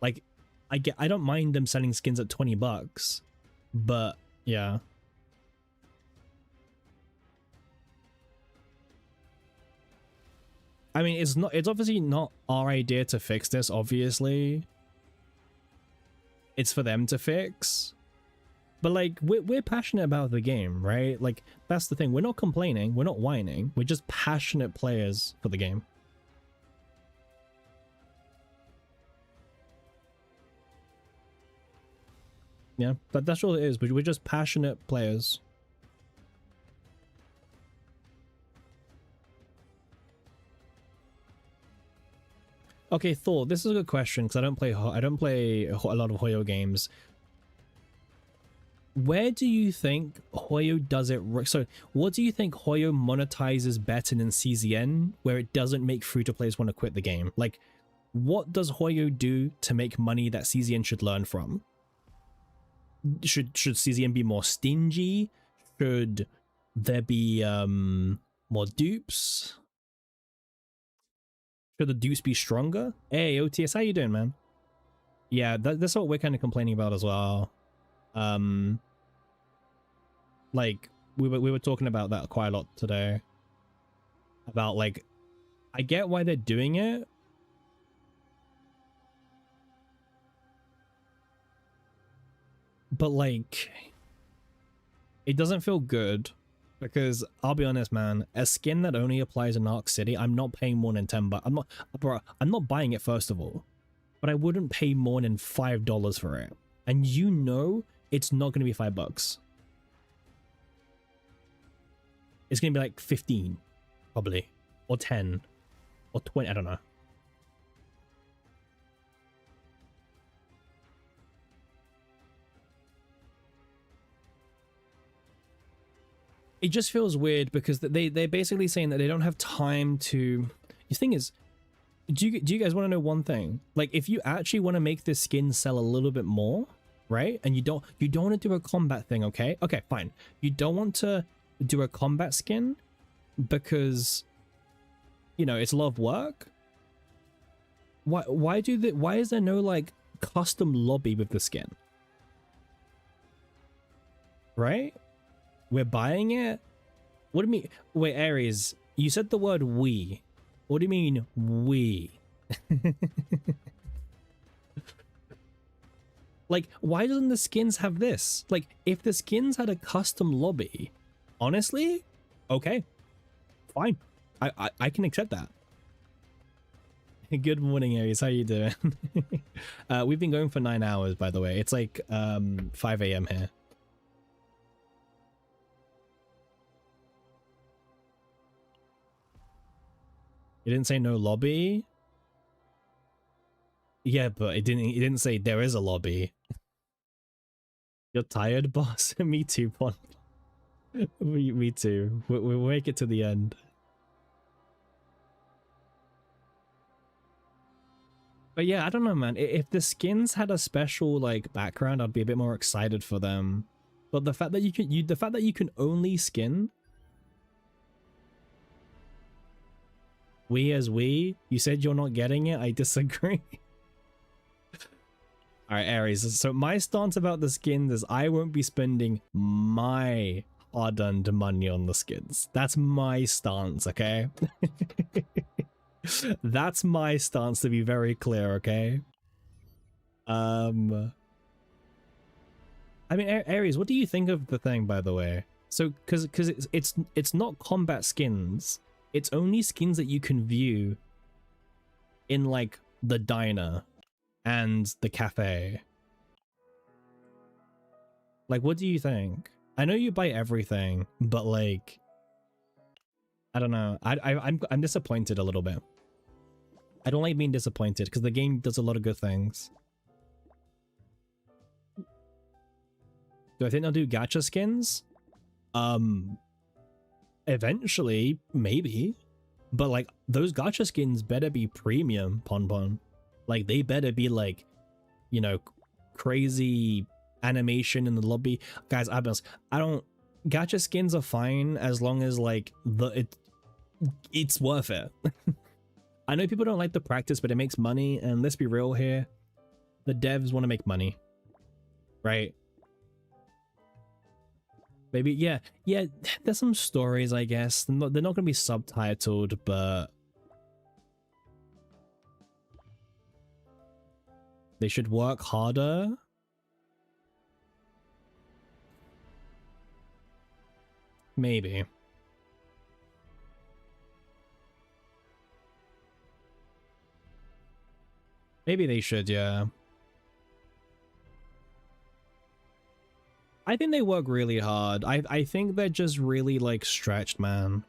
Like, I don't mind them selling skins at $20, but yeah. I mean, it's obviously not our idea to fix this, obviously. It's for them to fix. But like, we're passionate about the game, right? Like, that's the thing. We're not complaining, we're not whining, we're just passionate players for the game. Yeah, but that's all it is. We're just passionate players. Okay, Thor, this is a good question because I don't play a lot of Hoyo games. Where do you think Hoyo does it? So, what do you think Hoyo monetizes better than CZN, where it doesn't make free-to-players want to quit the game? Like, what does Hoyo do to make money that CZN should learn from? Should CZN be more stingy? Should there be more dupes? Should the deuce be stronger? Hey, OTS, how you doing, man? Yeah, that's what we're kind of complaining about as well. Like, we were talking about that quite a lot today. About, like, I get why they're doing it. But, like, it doesn't feel good. Because I'll be honest, man, a skin that only applies in Arc City, I'm not paying more than $10. I'm not buying it, first of all. But I wouldn't pay more than $5 for it. And you know it's not going to be $5. It's going to be like 15, probably. Or 10. Or 20, I don't know. It just feels weird because they're basically saying that they don't have time to... The thing is, do you guys want to know one thing? Like, if you actually want to make this skin sell a little bit more, right? And you don't want to do a combat thing, okay? Okay, fine. You don't want to do a combat skin because, you know, it's a lot of work. Why is there no, like, custom lobby with the skin? Right? We're buying it? What do you mean? Wait, Aries, you said the word we. What do you mean, we? Like, why doesn't the skins have this? Like, if the skins had a custom lobby, honestly, okay, fine. I can accept that. Good morning, Aries. How you doing? We've been going for 9 hours, by the way. It's like 5 a.m. here. You didn't say no lobby? Yeah, but it didn't say there is a lobby. You're tired, boss? Me too, Pon. Me too. We'll make it to the end. But yeah, I don't know, man. If the skins had a special, like, background, I'd be a bit more excited for them. But the fact that you can only skin... We as we? You said you're not getting it? I disagree. Alright, Aries. So my stance about the skins is I won't be spending my hard-earned money on the skins. That's my stance, okay? That's my stance, to be very clear, okay? I mean, Aries, what do you think of the thing, by the way? So, because it's not combat skins. It's only skins that you can view in, like, the diner and the cafe. Like, what do you think? I know you buy everything, but like, I don't know. I'm disappointed a little bit. I don't like being disappointed because the game does a lot of good things. Do I think they'll do gacha skins? Eventually, maybe. But like, those gacha skins better be premium, Ponpon. Like, they better be like, you know, crazy animation in the lobby. Guys, I don't... Gacha skins are fine as long as like it's worth it. I know people don't like the practice, but it makes money, and let's be real here. The devs want to make money. Right? Maybe, yeah, there's some stories, I guess. They're not going to be subtitled, but they should work harder. Maybe. Maybe they should, yeah. I think they work really hard. I think they're just really, like, stretched, man.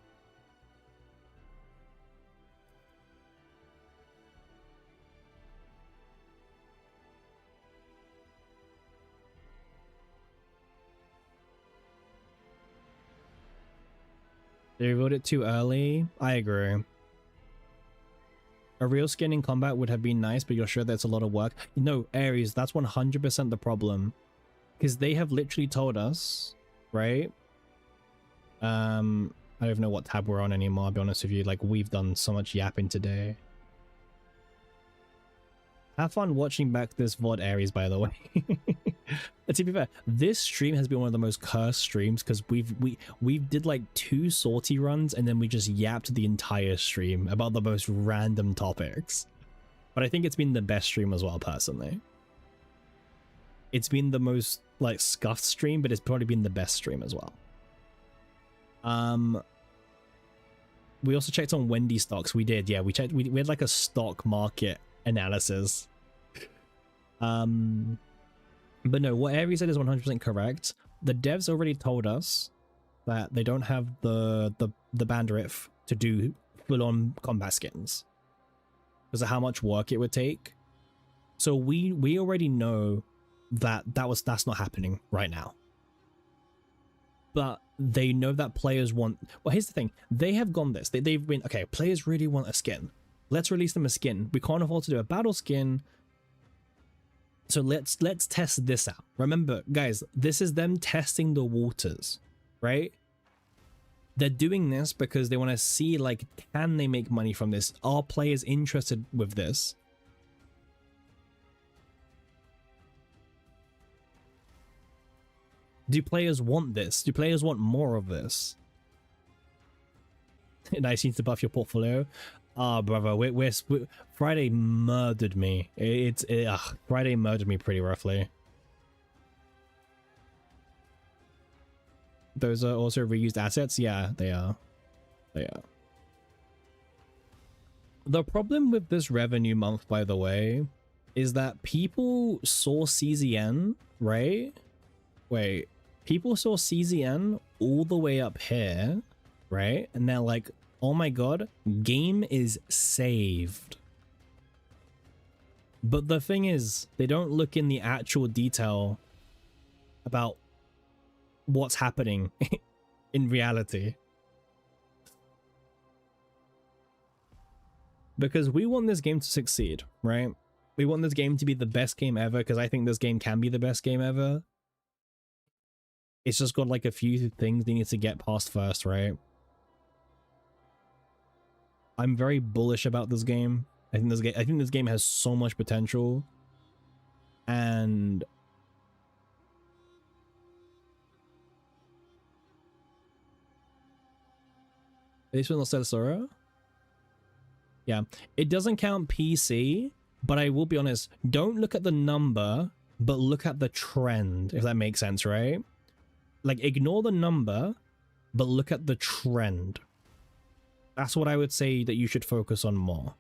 They revealed it too early? I agree. A real skin in combat would have been nice, but you're sure that's a lot of work? No, Aries, that's 100% the problem. Because they have literally told us, right? I don't even know what tab we're on anymore, I'll be honest with you. Like, we've done so much yapping today. Have fun watching back this VOD, Aries, by the way. To be fair, this stream has been one of the most cursed streams because we did like 2 sortie runs and then we just yapped the entire stream about the most random topics. But I think it's been the best stream as well, personally. It's been the most like scuffed stream, but it's probably been the best stream as well. We also checked on Wendy stocks. We did, yeah. We checked. We had like a stock market analysis. But no, what Aries said is 100% correct. The devs already told us that they don't have the bandwidth to do full-on combat skins because of how much work it would take. So we already know that that's not happening right now. But they know that players want... Well, here's the thing. They have gone this. They've been, okay, players really want a skin. Let's release them a skin. We can't afford to do a battle skin. So let's test this out. Remember, guys, this is them testing the waters, right? They're doing this because they want to see, like, can they make money from this? Are players interested with this? Do players want this? Do players want more of this? Nice to buff your portfolio. Ah, brother, we're Friday murdered me. Friday murdered me pretty roughly. Those are also reused assets? Yeah, they are. They are. The problem with this revenue month, by the way, is that people saw CZN, right? Wait, people saw CZN all the way up here, right? And they're like, oh my god, game is saved. But the thing is, they don't look in the actual detail about what's happening in reality. Because we want this game to succeed, right? We want this game to be the best game ever, because I think this game can be the best game ever. It's just got like a few things they need to get past first, right? I'm very bullish about this game. I think this game has so much potential. And This was not Celesora? Yeah. It doesn't count PC, but I will be honest, don't look at the number, but look at the trend, if that makes sense, right? Like, ignore the number, but look at the trend. That's what I would say that you should focus on more.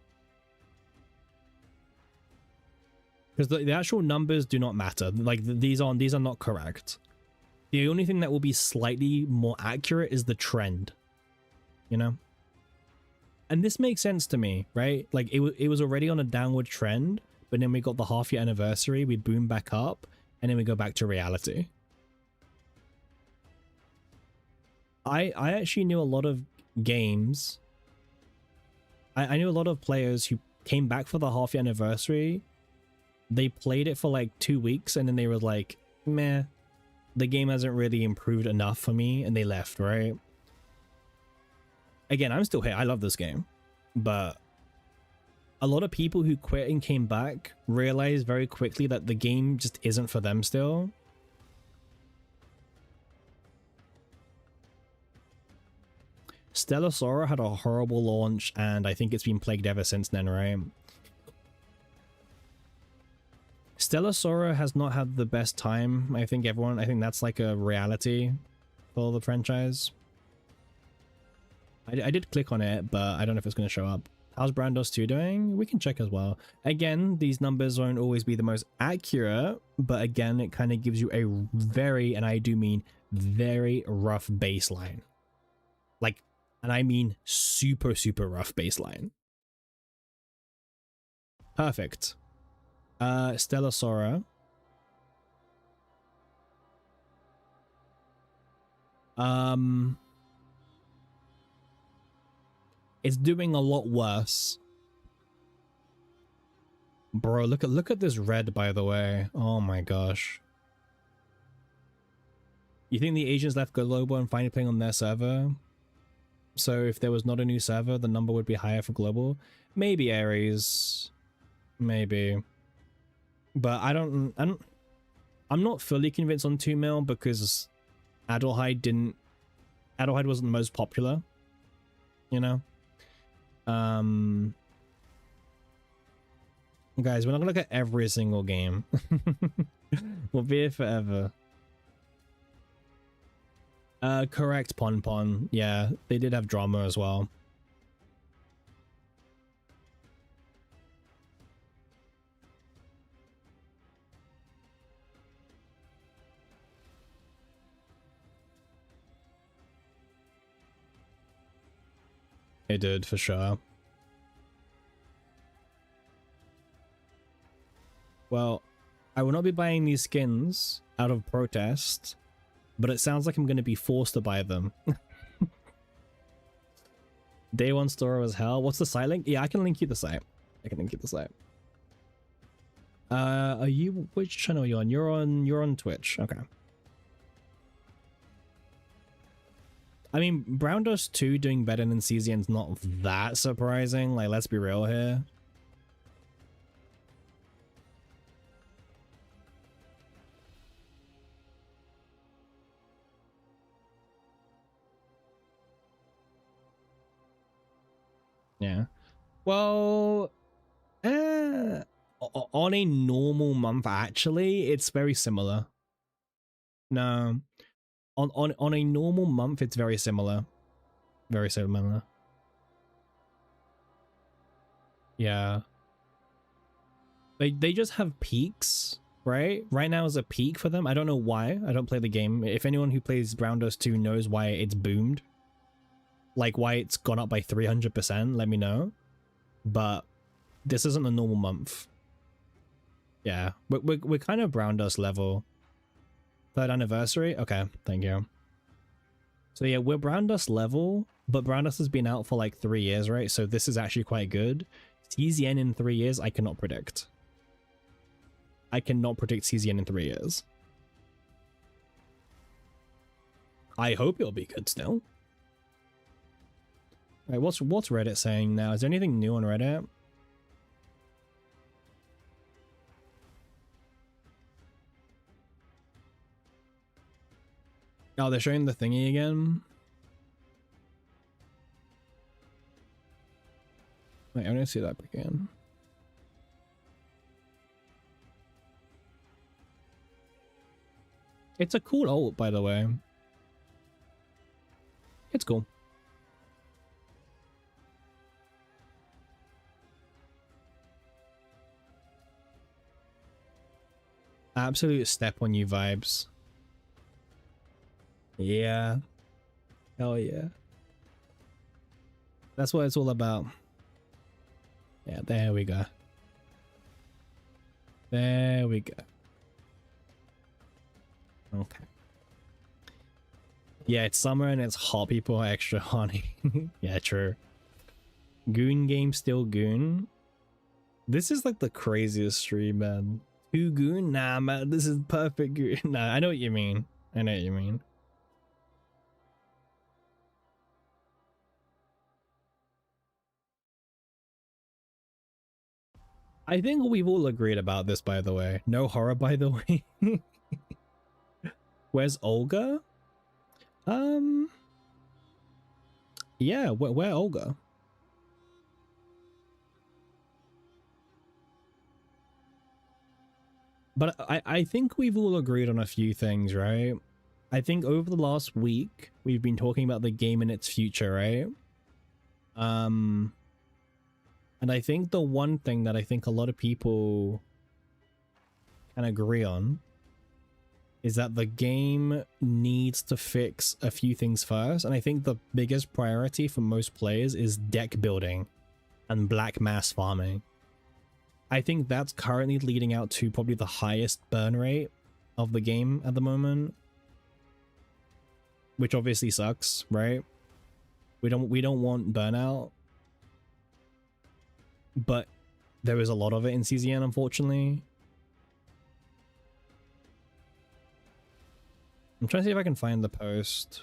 Because the actual numbers do not matter. Like, these are not correct. The only thing that will be slightly more accurate is the trend. You know? And this makes sense to me, right? Like, it was already on a downward trend, but then we got the half-year anniversary, we boom back up, and then we go back to reality. I actually knew a lot of games. I knew a lot of players who came back for the half-year anniversary. They played it for like 2 weeks, and then they were like, meh, the game hasn't really improved enough for me, and they left, right? Again, I'm still here. I love this game. But a lot of people who quit and came back realized very quickly that the game just isn't for them still. Stellar Sora had a horrible launch, and I think it's been plagued ever since then, right? Stellar Sora has not had the best time. I think that's like a reality for the franchise. I did click on it, but I don't know if it's going to show up. How's Brandos 2 doing? We can check as well. Again, these numbers won't always be the most accurate, but again, it kind of gives you a very, and I do mean very rough baseline. Like, and I mean super, super rough baseline. Perfect. Stellar Sora. It's doing a lot worse. Bro, look at this red, by the way. Oh my gosh. You think the Asians left global and finally playing on their server? So if there was not a new server, the number would be higher for global? Maybe, Aries. Maybe. But I'm not fully convinced on 2 mil because Adelheid wasn't the most popular, you know? Guys, we're not gonna look at every single game. We'll be here forever. Correct, Pon Pon. Yeah, they did have drama as well. It did, for sure. Well, I will not be buying these skins out of protest, but it sounds like I'm going to be forced to buy them. Day one store was hell. What's the site link? Yeah, I can link you the site. Are you, which channel are you on? You're on Twitch. Okay. I mean, Brown Dust 2 doing better than CZN's not that surprising. Like, let's be real here. Yeah. Well, on a normal month, actually, it's very similar. No. On a normal month, it's very similar. Very similar. Yeah. They just have peaks, right? Right now is a peak for them. I don't know why. I don't play the game. If anyone who plays Brown Dust 2 knows why it's boomed, like why it's gone up by 300%, let me know. But this isn't a normal month. Yeah, we're kind of Brown Dust level. 3rd anniversary? Okay, thank you. So yeah, we're Brown Dust level, but Brown Dust has been out for like 3 years, right? So this is actually quite good. CZN in 3 years, I cannot predict. I cannot predict CZN in 3 years. I hope it'll be good still. All right, what's Reddit saying now? Is there anything new on Reddit? Oh, they're showing the thingy again. Wait, I want to see that again. It's a cool ult, by the way. It's cool. Absolute step on you vibes. Yeah. Hell yeah. That's what it's all about. Yeah, there we go. There we go. Okay. Yeah, it's summer and it's hot. People are extra horny. Yeah, true. Goon game still goon. This is like the craziest stream, man. Too goon? Nah, man. This is perfect goon. Nah, I know what you mean. I know what you mean. I think we've all agreed about this, by the way. No horror, by the way. Where's Olga? Yeah, where Olga? But I think we've all agreed on a few things, right? I think over the last week, we've been talking about the game and its future, right? And I think the one thing that I think a lot of people can agree on is that the game needs to fix a few things first. And I think the biggest priority for most players is deck building and black mass farming. I think that's currently leading out to probably the highest burn rate of the game at the moment, which obviously sucks, right? We don't want burnout, but there is a lot of it in CZN, unfortunately. I'm trying to see if I can find the post.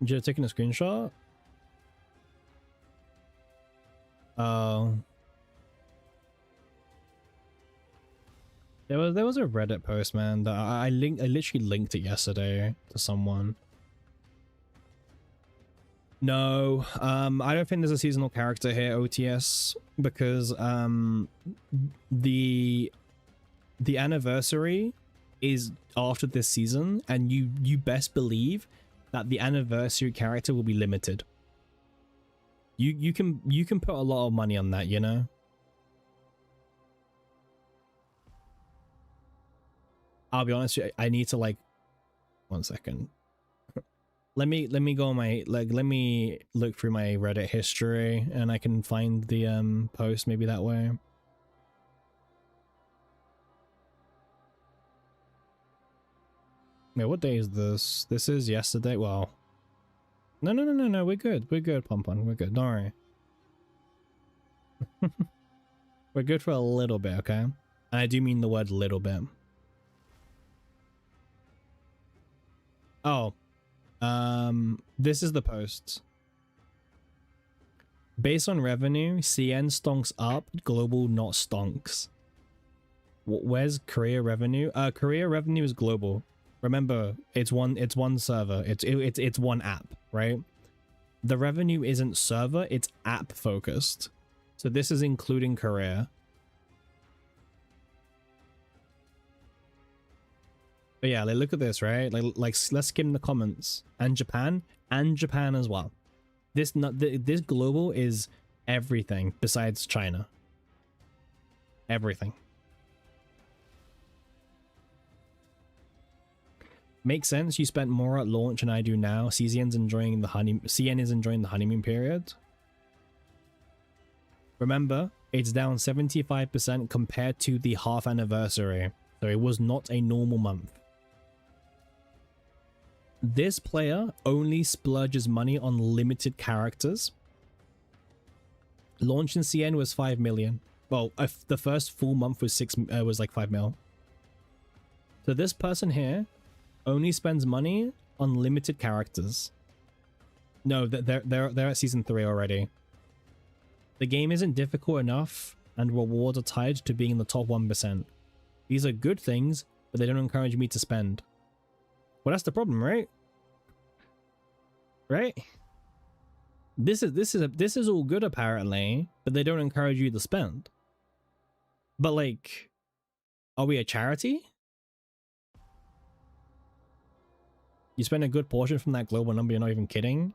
You're taking a screenshot? Oh. There was a Reddit post, man, that I literally linked it yesterday to someone. No, I don't think there's a seasonal character here, OTS, because the anniversary is after this season, and you best believe that the anniversary character will be limited. You can put a lot of money on that, you know? I'll be honest with you, I need to like 1 second. Let me go on my let me look through my Reddit history and I can find the post maybe that way. Yeah, what day is this? This is yesterday. Well, no, we're good. We're good, Pompon. We're good. Don't worry. We're good for a little bit, okay? And I do mean the word little bit. Oh. This is the post. Based on revenue, CN stonks up, global not stonks. Where's Korea revenue? Korea revenue is global. Remember, it's one server. It's one app, right? The revenue isn't server, it's app focused. So this is including Korea. But yeah, like, look at this, right? Like let's skim the comments. And Japan as well. This global is everything besides China. Everything. Makes sense. You spent more at launch than I do now. CN is enjoying the honeymoon period. Remember, it's down 75% compared to the half anniversary. So it was not a normal month. This player only splurges money on limited characters. Launch in CN was 5 million. Well, the first full month was like 5 mil. So this person here only spends money on limited characters. No, they're at season 3 already. The game isn't difficult enough, and rewards are tied to being in the top 1%. These are good things, but they don't encourage me to spend. Well, that's the problem, right? Right? This is all good apparently, but they don't encourage you to spend. But like, are we a charity? You spend a good portion from that global number, you're not even kidding.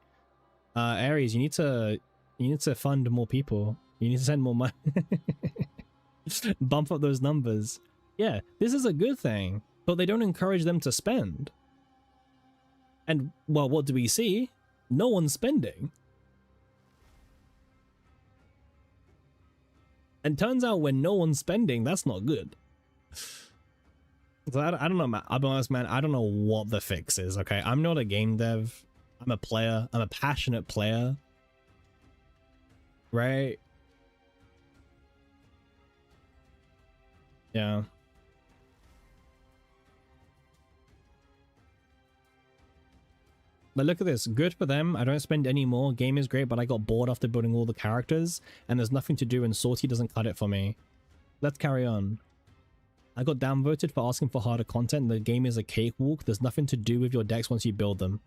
Aries, you need to fund more people. You need to send more money. Bump up those numbers. Yeah, this is a good thing, but they don't encourage them to spend. And well, what do we see? No one's spending. And turns out when no one's spending, that's not good. So I don't know, man. I'll be honest, man. I don't know what the fix is, okay? I'm not a game dev. I'm a player. I'm a passionate player. Right? Yeah. But look at this. Good for them. I don't spend any more. Game is great, but I got bored after building all the characters, and there's nothing to do, and Sortie doesn't cut it for me. Let's carry on. I got downvoted for asking for harder content. The game is a cakewalk. There's nothing to do with your decks once you build them.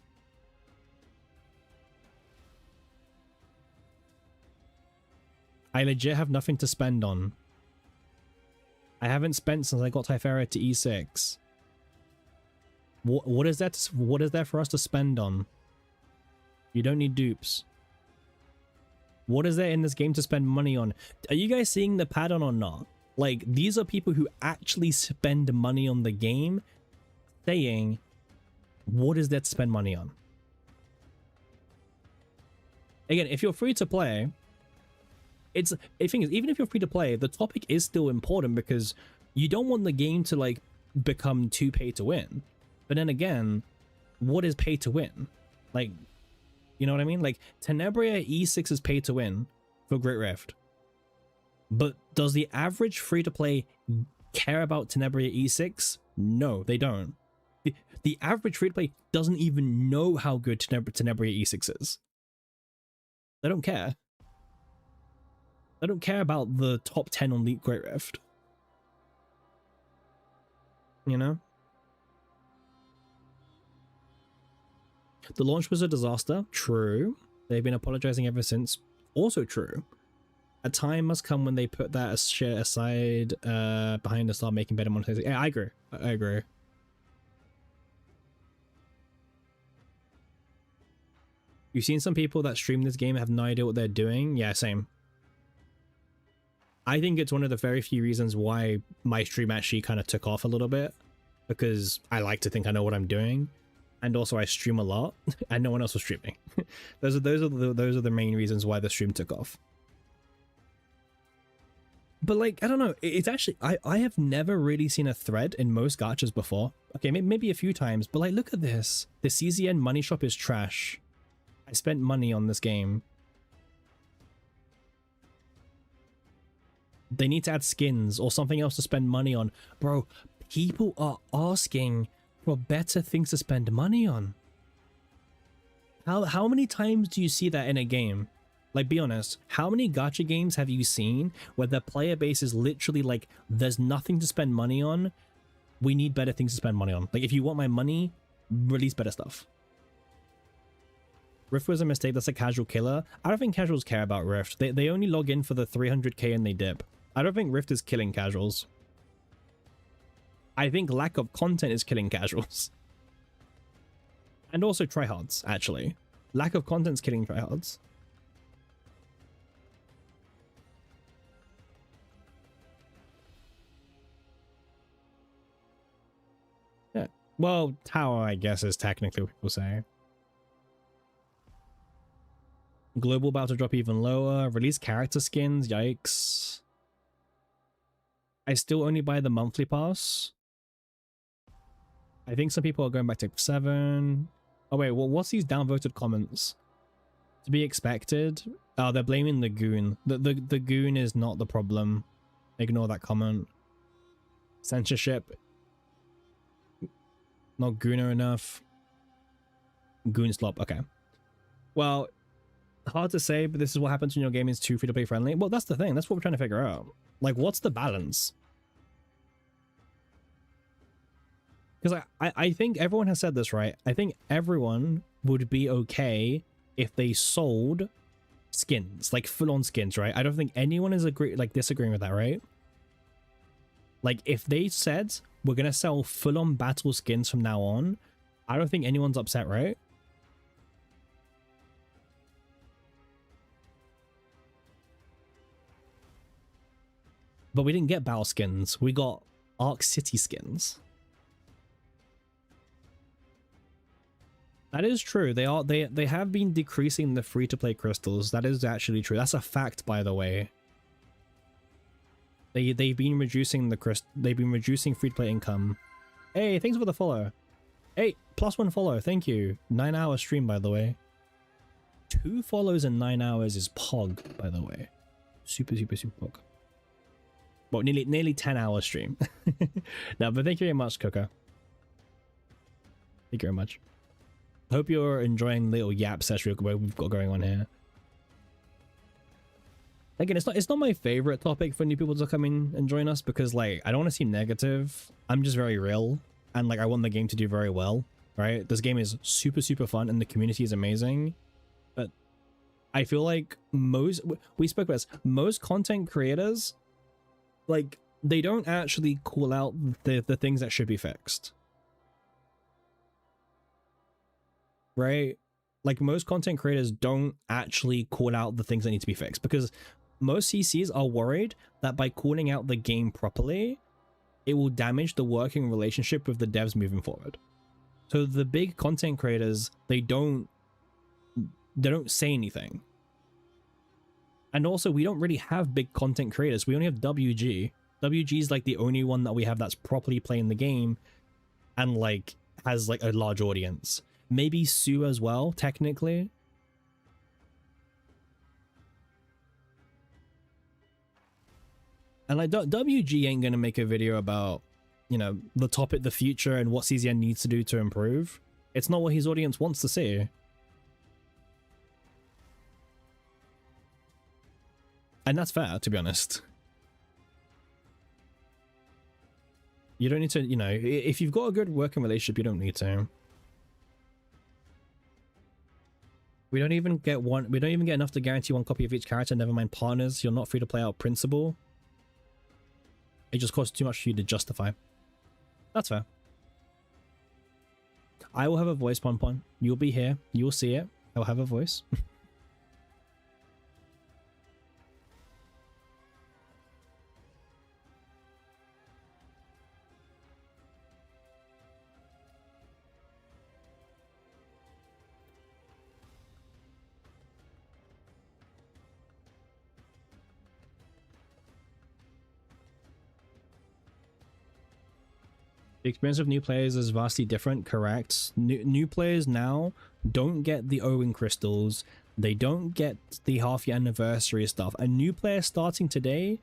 I legit have nothing to spend on. I haven't spent since I got Typhera to E6. What is that? What is there for us to spend on? You don't need dupes. What is there in this game to spend money on? Are you guys seeing the pattern or not? Like, these are people who actually spend money on the game saying, what is there to spend money on? Again, if you're free to play, the thing is, even if you're free to play, the topic is still important because you don't want the game to like become too pay to win. But then again, what is pay to win? Like, you know what I mean? Like, Tenebria E6 is pay to win for Great Rift. But does the average free-to-play care about Tenebria E6? No, they don't. The average free-to-play doesn't even know how good Tenebria E6 is. They don't care. They don't care about the top 10 on League Great Rift. You know? The launch was a disaster. True. They've been apologizing ever since. Also true. A time must come when they put that shit aside behind and start making better monetization. Yeah, I agree. I agree. You've seen some people that stream this game have no idea what they're doing. Yeah, same. I think it's one of the very few reasons why my stream actually kind of took off a little bit, because I like to think I know what I'm doing, and also I stream a lot, and no one else was streaming. those are the main reasons why the stream took off. But like, I don't know, it's actually, I have never really seen a thread in most gachas before. Okay, maybe a few times, but like, look at this. The CZN money shop is trash. I spent money on this game. They need to add skins or something else to spend money on. Bro, people are asking for better things to spend money on. How many times do you see that in a game? Like, be honest, how many gacha games have you seen where the player base is literally like, there's nothing to spend money on, we need better things to spend money on. Like, if you want my money, release better stuff. Rift was a mistake, that's a casual killer. I don't think casuals care about Rift. They only log in for the 300k and they dip. I don't think Rift is killing casuals. I think lack of content is killing casuals. And also tryhards, actually. Lack of content's killing tryhards. Yeah. Well, tower, I guess, is technically what people say. Global about to drop even lower. Release character skins. Yikes. I still only buy the monthly pass. I think some people are going back to 7. Oh wait, well, what's these downvoted comments? To be expected. Oh, they're blaming the goon. The goon is not the problem. Ignore that comment. Censorship. Not gooner enough. Goon slop. Okay. Well, hard to say, but this is what happens when your game is too free to play friendly. Well, that's the thing. That's what we're trying to figure out. Like, what's the balance? Because I think everyone has said this, right? I think everyone would be okay if they sold skins, like full-on skins, right? I don't think anyone is disagreeing with that, right? Like, if they said we're gonna sell full-on battle skins from now on, I don't think anyone's upset, right? But we didn't get battle skins. We got Arc City skins. That is true. They have been decreasing the free-to-play crystals. That is actually true. That's a fact, by the way. They've been reducing free-to-play income. Hey, thanks for the follow. Hey, +1 follow. Thank you. 9-hour stream, by the way. 2 follows in 9 hours is pog, by the way. Super pog. Well, nearly 10-hour stream. No, but thank you very much, Coco. Thank you very much. Hope you're enjoying the little yap session we've got going on here. Again, it's not my favorite topic for new people to come in and join us because, like, I don't want to seem negative. I'm just very real, and like I want the game to do very well, right? This game is super fun and the community is amazing, but I feel like we spoke about this, most content creators, like, they don't actually call out the things that should be fixed, right? Like, most content creators don't actually call out the things that need to be fixed because most CCs are worried that by calling out the game properly, it will damage the working relationship with the devs moving forward. So the big content creators, they don't say anything. And also, we don't really have big content creators. We only have WG. WG is like the only one that we have that's properly playing the game and like has like a large audience. Maybe Sue as well, technically. And like WG ain't gonna make a video about, you know, the topic, the future, and what CZN needs to do to improve. It's not what his audience wants to see. And that's fair, to be honest. You don't need to, you know, if you've got a good working relationship, you don't need to. We don't even get enough to guarantee one copy of each character, never mind partners. You're not free to play out principle. It just costs too much for you to justify. That's fair. I will have a voice, Pon. You'll be here. You'll see it. I'll have a voice. The experience of new players is vastly different, correct? New players now don't get the Owen crystals. They don't get the half-year anniversary stuff. A new player starting today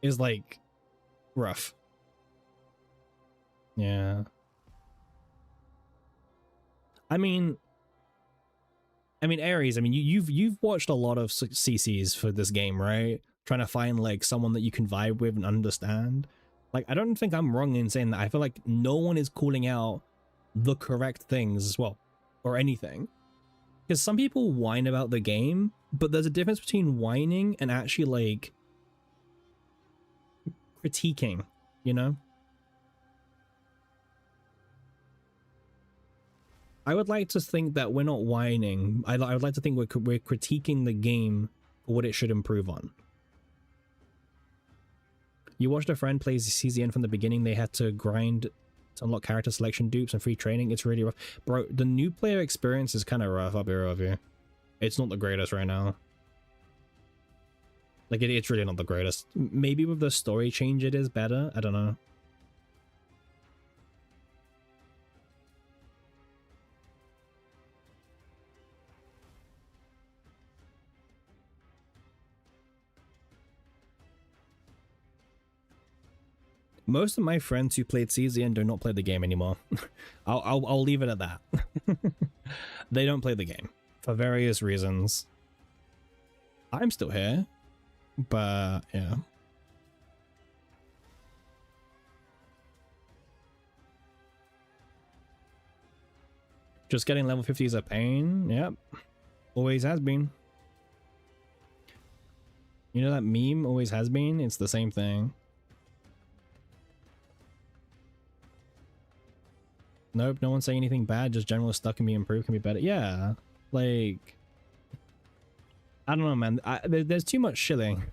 is like rough. Yeah. I mean, Aries, you've watched a lot of CCs for this game, right? Trying to find like someone that you can vibe with and understand. Like, I don't think I'm wrong in saying that. I feel like no one is calling out the correct things as well, or anything. Because some people whine about the game, but there's a difference between whining and actually like critiquing, you know? I would like to think that we're not whining. I would like to think we're critiquing the game for what it should improve on. You watched a friend play CZN from the beginning. They had to grind to unlock character selection dupes and free training. It's really rough. Bro, the new player experience is kind of rough, I'll be real with you. It's not the greatest right now. Like, it's really not the greatest. Maybe with the story change it is better. I don't know. Most of my friends who played CZN do not play the game anymore. I'll leave it at that. They don't play the game for various reasons. I'm still here, but yeah. Just getting level 50 is a pain. Yep. Always has been. You know that meme always has been? It's the same thing. Nope, no one's saying anything bad, just general stuff can be improved, can be better. Yeah, like... I don't know, man. There's too much shilling.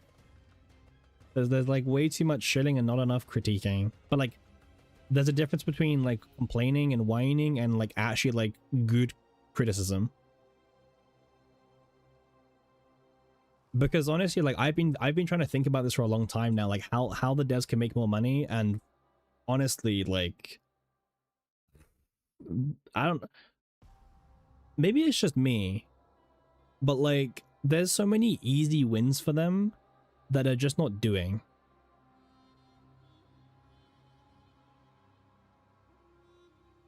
There's like way too much shilling and not enough critiquing. But like, there's a difference between like complaining and whining and like actually like good criticism. Because honestly, like I've been trying to think about this for a long time now, like how the devs can make more money, and honestly, like I don't, maybe it's just me, but like there's so many easy wins for them that are just not doing.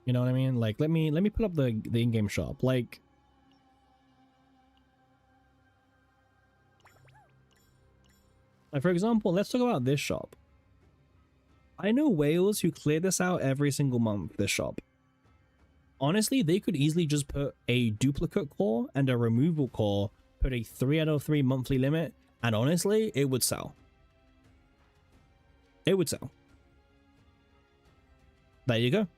You know what I mean? Like let me pull up the in-game shop. Like for example, let's talk about this shop. I know whales who clear this out every single month, this shop. Honestly, they could easily just put a duplicate core and a removal core, put a 3 out of 3 monthly limit, and honestly, it would sell. It would sell. There you go.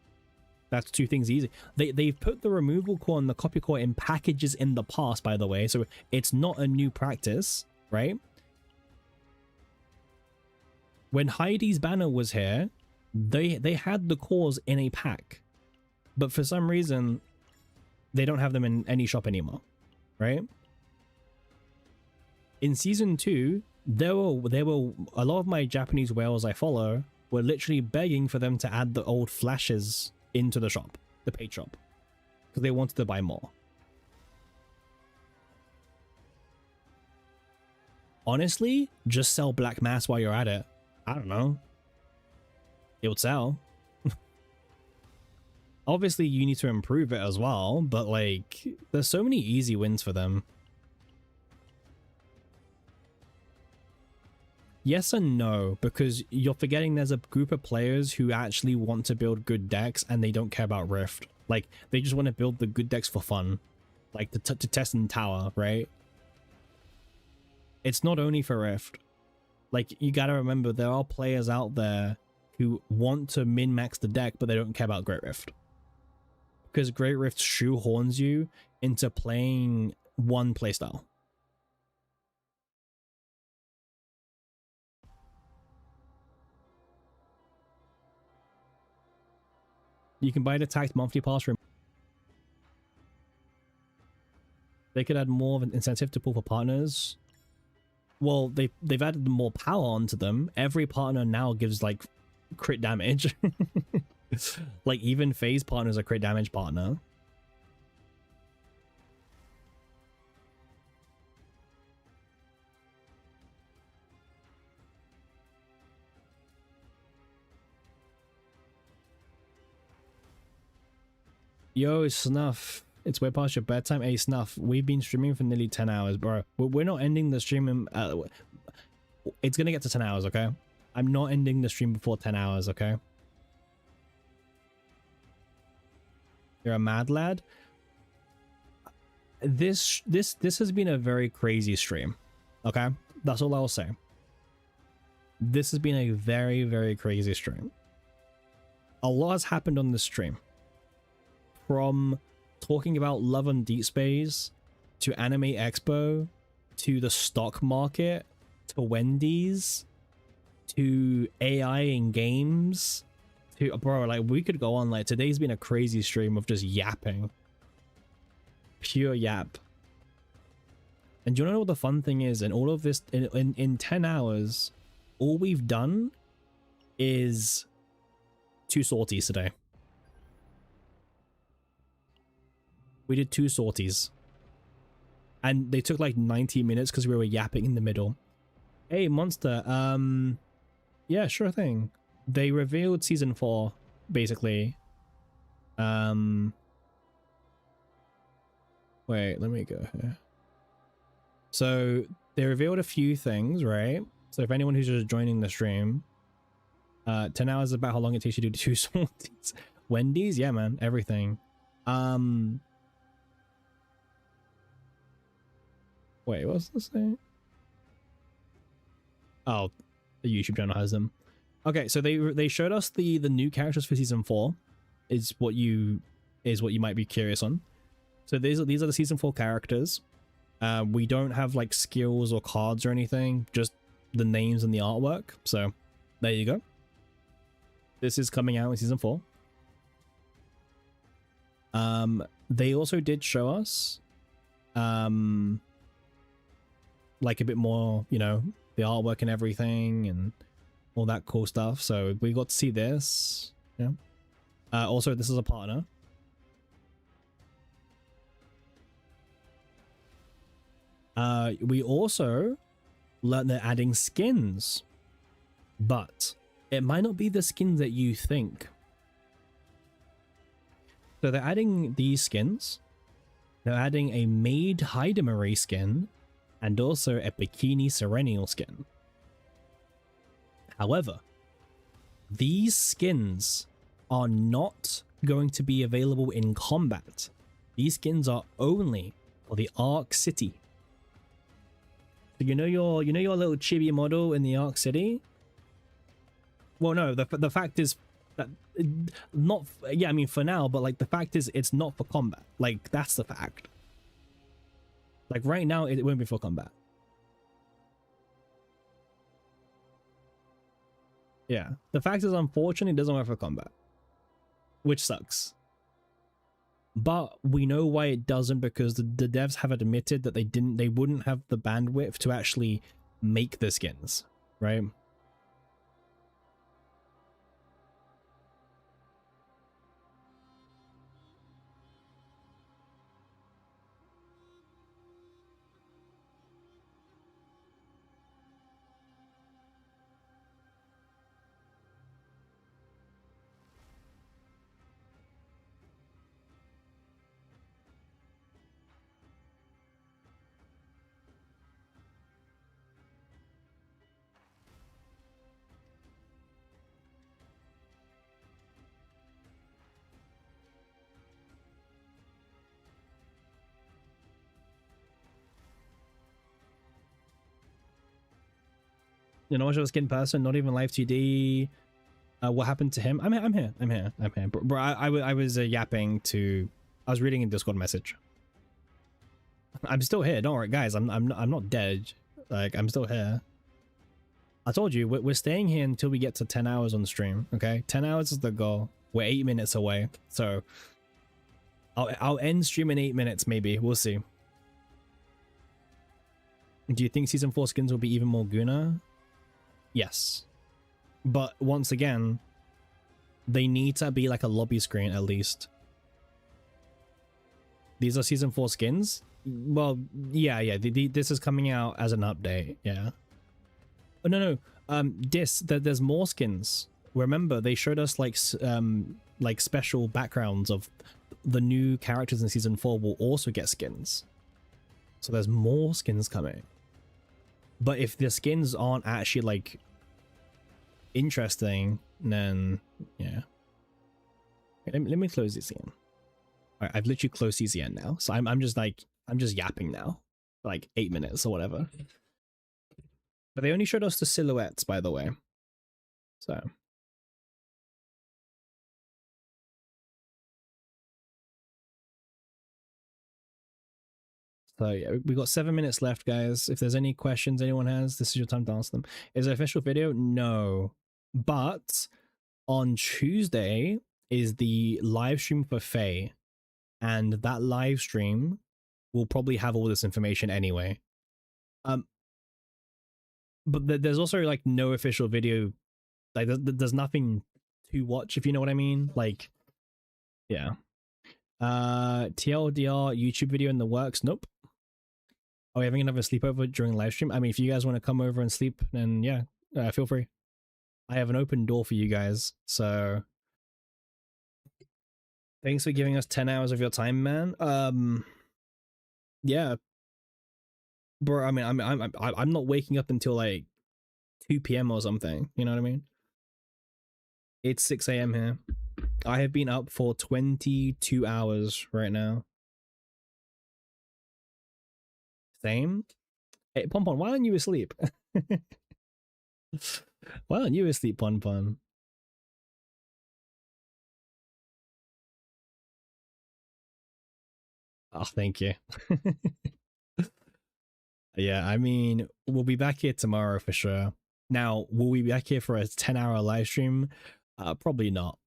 That's 2 things easy. They've put the removal core and the copy core in packages in the past, by the way, so it's not a new practice, right? When Heidi's banner was here, they had the cores in a pack. But for some reason, they don't have them in any shop anymore, right? In season 2, there were a lot of my Japanese whales I follow were literally begging for them to add the old flashes into the shop, the paid shop, because they wanted to buy more. Honestly, just sell Black Mass while you're at it. I don't know. It would sell. Obviously, you need to improve it as well, but like, there's so many easy wins for them. Yes and no, because you're forgetting there's a group of players who actually want to build good decks and they don't care about Rift. Like, they just want to build the good decks for fun. Like, to test in tower, right? It's not only for Rift. Like, you gotta remember, there are players out there who want to min-max the deck, but they don't care about Great Rift. Because Great Rift shoehorns you into playing one playstyle. You can buy the taxed monthly pass for... They could add more of an incentive to pull for partners. Well, they've added more power onto them. Every partner now gives like crit damage. Like even phase partners are crit damage partner. Yo, Snuff. It's way past your bedtime. Hey, Snuff. We've been streaming for nearly 10 hours, bro. We're not ending the stream in... it's gonna get to 10 hours, okay? I'm not ending the stream before 10 hours, okay? You're a mad lad? This has been a very crazy stream, okay? That's all I'll say. This has been a very, very crazy stream. A lot has happened on this stream. From talking about Love and Deep Space, to Anime Expo, to the stock market, to Wendy's, to AI in games, to... Bro, like, we could go on, like, today's been a crazy stream of just yapping. Pure yap. And do you know what the fun thing is? In all of this, in 10 hours, all we've done is 2 sorties today. We did 2 sorties. And they took like 90 minutes because we were yapping in the middle. Hey, Monster. Yeah, sure thing. They revealed season 4, basically. Wait, let me go here. So they revealed a few things, right? So if anyone who's just joining the stream, 10 hours is about how long it takes you to do 2 sorties. Wendy's, yeah, man, everything. Wait, what's this thing? Oh, the YouTube channel has them. Okay, so they showed us the new characters for season 4. Is what you might be curious on. So these are the season 4 characters. We don't have like skills or cards or anything, just the names and the artwork. So there you go. This is coming out in season 4. They also did show us like a bit more, you know, the artwork and everything and all that cool stuff. So we got to see this. Yeah. Also, this is a partner. We also learned they're adding skins, but it might not be the skins that you think. So they're adding these skins. They're adding a Maid Hyde skin and also a Bikini Serenial skin. However, these skins are not going to be available in combat. These skins are only for the Ark City. So you know your little chibi model in the Ark City? Well, no, the fact is that not, yeah, I mean for now, but like the fact is it's not for combat. Like that's the fact. Like right now it won't be for combat. Yeah, the fact is unfortunately it doesn't work for combat, which sucks. But we know why it doesn't, because the devs have admitted that they wouldn't have the bandwidth to actually make the skins, right? You know, much of a skin person, not even live 2D. What happened to him? I'm here. Bro, I was yapping to. I was reading a Discord message. I'm still here. Don't worry, guys. I'm not dead. Like I'm still here. I told you we're staying here until we get to 10 hours on stream. Okay, 10 hours is the goal. We're 8 minutes away, so I'll end stream in 8 minutes. Maybe we'll see. Do you think season 4 skins will be even more Guna? Yes, but once again, they need to be like a lobby screen at least. These are season 4 skins. Well, yeah. This is coming out as an update. Yeah. Oh no. There's more skins. Remember, they showed us like special backgrounds of the new characters in season 4 will also get skins. So there's more skins coming. But if the skins aren't actually like interesting, then yeah. Let me close this again. Alright, I've literally closed CZN now, so I'm just yapping now, for like 8 minutes or whatever. But they only showed us the silhouettes, by the way. So yeah, we got 7 minutes left, guys. If there's any questions anyone has, this is your time to answer them. Is it an official video? No. But on Tuesday is the live stream for Faye. And that live stream will probably have all this information anyway. But there's also like no official video. Like there's nothing to watch, if you know what I mean. Like, yeah. TLDR YouTube video in the works. Nope. Are we having another sleepover during live stream? I mean, if you guys want to come over and sleep, then yeah, feel free. I have an open door for you guys. So thanks for giving us 10 hours of your time, man. Yeah. Bro, I mean, I'm not waking up until like 2 p.m. or something. You know what I mean? It's 6 a.m. here. I have been up for 22 hours right now. Same. Hey, Pon Pon, why aren't you asleep? Why aren't you asleep, Pon Pon? Oh, thank you. Yeah, I mean, we'll be back here tomorrow for sure. Now, will we be back here for a 10-hour live stream? Probably not.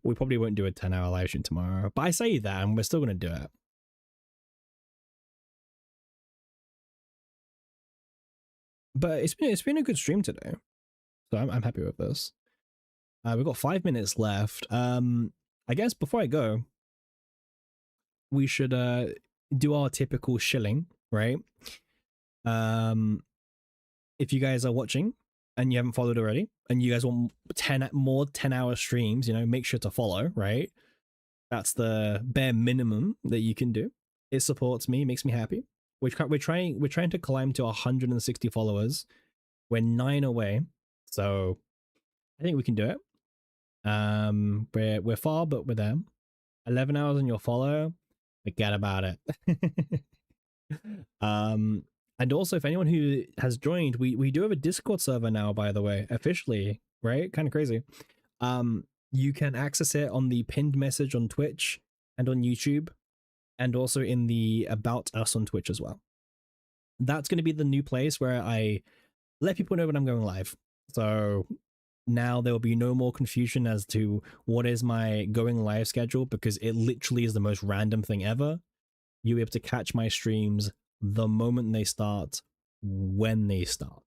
We probably won't do a 10-hour live stream tomorrow. But I say that, and we're still going to do it. But it's been a good stream today, so I'm happy with this. We've got 5 minutes left. I guess before I go, we should do our typical shilling, right? If you guys are watching and you haven't followed already, and you guys want 10-hour streams, you know, make sure to follow, right? That's the bare minimum that you can do. It supports me, makes me happy. We're trying to climb to 160 followers. We're 9 away, so I think we can do it. We're far, but we're there. 11 hours on your follow. Forget about it. And also, if anyone who has joined, we do have a Discord server now, by the way, officially, right? Kind of crazy. You can access it on the pinned message on Twitch and on YouTube, and also in the About Us on Twitch as well. That's going to be the new place where I let people know when I'm going live. So now there will be no more confusion as to what is my going live schedule, because it literally is the most random thing ever. You'll be able to catch my streams the moment they start, when they start,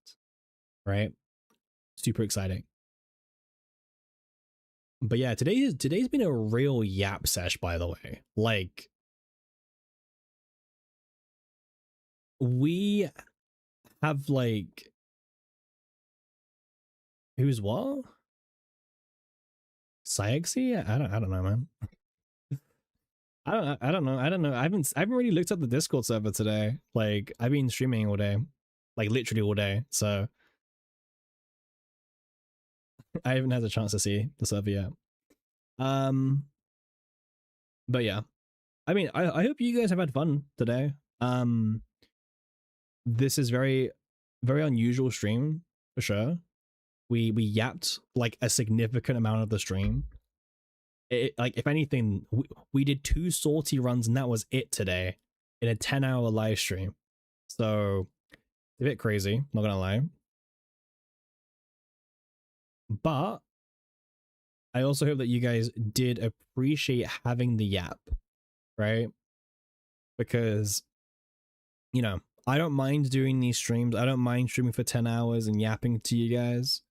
right? Super exciting. But yeah, today's been a real yap sesh, by the way. Like, we have like, who's what? Syexy? I don't know, man. I don't know. I haven't really looked at the Discord server today. Like, I've been streaming all day, like literally all day. So I haven't had a chance to see the server yet. But yeah, I mean, I hope you guys have had fun today. This is very unusual stream for sure. We yapped like a significant amount of the stream. Like, if anything, we did 2 sortie runs and that was it today in a 10-hour live stream. So a bit crazy, not gonna lie. But I also hope that you guys did appreciate having the yap, right? Because, you know, I don't mind doing these streams. I don't mind streaming for 10 hours and yapping to you guys.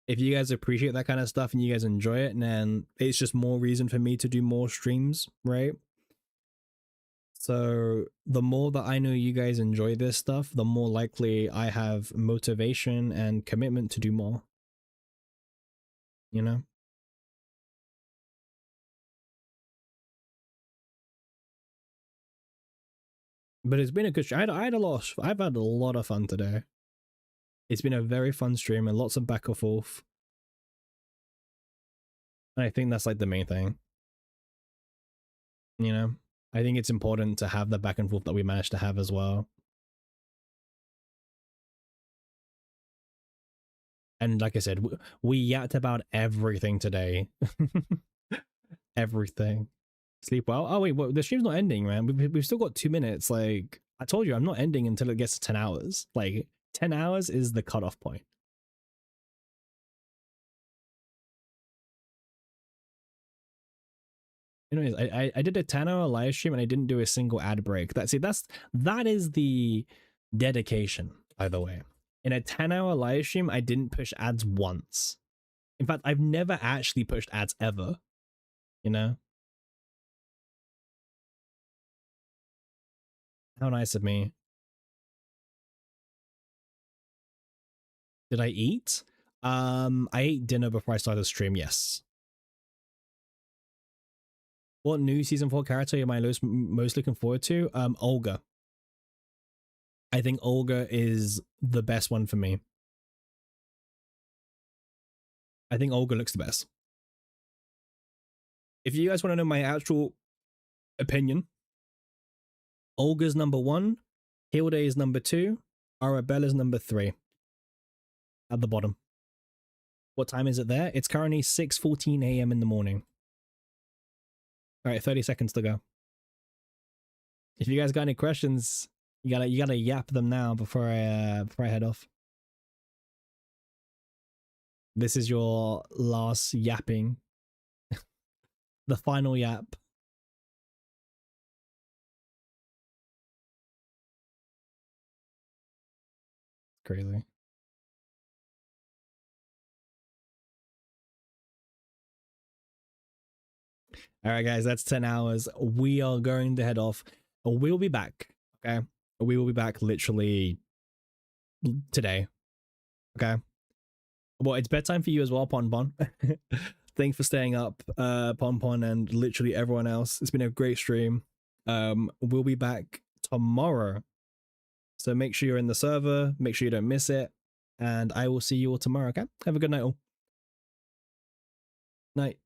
If you guys appreciate that kind of stuff and you guys enjoy it, then it's just more reason for me to do more streams, right? So the more that I know you guys enjoy this stuff, the more likely I have motivation and commitment to do more. You know? But it's been a good stream. I've had a lot of fun today. It's been a very fun stream and lots of back and forth. And I think that's like the main thing. You know? I think it's important to have the back and forth that we managed to have as well. And like I said, we yapped about everything today. Everything. Sleep well. Oh wait, well, the stream's not ending, man. We've still got 2 minutes. Like, I told you, I'm not ending until it gets to 10 hours. Like, 10 hours is the cutoff point. Anyways, I did a 10-hour live stream and I didn't do a single ad break. That is the dedication, by the way. In a 10-hour live stream, I didn't push ads once. In fact, I've never actually pushed ads ever. You know? How nice of me. Did I eat? I ate dinner before I started the stream, yes. What new season 4 character am I most looking forward to? Olga. I think Olga is the best one for me. I think Olga looks the best. If you guys want to know my actual opinion, Olga's number 1, Hilde is number 2, Arabella's number 3. At the bottom. What time is it there? It's currently 6:14 a.m. in the morning. All right, 30 seconds to go. If you guys got any questions, you gotta yap them now before I head off. This is your last yapping. The final yap. Crazy. All right, guys, that's 10 hours. We are going to head off. We'll be back. Okay. We will be back literally today. Okay. Well, it's bedtime for you as well, Pon Pon. Thanks for staying up, Pon Pon, and literally everyone else. It's been a great stream. We'll be back tomorrow. So make sure you're in the server. Make sure you don't miss it. And I will see you all tomorrow, okay? Have a good night all. Night.